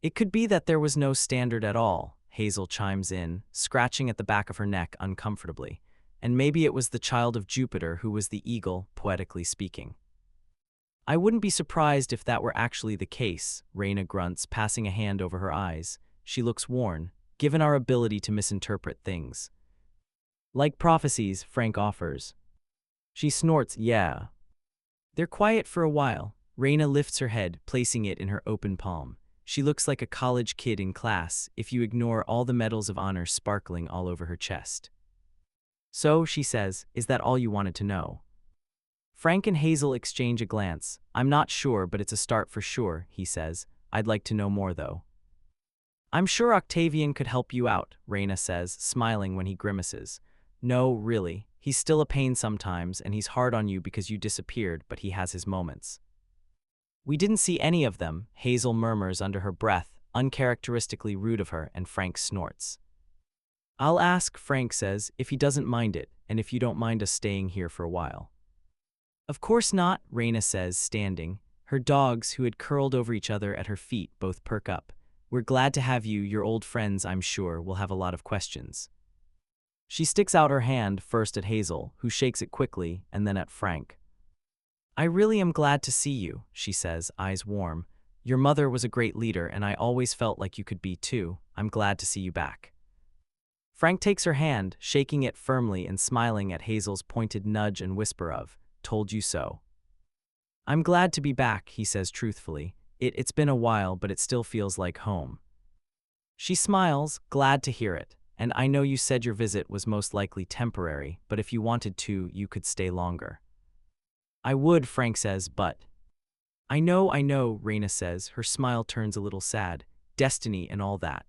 It could be that there was no standard at all, Hazel chimes in, scratching at the back of her neck uncomfortably. And maybe it was the child of Jupiter who was the eagle, poetically speaking. I wouldn't be surprised if that were actually the case, Raina grunts, passing a hand over her eyes. She looks worn, given our ability to misinterpret things. Like prophecies, Frank offers. She snorts, yeah. They're quiet for a while. Raina lifts her head, placing it in her open palm. She looks like a college kid in class, if you ignore all the medals of honor sparkling all over her chest. So, she says, is that all you wanted to know? Frank and Hazel exchange a glance. I'm not sure, but it's a start for sure, he says. I'd like to know more, though. I'm sure Octavian could help you out, Raina says, smiling when he grimaces. No, really. He's still a pain sometimes, and he's hard on you because you disappeared, but he has his moments. We didn't see any of them, Hazel murmurs under her breath, uncharacteristically rude of her, and Frank snorts. I'll ask, Frank says, if he doesn't mind it, and if you don't mind us staying here for a while. Of course not, Raina says, standing. Her dogs, who had curled over each other at her feet, both perk up. "We're glad to have you, your old friends, I'm sure, will have a lot of questions." She sticks out her hand, first at Hazel, who shakes it quickly, and then at Frank. "I really am glad to see you," she says, eyes warm. "Your mother was a great leader, and I always felt like you could be too. I'm glad to see you back." Frank takes her hand, shaking it firmly and smiling at Hazel's pointed nudge and whisper of, "Told you so." "I'm glad to be back," he says truthfully. It's been a while, but it still feels like home." She smiles, glad to hear it. "And I know you said your visit was most likely temporary, but if you wanted to, you could stay longer." "I would," Frank says, "but—" I know, Raina says, her smile turns a little sad. "Destiny and all that."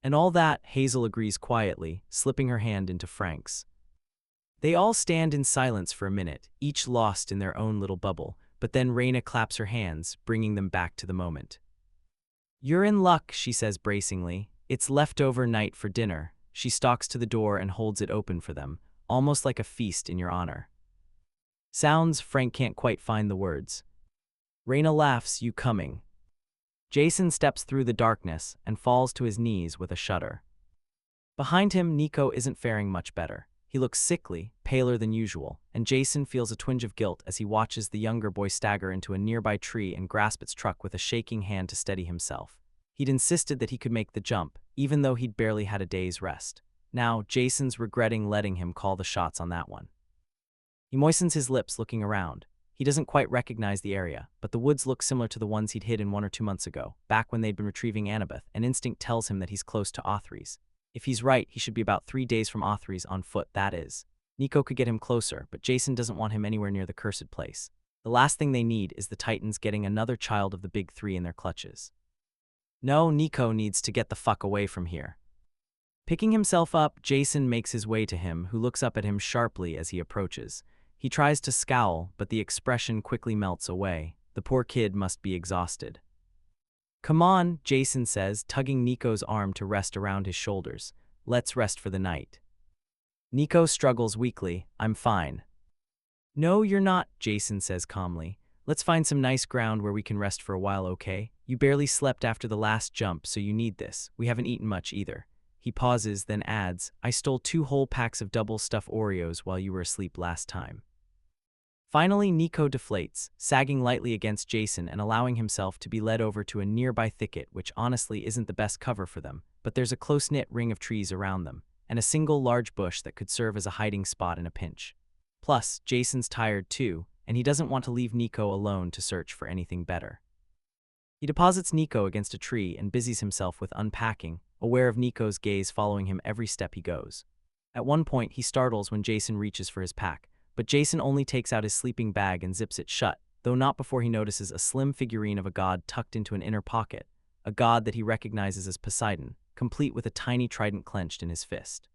"And all that," Hazel agrees quietly, slipping her hand into Frank's. They all stand in silence for a minute, each lost in their own little bubble, but then Raina claps her hands, bringing them back to the moment. "You're in luck," she says bracingly. "It's leftover night for dinner." She stalks to the door and holds it open for them, almost like a feast in your honor. "Sounds," Frank can't quite find the words. Raina laughs, "You coming?" Jason steps through the darkness and falls to his knees with a shudder. Behind him, Nico isn't faring much better. He looks sickly, paler than usual, and Jason feels a twinge of guilt as he watches the younger boy stagger into a nearby tree and grasp its trunk with a shaking hand to steady himself. He'd insisted that he could make the jump, even though he'd barely had a day's rest. Now, Jason's regretting letting him call the shots on that one. He moistens his lips, looking around. He doesn't quite recognize the area, but the woods look similar to the ones he'd hid in 1 or 2 months ago, back when they'd been retrieving Annabeth, and instinct tells him that he's close to Othries. If he's right, he should be about 3 days from Othries on foot, that is. Nico could get him closer, but Jason doesn't want him anywhere near the cursed place. The last thing they need is the Titans getting another child of the Big Three in their clutches. No, Nico needs to get the fuck away from here. Picking himself up, Jason makes his way to him, who looks up at him sharply as he approaches. He tries to scowl, but the expression quickly melts away. The poor kid must be exhausted. "Come on," Jason says, tugging Nico's arm to rest around his shoulders. "Let's rest for the night." Nico struggles weakly. "I'm fine." "No, you're not," Jason says calmly. "Let's find some nice ground where we can rest for a while, okay? You barely slept after the last jump, so you need this. We haven't eaten much either." He pauses, then adds, "I stole 2 whole packs of double-stuffed Oreos while you were asleep last time." Finally, Nico deflates, sagging lightly against Jason and allowing himself to be led over to a nearby thicket, which honestly isn't the best cover for them, but there's a close-knit ring of trees around them, and a single large bush that could serve as a hiding spot in a pinch. Plus, Jason's tired too, and he doesn't want to leave Nico alone to search for anything better. He deposits Nico against a tree and busies himself with unpacking, aware of Nico's gaze following him every step he goes. At one point, he startles when Jason reaches for his pack, but Jason only takes out his sleeping bag and zips it shut, though not before he notices a slim figurine of a god tucked into an inner pocket, a god that he recognizes as Poseidon, complete with a tiny trident clenched in his fist.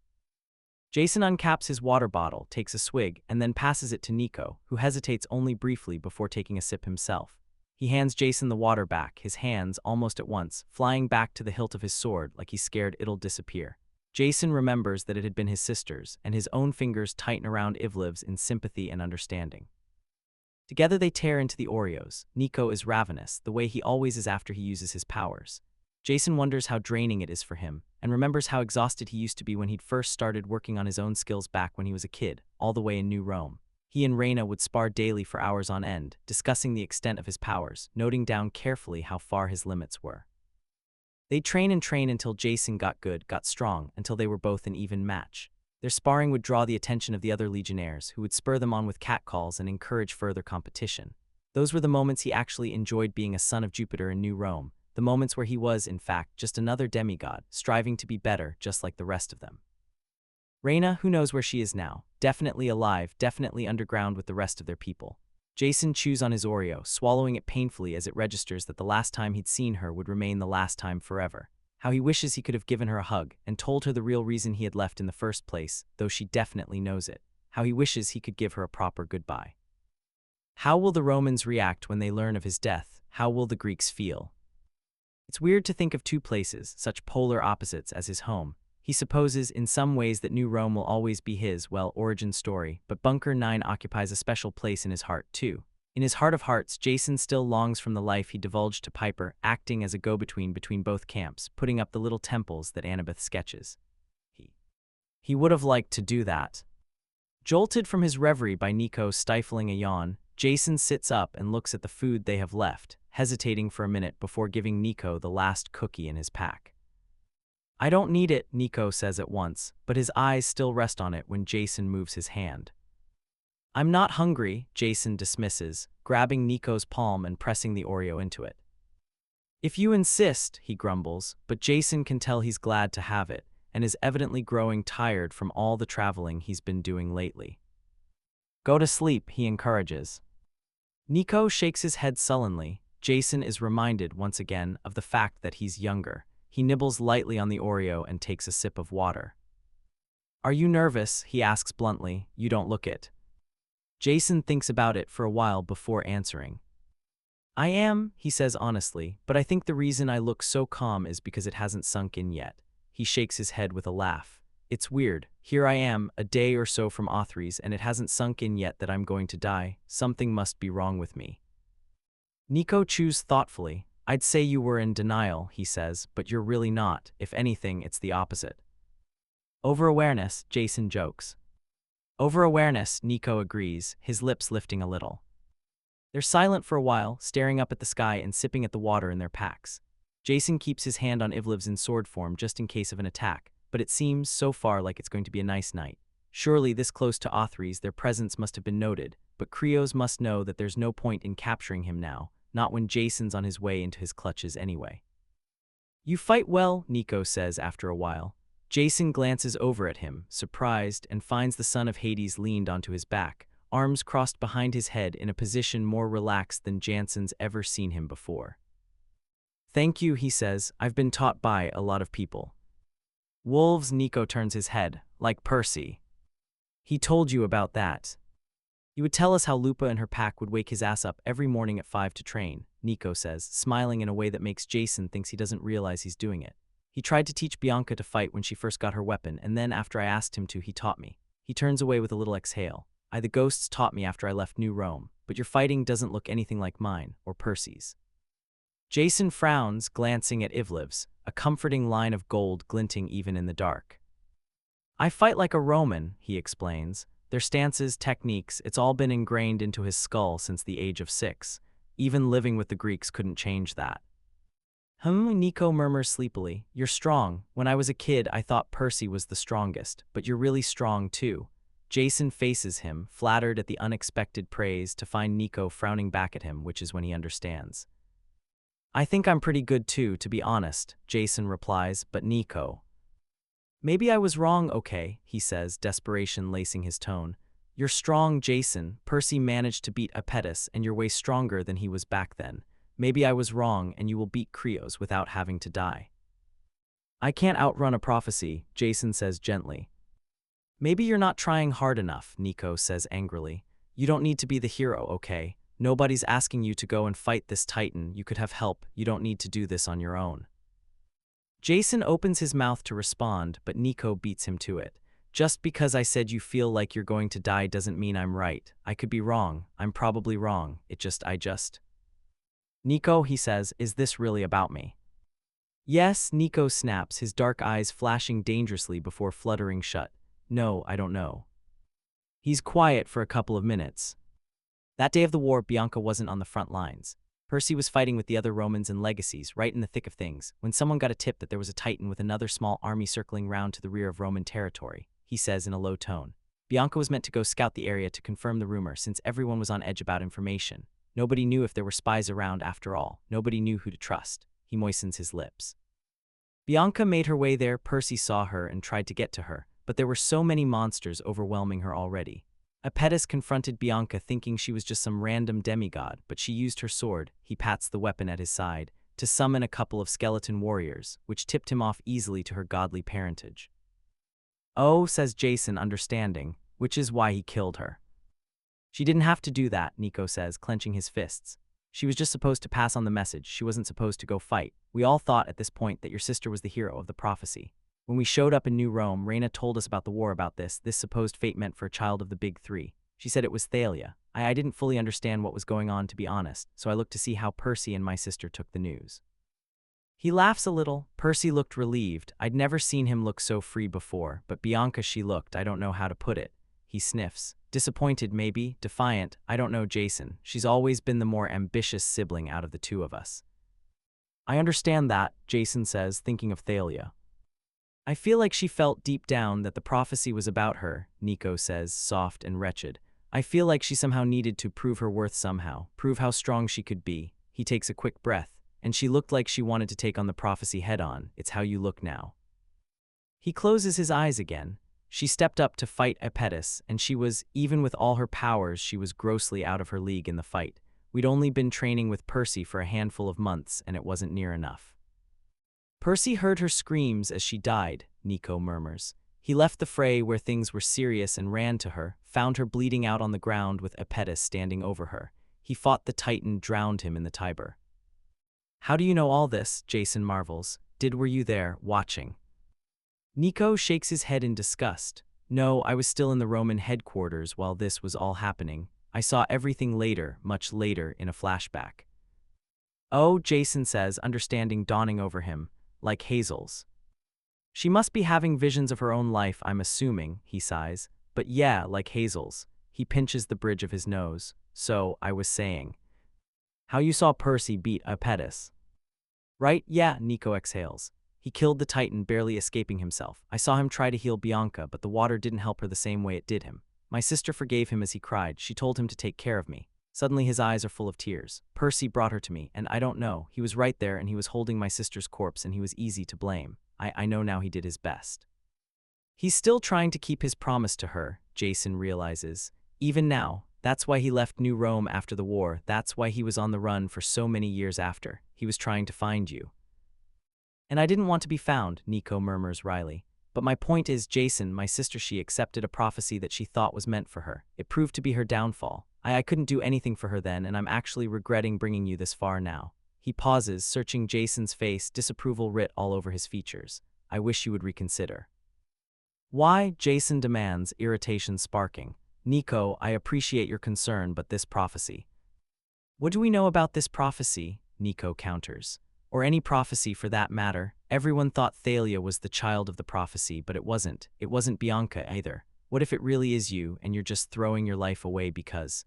Jason uncaps his water bottle, takes a swig, and then passes it to Nico, who hesitates only briefly before taking a sip himself. He hands Jason the water back, his hands, almost at once, flying back to the hilt of his sword like he's scared it'll disappear. Jason remembers that it had been his sister's, and his own fingers tighten around Ivliv's in sympathy and understanding. Together they tear into the Oreos. Nico is ravenous, the way he always is after he uses his powers. Jason wonders how draining it is for him, and remembers how exhausted he used to be when he'd first started working on his own skills back when he was a kid, all the way in New Rome. He and Raina would spar daily for hours on end, discussing the extent of his powers, noting down carefully how far his limits were. They'd train and train until Jason got good, got strong, until they were both an even match. Their sparring would draw the attention of the other legionnaires, who would spur them on with catcalls and encourage further competition. Those were the moments he actually enjoyed being a son of Jupiter in New Rome, the moments where he was, in fact, just another demigod, striving to be better just like the rest of them. Raina, who knows where she is now, definitely alive, definitely underground with the rest of their people. Jason chews on his Oreo, swallowing it painfully as it registers that the last time he'd seen her would remain the last time forever. How he wishes he could have given her a hug and told her the real reason he had left in the first place, though she definitely knows it. How he wishes he could give her a proper goodbye. How will the Romans react when they learn of his death? How will the Greeks feel? It's weird to think of 2 places, such polar opposites, as his home. He supposes in some ways that New Rome will always be his, well, origin story, but Bunker 9 occupies a special place in his heart too. In his heart of hearts, Jason still longs from the life he divulged to Piper, acting as a go-between between both camps, putting up the little temples that Annabeth sketches. He would have liked to do that. Jolted from his reverie by Nico stifling a yawn, Jason sits up and looks at the food they have left, hesitating for a minute before giving Nico the last cookie in his pack. "I don't need it," Nico says at once, but his eyes still rest on it when Jason moves his hand. "I'm not hungry," Jason dismisses, grabbing Nico's palm and pressing the Oreo into it. "If you insist," he grumbles, but Jason can tell he's glad to have it, and is evidently growing tired from all the traveling he's been doing lately. "Go to sleep," he encourages. Nico shakes his head sullenly. Jason is reminded once again of the fact that he's younger. He nibbles lightly on the Oreo and takes a sip of water. "Are you nervous?" he asks bluntly. "You don't look it." Jason thinks about it for a while before answering. "I am," he says honestly, "but I think the reason I look so calm is because it hasn't sunk in yet." He shakes his head with a laugh. "It's weird. Here I am, a day or so from Authries, and it hasn't sunk in yet that I'm going to die. Something must be wrong with me." Nico chews thoughtfully. "I'd say you were in denial," he says, "but you're really not. If anything, it's the opposite." "Over-awareness," Jason jokes. "Over-awareness," Nico agrees, his lips lifting a little. They're silent for a while, staring up at the sky and sipping at the water in their packs. Jason keeps his hand on Ivlev's in sword form just in case of an attack, but it seems so far like it's going to be a nice night. Surely this close to Authries, their presence must have been noted, but Krios must know that there's no point in capturing him now, not when Jason's on his way into his clutches anyway. "You fight well," Nico says after a while. Jason glances over at him, surprised, and finds the son of Hades leaned onto his back, arms crossed behind his head in a position more relaxed than Jansen's ever seen him before. "Thank you," he says. "I've been taught by a lot of people." "Wolves," Nico turns his head, "like Percy. He told you about that. He would tell us how Lupa and her pack would wake his ass up every morning at 5 to train," Nico says, smiling in a way that makes Jason thinks he doesn't realize he's doing it. "He tried to teach Bianca to fight when she first got her weapon, and then after I asked him to, he taught me." He turns away with a little exhale. "The ghosts taught me after I left New Rome, but your fighting doesn't look anything like mine, or Percy's." Jason frowns, glancing at Ivlev's, a comforting line of gold glinting even in the dark. "I fight like a Roman," he explains. "Their stances, techniques, it's all been ingrained into his skull since the age of 6. Even living with the Greeks couldn't change that." Nico murmurs sleepily. "You're strong. When I was a kid, I thought Percy was the strongest, but you're really strong too." Jason faces him, flattered at the unexpected praise, to find Nico frowning back at him, which is when he understands. "I think I'm pretty good too, to be honest," Jason replies, "but Nico." "Maybe I was wrong, okay," he says, desperation lacing his tone. "You're strong, Jason. Percy managed to beat Apetus, and you're way stronger than he was back then. Maybe I was wrong, and you will beat Krios without having to die." "I can't outrun a prophecy," Jason says gently. "Maybe you're not trying hard enough," Nico says angrily. "You don't need to be the hero, okay? Nobody's asking you to go and fight this Titan. You could have help. You don't need to do this on your own." Jason opens his mouth to respond, but Nico beats him to it. "Just because I said you feel like you're going to die doesn't mean I'm right. I could be wrong. I'm probably wrong. I just... "Nico," he says, "is this really about me?" "Yes," Nico snaps, his dark eyes flashing dangerously before fluttering shut. "No, I don't know." He's quiet for a couple of minutes. That day of the war, Bianca wasn't on the front lines. Percy was fighting with the other Romans and legacies, right in the thick of things, when someone got a tip that there was a Titan with another small army circling round to the rear of Roman territory, he says in a low tone. Bianca was meant to go scout the area to confirm the rumor, since everyone was on edge about information. Nobody knew if there were spies around after all. Nobody knew who to trust. He moistens his lips. Bianca made her way there. Percy saw her and tried to get to her, but there were so many monsters overwhelming her already. Apetus confronted Bianca thinking she was just some random demigod, but she used her sword, he pats the weapon at his side, to summon a couple of skeleton warriors, which tipped him off easily to her godly parentage. "Oh," says Jason, understanding, "which is why he killed her." "She didn't have to do that," Nico says, clenching his fists. "She was just supposed to pass on the message. She wasn't supposed to go fight. We all thought at this point that your sister was the hero of the prophecy. When we showed up in New Rome, Reyna told us about the war, about this supposed fate meant for a child of the Big Three. She said it was Thalia. I didn't fully understand what was going on, to be honest, so I looked to see how Percy and my sister took the news. He laughs a little. Percy looked relieved. I'd never seen him look so free before, but Bianca, she looked, I don't know how to put it. He sniffs. Disappointed, maybe, defiant, I don't know, Jason. She's always been the more ambitious sibling out of the two of us. I understand that, Jason says, thinking of Thalia. I feel like she felt deep down that the prophecy was about her, Nico says, soft and wretched. I feel like she somehow needed to prove her worth somehow, prove how strong she could be. He takes a quick breath, and she looked like she wanted to take on the prophecy head-on. It's how you look now. He closes his eyes again. She stepped up to fight Impetus, and she was, even with all her powers, she was grossly out of her league in the fight. We'd only been training with Percy for a handful of months, and it wasn't near enough. Percy heard her screams as she died, Nico murmurs. He left the fray where things were serious and ran to her, found her bleeding out on the ground with Impetus standing over her. He fought the Titan, drowned him in the Tiber. How do you know all this? Jason marvels. Were you there, watching? Nico shakes his head in disgust. No, I was still in the Roman headquarters while this was all happening. I saw everything later, much later, in a flashback. Oh, Jason says, understanding dawning over him, like Hazel's. She must be having visions of her own life, I'm assuming, he sighs. But yeah, like Hazel's. He pinches the bridge of his nose. So, I was saying. How you saw Percy beat Impetus. Right, yeah, Nico exhales. He killed the Titan, barely escaping himself. I saw him try to heal Bianca, but the water didn't help her the same way it did him. My sister forgave him as he cried. She told him to take care of me. Suddenly his eyes are full of tears. Percy brought her to me, and I don't know. He was right there, and he was holding my sister's corpse, and he was easy to blame. I know now he did his best. He's still trying to keep his promise to her, Jason realizes. Even now, that's why he left New Rome after the war. That's why he was on the run for so many years after. He was trying to find you. And I didn't want to be found, Nico murmurs wryly. But my point is, Jason, my sister, she accepted a prophecy that she thought was meant for her. It proved to be her downfall. I couldn't do anything for her then, and I'm actually regretting bringing you this far now. He pauses, searching Jason's face, disapproval writ all over his features. I wish you would reconsider. Why? Jason demands, irritation sparking. Nico, I appreciate your concern, but this prophecy. What do we know about this prophecy? Nico counters. Or any prophecy for that matter. Everyone thought Thalia was the child of the prophecy, but it wasn't. It wasn't Bianca either. What if it really is you, and you're just throwing your life away because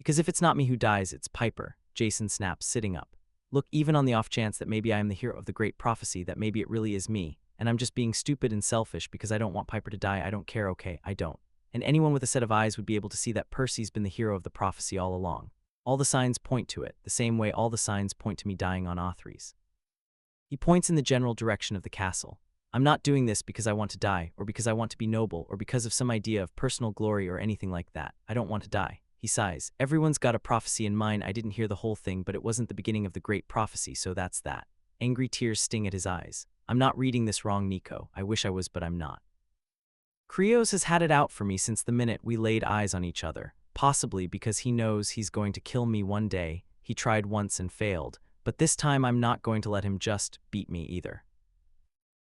if it's not me who dies, it's Piper, Jason snaps, sitting up. Look, even on the off chance that maybe I am the hero of the great prophecy, that maybe it really is me, and I'm just being stupid and selfish because I don't want Piper to die, I don't care, okay, I don't. And anyone with a set of eyes would be able to see that Percy's been the hero of the prophecy all along. All the signs point to it, the same way all the signs point to me dying on Othries. He points in the general direction of the castle. I'm not doing this because I want to die, or because I want to be noble, or because of some idea of personal glory or anything like that. I don't want to die. He sighs. Everyone's got a prophecy in mind. I didn't hear the whole thing, but it wasn't the beginning of the great prophecy, so that's that. Angry tears sting at his eyes. I'm not reading this wrong, Nico. I wish I was, but I'm not. Krios has had it out for me since the minute we laid eyes on each other. Possibly because he knows he's going to kill me one day. He tried once and failed, but this time I'm not going to let him just beat me either.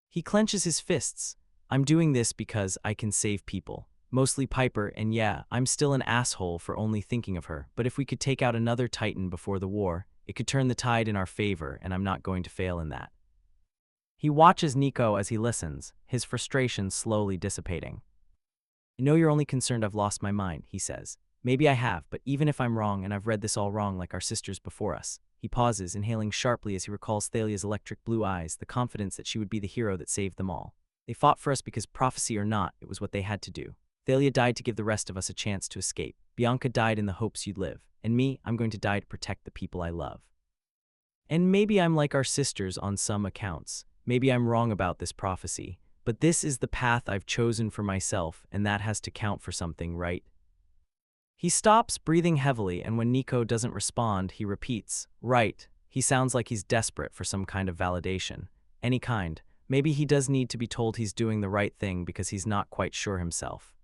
He clenches his fists. I'm doing this because I can save people. Mostly Piper, and yeah, I'm still an asshole for only thinking of her, but if we could take out another Titan before the war, it could turn the tide in our favor, and I'm not going to fail in that. He watches Nico as he listens, his frustration slowly dissipating. I know you're only concerned I've lost my mind, he says. Maybe I have, but even if I'm wrong and I've read this all wrong like our sisters before us. He pauses, inhaling sharply as he recalls Thalia's electric blue eyes, the confidence that she would be the hero that saved them all. They fought for us because, prophecy or not, it was what they had to do. Thalia died to give the rest of us a chance to escape. Bianca died in the hopes you'd live. And me, I'm going to die to protect the people I love. And maybe I'm like our sisters on some accounts. Maybe I'm wrong about this prophecy. But this is the path I've chosen for myself, and that has to count for something, right? He stops, breathing heavily, and when Nico doesn't respond, he repeats, right. He sounds like he's desperate for some kind of validation. Any kind. Maybe he does need to be told he's doing the right thing because he's not quite sure himself.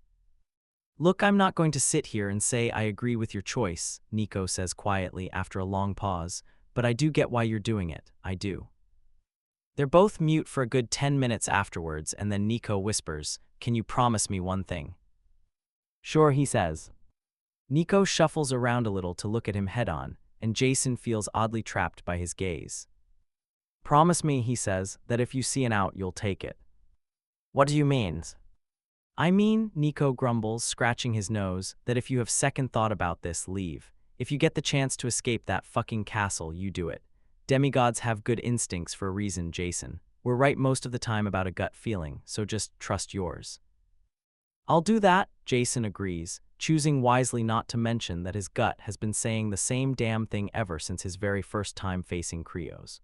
Look, I'm not going to sit here and say I agree with your choice, Nico says quietly after a long pause, but I do get why you're doing it, I do. They're both mute for a good 10 minutes afterwards, and then Nico whispers, can you promise me one thing? Sure, he says. Nico shuffles around a little to look at him head-on, and Jason feels oddly trapped by his gaze. "Promise me," he says, "that if you see an out, you'll take it." "What do you mean?" "I mean," Nico grumbles, scratching his nose, "that if you have second thought about this, leave. If you get the chance to escape that fucking castle, you do it. Demigods have good instincts for a reason, Jason. We're right most of the time about a gut feeling, so just trust yours." "I'll do that," Jason agrees, choosing wisely not to mention that his gut has been saying the same damn thing ever since his very first time facing Creos.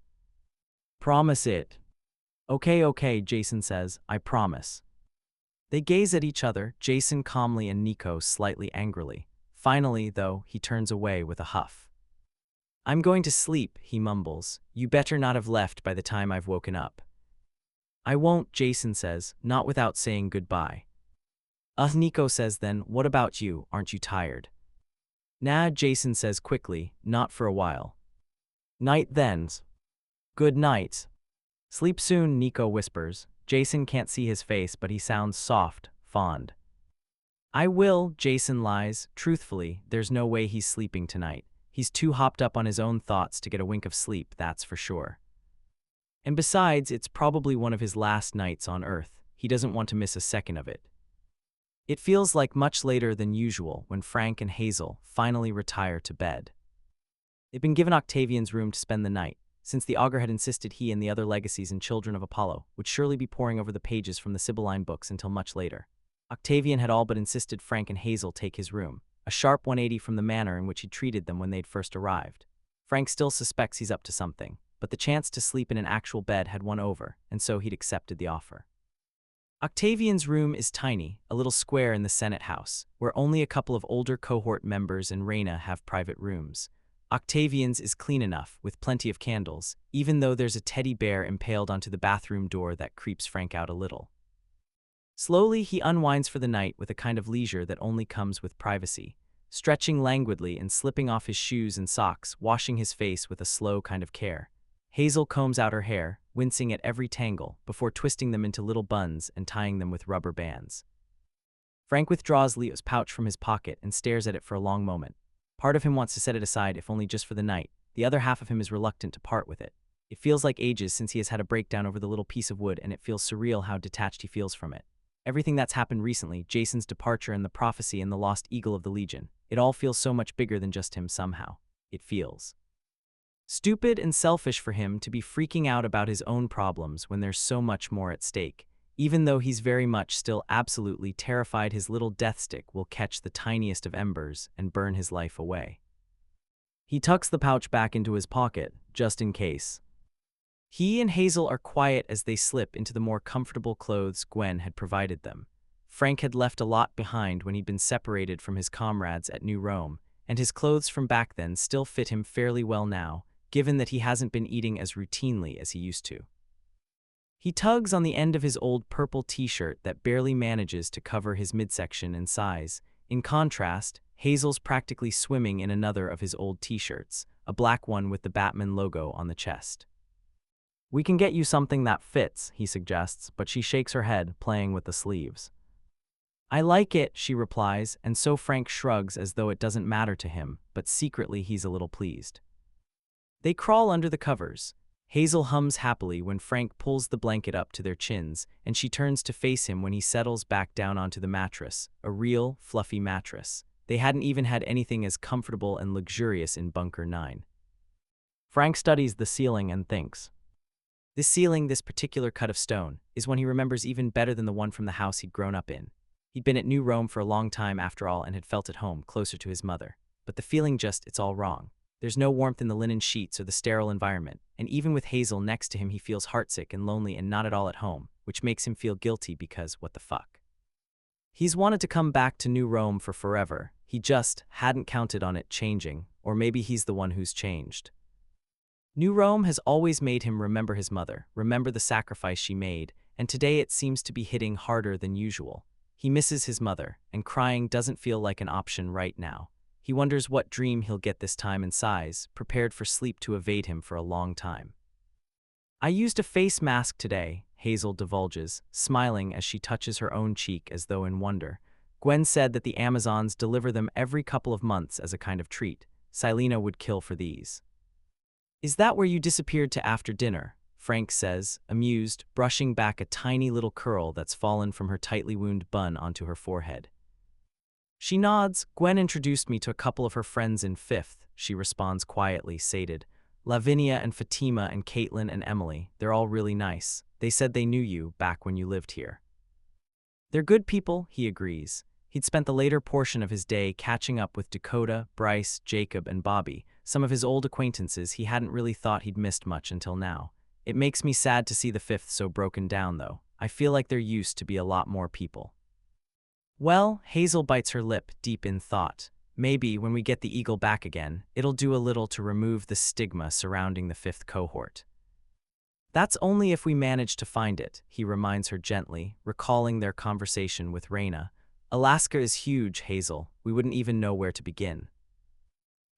"Promise it." Okay, Jason says, "I promise." They gaze at each other, Jason calmly and Nico slightly angrily. Finally, though, he turns away with a huff. "I'm going to sleep," he mumbles. "You better not have left by the time I've woken up." "I won't," Jason says, not without saying goodbye. Nico says then, "What about you? Aren't you tired?" "Nah," Jason says quickly, "not for a while." "Night then." "Good night." "Sleep soon," Nico whispers. Jason can't see his face, but he sounds soft, fond. "I will," Jason lies. Truthfully, there's no way he's sleeping tonight. He's too hopped up on his own thoughts to get a wink of sleep, that's for sure. And besides, it's probably one of his last nights on Earth. He doesn't want to miss a second of it. It feels like much later than usual when Frank and Hazel finally retire to bed. They've been given Octavian's room to spend the night, since the augur had insisted he and the other legacies and children of Apollo would surely be poring over the pages from the Sibylline books until much later. Octavian had all but insisted Frank and Hazel take his room, a sharp 180 from the manner in which he treated them when they'd first arrived. Frank still suspects he's up to something, but the chance to sleep in an actual bed had won over, and so he'd accepted the offer. Octavian's room is tiny, a little square in the Senate House, where only a couple of older cohort members and Reyna have private rooms. Octavian's is clean enough, with plenty of candles, even though there's a teddy bear impaled onto the bathroom door that creeps Frank out a little. Slowly, he unwinds for the night with a kind of leisure that only comes with privacy, stretching languidly and slipping off his shoes and socks, washing his face with a slow kind of care. Hazel combs out her hair, wincing at every tangle, before twisting them into little buns and tying them with rubber bands. Frank withdraws Leo's pouch from his pocket and stares at it for a long moment. Part of him wants to set it aside if only just for the night. The other half of him is reluctant to part with it. It feels like ages since he has had a breakdown over the little piece of wood, and it feels surreal how detached he feels from it. Everything that's happened recently, Jason's departure and the prophecy and the lost eagle of the Legion, it all feels so much bigger than just him somehow. It feels stupid and selfish for him to be freaking out about his own problems when there's so much more at stake, even though he's very much still absolutely terrified his little death stick will catch the tiniest of embers and burn his life away. He tucks the pouch back into his pocket, just in case. He and Hazel are quiet as they slip into the more comfortable clothes Gwen had provided them. Frank had left a lot behind when he'd been separated from his comrades at New Rome, and his clothes from back then still fit him fairly well now, given that he hasn't been eating as routinely as he used to. He tugs on the end of his old purple t-shirt that barely manages to cover his midsection and size. In contrast, Hazel's practically swimming in another of his old t-shirts, a black one with the Batman logo on the chest. "We can get you something that fits," he suggests, but she shakes her head, playing with the sleeves. "I like it," she replies, and so Frank shrugs as though it doesn't matter to him, but secretly he's a little pleased. They crawl under the covers. Hazel hums happily when Frank pulls the blanket up to their chins, and she turns to face him when he settles back down onto the mattress, a real, fluffy mattress. They hadn't even had anything as comfortable and luxurious in Bunker 9. Frank studies the ceiling and thinks. This ceiling, this particular cut of stone, is one he remembers even better than the one from the house he'd grown up in. He'd been at New Rome for a long time after all and had felt at home, closer to his mother. But the feeling it's all wrong. There's no warmth in the linen sheets or the sterile environment, and even with Hazel next to him he feels heartsick and lonely and not at all at home, which makes him feel guilty because, what the fuck? He's wanted to come back to New Rome for forever, he just hadn't counted on it changing, or maybe he's the one who's changed. New Rome has always made him remember his mother, remember the sacrifice she made, and today it seems to be hitting harder than usual. He misses his mother, and crying doesn't feel like an option right now. He wonders what dream he'll get this time and sighs, prepared for sleep to evade him for a long time. "I used a face mask today," Hazel divulges, smiling as she touches her own cheek as though in wonder. Gwen said that the Amazons deliver them every couple of months as a kind of treat. Silena would kill for these. Is that where you disappeared to after dinner? Frank says, amused, brushing back a tiny little curl that's fallen from her tightly wound bun onto her forehead. She nods. Gwen introduced me to a couple of her friends in 5th, she responds quietly, sated. Lavinia and Fatima and Caitlin and Emily, they're all really nice. They said they knew you back when you lived here. They're good people, he agrees. He'd spent the later portion of his day catching up with Dakota, Bryce, Jacob, and Bobby, some of his old acquaintances he hadn't really thought he'd missed much until now. It makes me sad to see the 5th so broken down, though. I feel like there used to be a lot more people. Well, Hazel bites her lip, deep in thought. Maybe, when we get the eagle back again, it'll do a little to remove the stigma surrounding the 5th cohort. That's only if we manage to find it, he reminds her gently, recalling their conversation with Raina. Alaska is huge, Hazel. We wouldn't even know where to begin.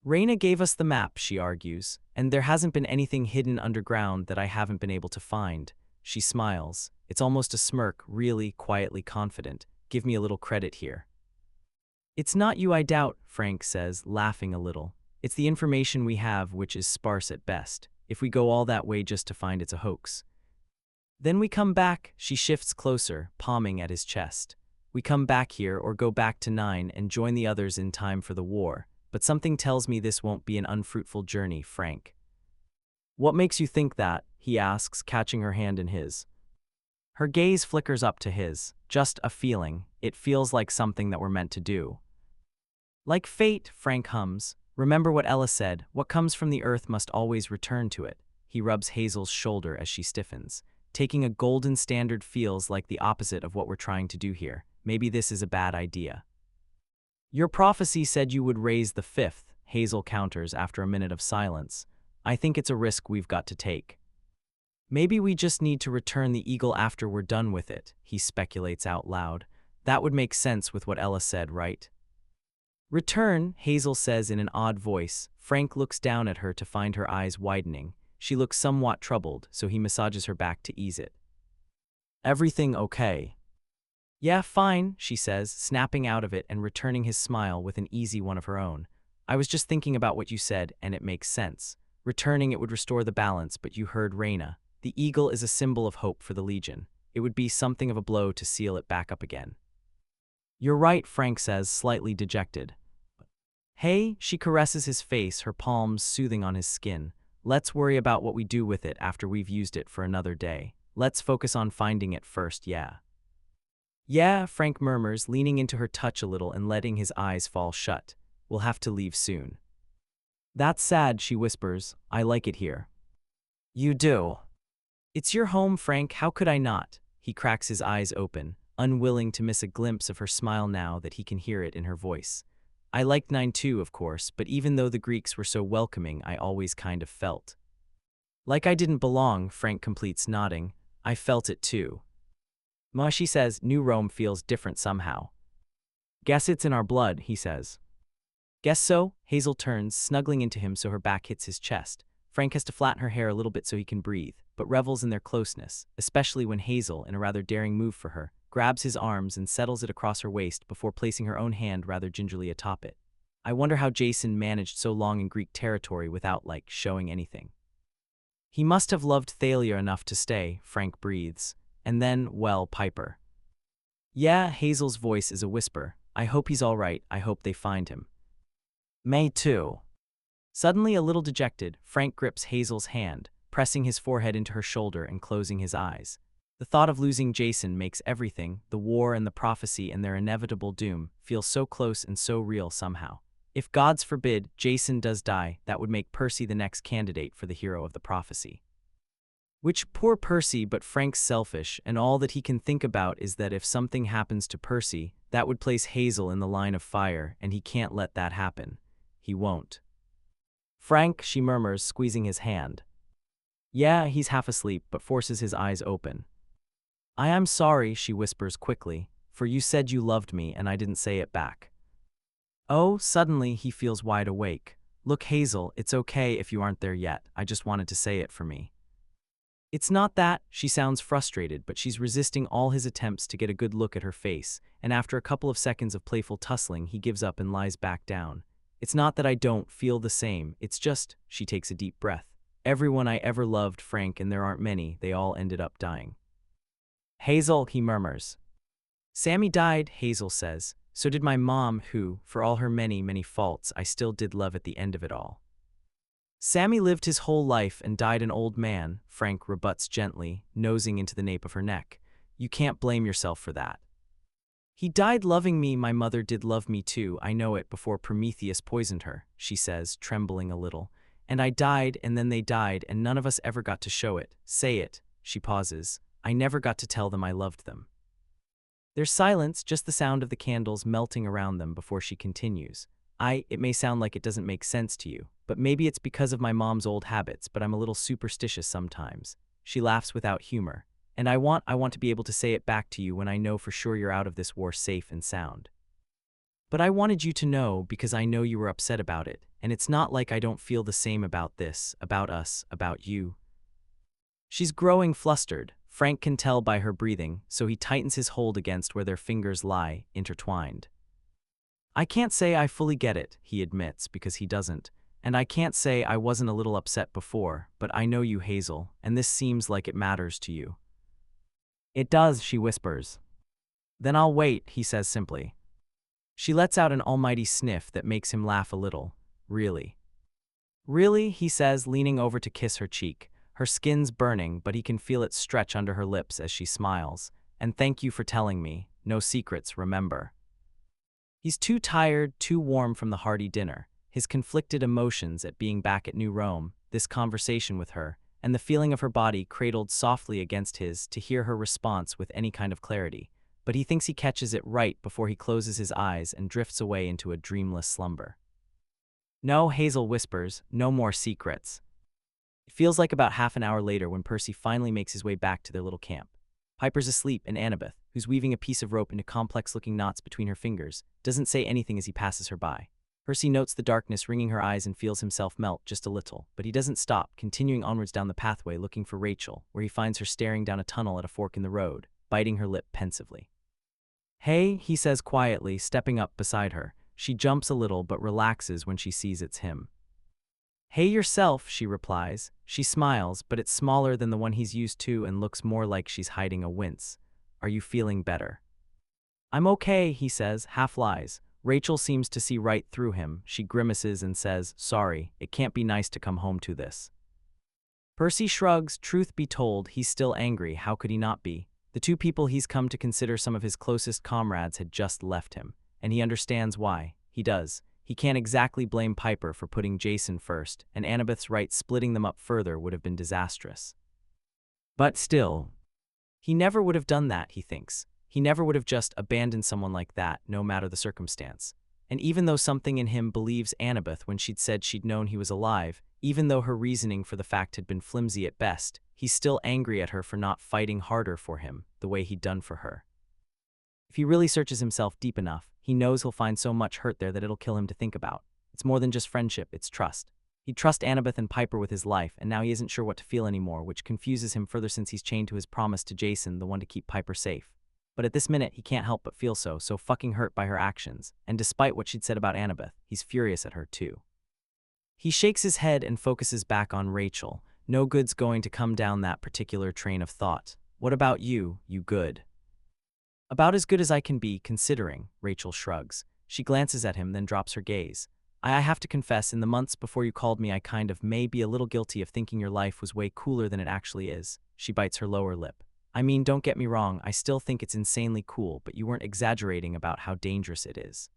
Raina gave us the map, she argues, and there hasn't been anything hidden underground that I haven't been able to find. She smiles. It's almost a smirk, really, quietly confident. Give me a little credit here. It's not you I doubt, Frank says, laughing a little. It's the information we have, which is sparse at best. If we go all that way just to find it's a hoax. Then we come back, she shifts closer, palming at his chest. We come back here or go back to 9 and join the others in time for the war, but something tells me this won't be an unfruitful journey, Frank. What makes you think that? He asks, catching her hand in his. Her gaze flickers up to his. Just a feeling. It feels like something that we're meant to do. Like fate, Frank hums. Remember what Ella said, what comes from the earth must always return to it. He rubs Hazel's shoulder as she stiffens. Taking a golden standard feels like the opposite of what we're trying to do here. Maybe this is a bad idea. Your prophecy said you would raise the 5th, Hazel counters after a minute of silence. I think it's a risk we've got to take. Maybe we just need to return the eagle after we're done with it, he speculates out loud. That would make sense with what Ella said, right? Return, Hazel says in an odd voice. Frank looks down at her to find her eyes widening. She looks somewhat troubled, so he massages her back to ease it. Everything okay? Yeah, fine, she says, snapping out of it and returning his smile with an easy one of her own. I was just thinking about what you said, and it makes sense. Returning it would restore the balance, but you heard Raina. The eagle is a symbol of hope for the Legion. It would be something of a blow to seal it back up again. You're right, Frank says, slightly dejected. Hey, she caresses his face, her palms soothing on his skin. Let's worry about what we do with it after we've used it for another day. Let's focus on finding it first, yeah. Yeah, Frank murmurs, leaning into her touch a little and letting his eyes fall shut. We'll have to leave soon. That's sad, she whispers. I like it here. You do. It's your home, Frank. How could I not? He cracks his eyes open, unwilling to miss a glimpse of her smile now that he can hear it in her voice. I liked 9 too, of course, but even though the Greeks were so welcoming, I always kind of felt like I didn't belong, Frank completes, nodding. I felt it too. Ma, she says, New Rome feels different somehow. Guess it's in our blood, he says. Guess so? Hazel turns, snuggling into him so her back hits his chest. Frank has to flatten her hair a little bit so he can breathe, but revels in their closeness, especially when Hazel, in a rather daring move for her, grabs his arms and settles it across her waist before placing her own hand rather gingerly atop it. I wonder how Jason managed so long in Greek territory without, showing anything. He must have loved Thalia enough to stay, Frank breathes. And then, well, Piper. Yeah, Hazel's voice is a whisper. I hope he's all right. I hope they find him. May too. Suddenly a little dejected, Frank grips Hazel's hand, pressing his forehead into her shoulder and closing his eyes. The thought of losing Jason makes everything, the war and the prophecy and their inevitable doom, feel so close and so real somehow. If gods forbid, Jason does die, that would make Percy the next candidate for the hero of the prophecy. Which poor Percy, but Frank's selfish, and all that he can think about is that if something happens to Percy, that would place Hazel in the line of fire, and he can't let that happen. He won't. Frank, she murmurs, squeezing his hand. Yeah, he's half asleep, but forces his eyes open. I am sorry, she whispers quickly, for you said you loved me and I didn't say it back. Oh, suddenly he feels wide awake. Look, Hazel, it's okay if you aren't there yet. I just wanted to say it for me. It's not that, she sounds frustrated, but she's resisting all his attempts to get a good look at her face, and after a couple of seconds of playful tussling, he gives up and lies back down. It's not that I don't feel the same, it's just, she takes a deep breath. Everyone I ever loved, Frank, and there aren't many, they all ended up dying. Hazel, he murmurs. Sammy died, Hazel says. So did my mom, who, for all her many, many faults, I still did love at the end of it all. Sammy lived his whole life and died an old man, Frank rebuts gently, nosing into the nape of her neck. You can't blame yourself for that. He died loving me, my mother did love me too, I know it, before Prometheus poisoned her, she says, trembling a little. And I died, and then they died, and none of us ever got to show it, say it, she pauses. I never got to tell them I loved them. There's silence, just the sound of the candles melting around them before she continues. It may sound like it doesn't make sense to you, but maybe it's because of my mom's old habits, but I'm a little superstitious sometimes. She laughs without humor. And I want to be able to say it back to you when I know for sure you're out of this war safe and sound. But I wanted you to know because I know you were upset about it, and it's not like I don't feel the same about this, about us, about you. She's growing flustered. Frank can tell by her breathing, so he tightens his hold against where their fingers lie, intertwined. I can't say I fully get it, he admits, because he doesn't. And I can't say I wasn't a little upset before, but I know you, Hazel, and this seems like it matters to you. It does, she whispers. Then I'll wait, he says simply. She lets out an almighty sniff that makes him laugh a little. Really? Really, he says, leaning over to kiss her cheek. Her skin's burning, but he can feel it stretch under her lips as she smiles. And thank you for telling me. No secrets, remember. He's too tired, too warm from the hearty dinner. His conflicted emotions at being back at New Rome, this conversation with her, and the feeling of her body cradled softly against his to hear her response with any kind of clarity. But he thinks he catches it right before he closes his eyes and drifts away into a dreamless slumber. No, Hazel whispers, no more secrets. It feels like about half an hour later when Percy finally makes his way back to their little camp. Piper's asleep, and Annabeth, who's weaving a piece of rope into complex-looking knots between her fingers, doesn't say anything as he passes her by. Percy notes the darkness wringing her eyes and feels himself melt just a little, but he doesn't stop, continuing onwards down the pathway looking for Rachel, where he finds her staring down a tunnel at a fork in the road, biting her lip pensively. Hey, he says quietly, stepping up beside her. She jumps a little but relaxes when she sees it's him. Hey yourself, she replies. She smiles, but it's smaller than the one he's used to and looks more like she's hiding a wince. Are you feeling better? I'm okay, he says, half lies. Rachel seems to see right through him. She grimaces and says, sorry, it can't be nice to come home to this. Percy shrugs. Truth be told, he's still angry. How could he not be? The two people he's come to consider some of his closest comrades had just left him, and he understands why. He does. He can't exactly blame Piper for putting Jason first, and Annabeth's right splitting them up further would have been disastrous. But still, he never would have done that, he thinks. He never would have just abandoned someone like that, no matter the circumstance. And even though something in him believes Annabeth when she'd said she'd known he was alive, even though her reasoning for the fact had been flimsy at best, he's still angry at her for not fighting harder for him, the way he'd done for her. If he really searches himself deep enough, he knows he'll find so much hurt there that it'll kill him to think about. It's more than just friendship, it's trust. He'd trust Annabeth and Piper with his life, and now he isn't sure what to feel anymore, which confuses him further since he's chained to his promise to Jason, the one to keep Piper safe. But at this minute, he can't help but feel so fucking hurt by her actions, and despite what she'd said about Annabeth, he's furious at her too. He shakes his head and focuses back on Rachel. No good's going to come down that particular train of thought. What about you, you good? About as good as I can be, considering, Rachel shrugs. She glances at him, then drops her gaze. I have to confess, in the months before you called me, I kind of may be a little guilty of thinking your life was way cooler than it actually is. She bites her lower lip. I mean, don't get me wrong, I still think it's insanely cool, but you weren't exaggerating about how dangerous it is.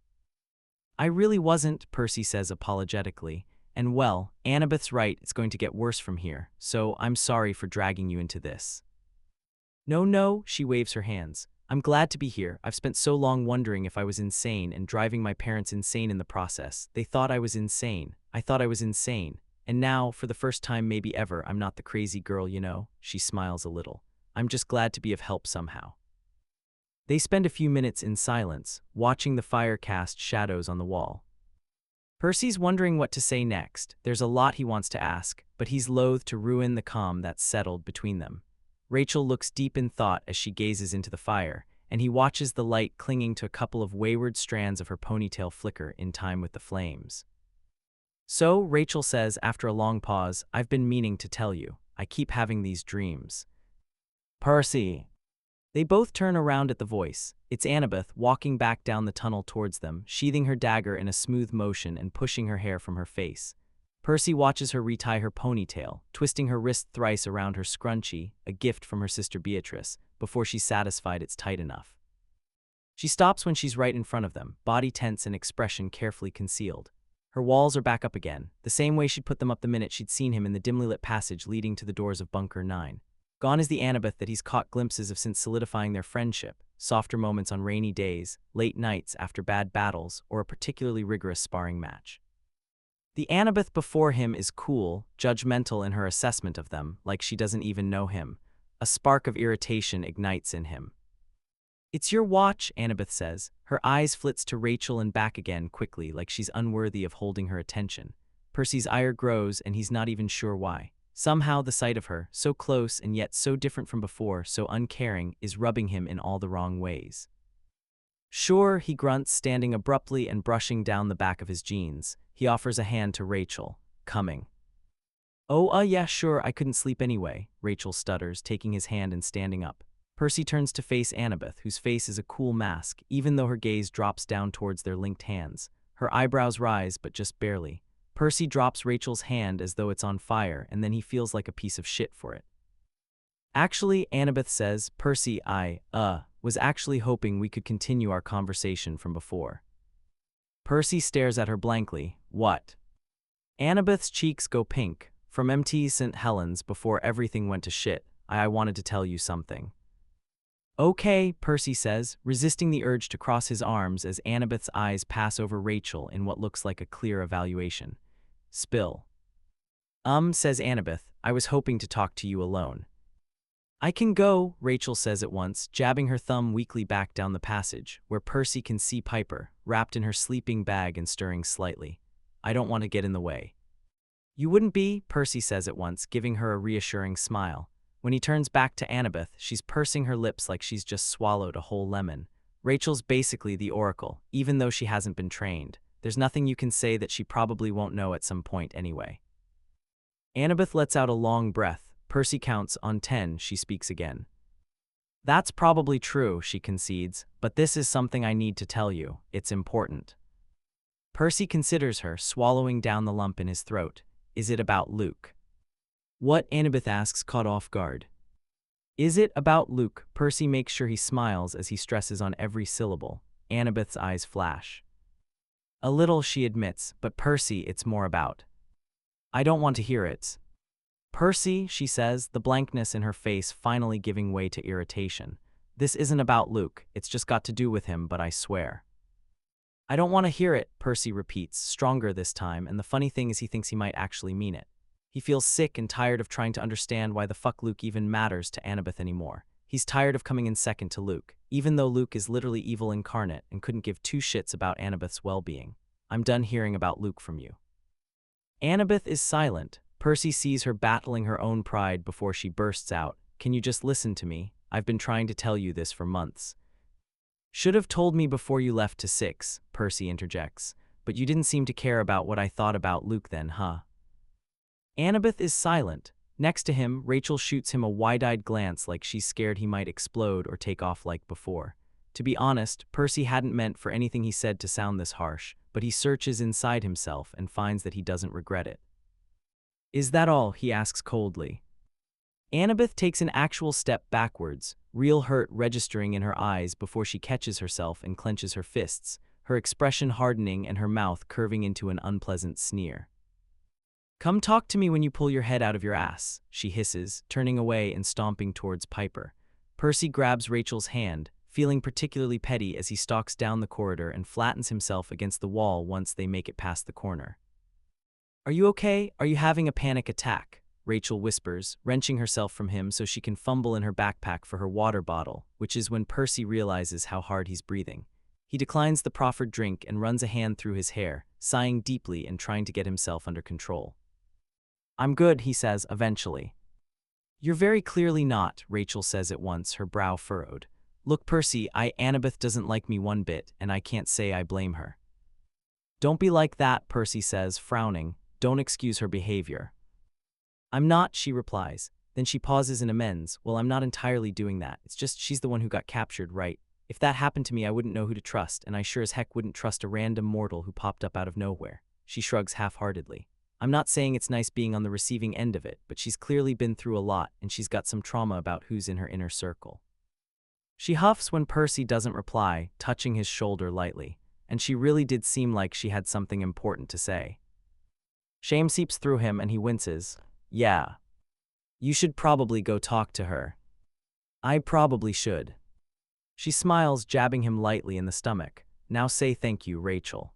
I really wasn't, Percy says apologetically. And well, Annabeth's right, it's going to get worse from here, so I'm sorry for dragging you into this. No, she waves her hands. I'm glad to be here. I've spent so long wondering if I was insane and driving my parents insane in the process. They thought I was insane. I thought I was insane. And now, for the first time maybe ever, I'm not the crazy girl, you know. She smiles a little. I'm just glad to be of help somehow. They spend a few minutes in silence, watching the fire cast shadows on the wall. Percy's wondering what to say next. There's a lot he wants to ask, but he's loath to ruin the calm that's settled between them. Rachel looks deep in thought as she gazes into the fire, and he watches the light clinging to a couple of wayward strands of her ponytail flicker in time with the flames. So, Rachel says after a long pause, I've been meaning to tell you. I keep having these dreams. Percy. They both turn around at the voice. It's Annabeth walking back down the tunnel towards them, sheathing her dagger in a smooth motion and pushing her hair from her face. Percy watches her retie her ponytail, twisting her wrist thrice around her scrunchie, a gift from her sister Beatrice, before she's satisfied it's tight enough. She stops when she's right in front of them, body tense and expression carefully concealed. Her walls are back up again, the same way she'd put them up the minute she'd seen him in the dimly lit passage leading to the doors of Bunker 9. Gone is the Annabeth that he's caught glimpses of since solidifying their friendship, softer moments on rainy days, late nights after bad battles, or a particularly rigorous sparring match. The Annabeth before him is cool, judgmental in her assessment of them, like she doesn't even know him. A spark of irritation ignites in him. It's your watch, Annabeth says. Her eyes flits to Rachel and back again quickly, like she's unworthy of holding her attention. Percy's ire grows, and he's not even sure why. Somehow the sight of her, so close and yet so different from before, so uncaring, is rubbing him in all the wrong ways. Sure, he grunts, standing abruptly and brushing down the back of his jeans. He offers a hand to Rachel. Coming. Oh, yeah, sure, I couldn't sleep anyway, Rachel stutters, taking his hand and standing up. Percy turns to face Annabeth, whose face is a cool mask, even though her gaze drops down towards their linked hands. Her eyebrows rise, but just barely. Percy drops Rachel's hand as though it's on fire, and then he feels like a piece of shit for it. Actually, Annabeth says, Percy, I was actually hoping we could continue our conversation from before. Percy stares at her blankly. What? Annabeth's cheeks go pink. From MT St. Helens before everything went to shit, I wanted to tell you something. Okay, Percy says, resisting the urge to cross his arms as Annabeth's eyes pass over Rachel in what looks like a clear evaluation. Spill. Says Annabeth, I was hoping to talk to you alone. I can go, Rachel says at once, jabbing her thumb weakly back down the passage, where Percy can see Piper, wrapped in her sleeping bag and stirring slightly. I don't want to get in the way. You wouldn't be, Percy says at once, giving her a reassuring smile. When he turns back to Annabeth, she's pursing her lips like she's just swallowed a whole lemon. Rachel's basically the oracle, even though she hasn't been trained. There's nothing you can say that she probably won't know at some point anyway. Annabeth lets out a long breath. Percy counts. On 10, she speaks again. That's probably true, she concedes, but this is something I need to tell you. It's important. Percy considers her, swallowing down the lump in his throat. Is it about Luke? What? Annabeth asks, caught off guard. Is it about Luke? Percy makes sure he smiles as he stresses on every syllable. Annabeth's eyes flash. A little, she admits, but Percy, it's more about. I don't want to hear it. Percy, she says, the blankness in her face finally giving way to irritation. This isn't about Luke, it's just got to do with him, but I swear. I don't want to hear it, Percy repeats, stronger this time, and the funny thing is he thinks he might actually mean it. He feels sick and tired of trying to understand why the fuck Luke even matters to Annabeth anymore. He's tired of coming in second to Luke, even though Luke is literally evil incarnate and couldn't give two shits about Annabeth's well-being. I'm done hearing about Luke from you. Annabeth is silent. Percy sees her battling her own pride before she bursts out. Can you just listen to me? I've been trying to tell you this for months. Should have told me before you left to 6, Percy interjects. But you didn't seem to care about what I thought about Luke then, huh? Annabeth is silent. Next to him, Rachel shoots him a wide-eyed glance like she's scared he might explode or take off like before. To be honest, Percy hadn't meant for anything he said to sound this harsh, but he searches inside himself and finds that he doesn't regret it. Is that all? He asks coldly. Annabeth takes an actual step backwards, real hurt registering in her eyes before she catches herself and clenches her fists, her expression hardening and her mouth curving into an unpleasant sneer. Come talk to me when you pull your head out of your ass, she hisses, turning away and stomping towards Piper. Percy grabs Rachel's hand, feeling particularly petty as he stalks down the corridor and flattens himself against the wall once they make it past the corner. Are you okay? Are you having a panic attack? Rachel whispers, wrenching herself from him so she can fumble in her backpack for her water bottle, which is when Percy realizes how hard he's breathing. He declines the proffered drink and runs a hand through his hair, sighing deeply and trying to get himself under control. "I'm good," he says, eventually. "You're very clearly not," Rachel says at once, her brow furrowed. "Look, Percy, Annabeth doesn't like me one bit, and I can't say I blame her." "Don't be like that," Percy says, frowning. "Don't excuse her behavior." "I'm not," she replies. Then she pauses and amends. "Well, I'm not entirely doing that. It's just she's the one who got captured, right? If that happened to me, I wouldn't know who to trust, and I sure as heck wouldn't trust a random mortal who popped up out of nowhere." She shrugs half-heartedly. "I'm not saying it's nice being on the receiving end of it, but she's clearly been through a lot, and she's got some trauma about who's in her inner circle." She huffs when Percy doesn't reply, touching his shoulder lightly, and she really did seem like she had something important to say. Shame seeps through him and he winces. "Yeah. You should probably go talk to her." "I probably should." She smiles, jabbing him lightly in the stomach. "Now say thank you, Rachel."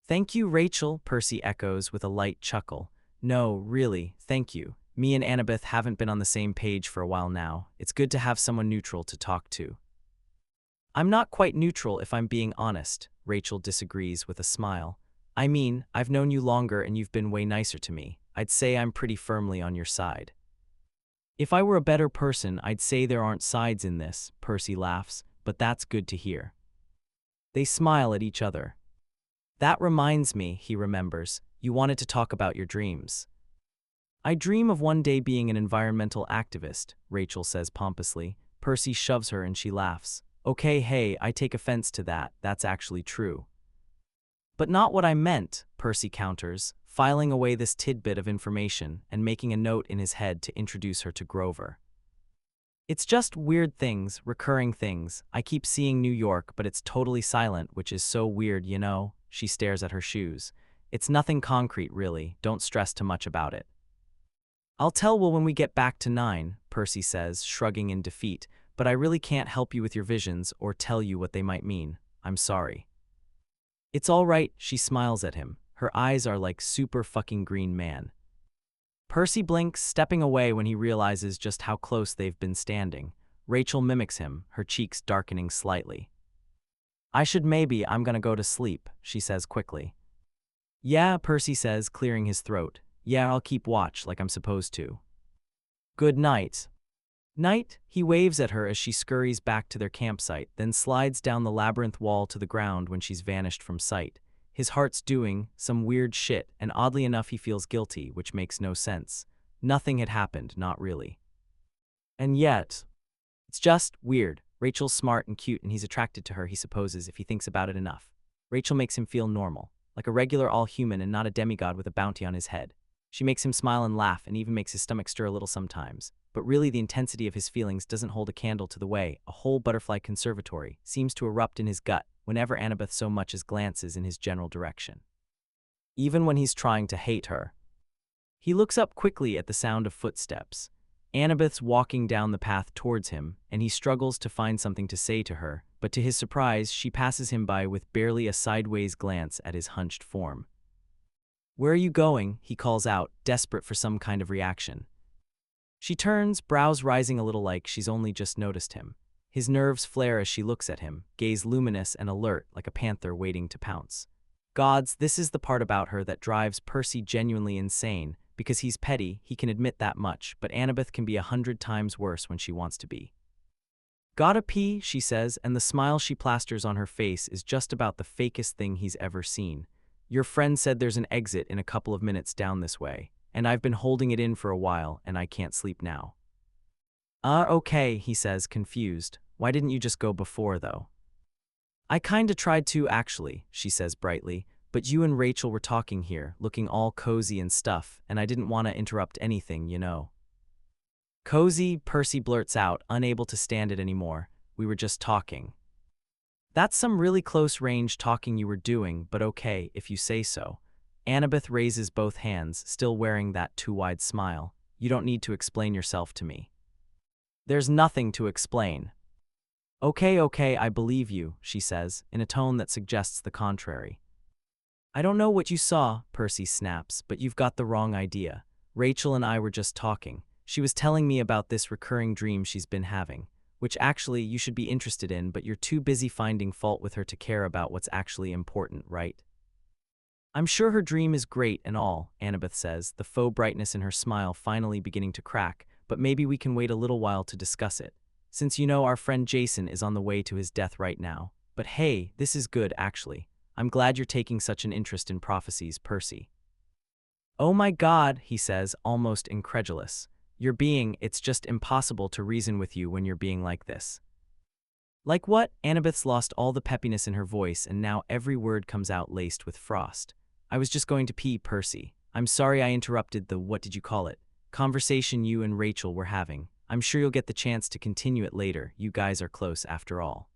"Thank you, Rachel," Percy echoes with a light chuckle. "No, really, thank you. Me and Annabeth haven't been on the same page for a while now. It's good to have someone neutral to talk to." "I'm not quite neutral if I'm being honest," Rachel disagrees with a smile. "I mean, I've known you longer and you've been way nicer to me. I'd say I'm pretty firmly on your side." "If I were a better person, I'd say there aren't sides in this," Percy laughs, "but that's good to hear." They smile at each other. "That reminds me," he remembers, "you wanted to talk about your dreams." "I dream of one day being an environmental activist," Rachel says pompously. Percy shoves her and she laughs. "Okay, hey, I take offense to that. That's actually true." "But not what I meant," Percy counters, filing away this tidbit of information and making a note in his head to introduce her to Grover. "It's just weird things, recurring things. I keep seeing New York, but it's totally silent, which is so weird, you know?" She stares at her shoes. "It's nothing concrete, really. Don't stress too much about it." "I'll tell Will when we get back to 9, Percy says, shrugging in defeat, "but I really can't help you with your visions or tell you what they might mean. I'm sorry." "It's all right," she smiles at him. Her eyes are like super fucking green man. Percy blinks, stepping away when he realizes just how close they've been standing. Rachel mimics him, her cheeks darkening slightly. I'm gonna go to sleep," she says quickly. "Yeah," Percy says, clearing his throat. "Yeah, I'll keep watch like I'm supposed to." "Good night." "Night," he waves at her as she scurries back to their campsite, then slides down the labyrinth wall to the ground when she's vanished from sight. His heart's doing some weird shit, and oddly enough he feels guilty, which makes no sense. Nothing had happened, not really. And yet, it's just weird. Rachel's smart and cute and he's attracted to her, he supposes, if he thinks about it enough. Rachel makes him feel normal, like a regular all-human and not a demigod with a bounty on his head. She makes him smile and laugh and even makes his stomach stir a little sometimes. But really the intensity of his feelings doesn't hold a candle to the way a whole butterfly conservatory seems to erupt in his gut whenever Annabeth so much as glances in his general direction. Even when he's trying to hate her. He looks up quickly at the sound of footsteps. Annabeth's walking down the path towards him, and he struggles to find something to say to her, but to his surprise, she passes him by with barely a sideways glance at his hunched form. "Where are you going?" he calls out, desperate for some kind of reaction. She turns, brows rising a little like she's only just noticed him. His nerves flare as she looks at him, gaze luminous and alert like a panther waiting to pounce. Gods, this is the part about her that drives Percy genuinely insane. Because he's petty, he can admit that much, but Annabeth can be 100 times worse when she wants to be. "Gotta pee," she says, and the smile she plasters on her face is just about the fakest thing he's ever seen. "Your friend said there's an exit in a couple of minutes down this way, and I've been holding it in for a while, and I can't sleep now." Okay, he says, confused. "Why didn't you just go before, though?" "I kinda tried to, actually," she says brightly, "but you and Rachel were talking here, looking all cozy and stuff, and I didn't want to interrupt anything, you know." "Cozy?" Percy blurts out, unable to stand it anymore. "We were just talking." "That's some really close-range talking you were doing, but okay, if you say so." Annabeth raises both hands, still wearing that too-wide smile. "You don't need to explain yourself to me." "There's nothing to explain." Okay, I believe you," she says, in a tone that suggests the contrary. "I don't know what you saw," Percy snaps, "but you've got the wrong idea. Rachel and I were just talking. She was telling me about this recurring dream she's been having. which actually you should be interested in, but you're too busy finding fault with her to care about what's actually important, right? I'm sure her dream is great and all, Annabeth says, the faux brightness in her smile finally beginning to crack, but maybe we can wait a little while to discuss it. Since you know our friend Jason is on the way to his death right now. But hey, this is good actually. I'm glad you're taking such an interest in prophecies, Percy. Oh my God, he says, almost incredulous. It's just impossible to reason with you when you're being like this. Like what? Annabeth's lost all the peppiness in her voice and now every word comes out laced with frost. I was just going to pee, Percy. I'm sorry I interrupted the what did you call it conversation you and Rachel were having. I'm sure you'll get the chance to continue it later, you guys are close after all.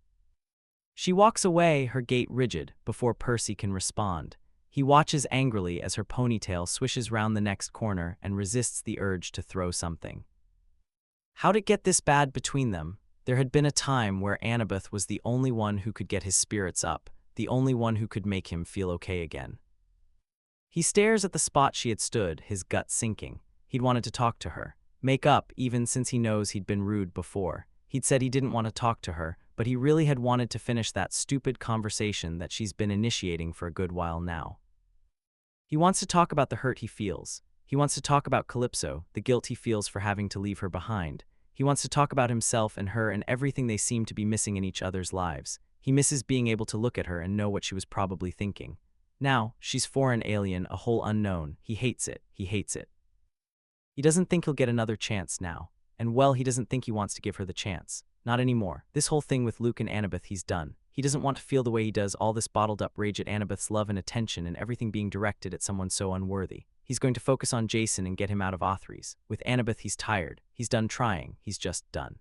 She walks away, her gait rigid, before Percy can respond. He watches angrily as her ponytail swishes round the next corner and resists the urge to throw something. How'd it get this bad between them? There had been a time where Annabeth was the only one who could get his spirits up, the only one who could make him feel okay again. He stares at the spot she had stood, his gut sinking. He'd wanted to talk to her. Make up, even since he knows he'd been rude before. He'd said he didn't want to talk to her, but he really had wanted to finish that stupid conversation that she's been initiating for a good while now. He wants to talk about the hurt he feels. He wants to talk about Calypso, the guilt he feels for having to leave her behind. He wants to talk about himself and her and everything they seem to be missing in each other's lives. He misses being able to look at her and know what she was probably thinking. Now, she's foreign, alien, a whole unknown. He hates it. He hates it. He doesn't think he'll get another chance now. And well, he doesn't think he wants to give her the chance. Not anymore. This whole thing with Luke and Annabeth he's done. He doesn't want to feel the way he does, all this bottled up rage at Annabeth's love and attention and everything being directed at someone so unworthy. He's going to focus on Jason and get him out of Authries. With Annabeth he's tired. He's done trying. He's just done.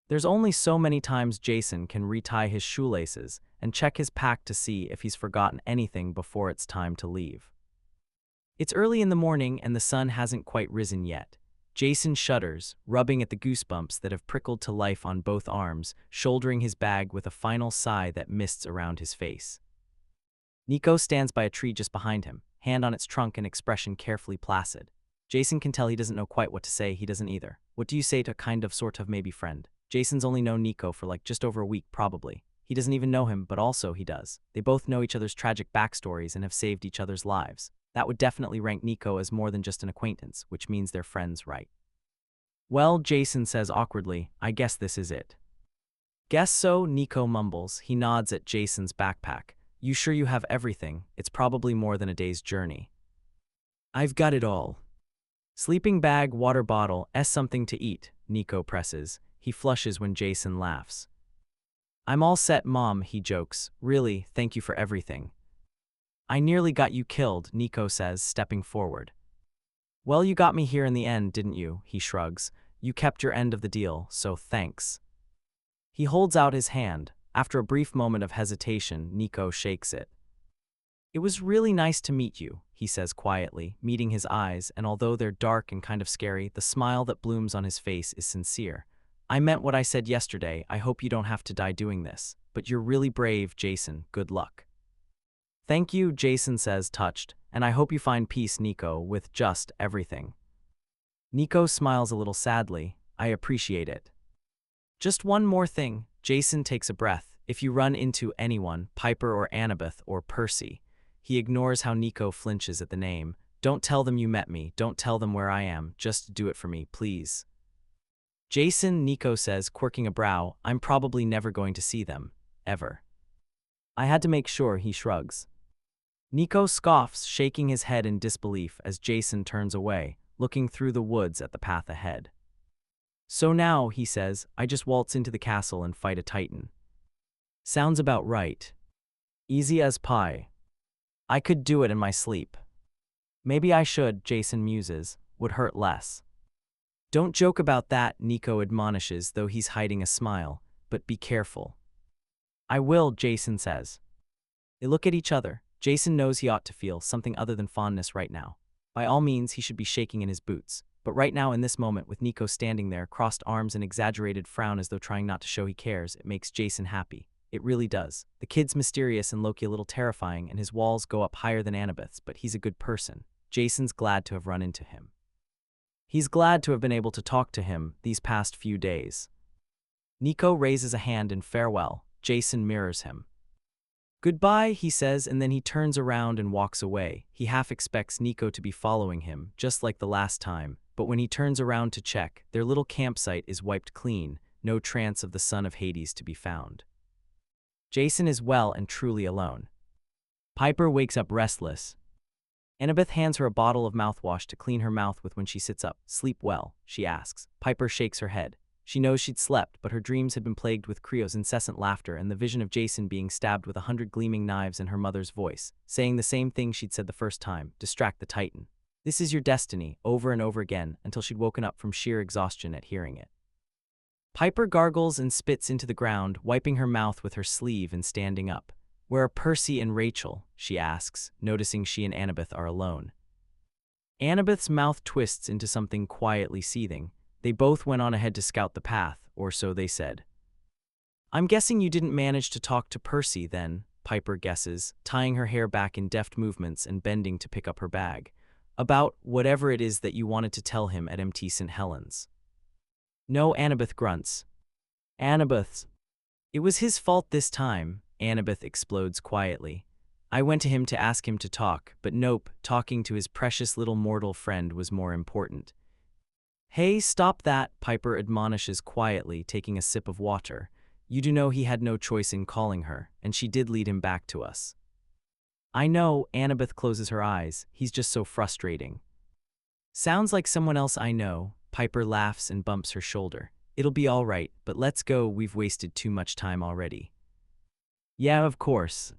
There's only so many times Jason can retie his shoelaces and check his pack to see if he's forgotten anything before it's time to leave. It's early in the morning and the sun hasn't quite risen yet. Jason shudders, rubbing at the goosebumps that have prickled to life on both arms, shouldering his bag with a final sigh that mists around his face. Nico stands by a tree just behind him, hand on its trunk and expression carefully placid. Jason can tell he doesn't know quite what to say, he doesn't either. What do you say to a kind of sort of maybe friend? Jason's only known Nico for like just over a week probably. He doesn't even know him, but also he does. They both know each other's tragic backstories and have saved each other's lives. That would definitely rank Nico as more than just an acquaintance, which means they're friends, right? Well, Jason says awkwardly, I guess this is it. Guess so, Nico mumbles. He nods at Jason's backpack. You sure you have everything? It's probably more than a day's journey. I've got it all. Sleeping bag, water bottle, something to eat, Nico presses. He flushes when Jason laughs. I'm all set, Mom, he jokes. Really, thank you for everything. I nearly got you killed, Nico says, stepping forward. Well, you got me here in the end, didn't you? He shrugs. You kept your end of the deal, so thanks. He holds out his hand. After a brief moment of hesitation, Nico shakes it. It was really nice to meet you, he says quietly, meeting his eyes, and although they're dark and kind of scary, the smile that blooms on his face is sincere. I meant what I said yesterday. I hope you don't have to die doing this. But you're really brave, Jason. Good luck. Thank you, Jason says, touched, and I hope you find peace, Nico, with just everything. Nico smiles a little sadly. I appreciate it. Just one more thing. Jason takes a breath. If you run into anyone, Piper or Annabeth or Percy, he ignores how Nico flinches at the name. Don't tell them you met me. Don't tell them where I am. Just do it for me, please. Jason, Nico says, quirking a brow, I'm probably never going to see them. Ever. I had to make sure, he shrugs. Nico scoffs, shaking his head in disbelief as Jason turns away, looking through the woods at the path ahead. So now, he says, I just waltz into the castle and fight a titan. Sounds about right. Easy as pie. I could do it in my sleep. Maybe I should, Jason muses, would hurt less. Don't joke about that, Nico admonishes, though he's hiding a smile, but be careful. I will, Jason says. They look at each other. Jason knows he ought to feel something other than fondness right now. By all means, he should be shaking in his boots. But right now, in this moment, with Nico standing there, crossed arms and exaggerated frown as though trying not to show he cares, it makes Jason happy. It really does. The kid's mysterious and Loki a little terrifying, and his walls go up higher than Annabeth's, but he's a good person. Jason's glad to have run into him. He's glad to have been able to talk to him these past few days. Nico raises a hand in farewell. Jason mirrors him. Goodbye, he says, and then he turns around and walks away. He half expects Nico to be following him, just like the last time, but when he turns around to check, their little campsite is wiped clean, no trance of the son of Hades to be found. Jason is well and truly alone. Piper wakes up restless. Annabeth hands her a bottle of mouthwash to clean her mouth with when she sits up. Sleep well, she asks. Piper shakes her head. She knows she'd slept, but her dreams had been plagued with Creo's incessant laughter and the vision of Jason being stabbed with 100 gleaming knives and her mother's voice, saying the same thing she'd said the first time, distract the Titan. This is your destiny, over and over again, until she'd woken up from sheer exhaustion at hearing it. Piper gargles and spits into the ground, wiping her mouth with her sleeve and standing up. Where are Percy and Rachel? She asks, noticing she and Annabeth are alone. Annabeth's mouth twists into something quietly seething. They both went on ahead to scout the path, or so they said. I'm guessing you didn't manage to talk to Percy then, Piper guesses, tying her hair back in deft movements and bending to pick up her bag. About whatever it is that you wanted to tell him at MT St. Helens. No, Annabeth grunts. Annabeth. It was his fault this time, Annabeth explodes quietly. I went to him to ask him to talk, but nope, talking to his precious little mortal friend was more important. Hey, stop that, Piper admonishes quietly, taking a sip of water. You do know he had no choice in calling her, and she did lead him back to us. I know, Annabeth closes her eyes, he's just so frustrating. Sounds like someone else I know, Piper laughs and bumps her shoulder. It'll be all right, but let's go, we've wasted too much time already. Yeah, of course.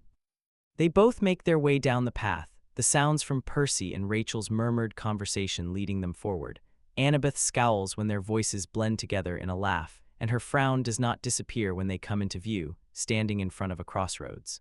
They both make their way down the path, the sounds from Percy and Rachel's murmured conversation leading them forward. Annabeth scowls when their voices blend together in a laugh, and her frown does not disappear when they come into view, standing in front of a crossroads.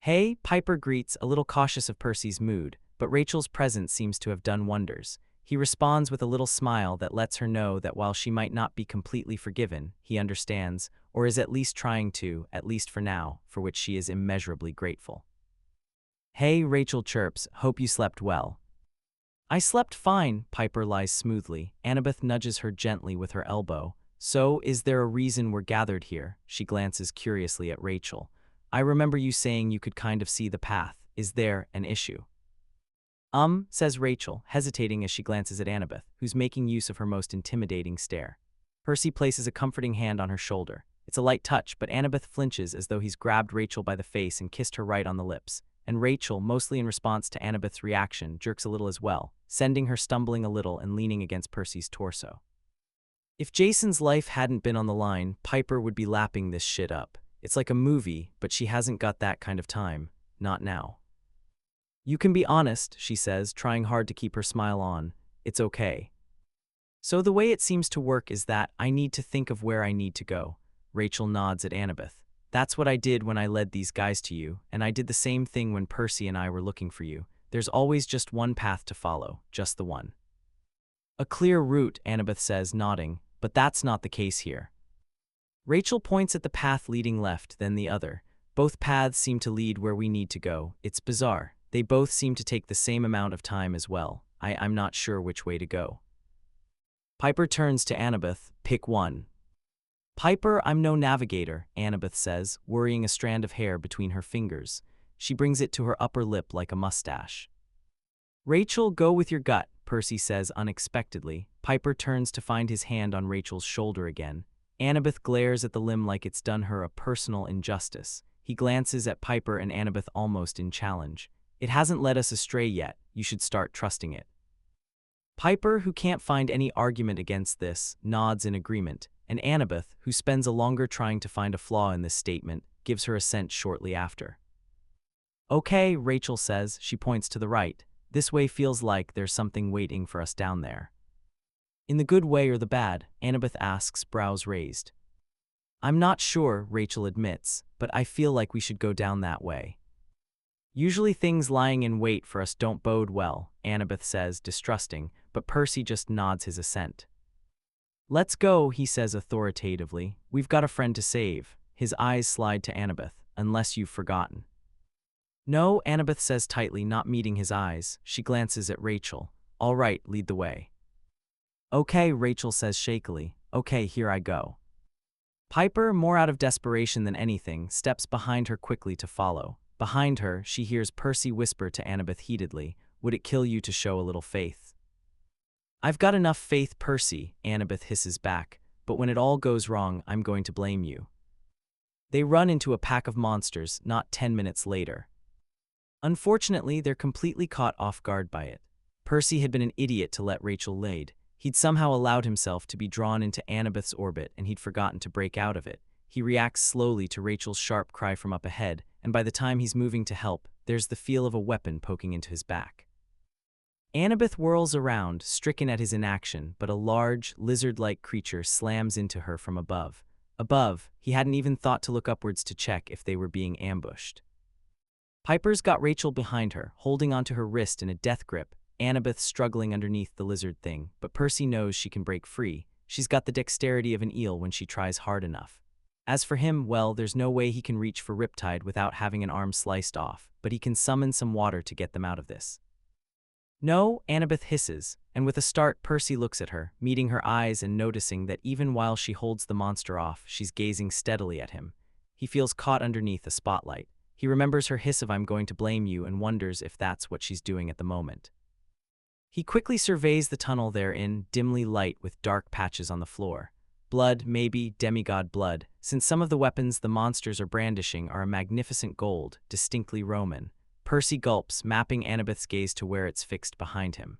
Hey, Piper greets, a little cautious of Percy's mood, but Rachel's presence seems to have done wonders. He responds with a little smile that lets her know that while she might not be completely forgiven, he understands, or is at least trying to, at least for now, for which she is immeasurably grateful. Hey, Rachel chirps, hope you slept well. I slept fine, Piper lies smoothly. Annabeth nudges her gently with her elbow. So, is there a reason we're gathered here? She glances curiously at Rachel. I remember you saying you could kind of see the path. Is there an issue? Says Rachel, hesitating as she glances at Annabeth, who's making use of her most intimidating stare. Percy places a comforting hand on her shoulder. It's a light touch, but Annabeth flinches as though he's grabbed Rachel by the face and kissed her right on the lips. And Rachel, mostly in response to Annabeth's reaction, jerks a little as well, sending her stumbling a little and leaning against Percy's torso. If Jason's life hadn't been on the line, Piper would be lapping this shit up. It's like a movie, but she hasn't got that kind of time. Not now. You can be honest, she says, trying hard to keep her smile on. It's okay. So the way it seems to work is that I need to think of where I need to go. Rachel nods at Annabeth. That's what I did when I led these guys to you, and I did the same thing when Percy and I were looking for you. There's always just one path to follow, just the one. A clear route, Annabeth says, nodding, but that's not the case here. Rachel points at the path leading left, then the other. Both paths seem to lead where we need to go. It's bizarre. They both seem to take the same amount of time as well. I'm not sure which way to go. Piper turns to Annabeth. Pick one. Piper, I'm no navigator, Annabeth says, worrying a strand of hair between her fingers. She brings it to her upper lip like a mustache. Rachel, go with your gut, Percy says unexpectedly. Piper turns to find his hand on Rachel's shoulder again. Annabeth glares at the limb like it's done her a personal injustice. He glances at Piper and Annabeth almost in challenge. It hasn't led us astray yet. You should start trusting it. Piper, who can't find any argument against this, nods in agreement, and Annabeth, who spends a longer trying to find a flaw in this statement, gives her assent shortly after. Okay, Rachel says. She points to the right. This way feels like there's something waiting for us down there. In the good way or the bad? Annabeth asks, brows raised. I'm not sure, Rachel admits, but I feel like we should go down that way. Usually things lying in wait for us don't bode well, Annabeth says, distrusting, but Percy just nods his assent. Let's go, he says authoritatively. We've got a friend to save. His eyes slide to Annabeth, unless you've forgotten. No, Annabeth says tightly, not meeting his eyes. She glances at Rachel. All right, lead the way. Okay, Rachel says shakily. Okay, here I go. Piper, more out of desperation than anything, steps behind her quickly to follow. Behind her, she hears Percy whisper to Annabeth heatedly, "Would it kill you to show a little faith?" "I've got enough faith, Percy," Annabeth hisses back, "but when it all goes wrong, I'm going to blame you." They run into a pack of monsters not 10 minutes later. Unfortunately, they're completely caught off guard by it. Percy had been an idiot to let Rachel lead. He'd somehow allowed himself to be drawn into Annabeth's orbit, and he'd forgotten to break out of it. He reacts slowly to Rachel's sharp cry from up ahead, and by the time he's moving to help, there's the feel of a weapon poking into his back. Annabeth whirls around, stricken at his inaction, but a large, lizard-like creature slams into her from above. Above, he hadn't even thought to look upwards to check if they were being ambushed. Piper's got Rachel behind her, holding onto her wrist in a death grip, Annabeth struggling underneath the lizard thing, but Percy knows she can break free. She's got the dexterity of an eel when she tries hard enough. As for him, well, there's no way he can reach for Riptide without having an arm sliced off, but he can summon some water to get them out of this. "No," Annabeth hisses, and with a start Percy looks at her, meeting her eyes and noticing that even while she holds the monster off, she's gazing steadily at him. He feels caught underneath a spotlight. He remembers her hiss of "I'm going to blame you" and wonders if that's what she's doing at the moment. He quickly surveys the tunnel they're in, dimly light with dark patches on the floor. Blood, maybe demigod blood, since some of the weapons the monsters are brandishing are a magnificent gold, distinctly Roman. Percy gulps, mapping Annabeth's gaze to where it's fixed behind him.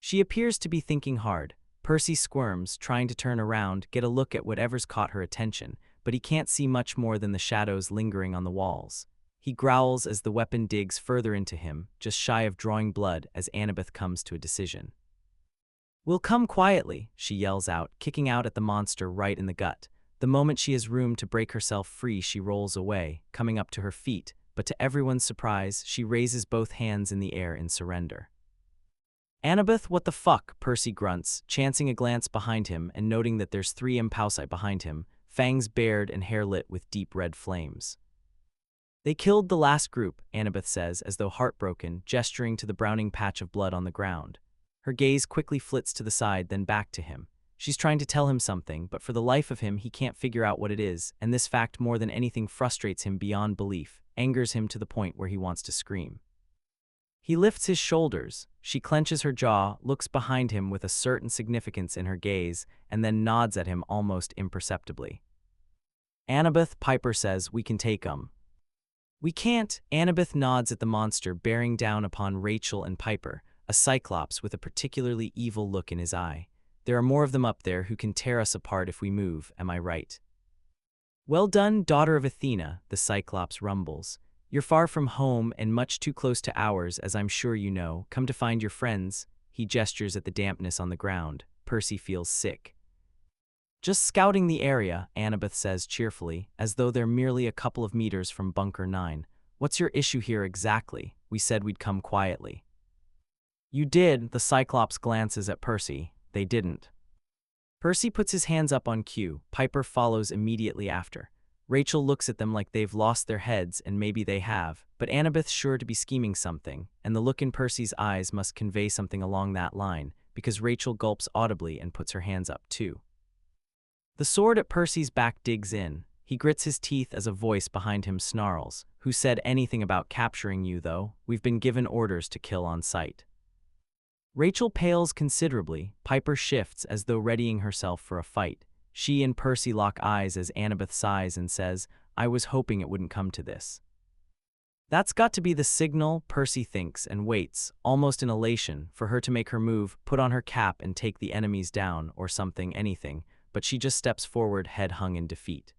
She appears to be thinking hard. Percy squirms, trying to turn around, get a look at whatever's caught her attention, but he can't see much more than the shadows lingering on the walls. He growls as the weapon digs further into him, just shy of drawing blood as Annabeth comes to a decision. "We'll come quietly," she yells out, kicking out at the monster right in the gut. The moment she has room to break herself free, she rolls away, coming up to her feet, but to everyone's surprise, she raises both hands in the air in surrender. "Annabeth, what the fuck?" Percy grunts, chancing a glance behind him and noting that there's 3 impausi behind him, fangs bared and hair lit with deep red flames. "They killed the last group," Annabeth says, as though heartbroken, gesturing to the browning patch of blood on the ground. Her gaze quickly flits to the side, then back to him. She's trying to tell him something, but for the life of him, he can't figure out what it is, and this fact more than anything frustrates him beyond belief, angers him to the point where he wants to scream. He lifts his shoulders. She clenches her jaw, looks behind him with a certain significance in her gaze, and then nods at him almost imperceptibly. "Annabeth," Piper says, "we can take 'em." "We can't." Annabeth nods at the monster bearing down upon Rachel and Piper, a cyclops with a particularly evil look in his eye. "There are more of them up there who can tear us apart if we move, am I right?" "Well done, daughter of Athena," the cyclops rumbles. "You're far from home and much too close to ours, as I'm sure you know. Come to find your friends." He gestures at the dampness on the ground. Percy feels sick. "Just scouting the area," Annabeth says cheerfully, as though they're merely a couple of meters from Bunker 9. "What's your issue here exactly? We said we'd come quietly." "You did," the Cyclops glances at Percy. "They didn't." Percy puts his hands up on cue. Piper follows immediately after. Rachel looks at them like they've lost their heads, and maybe they have, but Annabeth's sure to be scheming something, and the look in Percy's eyes must convey something along that line, because Rachel gulps audibly and puts her hands up too. The sword at Percy's back digs in. He grits his teeth as a voice behind him snarls. "Who said anything about capturing you, though? We've been given orders to kill on sight." Rachel pales considerably. Piper shifts as though readying herself for a fight. She and Percy lock eyes as Annabeth sighs and says, "I was hoping it wouldn't come to this." That's got to be the signal, Percy thinks, and waits, almost in elation, for her to make her move, put on her cap and take the enemies down, or something, anything, but she just steps forward, head hung in defeat.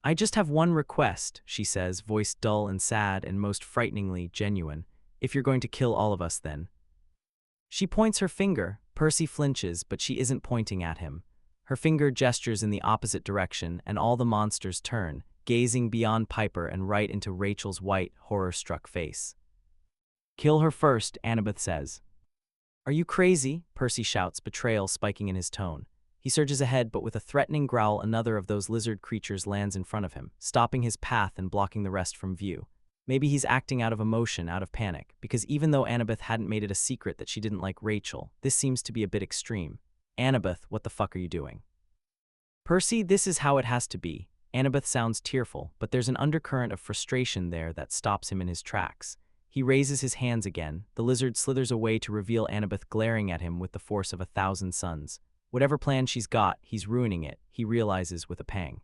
"I just have one request," she says, voice dull and sad and most frighteningly genuine. "If you're going to kill all of us, then." She points her finger. Percy flinches, but she isn't pointing at him. Her finger gestures in the opposite direction, and all the monsters turn, gazing beyond Piper and right into Rachel's white, horror-struck face. "Kill her first," Annabeth says. "Are you crazy?" Percy shouts, betrayal spiking in his tone. He surges ahead, but with a threatening growl, another of those lizard creatures lands in front of him, stopping his path and blocking the rest from view. Maybe he's acting out of emotion, out of panic, because even though Annabeth hadn't made it a secret that she didn't like Rachel, this seems to be a bit extreme. "Annabeth, what the fuck are you doing?" Percy, this is how it has to be. Annabeth sounds tearful, but there's an undercurrent of frustration there that stops him in his tracks. He raises his hands again. The lizard slithers away to reveal Annabeth glaring at him with the force of 1,000 suns. Whatever plan she's got, he's ruining it, he realizes with a pang.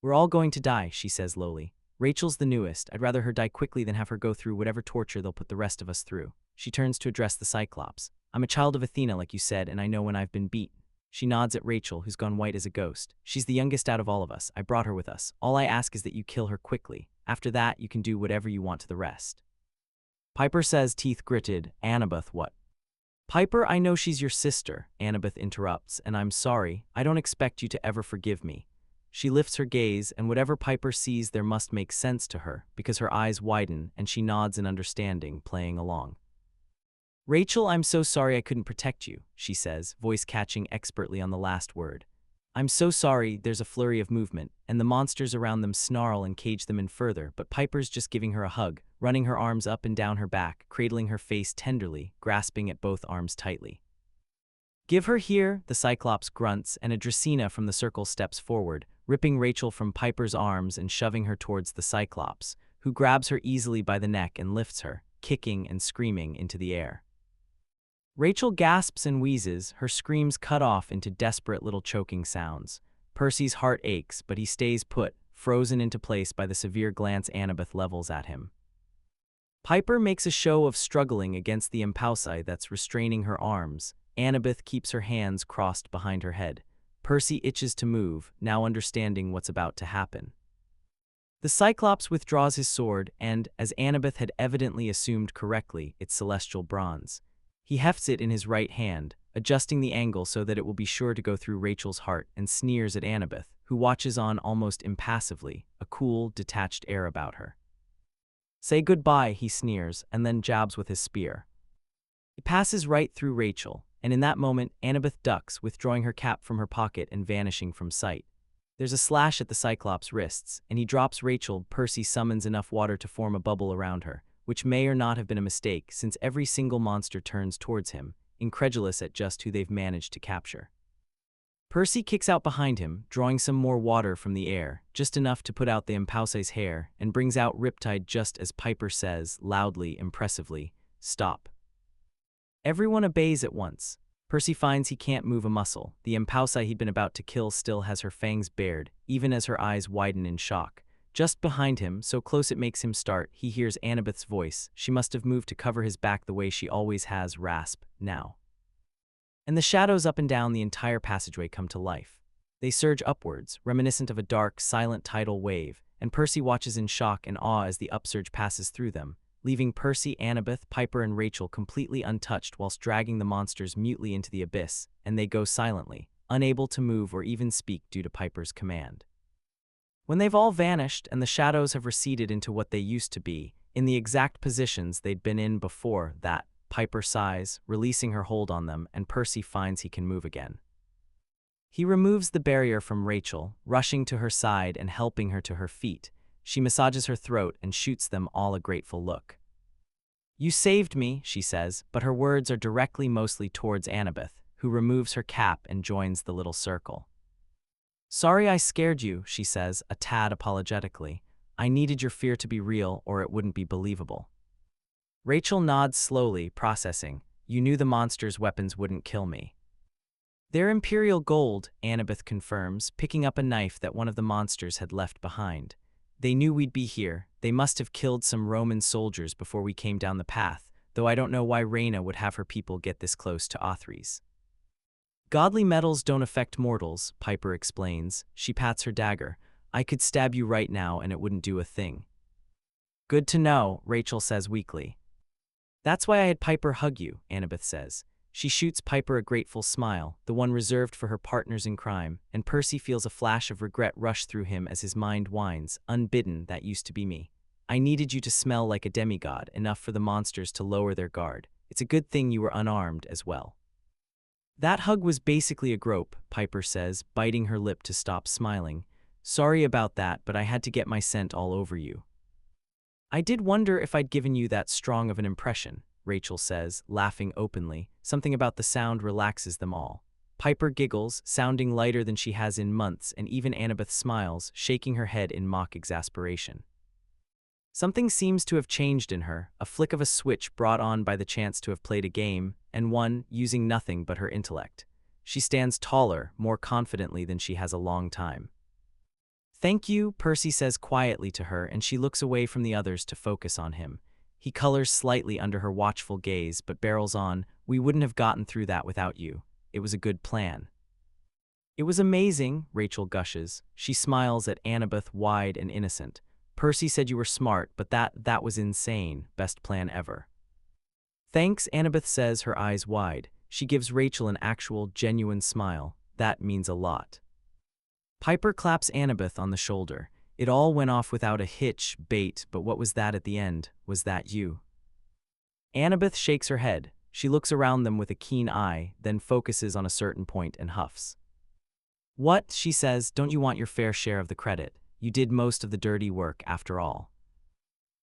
We're all going to die, she says lowly. Rachel's the newest. I'd rather her die quickly than have her go through whatever torture they'll put the rest of us through. She turns to address the Cyclops. I'm a child of Athena, like you said, and I know when I've been beaten. She nods at Rachel, who's gone white as a ghost. She's the youngest out of all of us. I brought her with us. All I ask is that you kill her quickly. After that, you can do whatever you want to the rest. Piper says, teeth gritted. Annabeth, what? Piper, I know she's your sister, Annabeth interrupts, and I'm sorry. I don't expect you to ever forgive me. She lifts her gaze, and whatever Piper sees there must make sense to her, because her eyes widen, and she nods in understanding, playing along. Rachel, I'm so sorry I couldn't protect you, she says, voice catching expertly on the last word. I'm so sorry. There's a flurry of movement, and the monsters around them snarl and cage them in further, but Piper's just giving her a hug, running her arms up and down her back, cradling her face tenderly, grasping at both arms tightly. Give her here, the Cyclops grunts, and a Dracena from the circle steps forward, ripping Rachel from Piper's arms and shoving her towards the Cyclops, who grabs her easily by the neck and lifts her, kicking and screaming, into the air. Rachel gasps and wheezes, her screams cut off into desperate little choking sounds. Percy's heart aches, but he stays put, frozen into place by the severe glance Annabeth levels at him. Piper makes a show of struggling against the impulsi that's restraining her arms. Annabeth keeps her hands crossed behind her head. Percy itches to move, now understanding what's about to happen. The Cyclops withdraws his sword and, as Annabeth had evidently assumed correctly, it's celestial bronze. He hefts it in his right hand, adjusting the angle so that it will be sure to go through Rachel's heart, and sneers at Annabeth, who watches on almost impassively, a cool, detached air about her. Say goodbye, he sneers, and then jabs with his spear. It passes right through Rachel, and in that moment, Annabeth ducks, withdrawing her cap from her pocket and vanishing from sight. There's a slash at the Cyclops' wrists, and he drops Rachel. Percy summons enough water to form a bubble around her, which may or not have been a mistake since every single monster turns towards him, incredulous at just who they've managed to capture. Percy kicks out behind him, drawing some more water from the air, just enough to put out the impulsi's hair, and brings out Riptide just as Piper says, loudly, impressively, "Stop." Everyone obeys at once. Percy finds he can't move a muscle. The impulsi he'd been about to kill still has her fangs bared, even as her eyes widen in shock. Just behind him, so close it makes him start, he hears Annabeth's voice. She must have moved to cover his back the way she always has, rasp, now. And the shadows up and down the entire passageway come to life. They surge upwards, reminiscent of a dark, silent tidal wave, and Percy watches in shock and awe as the upsurge passes through them, leaving Percy, Annabeth, Piper, and Rachel completely untouched whilst dragging the monsters mutely into the abyss, and they go silently, unable to move or even speak due to Piper's command. When they've all vanished and the shadows have receded into what they used to be, in the exact positions they'd been in before that, Piper sighs, releasing her hold on them, and Percy finds he can move again. He removes the barrier from Rachel, rushing to her side and helping her to her feet. She massages her throat and shoots them all a grateful look. You saved me, she says, but her words are directly mostly towards Annabeth, who removes her cap and joins the little circle. Sorry I scared you, she says, a tad apologetically. I needed your fear to be real or it wouldn't be believable. Rachel nods slowly, processing. You knew the monster's weapons wouldn't kill me. They're imperial gold, Annabeth confirms, picking up a knife that one of the monsters had left behind. They knew we'd be here. They must have killed some Roman soldiers before we came down the path, though I don't know why Reyna would have her people get this close to Othries. Godly metals don't affect mortals, Piper explains. She pats her dagger. I could stab you right now and it wouldn't do a thing. Good to know, Rachel says weakly. That's why I had Piper hug you, Annabeth says. She shoots Piper a grateful smile, the one reserved for her partners in crime, and Percy feels a flash of regret rush through him as his mind whines, unbidden, that used to be me. I needed you to smell like a demigod, enough for the monsters to lower their guard. It's a good thing you were unarmed as well. That hug was basically a grope, Piper says, biting her lip to stop smiling. Sorry about that, but I had to get my scent all over you. I did wonder if I'd given you that strong of an impression, Rachel says, laughing openly. Something about the sound relaxes them all. Piper giggles, sounding lighter than she has in months, and even Annabeth smiles, shaking her head in mock exasperation. Something seems to have changed in her, a flick of a switch brought on by the chance to have played a game, and one using nothing but her intellect. She stands taller, more confidently than she has a long time. "Thank you," Percy says quietly to her, and she looks away from the others to focus on him. He colors slightly under her watchful gaze, but barrels on, "We wouldn't have gotten through that without you. It was a good plan." "It was amazing," Rachel gushes. She smiles at Annabeth, wide and innocent. "Percy said you were smart, but that was insane. Best plan ever." "Thanks," Annabeth says, her eyes wide. She gives Rachel an actual, genuine smile. That means a lot. Piper claps Annabeth on the shoulder. "It all went off without a hitch, bait, but what was that at the end? Was that you?" Annabeth shakes her head. She looks around them with a keen eye, then focuses on a certain point and huffs. "What?" she says. "Don't you want your fair share of the credit? You did most of the dirty work, after all."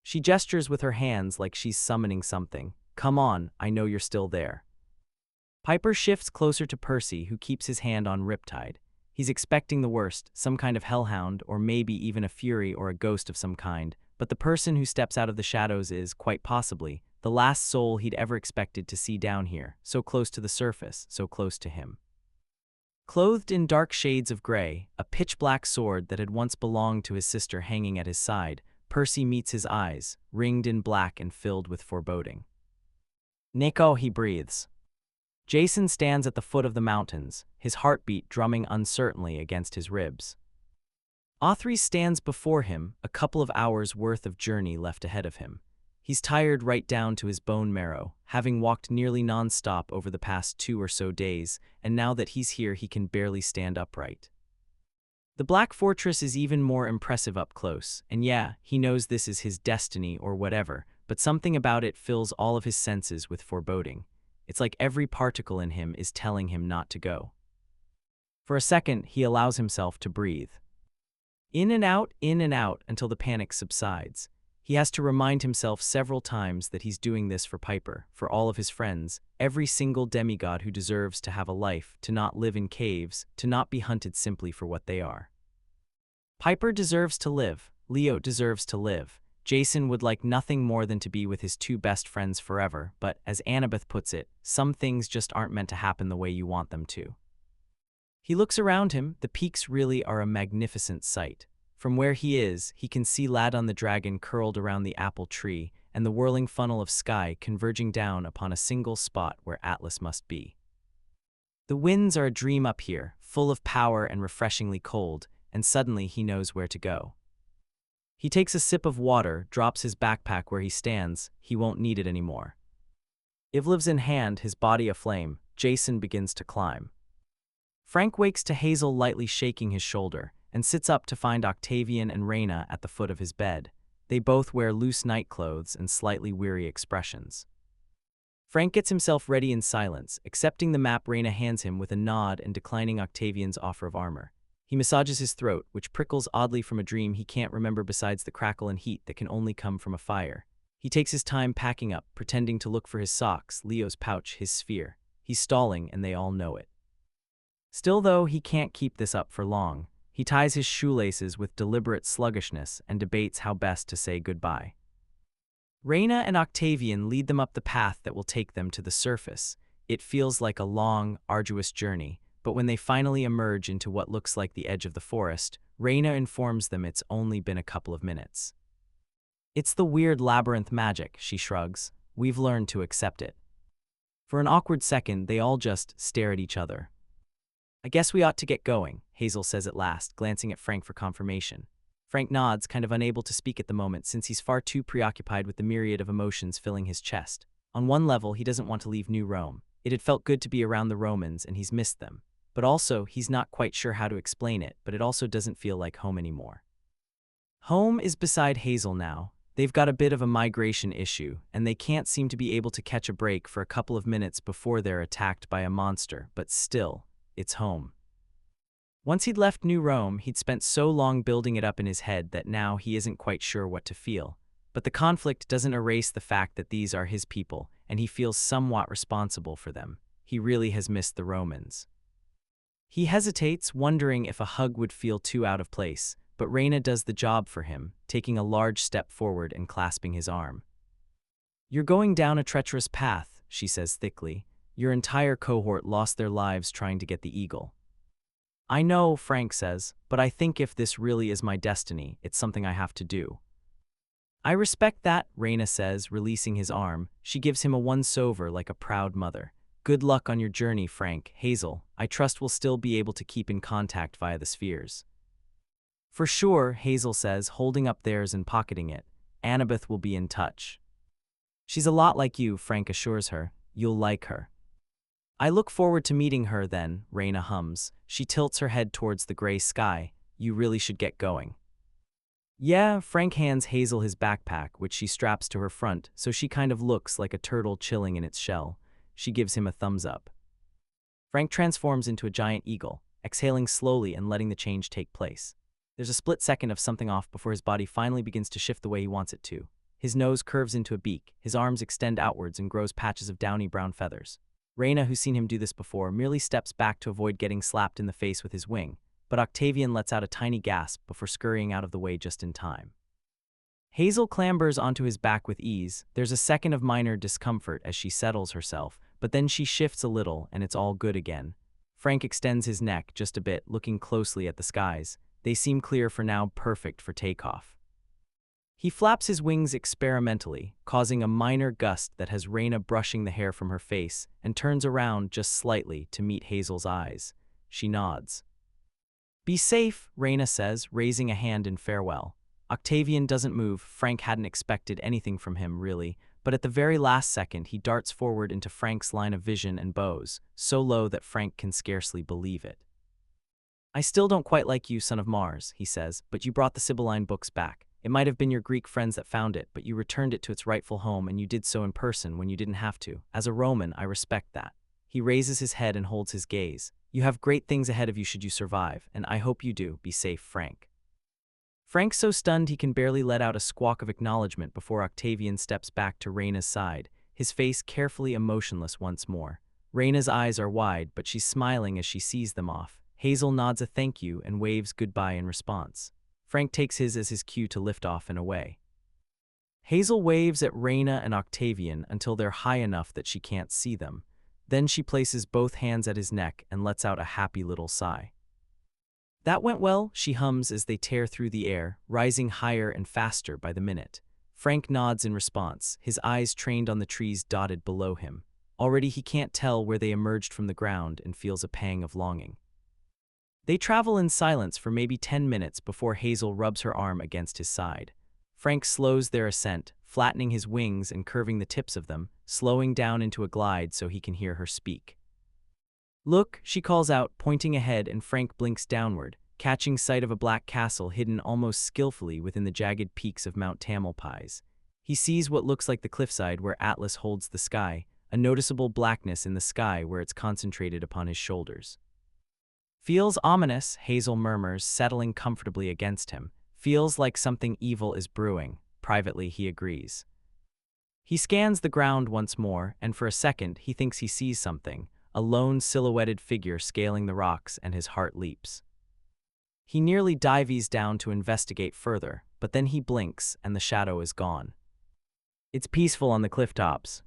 She gestures with her hands like she's summoning something. "Come on, I know you're still there." Piper shifts closer to Percy, who keeps his hand on Riptide. He's expecting the worst, some kind of hellhound, or maybe even a fury or a ghost of some kind, but the person who steps out of the shadows is, quite possibly, the last soul he'd ever expected to see down here, so close to the surface, so close to him. Clothed in dark shades of gray, a pitch-black sword that had once belonged to his sister hanging at his side, Percy meets his eyes, ringed in black and filled with foreboding. "Nico," he breathes. Jason stands at the foot of the mountains, his heartbeat drumming uncertainly against his ribs. Autry stands before him, a couple of hours' worth of journey left ahead of him. He's tired right down to his bone marrow, having walked nearly non-stop over the past 2 or so days, and now that he's here he can barely stand upright. The Black Fortress is even more impressive up close, and yeah, he knows this is his destiny or whatever, but something about it fills all of his senses with foreboding. It's like every particle in him is telling him not to go. For a second, he allows himself to breathe. In and out, until the panic subsides. He has to remind himself several times that he's doing this for Piper, for all of his friends, every single demigod who deserves to have a life, to not live in caves, to not be hunted simply for what they are. Piper deserves to live. Leo deserves to live. Jason would like nothing more than to be with his 2 best friends forever, but, as Annabeth puts it, some things just aren't meant to happen the way you want them to. He looks around him. The peaks really are a magnificent sight. From where he is, he can see Ladon the dragon curled around the apple tree, and the whirling funnel of sky converging down upon a single spot where Atlas must be. The winds are a dream up here, full of power and refreshingly cold, and suddenly he knows where to go. He takes a sip of water, drops his backpack where he stands. He won't need it anymore. Ivliv's in hand, his body aflame. Jason begins to climb. Frank wakes to Hazel lightly shaking his shoulder, and sits up to find Octavian and Reyna at the foot of his bed. They both wear loose night clothes and slightly weary expressions. Frank gets himself ready in silence, accepting the map Reyna hands him with a nod and declining Octavian's offer of armor. He massages his throat, which prickles oddly from a dream he can't remember besides the crackle and heat that can only come from a fire. He takes his time packing up, pretending to look for his socks, Leo's pouch, his sphere. He's stalling, and they all know it. Still, though, he can't keep this up for long. He ties his shoelaces with deliberate sluggishness and debates how best to say goodbye. Reyna and Octavian lead them up the path that will take them to the surface. It feels like a long, arduous journey, but when they finally emerge into what looks like the edge of the forest, Reyna informs them it's only been a couple of minutes. "It's the weird labyrinth magic," she shrugs. "We've learned to accept it." For an awkward second, they all just stare at each other. "I guess we ought to get going," Hazel says at last, glancing at Frank for confirmation. Frank nods, kind of unable to speak at the moment since he's far too preoccupied with the myriad of emotions filling his chest. On one level, he doesn't want to leave New Rome. It had felt good to be around the Romans, and he's missed them. But also, he's not quite sure how to explain it, but it also doesn't feel like home anymore. Home is beside Hazel now. They've got a bit of a migration issue, and they can't seem to be able to catch a break for a couple of minutes before they're attacked by a monster, but still, it's home. Once he'd left New Rome, he'd spent so long building it up in his head that now he isn't quite sure what to feel. But the conflict doesn't erase the fact that these are his people, and he feels somewhat responsible for them. He really has missed the Romans. He hesitates, wondering if a hug would feel too out of place, but Reyna does the job for him, taking a large step forward and clasping his arm. "You're going down a treacherous path," she says thickly. "Your entire cohort lost their lives trying to get the eagle." "I know," Frank says, "but I think if this really is my destiny, it's something I have to do." "I respect that," Reyna says, releasing his arm. She gives him a once-over like a proud mother. "Good luck on your journey, Frank. Hazel, I trust we'll still be able to keep in contact via the spheres." "For sure," Hazel says, holding up theirs and pocketing it. "Annabeth will be in touch." "She's a lot like you," Frank assures her. "You'll like her." "I look forward to meeting her then," Reyna hums. She tilts her head towards the gray sky. "You really should get going." "Yeah," Frank hands Hazel his backpack, which she straps to her front, so she kind of looks like a turtle chilling in its shell. She gives him a thumbs up. Frank transforms into a giant eagle, exhaling slowly and letting the change take place. There's a split second of something off before his body finally begins to shift the way he wants it to. His nose curves into a beak, his arms extend outwards and grows patches of downy brown feathers. Reyna, who's seen him do this before, merely steps back to avoid getting slapped in the face with his wing, but Octavian lets out a tiny gasp before scurrying out of the way just in time. Hazel clambers onto his back with ease. There's a second of minor discomfort as she settles herself, but then she shifts a little and it's all good again. Frank extends his neck just a bit, looking closely at the skies. They seem clear for now, perfect for takeoff. He flaps his wings experimentally, causing a minor gust that has Reyna brushing the hair from her face, and turns around just slightly to meet Hazel's eyes. She nods. "Be safe," Reyna says, raising a hand in farewell. Octavian doesn't move. Frank hadn't expected anything from him, really, but at the very last second he darts forward into Frank's line of vision and bows, so low that Frank can scarcely believe it. "I still don't quite like you, son of Mars," he says, "but you brought the Sibylline books back. It might have been your Greek friends that found it, but you returned it to its rightful home, and you did so in person when you didn't have to. As a Roman, I respect that." He raises his head and holds his gaze. "You have great things ahead of you should you survive, and I hope you do. Be safe, Frank." Frank's so stunned he can barely let out a squawk of acknowledgement before Octavian steps back to Reyna's side, his face carefully emotionless once more. Reyna's eyes are wide, but she's smiling as she sees them off. Hazel nods a thank you and waves goodbye in response. Frank takes his as his cue to lift off and away. Hazel waves at Reyna and Octavian until they're high enough that she can't see them. Then she places both hands at his neck and lets out a happy little sigh. "That went well," she hums as they tear through the air, rising higher and faster by the minute. Frank nods in response, his eyes trained on the trees dotted below him. Already he can't tell where they emerged from the ground and feels a pang of longing. They travel in silence for maybe 10 minutes before Hazel rubs her arm against his side. Frank slows their ascent, flattening his wings and curving the tips of them, slowing down into a glide so he can hear her speak. "Look," she calls out, pointing ahead, and Frank blinks downward, catching sight of a black castle hidden almost skillfully within the jagged peaks of Mount Tamalpais. He sees what looks like the cliffside where Atlas holds the sky, a noticeable blackness in the sky where it's concentrated upon his shoulders. "Feels ominous," Hazel murmurs, settling comfortably against him. "Feels like something evil is brewing." Privately, he agrees. He scans the ground once more, and for a second he thinks he sees something, a lone silhouetted figure scaling the rocks, and his heart leaps. He nearly dives down to investigate further, but then he blinks and the shadow is gone. It's peaceful on the cliff tops.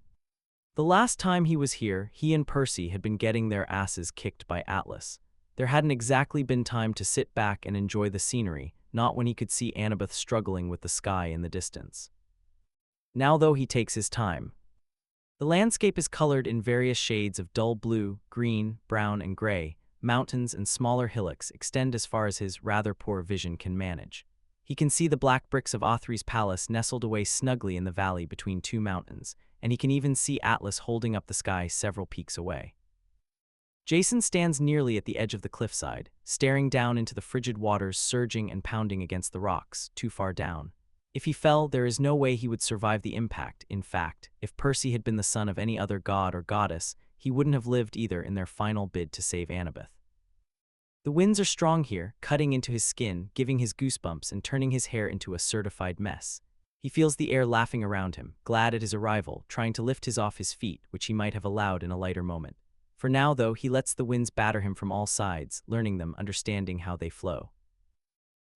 The last time he was here, he and Percy had been getting their asses kicked by Atlas. There hadn't exactly been time to sit back and enjoy the scenery, not when he could see Annabeth struggling with the sky in the distance. Now, though, he takes his time. The landscape is colored in various shades of dull blue, green, brown, and gray. Mountains and smaller hillocks extend as far as his rather poor vision can manage. He can see the black bricks of Othry's palace nestled away snugly in the valley between two mountains, and he can even see Atlas holding up the sky several peaks away. Jason stands nearly at the edge of the cliffside, staring down into the frigid waters surging and pounding against the rocks, too far down. If he fell, there is no way he would survive the impact. In fact, if Percy had been the son of any other god or goddess, he wouldn't have lived either in their final bid to save Annabeth. The winds are strong here, cutting into his skin, giving his goosebumps and turning his hair into a certified mess. He feels the air laughing around him, glad at his arrival, trying to lift his off his feet, which he might have allowed in a lighter moment. For now, though, he lets the winds batter him from all sides, learning them, understanding how they flow.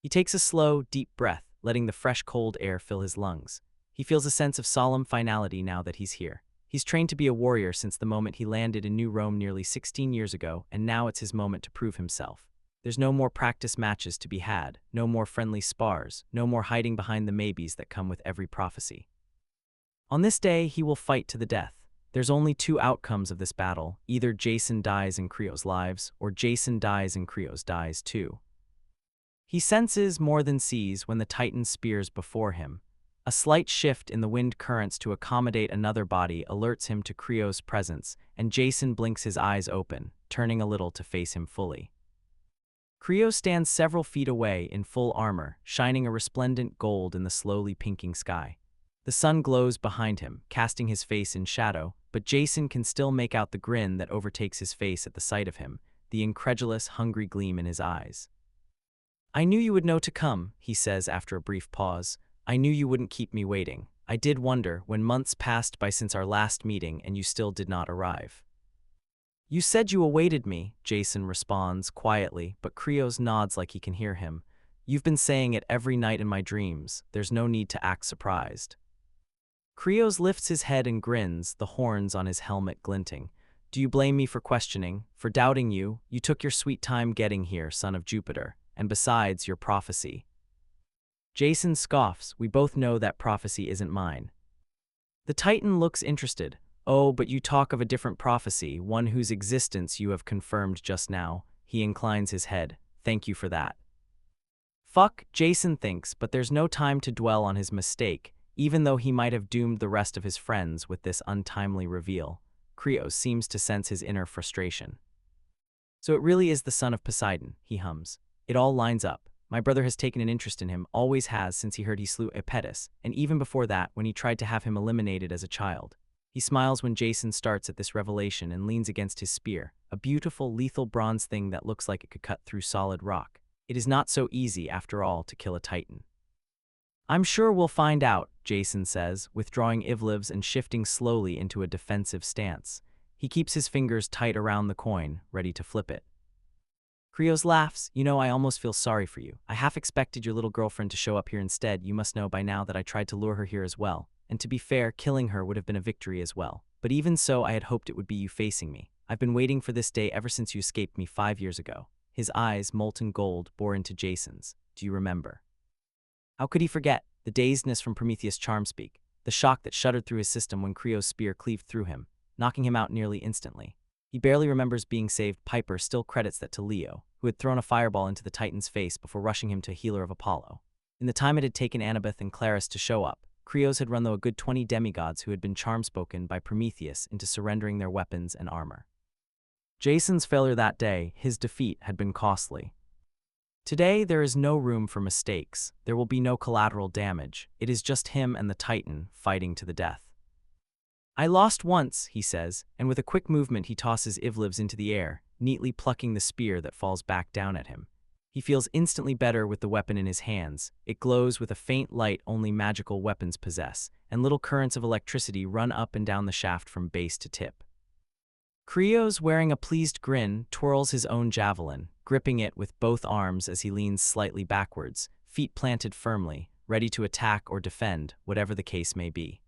He takes a slow, deep breath, letting the fresh, cold air fill his lungs. He feels a sense of solemn finality now that he's here. He's trained to be a warrior since the moment he landed in New Rome nearly 16 years ago, and now it's his moment to prove himself. There's no more practice matches to be had, no more friendly spars, no more hiding behind the maybes that come with every prophecy. On this day, he will fight to the death. There's only two outcomes of this battle. Either Jason dies and Creo's lives, or Jason dies and Creo's dies too. He senses more than sees when the Titan spears before him. A slight shift in the wind currents to accommodate another body alerts him to Creo's presence, and Jason blinks his eyes open, turning a little to face him fully. Creo stands several feet away in full armor, shining a resplendent gold in the slowly pinking sky. The sun glows behind him, casting his face in shadow, but Jason can still make out the grin that overtakes his face at the sight of him, the incredulous, hungry gleam in his eyes. "I knew you would know to come," he says after a brief pause. "I knew you wouldn't keep me waiting. I did wonder, when months passed by since our last meeting and you still did not arrive." "You said you awaited me," Jason responds quietly, but Creos nods like he can hear him. "You've been saying it every night in my dreams. There's no need to act surprised." Creos lifts his head and grins, the horns on his helmet glinting. "Do you blame me for questioning, for doubting you? You took your sweet time getting here, son of Jupiter. And besides, your prophecy." Jason scoffs. "We both know that prophecy isn't mine." The Titan looks interested. "Oh, but you talk of a different prophecy, one whose existence you have confirmed just now." He inclines his head. "Thank you for that." Fuck, Jason thinks, but there's no time to dwell on his mistake, even though he might have doomed the rest of his friends with this untimely reveal. Creos seems to sense his inner frustration. "So it really is the son of Poseidon," he hums. "It all lines up. My brother has taken an interest in him, always has since he heard he slew Olympus, and even before that, when he tried to have him eliminated as a child." He smiles when Jason starts at this revelation and leans against his spear, a beautiful, lethal bronze thing that looks like it could cut through solid rock. It is not so easy, after all, to kill a Titan. "I'm sure we'll find out," Jason says, withdrawing Ivlivs and shifting slowly into a defensive stance. He keeps his fingers tight around the coin, ready to flip it. Creos laughs. "You know, I almost feel sorry for you. I half expected your little girlfriend to show up here instead. You must know by now that I tried to lure her here as well. And to be fair, killing her would have been a victory as well. But even so, I had hoped it would be you facing me. I've been waiting for this day ever since you escaped me 5 years ago." His eyes, molten gold, bore into Jason's. "Do you remember?" How could he forget? The dazedness from Prometheus' charm speak, the shock that shuddered through his system when Creo's spear cleaved through him, knocking him out nearly instantly. He barely remembers being saved. Piper still credits that to Leo, who had thrown a fireball into the Titan's face before rushing him to a healer of Apollo. In the time it had taken Annabeth and Claris to show up, Creos had run though a good 20 demigods who had been charm-spoken by Prometheus into surrendering their weapons and armor. Jason's failure that day, his defeat, had been costly. Today, there is no room for mistakes. There will be no collateral damage. It is just him and the Titan fighting to the death. "I lost once," he says, and with a quick movement he tosses Ivlivs into the air, neatly plucking the spear that falls back down at him. He feels instantly better with the weapon in his hands. It glows with a faint light only magical weapons possess, and little currents of electricity run up and down the shaft from base to tip. Creos, wearing a pleased grin, twirls his own javelin, gripping it with both arms as he leans slightly backwards, feet planted firmly, ready to attack or defend, whatever the case may be.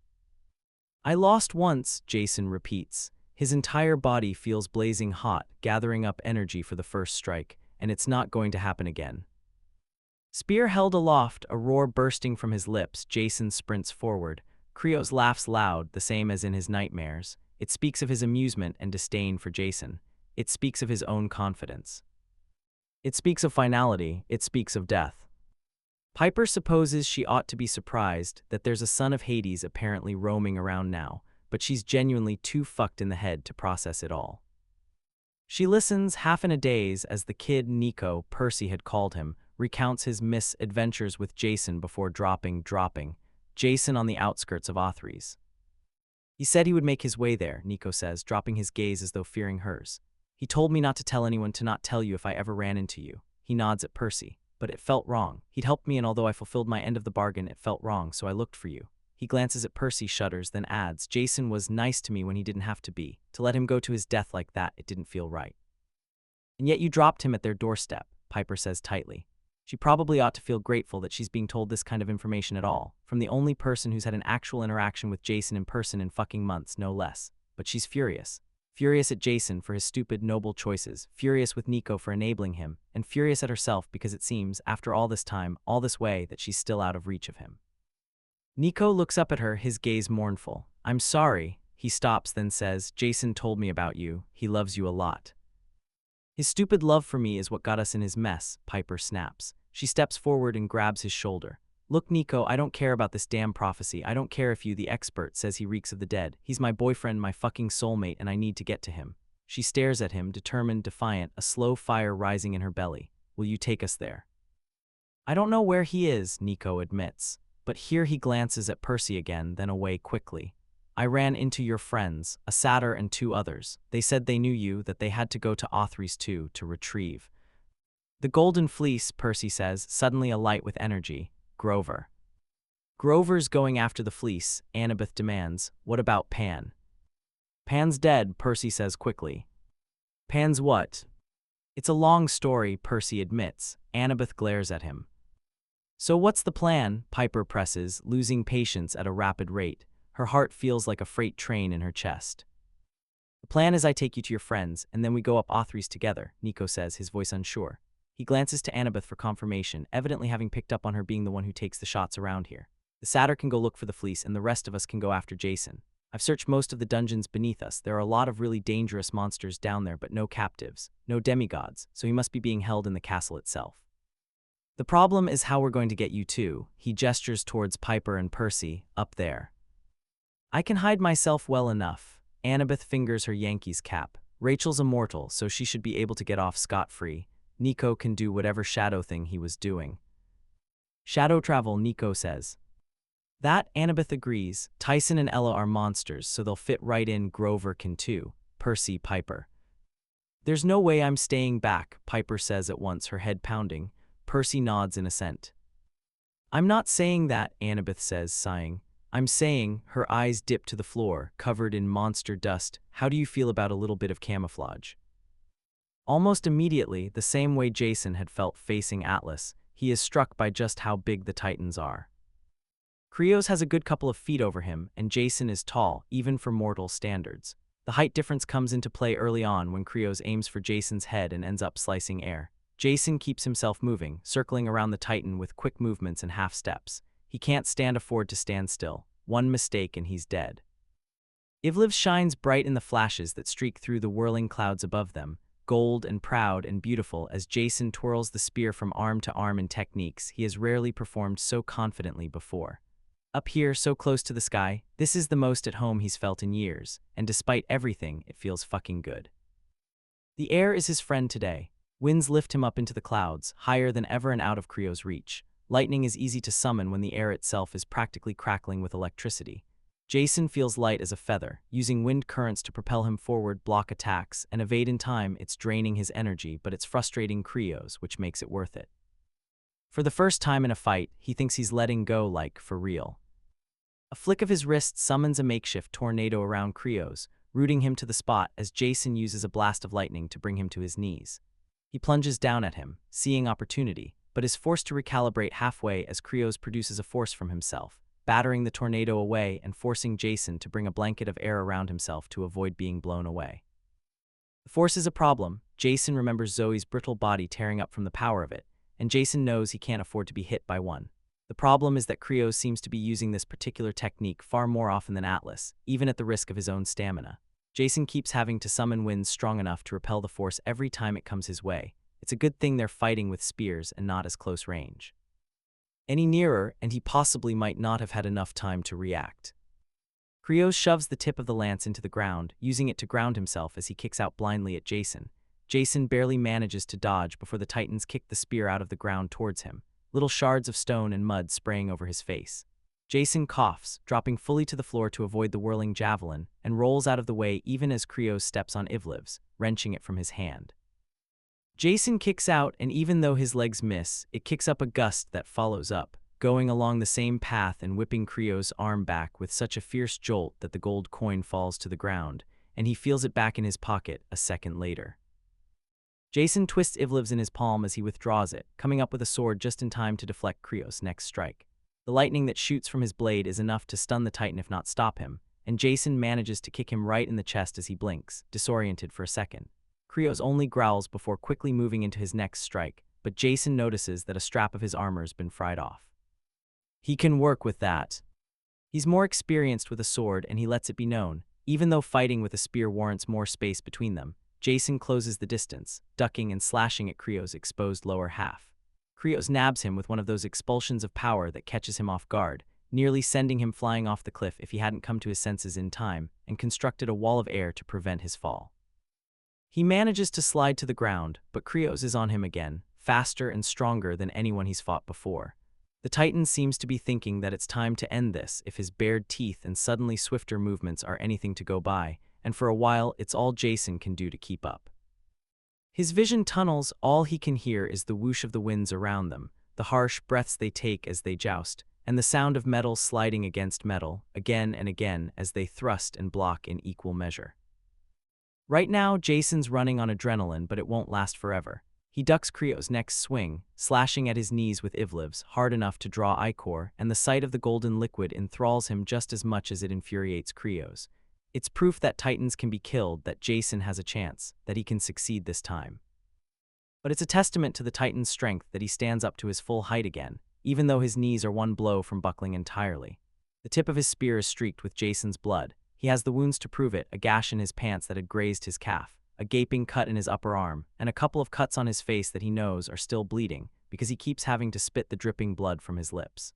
"I lost once," Jason repeats. His entire body feels blazing hot, gathering up energy for the first strike, and it's not going to happen again. Spear held aloft, a roar bursting from his lips, Jason sprints forward. Creos laughs loud, the same as in his nightmares. It speaks of his amusement and disdain for Jason. It speaks of his own confidence. It speaks of finality. It speaks of death. Piper supposes she ought to be surprised that there's a son of Hades apparently roaming around now, but she's genuinely too fucked in the head to process it all. She listens, half in a daze, as the kid Nico, Percy had called him, recounts his misadventures with Jason before dropping Jason on the outskirts of Othries. "He said he would make his way there," Nico says, dropping his gaze as though fearing hers. "He told me not to tell anyone, to not tell you if I ever ran into you." He nods at Percy. "But it felt wrong. He'd helped me, and although I fulfilled my end of the bargain, it felt wrong, so I looked for you." He glances at Percy, shudders, then adds, Jason was nice to me when he didn't have to be. To let him go to his death like that, it didn't feel right. And yet you dropped him at their doorstep, Piper says tightly. She probably ought to feel grateful that she's being told this kind of information at all, from the only person who's had an actual interaction with Jason in person in fucking months, no less. But she's furious. Furious at Jason for his stupid, noble choices, furious with Nico for enabling him, and furious at herself because it seems, after all this time, all this way, that she's still out of reach of him. Nico looks up at her, his gaze mournful. I'm sorry. He stops, then says, Jason told me about you. He loves you a lot. His stupid love for me is what got us in his mess, Piper snaps. She steps forward and grabs his shoulder. Look, Nico, I don't care about this damn prophecy. I don't care if you, the expert, says he reeks of the dead. He's my boyfriend, my fucking soulmate, and I need to get to him. She stares at him, determined, defiant, a slow fire rising in her belly. Will you take us there? I don't know where he is, Nico admits. But here he glances at Percy again, then away quickly. I ran into your friends, a satyr and 2 others. They said they knew you, that they had to go to Authry's too, to retrieve the golden fleece, Percy says, suddenly alight with energy. Grover. Grover's going after the fleece, Annabeth demands. What about Pan? Pan's dead, Percy says quickly. Pan's what? It's a long story, Percy admits. Annabeth glares at him. So what's the plan? Piper presses, losing patience at a rapid rate. Her heart feels like a freight train in her chest. The plan is I take you to your friends, and then we go up Authry's together, Nico says, his voice unsure. He glances to Annabeth for confirmation, evidently having picked up on her being the one who takes the shots around here. The satyr can go look for the fleece, and the rest of us can go after Jason. I've searched most of the dungeons beneath us. There are a lot of really dangerous monsters down there, but no captives, no demigods, so he must be being held in the castle itself. The problem is how we're going to get you two. He gestures towards Piper and Percy, up there. I can hide myself well enough. Annabeth fingers her Yankees cap. Rachel's immortal, so she should be able to get off scot-free. Nico can do whatever shadow thing he was doing. Shadow travel, Nico says. That, Annabeth agrees. Tyson and Ella are monsters, so they'll fit right in. Grover can too. Percy, Piper. There's no way I'm staying back, Piper says at once, her head pounding. Percy nods in assent. I'm not saying that, Annabeth says, sighing. I'm saying, her eyes dip to the floor, covered in monster dust. How do you feel about a little bit of camouflage? Almost immediately, the same way Jason had felt facing Atlas, he is struck by just how big the Titans are. Krios has a good couple of feet over him, and Jason is tall, even for mortal standards. The height difference comes into play early on when Krios aims for Jason's head and ends up slicing air. Jason keeps himself moving, circling around the Titan with quick movements and half steps. He can't afford to stand still. One mistake and he's dead. Ivlev shines bright in the flashes that streak through the whirling clouds above them, gold and proud and beautiful as Jason twirls the spear from arm to arm in techniques he has rarely performed so confidently before. Up here, so close to the sky, this is the most at home he's felt in years, and despite everything, it feels fucking good. The air is his friend today. Winds lift him up into the clouds, higher than ever and out of Krios' reach. Lightning is easy to summon when the air itself is practically crackling with electricity. Jason feels light as a feather, using wind currents to propel him forward, block attacks, and evade in time. It's draining his energy, but it's frustrating Krios, which makes it worth it. For the first time in a fight, he thinks he's letting go, like, for real. A flick of his wrist summons a makeshift tornado around Krios, rooting him to the spot as Jason uses a blast of lightning to bring him to his knees. He plunges down at him, seeing opportunity, but is forced to recalibrate halfway as Krios produces a force from himself, battering the tornado away and forcing Jason to bring a blanket of air around himself to avoid being blown away. The force is a problem. Jason remembers Zoe's brittle body tearing up from the power of it, and Jason knows he can't afford to be hit by one. The problem is that Krios seems to be using this particular technique far more often than Atlas, even at the risk of his own stamina. Jason keeps having to summon winds strong enough to repel the force every time it comes his way. It's a good thing they're fighting with spears and not as close range. Any nearer, and he possibly might not have had enough time to react. Krios shoves the tip of the lance into the ground, using it to ground himself as he kicks out blindly at Jason. Jason barely manages to dodge before the Titans kick the spear out of the ground towards him, little shards of stone and mud spraying over his face. Jason coughs, dropping fully to the floor to avoid the whirling javelin, and rolls out of the way even as Krios steps on Ivlev's, wrenching it from his hand. Jason kicks out, and even though his legs miss, it kicks up a gust that follows up. going along the same path and whipping Creo's arm back with such a fierce jolt that the gold coin falls to the ground, and he feels it back in his pocket a second later. Jason twists Ivlev's in his palm as he withdraws it, coming up with a sword just in time to deflect Creo's next strike. The lightning that shoots from his blade is enough to stun the Titan if not stop him, and Jason manages to kick him right in the chest as he blinks, disoriented for a second. Creo's only growls before quickly moving into his next strike, but Jason notices that a strap of his armor's been fried off. He can work with that. He's more experienced with a sword and he lets it be known. Even though fighting with a spear warrants more space between them, Jason closes the distance, ducking and slashing at Creo's exposed lower half. Creo's nabs him with one of those expulsions of power that catches him off guard, nearly sending him flying off the cliff if he hadn't come to his senses in time and constructed a wall of air to prevent his fall. He manages to slide to the ground, but Creo's is on him again, faster and stronger than anyone he's fought before. The Titan seems to be thinking that it's time to end this if his bared teeth and suddenly swifter movements are anything to go by, and for a while it's all Jason can do to keep up. His vision tunnels, all he can hear is the whoosh of the winds around them, the harsh breaths they take as they joust, and the sound of metal sliding against metal, again and again as they thrust and block in equal measure. Right now, Jason's running on adrenaline, but it won't last forever. He ducks Creo's next swing, slashing at his knees with Ivlev's, hard enough to draw ichor, and the sight of the golden liquid enthralls him just as much as it infuriates Creo's. It's proof that Titans can be killed, that Jason has a chance, that he can succeed this time. But it's a testament to the Titan's strength that he stands up to his full height again, even though his knees are one blow from buckling entirely. The tip of his spear is streaked with Jason's blood. He has the wounds to prove it, a gash in his pants that had grazed his calf, a gaping cut in his upper arm, and a couple of cuts on his face that he knows are still bleeding because he keeps having to spit the dripping blood from his lips.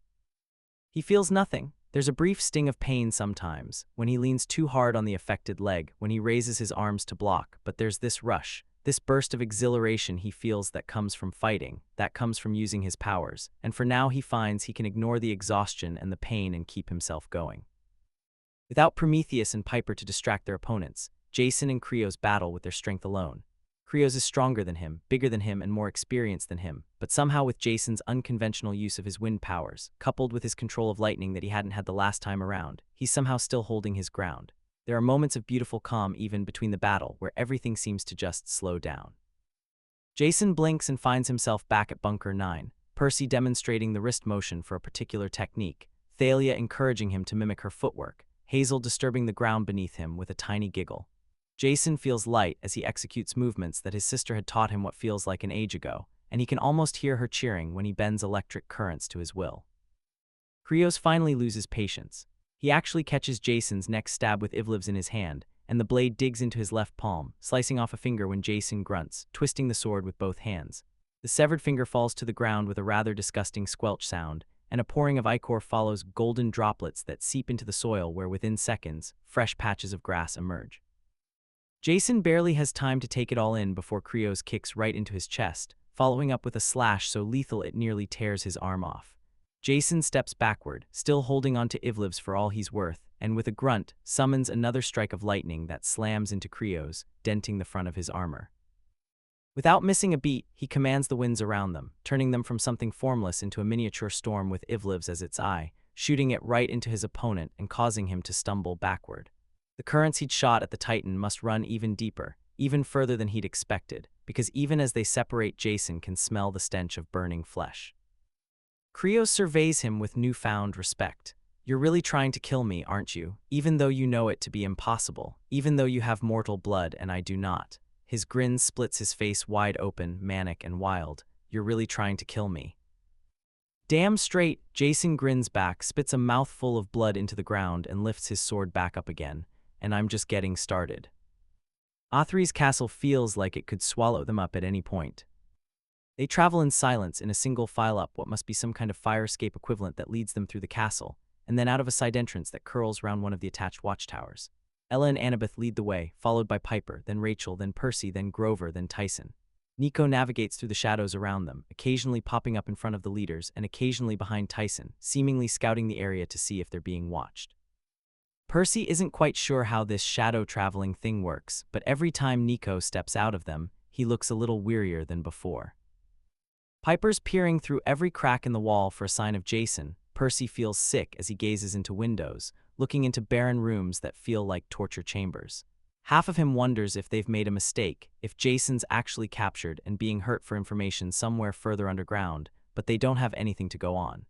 He feels nothing. There's a brief sting of pain sometimes, when he leans too hard on the affected leg, when he raises his arms to block, but there's this rush, this burst of exhilaration he feels that comes from fighting, that comes from using his powers, and for now he finds he can ignore the exhaustion and the pain and keep himself going. Without Prometheus and Piper to distract their opponents, Jason and Creo's battle with their strength alone. Creo's is stronger than him, bigger than him, and more experienced than him, but somehow with Jason's unconventional use of his wind powers, coupled with his control of lightning that he hadn't had the last time around, he's somehow still holding his ground. There are moments of beautiful calm even between the battle where everything seems to just slow down. Jason blinks and finds himself back at Bunker 9, Percy demonstrating the wrist motion for a particular technique, Thalia encouraging him to mimic her footwork, Hazel disturbing the ground beneath him with a tiny giggle. Jason feels light as he executes movements that his sister had taught him what feels like an age ago, and he can almost hear her cheering when he bends electric currents to his will. Creo's finally loses patience. He actually catches Jason's next stab with Ivlev's in his hand, and the blade digs into his left palm, slicing off a finger when Jason grunts, twisting the sword with both hands. The severed finger falls to the ground with a rather disgusting squelch sound, and a pouring of ichor follows, golden droplets that seep into the soil where within seconds, fresh patches of grass emerge. Jason barely has time to take it all in before Creo's kicks right into his chest, following up with a slash so lethal it nearly tears his arm off. Jason steps backward, still holding on to Ivlev's for all he's worth, and with a grunt, summons another strike of lightning that slams into Creo's, denting the front of his armor. Without missing a beat, he commands the winds around them, turning them from something formless into a miniature storm with Ivlev's as its eye, shooting it right into his opponent and causing him to stumble backward. The currents he'd shot at the Titan must run even deeper, even further than he'd expected, because even as they separate, Jason can smell the stench of burning flesh. Creo surveys him with newfound respect. "You're really trying to kill me, aren't you? Even though you know it to be impossible, even though you have mortal blood and I do not." His grin splits his face wide open, manic and wild. "You're really trying to kill me." "Damn straight," Jason grins back, spits a mouthful of blood into the ground and lifts his sword back up again. "And I'm just getting started." Athri's castle feels like it could swallow them up at any point. They travel in silence in a single file up what must be some kind of fire escape equivalent that leads them through the castle, and then out of a side entrance that curls round one of the attached watchtowers. Ella and Annabeth lead the way, followed by Piper, then Rachel, then Percy, then Grover, then Tyson. Nico navigates through the shadows around them, occasionally popping up in front of the leaders and occasionally behind Tyson, seemingly scouting the area to see if they're being watched. Percy isn't quite sure how this shadow-traveling thing works, but every time Nico steps out of them, he looks a little wearier than before. Piper's peering through every crack in the wall for a sign of Jason. Percy feels sick as he gazes into windows, looking into barren rooms that feel like torture chambers. Half of him wonders if they've made a mistake, if Jason's actually captured and being hurt for information somewhere further underground, but they don't have anything to go on.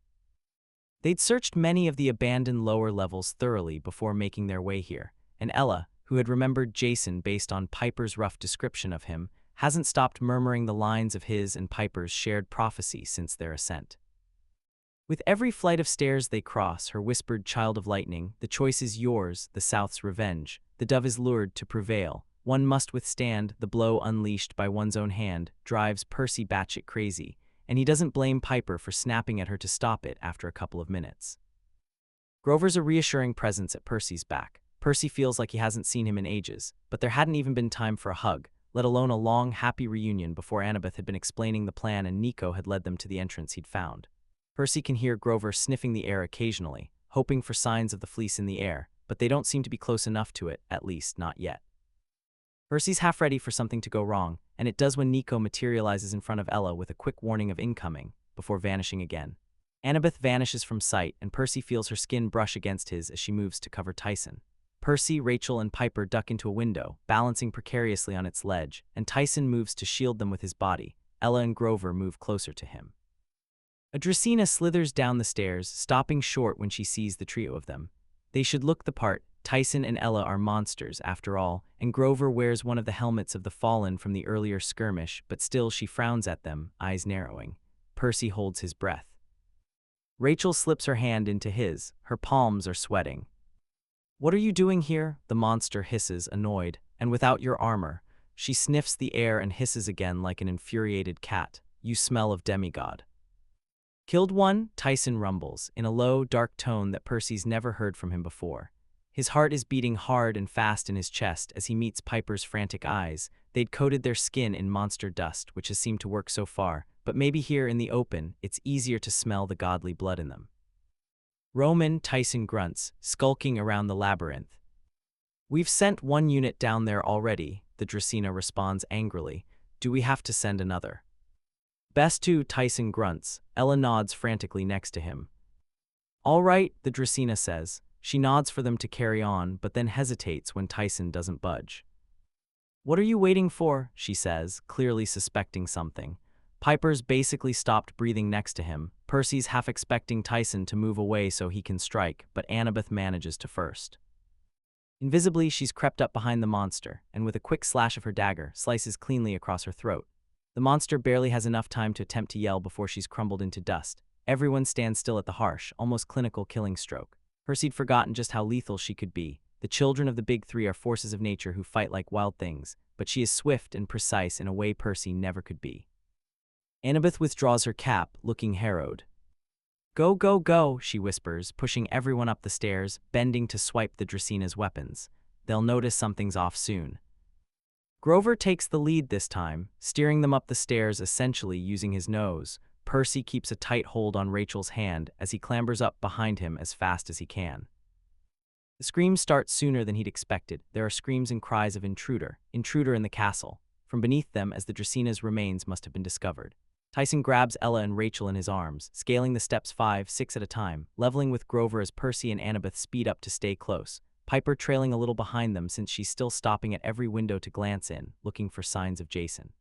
They'd searched many of the abandoned lower levels thoroughly before making their way here, and Ella, who had remembered Jason based on Piper's rough description of him, hasn't stopped murmuring the lines of his and Piper's shared prophecy since their ascent. With every flight of stairs they cross, her whispered child of lightning, the choice is yours, the South's revenge. The dove is lured to prevail. One must withstand the blow unleashed by one's own hand, drives Percy batshit crazy, and he doesn't blame Piper for snapping at her to stop it after a couple of minutes. Grover's a reassuring presence at Percy's back. Percy feels like he hasn't seen him in ages, but there hadn't even been time for a hug, let alone a long, happy reunion before Annabeth had been explaining the plan and Nico had led them to the entrance he'd found. Percy can hear Grover sniffing the air occasionally, hoping for signs of the fleece in the air, but they don't seem to be close enough to it, at least not yet. Percy's half ready for something to go wrong, and it does when Nico materializes in front of Ella with a quick warning of incoming, before vanishing again. Annabeth vanishes from sight, and Percy feels her skin brush against his as she moves to cover Tyson. Percy, Rachel, and Piper duck into a window, balancing precariously on its ledge, and Tyson moves to shield them with his body. Ella and Grover move closer to him. Adricina slithers down the stairs, stopping short when she sees the trio of them. They should look the part. Tyson and Ella are monsters, after all, and Grover wears one of the helmets of the Fallen from the earlier skirmish, but still she frowns at them, eyes narrowing. Percy holds his breath. Rachel slips her hand into his. Her palms are sweating. "What are you doing here?" the monster hisses, annoyed. "And without your armor." She sniffs the air and hisses again like an infuriated cat. "You smell of demigod." "Killed one?" Tyson rumbles, in a low, dark tone that Percy's never heard from him before. His heart is beating hard and fast in his chest as he meets Piper's frantic eyes. They'd coated their skin in monster dust, which has seemed to work so far, but maybe here in the open, it's easier to smell the godly blood in them. "Roman," Tyson grunts, skulking around the labyrinth. "We've sent one unit down there already," the Dracena responds angrily. "Do we have to send another?" "Best to," Tyson grunts. Ella nods frantically next to him. "All right," the Dracena says. She nods for them to carry on, but then hesitates when Tyson doesn't budge. "What are you waiting for?" she says, clearly suspecting something. Piper's basically stopped breathing next to him. Percy's half expecting Tyson to move away so he can strike, but Annabeth manages to first. Invisibly, she's crept up behind the monster, and with a quick slash of her dagger, slices cleanly across her throat. The monster barely has enough time to attempt to yell before she's crumbled into dust. Everyone stands still at the harsh, almost clinical killing stroke. Percy'd forgotten just how lethal she could be. The children of the Big Three are forces of nature who fight like wild things, but she is swift and precise in a way Percy never could be. Annabeth withdraws her cap, looking harrowed. "Go, go, go," she whispers, pushing everyone up the stairs, bending to swipe the Dracena's weapons. They'll notice something's off soon. Grover takes the lead this time, steering them up the stairs essentially using his nose. Percy keeps a tight hold on Rachel's hand as he clambers up behind him as fast as he can. The screams start sooner than he'd expected. There are screams and cries of intruder in the castle, from beneath them as the Dracena's remains must have been discovered. Tyson grabs Ella and Rachel in his arms, scaling the steps 5, 6 at a time, leveling with Grover as Percy and Annabeth speed up to stay close. Piper trailing a little behind them since she's still stopping at every window to glance in, looking for signs of Jason.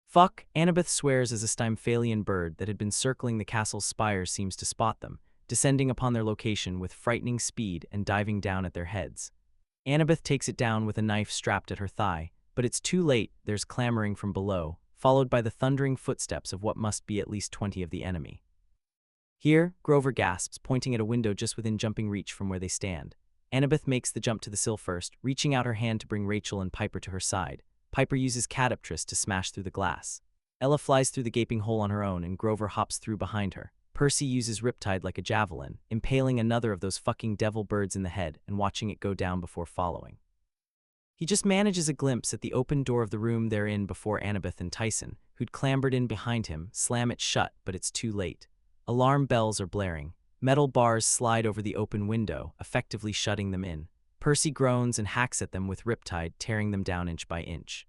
"Fuck," Annabeth swears as a Stymphalian bird that had been circling the castle's spires seems to spot them, descending upon their location with frightening speed and diving down at their heads. Annabeth takes it down with a knife strapped at her thigh, but it's too late. There's clamoring from below, followed by the thundering footsteps of what must be at least 20 of the enemy. "Here," Grover gasps, pointing at a window just within jumping reach from where they stand. Annabeth makes the jump to the sill first, reaching out her hand to bring Rachel and Piper to her side. Piper uses Catoptris to smash through the glass. Ella flies through the gaping hole on her own, and Grover hops through behind her. Percy uses Riptide like a javelin, impaling another of those fucking devil birds in the head and watching it go down before following. He just manages a glimpse at the open door of the room they're in before Annabeth and Tyson, who'd clambered in behind him, slam it shut, but it's too late. Alarm bells are blaring. Metal bars slide over the open window, effectively shutting them in. Percy groans and hacks at them with Riptide, tearing them down inch by inch.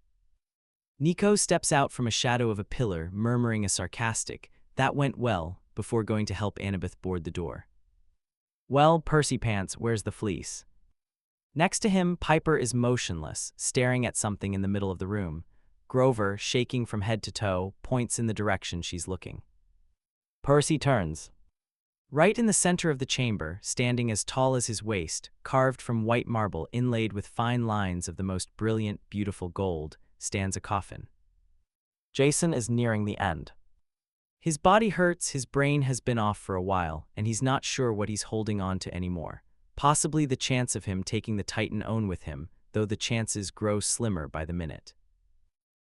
Nico steps out from a shadow of a pillar, murmuring a sarcastic, "That went well," before going to help Annabeth board the door. "Well, Percy Pants, where's the fleece?" Next to him, Piper is motionless, staring at something in the middle of the room. Grover, shaking from head to toe, points in the direction she's looking. Percy turns. Right in the center of the chamber, standing as tall as his waist, carved from white marble inlaid with fine lines of the most brilliant, beautiful gold, stands a coffin. Jason is nearing the end. His body hurts, his brain has been off for a while, and he's not sure what he's holding on to anymore. Possibly the chance of him taking the Titan own with him, though the chances grow slimmer by the minute.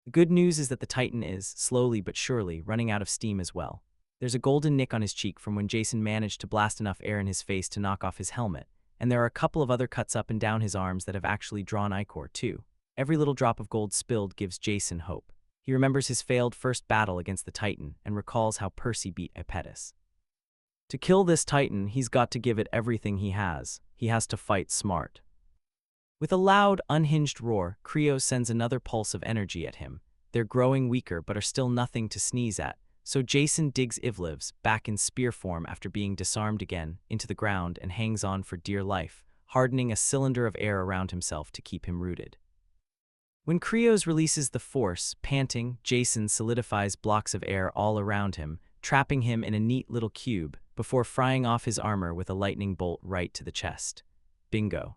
The good news is that the Titan is, slowly but surely, running out of steam as well. There's a golden nick on his cheek from when Jason managed to blast enough air in his face to knock off his helmet, and there are a couple of other cuts up and down his arms that have actually drawn ichor too. Every little drop of gold spilled gives Jason hope. He remembers his failed first battle against the Titan and recalls how Percy beat Olympus. To kill this Titan, he's got to give it everything he has. He has to fight smart. With a loud, unhinged roar, Creo sends another pulse of energy at him. They're growing weaker but are still nothing to sneeze at, so Jason digs Ivlev's, back in spear form after being disarmed again, into the ground and hangs on for dear life, hardening a cylinder of air around himself to keep him rooted. When Creos releases the force, panting, Jason solidifies blocks of air all around him, trapping him in a neat little cube, before frying off his armor with a lightning bolt right to the chest. Bingo.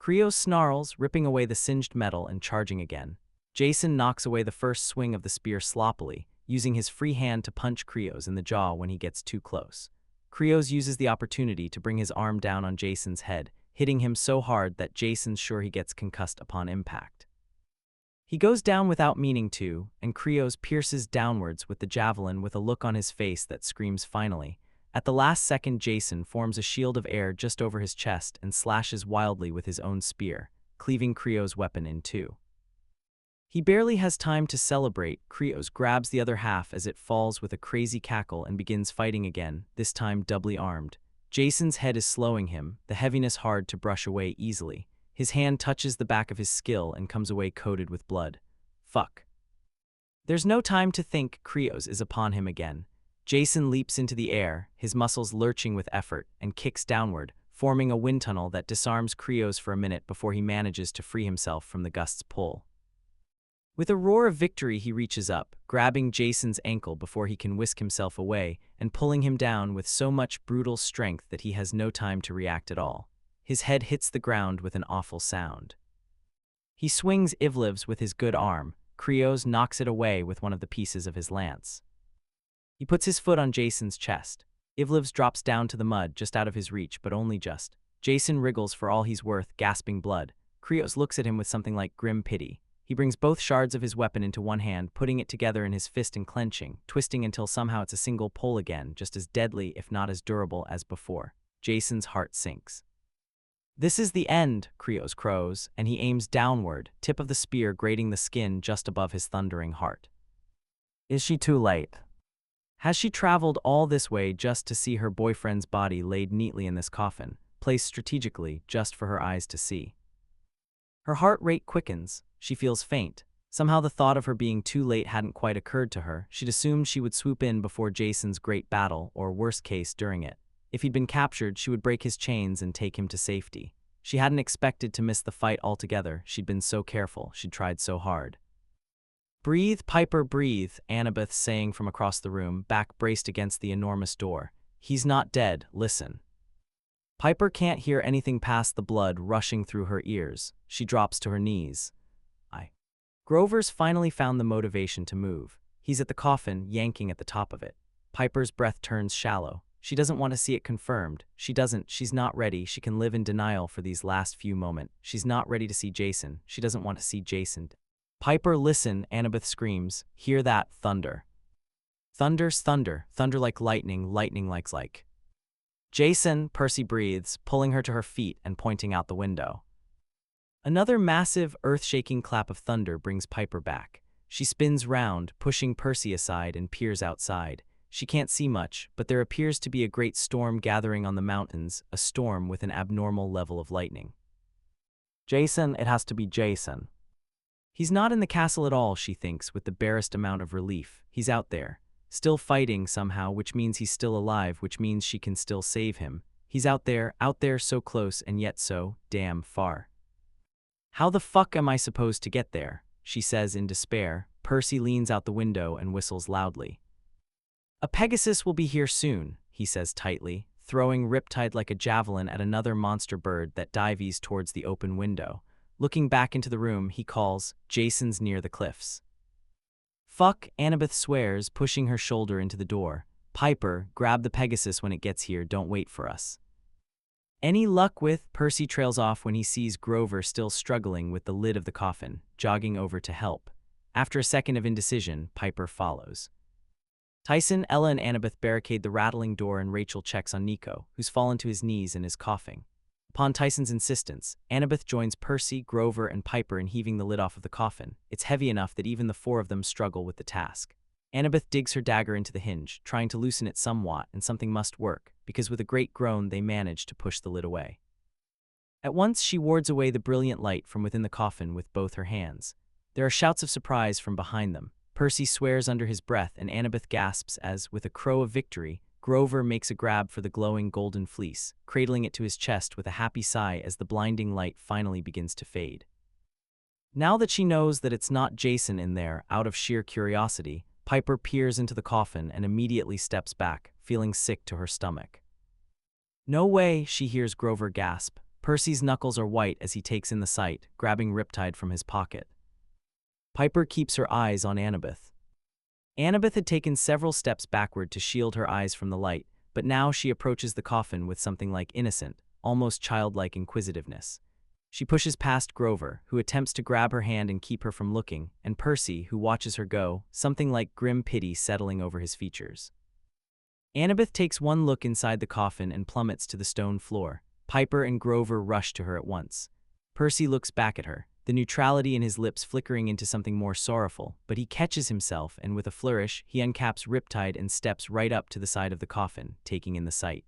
Creos snarls, ripping away the singed metal and charging again. Jason knocks away the first swing of the spear sloppily, using his free hand to punch Creos in the jaw when he gets too close. Creos uses the opportunity to bring his arm down on Jason's head, hitting him so hard that Jason's sure he gets concussed upon impact. He goes down without meaning to, and Creos pierces downwards with the javelin with a look on his face that screams finally. At the last second, Jason forms a shield of air just over his chest and slashes wildly with his own spear, cleaving Creos' weapon in two. He barely has time to celebrate. Creos grabs the other half as it falls with a crazy cackle and begins fighting again, this time doubly armed. Jason's head is slowing him, the heaviness hard to brush away easily. His hand touches the back of his skill and comes away coated with blood. Fuck. There's no time to think. Creos is upon him again. Jason leaps into the air, his muscles lurching with effort, and kicks downward, forming a wind tunnel that disarms Creos for a minute before he manages to free himself from the gust's pull. With a roar of victory, he reaches up, grabbing Jason's ankle before he can whisk himself away, and pulling him down with so much brutal strength that he has no time to react at all. His head hits the ground with an awful sound. He swings Ivlev's with his good arm. Creos knocks it away with one of the pieces of his lance. He puts his foot on Jason's chest. Ivlev's drops down to the mud, just out of his reach, but only just. Jason wriggles for all he's worth, gasping blood. Creos looks at him with something like grim pity. He brings both shards of his weapon into one hand, putting it together in his fist and clenching, twisting until somehow it's a single pull again, just as deadly if not as durable as before. Jason's heart sinks. This is the end, Creos crows, and he aims downward, tip of the spear grating the skin just above his thundering heart. Is she too late? Has she traveled all this way just to see her boyfriend's body laid neatly in this coffin, placed strategically just for her eyes to see? Her heart rate quickens. She feels faint. Somehow the thought of her being too late hadn't quite occurred to her. She'd assumed she would swoop in before Jason's great battle, or worst case, during it. If he'd been captured, she would break his chains and take him to safety. She hadn't expected to miss the fight altogether. She'd been so careful. She'd tried so hard. Breathe, Piper, breathe, Annabeth saying from across the room, back braced against the enormous door. He's not dead, listen. Piper can't hear anything past the blood rushing through her ears. She drops to her knees. Grover's finally found the motivation to move. He's at the coffin, yanking at the top of it. Piper's breath turns shallow. She doesn't want to see it confirmed. She's not ready. She can live in denial for these last few moments. She's not ready to see Jason. She doesn't want to see Jason. Piper, listen, Annabeth screams. Hear that thunder. Thunder's thunder. Thunder like lightning, lightning like. Jason, Percy breathes, pulling her to her feet and pointing out the window. Another massive, earth-shaking clap of thunder brings Piper back. She spins round, pushing Percy aside and peers outside. She can't see much, but there appears to be a great storm gathering on the mountains, a storm with an abnormal level of lightning. Jason, it has to be Jason. He's not in the castle at all, she thinks, with the barest amount of relief. He's out there, still fighting somehow, which means he's still alive, which means she can still save him. He's out there so close and yet so damn far. How the fuck am I supposed to get there? She says in despair. Percy leans out the window and whistles loudly. A Pegasus will be here soon, he says tightly, throwing Riptide like a javelin at another monster bird that dives towards the open window. Looking back into the room, he calls, Jason's near the cliffs. Fuck, Annabeth swears, pushing her shoulder into the door. Piper, grab the Pegasus when it gets here, don't wait for us. Any luck with? Percy trails off when he sees Grover still struggling with the lid of the coffin, jogging over to help. After a second of indecision, Piper follows. Tyson, Ella and Annabeth barricade the rattling door and Rachel checks on Nico, who's fallen to his knees and is coughing. Upon Tyson's insistence, Annabeth joins Percy, Grover, and Piper in heaving the lid off of the coffin. It's heavy enough that even the four of them struggle with the task. Annabeth digs her dagger into the hinge, trying to loosen it somewhat, and something must work, because with a great groan they manage to push the lid away. At once she wards away the brilliant light from within the coffin with both her hands. There are shouts of surprise from behind them. Percy swears under his breath and Annabeth gasps as, with a crow of victory, Grover makes a grab for the glowing golden fleece, cradling it to his chest with a happy sigh as the blinding light finally begins to fade. Now that she knows that it's not Jason in there, out of sheer curiosity, Piper peers into the coffin and immediately steps back, feeling sick to her stomach. No way, she hears Grover gasp. Percy's knuckles are white as he takes in the sight, grabbing Riptide from his pocket. Piper keeps her eyes on Annabeth. Annabeth had taken several steps backward to shield her eyes from the light, but now she approaches the coffin with something like innocent, almost childlike inquisitiveness. She pushes past Grover, who attempts to grab her hand and keep her from looking, and Percy, who watches her go, something like grim pity settling over his features. Annabeth takes one look inside the coffin and plummets to the stone floor. Piper and Grover rush to her at once. Percy looks back at her, the neutrality in his lips flickering into something more sorrowful, but he catches himself and with a flourish, he uncaps Riptide and steps right up to the side of the coffin, taking in the sight.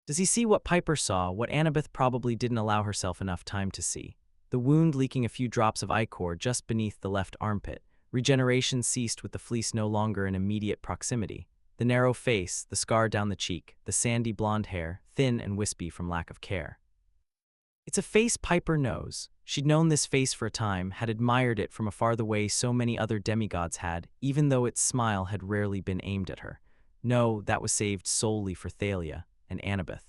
Does he see what Piper saw, what Annabeth probably didn't allow herself enough time to see? The wound leaking a few drops of ichor just beneath the left armpit. Regeneration ceased with the fleece no longer in immediate proximity. The narrow face, the scar down the cheek, the sandy blonde hair, thin and wispy from lack of care. It's a face Piper knows. She'd known this face for a time, had admired it from afar the way so many other demigods had, even though its smile had rarely been aimed at her. No, that was saved solely for Thalia and Annabeth.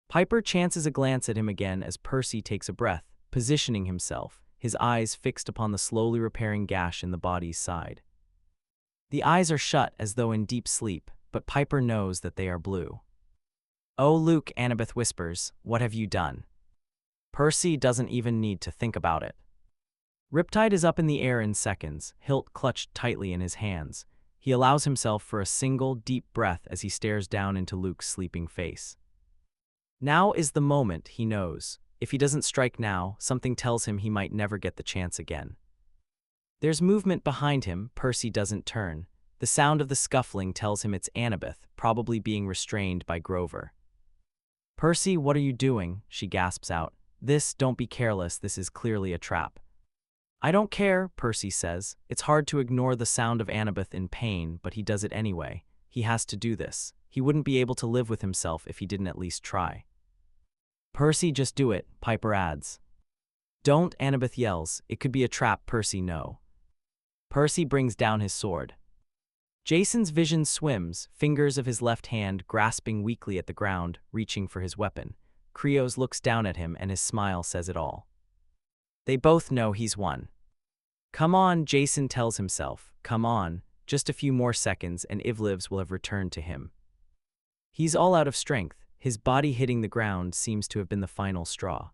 Piper chances a glance at him again as Percy takes a breath, positioning himself, his eyes fixed upon the slowly repairing gash in the body's side. The eyes are shut as though in deep sleep, but Piper knows that they are blue. "Oh, Luke," Annabeth whispers, "what have you done?" Percy doesn't even need to think about it. Riptide is up in the air in seconds, hilt clutched tightly in his hands. He allows himself for a single, deep breath as he stares down into Luke's sleeping face. Now is the moment, he knows. If he doesn't strike now, something tells him he might never get the chance again. There's movement behind him. Percy doesn't turn. The sound of the scuffling tells him it's Annabeth, probably being restrained by Grover. "Percy, what are you doing?" she gasps out. Don't be careless, this is clearly a trap." "I don't care," Percy says. It's hard to ignore the sound of Annabeth in pain, but he does it anyway. He has to do this. He wouldn't be able to live with himself if he didn't at least try. "Percy, just do it," Piper adds. "Don't," Annabeth yells. "It could be a trap, Percy, no." Percy brings down his sword. Jason's vision swims, fingers of his left hand grasping weakly at the ground, reaching for his weapon. Krios looks down at him and his smile says it all. They both know he's won. "Come on," Jason tells himself. "Come on. Just a few more seconds and Ivliv's will have returned to him." He's all out of strength. His body hitting the ground seems to have been the final straw.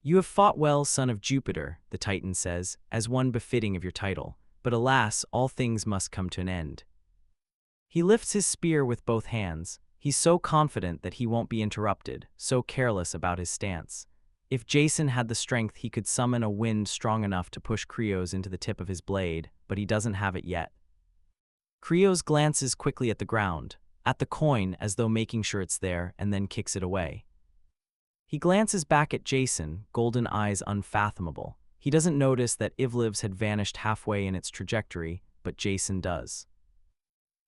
"You have fought well, son of Jupiter," the Titan says, "as one befitting of your title. But alas, all things must come to an end." He lifts his spear with both hands. He's so confident that he won't be interrupted, so careless about his stance. If Jason had the strength, he could summon a wind strong enough to push Krios into the tip of his blade, but he doesn't have it yet. Krios glances quickly at the ground, at the coin as though making sure it's there, and then kicks it away. He glances back at Jason, golden eyes unfathomable. He doesn't notice that Ivliv's had vanished halfway in its trajectory, but Jason does.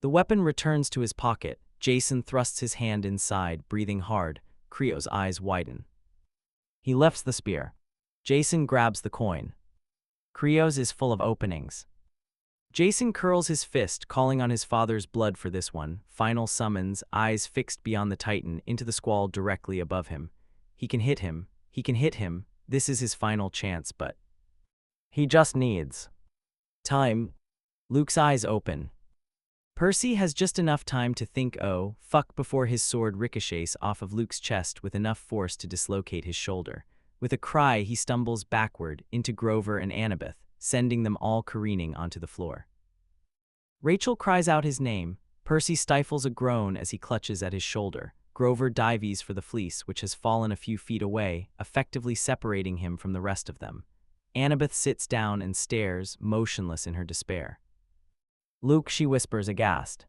The weapon returns to his pocket. Jason thrusts his hand inside, breathing hard. Creo's eyes widen. He lifts the spear. Jason grabs the coin. Creo's is full of openings. Jason curls his fist, calling on his father's blood for this one. Final summons, eyes fixed beyond the Titan, into the squall directly above him. He can hit him. He can hit him. This is his final chance, but he just needs time. Luke's eyes open. Percy has just enough time to think, oh, fuck, before his sword ricochets off of Luke's chest with enough force to dislocate his shoulder. With a cry, he stumbles backward into Grover and Annabeth, sending them all careening onto the floor. Rachel cries out his name. Percy stifles a groan as he clutches at his shoulder. Grover dives for the fleece, which has fallen a few feet away, effectively separating him from the rest of them. Annabeth sits down and stares, motionless in her despair. Luke, she whispers, aghast.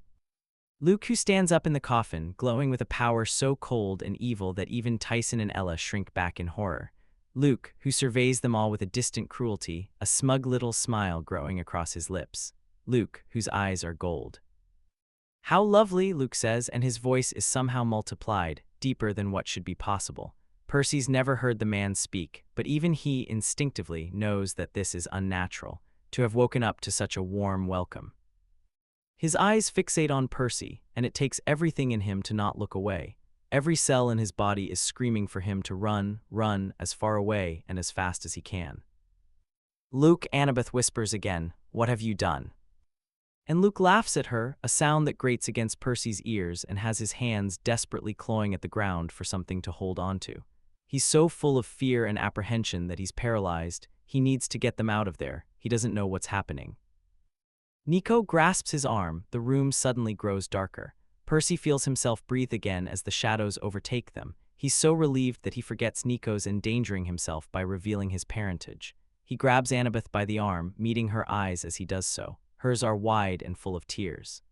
Luke, who stands up in the coffin, glowing with a power so cold and evil that even Tyson and Ella shrink back in horror. Luke, who surveys them all with a distant cruelty, a smug little smile growing across his lips. Luke, whose eyes are gold. How lovely, Luke says, and his voice is somehow multiplied, deeper than what should be possible. Percy's never heard the man speak, but even he instinctively knows that this is unnatural, to have woken up to such a warm welcome. His eyes fixate on Percy, and it takes everything in him to not look away. Every cell in his body is screaming for him to run as far away and as fast as he can. Luke, Annabeth whispers again, what have you done? And Luke laughs at her, a sound that grates against Percy's ears, and has his hands desperately clawing at the ground for something to hold onto. He's so full of fear and apprehension that he's paralyzed. He needs to get them out of there. He doesn't know what's happening. Nico grasps his arm. The room suddenly grows darker. Percy feels himself breathe again as the shadows overtake them. He's so relieved that he forgets Nico's endangering himself by revealing his parentage. He grabs Annabeth by the arm, meeting her eyes as he does so. Hers are wide and full of tears.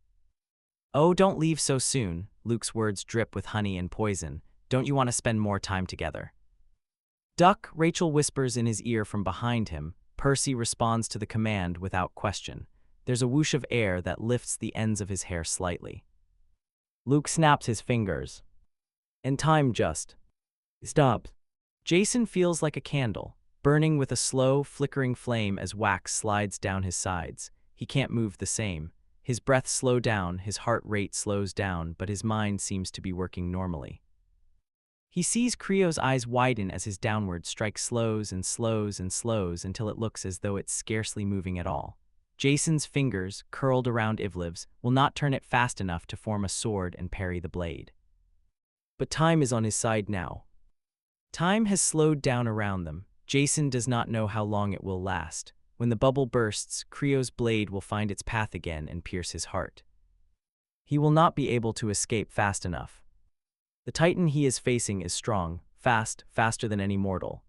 Oh, don't leave so soon. Luke's words drip with honey and poison. Don't you want to spend more time together? Duck, Rachel whispers in his ear from behind him. Percy responds to the command without question. There's a whoosh of air that lifts the ends of his hair slightly. Luke snaps his fingers. And time just stops. Jason feels like a candle, burning with a slow, flickering flame as wax slides down his sides. He can't move the same. His breath slows down, his heart rate slows down, but his mind seems to be working normally. He sees Creo's eyes widen as his downward strike slows and slows and slows until it looks as though it's scarcely moving at all. Jason's fingers, curled around Ivliv's, will not turn it fast enough to form a sword and parry the blade. But time is on his side now. Time has slowed down around them. Jason does not know how long it will last. When the bubble bursts, Creo's blade will find its path again and pierce his heart. He will not be able to escape fast enough. The Titan he is facing is strong, faster than any mortal.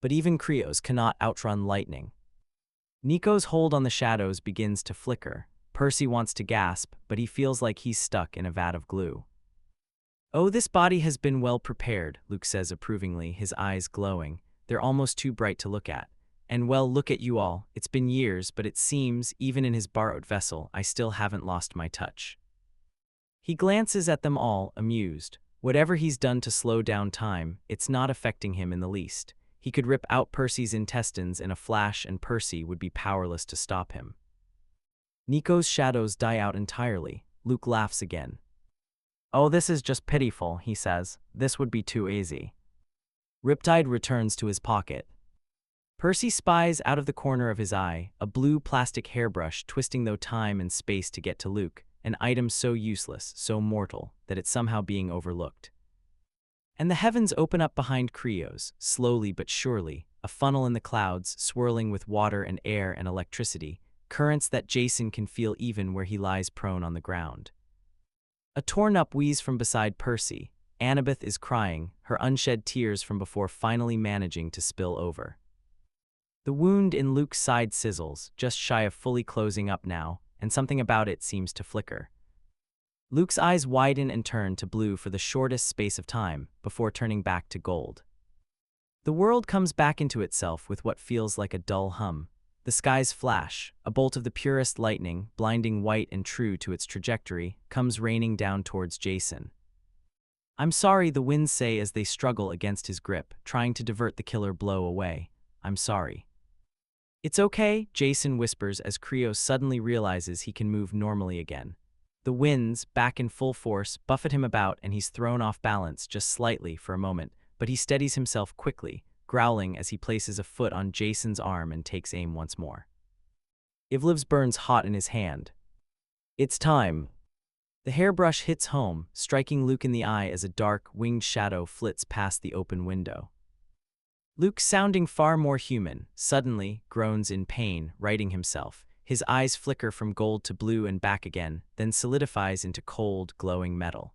But even Creo's cannot outrun lightning. Nico's hold on the shadows begins to flicker. Percy wants to gasp, but he feels like he's stuck in a vat of glue. Oh, this body has been well prepared, Luke says approvingly, his eyes glowing. They're almost too bright to look at. And well, look at you all. It's been years, but it seems, even in his borrowed vessel, I still haven't lost my touch. He glances at them all, amused. Whatever he's done to slow down time, it's not affecting him in the least. He could rip out Percy's intestines in a flash and Percy would be powerless to stop him. Nico's shadows die out entirely. Luke laughs again. Oh, this is just pitiful, he says. This would be too easy. Riptide returns to his pocket. Percy spies out of the corner of his eye, a blue plastic hairbrush twisting though time and space to get to Luke, an item so useless, so mortal, that it's somehow being overlooked. And the heavens open up behind Creo's, slowly but surely, a funnel in the clouds, swirling with water and air and electricity, currents that Jason can feel even where he lies prone on the ground. A torn-up wheeze from beside Percy. Annabeth is crying, her unshed tears from before finally managing to spill over. The wound in Luke's side sizzles, just shy of fully closing up now, and something about it seems to flicker. Luke's eyes widen and turn to blue for the shortest space of time, before turning back to gold. The world comes back into itself with what feels like a dull hum. The skies flash, a bolt of the purest lightning, blinding white and true to its trajectory, comes raining down towards Jason. "I'm sorry," the winds say as they struggle against his grip, trying to divert the killer blow away. "I'm sorry." "It's okay," Jason whispers as Creo suddenly realizes he can move normally again. The winds, back in full force, buffet him about and he's thrown off balance just slightly for a moment, but he steadies himself quickly, growling as he places a foot on Jason's arm and takes aim once more. Ivliv's burns hot in his hand. "It's time." The hairbrush hits home, striking Luke in the eye as a dark, winged shadow flits past the open window. Luke, sounding far more human, suddenly groans in pain, righting himself. His eyes flicker from gold to blue and back again, then solidifies into cold, glowing metal.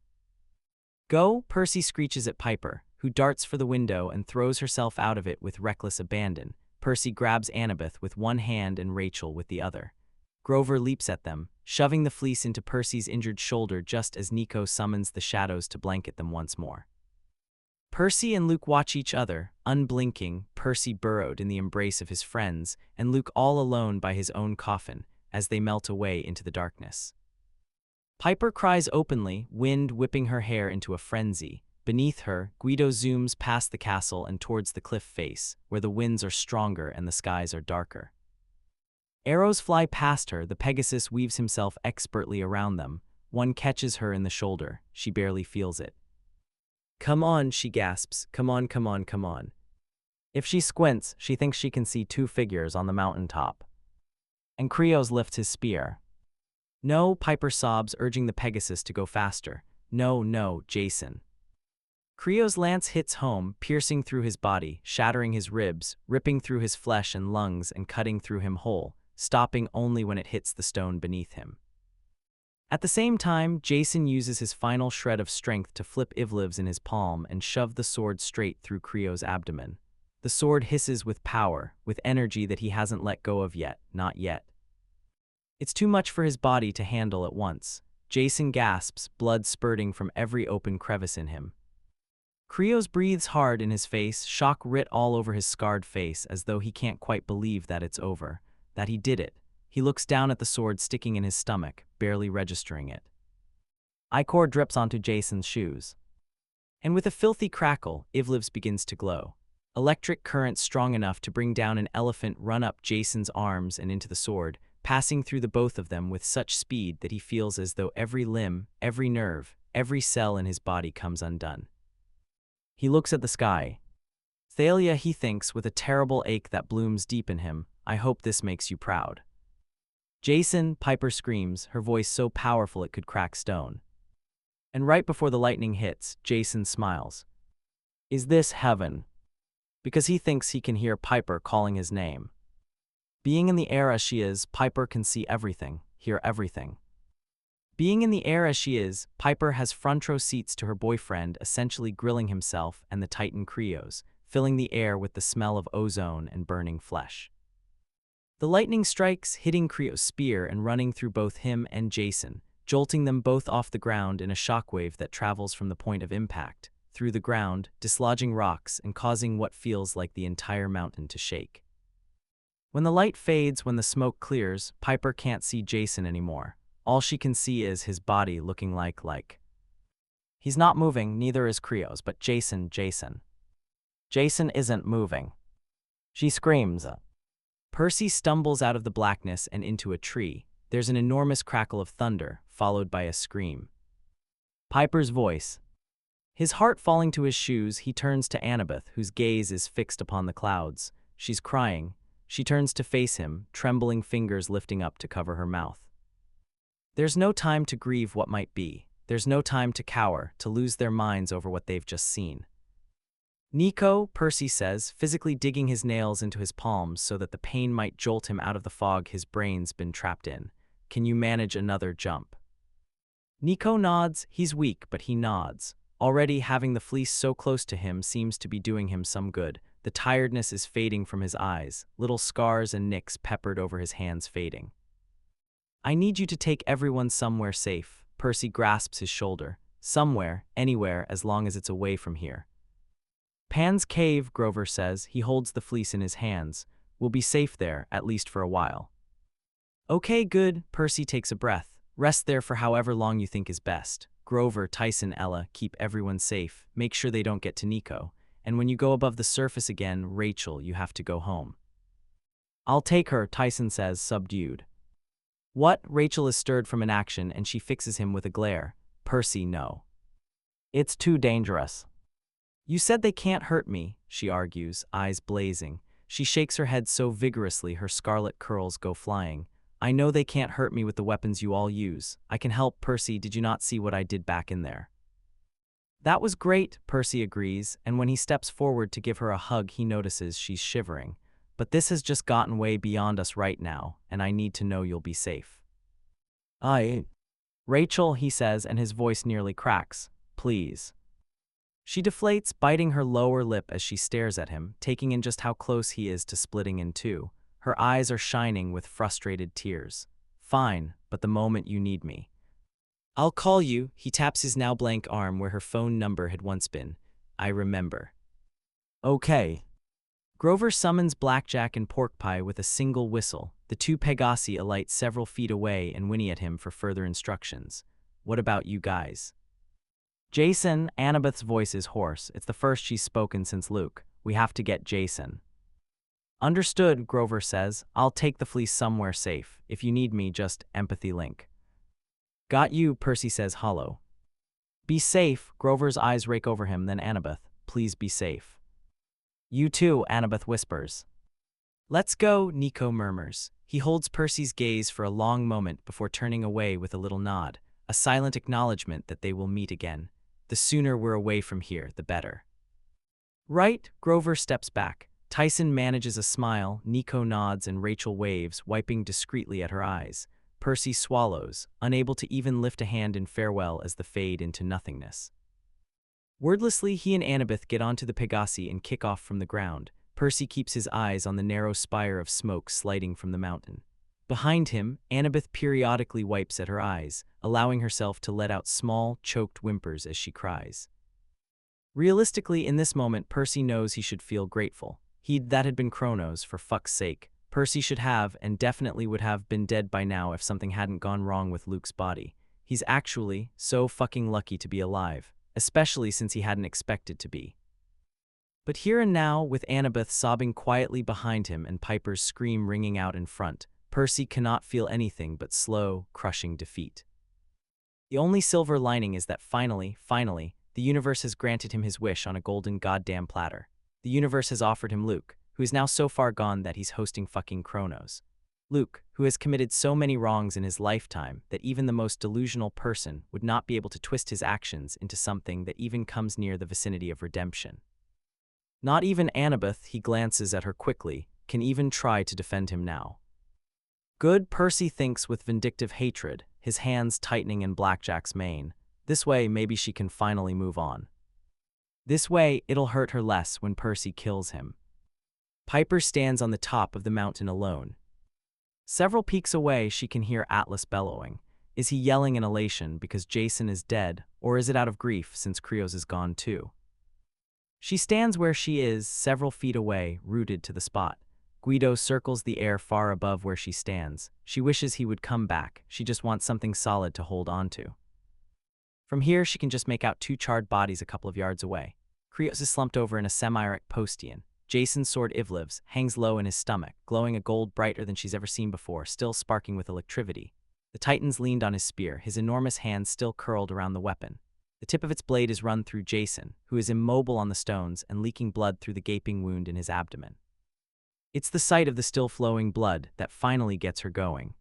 "Go," Percy screeches at Piper, who darts for the window and throws herself out of it with reckless abandon. Percy grabs Annabeth with one hand and Rachel with the other. Grover leaps at them, shoving the fleece into Percy's injured shoulder just as Nico summons the shadows to blanket them once more. Percy and Luke watch each other, unblinking, Percy burrowed in the embrace of his friends, and Luke all alone by his own coffin, as they melt away into the darkness. Piper cries openly, wind whipping her hair into a frenzy. Beneath her, Guido zooms past the castle and towards the cliff face, where the winds are stronger and the skies are darker. Arrows fly past her, the Pegasus weaves himself expertly around them. One catches her in the shoulder, she barely feels it. "Come on," she gasps, "come on, come on, come on." If she squints, she thinks she can see two figures on the mountaintop. And Creos lifts his spear. "No," Piper sobs, urging the Pegasus to go faster. "No, no, Jason." Creo's lance hits home, piercing through his body, shattering his ribs, ripping through his flesh and lungs and cutting through him whole, stopping only when it hits the stone beneath him. At the same time, Jason uses his final shred of strength to flip Ivliv's in his palm and shove the sword straight through Creo's abdomen. The sword hisses with power, with energy that he hasn't let go of yet, not yet. It's too much for his body to handle at once. Jason gasps, blood spurting from every open crevice in him. Creos breathes hard in his face, shock writ all over his scarred face as though he can't quite believe that it's over, that he did it. He looks down at the sword sticking in his stomach, barely registering it. Ichor drips onto Jason's shoes. And with a filthy crackle, Ivliv's begins to glow. Electric current strong enough to bring down an elephant run up Jason's arms and into the sword, passing through the both of them with such speed that he feels as though every limb, every nerve, every cell in his body comes undone. He looks at the sky. "Thalia," he thinks with a terrible ache that blooms deep in him, "I hope this makes you proud." "Jason," Piper screams, her voice so powerful it could crack stone. And right before the lightning hits, Jason smiles. Is this heaven? Because he thinks he can hear Piper calling his name. Being in the air as she is, Piper can see everything, hear everything. Being in the air as she is, Piper has front row seats to her boyfriend essentially grilling himself and the Titan Creos, filling the air with the smell of ozone and burning flesh. The lightning strikes, hitting Creo's spear and running through both him and Jason, jolting them both off the ground in a shockwave that travels from the point of impact, through the ground, dislodging rocks and causing what feels like the entire mountain to shake. When the light fades, when the smoke clears, Piper can't see Jason anymore. All she can see is his body looking like. He's not moving, neither is Creos, but Jason. Jason isn't moving. She screams. Percy stumbles out of the blackness and into a tree. There's an enormous crackle of thunder, followed by a scream. Piper's voice. His heart falling to his shoes, he turns to Annabeth, whose gaze is fixed upon the clouds. She's crying. She turns to face him, trembling fingers lifting up to cover her mouth. There's no time to grieve what might be. There's no time to cower, to lose their minds over what they've just seen. Nico, Percy says, physically digging his nails into his palms so that the pain might jolt him out of the fog his brain's been trapped in. Can you manage another jump? Nico nods. He's weak, but he nods. Already having the fleece so close to him seems to be doing him some good. The tiredness is fading from his eyes, little scars and nicks peppered over his hands fading. I need you to take everyone somewhere safe. Percy grasps his shoulder. Somewhere, anywhere, as long as it's away from here. Pan's cave, Grover says. He holds the fleece in his hands. We'll be safe there, at least for a while. Okay, good. Percy takes a breath. Rest there for however long you think is best. Grover, Tyson, Ella, keep everyone safe. Make sure they don't get to Nico. And when you go above the surface again, Rachel, you have to go home. I'll take her, Tyson says, subdued. What? Rachel is stirred from inaction and she fixes him with a glare. Percy, no. It's too dangerous. You said they can't hurt me, she argues, eyes blazing. She shakes her head so vigorously her scarlet curls go flying. I know they can't hurt me with the weapons you all use. I can help, Percy. Did you not see what I did back in there? That was great, Percy agrees, and when he steps forward to give her a hug he notices she's shivering. But this has just gotten way beyond us right now, and I need to know you'll be safe. Rachel, he says, and his voice nearly cracks. Please. She deflates, biting her lower lip as she stares at him, taking in just how close he is to splitting in two. Her eyes are shining with frustrated tears. Fine, but the moment you need me. I'll call you, he taps his now blank arm where her phone number had once been. I remember. Okay. Grover summons Blackjack and Pork Pie with a single whistle. The two Pegasi alight several feet away and whinny at him for further instructions. What about you guys? Jason, Annabeth's voice is hoarse. It's the first she's spoken since Luke. We have to get Jason. Understood, Grover says. I'll take the fleece somewhere safe. If you need me, just empathy link. Got you, Percy says hollow. Be safe, Grover's eyes rake over him, then Annabeth. Please be safe. You too, Annabeth whispers. Let's go, Nico murmurs. He holds Percy's gaze for a long moment before turning away with a little nod, a silent acknowledgement that they will meet again. The sooner we're away from here, the better. Right, Grover steps back. Tyson manages a smile, Nico nods, and Rachel waves, wiping discreetly at her eyes. Percy swallows, unable to even lift a hand in farewell as the fade into nothingness. Wordlessly, he and Annabeth get onto the Pegasi and kick off from the ground. Percy keeps his eyes on the narrow spire of smoke sliding from the mountain. Behind him, Annabeth periodically wipes at her eyes, allowing herself to let out small, choked whimpers as she cries. Realistically, in this moment, Percy knows he should feel grateful. That had been Kronos, for fuck's sake. Percy should have, and definitely would have, been dead by now if something hadn't gone wrong with Luke's body. He's actually so fucking lucky to be alive, especially since he hadn't expected to be. But here and now, with Annabeth sobbing quietly behind him and Piper's scream ringing out in front, Percy cannot feel anything but slow, crushing defeat. The only silver lining is that finally, the universe has granted him his wish on a golden goddamn platter. The universe has offered him Luke, who is now so far gone that he's hosting fucking Kronos. Luke, who has committed so many wrongs in his lifetime that even the most delusional person would not be able to twist his actions into something that even comes near the vicinity of redemption. Not even Annabeth, he glances at her quickly, can even try to defend him now. Good, Percy thinks with vindictive hatred, his hands tightening in Blackjack's mane. This way, maybe she can finally move on. This way, it'll hurt her less when Percy kills him. Piper stands on the top of the mountain alone. Several peaks away, she can hear Atlas bellowing. Is he yelling in elation because Jason is dead, or is it out of grief since Krios is gone too? She stands where she is, several feet away, rooted to the spot. Guido circles the air far above where she stands. She wishes he would come back. She just wants something solid to hold on to. From here, she can just make out two charred bodies a couple of yards away. Krios is slumped over in a semi-erect postian. Jason's sword Ivliv's hangs low in his stomach, glowing a gold brighter than she's ever seen before, still sparking with electricity. The Titan's leaned on his spear, his enormous hands still curled around the weapon. The tip of its blade is run through Jason, who is immobile on the stones and leaking blood through the gaping wound in his abdomen. It's the sight of the still flowing blood that finally gets her going.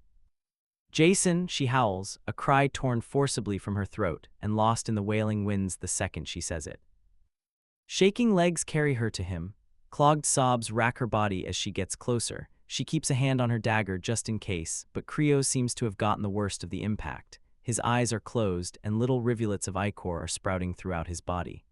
Jason, she howls, a cry torn forcibly from her throat and lost in the wailing winds the second she says it. Shaking legs carry her to him. Clogged sobs rack her body as she gets closer. She keeps a hand on her dagger just in case, but Krios seems to have gotten the worst of the impact. His eyes are closed and little rivulets of ichor are sprouting throughout his body.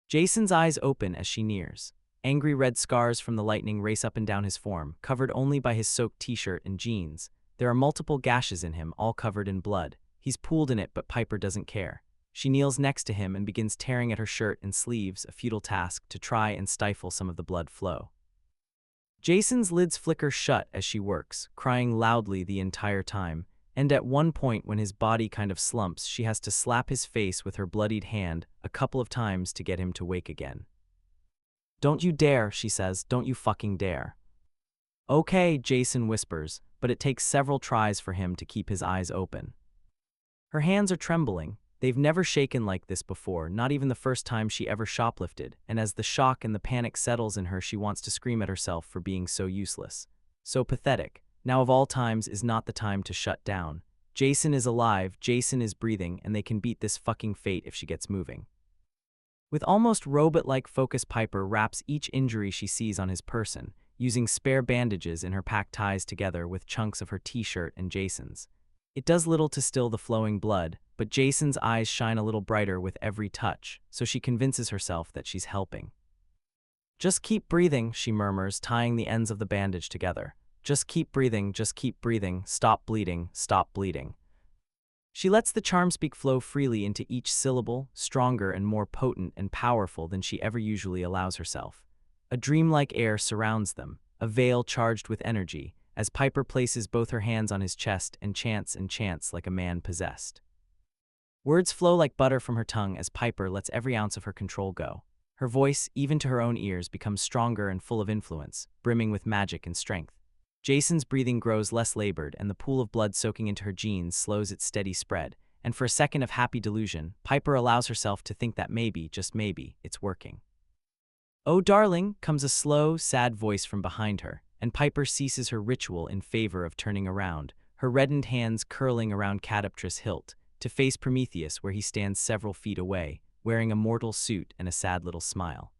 Jason's eyes open as she nears. Angry red scars from the lightning race up and down his form, covered only by his soaked t-shirt and jeans. There are multiple gashes in him, all covered in blood. He's pooled in it, but Piper doesn't care. She kneels next to him and begins tearing at her shirt and sleeves, a futile task to try and stifle some of the blood flow. Jason's lids flicker shut as she works, crying loudly the entire time, and at one point when his body kind of slumps, she has to slap his face with her bloodied hand a couple of times to get him to wake again. "Don't you dare," she says, "don't you fucking dare." "Okay," Jason whispers, but it takes several tries for him to keep his eyes open. Her hands are trembling. They've never shaken like this before, not even the first time she ever shoplifted, and as the shock and the panic settles in her, she wants to scream at herself for being so useless. So pathetic. Now of all times is not the time to shut down. Jason is alive, Jason is breathing, and they can beat this fucking fate if she gets moving. With almost robot-like focus, Piper wraps each injury she sees on his person, using spare bandages in her pack ties together with chunks of her t-shirt and Jason's. It does little to still the flowing blood, but Jason's eyes shine a little brighter with every touch, so she convinces herself that she's helping. "Just keep breathing," she murmurs, tying the ends of the bandage together. Just keep breathing, stop bleeding, stop bleeding." She lets the charm speak flow freely into each syllable, stronger and more potent and powerful than she ever usually allows herself. A dreamlike air surrounds them, a veil charged with energy, as Piper places both her hands on his chest and chants like a man possessed. Words flow like butter from her tongue as Piper lets every ounce of her control go. Her voice, even to her own ears, becomes stronger and full of influence, brimming with magic and strength. Jason's breathing grows less labored, and the pool of blood soaking into her jeans slows its steady spread, and for a second of happy delusion, Piper allows herself to think that maybe, just maybe, it's working. "Oh, darling," comes a slow, sad voice from behind her, and Piper ceases her ritual in favor of turning around, her reddened hands curling around Cadaptr's hilt, to face Prometheus where he stands several feet away, wearing a mortal suit and a sad little smile.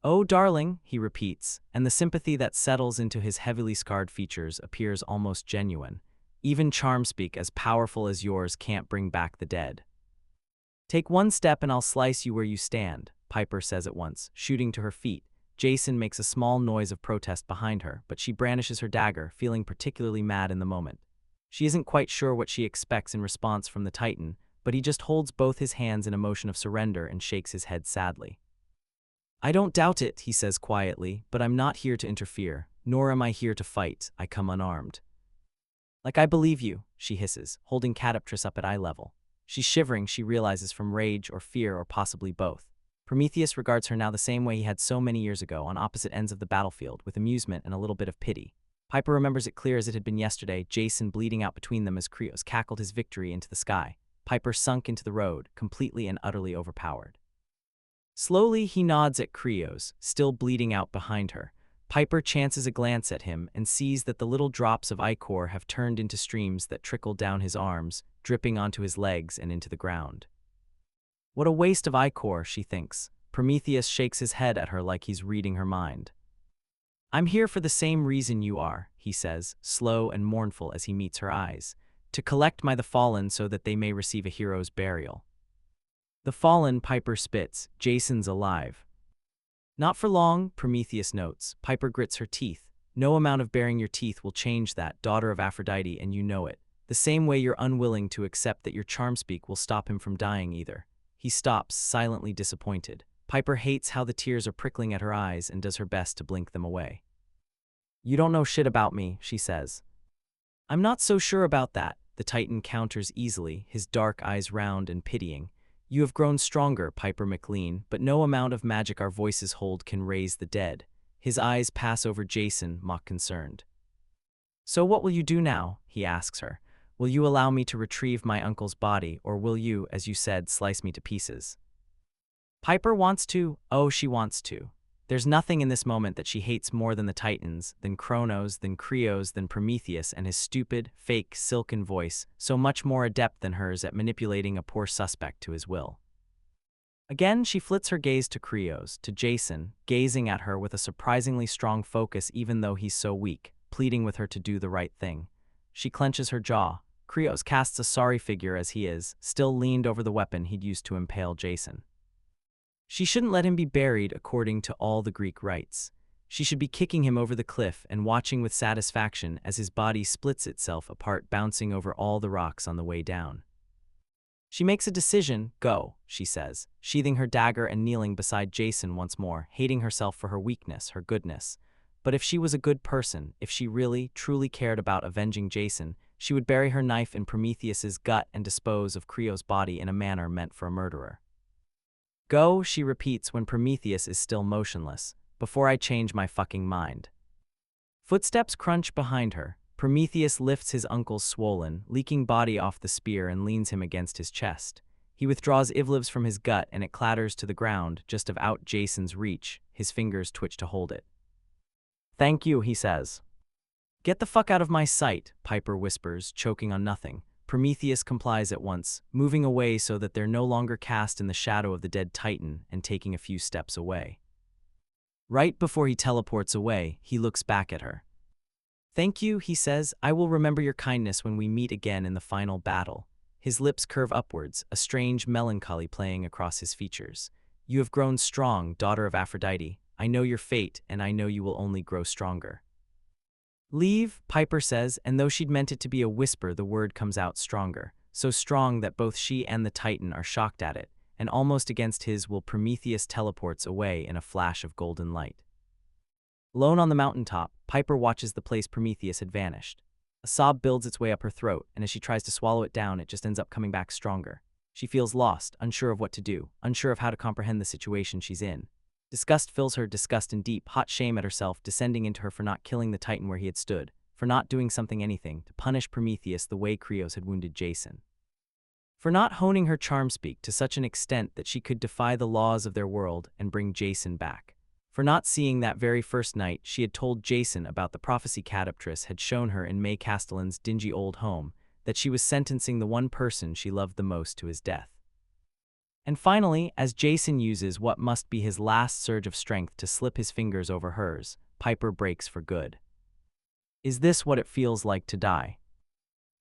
"Oh, darling," he repeats, and the sympathy that settles into his heavily scarred features appears almost genuine. "Even charm speak as powerful as yours can't bring back the dead." "Take one step and I'll slice you where you stand," Piper says at once, shooting to her feet. Jason makes a small noise of protest behind her, but she brandishes her dagger, feeling particularly mad in the moment. She isn't quite sure what she expects in response from the Titan, but he just holds both his hands in a motion of surrender and shakes his head sadly. "I don't doubt it," he says quietly, "but I'm not here to interfere, nor am I here to fight. I come unarmed." "Like I believe you," she hisses, holding Cadaptris up at eye level. She's shivering, she realizes, from rage or fear or possibly both. Prometheus regards her now the same way he had so many years ago on opposite ends of the battlefield, with amusement and a little bit of pity. Piper remembers it clear as it had been yesterday, Jason bleeding out between them as Krios cackled his victory into the sky. Piper sunk into the road, completely and utterly overpowered. Slowly, he nods at Krios, still bleeding out behind her. Piper chances a glance at him and sees that the little drops of ichor have turned into streams that trickle down his arms, dripping onto his legs and into the ground. What a waste of ichor, she thinks. Prometheus shakes his head at her like he's reading her mind. "I'm here for the same reason you are," he says, slow and mournful as he meets her eyes. "To collect the fallen so that they may receive a hero's burial." "The fallen," Piper spits. "Jason's alive." "Not for long," Prometheus notes. Piper grits her teeth. "No amount of baring your teeth will change that, daughter of Aphrodite, and you know it. The same way you're unwilling to accept that your charm speak will stop him from dying either." He stops, silently disappointed. Piper hates how the tears are prickling at her eyes and does her best to blink them away. "You don't know shit about me," she says. "I'm not so sure about that," the Titan counters easily, his dark eyes round and pitying. "You have grown stronger, Piper McLean, but no amount of magic our voices hold can raise the dead." His eyes pass over Jason, mock concerned. "So what will you do now?" he asks her. "Will you allow me to retrieve my uncle's body, or will you, as you said, slice me to pieces?" Piper wants to. Oh, she wants to. There's nothing in this moment that she hates more than the Titans, than Kronos, than Krios, than Prometheus and his stupid, fake, silken voice, so much more adept than hers at manipulating a poor suspect to his will. Again, she flits her gaze to Krios, to Jason, gazing at her with a surprisingly strong focus even though he's so weak, pleading with her to do the right thing. She clenches her jaw. Krios casts a sorry figure as he is, still leaned over the weapon he'd used to impale Jason. She shouldn't let him be buried according to all the Greek rites. She should be kicking him over the cliff and watching with satisfaction as his body splits itself apart, bouncing over all the rocks on the way down. She makes a decision. Go, she says, sheathing her dagger and kneeling beside Jason once more, hating herself for her weakness, her goodness. But if she was a good person, if she really, truly cared about avenging Jason, she would bury her knife in Prometheus's gut and dispose of Creo's body in a manner meant for a murderer. Go, she repeats when Prometheus is still motionless, before I change my fucking mind. Footsteps crunch behind her. Prometheus lifts his uncle's swollen, leaking body off the spear and leans him against his chest. He withdraws Ivlev's from his gut and it clatters to the ground, just out Jason's reach. His fingers twitch to hold it. Thank you, he says. Get the fuck out of my sight, Piper whispers, choking on nothing. Prometheus complies at once, moving away so that they're no longer cast in the shadow of the dead Titan and taking a few steps away. Right before he teleports away, he looks back at her. Thank you, he says. I will remember your kindness when we meet again in the final battle. His lips curve upwards, a strange melancholy playing across his features. You have grown strong, daughter of Aphrodite. I know your fate, and I know you will only grow stronger. Leave, Piper says, and though she'd meant it to be a whisper, the word comes out stronger. So strong that both she and the Titan are shocked at it, and almost against his will Prometheus teleports away in a flash of golden light. Alone on the mountaintop, Piper watches the place Prometheus had vanished. A sob builds its way up her throat, and as she tries to swallow it down, it just ends up coming back stronger. She feels lost, unsure of what to do, unsure of how to comprehend the situation she's in. Disgust fills her, disgust and deep, hot shame at herself descending into her for not killing the Titan where he had stood, for not doing anything to punish Prometheus the way Creos had wounded Jason. For not honing her charm speak to such an extent that she could defy the laws of their world and bring Jason back. For not seeing that very first night she had told Jason about the prophecy Cadaptress had shown her in May Castellan's dingy old home, that she was sentencing the one person she loved the most to his death. And finally, as Jason uses what must be his last surge of strength to slip his fingers over hers, Piper breaks for good. Is this what it feels like to die?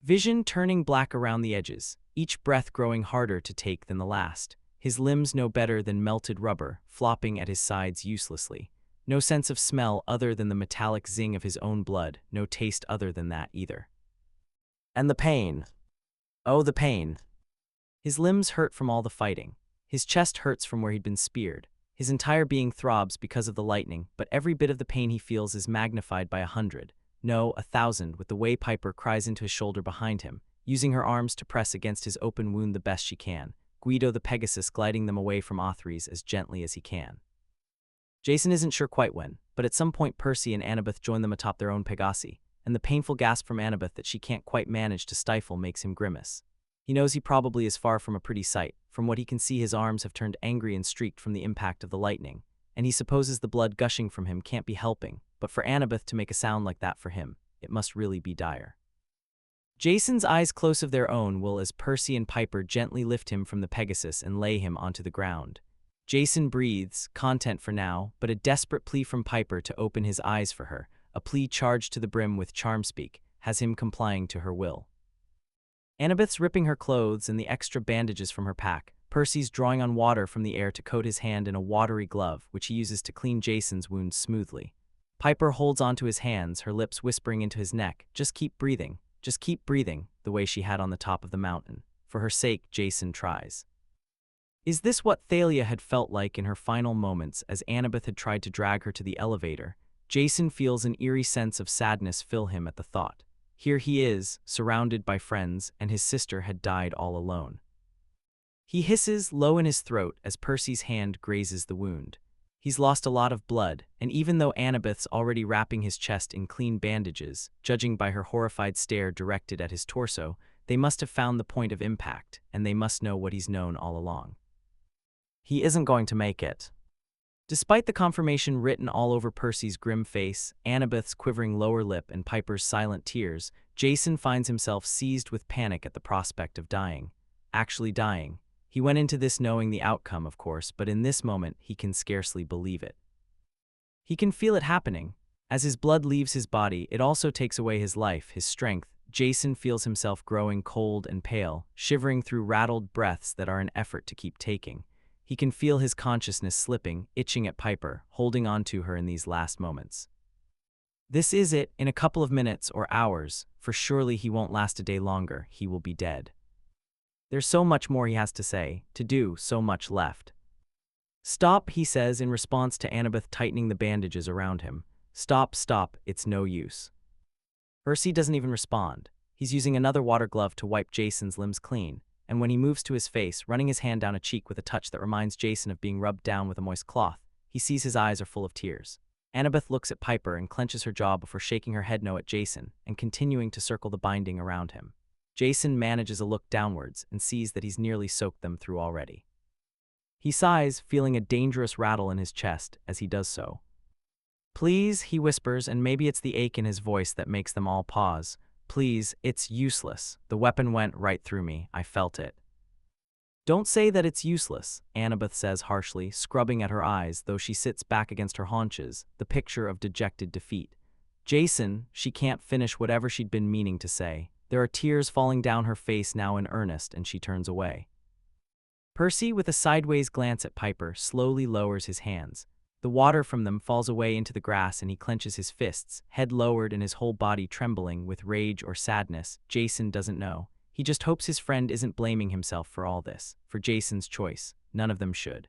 Vision turning black around the edges, each breath growing harder to take than the last. His limbs no better than melted rubber, flopping at his sides uselessly. No sense of smell other than the metallic zing of his own blood, no taste other than that either. And the pain. Oh, the pain. His limbs hurt from all the fighting. His chest hurts from where he'd been speared. His entire being throbs because of the lightning, but every bit of the pain he feels is magnified by 100, no, 1,000, with the way Piper cries into his shoulder behind him, using her arms to press against his open wound the best she can, Guido the Pegasus gliding them away from Othries as gently as he can. Jason isn't sure quite when, but at some point Percy and Annabeth join them atop their own Pegasi, and the painful gasp from Annabeth that she can't quite manage to stifle makes him grimace. He knows he probably is far from a pretty sight. From what he can see, his arms have turned angry and streaked from the impact of the lightning, and he supposes the blood gushing from him can't be helping, but for Annabeth to make a sound like that for him, it must really be dire. Jason's eyes close of their own will as Percy and Piper gently lift him from the Pegasus and lay him onto the ground. Jason breathes, content for now, but a desperate plea from Piper to open his eyes for her, a plea charged to the brim with charm speak, has him complying to her will. Annabeth's ripping her clothes and the extra bandages from her pack. Percy's drawing on water from the air to coat his hand in a watery glove, which he uses to clean Jason's wounds smoothly. Piper holds onto his hands, her lips whispering into his neck, just keep breathing, the way she had on the top of the mountain. For her sake, Jason tries. Is this what Thalia had felt like in her final moments as Annabeth had tried to drag her to the elevator? Jason feels an eerie sense of sadness fill him at the thought. Here he is, surrounded by friends, and his sister had died all alone. He hisses low in his throat as Percy's hand grazes the wound. He's lost a lot of blood, and even though Annabeth's already wrapping his chest in clean bandages, judging by her horrified stare directed at his torso, they must have found the point of impact, and they must know what he's known all along. He isn't going to make it. Despite the confirmation written all over Percy's grim face, Annabeth's quivering lower lip, and Piper's silent tears, Jason finds himself seized with panic at the prospect of dying. Actually dying. He went into this knowing the outcome, of course, but in this moment he can scarcely believe it. He can feel it happening. As his blood leaves his body, it also takes away his life, his strength. Jason feels himself growing cold and pale, shivering through rattled breaths that are an effort to keep taking. He can feel his consciousness slipping, itching at Piper, holding on to her in these last moments. This is it, in a couple of minutes or hours, for surely he won't last a day longer, he will be dead. There's so much more he has to say, to do, so much left. Stop, he says in response to Annabeth tightening the bandages around him. Stop, stop, it's no use. Percy doesn't even respond. He's using another water glove to wipe Jason's limbs clean, and when he moves to his face, running his hand down a cheek with a touch that reminds Jason of being rubbed down with a moist cloth, he sees his eyes are full of tears. Annabeth looks at Piper and clenches her jaw before shaking her head no at Jason and continuing to circle the binding around him. Jason manages a look downwards and sees that he's nearly soaked them through already. He sighs, feeling a dangerous rattle in his chest as he does so. Please, he whispers, and maybe it's the ache in his voice that makes them all pause. Please, it's useless. The weapon went right through me. I felt it. Don't say that it's useless, Annabeth says harshly, scrubbing at her eyes, though she sits back against her haunches, the picture of dejected defeat. Jason, she can't finish whatever she'd been meaning to say. There are tears falling down her face now in earnest, and she turns away. Percy, with a sideways glance at Piper, slowly lowers his hands. The water from them falls away into the grass and he clenches his fists, head lowered and his whole body trembling with rage or sadness. Jason doesn't know. He just hopes his friend isn't blaming himself for all this, for Jason's choice. None of them should.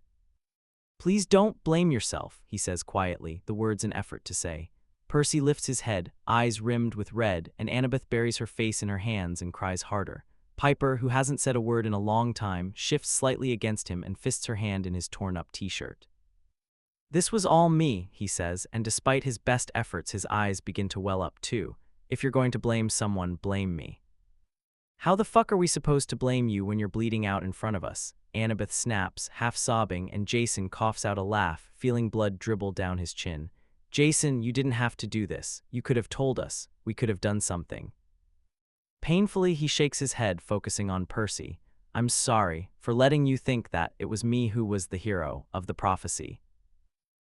Please don't blame yourself, he says quietly, the words an effort to say. Percy lifts his head, eyes rimmed with red, and Annabeth buries her face in her hands and cries harder. Piper, who hasn't said a word in a long time, shifts slightly against him and fists her hand in his torn-up t-shirt. This was all me, he says, and despite his best efforts his eyes begin to well up too. If you're going to blame someone, blame me. How the fuck are we supposed to blame you when you're bleeding out in front of us? Annabeth snaps, half sobbing, and Jason coughs out a laugh, feeling blood dribble down his chin. Jason, you didn't have to do this. You could have told us. We could have done something. Painfully, he shakes his head, focusing on Percy. I'm sorry for letting you think that it was me who was the hero of the prophecy.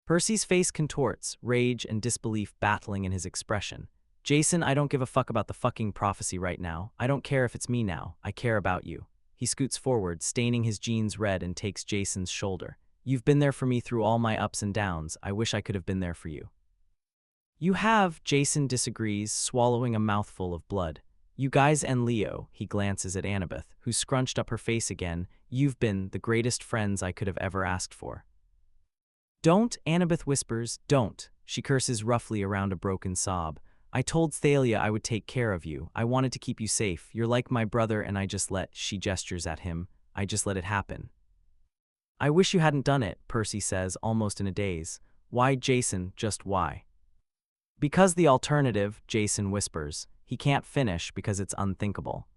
Percy's face contorts, rage and disbelief battling in his expression. Jason, I don't give a fuck about the fucking prophecy right now. I don't care if it's me now. I care about you. He scoots forward, staining his jeans red, and takes Jason's shoulder. You've been there for me through all my ups and downs. I wish I could have been there for you. You have, Jason disagrees, swallowing a mouthful of blood. You guys and Leo, he glances at Annabeth, who scrunched up her face again. You've been the greatest friends I could have ever asked for. Don't, Annabeth whispers, don't. She curses roughly around a broken sob. I told Thalia I would take care of you. I wanted to keep you safe. You're like my brother and I just let, she gestures at him, I just let it happen. I wish you hadn't done it, Percy says, almost in a daze. Why, Jason, just why? Because the alternative, Jason whispers. He can't finish because it's unthinkable.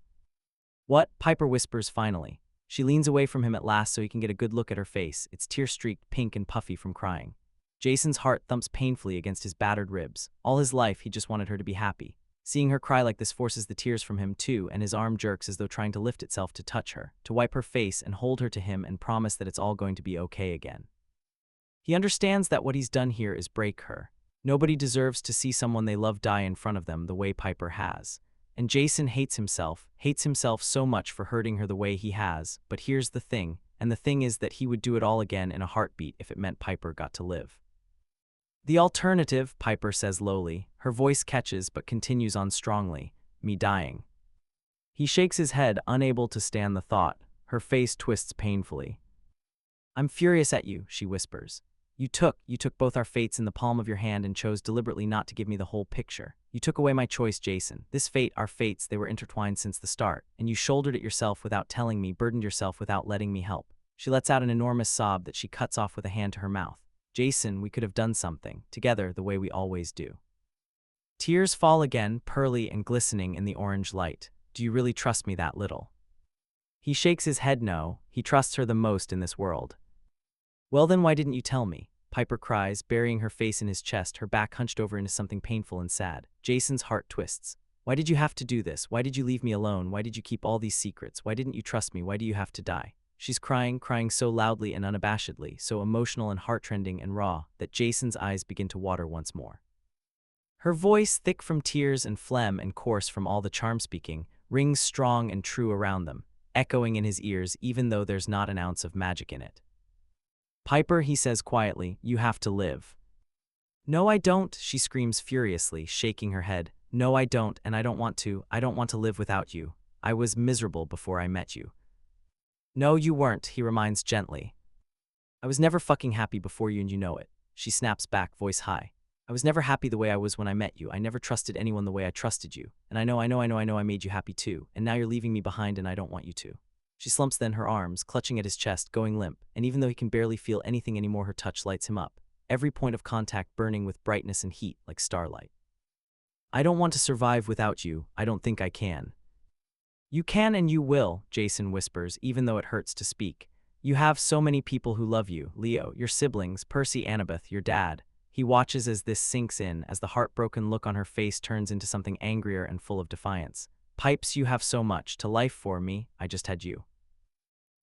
What? Piper whispers finally. She leans away from him at last so he can get a good look at her face. It's tear-streaked, pink and puffy from crying. Jason's heart thumps painfully against his battered ribs. All his life, he just wanted her to be happy. Seeing her cry like this forces the tears from him too, and his arm jerks as though trying to lift itself to touch her, to wipe her face and hold her to him and promise that it's all going to be okay again. He understands that what he's done here is break her. Nobody deserves to see someone they love die in front of them the way Piper has. And Jason hates himself so much for hurting her the way he has, but here's the thing, and the thing is that he would do it all again in a heartbeat if it meant Piper got to live. The alternative, Piper says lowly, her voice catches but continues on strongly, me dying. He shakes his head, unable to stand the thought. Her face twists painfully. I'm furious at you, she whispers. You took both our fates in the palm of your hand and chose deliberately not to give me the whole picture. You took away my choice, Jason. This fate, our fates, they were intertwined since the start, and you shouldered it yourself without telling me, burdened yourself without letting me help. She lets out an enormous sob that she cuts off with a hand to her mouth. Jason, we could have done something, together the way we always do. Tears fall again, pearly and glistening in the orange light. Do you really trust me that little? He shakes his head no, he trusts her the most in this world. Well then why didn't you tell me? Piper cries, burying her face in his chest, her back hunched over into something painful and sad. Jason's heart twists. Why did you have to do this? Why did you leave me alone? Why did you keep all these secrets? Why didn't you trust me? Why do you have to die? She's crying so loudly and unabashedly, so emotional and heart-rending and raw, that Jason's eyes begin to water once more. Her voice, thick from tears and phlegm and coarse from all the charm-speaking, rings strong and true around them, echoing in his ears even though there's not an ounce of magic in it. Piper, he says quietly, you have to live. No, I don't, she screams furiously, shaking her head. No, I don't, and I don't want to. I don't want to live without you. I was miserable before I met you. No, you weren't, he reminds gently. I was never fucking happy before you and you know it. She snaps back, voice high. I was never happy the way I was when I met you. I never trusted anyone the way I trusted you. And I know I made you happy too. And now you're leaving me behind and I don't want you to. She slumps then, her arms clutching at his chest, going limp, and even though he can barely feel anything anymore, her touch lights him up, every point of contact burning with brightness and heat like starlight. I don't want to survive without you. I don't think I can. You can and you will, Jason whispers, even though it hurts to speak. You have so many people who love you, Leo, your siblings, Percy, Annabeth, your dad. He watches as this sinks in, as the heartbroken look on her face turns into something angrier and full of defiance. Pipes, you have so much to life for me. I just had you.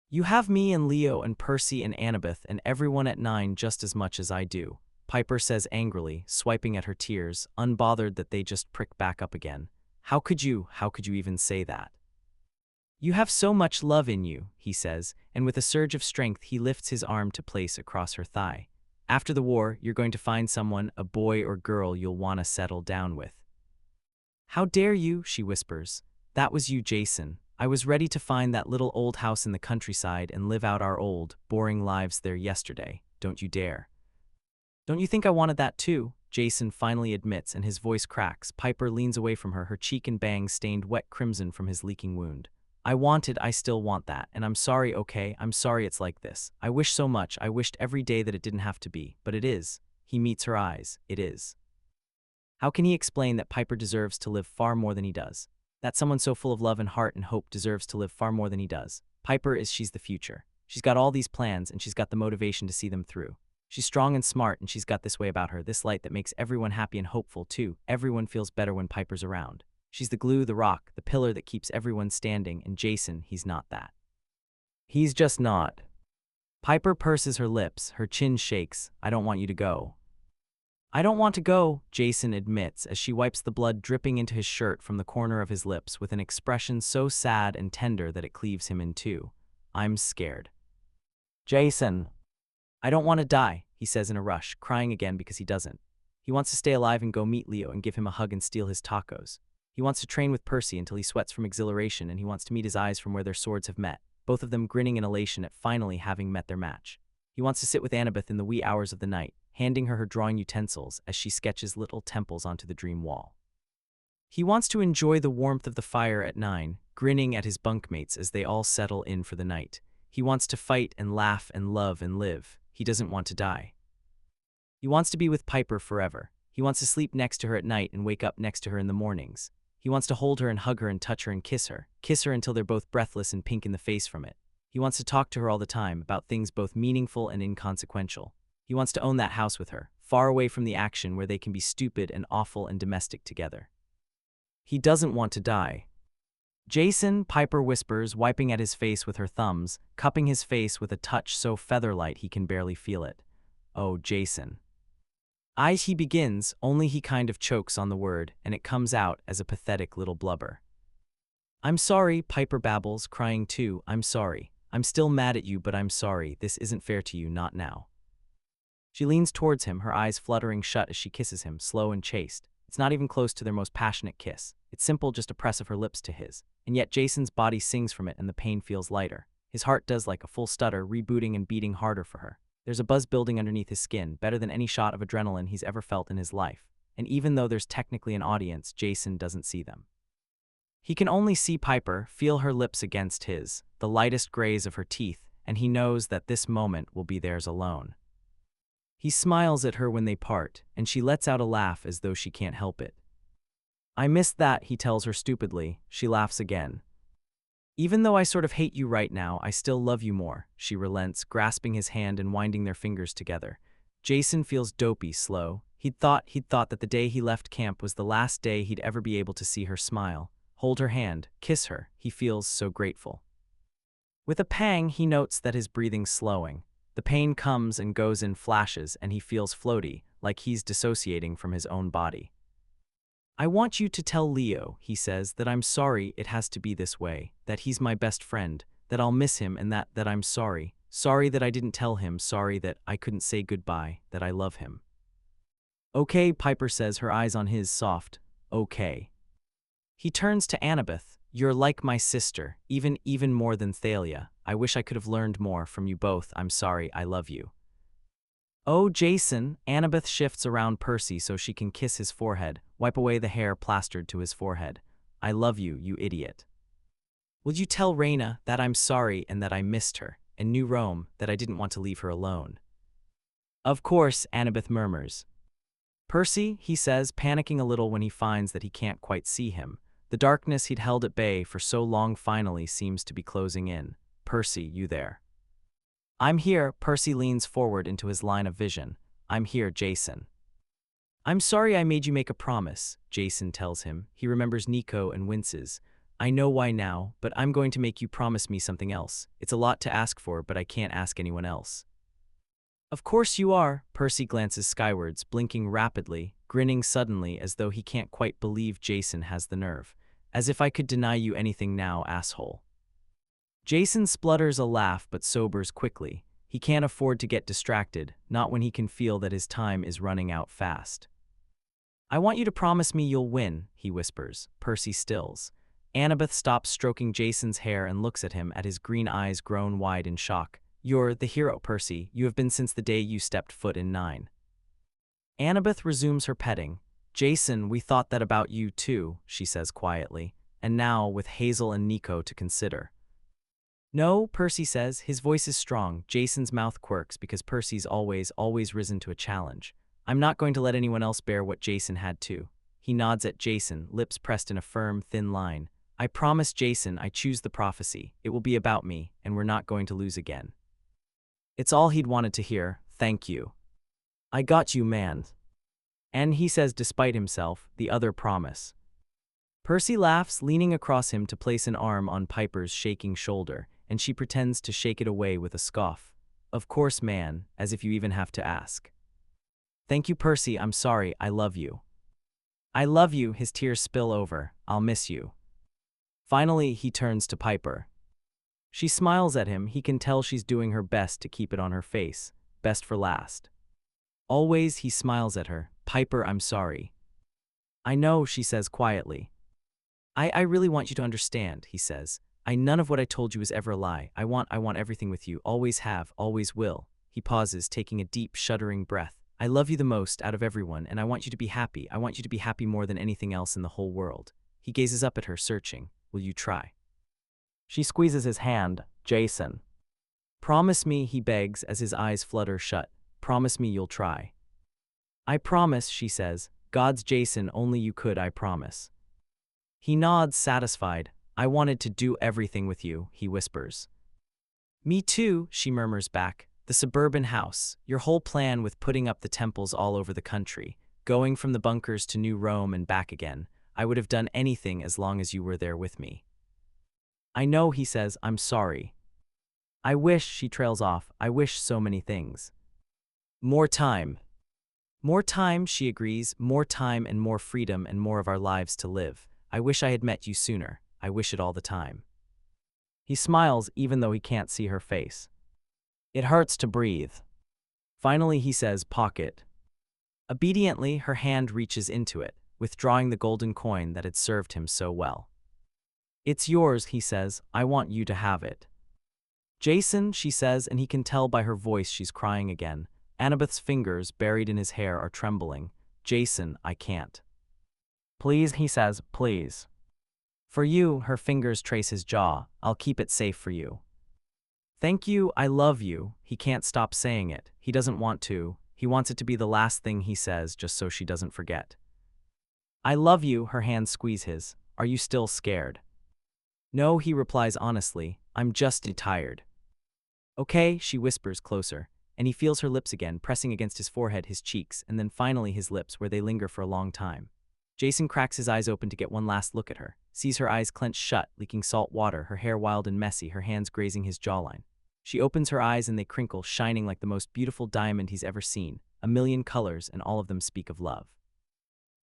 You have me and Leo and Percy and Annabeth and everyone at 9 just as much as I do, Piper says angrily, swiping at her tears, unbothered that they just prick back up again. How could you even say that? You have so much love in you, he says, and with a surge of strength he lifts his arm to place across her thigh. After the war, you're going to find someone, a boy or girl you'll want to settle down with. How dare you, she whispers. That was you, Jason. I was ready to find that little old house in the countryside and live out our old, boring lives there yesterday. Don't you dare. Don't you think I wanted that too? Jason finally admits, and his voice cracks. Piper leans away from her, her cheek and bangs stained wet crimson from his leaking wound. I still want that, and I'm sorry, okay? I'm sorry it's like this. I wish so much, I wished every day that it didn't have to be, but it is. He meets her eyes. It is. How can he explain that Piper deserves to live far more than he does? That someone so full of love and heart and hope deserves to live far more than he does. She's the future. She's got all these plans, and she's got the motivation to see them through. She's strong and smart, and she's got this way about her, this light that makes everyone happy and hopeful, too. Everyone feels better when Piper's around. She's the glue, the rock, the pillar that keeps everyone standing, and Jason, he's not that. He's just not. Piper purses her lips, her chin shakes. I don't want you to go. I don't want to go, Jason admits as she wipes the blood dripping into his shirt from the corner of his lips with an expression so sad and tender that it cleaves him in two. I'm scared. Jason. I don't want to die, he says in a rush, crying again because he doesn't. He wants to stay alive and go meet Leo and give him a hug and steal his tacos. He wants to train with Percy until he sweats from exhilaration, and he wants to meet his eyes from where their swords have met, both of them grinning in elation at finally having met their match. He wants to sit with Annabeth in the wee hours of the night, handing her drawing utensils as she sketches little temples onto the dream wall. He wants to enjoy the warmth of the fire at 9, grinning at his bunkmates as they all settle in for the night. He wants to fight and laugh and love and live. He doesn't want to die. He wants to be with Piper forever. He wants to sleep next to her at night and wake up next to her in the mornings. He wants to hold her and hug her and touch her and kiss her until they're both breathless and pink in the face from it. He wants to talk to her all the time about things both meaningful and inconsequential. He wants to own that house with her, far away from the action where they can be stupid and awful and domestic together. He doesn't want to die. Jason, Piper whispers, wiping at his face with her thumbs, cupping his face with a touch so feather-light he can barely feel it. Oh, Jason. He begins, only he kind of chokes on the word, and it comes out as a pathetic little blubber. I'm sorry, Piper babbles, crying too. I'm sorry. I'm still mad at you, but I'm sorry. This isn't fair to you, not now. She leans towards him, her eyes fluttering shut as she kisses him, slow and chaste. It's not even close to their most passionate kiss. It's simple, just a press of her lips to his. And yet Jason's body sings from it and the pain feels lighter. His heart does like a full stutter, rebooting and beating harder for her. There's a buzz building underneath his skin, better than any shot of adrenaline he's ever felt in his life. And even though there's technically an audience, Jason doesn't see them. He can only see Piper, feel her lips against his, the lightest graze of her teeth, and he knows that this moment will be theirs alone. He smiles at her when they part, and she lets out a laugh as though she can't help it. I missed that, he tells her stupidly. She laughs again. Even though I sort of hate you right now, I still love you more, she relents, grasping his hand and winding their fingers together. Jason feels dopey, slow. He'd thought that the day he left camp was the last day he'd ever be able to see her smile, hold her hand, kiss her. He feels so grateful. With a pang, he notes that his breathing's slowing. The pain comes and goes in flashes, and he feels floaty, like he's dissociating from his own body. I want you to tell Leo, he says, that I'm sorry it has to be this way, that he's my best friend, that I'll miss him, and that I'm sorry. Sorry that I didn't tell him, sorry that I couldn't say goodbye, that I love him. Okay, Piper says, her eyes on his, soft. Okay. He turns to Annabeth. You're like my sister, even more than Thalia. I wish I could have learned more from you both. I'm sorry, I love you. Oh, Jason, Annabeth shifts around Percy so she can kiss his forehead, wipe away the hair plastered to his forehead. I love you, you idiot. Will you tell Raina that I'm sorry and that I missed her, and New Rome, that I didn't want to leave her alone? Of course, Annabeth murmurs. Percy, he says, panicking a little when he finds that he can't quite see him. The darkness he'd held at bay for so long finally seems to be closing in. Percy, you there? I'm here, Percy leans forward into his line of vision. I'm here, Jason. I'm sorry I made you make a promise, Jason tells him. He remembers Nico and winces. I know why now, but I'm going to make you promise me something else. It's a lot to ask for, but I can't ask anyone else. Of course you are, Percy glances skywards, blinking rapidly, grinning suddenly as though he can't quite believe Jason has the nerve. As if I could deny you anything now, asshole. Jason splutters a laugh but sobers quickly. He can't afford to get distracted, not when he can feel that his time is running out fast. I want you to promise me you'll win, he whispers. Percy stills. Annabeth stops stroking Jason's hair and looks at him, at his green eyes grown wide in shock. You're the hero, Percy. You have been since the day you stepped foot in 9. Annabeth resumes her petting. Jason, we thought that about you too, she says quietly, and now with Hazel and Nico to consider. No, Percy says, his voice is strong. Jason's mouth quirks because Percy's always risen to a challenge. I'm not going to let anyone else bear what Jason had to. He nods at Jason, lips pressed in a firm, thin line. I promise, Jason, I choose the prophecy. It will be about me, and we're not going to lose again. It's all he'd wanted to hear. Thank you. I got you, man. And he says despite himself, the other promise. Percy laughs, leaning across him to place an arm on Piper's shaking shoulder, and she pretends to shake it away with a scoff. Of course, man, as if you even have to ask. Thank you, Percy, I'm sorry, I love you. I love you, his tears spill over. I'll miss you. Finally, he turns to Piper. She smiles at him. He can tell she's doing her best to keep it on her face, best for last. Always, he smiles at her. Piper, I'm sorry. I know, she says quietly. I really want you to understand, he says. None of what I told you is ever a lie. I want everything with you, always have, always will. He pauses, taking a deep, shuddering breath. I love you the most out of everyone, and I want you to be happy. I want you to be happy more than anything else in the whole world. He gazes up at her, searching. Will you try? She squeezes his hand. Jason. Promise me, he begs as his eyes flutter shut. Promise me you'll try. I promise, she says. God's Jason, only you could, I promise. He nods, satisfied. I wanted to do everything with you, he whispers. Me too, she murmurs back. The suburban house, your whole plan with putting up the temples all over the country, going from the bunkers to New Rome and back again. I would have done anything as long as you were there with me. I know, he says, I'm sorry. I wish, she trails off, I wish so many things. More time. More time, she agrees, more time and more freedom and more of our lives to live. I wish I had met you sooner. I wish it all the time. He smiles even though he can't see her face. It hurts to breathe. Finally, he says, pocket. Obediently, her hand reaches into it, withdrawing the golden coin that had served him so well. It's yours, he says. I want you to have it. Jason, she says, and he can tell by her voice she's crying again. Annabeth's fingers, buried in his hair, are trembling. Jason, I can't. Please, he says, please. For you, her fingers trace his jaw. I'll keep it safe for you. Thank you, I love you. He can't stop saying it. He doesn't want to. He wants it to be the last thing he says, just so she doesn't forget. I love you, her hands squeeze his. Are you still scared? No, he replies honestly. I'm just tired. Okay, she whispers closer, and he feels her lips again, pressing against his forehead, his cheeks, and then finally his lips, where they linger for a long time. Jason cracks his eyes open to get one last look at her, sees her eyes clenched shut, leaking salt water, her hair wild and messy, her hands grazing his jawline. She opens her eyes and they crinkle, shining like the most beautiful diamond he's ever seen, a million colors, and all of them speak of love.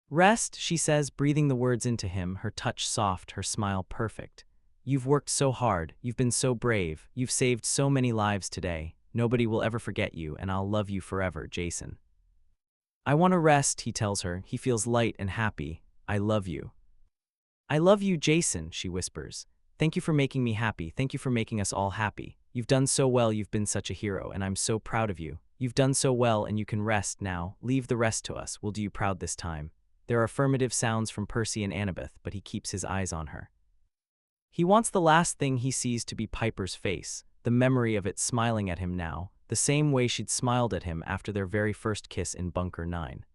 Rest, she says, breathing the words into him, her touch soft, her smile perfect. You've worked so hard, you've been so brave, you've saved so many lives today. Nobody will ever forget you, and I'll love you forever, Jason. I want to rest, he tells her. He feels light and happy. I love you. I love you, Jason, she whispers. Thank you for making me happy. Thank you for making us all happy. You've done so well. You've been such a hero, and I'm so proud of you. You've done so well, and you can rest now. Leave the rest to us. We'll do you proud this time. There are affirmative sounds from Percy and Annabeth, but he keeps his eyes on her. He wants the last thing he sees to be Piper's face, the memory of it smiling at him now, the same way she'd smiled at him after their very first kiss in Bunker 9.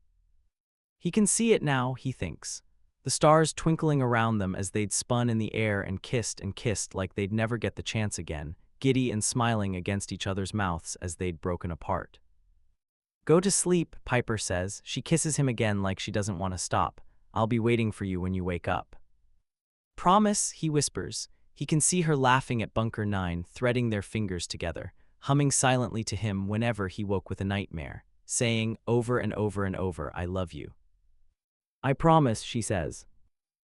He can see it now, he thinks. The stars twinkling around them as they'd spun in the air and kissed like they'd never get the chance again, giddy and smiling against each other's mouths as they'd broken apart. Go to sleep, Piper says. She kisses him again like she doesn't want to stop. I'll be waiting for you when you wake up. Promise, he whispers. He can see her laughing at Bunker 9, threading their fingers together, humming silently to him whenever he woke with a nightmare, saying over and over and over, I love you. I promise, she says.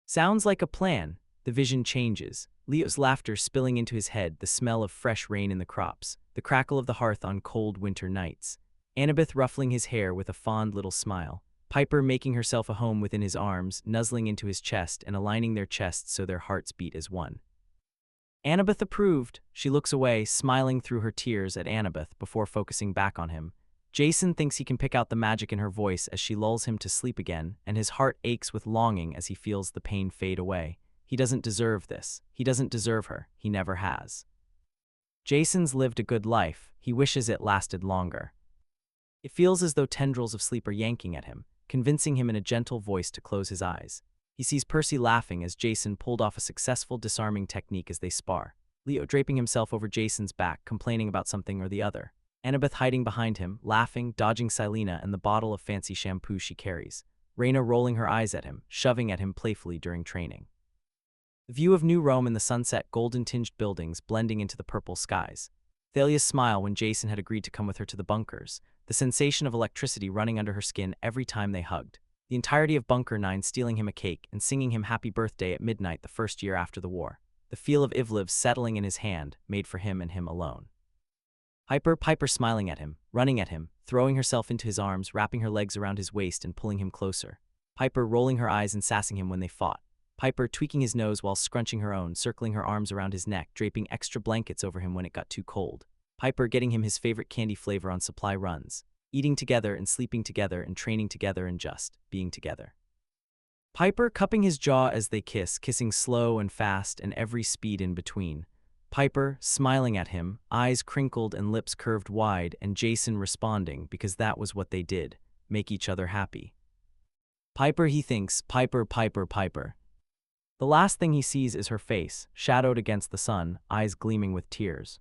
Sounds like a plan. The vision changes. Leo's laughter spilling into his head, the smell of fresh rain in the crops, the crackle of the hearth on cold winter nights. Annabeth ruffling his hair with a fond little smile. Piper making herself a home within his arms, nuzzling into his chest and aligning their chests so their hearts beat as one. Annabeth approved. She looks away, smiling through her tears at Annabeth before focusing back on him. Jason thinks he can pick out the magic in her voice as she lulls him to sleep again, and his heart aches with longing as he feels the pain fade away. He doesn't deserve this. He doesn't deserve her. He never has. Jason's lived a good life. He wishes it lasted longer. It feels as though tendrils of sleep are yanking at him, convincing him in a gentle voice to close his eyes. He sees Percy laughing as Jason pulled off a successful disarming technique as they spar. Leo draping himself over Jason's back, complaining about something or the other. Annabeth hiding behind him, laughing, dodging Silena and the bottle of fancy shampoo she carries. Raina rolling her eyes at him, shoving at him playfully during training. The view of New Rome and the sunset golden-tinged buildings blending into the purple skies. Thalia's smile when Jason had agreed to come with her to the bunkers, the sensation of electricity running under her skin every time they hugged. The entirety of Bunker 9 stealing him a cake and singing him happy birthday at midnight the first year after the war. The feel of Ivlev settling in his hand, made for him and him alone. Piper smiling at him, running at him, throwing herself into his arms, wrapping her legs around his waist and pulling him closer. Piper rolling her eyes and sassing him when they fought. Piper tweaking his nose while scrunching her own, circling her arms around his neck, draping extra blankets over him when it got too cold. Piper getting him his favorite candy flavor on supply runs. Eating together and sleeping together and training together and just being together. Piper cupping his jaw as they kiss, kissing slow and fast and every speed in between. Piper smiling at him, eyes crinkled and lips curved wide, and Jason responding because that was what they did, make each other happy. Piper, he thinks, Piper. The last thing he sees is her face, shadowed against the sun, eyes gleaming with tears.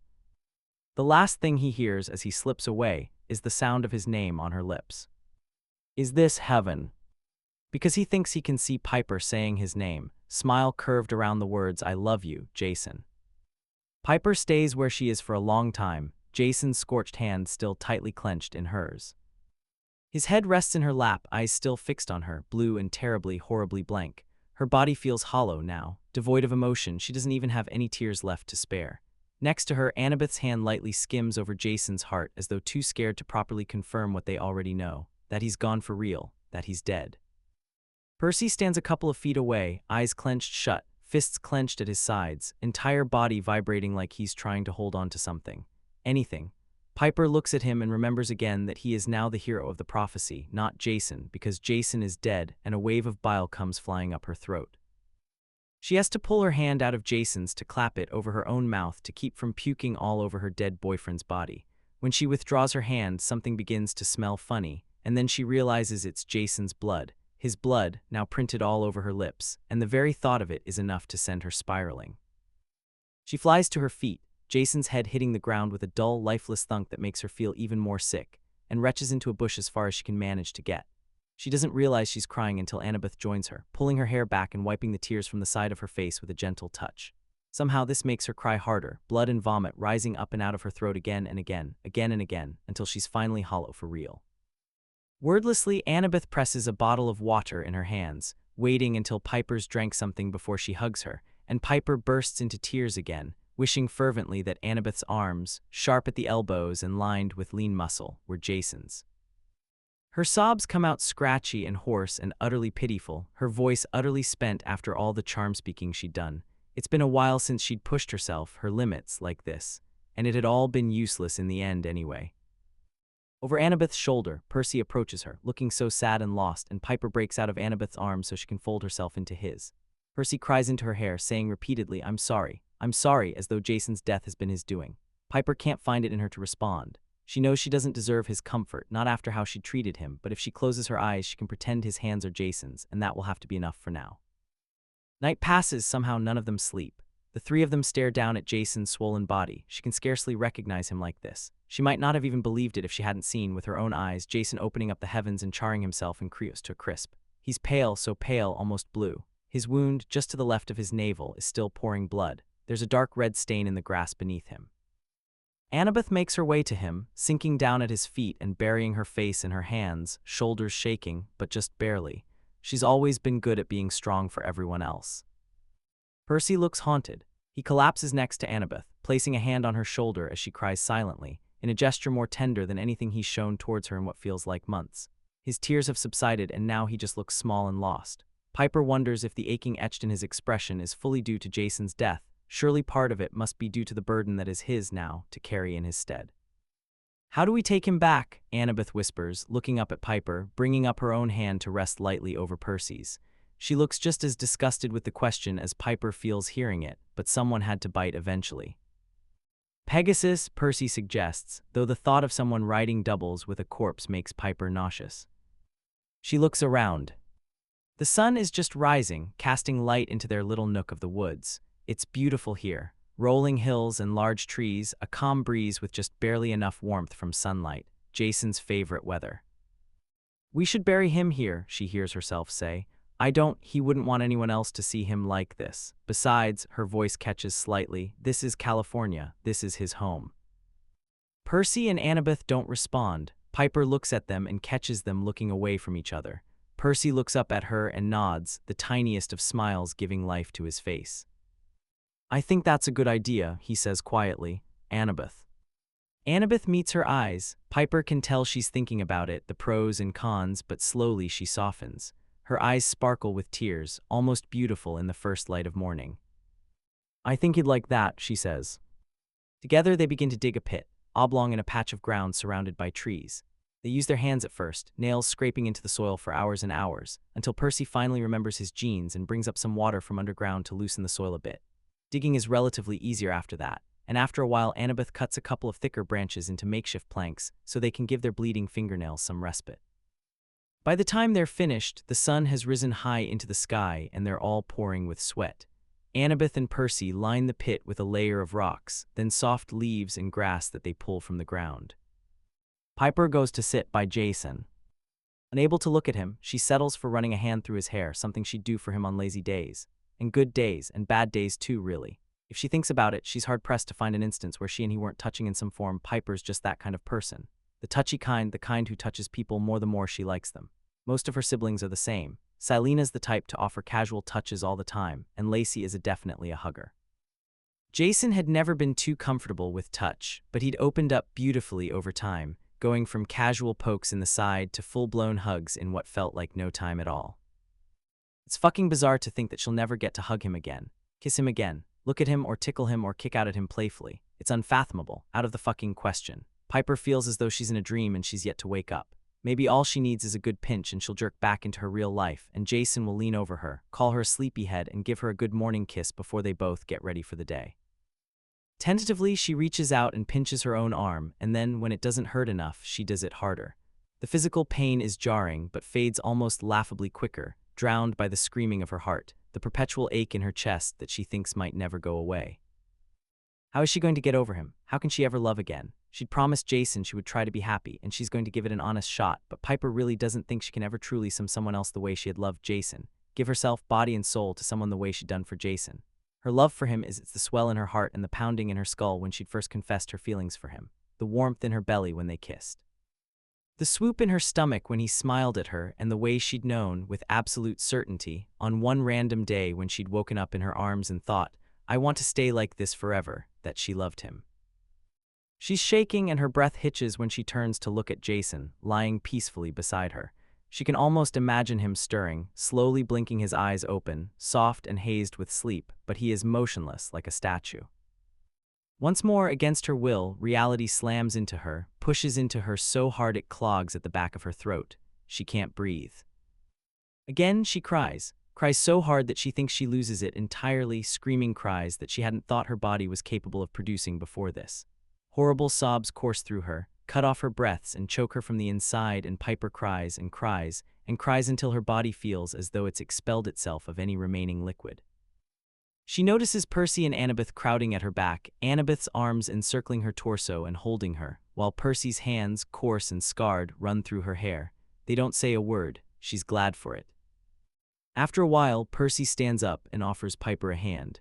The last thing he hears as he slips away is the sound of his name on her lips. Is this heaven? Because he thinks he can see Piper saying his name, smile curved around the words, I love you, Jason. Piper stays where she is for a long time, Jason's scorched hand still tightly clenched in hers. His head rests in her lap, eyes still fixed on her, blue and terribly, horribly blank. Her body feels hollow now, devoid of emotion. She doesn't even have any tears left to spare. Next to her, Annabeth's hand lightly skims over Jason's heart as though too scared to properly confirm what they already know, that he's gone for real, that he's dead. Percy stands a couple of feet away, eyes clenched shut, fists clenched at his sides, entire body vibrating like he's trying to hold on to something. Anything. Piper looks at him and remembers again that he is now the hero of the prophecy, not Jason, because Jason is dead and a wave of bile comes flying up her throat. She has to pull her hand out of Jason's to clap it over her own mouth to keep from puking all over her dead boyfriend's body. When she withdraws her hand, something begins to smell funny, and then she realizes it's Jason's blood. His blood, now printed all over her lips, and the very thought of it is enough to send her spiraling. She flies to her feet, Jason's head hitting the ground with a dull, lifeless thunk that makes her feel even more sick, and retches into a bush as far as she can manage to get. She doesn't realize she's crying until Annabeth joins her, pulling her hair back and wiping the tears from the side of her face with a gentle touch. Somehow this makes her cry harder, blood and vomit rising up and out of her throat again and again, until she's finally hollow for real. Wordlessly, Annabeth presses a bottle of water in her hands, waiting until Piper's drank something before she hugs her, and Piper bursts into tears again, wishing fervently that Annabeth's arms, sharp at the elbows and lined with lean muscle, were Jason's. Her sobs come out scratchy and hoarse and utterly pitiful, her voice utterly spent after all the charm-speaking she'd done. It's been a while since she'd pushed herself, her limits, like this, and it had all been useless in the end anyway. Over Annabeth's shoulder, Percy approaches her, looking so sad and lost, and Piper breaks out of Annabeth's arms so she can fold herself into his. Percy cries into her hair, saying repeatedly, I'm sorry, as though Jason's death has been his doing. Piper can't find it in her to respond. She knows she doesn't deserve his comfort, not after how she treated him, but if she closes her eyes she can pretend his hands are Jason's, and that will have to be enough for now. Night passes, somehow none of them sleep. The three of them stare down at Jason's swollen body. She can scarcely recognize him like this. She might not have even believed it if she hadn't seen, with her own eyes, Jason opening up the heavens and charring himself in Creos to a crisp. He's pale, so pale, almost blue. His wound, just to the left of his navel, is still pouring blood. There's a dark red stain in the grass beneath him. Annabeth makes her way to him, sinking down at his feet and burying her face in her hands, shoulders shaking, but just barely. She's always been good at being strong for everyone else. Percy looks haunted. He collapses next to Annabeth, placing a hand on her shoulder as she cries silently, in a gesture more tender than anything he's shown towards her in what feels like months. His tears have subsided and now he just looks small and lost. Piper wonders if the aching etched in his expression is fully due to Jason's death. Surely part of it must be due to the burden that is his now to carry in his stead. How do we take him back? Annabeth whispers, looking up at Piper, bringing up her own hand to rest lightly over Percy's. She looks just as disgusted with the question as Piper feels hearing it, but someone had to bite eventually. Pegasus, Percy suggests, though the thought of someone riding doubles with a corpse makes Piper nauseous. She looks around. The sun is just rising, casting light into their little nook of the woods. It's beautiful here. Rolling hills and large trees, a calm breeze with just barely enough warmth from sunlight. Jason's favorite weather. We should bury him here, she hears herself say. He wouldn't want anyone else to see him like this. Besides, her voice catches slightly, this is California, this is his home. Percy and Annabeth don't respond. Piper looks at them and catches them looking away from each other. Percy looks up at her and nods, the tiniest of smiles giving life to his face. I think that's a good idea, he says quietly. Annabeth. Annabeth meets her eyes. Piper can tell she's thinking about it, the pros and cons, but slowly she softens. Her eyes sparkle with tears, almost beautiful in the first light of morning. I think he'd like that, she says. Together they begin to dig a pit, oblong in a patch of ground surrounded by trees. They use their hands at first, nails scraping into the soil for hours and hours, until Percy finally remembers his jeans and brings up some water from underground to loosen the soil a bit. Digging is relatively easier after that, and after a while Annabeth cuts a couple of thicker branches into makeshift planks so they can give their bleeding fingernails some respite. By the time they're finished, the sun has risen high into the sky and they're all pouring with sweat. Annabeth and Percy line the pit with a layer of rocks, then soft leaves and grass that they pull from the ground. Piper goes to sit by Jason. Unable to look at him, she settles for running a hand through his hair, something she'd do for him on lazy days. And good days, and bad days too, really. If she thinks about it, she's hard-pressed to find an instance where she and he weren't touching in some form. Piper's just that kind of person. The touchy kind, the kind who touches people more the more she likes them. Most of her siblings are the same. Silena's the type to offer casual touches all the time, and Lacey is definitely a hugger. Jason had never been too comfortable with touch, but he'd opened up beautifully over time, going from casual pokes in the side to full-blown hugs in what felt like no time at all. It's fucking bizarre to think that she'll never get to hug him again, kiss him again, look at him or tickle him or kick out at him playfully. It's unfathomable, out of the fucking question. Piper feels as though she's in a dream and she's yet to wake up. Maybe all she needs is a good pinch and she'll jerk back into her real life, and Jason will lean over her, call her a sleepyhead, and give her a good morning kiss before they both get ready for the day. Tentatively, she reaches out and pinches her own arm, and then, when it doesn't hurt enough, she does it harder. The physical pain is jarring, but fades almost laughably quicker, drowned by the screaming of her heart, the perpetual ache in her chest that she thinks might never go away. How is she going to get over him? How can she ever love again? She'd promised Jason she would try to be happy, and she's going to give it an honest shot, but Piper really doesn't think she can ever truly love someone else the way she had loved Jason, give herself, body and soul, to someone the way she'd done for Jason. Her love for him is the swell in her heart and the pounding in her skull when she'd first confessed her feelings for him, the warmth in her belly when they kissed. The swoop in her stomach when he smiled at her, and the way she'd known, with absolute certainty, on one random day when she'd woken up in her arms and thought, I want to stay like this forever, that she loved him. She's shaking and her breath hitches when she turns to look at Jason, lying peacefully beside her. She can almost imagine him stirring, slowly blinking his eyes open, soft and hazed with sleep, but he is motionless like a statue. Once more, against her will, reality slams into her, pushes into her so hard it clogs at the back of her throat. She can't breathe. Again, she cries so hard that she thinks she loses it entirely, screaming cries that she hadn't thought her body was capable of producing before this. Horrible sobs course through her, cut off her breaths and choke her from the inside, and Piper cries and cries and cries until her body feels as though it's expelled itself of any remaining liquid. She notices Percy and Annabeth crowding at her back, Annabeth's arms encircling her torso and holding her, while Percy's hands, coarse and scarred, run through her hair. They don't say a word. She's glad for it. After a while, Percy stands up and offers Piper a hand.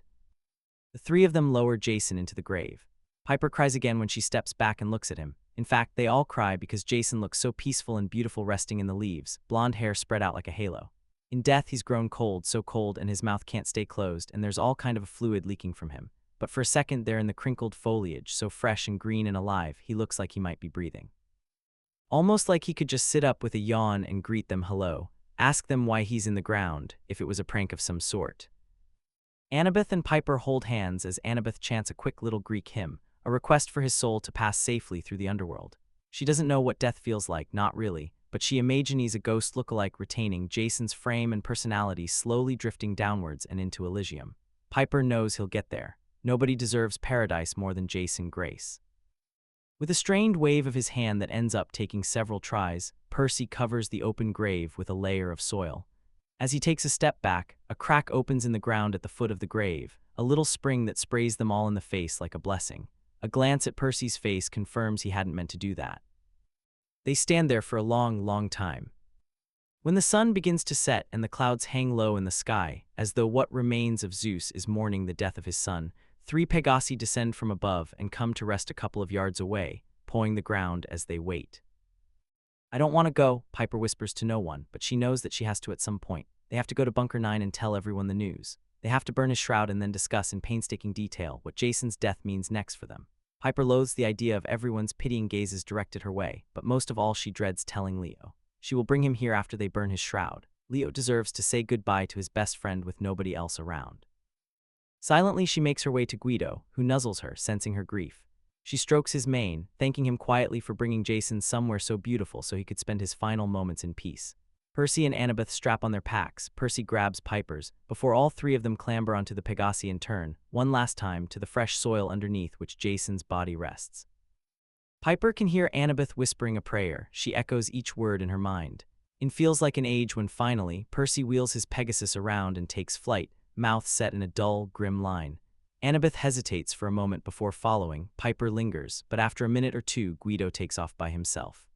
The three of them lower Jason into the grave. Piper cries again when she steps back and looks at him. In fact, they all cry because Jason looks so peaceful and beautiful resting in the leaves, blonde hair spread out like a halo. In death, he's grown cold, so cold, and his mouth can't stay closed, and there's all kind of a fluid leaking from him. But for a second there in the crinkled foliage, so fresh and green and alive, he looks like he might be breathing. Almost like he could just sit up with a yawn and greet them hello, ask them why he's in the ground, if it was a prank of some sort. Annabeth and Piper hold hands as Annabeth chants a quick little Greek hymn, a request for his soul to pass safely through the underworld. She doesn't know what death feels like, not really, but she imagines a ghost look-alike retaining Jason's frame and personality, slowly drifting downwards and into Elysium. Piper knows he'll get there. Nobody deserves paradise more than Jason Grace. With a strained wave of his hand that ends up taking several tries, Percy covers the open grave with a layer of soil. As he takes a step back, a crack opens in the ground at the foot of the grave, a little spring that sprays them all in the face like a blessing. A glance at Percy's face confirms he hadn't meant to do that. They stand there for a long, long time. When the sun begins to set and the clouds hang low in the sky, as though what remains of Zeus is mourning the death of his son, 3 Pegasi descend from above and come to rest a couple of yards away, pawing the ground as they wait. "I don't want to go," Piper whispers to no one, but she knows that she has to at some point. They have to go to Bunker 9 and tell everyone the news. They have to burn his shroud and then discuss in painstaking detail what Jason's death means next for them. Piper loathes the idea of everyone's pitying gazes directed her way, but most of all she dreads telling Leo. She will bring him here after they burn his shroud. Leo deserves to say goodbye to his best friend with nobody else around. Silently she makes her way to Guido, who nuzzles her, sensing her grief. She strokes his mane, thanking him quietly for bringing Jason somewhere so beautiful so he could spend his final moments in peace. Percy and Annabeth strap on their packs. Percy grabs Piper's, before all 3 of them clamber onto the Pegasi and turn, one last time, to the fresh soil underneath which Jason's body rests. Piper can hear Annabeth whispering a prayer. She echoes each word in her mind. It feels like an age when finally, Percy wheels his Pegasus around and takes flight, mouth set in a dull, grim line. Annabeth hesitates for a moment before following. Piper lingers, but after a minute or two, Guido takes off by himself.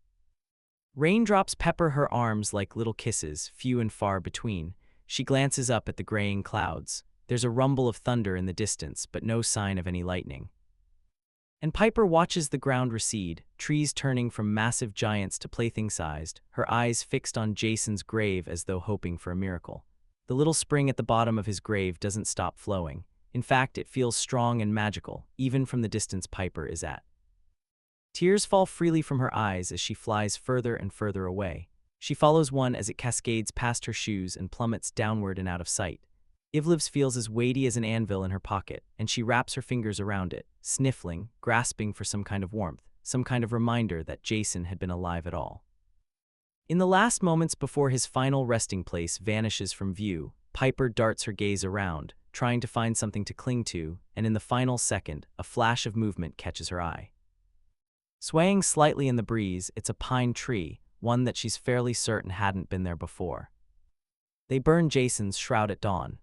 Raindrops pepper her arms like little kisses, few and far between. She glances up at the graying clouds. There's a rumble of thunder in the distance, but no sign of any lightning. And Piper watches the ground recede, trees turning from massive giants to plaything-sized, her eyes fixed on Jason's grave as though hoping for a miracle. The little spring at the bottom of his grave doesn't stop flowing. In fact, it feels strong and magical, even from the distance Piper is at. Tears fall freely from her eyes as she flies further and further away. She follows one as it cascades past her shoes and plummets downward and out of sight. Ivliv's feels as weighty as an anvil in her pocket, and she wraps her fingers around it, sniffling, grasping for some kind of warmth, some kind of reminder that Jason had been alive at all. In the last moments before his final resting place vanishes from view, Piper darts her gaze around, trying to find something to cling to, and in the final second, a flash of movement catches her eye. Swaying slightly in the breeze, it's a pine tree, one that she's fairly certain hadn't been there before. They burn Jason's shroud at dawn.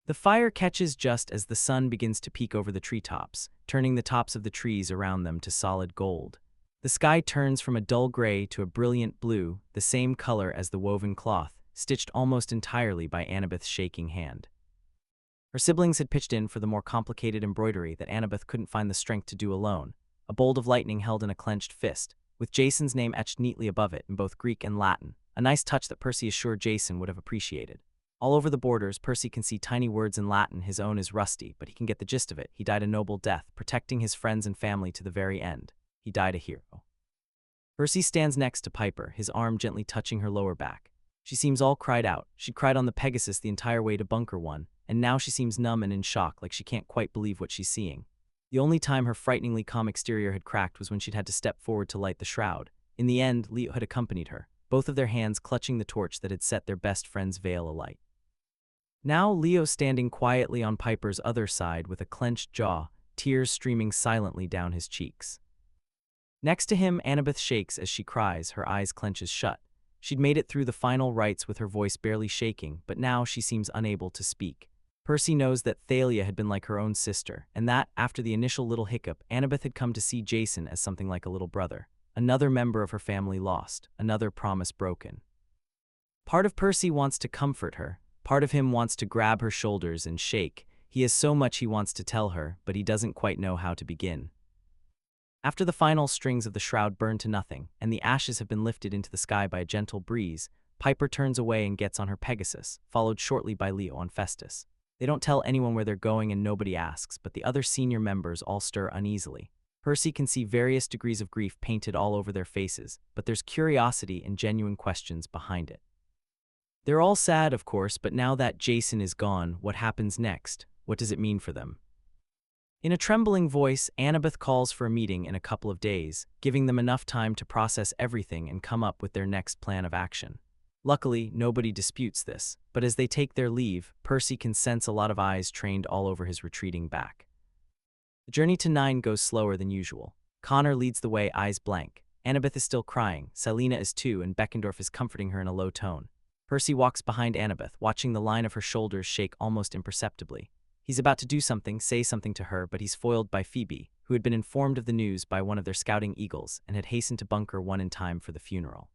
The fire catches just as the sun begins to peek over the treetops, turning the tops of the trees around them to solid gold. The sky turns from a dull gray to a brilliant blue, the same color as the woven cloth, stitched almost entirely by Annabeth's shaking hand. Her siblings had pitched in for the more complicated embroidery that Annabeth couldn't find the strength to do alone, a bolt of lightning held in a clenched fist, with Jason's name etched neatly above it in both Greek and Latin, a nice touch that Percy is sure Jason would have appreciated. All over the borders, Percy can see tiny words in Latin. His own is rusty, but he can get the gist of it. He died a noble death, protecting his friends and family to the very end. He died a hero. Percy stands next to Piper, his arm gently touching her lower back. She seems all cried out. She'd cried on the Pegasus the entire way to Bunker 1, and now she seems numb and in shock, like she can't quite believe what she's seeing. The only time her frighteningly calm exterior had cracked was when she'd had to step forward to light the shroud. In the end, Leo had accompanied her, both of their hands clutching the torch that had set their best friend's veil alight. Now Leo standing quietly on Piper's other side with a clenched jaw, tears streaming silently down his cheeks. Next to him, Annabeth shakes as she cries, her eyes clenches shut. She'd made it through the final rites with her voice barely shaking, but now she seems unable to speak. Percy knows that Thalia had been like her own sister, and that, after the initial little hiccup, Annabeth had come to see Jason as something like a little brother. Another member of her family lost, another promise broken. Part of Percy wants to comfort her. Part of him wants to grab her shoulders and shake. He has so much he wants to tell her, but he doesn't quite know how to begin. After the final strings of the shroud burn to nothing, and the ashes have been lifted into the sky by a gentle breeze, Piper turns away and gets on her Pegasus, followed shortly by Leo on Festus. They don't tell anyone where they're going and nobody asks, but the other senior members all stir uneasily. Percy can see various degrees of grief painted all over their faces, but there's curiosity and genuine questions behind it. They're all sad, of course, but now that Jason is gone, what happens next? What does it mean for them? In a trembling voice, Annabeth calls for a meeting in a couple of days, giving them enough time to process everything and come up with their next plan of action. Luckily, nobody disputes this, but as they take their leave, Percy can sense a lot of eyes trained all over his retreating back. The journey to 9 goes slower than usual. Connor leads the way, eyes blank. Annabeth is still crying, Selena is too, and Beckendorf is comforting her in a low tone. Percy walks behind Annabeth, watching the line of her shoulders shake almost imperceptibly. He's about to do something, say something to her, but he's foiled by Phoebe, who had been informed of the news by one of their scouting eagles and had hastened to Bunker 1 in time for the funeral.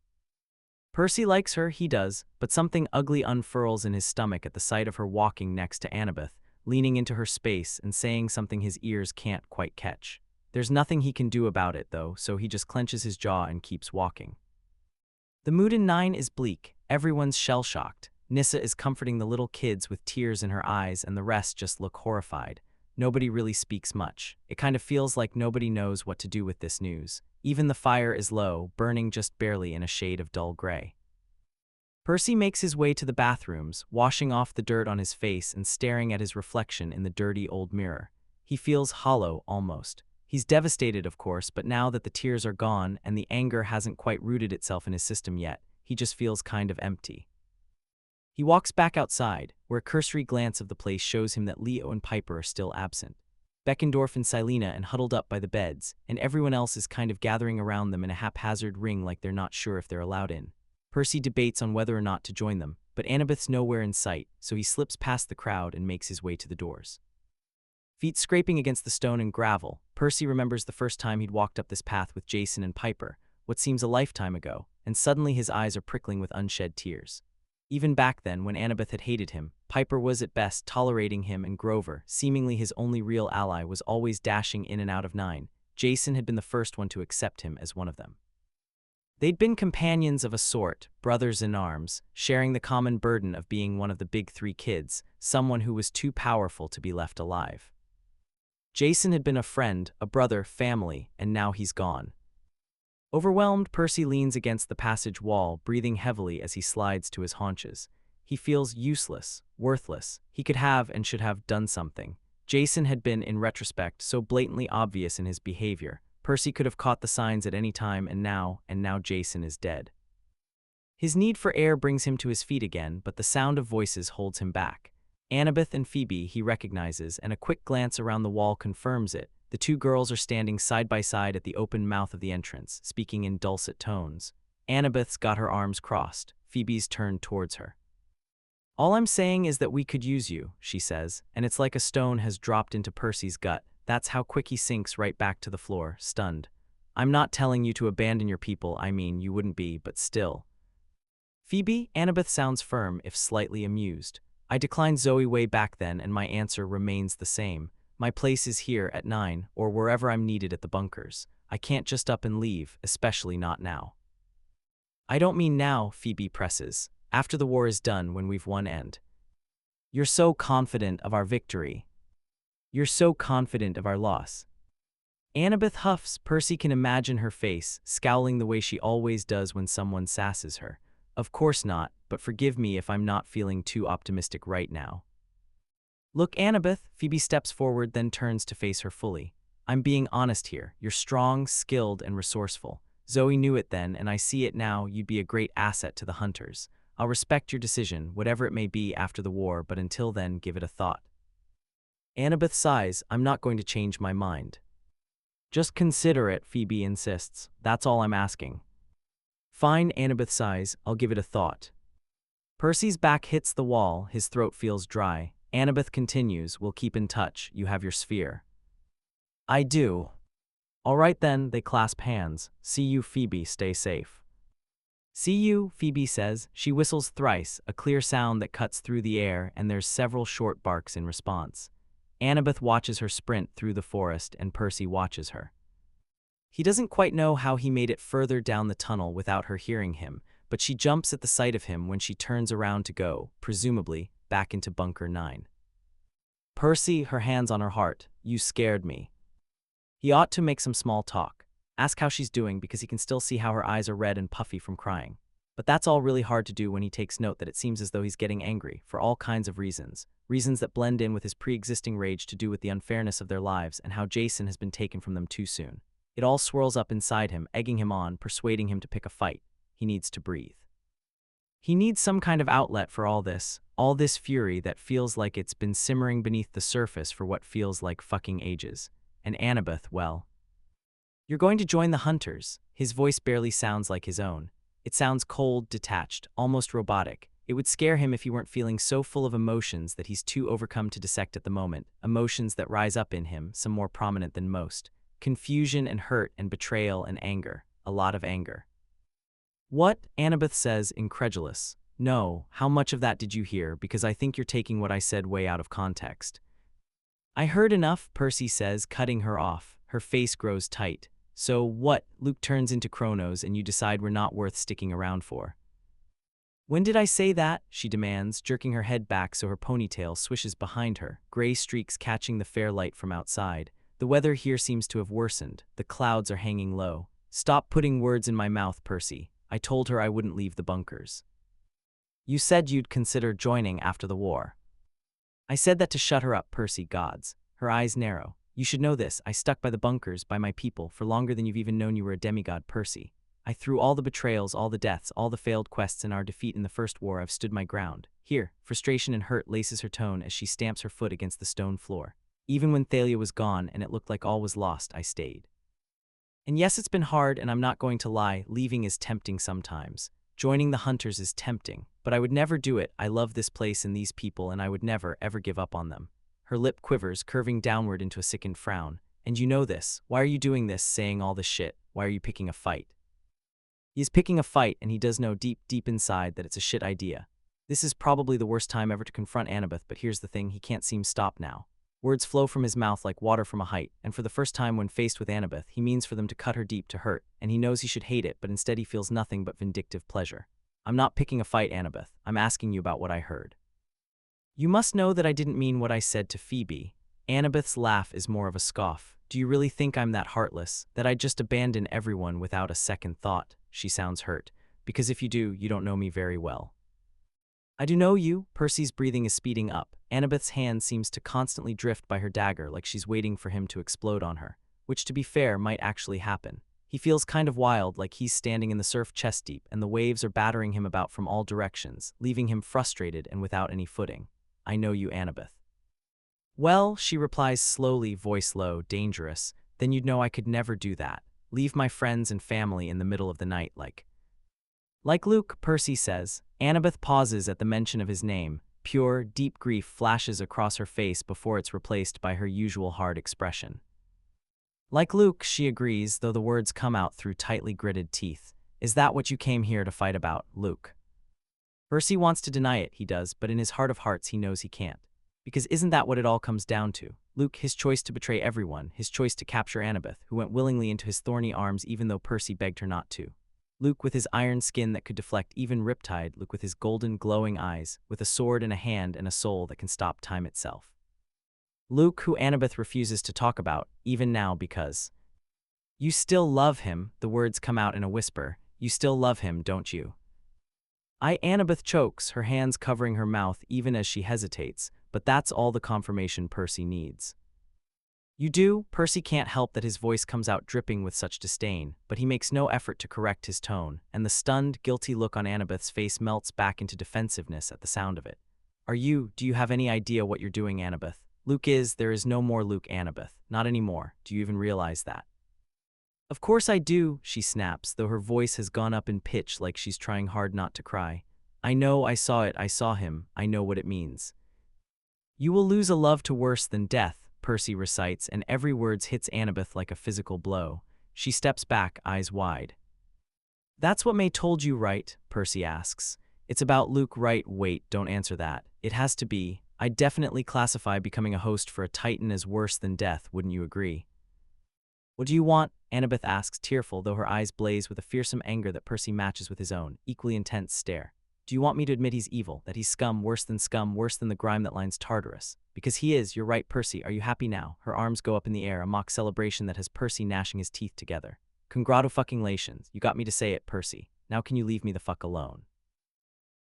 Percy likes her, he does, but something ugly unfurls in his stomach at the sight of her walking next to Annabeth, leaning into her space and saying something his ears can't quite catch. There's nothing he can do about it, though, so he just clenches his jaw and keeps walking. The mood in 9 is bleak. Everyone's shell-shocked. Nyssa is comforting the little kids with tears in her eyes, and the rest just look horrified. Nobody really speaks much. It kind of feels like nobody knows what to do with this news. Even the fire is low, burning just barely in a shade of dull gray. Percy makes his way to the bathrooms, washing off the dirt on his face and staring at his reflection in the dirty old mirror. He feels hollow, almost. He's devastated, of course, but now that the tears are gone and the anger hasn't quite rooted itself in his system yet, he just feels kind of empty. He walks back outside, where a cursory glance of the place shows him that Leo and Piper are still absent. Beckendorf and Selena and huddled up by the beds, and everyone else is kind of gathering around them in a haphazard ring like they're not sure if they're allowed in. Percy debates on whether or not to join them, but Annabeth's nowhere in sight, so he slips past the crowd and makes his way to the doors. Feet scraping against the stone and gravel, Percy remembers the first time he'd walked up this path with Jason and Piper, what seems a lifetime ago, and suddenly his eyes are prickling with unshed tears. Even back then, when Annabeth had hated him, Piper was at best tolerating him, and Grover, seemingly his only real ally, was always dashing in and out of 9. Jason had been the first one to accept him as one of them. They'd been companions of a sort, brothers in arms, sharing the common burden of being one of the big 3 kids, someone who was too powerful to be left alive. Jason had been a friend, a brother, family, and now he's gone. Overwhelmed, Percy leans against the passage wall, breathing heavily as he slides to his haunches. He feels useless, worthless. He could have and should have done something. Jason had been, in retrospect, so blatantly obvious in his behavior. Percy could have caught the signs at any time, and now Jason is dead. His need for air brings him to his feet again, but the sound of voices holds him back. Annabeth and Phoebe he recognizes, and a quick glance around the wall confirms it. The 2 girls are standing side by side at the open mouth of the entrance, speaking in dulcet tones. Annabeth's got her arms crossed. Phoebe's turned towards her. "All I'm saying is that we could use you," she says, and it's like a stone has dropped into Percy's gut. That's how quick he sinks right back to the floor, stunned. "I'm not telling you to abandon your people, I mean, you wouldn't be, but still." "Phoebe?" Annabeth sounds firm, if slightly amused. "I declined Zoe way back then, and my answer remains the same. My place is here at 9, or wherever I'm needed at the bunkers. I can't just up and leave, especially not now." "I don't mean now," Phoebe presses. "After the war is done, when we've won and..." You're so confident of our victory. You're so confident of our loss. Annabeth huffs. Percy can imagine her face, scowling the way she always does when someone sasses her. Of course not, but forgive me if I'm not feeling too optimistic right now. Look, Annabeth, Phoebe steps forward, then turns to face her fully. I'm being honest here. You're strong, skilled, and resourceful. Zoe knew it then, and I see it now. You'd be a great asset to the hunters. I'll respect your decision, whatever it may be after the war, but until then, give it a thought. Annabeth sighs. I'm not going to change my mind. Just consider it, Phoebe insists. That's all I'm asking. Fine, Annabeth sighs. I'll give it a thought. Percy's back hits the wall. His throat feels dry. Annabeth continues. We'll keep in touch. You have your sphere. I do. All right then, they clasp hands. See you, Phoebe. Stay safe. See you, Phoebe says. She whistles thrice, a clear sound that cuts through the air, and there's several short barks in response. Annabeth watches her sprint through the forest, and Percy watches her. He doesn't quite know how he made it further down the tunnel without her hearing him, but she jumps at the sight of him when she turns around to go, presumably, back into Bunker 9. Percy, her hands on her heart, you scared me. He ought to make some small talk. Ask how she's doing because he can still see how her eyes are red and puffy from crying. But that's all really hard to do when he takes note that it seems as though he's getting angry, for all kinds of reasons. Reasons that blend in with his pre-existing rage to do with the unfairness of their lives and how Jason has been taken from them too soon. It all swirls up inside him, egging him on, persuading him to pick a fight. He needs to breathe. He needs some kind of outlet for all this fury that feels like it's been simmering beneath the surface for what feels like fucking ages. And Annabeth, well. You're going to join the hunters. His voice barely sounds like his own. It sounds cold, detached, almost robotic. It would scare him if he weren't feeling so full of emotions that he's too overcome to dissect at the moment, emotions that rise up in him, some more prominent than most. Confusion and hurt and betrayal and anger. A lot of anger. What? Annabeth says, incredulous. No, how much of that did you hear? Because I think you're taking what I said way out of context. I heard enough, Percy says, cutting her off. Her face grows tight. So what? Luke turns into Kronos and you decide we're not worth sticking around for. When did I say that? She demands, jerking her head back so her ponytail swishes behind her, gray streaks catching the fair light from outside. The weather here seems to have worsened. The clouds are hanging low. Stop putting words in my mouth, Percy. I told her I wouldn't leave the bunkers. You said you'd consider joining after the war. I said that to shut her up, Percy gods. Her eyes narrow. You should know this. I stuck by the bunkers, by my people, for longer than you've even known you were a demigod, Percy. I through all the betrayals, all the deaths, all the failed quests and our defeat in the first war, I've stood my ground. Here, frustration and hurt laces her tone as she stamps her foot against the stone floor. Even when Thalia was gone and it looked like all was lost, I stayed. And yes, it's been hard, and I'm not going to lie, leaving is tempting sometimes. Joining the hunters is tempting, but I would never do it. I love this place and these people, and I would never, ever give up on them. Her lip quivers, curving downward into a sickened frown. And you know this. Why are you doing this, saying all this shit? Why are you picking a fight? He is picking a fight, and he does know deep, deep inside that it's a shit idea. This is probably the worst time ever to confront Annabeth, but here's the thing, he can't seem stopped now. Words flow from his mouth like water from a height, and for the first time when faced with Annabeth, he means for them to cut her deep to hurt, and he knows he should hate it, but instead he feels nothing but vindictive pleasure. I'm not picking a fight, Annabeth. I'm asking you about what I heard. You must know that I didn't mean what I said to Phoebe. Annabeth's laugh is more of a scoff. Do you really think I'm that heartless, that I'd just abandon everyone without a second thought? She sounds hurt. Because if you do, you don't know me very well. I do know you. Percy's breathing is speeding up. Annabeth's hand seems to constantly drift by her dagger like she's waiting for him to explode on her, which to be fair might actually happen. He feels kind of wild, like he's standing in the surf chest deep and the waves are battering him about from all directions, leaving him frustrated and without any footing. I know you, Annabeth. Well, she replies slowly, voice low, dangerous. Then you'd know I could never do that. Leave my friends and family in the middle of the night like Luke, Percy says. Annabeth pauses at the mention of his name. Pure, deep grief flashes across her face before it's replaced by her usual hard expression. Like Luke, she agrees, though the words come out through tightly gritted teeth. Is that what you came here to fight about, Luke? Percy wants to deny it, he does, but in his heart of hearts he knows he can't. Because isn't that what it all comes down to? Luke, his choice to betray everyone, his choice to capture Annabeth, who went willingly into his thorny arms even though Percy begged her not to. Luke with his iron skin that could deflect even riptide, Luke with his golden glowing eyes, with a sword in a hand and a soul that can stop time itself. Luke who Annabeth refuses to talk about, even now because. You still love him, the words come out in a whisper. You still love him, don't you? Annabeth chokes, her hands covering her mouth even as she hesitates, but that's all the confirmation Percy needs. You do? Percy can't help that his voice comes out dripping with such disdain, but he makes no effort to correct his tone, and the stunned, guilty look on Annabeth's face melts back into defensiveness at the sound of it. Do you have any idea what you're doing, Annabeth? There is no more Luke Annabeth. Not anymore. Do you even realize that? Of course I do, she snaps, though her voice has gone up in pitch like she's trying hard not to cry. I know, I saw it, I saw him, I know what it means. You will lose a love to worse than death, Percy recites, and every word hits Annabeth like a physical blow. She steps back, eyes wide. That's what May told you, right? Percy asks. It's about Luke, right? Wait, don't answer that. It has to be. I'd definitely classify becoming a host for a Titan as worse than death, wouldn't you agree? What do you want? Annabeth asks, tearful, though her eyes blaze with a fearsome anger that Percy matches with his own, equally intense stare. Do you want me to admit he's evil, that he's scum, worse than the grime that lines Tartarus? Because he is, you're right, Percy. Are you happy now? Her arms go up in the air, a mock celebration that has Percy gnashing his teeth together. Congratulations, you got me to say it, Percy. Now can you leave me the fuck alone?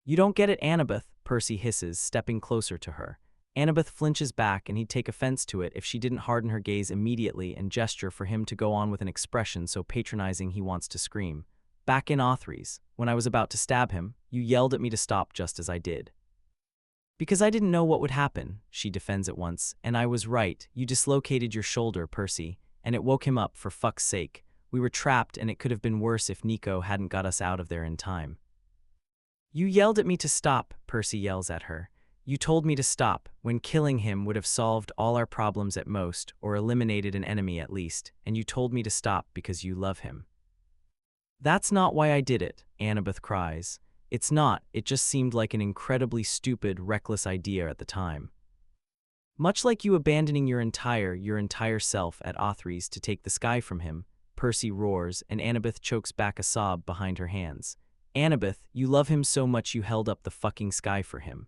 You don't get it, Annabeth, Percy hisses, stepping closer to her. Annabeth flinches back, and he'd take offense to it if she didn't harden her gaze immediately and gesture for him to go on with an expression so patronizing he wants to scream. Back in Authries, when I was about to stab him, you yelled at me to stop just as I did. Because I didn't know what would happen, she defends at once, and I was right. You dislocated your shoulder, Percy, and it woke him up, for fuck's sake. We were trapped, and it could have been worse if Nico hadn't got us out of there in time. You yelled at me to stop, Percy yells at her. You told me to stop, when killing him would have solved all our problems at most, or eliminated an enemy at least, and you told me to stop because you love him. That's not why I did it, Annabeth cries. It's not, it just seemed like an incredibly stupid, reckless idea at the time. Much like you abandoning your entire self at Authries to take the sky from him, Percy roars, and Annabeth chokes back a sob behind her hands. Annabeth, you love him so much you held up the fucking sky for him.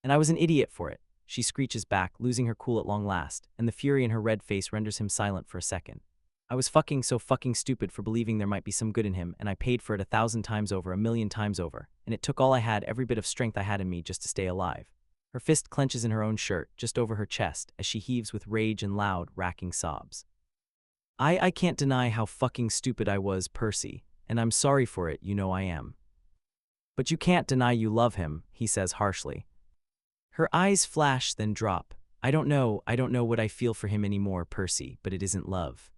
And I was an idiot for it, she screeches back, losing her cool at long last, and the fury in her red face renders him silent for a second. I was so fucking stupid for believing there might be some good in him, and I paid for it 1,000 times over, 1,000,000 times over, and it took all I had, every bit of strength I had in me just to stay alive. Her fist clenches in her own shirt, just over her chest, as she heaves with rage and loud, racking sobs. I can't deny how fucking stupid I was, Percy, and I'm sorry for it, you know I am. But you can't deny you love him, he says harshly. Her eyes flash, then drop. I don't know what I feel for him anymore, Percy, but it isn't love.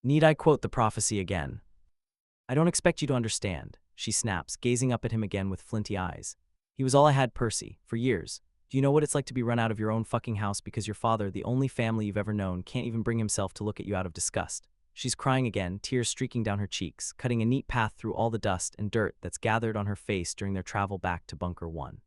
Need I quote the prophecy again? I don't expect you to understand, she snaps, gazing up at him again with flinty eyes. He was all I had, Percy, for years. Do you know what it's like to be run out of your own fucking house because your father, the only family you've ever known, can't even bring himself to look at you out of disgust? She's crying again, tears streaking down her cheeks, cutting a neat path through all the dust and dirt that's gathered on her face during their travel back to Bunker 1.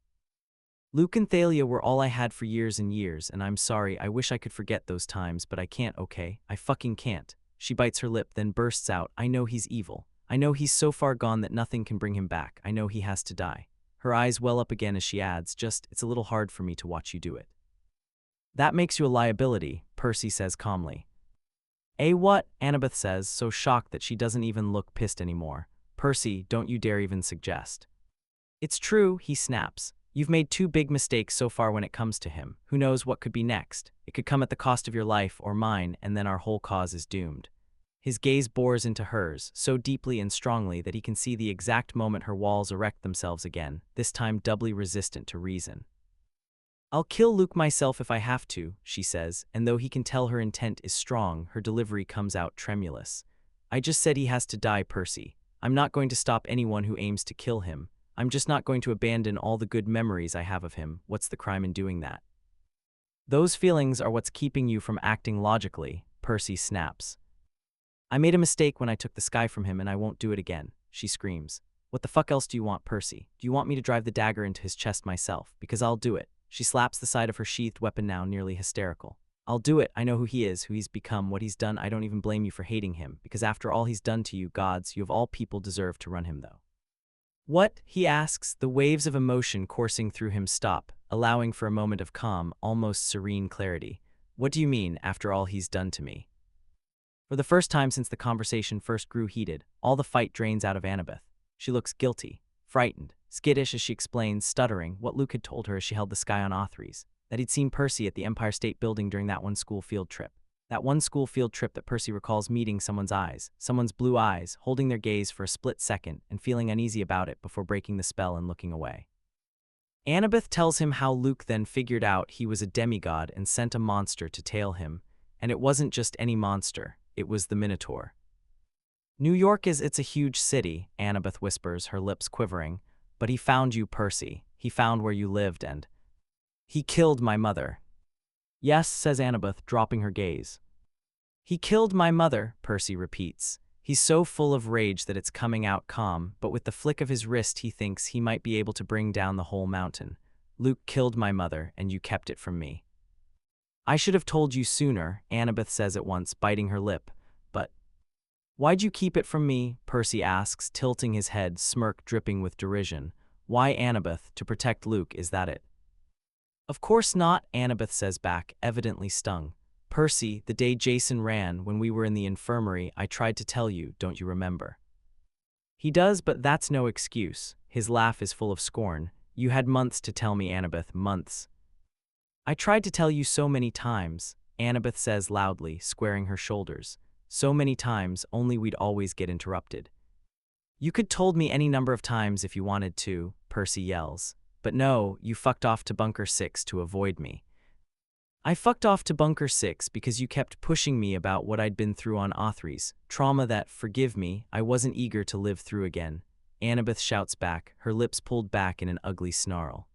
Luke and Thalia were all I had for years and years, and I'm sorry, I wish I could forget those times, but I can't, okay? I fucking can't. She bites her lip, then bursts out, I know he's evil. I know he's so far gone that nothing can bring him back. I know he has to die. Her eyes well up again as she adds, it's a little hard for me to watch you do it. That makes you a liability, Percy says calmly. What? Annabeth says, so shocked that she doesn't even look pissed anymore. Percy, don't you dare even suggest. It's true, he snaps. You've made 2 big mistakes so far when it comes to him. Who knows what could be next? It could come at the cost of your life or mine, and then our whole cause is doomed. His gaze bores into hers, so deeply and strongly that he can see the exact moment her walls erect themselves again, this time doubly resistant to reason. I'll kill Luke myself if I have to, she says, and though he can tell her intent is strong, her delivery comes out tremulous. I just said he has to die, Percy. I'm not going to stop anyone who aims to kill him. I'm just not going to abandon all the good memories I have of him. What's the crime in doing that? Those feelings are what's keeping you from acting logically, Percy snaps. I made a mistake when I took the sky from him, and I won't do it again, she screams. What the fuck else do you want, Percy? Do you want me to drive the dagger into his chest myself? Because I'll do it. She slaps the side of her sheathed weapon now, nearly hysterical. I'll do it. I know who he is, who he's become, what he's done. I don't even blame you for hating him, because after all he's done to you, gods, you of all people deserve to run him, though. What? He asks, the waves of emotion coursing through him stop, allowing for a moment of calm, almost serene clarity. What do you mean, after all he's done to me? For the first time since the conversation first grew heated, all the fight drains out of Annabeth. She looks guilty, frightened, skittish as she explains, stuttering, what Luke had told her as she held the sky on Authries, that he'd seen Percy at the Empire State Building during that one school field trip. That one school field trip that Percy recalls meeting someone's eyes, someone's blue eyes, holding their gaze for a split second and feeling uneasy about it before breaking the spell and looking away. Annabeth tells him how Luke then figured out he was a demigod and sent a monster to tail him, and it wasn't just any monster, it was the Minotaur. New York it's a huge city, Annabeth whispers, her lips quivering, but he found you, Percy. He found where you lived and… He killed my mother. Yes, says Annabeth, dropping her gaze. He killed my mother, Percy repeats. He's so full of rage that it's coming out calm, but with the flick of his wrist he thinks he might be able to bring down the whole mountain. Luke killed my mother, and you kept it from me. I should have told you sooner, Annabeth says at once, biting her lip. But… Why'd you keep it from me? Percy asks, tilting his head, smirk dripping with derision. Why, Annabeth? To protect Luke, is that it? Of course not, Annabeth says back, evidently stung. Percy, the day Jason ran, when we were in the infirmary, I tried to tell you, don't you remember? He does, but that's no excuse. His laugh is full of scorn. You had months to tell me, Annabeth, months. I tried to tell you so many times, Annabeth says loudly, squaring her shoulders. So many times, only we'd always get interrupted. You could told me any number of times if you wanted to, Percy yells. But no, you fucked off to Bunker 6 to avoid me. I fucked off to Bunker 6 because you kept pushing me about what I'd been through on Authries, trauma that, forgive me, I wasn't eager to live through again. Annabeth shouts back, her lips pulled back in an ugly snarl.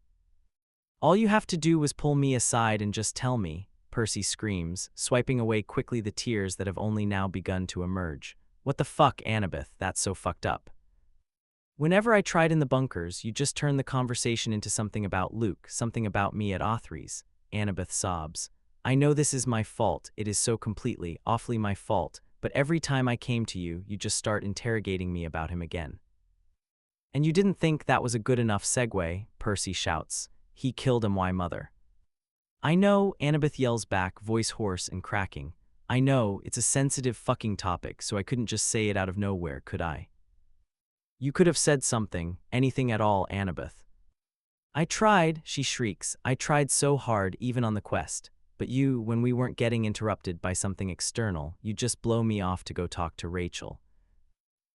All you have to do was pull me aside and just tell me, Percy screams, swiping away quickly the tears that have only now begun to emerge. What the fuck, Annabeth, that's so fucked up. Whenever I tried in the bunkers, you just turned the conversation into something about Luke, something about me at Authries. Annabeth sobs. I know this is my fault, it is so completely, awfully my fault, but every time I came to you, you just start interrogating me about him again. And you didn't think that was a good enough segue, Percy shouts. He killed him, why mother? I know, Annabeth yells back, voice hoarse and cracking. I know, it's a sensitive fucking topic, so I couldn't just say it out of nowhere, could I? You could have said something, anything at all, Annabeth. I tried, she shrieks. I tried so hard, even on the quest. But you, when we weren't getting interrupted by something external, you just blow me off to go talk to Rachel.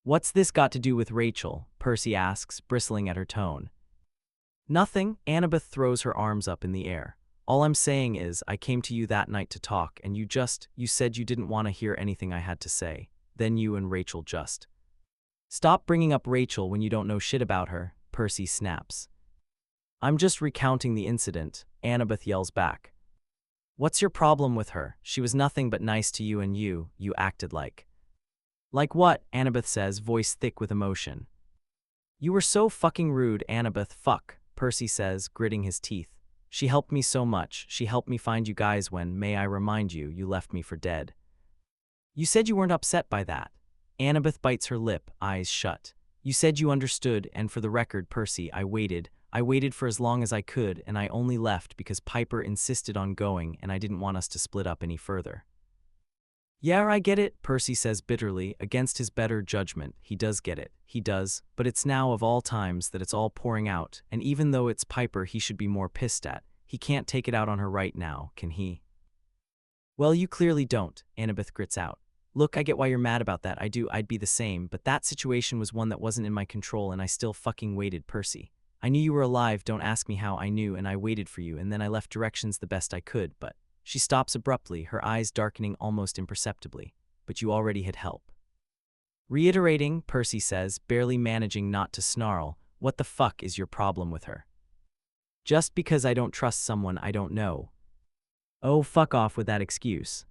What's this got to do with Rachel? Percy asks, bristling at her tone. Nothing, Annabeth throws her arms up in the air. All I'm saying is, I came to you that night to talk, and you said you didn't want to hear anything I had to say. Then you and Rachel just… Stop bringing up Rachel when you don't know shit about her, Percy snaps. I'm just recounting the incident, Annabeth yells back. What's your problem with her? She was nothing but nice to you and you acted like… Like what? Annabeth says, voice thick with emotion. You were so fucking rude, Annabeth, fuck, Percy says, gritting his teeth. She helped me so much, she helped me find you guys when, may I remind you, you left me for dead. You said you weren't upset by that. Annabeth bites her lip, eyes shut. You said you understood, and for the record, Percy, I waited for as long as I could, and I only left because Piper insisted on going and I didn't want us to split up any further. Yeah, I get it, Percy says bitterly, against his better judgment. He does get it, he does, but it's now of all times that it's all pouring out, and even though it's Piper he should be more pissed at, he can't take it out on her right now, can he? Well, you clearly don't, Annabeth grits out. Look, I get why you're mad about that, I'd be the same, but that situation was one that wasn't in my control and I still fucking waited, Percy. I knew you were alive, don't ask me how I knew, and I waited for you, and then I left directions the best I could, but… She stops abruptly, her eyes darkening almost imperceptibly. But you already had help. Reiterating, Percy says, barely managing not to snarl, what the fuck is your problem with her? Just because I don't trust someone I don't know. Oh, fuck off with that excuse.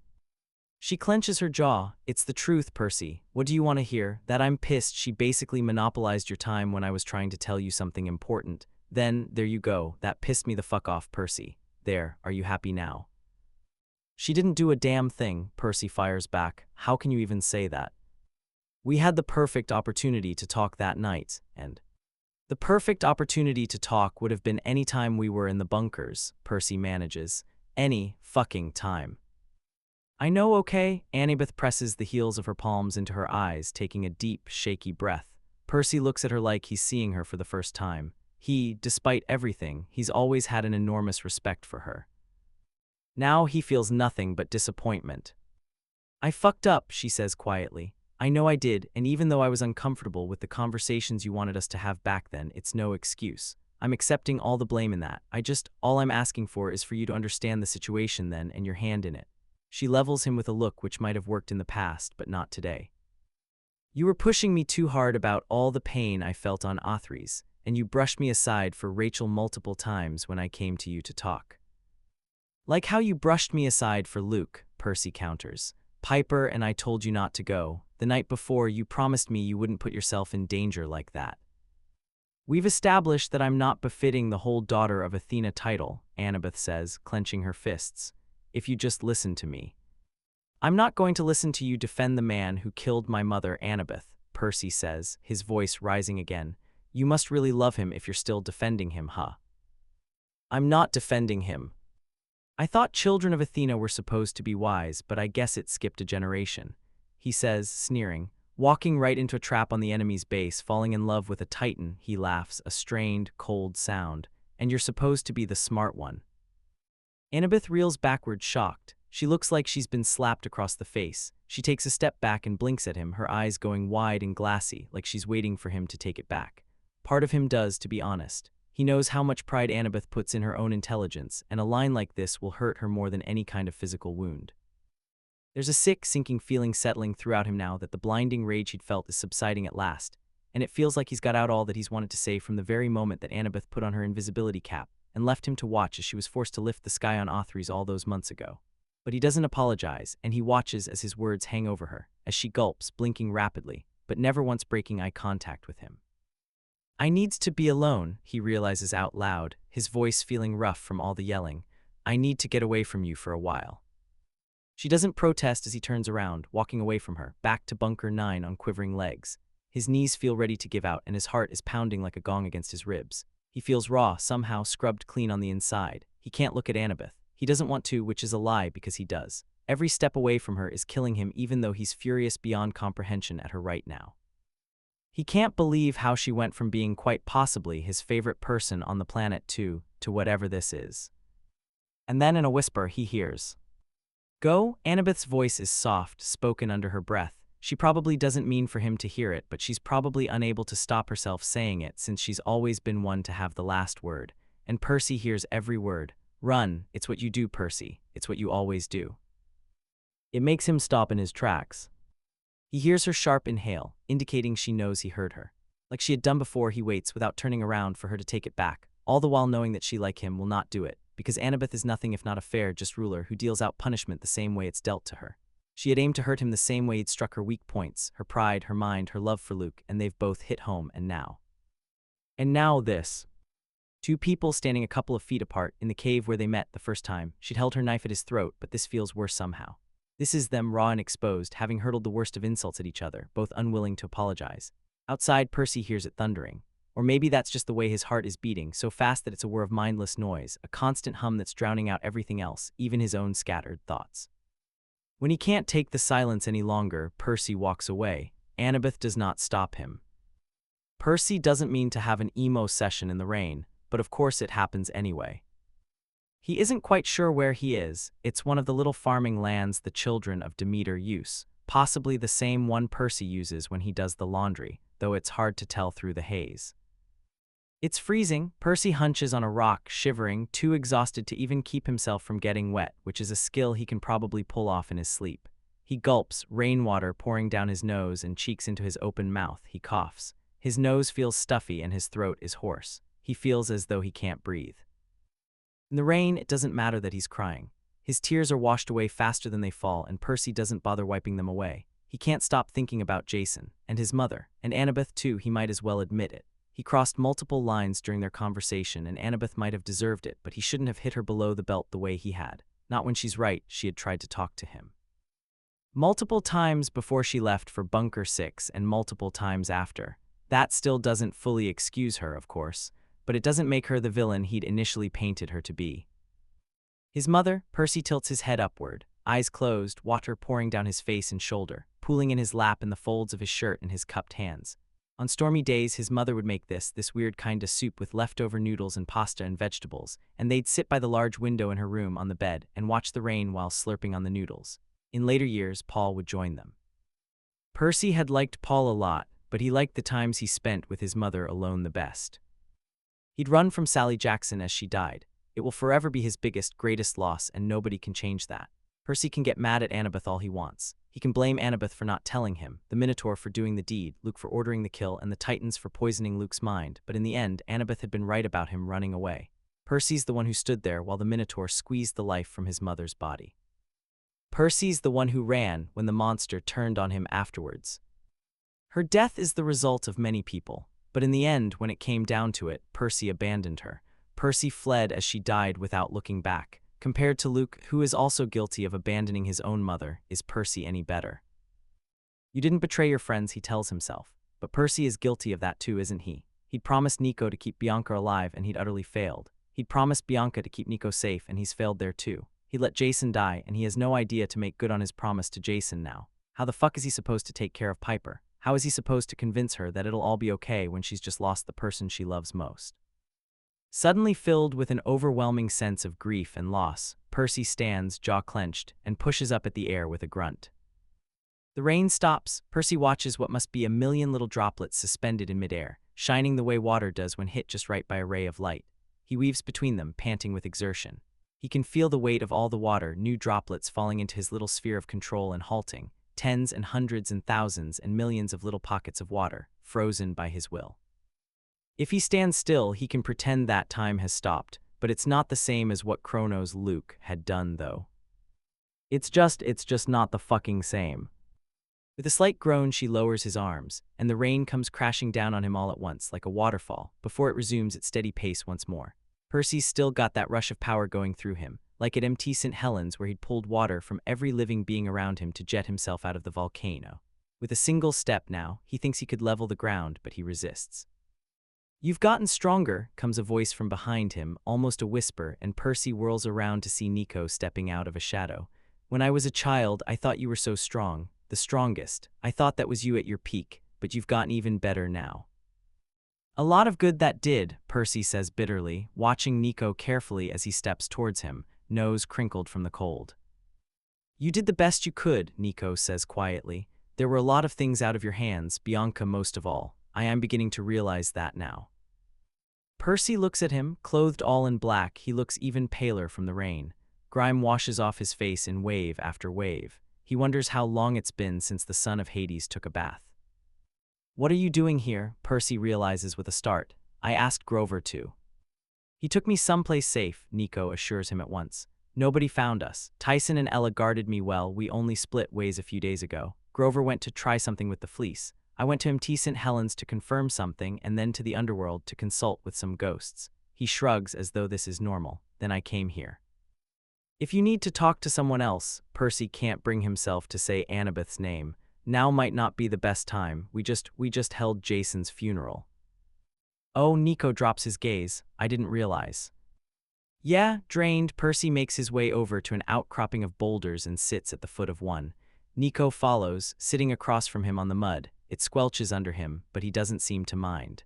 She clenches her jaw. It's the truth, Percy. What do you want to hear? That I'm pissed she basically monopolized your time when I was trying to tell you something important. Then, there you go. That pissed me the fuck off, Percy. There, are you happy now? She didn't do a damn thing, Percy fires back. How can you even say that? We had the perfect opportunity to talk that night, and the perfect opportunity to talk would have been any time we were in the bunkers, Percy manages. Any fucking time. I know, okay? Annabeth presses the heels of her palms into her eyes, taking a deep, shaky breath. Percy looks at her like he's seeing her for the first time. Despite everything, he's always had an enormous respect for her. Now he feels nothing but disappointment. I fucked up, she says quietly. I know I did, and even though I was uncomfortable with the conversations you wanted us to have back then, it's no excuse. I'm accepting all the blame in that. All I'm asking for is for you to understand the situation then and your hand in it. She levels him with a look which might have worked in the past, but not today. You were pushing me too hard about all the pain I felt on Othries, and you brushed me aside for Rachel multiple times when I came to you to talk. Like how you brushed me aside for Luke, Percy counters. Piper and I told you not to go. The night before, you promised me you wouldn't put yourself in danger like that. We've established that I'm not befitting the whole Daughter of Athena title, Annabeth says, clenching her fists. If you just listen to me. I'm not going to listen to you defend the man who killed my mother, Annabeth, Percy says, his voice rising again. You must really love him if you're still defending him, huh? I'm not defending him. I thought children of Athena were supposed to be wise, but I guess it skipped a generation. He says, sneering, walking right into a trap on the enemy's base, falling in love with a titan, he laughs, a strained, cold sound. And you're supposed to be the smart one. Annabeth reels backward, shocked. She looks like she's been slapped across the face. She takes a step back and blinks at him, her eyes going wide and glassy, like she's waiting for him to take it back. Part of him does, to be honest. He knows how much pride Annabeth puts in her own intelligence, and a line like this will hurt her more than any kind of physical wound. There's a sick, sinking feeling settling throughout him now that the blinding rage he'd felt is subsiding at last, and it feels like he's got out all that he's wanted to say from the very moment that Annabeth put on her invisibility cap and left him to watch as she was forced to lift the sky on Othries all those months ago. But he doesn't apologize, and he watches as his words hang over her, as she gulps, blinking rapidly, but never once breaking eye contact with him. I needs to be alone, he realizes out loud, his voice feeling rough from all the yelling. I need to get away from you for a while. She doesn't protest as he turns around, walking away from her, back to Bunker 9 on quivering legs. His knees feel ready to give out, and his heart is pounding like a gong against his ribs. He feels raw, somehow scrubbed clean on the inside. He can't look at Annabeth. He doesn't want to, which is a lie because he does. Every step away from her is killing him, even though he's furious beyond comprehension at her right now. He can't believe how she went from being quite possibly his favorite person on the planet to whatever this is. And then in a whisper he hears, "Go." Annabeth's voice is soft, spoken under her breath. She probably doesn't mean for him to hear it, but she's probably unable to stop herself saying it since she's always been one to have the last word. And Percy hears every word. Run, it's what you do, Percy. It's what you always do. It makes him stop in his tracks. He hears her sharp inhale, indicating she knows he heard her. Like she had done before, he waits without turning around for her to take it back, all the while knowing that she, like him, will not do it, because Annabeth is nothing if not a fair, just ruler who deals out punishment the same way it's dealt to her. She had aimed to hurt him the same way he'd struck her weak points, her pride, her mind, her love for Luke, and they've both hit home, and now this. Two people standing a couple of feet apart in the cave where they met the first time. She'd held her knife at his throat, but this feels worse somehow. This is them raw and exposed, having hurled the worst of insults at each other, both unwilling to apologize. Outside, Percy hears it thundering. Or maybe that's just the way his heart is beating, so fast that it's a whir of mindless noise, a constant hum that's drowning out everything else, even his own scattered thoughts. When he can't take the silence any longer, Percy walks away. Annabeth does not stop him. Percy doesn't mean to have an emo session in the rain, but of course it happens anyway. He isn't quite sure where he is. It's one of the little farming lands the children of Demeter use, possibly the same one Percy uses when he does the laundry, though it's hard to tell through the haze. It's freezing. Percy hunches on a rock, shivering, too exhausted to even keep himself from getting wet, which is a skill he can probably pull off in his sleep. He gulps, rainwater pouring down his nose and cheeks into his open mouth. He coughs. His nose feels stuffy and his throat is hoarse. He feels as though he can't breathe. In the rain, it doesn't matter that he's crying. His tears are washed away faster than they fall, and Percy doesn't bother wiping them away. He can't stop thinking about Jason, and his mother, and Annabeth too, he might as well admit it. He crossed multiple lines during their conversation, and Annabeth might have deserved it, but he shouldn't have hit her below the belt the way he had. Not when she's right, she had tried to talk to him. Multiple times before she left for Bunker 6 and multiple times after. That still doesn't fully excuse her, of course, but it doesn't make her the villain he'd initially painted her to be. His mother, Percy tilts his head upward, eyes closed, water pouring down his face and shoulder, pooling in his lap in the folds of his shirt and his cupped hands. On stormy days, his mother would make this weird kind of soup with leftover noodles and pasta and vegetables, and they'd sit by the large window in her room on the bed and watch the rain while slurping on the noodles. In later years, Paul would join them. Percy had liked Paul a lot, but he liked the times he spent with his mother alone the best. He'd run from Sally Jackson as she died. It will forever be his biggest, greatest loss, and nobody can change that. Percy can get mad at Annabeth all he wants. He can blame Annabeth for not telling him, the Minotaur for doing the deed, Luke for ordering the kill, and the Titans for poisoning Luke's mind, but in the end, Annabeth had been right about him running away. Percy's the one who stood there while the Minotaur squeezed the life from his mother's body. Percy's the one who ran when the monster turned on him afterwards. Her death is the result of many people, but in the end, when it came down to it, Percy abandoned her. Percy fled as she died without looking back. Compared to Luke, who is also guilty of abandoning his own mother, is Percy any better? You didn't betray your friends, he tells himself. But Percy is guilty of that too, isn't he? He'd promised Nico to keep Bianca alive and he'd utterly failed. He'd promised Bianca to keep Nico safe and he's failed there too. He let Jason die and he has no idea to make good on his promise to Jason now. How the fuck is he supposed to take care of Piper? How is he supposed to convince her that it'll all be okay when she's just lost the person she loves most? Suddenly filled with an overwhelming sense of grief and loss, Percy stands, jaw clenched, and pushes up at the air with a grunt. The rain stops. Percy watches what must be a million little droplets suspended in midair, shining the way water does when hit just right by a ray of light. He weaves between them, panting with exertion. He can feel the weight of all the water, new droplets falling into his little sphere of control and halting, tens and hundreds and thousands and millions of little pockets of water, frozen by his will. If he stands still, he can pretend that time has stopped, but it's not the same as what Chronos Luke had done, though. It's just not the fucking same. With a slight groan, she lowers his arms, and the rain comes crashing down on him all at once, like a waterfall, before it resumes its steady pace once more. Percy's still got that rush of power going through him, like at Mt. St. Helens where he'd pulled water from every living being around him to jet himself out of the volcano. With a single step now, he thinks he could level the ground, but he resists. "You've gotten stronger," comes a voice from behind him, almost a whisper, and Percy whirls around to see Nico stepping out of a shadow. "When I was a child, I thought you were so strong, the strongest. I thought that was you at your peak, but you've gotten even better now." "A lot of good that did," Percy says bitterly, watching Nico carefully as he steps towards him, nose crinkled from the cold. "You did the best you could," Nico says quietly. "There were a lot of things out of your hands, Bianca most of all. I am beginning to realize that now." Percy looks at him, clothed all in black. He looks even paler from the rain. Grime washes off his face in wave after wave. He wonders how long it's been since the son of Hades took a bath. "What are you doing here?" Percy realizes with a start. "I asked Grover to." "He took me someplace safe," Nico assures him at once. "Nobody found us. Tyson and Ella guarded me well. We only split ways a few days ago. Grover went to try something with the fleece. I went to Mt. St. Helens to confirm something and then to the underworld to consult with some ghosts." He shrugs as though this is normal. "Then I came here." "If you need to talk to someone else," Percy can't bring himself to say Annabeth's name. "Now might not be the best time. We just held Jason's funeral." "Oh," Nico drops his gaze. "I didn't realize." "Yeah," drained, Percy makes his way over to an outcropping of boulders and sits at the foot of one. Nico follows, sitting across from him on the mud. It squelches under him, but he doesn't seem to mind.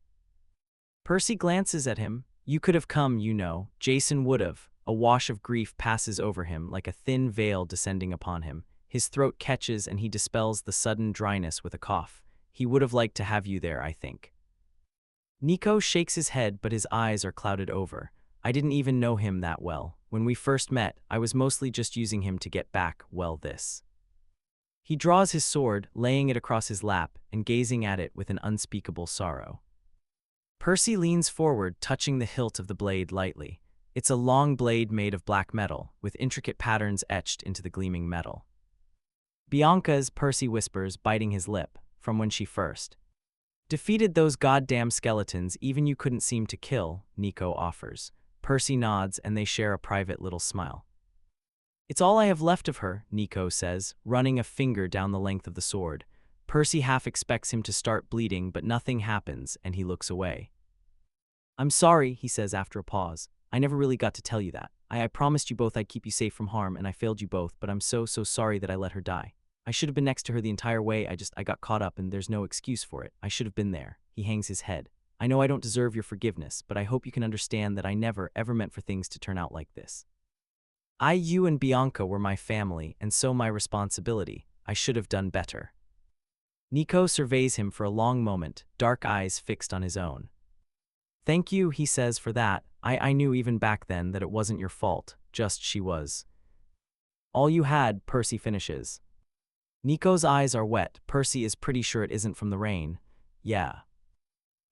Percy glances at him. "You could have come, you know. Jason would have." A wash of grief passes over him, like a thin veil descending upon him. His throat catches and he dispels the sudden dryness with a cough. "He would have liked to have you there, I think." Nico shakes his head, but his eyes are clouded over. "I didn't even know him that well. When we first met, I was mostly just using him to get back, well, this." He draws his sword, laying it across his lap, and gazing at it with an unspeakable sorrow. Percy leans forward, touching the hilt of the blade lightly. It's a long blade made of black metal, with intricate patterns etched into the gleaming metal. "Bianca's," Percy whispers, biting his lip, "from when she first defeated those goddamn skeletons even you couldn't seem to kill," Nico offers. Percy nods and they share a private little smile. It's all I have left of her, Nico says, running a finger down the length of the sword. Percy half expects him to start bleeding, but nothing happens, and he looks away. I'm sorry, he says after a pause. I never really got to tell you that. I promised you both I'd keep you safe from harm, and I failed you both, but I'm so sorry that I let her die. I should have been next to her the entire way, I got caught up, and there's no excuse for it. I should have been there. He hangs his head. I know I don't deserve your forgiveness, but I hope you can understand that I never, ever meant for things to turn out like this. You and Bianca were my family, and so my responsibility. I should have done better. Nico surveys him for a long moment, dark eyes fixed on his own. Thank you, he says, for that. I knew even back then that it wasn't your fault, just she was. All you had, Percy finishes. Nico's eyes are wet. Percy is pretty sure it isn't from the rain. Yeah.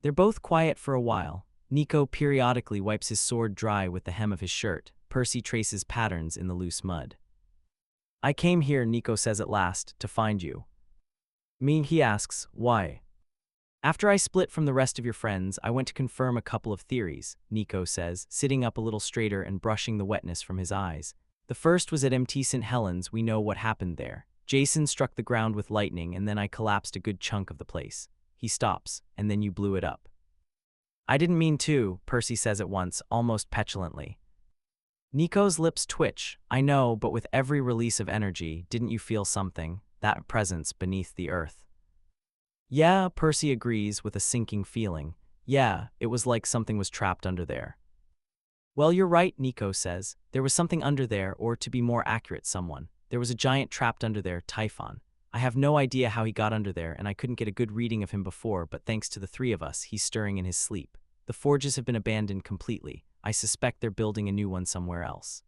They're both quiet for a while. Nico periodically wipes his sword dry with the hem of his shirt. Percy traces patterns in the loose mud. I came here, Nico says at last, to find you. Me, he asks, why? After I split from the rest of your friends, I went to confirm a couple of theories, Nico says, sitting up a little straighter and brushing the wetness from his eyes. The first was at MT St. Helens. We know what happened there. Jason struck the ground with lightning, and then I collapsed a good chunk of the place. He stops, and then you blew it up. I didn't mean to, Percy says at once, almost petulantly. Nico's lips twitch. I know, but with every release of energy, didn't you feel something? That presence beneath the earth. Yeah, Percy agrees with a sinking feeling. Yeah, it was like something was trapped under there. Well, you're right, Nico says. There was something under there, or to be more accurate, someone. There was a giant trapped under there, Typhon. I have no idea how he got under there, and I couldn't get a good reading of him before, but thanks to the three of us, he's stirring in his sleep. The forges have been abandoned completely. I suspect they're building a new one somewhere else.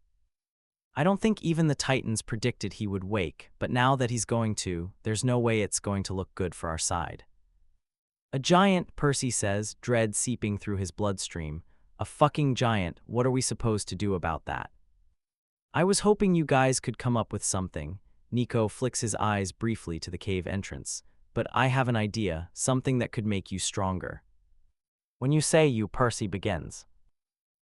I don't think even the Titans predicted he would wake, but now that he's going to, there's no way it's going to look good for our side. A giant, Percy says, dread seeping through his bloodstream. A fucking giant, what are we supposed to do about that? I was hoping you guys could come up with something. Nico flicks his eyes briefly to the cave entrance. But I have an idea, something that could make you stronger. When you say you, Percy begins.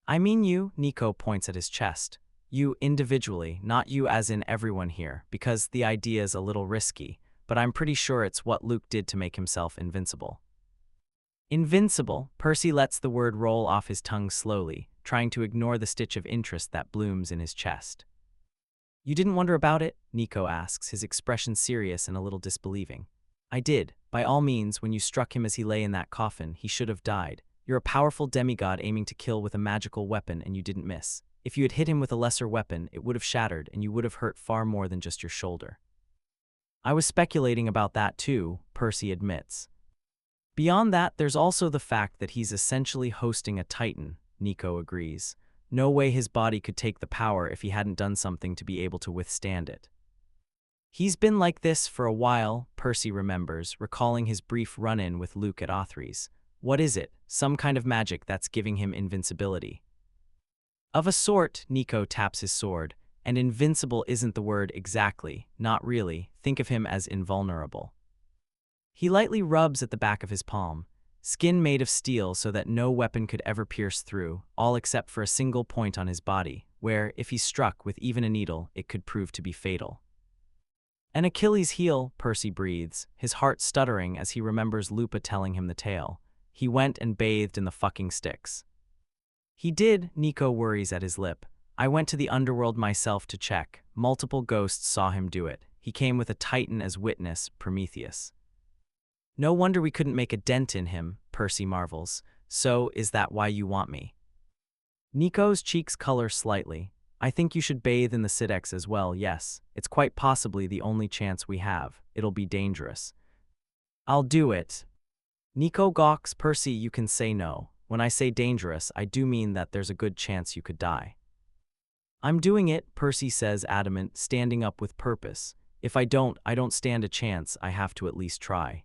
I mean you, Nico points at his chest. You individually, not you as in everyone here, because the idea is a little risky, but I'm pretty sure it's what Luke did to make himself invincible. Invincible, Percy lets the word roll off his tongue slowly, trying to ignore the stitch of interest that blooms in his chest. You didn't wonder about it? Nico asks, his expression serious and a little disbelieving. I did. By all means, when you struck him as he lay in that coffin, he should have died. You're a powerful demigod aiming to kill with a magical weapon, and you didn't miss. If you had hit him with a lesser weapon, it would have shattered, and you would have hurt far more than just your shoulder. I was speculating about that too, Percy admits. Beyond that, there's also the fact that he's essentially hosting a Titan, Nico agrees. No way his body could take the power if he hadn't done something to be able to withstand it. He's been like this for a while, Percy remembers, recalling his brief run-in with Luke at Authry's. What is it? Some kind of magic that's giving him invincibility. Of a sort, Nico taps his sword, and invincible isn't the word exactly, not really. Think of him as invulnerable. He lightly rubs at the back of his palm, skin made of steel so that no weapon could ever pierce through, all except for a single point on his body, where, if he struck with even a needle, it could prove to be fatal. An Achilles heel, Percy breathes, his heart stuttering as he remembers Lupa telling him the tale. He went and bathed in the fucking Styx. He did, Nico worries at his lip. I went to the underworld myself to check. Multiple ghosts saw him do it. He came with a Titan as witness, Prometheus. No wonder we couldn't make a dent in him, Percy marvels. So, is that why you want me? Nico's cheeks color slightly. I think you should bathe in the Styx as well, yes. It's quite possibly the only chance we have. It'll be dangerous. I'll do it. Nico gawks. Percy, you can say no. When I say dangerous, I do mean that there's a good chance you could die. I'm doing it, Percy says, adamant, standing up with purpose. If I don't stand a chance. I have to at least try.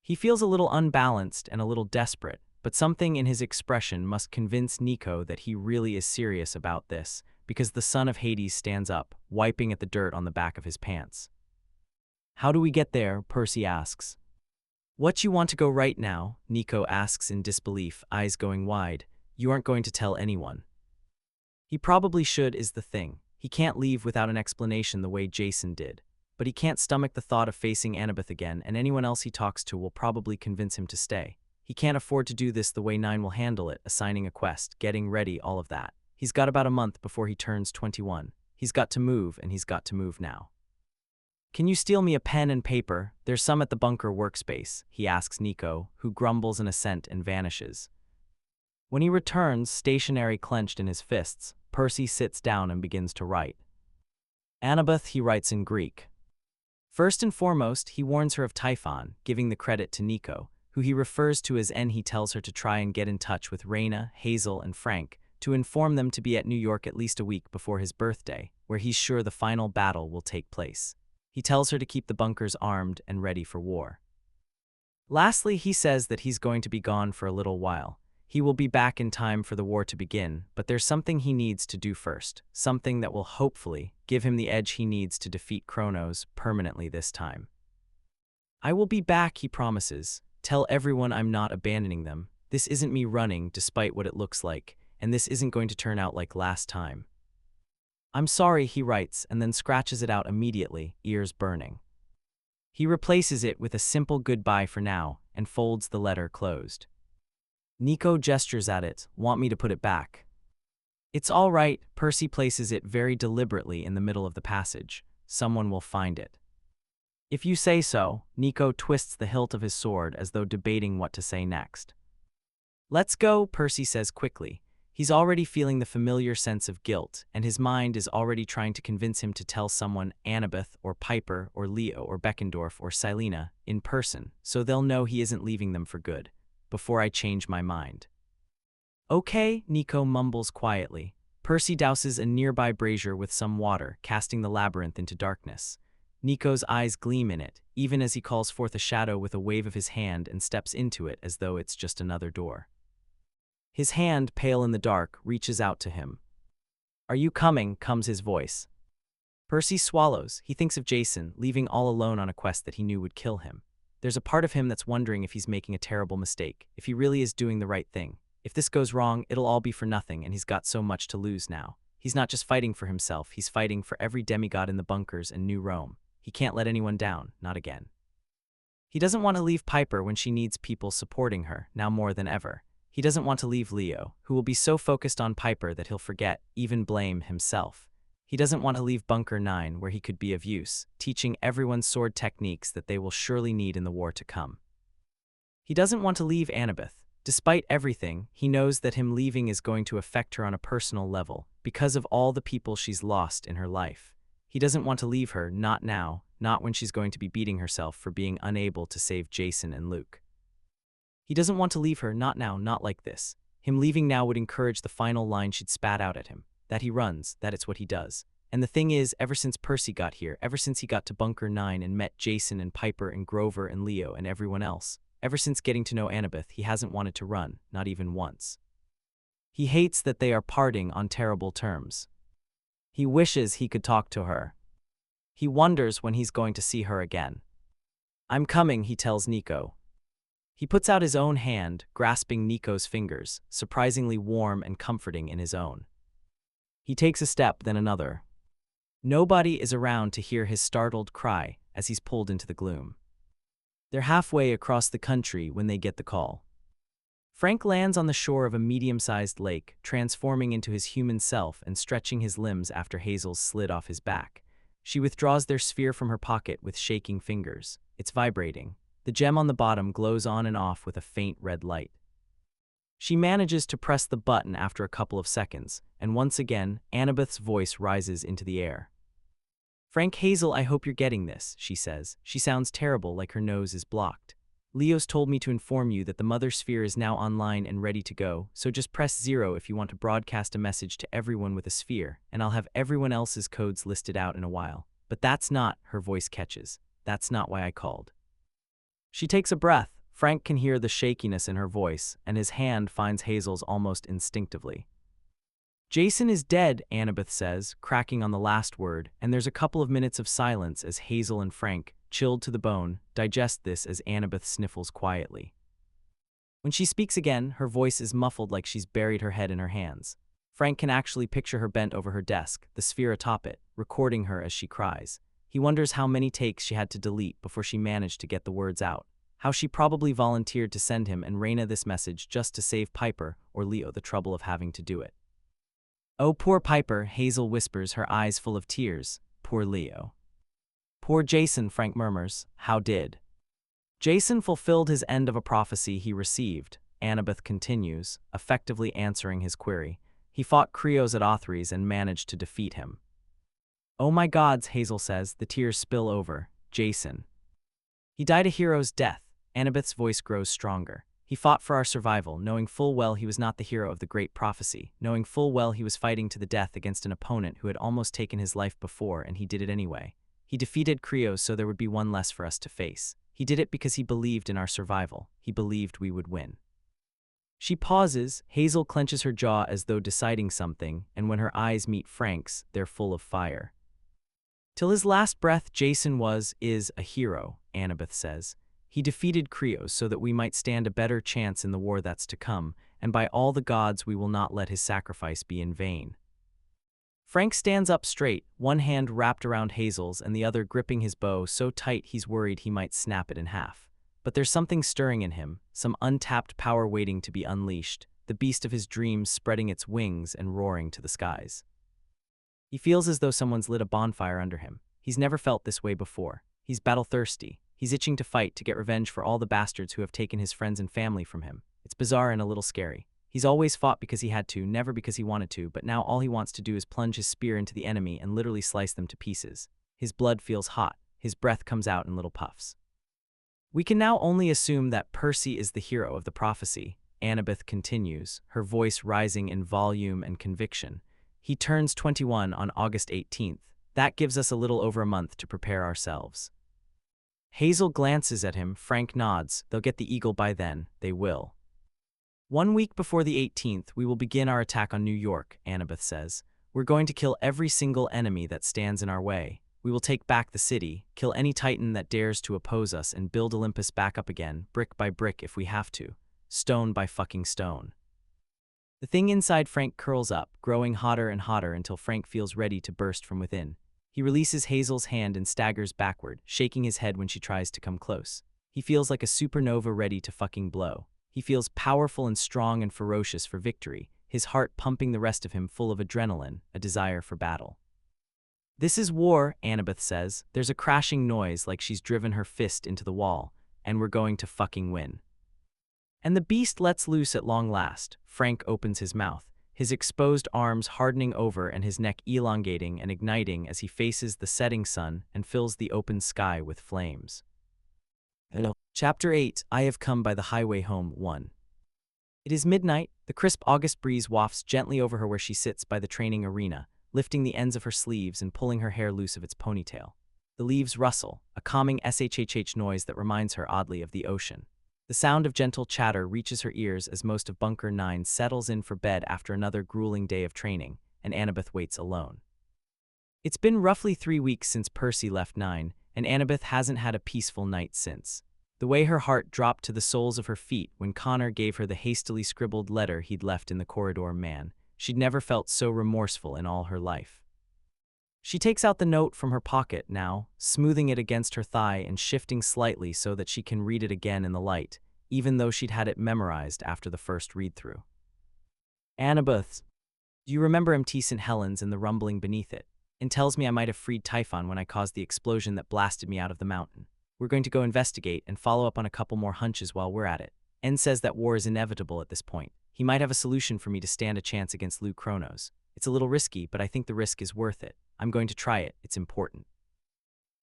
He feels a little unbalanced and a little desperate, but something in his expression must convince Nico that he really is serious about this, because the son of Hades stands up, wiping at the dirt on the back of his pants. How do we get there? Percy asks. What you want to go right now? Nico asks in disbelief, eyes going wide. You aren't going to tell anyone. He probably should is the thing. He can't leave without an explanation the way Jason did. But he can't stomach the thought of facing Annabeth again, and anyone else he talks to will probably convince him to stay. He can't afford to do this the way 9 will handle it, assigning a quest, getting ready, all of that. He's got about a month before he turns 21. He's got to move, and he's got to move now. "Can you steal me a pen and paper? There's some at the bunker workspace," he asks Nico, who grumbles an assent and vanishes. When he returns, stationery clenched in his fists, Percy sits down and begins to write. Annabeth, he writes in Greek. First and foremost, he warns her of Typhon, giving the credit to Nico, who he refers to as N. He tells her to try and get in touch with Raina, Hazel, and Frank, to inform them to be at New York at least a week before his birthday, where he's sure the final battle will take place. He tells her to keep the bunkers armed and ready for war. Lastly, he says that he's going to be gone for a little while. He will be back in time for the war to begin, but there's something he needs to do first, something that will hopefully give him the edge he needs to defeat Kronos permanently this time. "I will be back," he promises. "Tell everyone I'm not abandoning them. This isn't me running, despite what it looks like, and this isn't going to turn out like last time." "I'm sorry," he writes, and then scratches it out immediately, ears burning. He replaces it with a simple goodbye for now, and folds the letter closed. Nico gestures at it. "Want me to put it back?" "It's all right." Percy places it very deliberately in the middle of the passage. "Someone will find it." "If you say so." Nico twists the hilt of his sword as though debating what to say next. "Let's go," Percy says quickly. He's already feeling the familiar sense of guilt, and his mind is already trying to convince him to tell someone, Annabeth, or Piper, or Leo, or Beckendorf, or Silena, in person, so they'll know he isn't leaving them for good, before I change my mind. "Okay," Nico mumbles quietly. Percy douses a nearby brazier with some water, casting the labyrinth into darkness. Nico's eyes gleam in it, even as he calls forth a shadow with a wave of his hand and steps into it as though it's just another door. His hand, pale in the dark, reaches out to him. "Are you coming?" comes his voice. Percy swallows. He thinks of Jason, leaving all alone on a quest that he knew would kill him. There's a part of him that's wondering if he's making a terrible mistake, if he really is doing the right thing. If this goes wrong, it'll all be for nothing, and he's got so much to lose now. He's not just fighting for himself, he's fighting for every demigod in the bunkers and New Rome. He can't let anyone down, not again. He doesn't want to leave Piper when she needs people supporting her, now more than ever. He doesn't want to leave Leo, who will be so focused on Piper that he'll forget, even blame, himself. He doesn't want to leave Bunker 9, where he could be of use, teaching everyone sword techniques that they will surely need in the war to come. He doesn't want to leave Annabeth. Despite everything, he knows that him leaving is going to affect her on a personal level, because of all the people she's lost in her life. He doesn't want to leave her, not now, not when she's going to be beating herself for being unable to save Jason and Luke. He doesn't want to leave her, not now, not like this. Him leaving now would encourage the final line she'd spat out at him, that he runs, that it's what he does. And the thing is, ever since Percy got here, ever since he got to Bunker 9 and met Jason and Piper and Grover and Leo and everyone else, ever since getting to know Annabeth, he hasn't wanted to run, not even once. He hates that they are parting on terrible terms. He wishes he could talk to her. He wonders when he's going to see her again. "I'm coming," he tells Nico. He puts out his own hand, grasping Nico's fingers, surprisingly warm and comforting in his own. He takes a step, then another. Nobody is around to hear his startled cry as he's pulled into the gloom. They're halfway across the country when they get the call. Frank lands on the shore of a medium-sized lake, transforming into his human self and stretching his limbs after Hazel's slid off his back. She withdraws their sphere from her pocket with shaking fingers. It's vibrating. The gem on the bottom glows on and off with a faint red light. She manages to press the button after a couple of seconds, and once again, Annabeth's voice rises into the air. "Frank, Hazel, I hope you're getting this," she says. She sounds terrible, like her nose is blocked. "Leo's told me to inform you that the Mother Sphere is now online and ready to go, so just press 0 if you want to broadcast a message to everyone with a sphere, and I'll have everyone else's codes listed out in a while. But that's not," her voice catches, "that's not why I called." She takes a breath. Frank can hear the shakiness in her voice, and his hand finds Hazel's almost instinctively. "Jason is dead," Annabeth says, cracking on the last word, and there's a couple of minutes of silence as Hazel and Frank, chilled to the bone, digest this as Annabeth sniffles quietly. When she speaks again, her voice is muffled like she's buried her head in her hands. Frank can actually picture her bent over her desk, the sphere atop it, recording her as she cries. He wonders how many takes she had to delete before she managed to get the words out. How she probably volunteered to send him and Raina this message just to save Piper or Leo the trouble of having to do it. "Oh, poor Piper," Hazel whispers, her eyes full of tears. "Poor Leo." "Poor Jason," Frank murmurs. "How did Jason fulfilled his end of a prophecy he received?" Annabeth continues, effectively answering his query. "He fought Creos at Othrys and managed to defeat him." "Oh my gods," Hazel says, the tears spill over. "Jason. He died a hero's death." Annabeth's voice grows stronger. "He fought for our survival, knowing full well he was not the hero of the great prophecy, knowing full well he was fighting to the death against an opponent who had almost taken his life before, and he did it anyway. He defeated Creos so there would be one less for us to face. He did it because he believed in our survival. He believed we would win." She pauses. Hazel clenches her jaw as though deciding something, and when her eyes meet Frank's, they're full of fire. "Till his last breath, Jason is a hero," Annabeth says. "He defeated Creos so that we might stand a better chance in the war that's to come, and by all the gods we will not let his sacrifice be in vain." Frank stands up straight, one hand wrapped around Hazel's and the other gripping his bow so tight he's worried he might snap it in half. But there's something stirring in him, some untapped power waiting to be unleashed, the beast of his dreams spreading its wings and roaring to the skies. He feels as though someone's lit a bonfire under him. He's never felt this way before. He's battle-thirsty. He's itching to fight, to get revenge for all the bastards who have taken his friends and family from him. It's bizarre and a little scary. He's always fought because he had to, never because he wanted to, but now all he wants to do is plunge his spear into the enemy and literally slice them to pieces. His blood feels hot. His breath comes out in little puffs. "We can now only assume that Percy is the hero of the prophecy," Annabeth continues, her voice rising in volume and conviction. "He turns 21 on August 18th. That gives us a little over a month to prepare ourselves." Hazel glances at him. Frank nods. "They'll get the eagle by then. They will." "1 week before the 18th, we will begin our attack on New York," Annabeth says. "We're going to kill every single enemy that stands in our way. We will take back the city, kill any titan that dares to oppose us, and build Olympus back up again, brick by brick if we have to. Stone by fucking stone." The thing inside Frank curls up, growing hotter and hotter until Frank feels ready to burst from within. He releases Hazel's hand and staggers backward, shaking his head when she tries to come close. He feels like a supernova ready to fucking blow. He feels powerful and strong and ferocious for victory, his heart pumping the rest of him full of adrenaline, a desire for battle. "This is war," Annabeth says. There's a crashing noise like she's driven her fist into the wall, "and we're going to fucking win." And the beast lets loose at long last. Frank opens his mouth, his exposed arms hardening over and his neck elongating and igniting as he faces the setting sun and fills the open sky with flames. Hello. Chapter 8, I Have Come by the Highway Home 1. It is midnight. The crisp August breeze wafts gently over her where she sits by the training arena, lifting the ends of her sleeves and pulling her hair loose of its ponytail. The leaves rustle, a calming shhh noise that reminds her oddly of the ocean. The sound of gentle chatter reaches her ears as most of Bunker 9 settles in for bed after another grueling day of training, and Annabeth waits alone. It's been roughly 3 weeks since Percy left 9, and Annabeth hasn't had a peaceful night since. The way her heart dropped to the soles of her feet when Connor gave her the hastily scribbled letter he'd left in the corridor, man. She'd never felt so remorseful in all her life. She takes out the note from her pocket now, smoothing it against her thigh and shifting slightly so that she can read it again in the light, even though she'd had it memorized after the first read-through. "Annabeth, do you remember MT St. Helens and the rumbling beneath it? And tells me I might have freed Typhon when I caused the explosion that blasted me out of the mountain. We're going to go investigate and follow up on a couple more hunches while we're at it. N says that war is inevitable at this point. He might have a solution for me to stand a chance against Lou Kronos. It's a little risky, but I think the risk is worth it. I'm going to try it. It's important.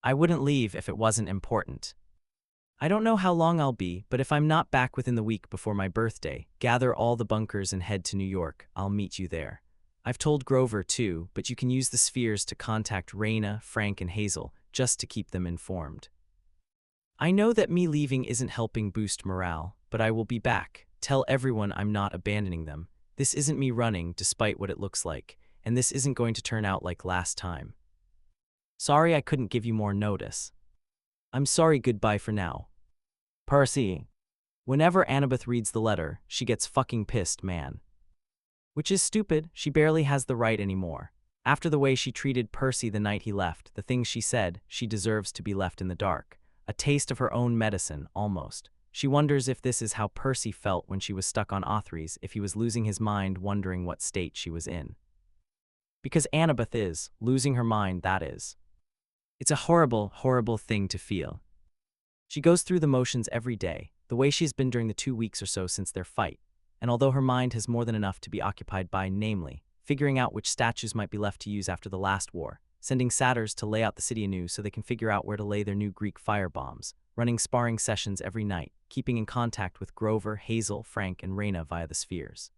I wouldn't leave if it wasn't important. I don't know how long I'll be, but if I'm not back within the week before my birthday, gather all the bunkers and head to New York. I'll meet you there. I've told Grover too, but you can use the spheres to contact Raina, Frank, and Hazel, just to keep them informed. I know that me leaving isn't helping boost morale, but I will be back. Tell everyone I'm not abandoning them. This isn't me running, despite what it looks like, and this isn't going to turn out like last time. Sorry I couldn't give you more notice. I'm sorry, goodbye for now. Percy." Whenever Annabeth reads the letter, she gets fucking pissed, man. Which is stupid, she barely has the right anymore. After the way she treated Percy the night he left, the things she said, she deserves to be left in the dark. A taste of her own medicine, almost. She wonders if this is how Percy felt when she was stuck on Othrys, if he was losing his mind wondering what state she was in. Because Annabeth is, losing her mind, that is. It's a horrible, horrible thing to feel. She goes through the motions every day, the way she's been during the 2 weeks or so since their fight, and although her mind has more than enough to be occupied by, namely, figuring out which statues might be left to use after the last war, sending satyrs to lay out the city anew so they can figure out where to lay their new Greek firebombs, running sparring sessions every night, keeping in contact with Grover, Hazel, Frank, and Reyna via the spheres,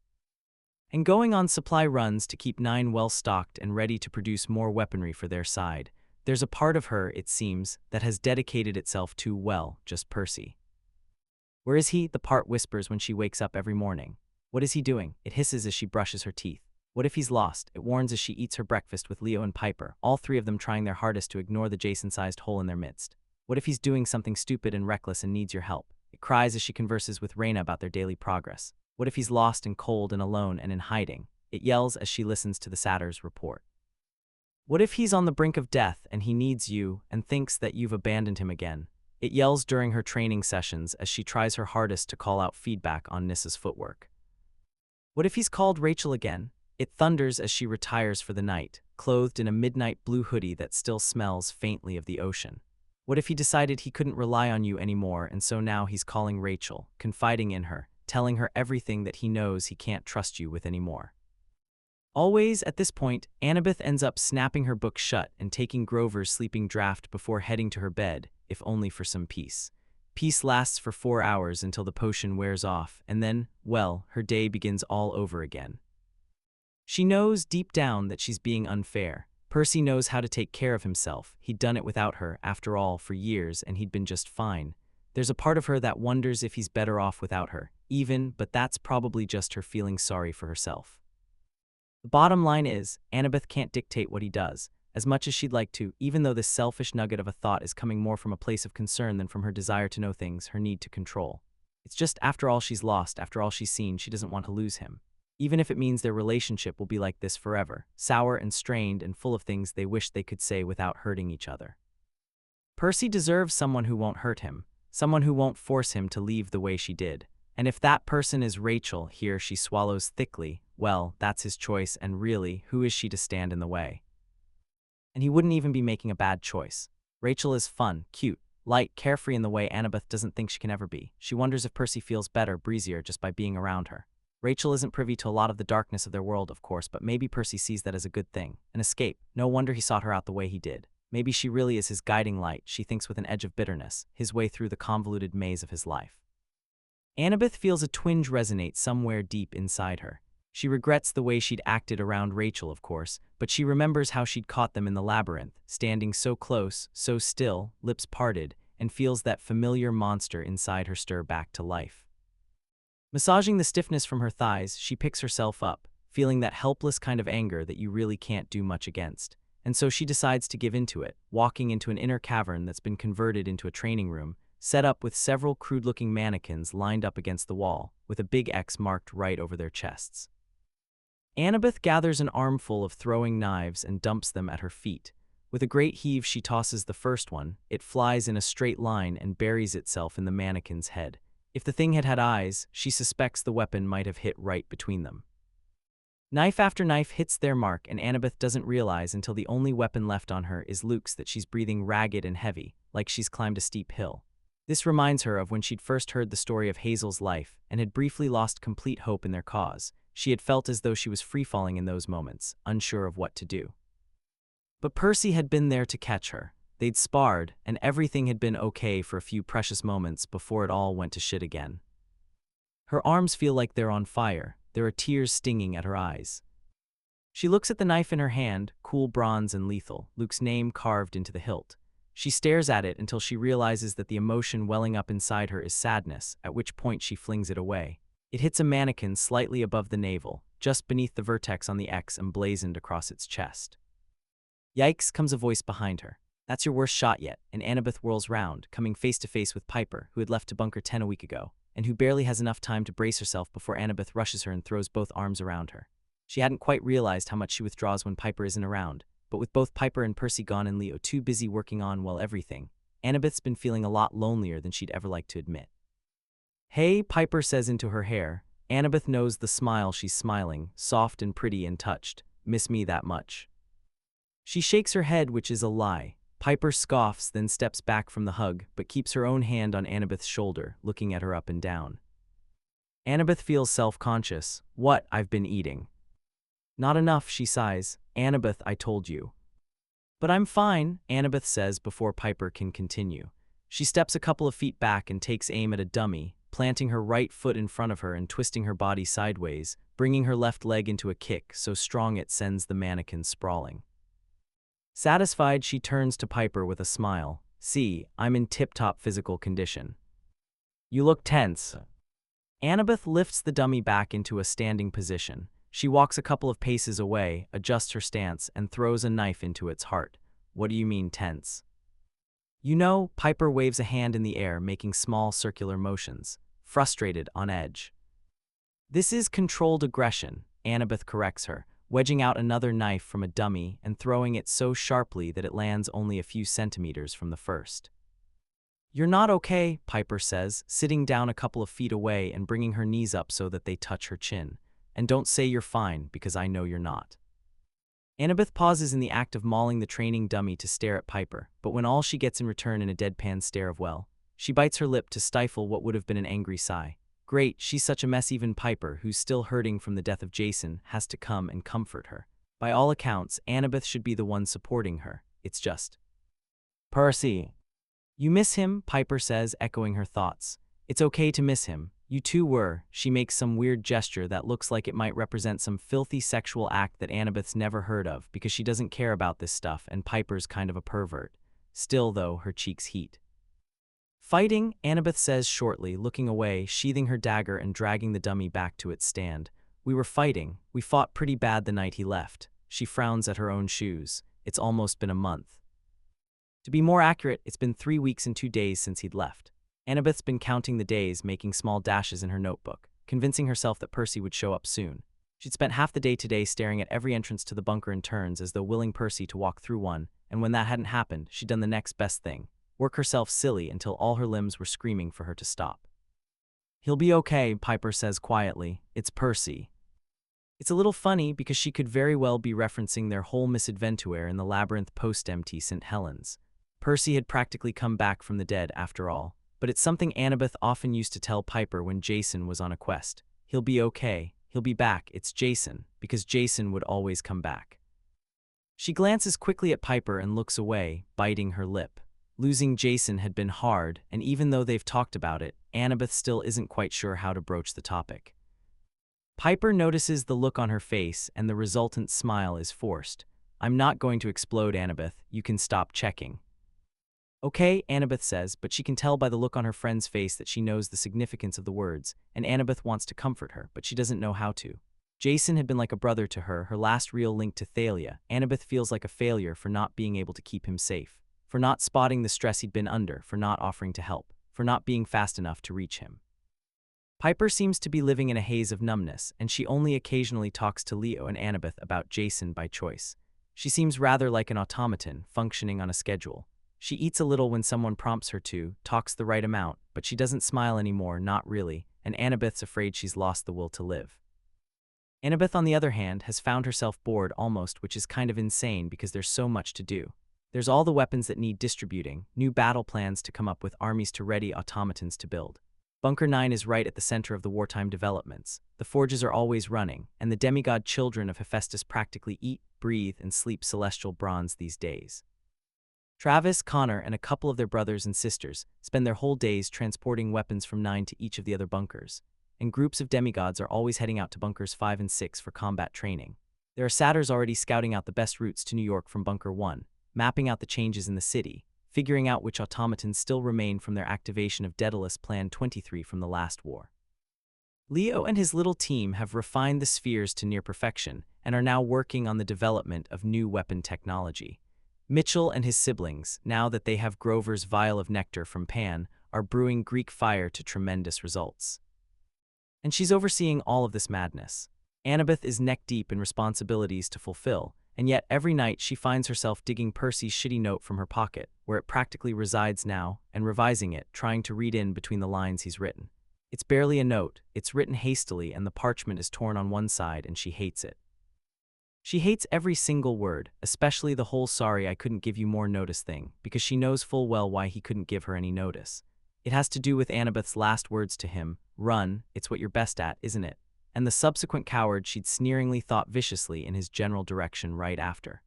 and going on supply runs to keep 9 well-stocked and ready to produce more weaponry for their side. There's a part of her, it seems, that has dedicated itself to, well, just Percy. Where is he? The part whispers when she wakes up every morning. What is he doing? It hisses as she brushes her teeth. What if he's lost? It warns as she eats her breakfast with Leo and Piper, all 3 of them trying their hardest to ignore the Jason-sized hole in their midst. What if he's doing something stupid and reckless and needs your help? It cries as she converses with Reyna about their daily progress. What if he's lost and cold and alone and in hiding? It yells as she listens to the satyr's report. What if he's on the brink of death and he needs you and thinks that you've abandoned him again? It yells during her training sessions as she tries her hardest to call out feedback on Nissa's footwork. What if he's called Rachel again? It thunders as she retires for the night, clothed in a midnight blue hoodie that still smells faintly of the ocean. What if he decided he couldn't rely on you anymore and so now he's calling Rachel, confiding in her, telling her everything that he knows he can't trust you with anymore? Always, at this point, Annabeth ends up snapping her book shut and taking Grover's sleeping draft before heading to her bed, if only for some peace. Peace lasts for 4 hours until the potion wears off, and then, well, her day begins all over again. She knows deep down that she's being unfair. Percy knows how to take care of himself. He'd done it without her, after all, for years, and he'd been just fine. There's a part of her that wonders if he's better off without her, but that's probably just her feeling sorry for herself. The bottom line is, Annabeth can't dictate what he does, as much as she'd like to, even though this selfish nugget of a thought is coming more from a place of concern than from her desire to know things, her need to control. It's just after all she's lost, after all she's seen, she doesn't want to lose him. Even if it means their relationship will be like this forever, sour and strained and full of things they wish they could say without hurting each other. Percy deserves someone who won't hurt him, someone who won't force him to leave the way she did. And if that person is Rachel, here she swallows thickly, well, that's his choice, and really, who is she to stand in the way? And he wouldn't even be making a bad choice. Rachel is fun, cute, light, carefree in the way Annabeth doesn't think she can ever be. She wonders if Percy feels better, breezier, just by being around her. Rachel isn't privy to a lot of the darkness of their world, of course, but maybe Percy sees that as a good thing, an escape. No wonder he sought her out the way he did. Maybe she really is his guiding light, she thinks with an edge of bitterness, his way through the convoluted maze of his life. Annabeth feels a twinge resonate somewhere deep inside her. She regrets the way she'd acted around Rachel, of course, but she remembers how she'd caught them in the labyrinth, standing so close, so still, lips parted, and feels that familiar monster inside her stir back to life. Massaging the stiffness from her thighs, she picks herself up, feeling that helpless kind of anger that you really can't do much against. And so she decides to give into it, walking into an inner cavern that's been converted into a training room, set up with several crude-looking mannequins lined up against the wall, with a big X marked right over their chests. Annabeth gathers an armful of throwing knives and dumps them at her feet. With a great heave she tosses the first one, it flies in a straight line and buries itself in the mannequin's head. If the thing had had eyes, she suspects the weapon might have hit right between them. Knife after knife hits their mark, and Annabeth doesn't realize until the only weapon left on her is Luke's that she's breathing ragged and heavy, like she's climbed a steep hill. This reminds her of when she'd first heard the story of Hazel's life and had briefly lost complete hope in their cause. She had felt as though she was free-falling in those moments, unsure of what to do. But Percy had been there to catch her. They'd sparred, and everything had been okay for a few precious moments before it all went to shit again. Her arms feel like they're on fire. There are tears stinging at her eyes. She looks at the knife in her hand, cool bronze and lethal, Luke's name carved into the hilt. She stares at it until she realizes that the emotion welling up inside her is sadness, at which point she flings it away. It hits a mannequin slightly above the navel, just beneath the vertex on the X emblazoned across its chest. Yikes, comes a voice behind her. That's your worst shot yet, and Annabeth whirls round, coming face to face with Piper, who had left to Bunker 10 a week ago, and who barely has enough time to brace herself before Annabeth rushes her and throws both arms around her. She hadn't quite realized how much she withdraws when Piper isn't around, but with both Piper and Percy gone and Leo too busy working on, well, everything, Annabeth's been feeling a lot lonelier than she'd ever like to admit. "Hey," Piper says into her hair. Annabeth knows the smile she's smiling, soft and pretty and touched. "Miss me that much?" She shakes her head, which is a lie. Piper scoffs, then steps back from the hug, but keeps her own hand on Annabeth's shoulder, looking at her up and down. Annabeth feels self-conscious. "What? I've been eating." "Not enough," she sighs. "Annabeth, I told you." "But I'm fine," Annabeth says before Piper can continue. She steps a couple of feet back and takes aim at a dummy, planting her right foot in front of her and twisting her body sideways, bringing her left leg into a kick so strong it sends the mannequin sprawling. Satisfied, she turns to Piper with a smile. "See, I'm in tip-top physical condition." "You look tense." Annabeth lifts the dummy back into a standing position. She walks a couple of paces away, adjusts her stance, and throws a knife into its heart. "What do you mean tense?" "You know," Piper waves a hand in the air, making small circular motions. "Frustrated, on edge." "This is controlled aggression," Annabeth corrects her, wedging out another knife from a dummy and throwing it so sharply that it lands only a few centimeters from the first. "You're not okay," Piper says, sitting down a couple of feet away and bringing her knees up so that they touch her chin. "And don't say you're fine, because I know you're not." Annabeth pauses in the act of mauling the training dummy to stare at Piper, but when all she gets in return is a deadpan stare of well, she bites her lip to stifle what would have been an angry sigh. Great, she's such a mess. Even Piper, who's still hurting from the death of Jason, has to come and comfort her. By all accounts, Annabeth should be the one supporting her. It's just Percy. "You miss him," Piper says, echoing her thoughts. "It's okay to miss him. You two were." She makes some weird gesture that looks like it might represent some filthy sexual act that Annabeth's never heard of because she doesn't care about this stuff and Piper's kind of a pervert. Still, though, her cheeks heat. "Fighting," Annabeth says shortly, looking away, sheathing her dagger and dragging the dummy back to its stand. "We were fighting. We fought pretty bad the night he left." She frowns at her own shoes. "It's almost been a month. To be more accurate, it's been 3 weeks and 2 days since he'd left." Annabeth's been counting the days, making small dashes in her notebook, convincing herself that Percy would show up soon. She'd spent half the day today staring at every entrance to the bunker in turns as though willing Percy to walk through one, and when that hadn't happened, she'd done the next best thing. Work herself silly until all her limbs were screaming for her to stop. "He'll be okay," Piper says quietly. "It's Percy." It's a little funny because she could very well be referencing their whole misadventure in the labyrinth post-MT St. Helens. Percy had practically come back from the dead after all, but it's something Annabeth often used to tell Piper when Jason was on a quest. "He'll be okay. He'll be back. It's Jason," because Jason would always come back. She glances quickly at Piper and looks away, biting her lip. Losing Jason had been hard, and even though they've talked about it, Annabeth still isn't quite sure how to broach the topic. Piper notices the look on her face, and the resultant smile is forced. "I'm not going to explode, Annabeth. You can stop checking." "Okay," Annabeth says, but she can tell by the look on her friend's face that she knows the significance of the words, and Annabeth wants to comfort her, but she doesn't know how to. Jason had been like a brother to her, her last real link to Thalia. Annabeth feels like a failure for not being able to keep him safe, for not spotting the stress he'd been under, for not offering to help, for not being fast enough to reach him. Piper seems to be living in a haze of numbness, and she only occasionally talks to Leo and Annabeth about Jason by choice. She seems rather like an automaton, functioning on a schedule. She eats a little when someone prompts her to, talks the right amount, but she doesn't smile anymore, not really, and Annabeth's afraid she's lost the will to live. Annabeth, on the other hand, has found herself bored almost, which is kind of insane because there's so much to do. There's all the weapons that need distributing, new battle plans to come up with, armies to ready, automatons to build. Bunker 9 is right at the center of the wartime developments. The forges are always running, and the demigod children of Hephaestus practically eat, breathe, and sleep celestial bronze these days. Travis, Connor, and a couple of their brothers and sisters spend their whole days transporting weapons from 9 to each of the other bunkers, and groups of demigods are always heading out to bunkers 5 and 6 for combat training. There are satyrs already scouting out the best routes to New York from Bunker 1, mapping out the changes in the city, figuring out which automatons still remain from their activation of Daedalus Plan 23 from the last war. Leo and his little team have refined the spheres to near perfection and are now working on the development of new weapon technology. Mitchell and his siblings, now that they have Grover's vial of nectar from Pan, are brewing Greek fire to tremendous results. And she's overseeing all of this madness. Annabeth is neck-deep in responsibilities to fulfill, and yet every night she finds herself digging Percy's shitty note from her pocket, where it practically resides now, and revising it, trying to read in between the lines he's written. It's barely a note, it's written hastily and the parchment is torn on one side and she hates it. She hates every single word, especially the whole "sorry I couldn't give you more notice" thing, because she knows full well why he couldn't give her any notice. It has to do with Annabeth's last words to him: "Run, it's what you're best at, isn't it?" And the subsequent coward she'd sneeringly thought viciously in his general direction right after.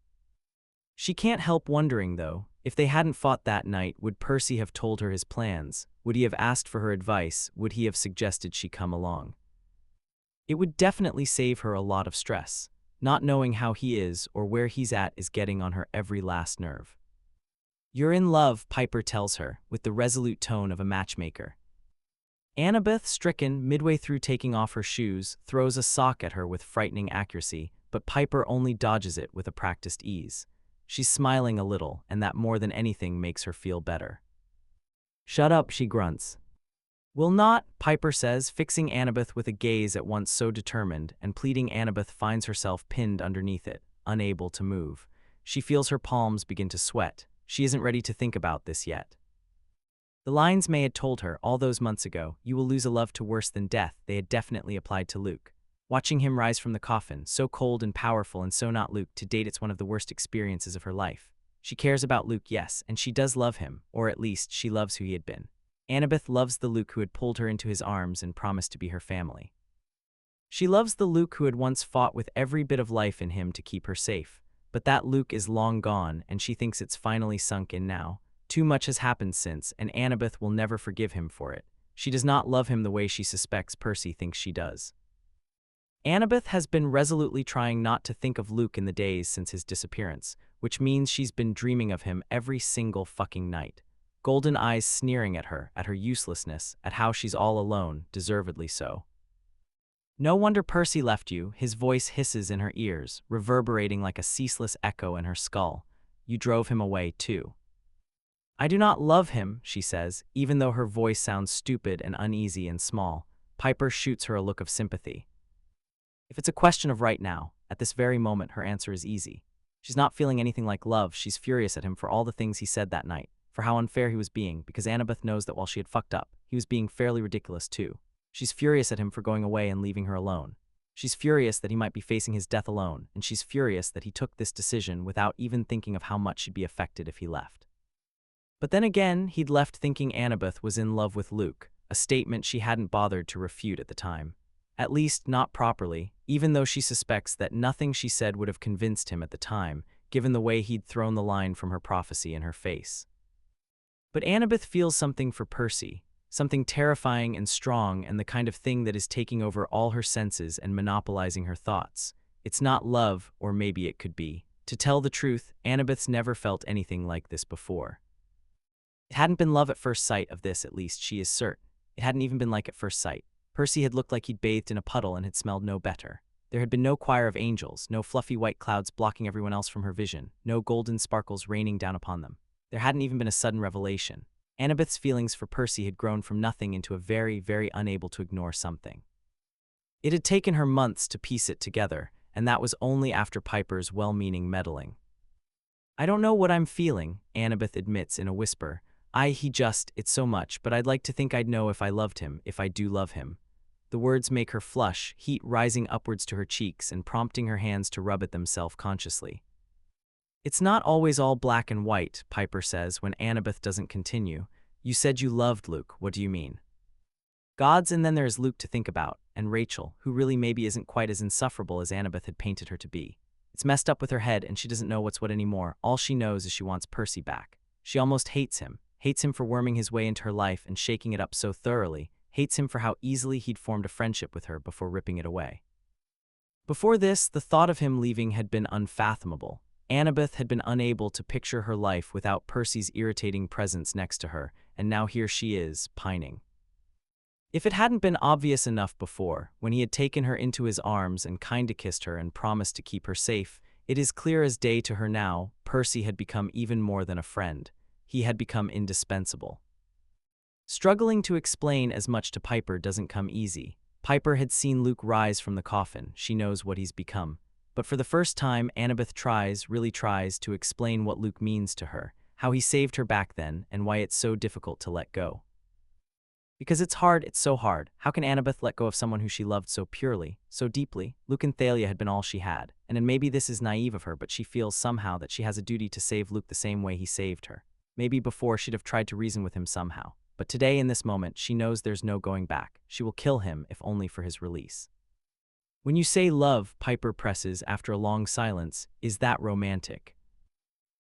She can't help wondering, though, if they hadn't fought that night, would Percy have told her his plans? Would he have asked for her advice? Would he have suggested she come along? It would definitely save her a lot of stress. Not knowing how he is or where he's at is getting on her every last nerve. "You're in love," Piper tells her, with the resolute tone of a matchmaker. Annabeth, stricken midway through taking off her shoes, throws a sock at her with frightening accuracy, but Piper only dodges it with a practiced ease. She's smiling a little, and that more than anything makes her feel better. "Shut up," she grunts. "Will not," Piper says, fixing Annabeth with a gaze at once so determined, and pleading. Annabeth finds herself pinned underneath it, unable to move. She feels her palms begin to sweat. She isn't ready to think about this yet. The lines May had told her all those months ago, "You will lose a love to worse than death," they had definitely applied to Luke. Watching him rise from the coffin, so cold and powerful and so not Luke, to date it's one of the worst experiences of her life. She cares about Luke, yes, and she does love him, or at least she loves who he had been. Annabeth loves the Luke who had pulled her into his arms and promised to be her family. She loves the Luke who had once fought with every bit of life in him to keep her safe. But that Luke is long gone, and she thinks it's finally sunk in now. Too much has happened since, and Annabeth will never forgive him for it. She does not love him the way she suspects Percy thinks she does. Annabeth has been resolutely trying not to think of Luke in the days since his disappearance, which means she's been dreaming of him every single fucking night. Golden eyes sneering at her uselessness, at how she's all alone, deservedly so. "No wonder Percy left you," his voice hisses in her ears, reverberating like a ceaseless echo in her skull. "You drove him away, too." "I do not love him," she says, even though her voice sounds stupid and uneasy and small. Piper shoots her a look of sympathy. If it's a question of right now, at this very moment, her answer is easy. She's not feeling anything like love. She's furious at him for all the things he said that night, for how unfair he was being, because Annabeth knows that while she had fucked up, he was being fairly ridiculous too. She's furious at him for going away and leaving her alone. She's furious that he might be facing his death alone, and she's furious that he took this decision without even thinking of how much she'd be affected if he left. But then again, he'd left thinking Annabeth was in love with Luke, a statement she hadn't bothered to refute at the time. At least, not properly, even though she suspects that nothing she said would have convinced him at the time, given the way he'd thrown the line from her prophecy in her face. But Annabeth feels something for Percy, something terrifying and strong, and the kind of thing that is taking over all her senses and monopolizing her thoughts. It's not love, or maybe it could be. To tell the truth, Annabeth's never felt anything like this before. It hadn't been love at first sight, of this at least she is certain. It hadn't even been like at first sight. Percy had looked like he'd bathed in a puddle and had smelled no better. There had been no choir of angels, no fluffy white clouds blocking everyone else from her vision, no golden sparkles raining down upon them. There hadn't even been a sudden revelation. Annabeth's feelings for Percy had grown from nothing into a very, very unable to ignore something. It had taken her months to piece it together, and that was only after Piper's well-meaning meddling. "I don't know what I'm feeling," Annabeth admits in a whisper. It's so much, but I'd like to think I'd know if I loved him, if I do love him." The words make her flush, heat rising upwards to her cheeks and prompting her hands to rub at them self-consciously. "It's not always all black and white," Piper says when Annabeth doesn't continue. "You said you loved Luke, what do you mean?" "Gods, and then there's Luke to think about, and Rachel, who really maybe isn't quite as insufferable as Annabeth had painted her to be. It's messed up with her head and she doesn't know what's what anymore. All she knows is she wants Percy back. She almost hates him for worming his way into her life and shaking it up so thoroughly, hates him for how easily he'd formed a friendship with her before ripping it away. Before this, the thought of him leaving had been unfathomable. Annabeth had been unable to picture her life without Percy's irritating presence next to her, and now here she is, pining. If it hadn't been obvious enough before, when he had taken her into his arms and kinda kissed her and promised to keep her safe, it is clear as day to her now, Percy had become even more than a friend. He had become indispensable. Struggling to explain as much to Piper doesn't come easy. Piper had seen Luke rise from the coffin. She knows what he's become. But for the first time, Annabeth really tries to explain what Luke means to her, how he saved her back then, and why it's so difficult to let go. Because it's so hard. How can Annabeth let go of someone who she loved so purely, so deeply? Luke and Thalia had been all she had, and maybe this is naive of her, but she feels somehow that she has a duty to save Luke the same way he saved her. Maybe before she'd have tried to reason with him somehow. But today, in this moment, she knows there's no going back. She will kill him, if only for his release. When you say love, Piper presses after a long silence, is that romantic?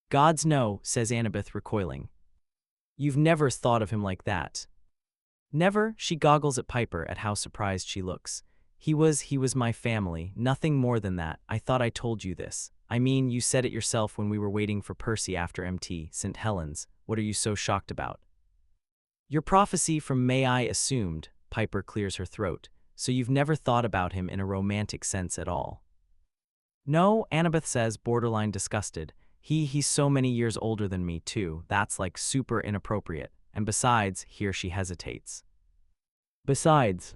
Gods no, says Annabeth, recoiling. You've never thought of him like that. Never, she goggles at Piper at how surprised she looks. He was my family, nothing more than that. I thought I told you this. I mean, you said it yourself when we were waiting for Percy after St. Helens. What are you so shocked about? Your prophecy from May I assumed, Piper clears her throat, so you've never thought about him in a romantic sense at all. No, Annabeth says, borderline disgusted. He's so many years older than me, too. That's like super inappropriate. And besides, here she hesitates. Besides.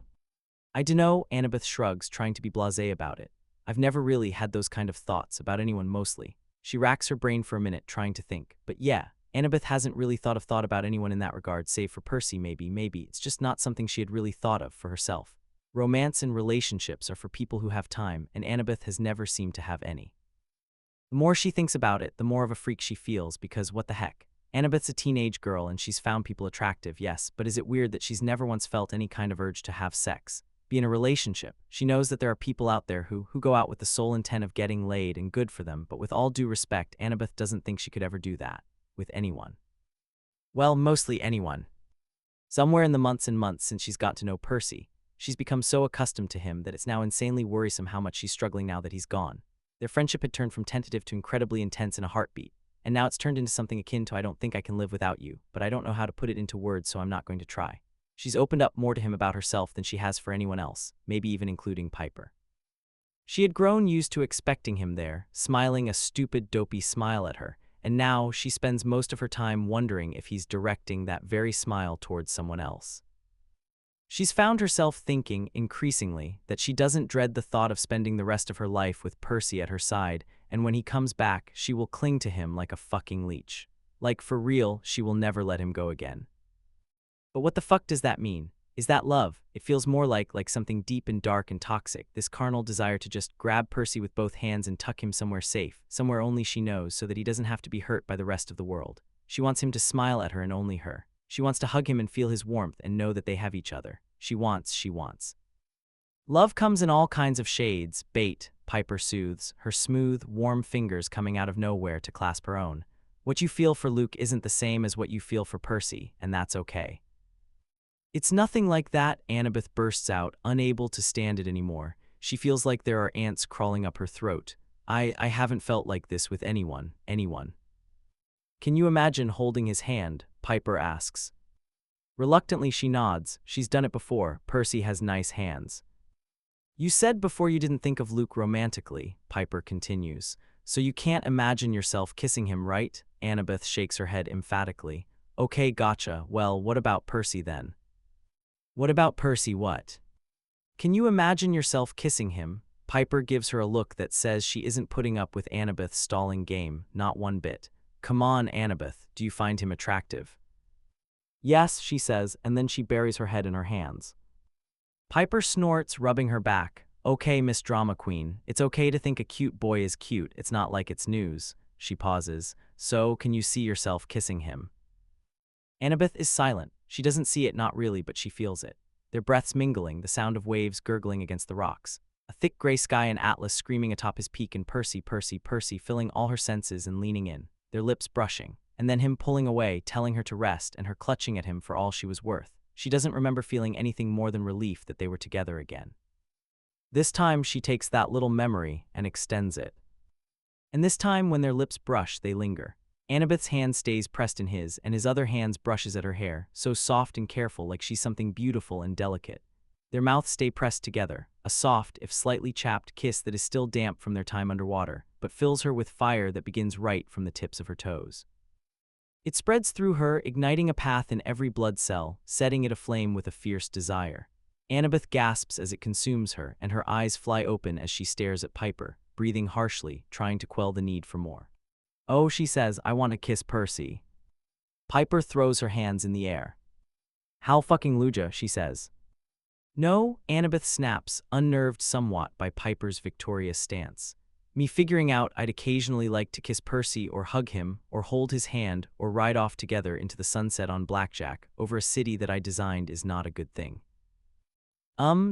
I dunno, Annabeth shrugs, trying to be blasé about it. I've never really had those kind of thoughts, about anyone mostly. She racks her brain for a minute, trying to think. But yeah, Annabeth hasn't really thought about anyone in that regard, save for Percy maybe. It's just not something she had really thought of for herself. Romance and relationships are for people who have time, and Annabeth has never seemed to have any. The more she thinks about it, the more of a freak she feels, because what the heck? Annabeth's a teenage girl and she's found people attractive, yes, but is it weird that she's never once felt any kind of urge to have sex? Be in a relationship. She knows that there are people out there who go out with the sole intent of getting laid, and good for them, but with all due respect, Annabeth doesn't think she could ever do that. With anyone. Well, mostly anyone. Somewhere in the months and months since she's got to know Percy, she's become so accustomed to him that it's now insanely worrisome how much she's struggling now that he's gone. Their friendship had turned from tentative to incredibly intense in a heartbeat, and now it's turned into something akin to I don't think I can live without you, but I don't know how to put it into words, so I'm not going to try. She's opened up more to him about herself than she has for anyone else, maybe even including Piper. She had grown used to expecting him there, smiling a stupid, dopey smile at her, and now she spends most of her time wondering if he's directing that very smile towards someone else. She's found herself thinking, increasingly, that she doesn't dread the thought of spending the rest of her life with Percy at her side, and when he comes back, she will cling to him like a fucking leech. Like, for real, she will never let him go again. But what the fuck does that mean? Is that love? It feels more like something deep and dark and toxic, this carnal desire to just grab Percy with both hands and tuck him somewhere safe, somewhere only she knows, so that he doesn't have to be hurt by the rest of the world. She wants him to smile at her and only her. She wants to hug him and feel his warmth and know that they have each other. She wants. Love comes in all kinds of shades, bait, Piper soothes, her smooth, warm fingers coming out of nowhere to clasp her own. What you feel for Luke isn't the same as what you feel for Percy, and that's okay. It's nothing like that, Annabeth bursts out, unable to stand it anymore. She feels like there are ants crawling up her throat. I haven't felt like this with anyone. Can you imagine holding his hand? Piper asks. Reluctantly she nods. She's done it before. Percy has nice hands. You said before you didn't think of Luke romantically, Piper continues. So you can't imagine yourself kissing him, right? Annabeth shakes her head emphatically. Okay, gotcha. Well, what about Percy then? What about Percy what? Can you imagine yourself kissing him? Piper gives her a look that says she isn't putting up with Annabeth's stalling game, not one bit. Come on, Annabeth, do you find him attractive? Yes, she says, and then she buries her head in her hands. Piper snorts, rubbing her back. Okay, Miss Drama Queen, it's okay to think a cute boy is cute, it's not like it's news. She pauses. So, can you see yourself kissing him? Annabeth is silent. She doesn't see it, not really, but she feels it. Their breaths mingling, the sound of waves gurgling against the rocks. A thick gray sky and Atlas screaming atop his peak, and Percy, filling all her senses and leaning in, their lips brushing, and then him pulling away, telling her to rest, and her clutching at him for all she was worth. She doesn't remember feeling anything more than relief that they were together again. This time she takes that little memory and extends it. And this time when their lips brush, they linger. Annabeth's hand stays pressed in his, and his other hand brushes at her hair, so soft and careful, like she's something beautiful and delicate. Their mouths stay pressed together, a soft, if slightly chapped, kiss that is still damp from their time underwater, but fills her with fire that begins right from the tips of her toes. It spreads through her, igniting a path in every blood cell, setting it aflame with a fierce desire. Annabeth gasps as it consumes her, and her eyes fly open as she stares at Piper, breathing harshly, trying to quell the need for more. "Oh," she says, "I want to kiss Percy." Piper throws her hands in the air. "How fucking luja," she says. "No," Annabeth snaps, unnerved somewhat by Piper's victorious stance. "Me figuring out I'd occasionally like to kiss Percy or hug him or hold his hand or ride off together into the sunset on blackjack over a city that I designed is not a good thing."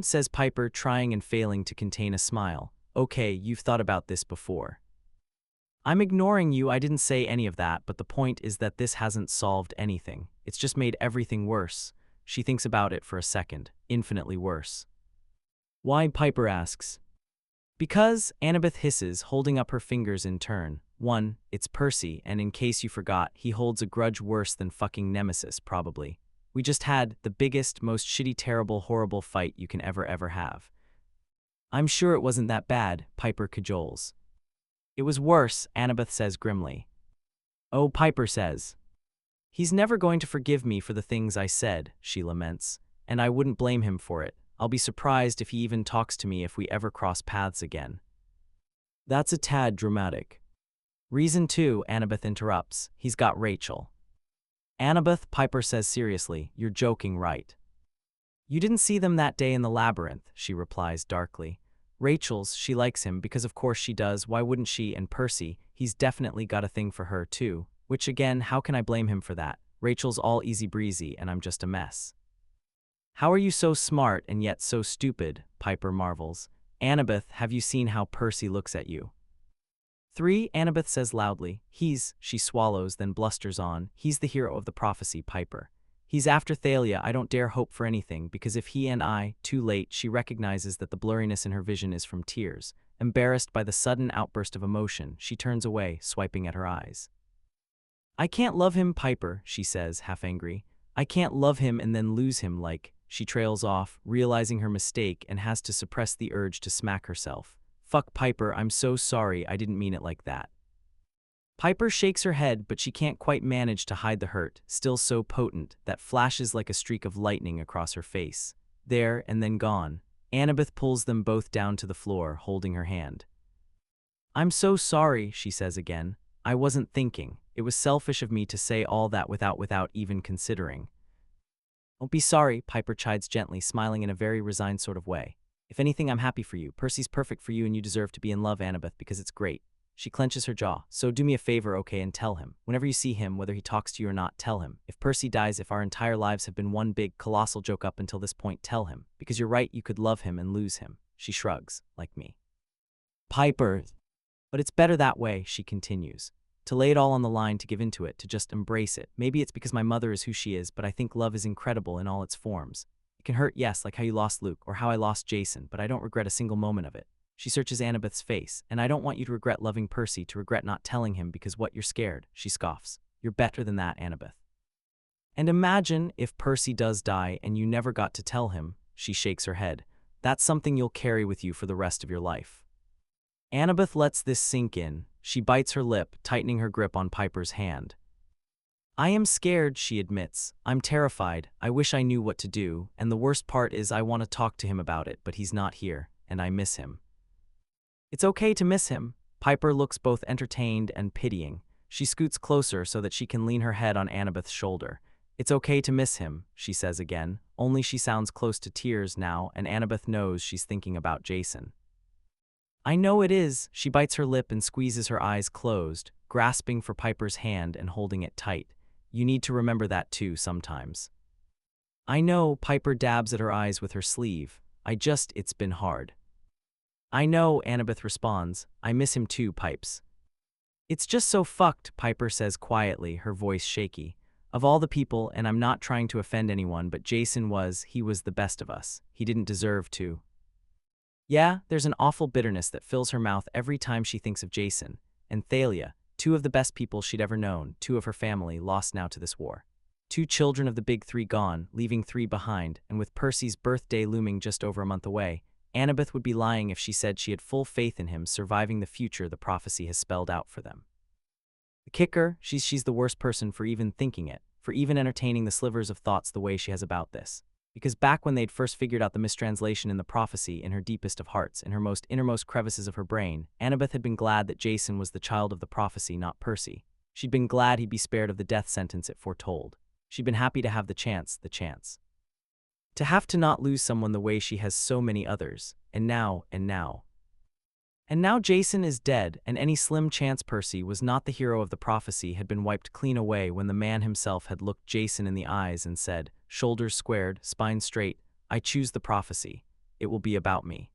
Says Piper, trying and failing to contain a smile. "Okay, you've thought about this before." "I'm ignoring you, I didn't say any of that, but the point is that this hasn't solved anything. It's just made everything worse." She thinks about it for a second. "Infinitely worse." "Why?" Piper asks. "Because," Annabeth hisses, holding up her fingers in turn. "One, it's Percy, and in case you forgot, he holds a grudge worse than fucking Nemesis, probably. We just had the biggest, most shitty, terrible, horrible fight you can ever have." "I'm sure it wasn't that bad," Piper cajoles. "It was worse," Annabeth says grimly. "Oh," Piper says. "He's never going to forgive me for the things I said," she laments, "and I wouldn't blame him for it. I'll be surprised if he even talks to me if we ever cross paths again." "That's a tad dramatic." "Reason 2, Annabeth interrupts. "He's got Rachel." "Annabeth," Piper says seriously, "you're joking, right?" "You didn't see them that day in the labyrinth," she replies darkly. "She likes him because of course she does, why wouldn't she? And Percy, he's definitely got a thing for her too, which again, how can I blame him for that? Rachel's all easy breezy and I'm just a mess." "How are you so smart and yet so stupid?" Piper marvels. "Annabeth, have you seen how Percy looks at you?" 3, Annabeth says loudly. She swallows, then blusters on. "He's the hero of the prophecy, Piper. He's after Thalia. I don't dare hope for anything, because if he and I," too late, she recognizes that the blurriness in her vision is from tears. Embarrassed by the sudden outburst of emotion, she turns away, swiping at her eyes. "I can't love him, Piper," she says, half angry. "I can't love him and then lose him like..." She trails off, realizing her mistake, and has to suppress the urge to smack herself. "Fuck, Piper, I'm so sorry, I didn't mean it like that." Piper shakes her head, but she can't quite manage to hide the hurt, still so potent, that flashes like a streak of lightning across her face. There and then gone. Annabeth pulls them both down to the floor, holding her hand. "I'm so sorry," she says again. "I wasn't thinking. It was selfish of me to say all that without even considering." "Don't be sorry," Piper chides gently, smiling in a very resigned sort of way. "If anything, I'm happy for you. Percy's perfect for you and you deserve to be in love, Annabeth, because it's great." She clenches her jaw. "So do me a favor, okay, and tell him. Whenever you see him, whether he talks to you or not, tell him. If Percy dies, if our entire lives have been one big, colossal joke up until this point, tell him. Because you're right, you could love him and lose him." She shrugs, like me. "Piper." "But it's better that way," she continues. "To lay it all on the line, to give into it, to just embrace it. Maybe it's because my mother is who she is, but I think love is incredible in all its forms. It can hurt, yes, like how you lost Luke, or how I lost Jason, but I don't regret a single moment of it." She searches Annabeth's face. "And I don't want you to regret loving Percy, to regret not telling him because what, you're scared." She scoffs. "You're better than that, Annabeth." "And imagine if Percy does die and you never got to tell him." She shakes her head. "That's something you'll carry with you for the rest of your life." Annabeth lets this sink in. She bites her lip, tightening her grip on Piper's hand. "I am scared," she admits. "I'm terrified. I wish I knew what to do, and the worst part is I want to talk to him about it, but he's not here, and I miss him." "It's okay to miss him." Piper looks both entertained and pitying. She scoots closer so that she can lean her head on Annabeth's shoulder. "It's okay to miss him," she says again, only she sounds close to tears now, and Annabeth knows she's thinking about Jason. "I know it is." She bites her lip and squeezes her eyes closed, grasping for Piper's hand and holding it tight. "You need to remember that too sometimes." "I know." Piper dabs at her eyes with her sleeve. It's been hard." "I know," Annabeth responds. "I miss him too," Pipes. "It's just so fucked," Piper says quietly, her voice shaky. "Of all the people, and I'm not trying to offend anyone, but he was the best of us. He didn't deserve to." Yeah, there's an awful bitterness that fills her mouth every time she thinks of Jason and Thalia, 2 of the best people she'd ever known, 2 of her family lost now to this war. 2 children of the big 3 gone, leaving 3 behind, and with Percy's birthday looming just over a month away, Annabeth would be lying if she said she had full faith in him surviving the future the prophecy has spelled out for them. The kicker, she's the worst person for even thinking it, for even entertaining the slivers of thoughts the way she has about this. Because back when they'd first figured out the mistranslation in the prophecy in her deepest of hearts, in her most innermost crevices of her brain, Annabeth had been glad that Jason was the child of the prophecy, not Percy. She'd been glad he'd be spared of the death sentence it foretold. She'd been happy to have the chance. To have to not lose someone the way she has so many others. And now Jason is dead, and any slim chance Percy was not the hero of the prophecy had been wiped clean away when the man himself had looked Jason in the eyes and said, shoulders squared, spine straight, I choose the prophecy. It will be about me.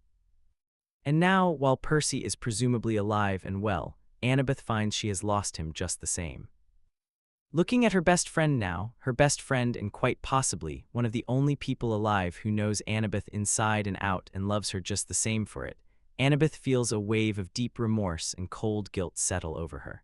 And now, while Percy is presumably alive and well, Annabeth finds she has lost him just the same. Looking at her best friend now, her best friend and quite possibly one of the only people alive who knows Annabeth inside and out and loves her just the same for it, Annabeth feels a wave of deep remorse and cold guilt settle over her.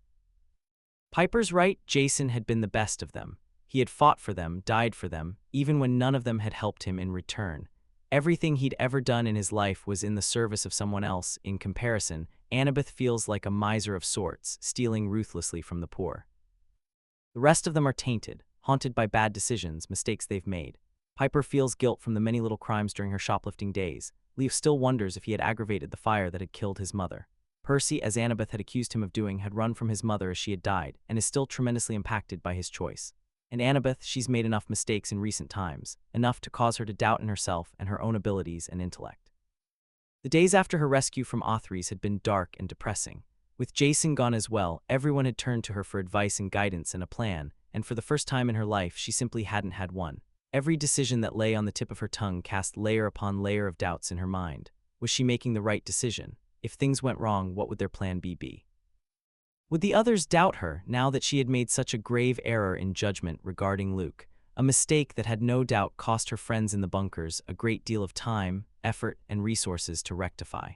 Piper's right, Jason had been the best of them. He had fought for them, died for them, even when none of them had helped him in return. Everything he'd ever done in his life was in the service of someone else. In comparison, Annabeth feels like a miser of sorts, stealing ruthlessly from the poor. The rest of them are tainted, haunted by bad decisions, mistakes they've made. Piper feels guilt from the many little crimes during her shoplifting days. Leaf still wonders if he had aggravated the fire that had killed his mother. Percy, as Annabeth had accused him of doing, had run from his mother as she had died, and is still tremendously impacted by his choice. And Annabeth, she's made enough mistakes in recent times, enough to cause her to doubt in herself and her own abilities and intellect. The days after her rescue from Othries had been dark and depressing. With Jason gone as well, everyone had turned to her for advice and guidance and a plan, and for the first time in her life she simply hadn't had one. Every decision that lay on the tip of her tongue cast layer upon layer of doubts in her mind. Was she making the right decision? If things went wrong, what would their plan be? Would the others doubt her, now that she had made such a grave error in judgment regarding Luke? A mistake that had no doubt cost her friends in the bunkers a great deal of time, effort, and resources to rectify.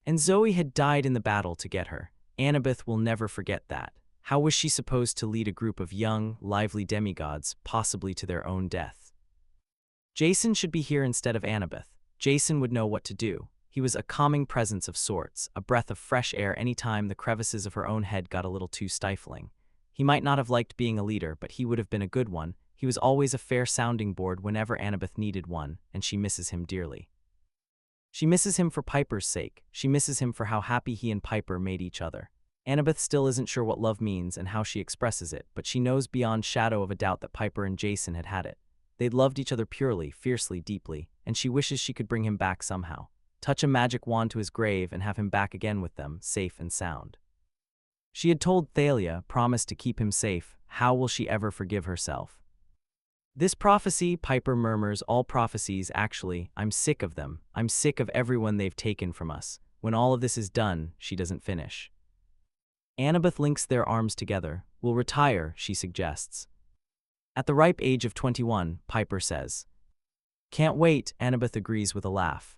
And Zoe had died in the battle to get her. Annabeth will never forget that. How was she supposed to lead a group of young, lively demigods, possibly to their own death? Jason should be here instead of Annabeth. Jason would know what to do. He was a calming presence of sorts, a breath of fresh air any time the crevices of her own head got a little too stifling. He might not have liked being a leader, but he would have been a good one. He was always a fair sounding board whenever Annabeth needed one, and she misses him dearly. She misses him for Piper's sake. She misses him for how happy he and Piper made each other. Annabeth still isn't sure what love means and how she expresses it, but she knows beyond shadow of a doubt that Piper and Jason had had it. They'd loved each other purely, fiercely, deeply, and she wishes she could bring him back somehow. Touch a magic wand to his grave and have him back again with them, safe and sound. She had told Thalia, promised to keep him safe. How will she ever forgive herself? This prophecy, Piper murmurs, all prophecies, actually, I'm sick of them. I'm sick of everyone they've taken from us. When all of this is done, she doesn't finish. Annabeth links their arms together. We'll retire, she suggests. At the ripe age of 21, Piper says. Can't wait, Annabeth agrees with a laugh.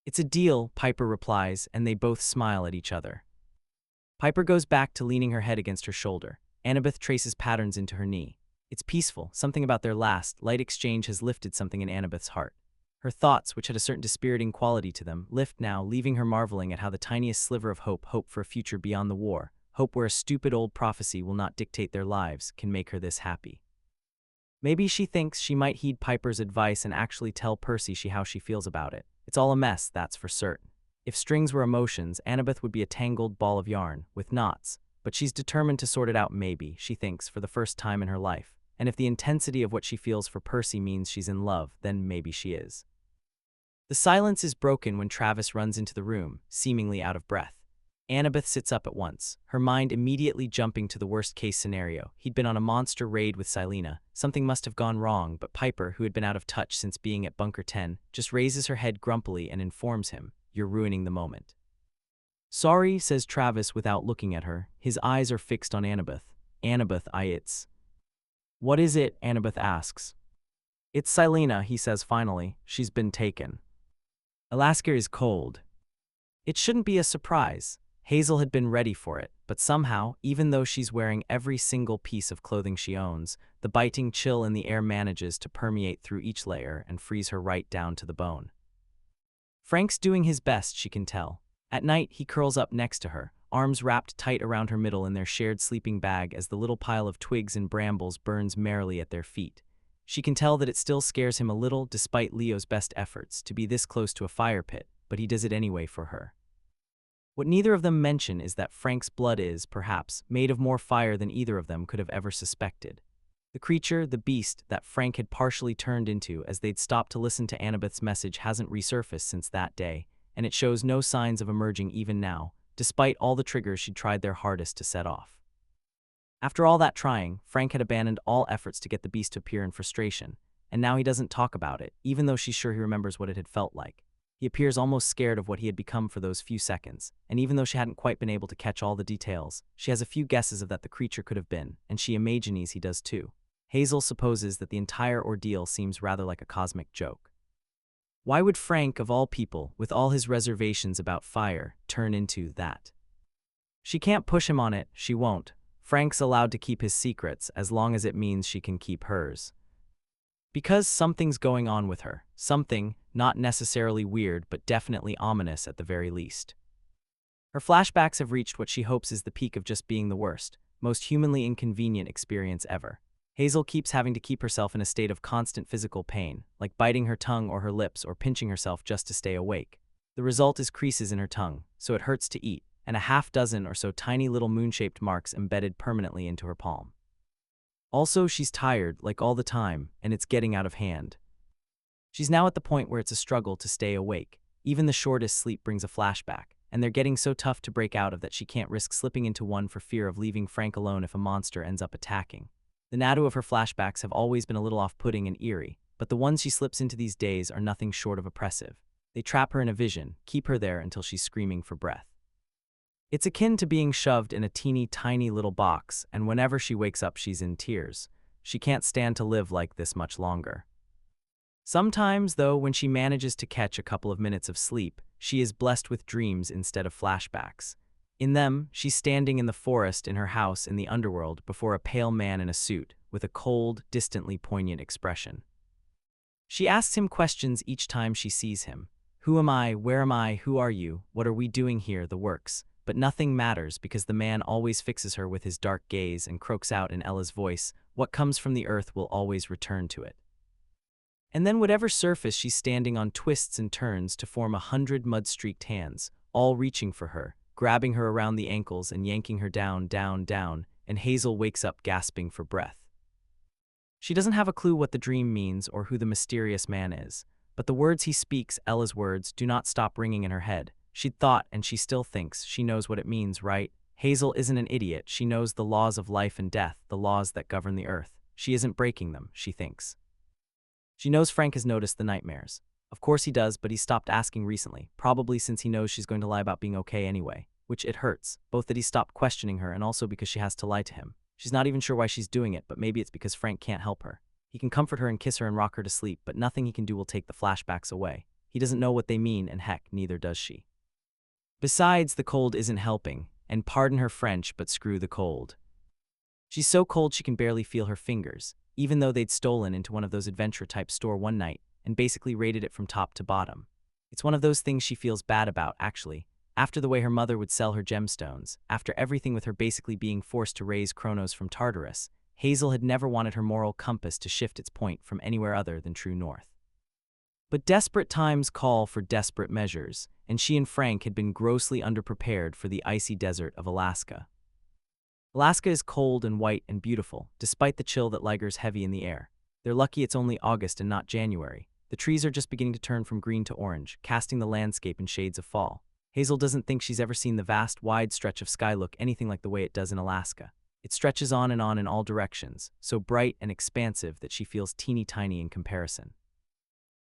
It's a deal, Piper replies, and they both smile at each other. Piper goes back to leaning her head against her shoulder. Annabeth traces patterns into her knee. It's peaceful. Something about their last, light exchange has lifted something in Annabeth's heart. Her thoughts, which had a certain dispiriting quality to them, lift now, leaving her marveling at how the tiniest sliver of hope for a future beyond the war, hope where a stupid old prophecy will not dictate their lives, can make her this happy. Maybe she thinks she might heed Piper's advice and actually tell Percy how she feels about it. It's all a mess, that's for certain. If strings were emotions, Annabeth would be a tangled ball of yarn, with knots, but she's determined to sort it out maybe, she thinks, for the first time in her life. And if the intensity of what she feels for Percy means she's in love, then maybe she is. The silence is broken when Travis runs into the room, seemingly out of breath. Annabeth sits up at once, her mind immediately jumping to the worst-case scenario. He'd been on a monster raid with Silena. Something must have gone wrong, but Piper, who had been out of touch since being at Bunker 10, just raises her head grumpily and informs him, "You're ruining the moment." "Sorry," says Travis without looking at her. His eyes are fixed on Annabeth. "Annabeth, it's..." "What is it?" Annabeth asks. "It's Silena," he says finally. "She's been taken." Alaska is cold. It shouldn't be a surprise. Hazel had been ready for it, but somehow, even though she's wearing every single piece of clothing she owns, the biting chill in the air manages to permeate through each layer and freeze her right down to the bone. Frank's doing his best, she can tell. At night, he curls up next to her, arms wrapped tight around her middle in their shared sleeping bag as the little pile of twigs and brambles burns merrily at their feet. She can tell that it still scares him a little despite Leo's best efforts to be this close to a fire pit, but he does it anyway for her. What neither of them mention is that Frank's blood is, perhaps, made of more fire than either of them could have ever suspected. The creature, the beast, that Frank had partially turned into as they'd stopped to listen to Annabeth's message hasn't resurfaced since that day, and it shows no signs of emerging even now, despite all the triggers she'd tried their hardest to set off. After all that trying, Frank had abandoned all efforts to get the beast to appear in frustration, and now he doesn't talk about it, even though she's sure he remembers what it had felt like. He appears almost scared of what he had become for those few seconds, and even though she hadn't quite been able to catch all the details, she has a few guesses of that the creature could have been, and she imagines he does too. Hazel supposes that the entire ordeal seems rather like a cosmic joke. Why would Frank, of all people, with all his reservations about fire, turn into that? She can't push him on it, she won't. Frank's allowed to keep his secrets as long as it means she can keep hers. Because something's going on with her, something, not necessarily weird but definitely ominous at the very least. Her flashbacks have reached what she hopes is the peak of just being the worst, most humanly inconvenient experience ever. Hazel keeps having to keep herself in a state of constant physical pain, like biting her tongue or her lips or pinching herself just to stay awake. The result is creases in her tongue, so it hurts to eat, and a half-dozen or so tiny little moon-shaped marks embedded permanently into her palm. Also, she's tired, like all the time, and it's getting out of hand. She's now at the point where it's a struggle to stay awake. Even the shortest sleep brings a flashback, and they're getting so tough to break out of that she can't risk slipping into one for fear of leaving Frank alone if a monster ends up attacking. The nado of her flashbacks have always been a little off-putting and eerie, but the ones she slips into these days are nothing short of oppressive. They trap her in a vision, keep her there until she's screaming for breath. It's akin to being shoved in a teeny tiny little box, and whenever she wakes up she's in tears. She can't stand to live like this much longer. Sometimes, though, when she manages to catch a couple of minutes of sleep, she is blessed with dreams instead of flashbacks. In them, she's standing in the forest in her house in the underworld before a pale man in a suit, with a cold, distantly poignant expression. She asks him questions each time she sees him. Who am I? Where am I? Who are you? What are we doing here? The works. But nothing matters because the man always fixes her with his dark gaze and croaks out in Ella's voice, what comes from the earth will always return to it. And then whatever surface she's standing on twists and turns to form 100 mud-streaked hands, all reaching for her, grabbing her around the ankles and yanking her down, down, down, and Hazel wakes up gasping for breath. She doesn't have a clue what the dream means or who the mysterious man is, but the words he speaks, Ella's words, do not stop ringing in her head. She'd thought, and she still thinks, she knows what it means, right? Hazel isn't an idiot. She knows the laws of life and death, the laws that govern the earth. She isn't breaking them, she thinks. She knows Frank has noticed the nightmares. Of course he does, but he's stopped asking recently, probably since he knows she's going to lie about being okay anyway, which it hurts, both that he stopped questioning her and also because she has to lie to him. She's not even sure why she's doing it, but maybe it's because Frank can't help her. He can comfort her and kiss her and rock her to sleep, but nothing he can do will take the flashbacks away. He doesn't know what they mean, and heck, neither does she. Besides, the cold isn't helping, and pardon her French, but screw the cold. She's so cold she can barely feel her fingers, even though they'd stolen into one of those adventure-type store one night and basically raided it from top to bottom. It's one of those things she feels bad about, actually. After the way her mother would sell her gemstones, after everything with her basically being forced to raise Kronos from Tartarus, Hazel had never wanted her moral compass to shift its point from anywhere other than true north. But desperate times call for desperate measures, and she and Frank had been grossly underprepared for the icy desert of Alaska. Alaska is cold and white and beautiful, despite the chill that lingers heavy in the air. They're lucky it's only August and not January. The trees are just beginning to turn from green to orange, casting the landscape in shades of fall. Hazel doesn't think she's ever seen the vast, wide stretch of sky look anything like the way it does in Alaska. It stretches on in all directions, so bright and expansive that she feels teeny tiny in comparison.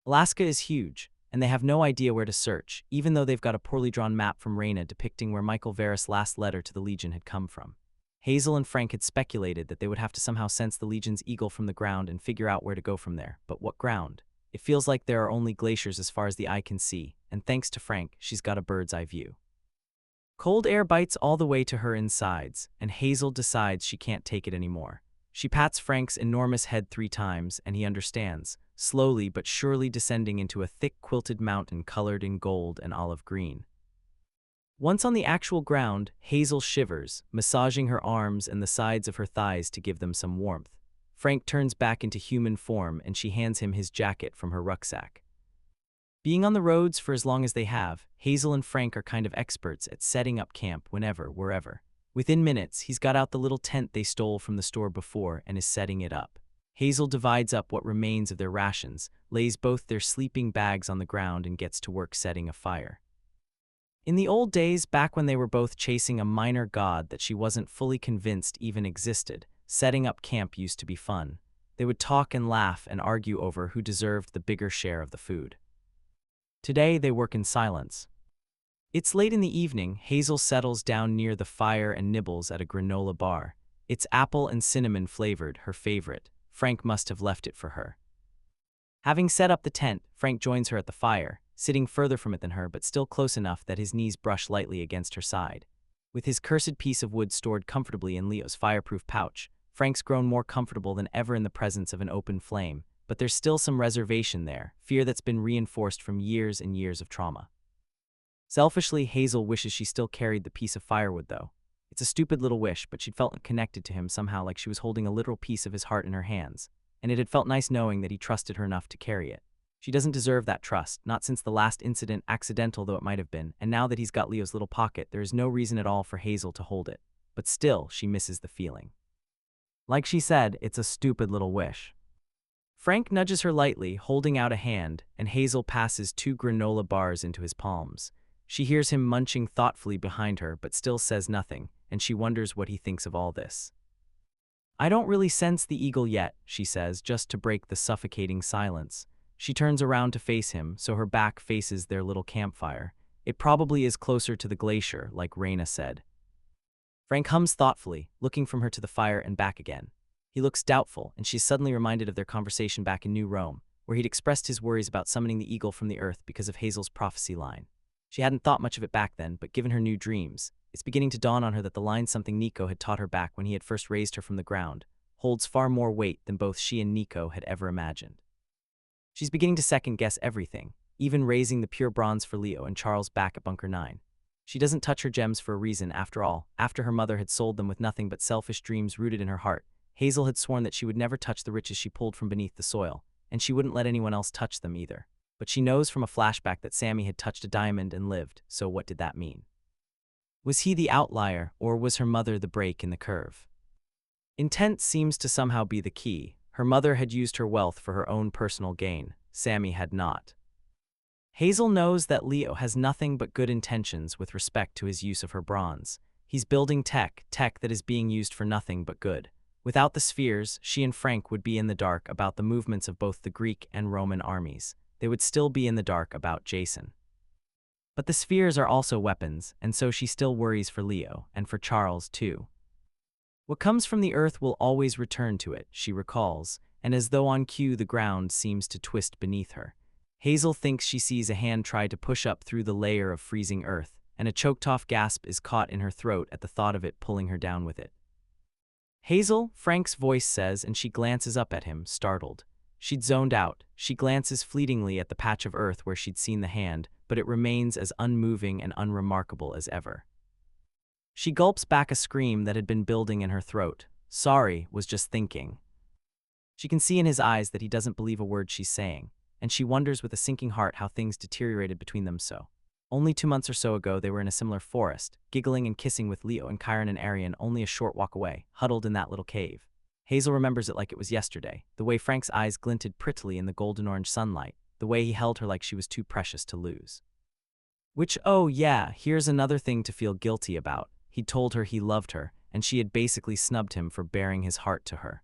Alaska is huge, and they have no idea where to search, even though they've got a poorly drawn map from Raina depicting where Michael Varys' last letter to the Legion had come from. Hazel and Frank had speculated that they would have to somehow sense the Legion's eagle from the ground and figure out where to go from there, but what ground? It feels like there are only glaciers as far as the eye can see, and thanks to Frank, she's got a bird's-eye view. Cold air bites all the way to her insides, and Hazel decides she can't take it anymore. She pats Frank's enormous head 3 times, and he understands, slowly but surely descending into a thick quilted mountain colored in gold and olive green. Once on the actual ground, Hazel shivers, massaging her arms and the sides of her thighs to give them some warmth. Frank turns back into human form and she hands him his jacket from her rucksack. Being on the roads for as long as they have, Hazel and Frank are kind of experts at setting up camp whenever, wherever. Within minutes, he's got out the little tent they stole from the store before and is setting it up. Hazel divides up what remains of their rations, lays both their sleeping bags on the ground and gets to work setting a fire. In the old days, back when they were both chasing a minor god that she wasn't fully convinced even existed, setting up camp used to be fun. They would talk and laugh and argue over who deserved the bigger share of the food. Today, they work in silence. It's late in the evening. Hazel settles down near the fire and nibbles at a granola bar. It's apple and cinnamon flavored, her favorite. Frank must have left it for her. Having set up the tent, Frank joins her at the fire, sitting further from it than her but still close enough that his knees brush lightly against her side. With his cursed piece of wood stored comfortably in Leo's fireproof pouch, Frank's grown more comfortable than ever in the presence of an open flame, but there's still some reservation there, fear that's been reinforced from years and years of trauma. Selfishly, Hazel wishes she still carried the piece of firewood though. It's a stupid little wish, but she'd felt connected to him somehow, like she was holding a literal piece of his heart in her hands, and it had felt nice knowing that he trusted her enough to carry it. She doesn't deserve that trust, not since the last incident, accidental though it might have been, and now that he's got Leo's little pocket, there is no reason at all for Hazel to hold it. But still, she misses the feeling. Like she said, it's a stupid little wish. Frank nudges her lightly, holding out a hand, and Hazel passes 2 granola bars into his palms. She hears him munching thoughtfully behind her but still says nothing, and she wonders what he thinks of all this. "I don't really sense the eagle yet," she says, just to break the suffocating silence. She turns around to face him, so her back faces their little campfire. It probably is closer to the glacier, like Raina said. Frank hums thoughtfully, looking from her to the fire and back again. He looks doubtful, and she's suddenly reminded of their conversation back in New Rome, where he'd expressed his worries about summoning the eagle from the earth because of Hazel's prophecy line. She hadn't thought much of it back then, but given her new dreams, it's beginning to dawn on her that the line, something Nico had taught her back when he had first raised her from the ground, holds far more weight than both she and Nico had ever imagined. She's beginning to second-guess everything, even raising the pure bronze for Leo and Charles back at Bunker 9. She doesn't touch her gems for a reason, after all. After her mother had sold them with nothing but selfish dreams rooted in her heart, Hazel had sworn that she would never touch the riches she pulled from beneath the soil, and she wouldn't let anyone else touch them either. But she knows from a flashback that Sammy had touched a diamond and lived, so what did that mean? Was he the outlier, or was her mother the break in the curve? Intent seems to somehow be the key. Her mother had used her wealth for her own personal gain. Sammy had not. Hazel knows that Leo has nothing but good intentions with respect to his use of her bronze. He's building tech that is being used for nothing but good. Without the spheres, she and Frank would be in the dark about the movements of both the Greek and Roman armies. They would still be in the dark about Jason. But the spheres are also weapons, and so she still worries for Leo, and for Charles too. What comes from the earth will always return to it, she recalls, and as though on cue the ground seems to twist beneath her. Hazel thinks she sees a hand try to push up through the layer of freezing earth, and a choked-off gasp is caught in her throat at the thought of it pulling her down with it. "Hazel," Frank's voice says, and she glances up at him, startled. She'd zoned out. She glances fleetingly at the patch of earth where she'd seen the hand, but it remains as unmoving and unremarkable as ever. She gulps back a scream that had been building in her throat. "Sorry, was just thinking." She can see in his eyes that he doesn't believe a word she's saying, and she wonders with a sinking heart how things deteriorated between them so. Only 2 months or so ago they were in a similar forest, giggling and kissing with Leo and Chiron and Arian only a short walk away, huddled in that little cave. Hazel remembers it like it was yesterday, the way Frank's eyes glinted prettily in the golden-orange sunlight, the way he held her like she was too precious to lose. Which, oh yeah, here's another thing to feel guilty about. He'd told her he loved her, and she had basically snubbed him for baring his heart to her.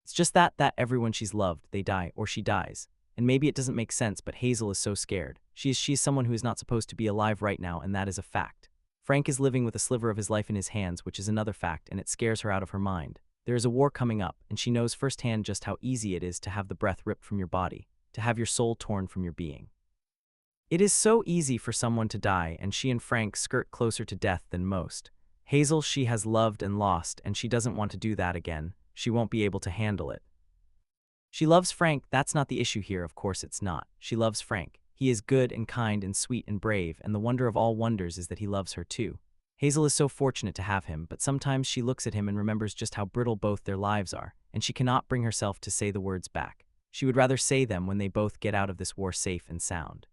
It's just that everyone she's loved, they die, or she dies. And maybe it doesn't make sense, but Hazel is so scared. She is someone who is not supposed to be alive right now, and that is a fact. Frank is living with a sliver of his life in his hands, which is another fact, and it scares her out of her mind. There is a war coming up, and she knows firsthand just how easy it is to have the breath ripped from your body, to have your soul torn from your being. It is so easy for someone to die, and she and Frank skirt closer to death than most. Hazel she has loved and lost, and she doesn't want to do that again. She won't be able to handle it. She loves Frank, that's not the issue here, of course it's not. She loves Frank. He is good and kind and sweet and brave, and the wonder of all wonders is that he loves her too. Hazel is so fortunate to have him, but sometimes she looks at him and remembers just how brittle both their lives are. and she cannot bring herself to say the words back. She would rather say them when they both get out of this war safe and sound.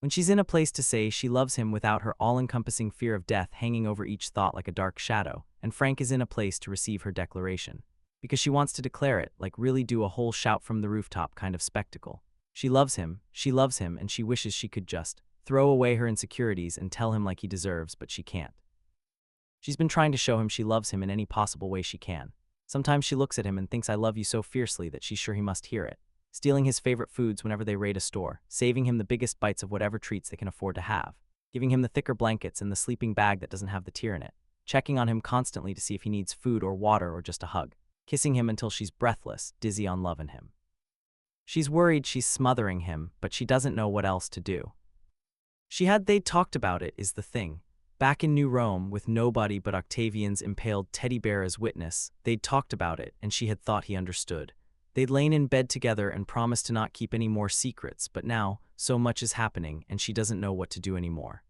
When she's in a place to say she loves him without her all-encompassing fear of death hanging over each thought like a dark shadow, and Frank is in a place to receive her declaration. Because she wants to declare it, like really do a whole shout from the rooftop kind of spectacle. She loves him, and she wishes she could just throw away her insecurities and tell him like he deserves, but she can't. She's been trying to show him she loves him in any possible way she can. Sometimes she looks at him and thinks I love you so fiercely that she's sure he must hear it. Stealing his favorite foods whenever they raid a store, saving him the biggest bites of whatever treats they can afford to have, giving him the thicker blankets and the sleeping bag that doesn't have the tear in it, checking on him constantly to see if he needs food or water or just a hug, kissing him until she's breathless, dizzy on loving him. She's worried she's smothering him, but she doesn't know what else to do. They'd talked about it is the thing. Back in New Rome, with nobody but Octavian's impaled teddy bear as witness, they'd talked about it, and she had thought he understood. They'd lain in bed together and promised to not keep any more secrets, but now, so much is happening, and she doesn't know what to do anymore.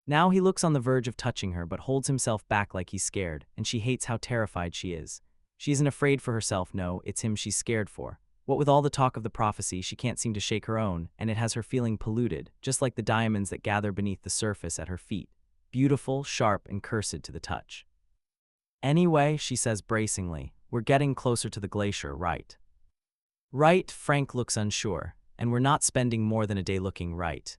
Now he looks on the verge of touching her, but holds himself back like he's scared, and she hates how terrified she is. She isn't afraid for herself, no, it's him she's scared for. What with all the talk of the prophecy, she can't seem to shake her own, and it has her feeling polluted, just like the diamonds that gather beneath the surface at her feet. Beautiful, sharp, and cursed to the touch. Anyway, she says bracingly, we're getting closer to the glacier, right? Right, Frank looks unsure, and we're not spending more than a day looking right.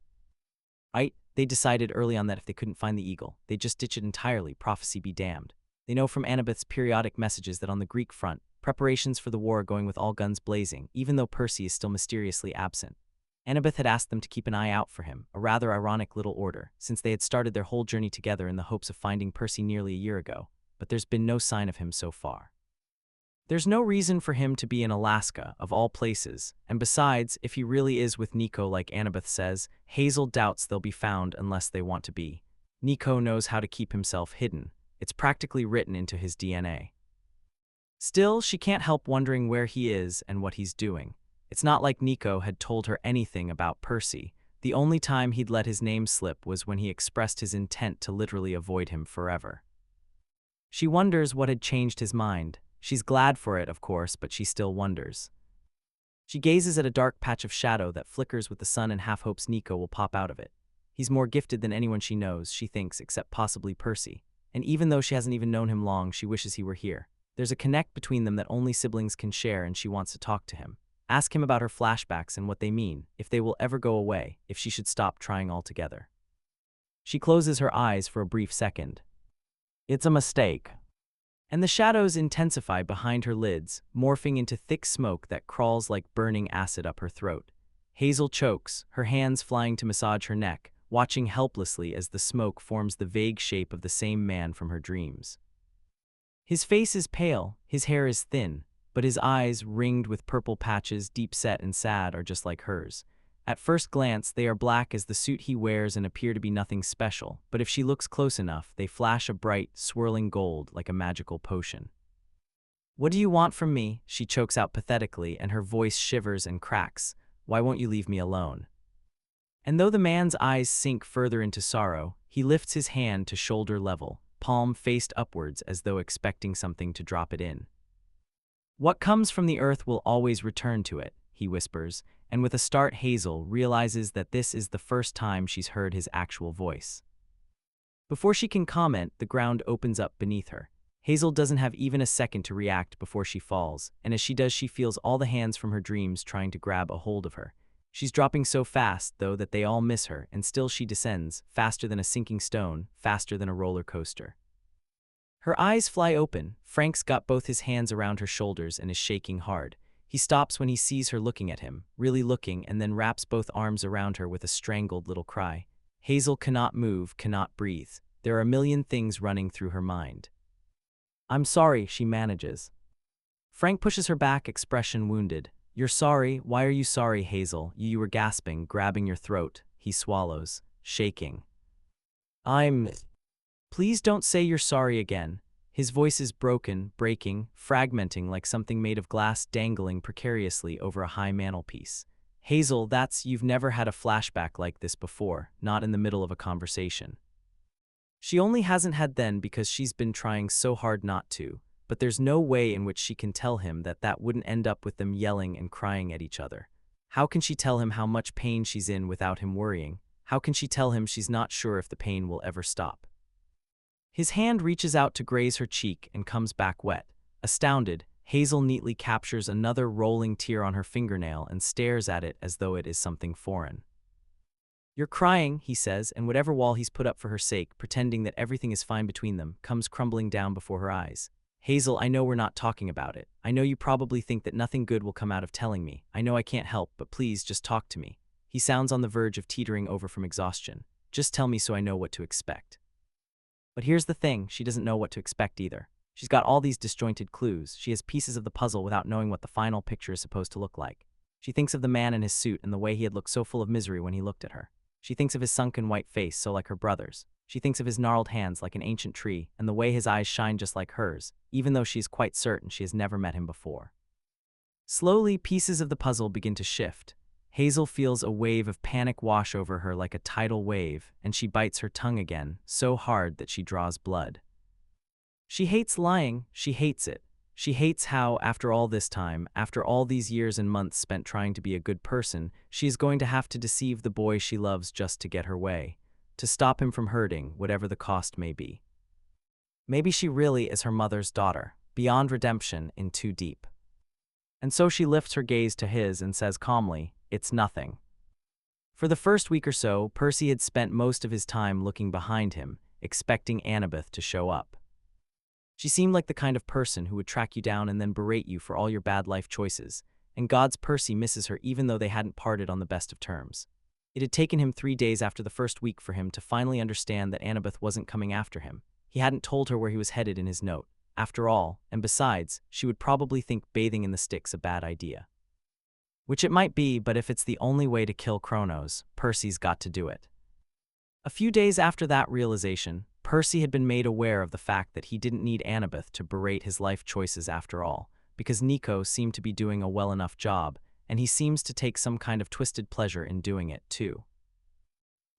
Right, they decided early on that if they couldn't find the eagle, they'd just ditch it entirely, prophecy be damned. They know from Annabeth's periodic messages that on the Greek front, preparations for the war are going with all guns blazing, even though Percy is still mysteriously absent. Annabeth had asked them to keep an eye out for him, a rather ironic little order, since they had started their whole journey together in the hopes of finding Percy nearly a year ago, but there's been no sign of him so far. There's no reason for him to be in Alaska, of all places, and besides, if he really is with Nico like Annabeth says, Hazel doubts they'll be found unless they want to be. Nico knows how to keep himself hidden. It's practically written into his DNA. Still, she can't help wondering where he is and what he's doing. It's not like Nico had told her anything about Percy. The only time he'd let his name slip was when he expressed his intent to literally avoid him forever. She wonders what had changed his mind. She's glad for it, of course, but she still wonders. She gazes at a dark patch of shadow that flickers with the sun and half hopes Nico will pop out of it. He's more gifted than anyone she knows, she thinks, except possibly Percy. And even though she hasn't even known him long, she wishes he were here. There's a connect between them that only siblings can share, and she wants to talk to him. Ask him about her flashbacks and what they mean, if they will ever go away, if she should stop trying altogether. She closes her eyes for a brief second. It's a mistake. And the shadows intensify behind her lids, morphing into thick smoke that crawls like burning acid up her throat. Hazel chokes, her hands flying to massage her neck, watching helplessly as the smoke forms the vague shape of the same man from her dreams. His face is pale, his hair is thin, but his eyes, ringed with purple patches, deep-set and sad, are just like hers. At first glance, they are black as the suit he wears and appear to be nothing special, but if she looks close enough, they flash a bright, swirling gold like a magical potion. What do you want from me? She chokes out pathetically, and her voice shivers and cracks. Why won't you leave me alone? And though the man's eyes sink further into sorrow, he lifts his hand to shoulder level, palm faced upwards as though expecting something to drop it in. What comes from the earth will always return to it, he whispers, and with a start Hazel realizes that this is the first time she's heard his actual voice. Before she can comment, the ground opens up beneath her. Hazel doesn't have even a second to react before she falls, and as she does she feels all the hands from her dreams trying to grab a hold of her. She's dropping so fast, though, that they all miss her, and still she descends, faster than a sinking stone, faster than a roller coaster. Her eyes fly open. Frank's got both his hands around her shoulders and is shaking hard. He stops when he sees her looking at him, really looking, and then wraps both arms around her with a strangled little cry. Hazel cannot move, cannot breathe. There are a million things running through her mind. I'm sorry, she manages. Frank pushes her back, expression wounded. You're sorry? Why are you sorry, Hazel? You were gasping, grabbing your throat. He swallows, shaking. Please don't say you're sorry again. His voice is broken, breaking, fragmenting like something made of glass dangling precariously over a high mantelpiece. Hazel, you've never had a flashback like this before, not in the middle of a conversation. She only hasn't had then because she's been trying so hard not to. but there's no way in which she can tell him that that wouldn't end up with them yelling and crying at each other. How can she tell him how much pain she's in without him worrying? How can she tell him she's not sure if the pain will ever stop? His hand reaches out to graze her cheek and comes back wet. Astounded, Hazel neatly captures another rolling tear on her fingernail and stares at it as though it is something foreign. "You're crying," he says, and whatever wall he's put up for her sake, pretending that everything is fine between them, comes crumbling down before her eyes. "Hazel, I know we're not talking about it. I know you probably think that nothing good will come out of telling me. I know I can't help, but please just talk to me." He sounds on the verge of teetering over from exhaustion. "Just tell me so I know what to expect." But here's the thing, she doesn't know what to expect either. She's got all these disjointed clues. She has pieces of the puzzle without knowing what the final picture is supposed to look like. She thinks of the man in his suit and the way he had looked so full of misery when he looked at her. She thinks of his sunken white face, so like her brother's. She thinks of his gnarled hands like an ancient tree, and the way his eyes shine just like hers, even though she is quite certain she has never met him before. Slowly, pieces of the puzzle begin to shift. Hazel feels a wave of panic wash over her like a tidal wave, and she bites her tongue again, so hard that she draws blood. She hates lying, she hates it. She hates how, after all this time, after all these years and months spent trying to be a good person, she is going to have to deceive the boy she loves just to get her way, to stop him from hurting, whatever the cost may be. Maybe she really is her mother's daughter, beyond redemption, in too deep. And so she lifts her gaze to his and says calmly, "It's nothing." For the first week or so, Percy had spent most of his time looking behind him, expecting Annabeth to show up. She seemed like the kind of person who would track you down and then berate you for all your bad life choices, and God's Percy misses her even though they hadn't parted on the best of terms. It had taken him 3 days after the first week for him to finally understand that Annabeth wasn't coming after him. He hadn't told her where he was headed in his note. After all, and besides, she would probably think bathing in the Styx a bad idea. Which it might be, but if it's the only way to kill Kronos, Percy's got to do it. A few days after that realization, Percy had been made aware of the fact that he didn't need Annabeth to berate his life choices after all, because Nico seemed to be doing a well enough job, and he seems to take some kind of twisted pleasure in doing it, too.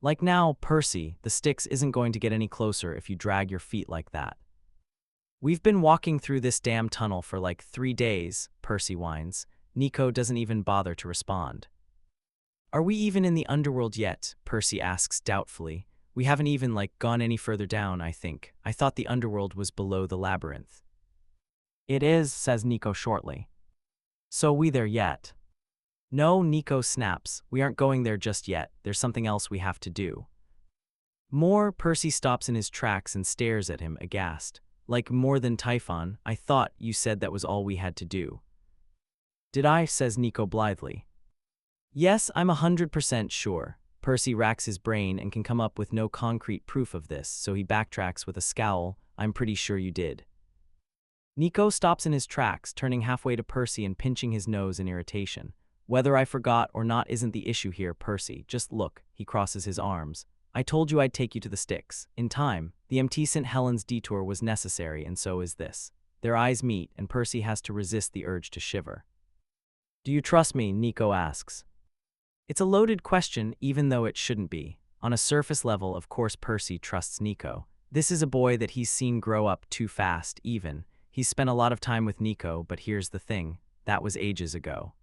Like now, Percy, the Styx isn't going to get any closer if you drag your feet like that. "We've been walking through this damn tunnel for like 3 days, Percy whines. Nico doesn't even bother to respond. "Are we even in the underworld yet?" Percy asks doubtfully. "We haven't even, gone any further down, I think. I thought the underworld was below the labyrinth." "It is," says Nico shortly. "So we there yet?" "No," Nico snaps. "We aren't going there just yet. There's something else we have to do." "More?" Percy stops in his tracks and stares at him, aghast. "Like more than Typhon? I thought you said that was all we had to do." "Did I?" says Nico blithely. "Yes, I'm 100% sure." Percy racks his brain and can come up with no concrete proof of this, so he backtracks with a scowl. "I'm pretty sure you did." Nico stops in his tracks, turning halfway to Percy and pinching his nose in irritation. "Whether I forgot or not isn't the issue here, Percy. Just look." He crosses his arms. "I told you I'd take you to the Styx. In time. The MT St. Helens detour was necessary, and so is this." Their eyes meet, and Percy has to resist the urge to shiver. "Do you trust me?" Nico asks. It's a loaded question, even though it shouldn't be. On a surface level, of course Percy trusts Nico. This is a boy that he's seen grow up too fast, even. He's spent a lot of time with Nico, but here's the thing. That was ages ago.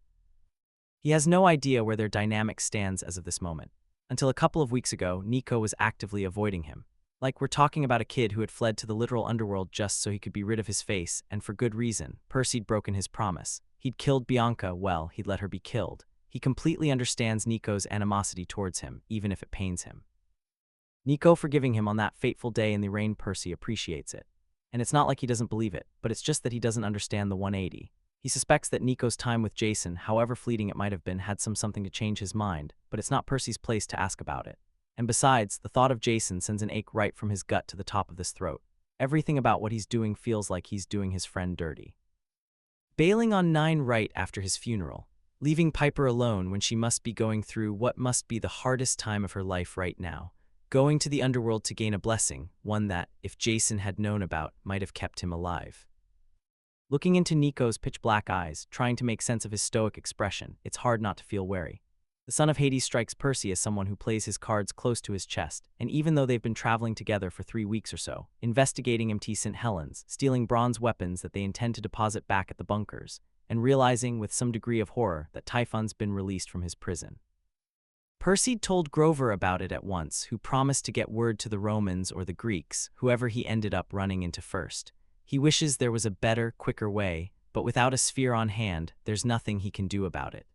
He has no idea where their dynamic stands as of this moment. Until a couple of weeks ago, Nico was actively avoiding him. Like we're talking about a kid who had fled to the literal underworld just so he could be rid of his face, and for good reason. Percy'd broken his promise. He'd killed Bianca, well, he'd let her be killed. He completely understands Nico's animosity towards him, even if it pains him. Nico forgiving him on that fateful day in the rain, Percy appreciates it. And it's not like he doesn't believe it, but it's just that he doesn't understand the 180. He suspects that Nico's time with Jason, however fleeting it might have been, had something to change his mind, but it's not Percy's place to ask about it. And besides, the thought of Jason sends an ache right from his gut to the top of his throat. Everything about what he's doing feels like he's doing his friend dirty. Bailing on 9 right after his funeral. Leaving Piper alone when she must be going through what must be the hardest time of her life right now. Going to the underworld to gain a blessing, one that, if Jason had known about, might have kept him alive. Looking into Nico's pitch-black eyes, trying to make sense of his stoic expression, it's hard not to feel wary. The son of Hades strikes Percy as someone who plays his cards close to his chest, and even though they've been traveling together for 3 weeks or so, investigating MT St. Helens, stealing bronze weapons that they intend to deposit back at the bunkers, and realizing with some degree of horror that Typhon's been released from his prison. Percy told Grover about it at once, who promised to get word to the Romans or the Greeks, whoever he ended up running into first. He wishes there was a better, quicker way, but without a sphere on hand, there's nothing he can do about it.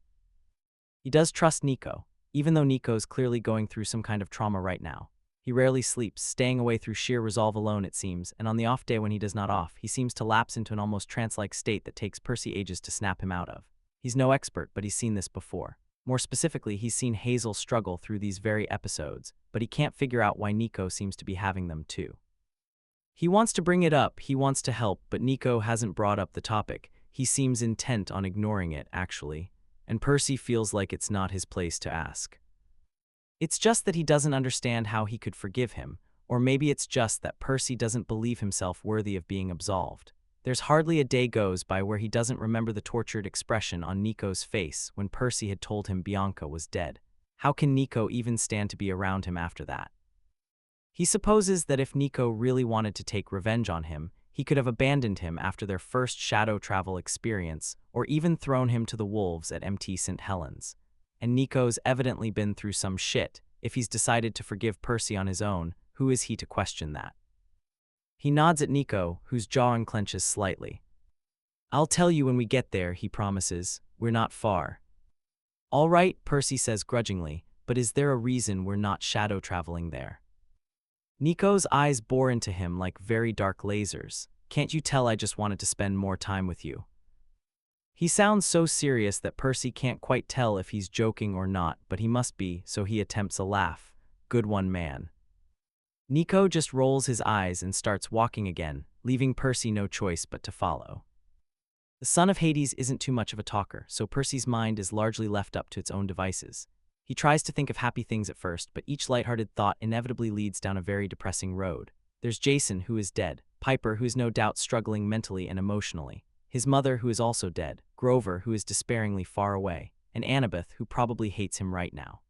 He does trust Nico, even though Nico's clearly going through some kind of trauma right now. He rarely sleeps, staying away through sheer resolve alone it seems, and on the off day when he does not off, he seems to lapse into an almost trance-like state that takes Percy ages to snap him out of. He's no expert, but he's seen this before. More specifically, he's seen Hazel struggle through these very episodes, but he can't figure out why Nico seems to be having them too. He wants to bring it up, he wants to help, but Nico hasn't brought up the topic. He seems intent on ignoring it, actually, and Percy feels like it's not his place to ask. It's just that he doesn't understand how he could forgive him, or maybe it's just that Percy doesn't believe himself worthy of being absolved. There's hardly a day goes by where he doesn't remember the tortured expression on Nico's face when Percy had told him Bianca was dead. How can Nico even stand to be around him after that? He supposes that if Nico really wanted to take revenge on him, he could have abandoned him after their first shadow travel experience, or even thrown him to the wolves at MT St. Helens. And Nico's evidently been through some shit. If he's decided to forgive Percy on his own, who is he to question that? He nods at Nico, whose jaw unclenches slightly. "I'll tell you when we get there," he promises. "We're not far." "All right," Percy says grudgingly, "but is there a reason we're not shadow traveling there?" Nico's eyes bore into him like very dark lasers. "Can't you tell I just wanted to spend more time with you?" He sounds so serious that Percy can't quite tell if he's joking or not, but he must be, so he attempts a laugh. "Good one, man." Nico just rolls his eyes and starts walking again, leaving Percy no choice but to follow. The son of Hades isn't too much of a talker, so Percy's mind is largely left up to its own devices. He tries to think of happy things at first, but each lighthearted thought inevitably leads down a very depressing road. There's Jason, who is dead, Piper, who is no doubt struggling mentally and emotionally, his mother, who is also dead, Grover, who is despairingly far away, and Annabeth, who probably hates him right now.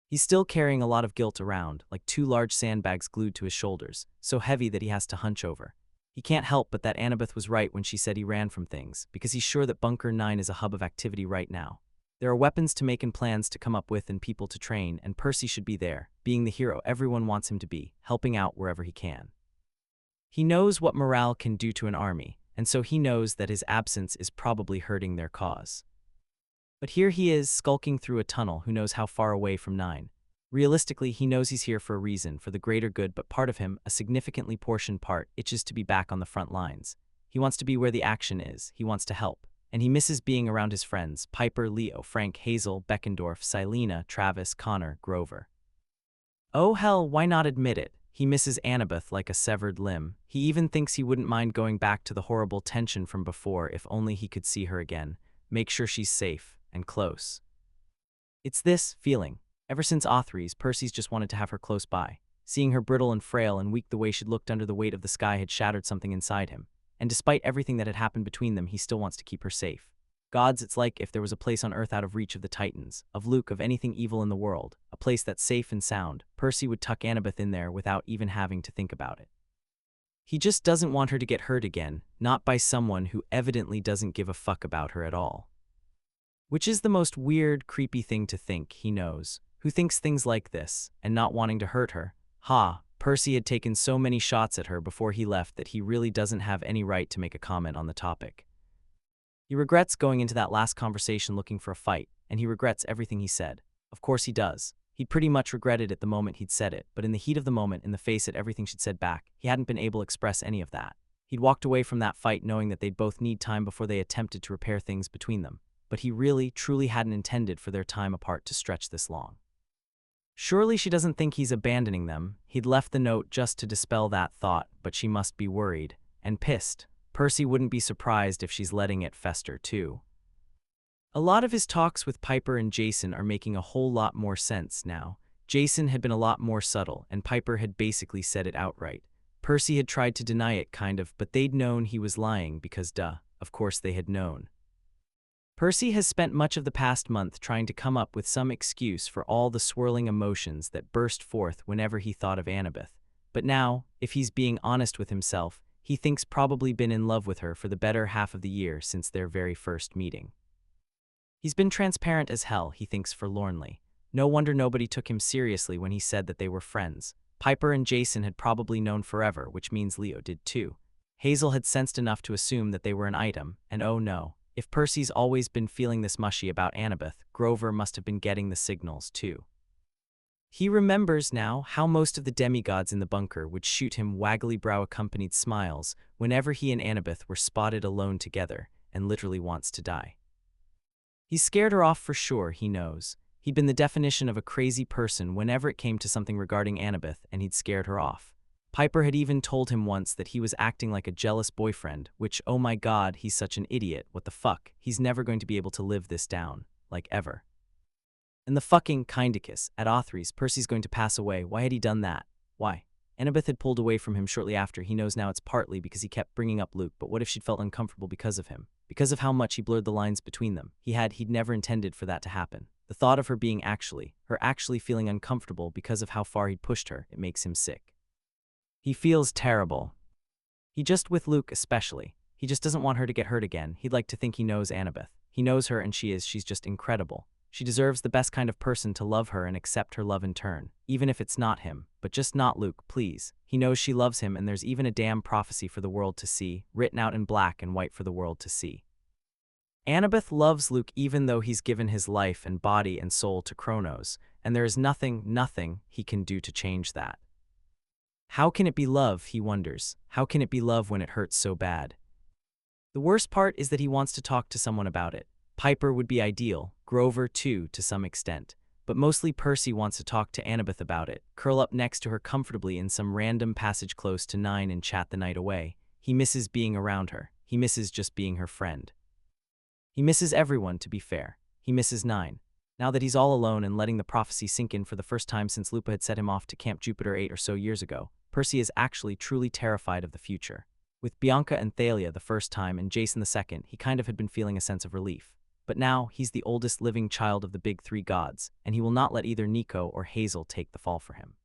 He's still carrying a lot of guilt around, like 2 large sandbags glued to his shoulders, so heavy that he has to hunch over. He can't help but that Annabeth was right when she said he ran from things, because he's sure that Bunker 9 is a hub of activity right now. There are weapons to make and plans to come up with and people to train, and Percy should be there, being the hero everyone wants him to be, helping out wherever he can. He knows what morale can do to an army, and so he knows that his absence is probably hurting their cause. But here he is, skulking through a tunnel, who knows how far away from 9. Realistically, he knows he's here for a reason, for the greater good, but part of him, a significantly portioned part, itches to be back on the front lines. He wants to be where the action is, he wants to help. And he misses being around his friends, Piper, Leo, Frank, Hazel, Beckendorf, Silena, Travis, Connor, Grover. Oh hell, why not admit it? He misses Annabeth like a severed limb. He even thinks he wouldn't mind going back to the horrible tension from before if only he could see her again, make sure she's safe and close. It's this feeling. Ever since Othries, Percy's just wanted to have her close by. Seeing her brittle and frail and weak the way she'd looked under the weight of the sky had shattered something inside him. And despite everything that had happened between them, he still wants to keep her safe. Gods, it's like if there was a place on Earth out of reach of the Titans, of Luke, of anything evil in the world, a place that's safe and sound, Percy would tuck Annabeth in there without even having to think about it. He just doesn't want her to get hurt again, not by someone who evidently doesn't give a fuck about her at all. Which is the most weird, creepy thing to think, he knows. Who thinks things like this, and not wanting to hurt her? Percy had taken so many shots at her before he left that he really doesn't have any right to make a comment on the topic. He regrets going into that last conversation looking for a fight, and he regrets everything he said. Of course he does. He'd pretty much regretted it the moment he'd said it, but in the heat of the moment, in the face at everything she'd said back, he hadn't been able to express any of that. He'd walked away from that fight knowing that they'd both need time before they attempted to repair things between them, but he really, truly hadn't intended for their time apart to stretch this long. Surely she doesn't think he's abandoning them. He'd left the note just to dispel that thought, but she must be worried and pissed. Percy wouldn't be surprised if she's letting it fester too. A lot of his talks with Piper and Jason are making a whole lot more sense now. Jason had been a lot more subtle, and Piper had basically said it outright. Percy had tried to deny it kind of, but they'd known he was lying because of course they had known. Percy has spent much of the past month trying to come up with some excuse for all the swirling emotions that burst forth whenever he thought of Annabeth. But now, if he's being honest with himself, he thinks probably been in love with her for the better half of the year since their very first meeting. He's been transparent as hell, he thinks forlornly. No wonder nobody took him seriously when he said that they were friends. Piper and Jason had probably known forever, which means Leo did too. Hazel had sensed enough to assume that they were an item, and oh no, if Percy's always been feeling this mushy about Annabeth, Grover must have been getting the signals too. He remembers now how most of the demigods in the bunker would shoot him waggly brow-accompanied smiles whenever he and Annabeth were spotted alone together, and literally wants to die. He's scared her off for sure, he knows. He'd been the definition of a crazy person whenever it came to something regarding Annabeth, and he'd scared her off. Piper had even told him once that he was acting like a jealous boyfriend, which, oh my god, he's such an idiot, what the fuck, he's never going to be able to live this down, like ever. And the fucking kindicus, at Authry's, Percy's going to pass away. Why had he done that? Why? Annabeth had pulled away from him shortly after. He knows now it's partly because he kept bringing up Luke, but what if she'd felt uncomfortable because of him? Because of how much he blurred the lines between them. He'd never intended for that to happen. The thought of her actually feeling uncomfortable because of how far he'd pushed her, it makes him sick. He feels terrible. He just with Luke especially. He just doesn't want her to get hurt again. He'd like to think he knows Annabeth. He knows her and she's just incredible. She deserves the best kind of person to love her and accept her love in turn. Even if it's not him, but just not Luke, please. He knows she loves him and there's even a damn prophecy for the world to see, written out in black and white for the world to see. Annabeth loves Luke even though he's given his life and body and soul to Kronos, and there is nothing he can do to change that. How can it be love, he wonders. How can it be love when it hurts so bad? The worst part is that he wants to talk to someone about it. Piper would be ideal, Grover too, to some extent. But mostly Percy wants to talk to Annabeth about it, curl up next to her comfortably in some random passage close to 9 and chat the night away. He misses being around her. He misses just being her friend. He misses everyone, to be fair. He misses 9. Now that he's all alone and letting the prophecy sink in for the first time since Lupa had set him off to Camp Jupiter 8 or so years ago, Percy is actually truly terrified of the future. With Bianca and Thalia the first time and Jason the second, he kind of had been feeling a sense of relief. But now, he's the oldest living child of the big 3 gods, and he will not let either Nico or Hazel take the fall for him.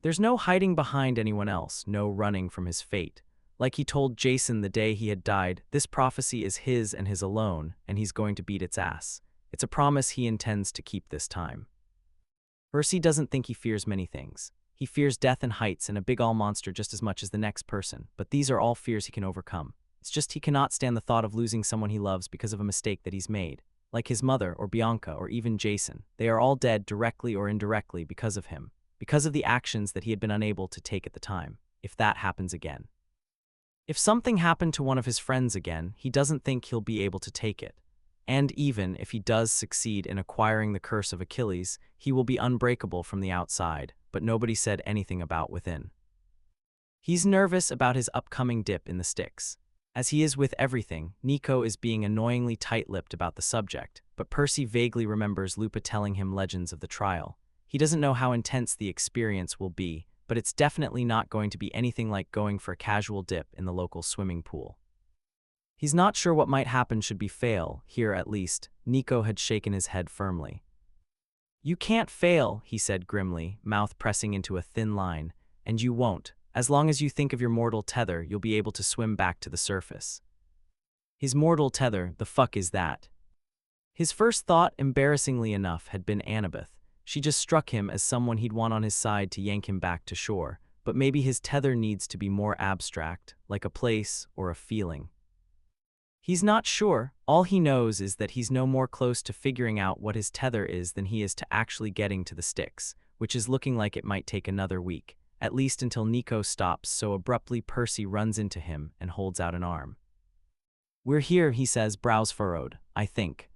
There's no hiding behind anyone else, no running from his fate. Like he told Jason the day he had died, this prophecy is his and his alone, and he's going to beat its ass. It's a promise he intends to keep this time. Percy doesn't think he fears many things. He fears death and heights and a big all-monster just as much as the next person, but these are all fears he can overcome. It's just he cannot stand the thought of losing someone he loves because of a mistake that he's made. Like his mother, or Bianca, or even Jason. They are all dead directly or indirectly because of him. Because of the actions that he had been unable to take at the time. If that happens again. If something happened to one of his friends again, he doesn't think he'll be able to take it. And even if he does succeed in acquiring the curse of Achilles, he will be unbreakable from the outside, but nobody said anything about within. He's nervous about his upcoming dip in the Styx. As he is with everything, Nico is being annoyingly tight-lipped about the subject, but Percy vaguely remembers Lupa telling him legends of the trial. He doesn't know how intense the experience will be, but it's definitely not going to be anything like going for a casual dip in the local swimming pool. He's not sure what might happen should he fail, here at least. Nico had shaken his head firmly. "You can't fail," he said grimly, mouth pressing into a thin line, "and you won't. As long as you think of your mortal tether, you'll be able to swim back to the surface." His mortal tether, the fuck is that? His first thought, embarrassingly enough, had been Annabeth. She just struck him as someone he'd want on his side to yank him back to shore, but maybe his tether needs to be more abstract, like a place or a feeling. He's not sure. All he knows is that he's no more close to figuring out what his tether is than he is to actually getting to the Styx, which is looking like it might take another week. At least until Nico stops so abruptly Percy runs into him and holds out an arm. "We're here," he says, brows furrowed, "I think."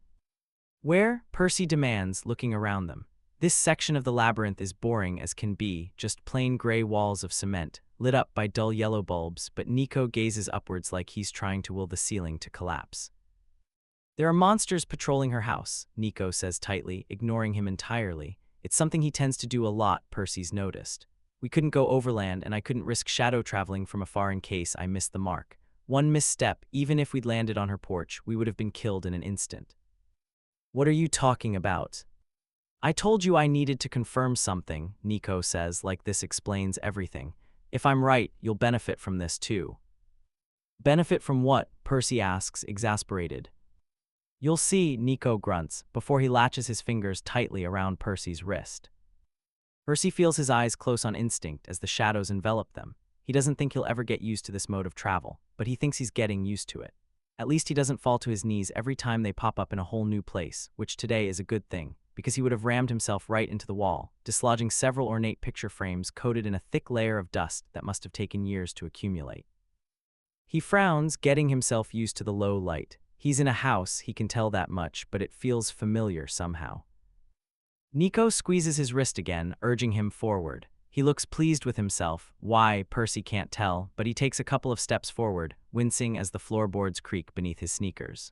"Where?" Percy demands, looking around them. This section of the labyrinth is boring as can be, just plain gray walls of cement, lit up by dull yellow bulbs, but Nico gazes upwards like he's trying to will the ceiling to collapse. "There are monsters patrolling her house," Nico says tightly, ignoring him entirely. It's something he tends to do a lot, Percy's noticed. "We couldn't go overland, and I couldn't risk shadow traveling from afar in case I missed the mark. One misstep, even if we'd landed on her porch, we would have been killed in an instant. What are you talking about? I told you I needed to confirm something, Nico says, like this explains everything. If I'm right, you'll benefit from this too. Benefit from what? Percy asks, exasperated. You'll see, Nico grunts, before he latches his fingers tightly around Percy's wrist. Percy feels his eyes close on instinct as the shadows envelop them. He doesn't think he'll ever get used to this mode of travel, but he thinks he's getting used to it. At least he doesn't fall to his knees every time they pop up in a whole new place, which today is a good thing, because he would have rammed himself right into the wall, dislodging several ornate picture frames coated in a thick layer of dust that must have taken years to accumulate. He frowns, getting himself used to the low light. He's in a house, he can tell that much, but it feels familiar somehow. Nico squeezes his wrist again, urging him forward. He looks pleased with himself. Why, Percy can't tell, but he takes a couple of steps forward, wincing as the floorboards creak beneath his sneakers.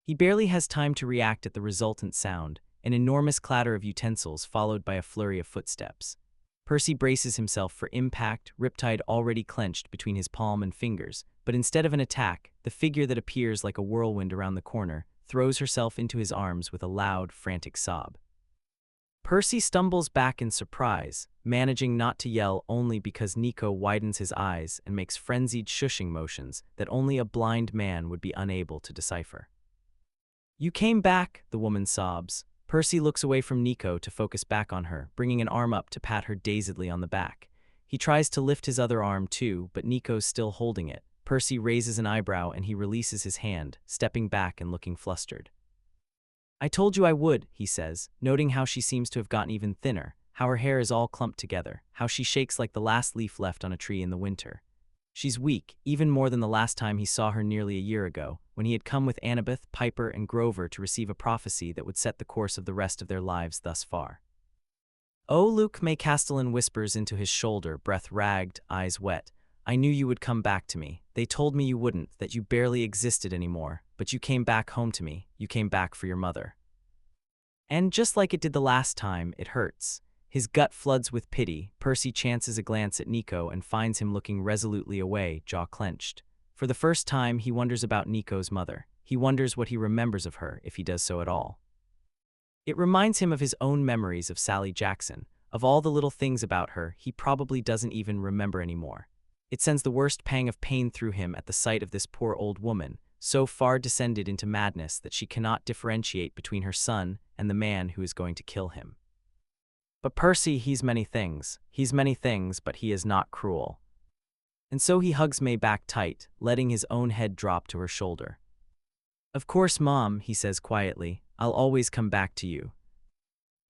He barely has time to react at the resultant sound, an enormous clatter of utensils followed by a flurry of footsteps. Percy braces himself for impact, riptide already clenched between his palm and fingers, but instead of an attack, the figure that appears like a whirlwind around the corner throws herself into his arms with a loud, frantic sob. Percy stumbles back in surprise, managing not to yell only because Nico widens his eyes and makes frenzied shushing motions that only a blind man would be unable to decipher. You came back, the woman sobs. Percy looks away from Nico to focus back on her, bringing an arm up to pat her dazedly on the back. He tries to lift his other arm too, but Nico's still holding it. Percy raises an eyebrow and he releases his hand, stepping back and looking flustered. I told you I would, he says, noting how she seems to have gotten even thinner, how her hair is all clumped together, how she shakes like the last leaf left on a tree in the winter. She's weak, even more than the last time he saw her nearly a year ago, when he had come with Annabeth, Piper, and Grover to receive a prophecy that would set the course of the rest of their lives thus far. Oh, Luke, May Castellan whispers into his shoulder, breath ragged, eyes wet. I knew you would come back to me. They told me you wouldn't, that you barely existed anymore, but you came back home to me, you came back for your mother. And just like it did the last time, it hurts. His gut floods with pity. Percy chances a glance at Nico and finds him looking resolutely away, jaw clenched. For the first time, he wonders about Nico's mother. He wonders what he remembers of her, if he does so at all. It reminds him of his own memories of Sally Jackson. Of all the little things about her, he probably doesn't even remember anymore. It sends the worst pang of pain through him at the sight of this poor old woman, so far descended into madness that she cannot differentiate between her son and the man who is going to kill him. But Percy, he's many things. He's many things, but he is not cruel. And so he hugs May back tight, letting his own head drop to her shoulder. Of course, Mom, he says quietly, I'll always come back to you.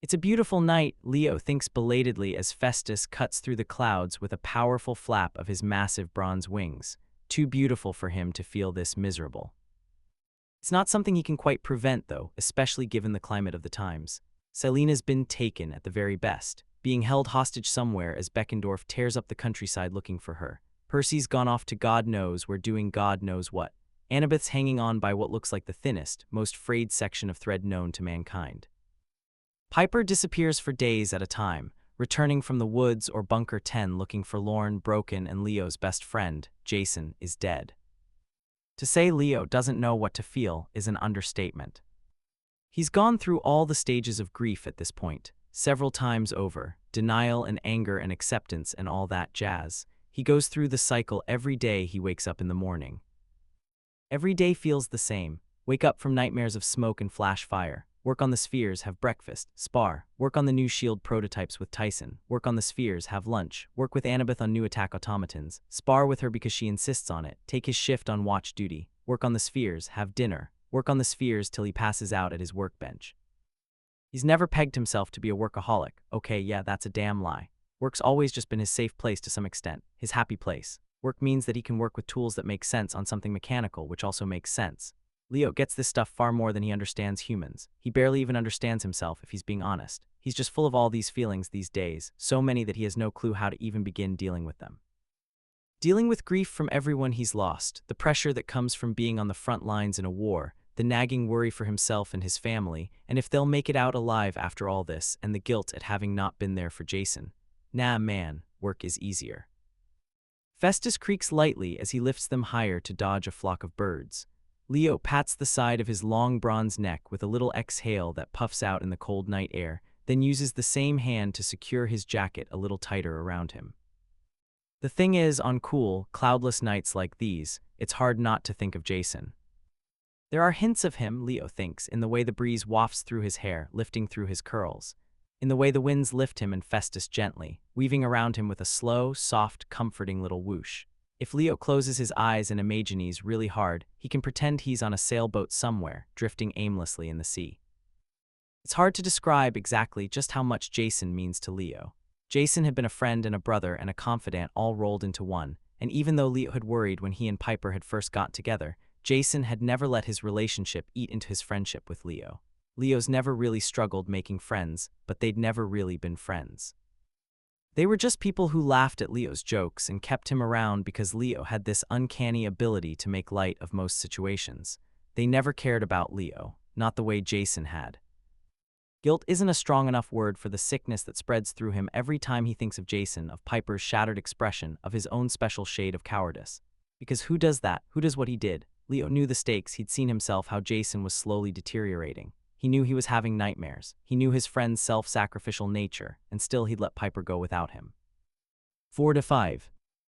It's a beautiful night, Leo thinks belatedly as Festus cuts through the clouds with a powerful flap of his massive bronze wings. Too beautiful for him to feel this miserable. It's not something he can quite prevent, though, especially given the climate of the times. Selena's been taken at the very best, being held hostage somewhere as Beckendorf tears up the countryside looking for her. Percy's gone off to God knows where doing God knows what. Annabeth's hanging on by what looks like the thinnest, most frayed section of thread known to mankind. Piper disappears for days at a time, returning from the woods or Bunker 10 looking forlorn, broken, and Leo's best friend, Jason, is dead. To say Leo doesn't know what to feel is an understatement. He's gone through all the stages of grief at this point, several times over, denial and anger and acceptance and all that jazz. He goes through the cycle every day he wakes up in the morning. Every day feels the same. Wake up from nightmares of smoke and flash fire. Work on the spheres, have breakfast, spar. Work on the new shield prototypes with Tyson. Work on the spheres, have lunch. Work with Annabeth on new attack automatons. Spar with her because she insists on it. Take his shift on watch duty. Work on the spheres, have dinner. Work on the spheres till he passes out at his workbench. He's never pegged himself to be a workaholic. Okay, yeah, that's a damn lie. Work's always just been his safe place to some extent, his happy place. Work means that he can work with tools that make sense on something mechanical, which also makes sense. Leo gets this stuff far more than he understands humans. He barely even understands himself, if he's being honest. He's just full of all these feelings these days, so many that he has no clue how to even begin dealing with them. Dealing with grief from everyone he's lost, the pressure that comes from being on the front lines in a war, the nagging worry for himself and his family, and if they'll make it out alive after all this, and the guilt at having not been there for Jason. Nah, man, work is easier. Festus creaks lightly as he lifts them higher to dodge a flock of birds. Leo pats the side of his long bronze neck with a little exhale that puffs out in the cold night air, then uses the same hand to secure his jacket a little tighter around him. The thing is, on cool, cloudless nights like these, it's hard not to think of Jason. There are hints of him, Leo thinks, in the way the breeze wafts through his hair, lifting through his curls, in the way the winds lift him and Festus gently, weaving around him with a slow, soft, comforting little whoosh. If Leo closes his eyes and imagines really hard, he can pretend he's on a sailboat somewhere, drifting aimlessly in the sea. It's hard to describe exactly just how much Jason means to Leo. Jason had been a friend and a brother and a confidant all rolled into one, and even though Leo had worried when he and Piper had first got together, Jason had never let his relationship eat into his friendship with Leo. Leo's never really struggled making friends, but they'd never really been friends. They were just people who laughed at Leo's jokes and kept him around because Leo had this uncanny ability to make light of most situations. They never cared about Leo, not the way Jason had. Guilt isn't a strong enough word for the sickness that spreads through him every time he thinks of Jason, of Piper's shattered expression, of his own special shade of cowardice. Because who does that? Who does what he did? Leo knew the stakes. He'd seen himself how Jason was slowly deteriorating. He knew he was having nightmares. He knew his friend's self-sacrificial nature, and still he'd let Piper go without him. 4 to 5.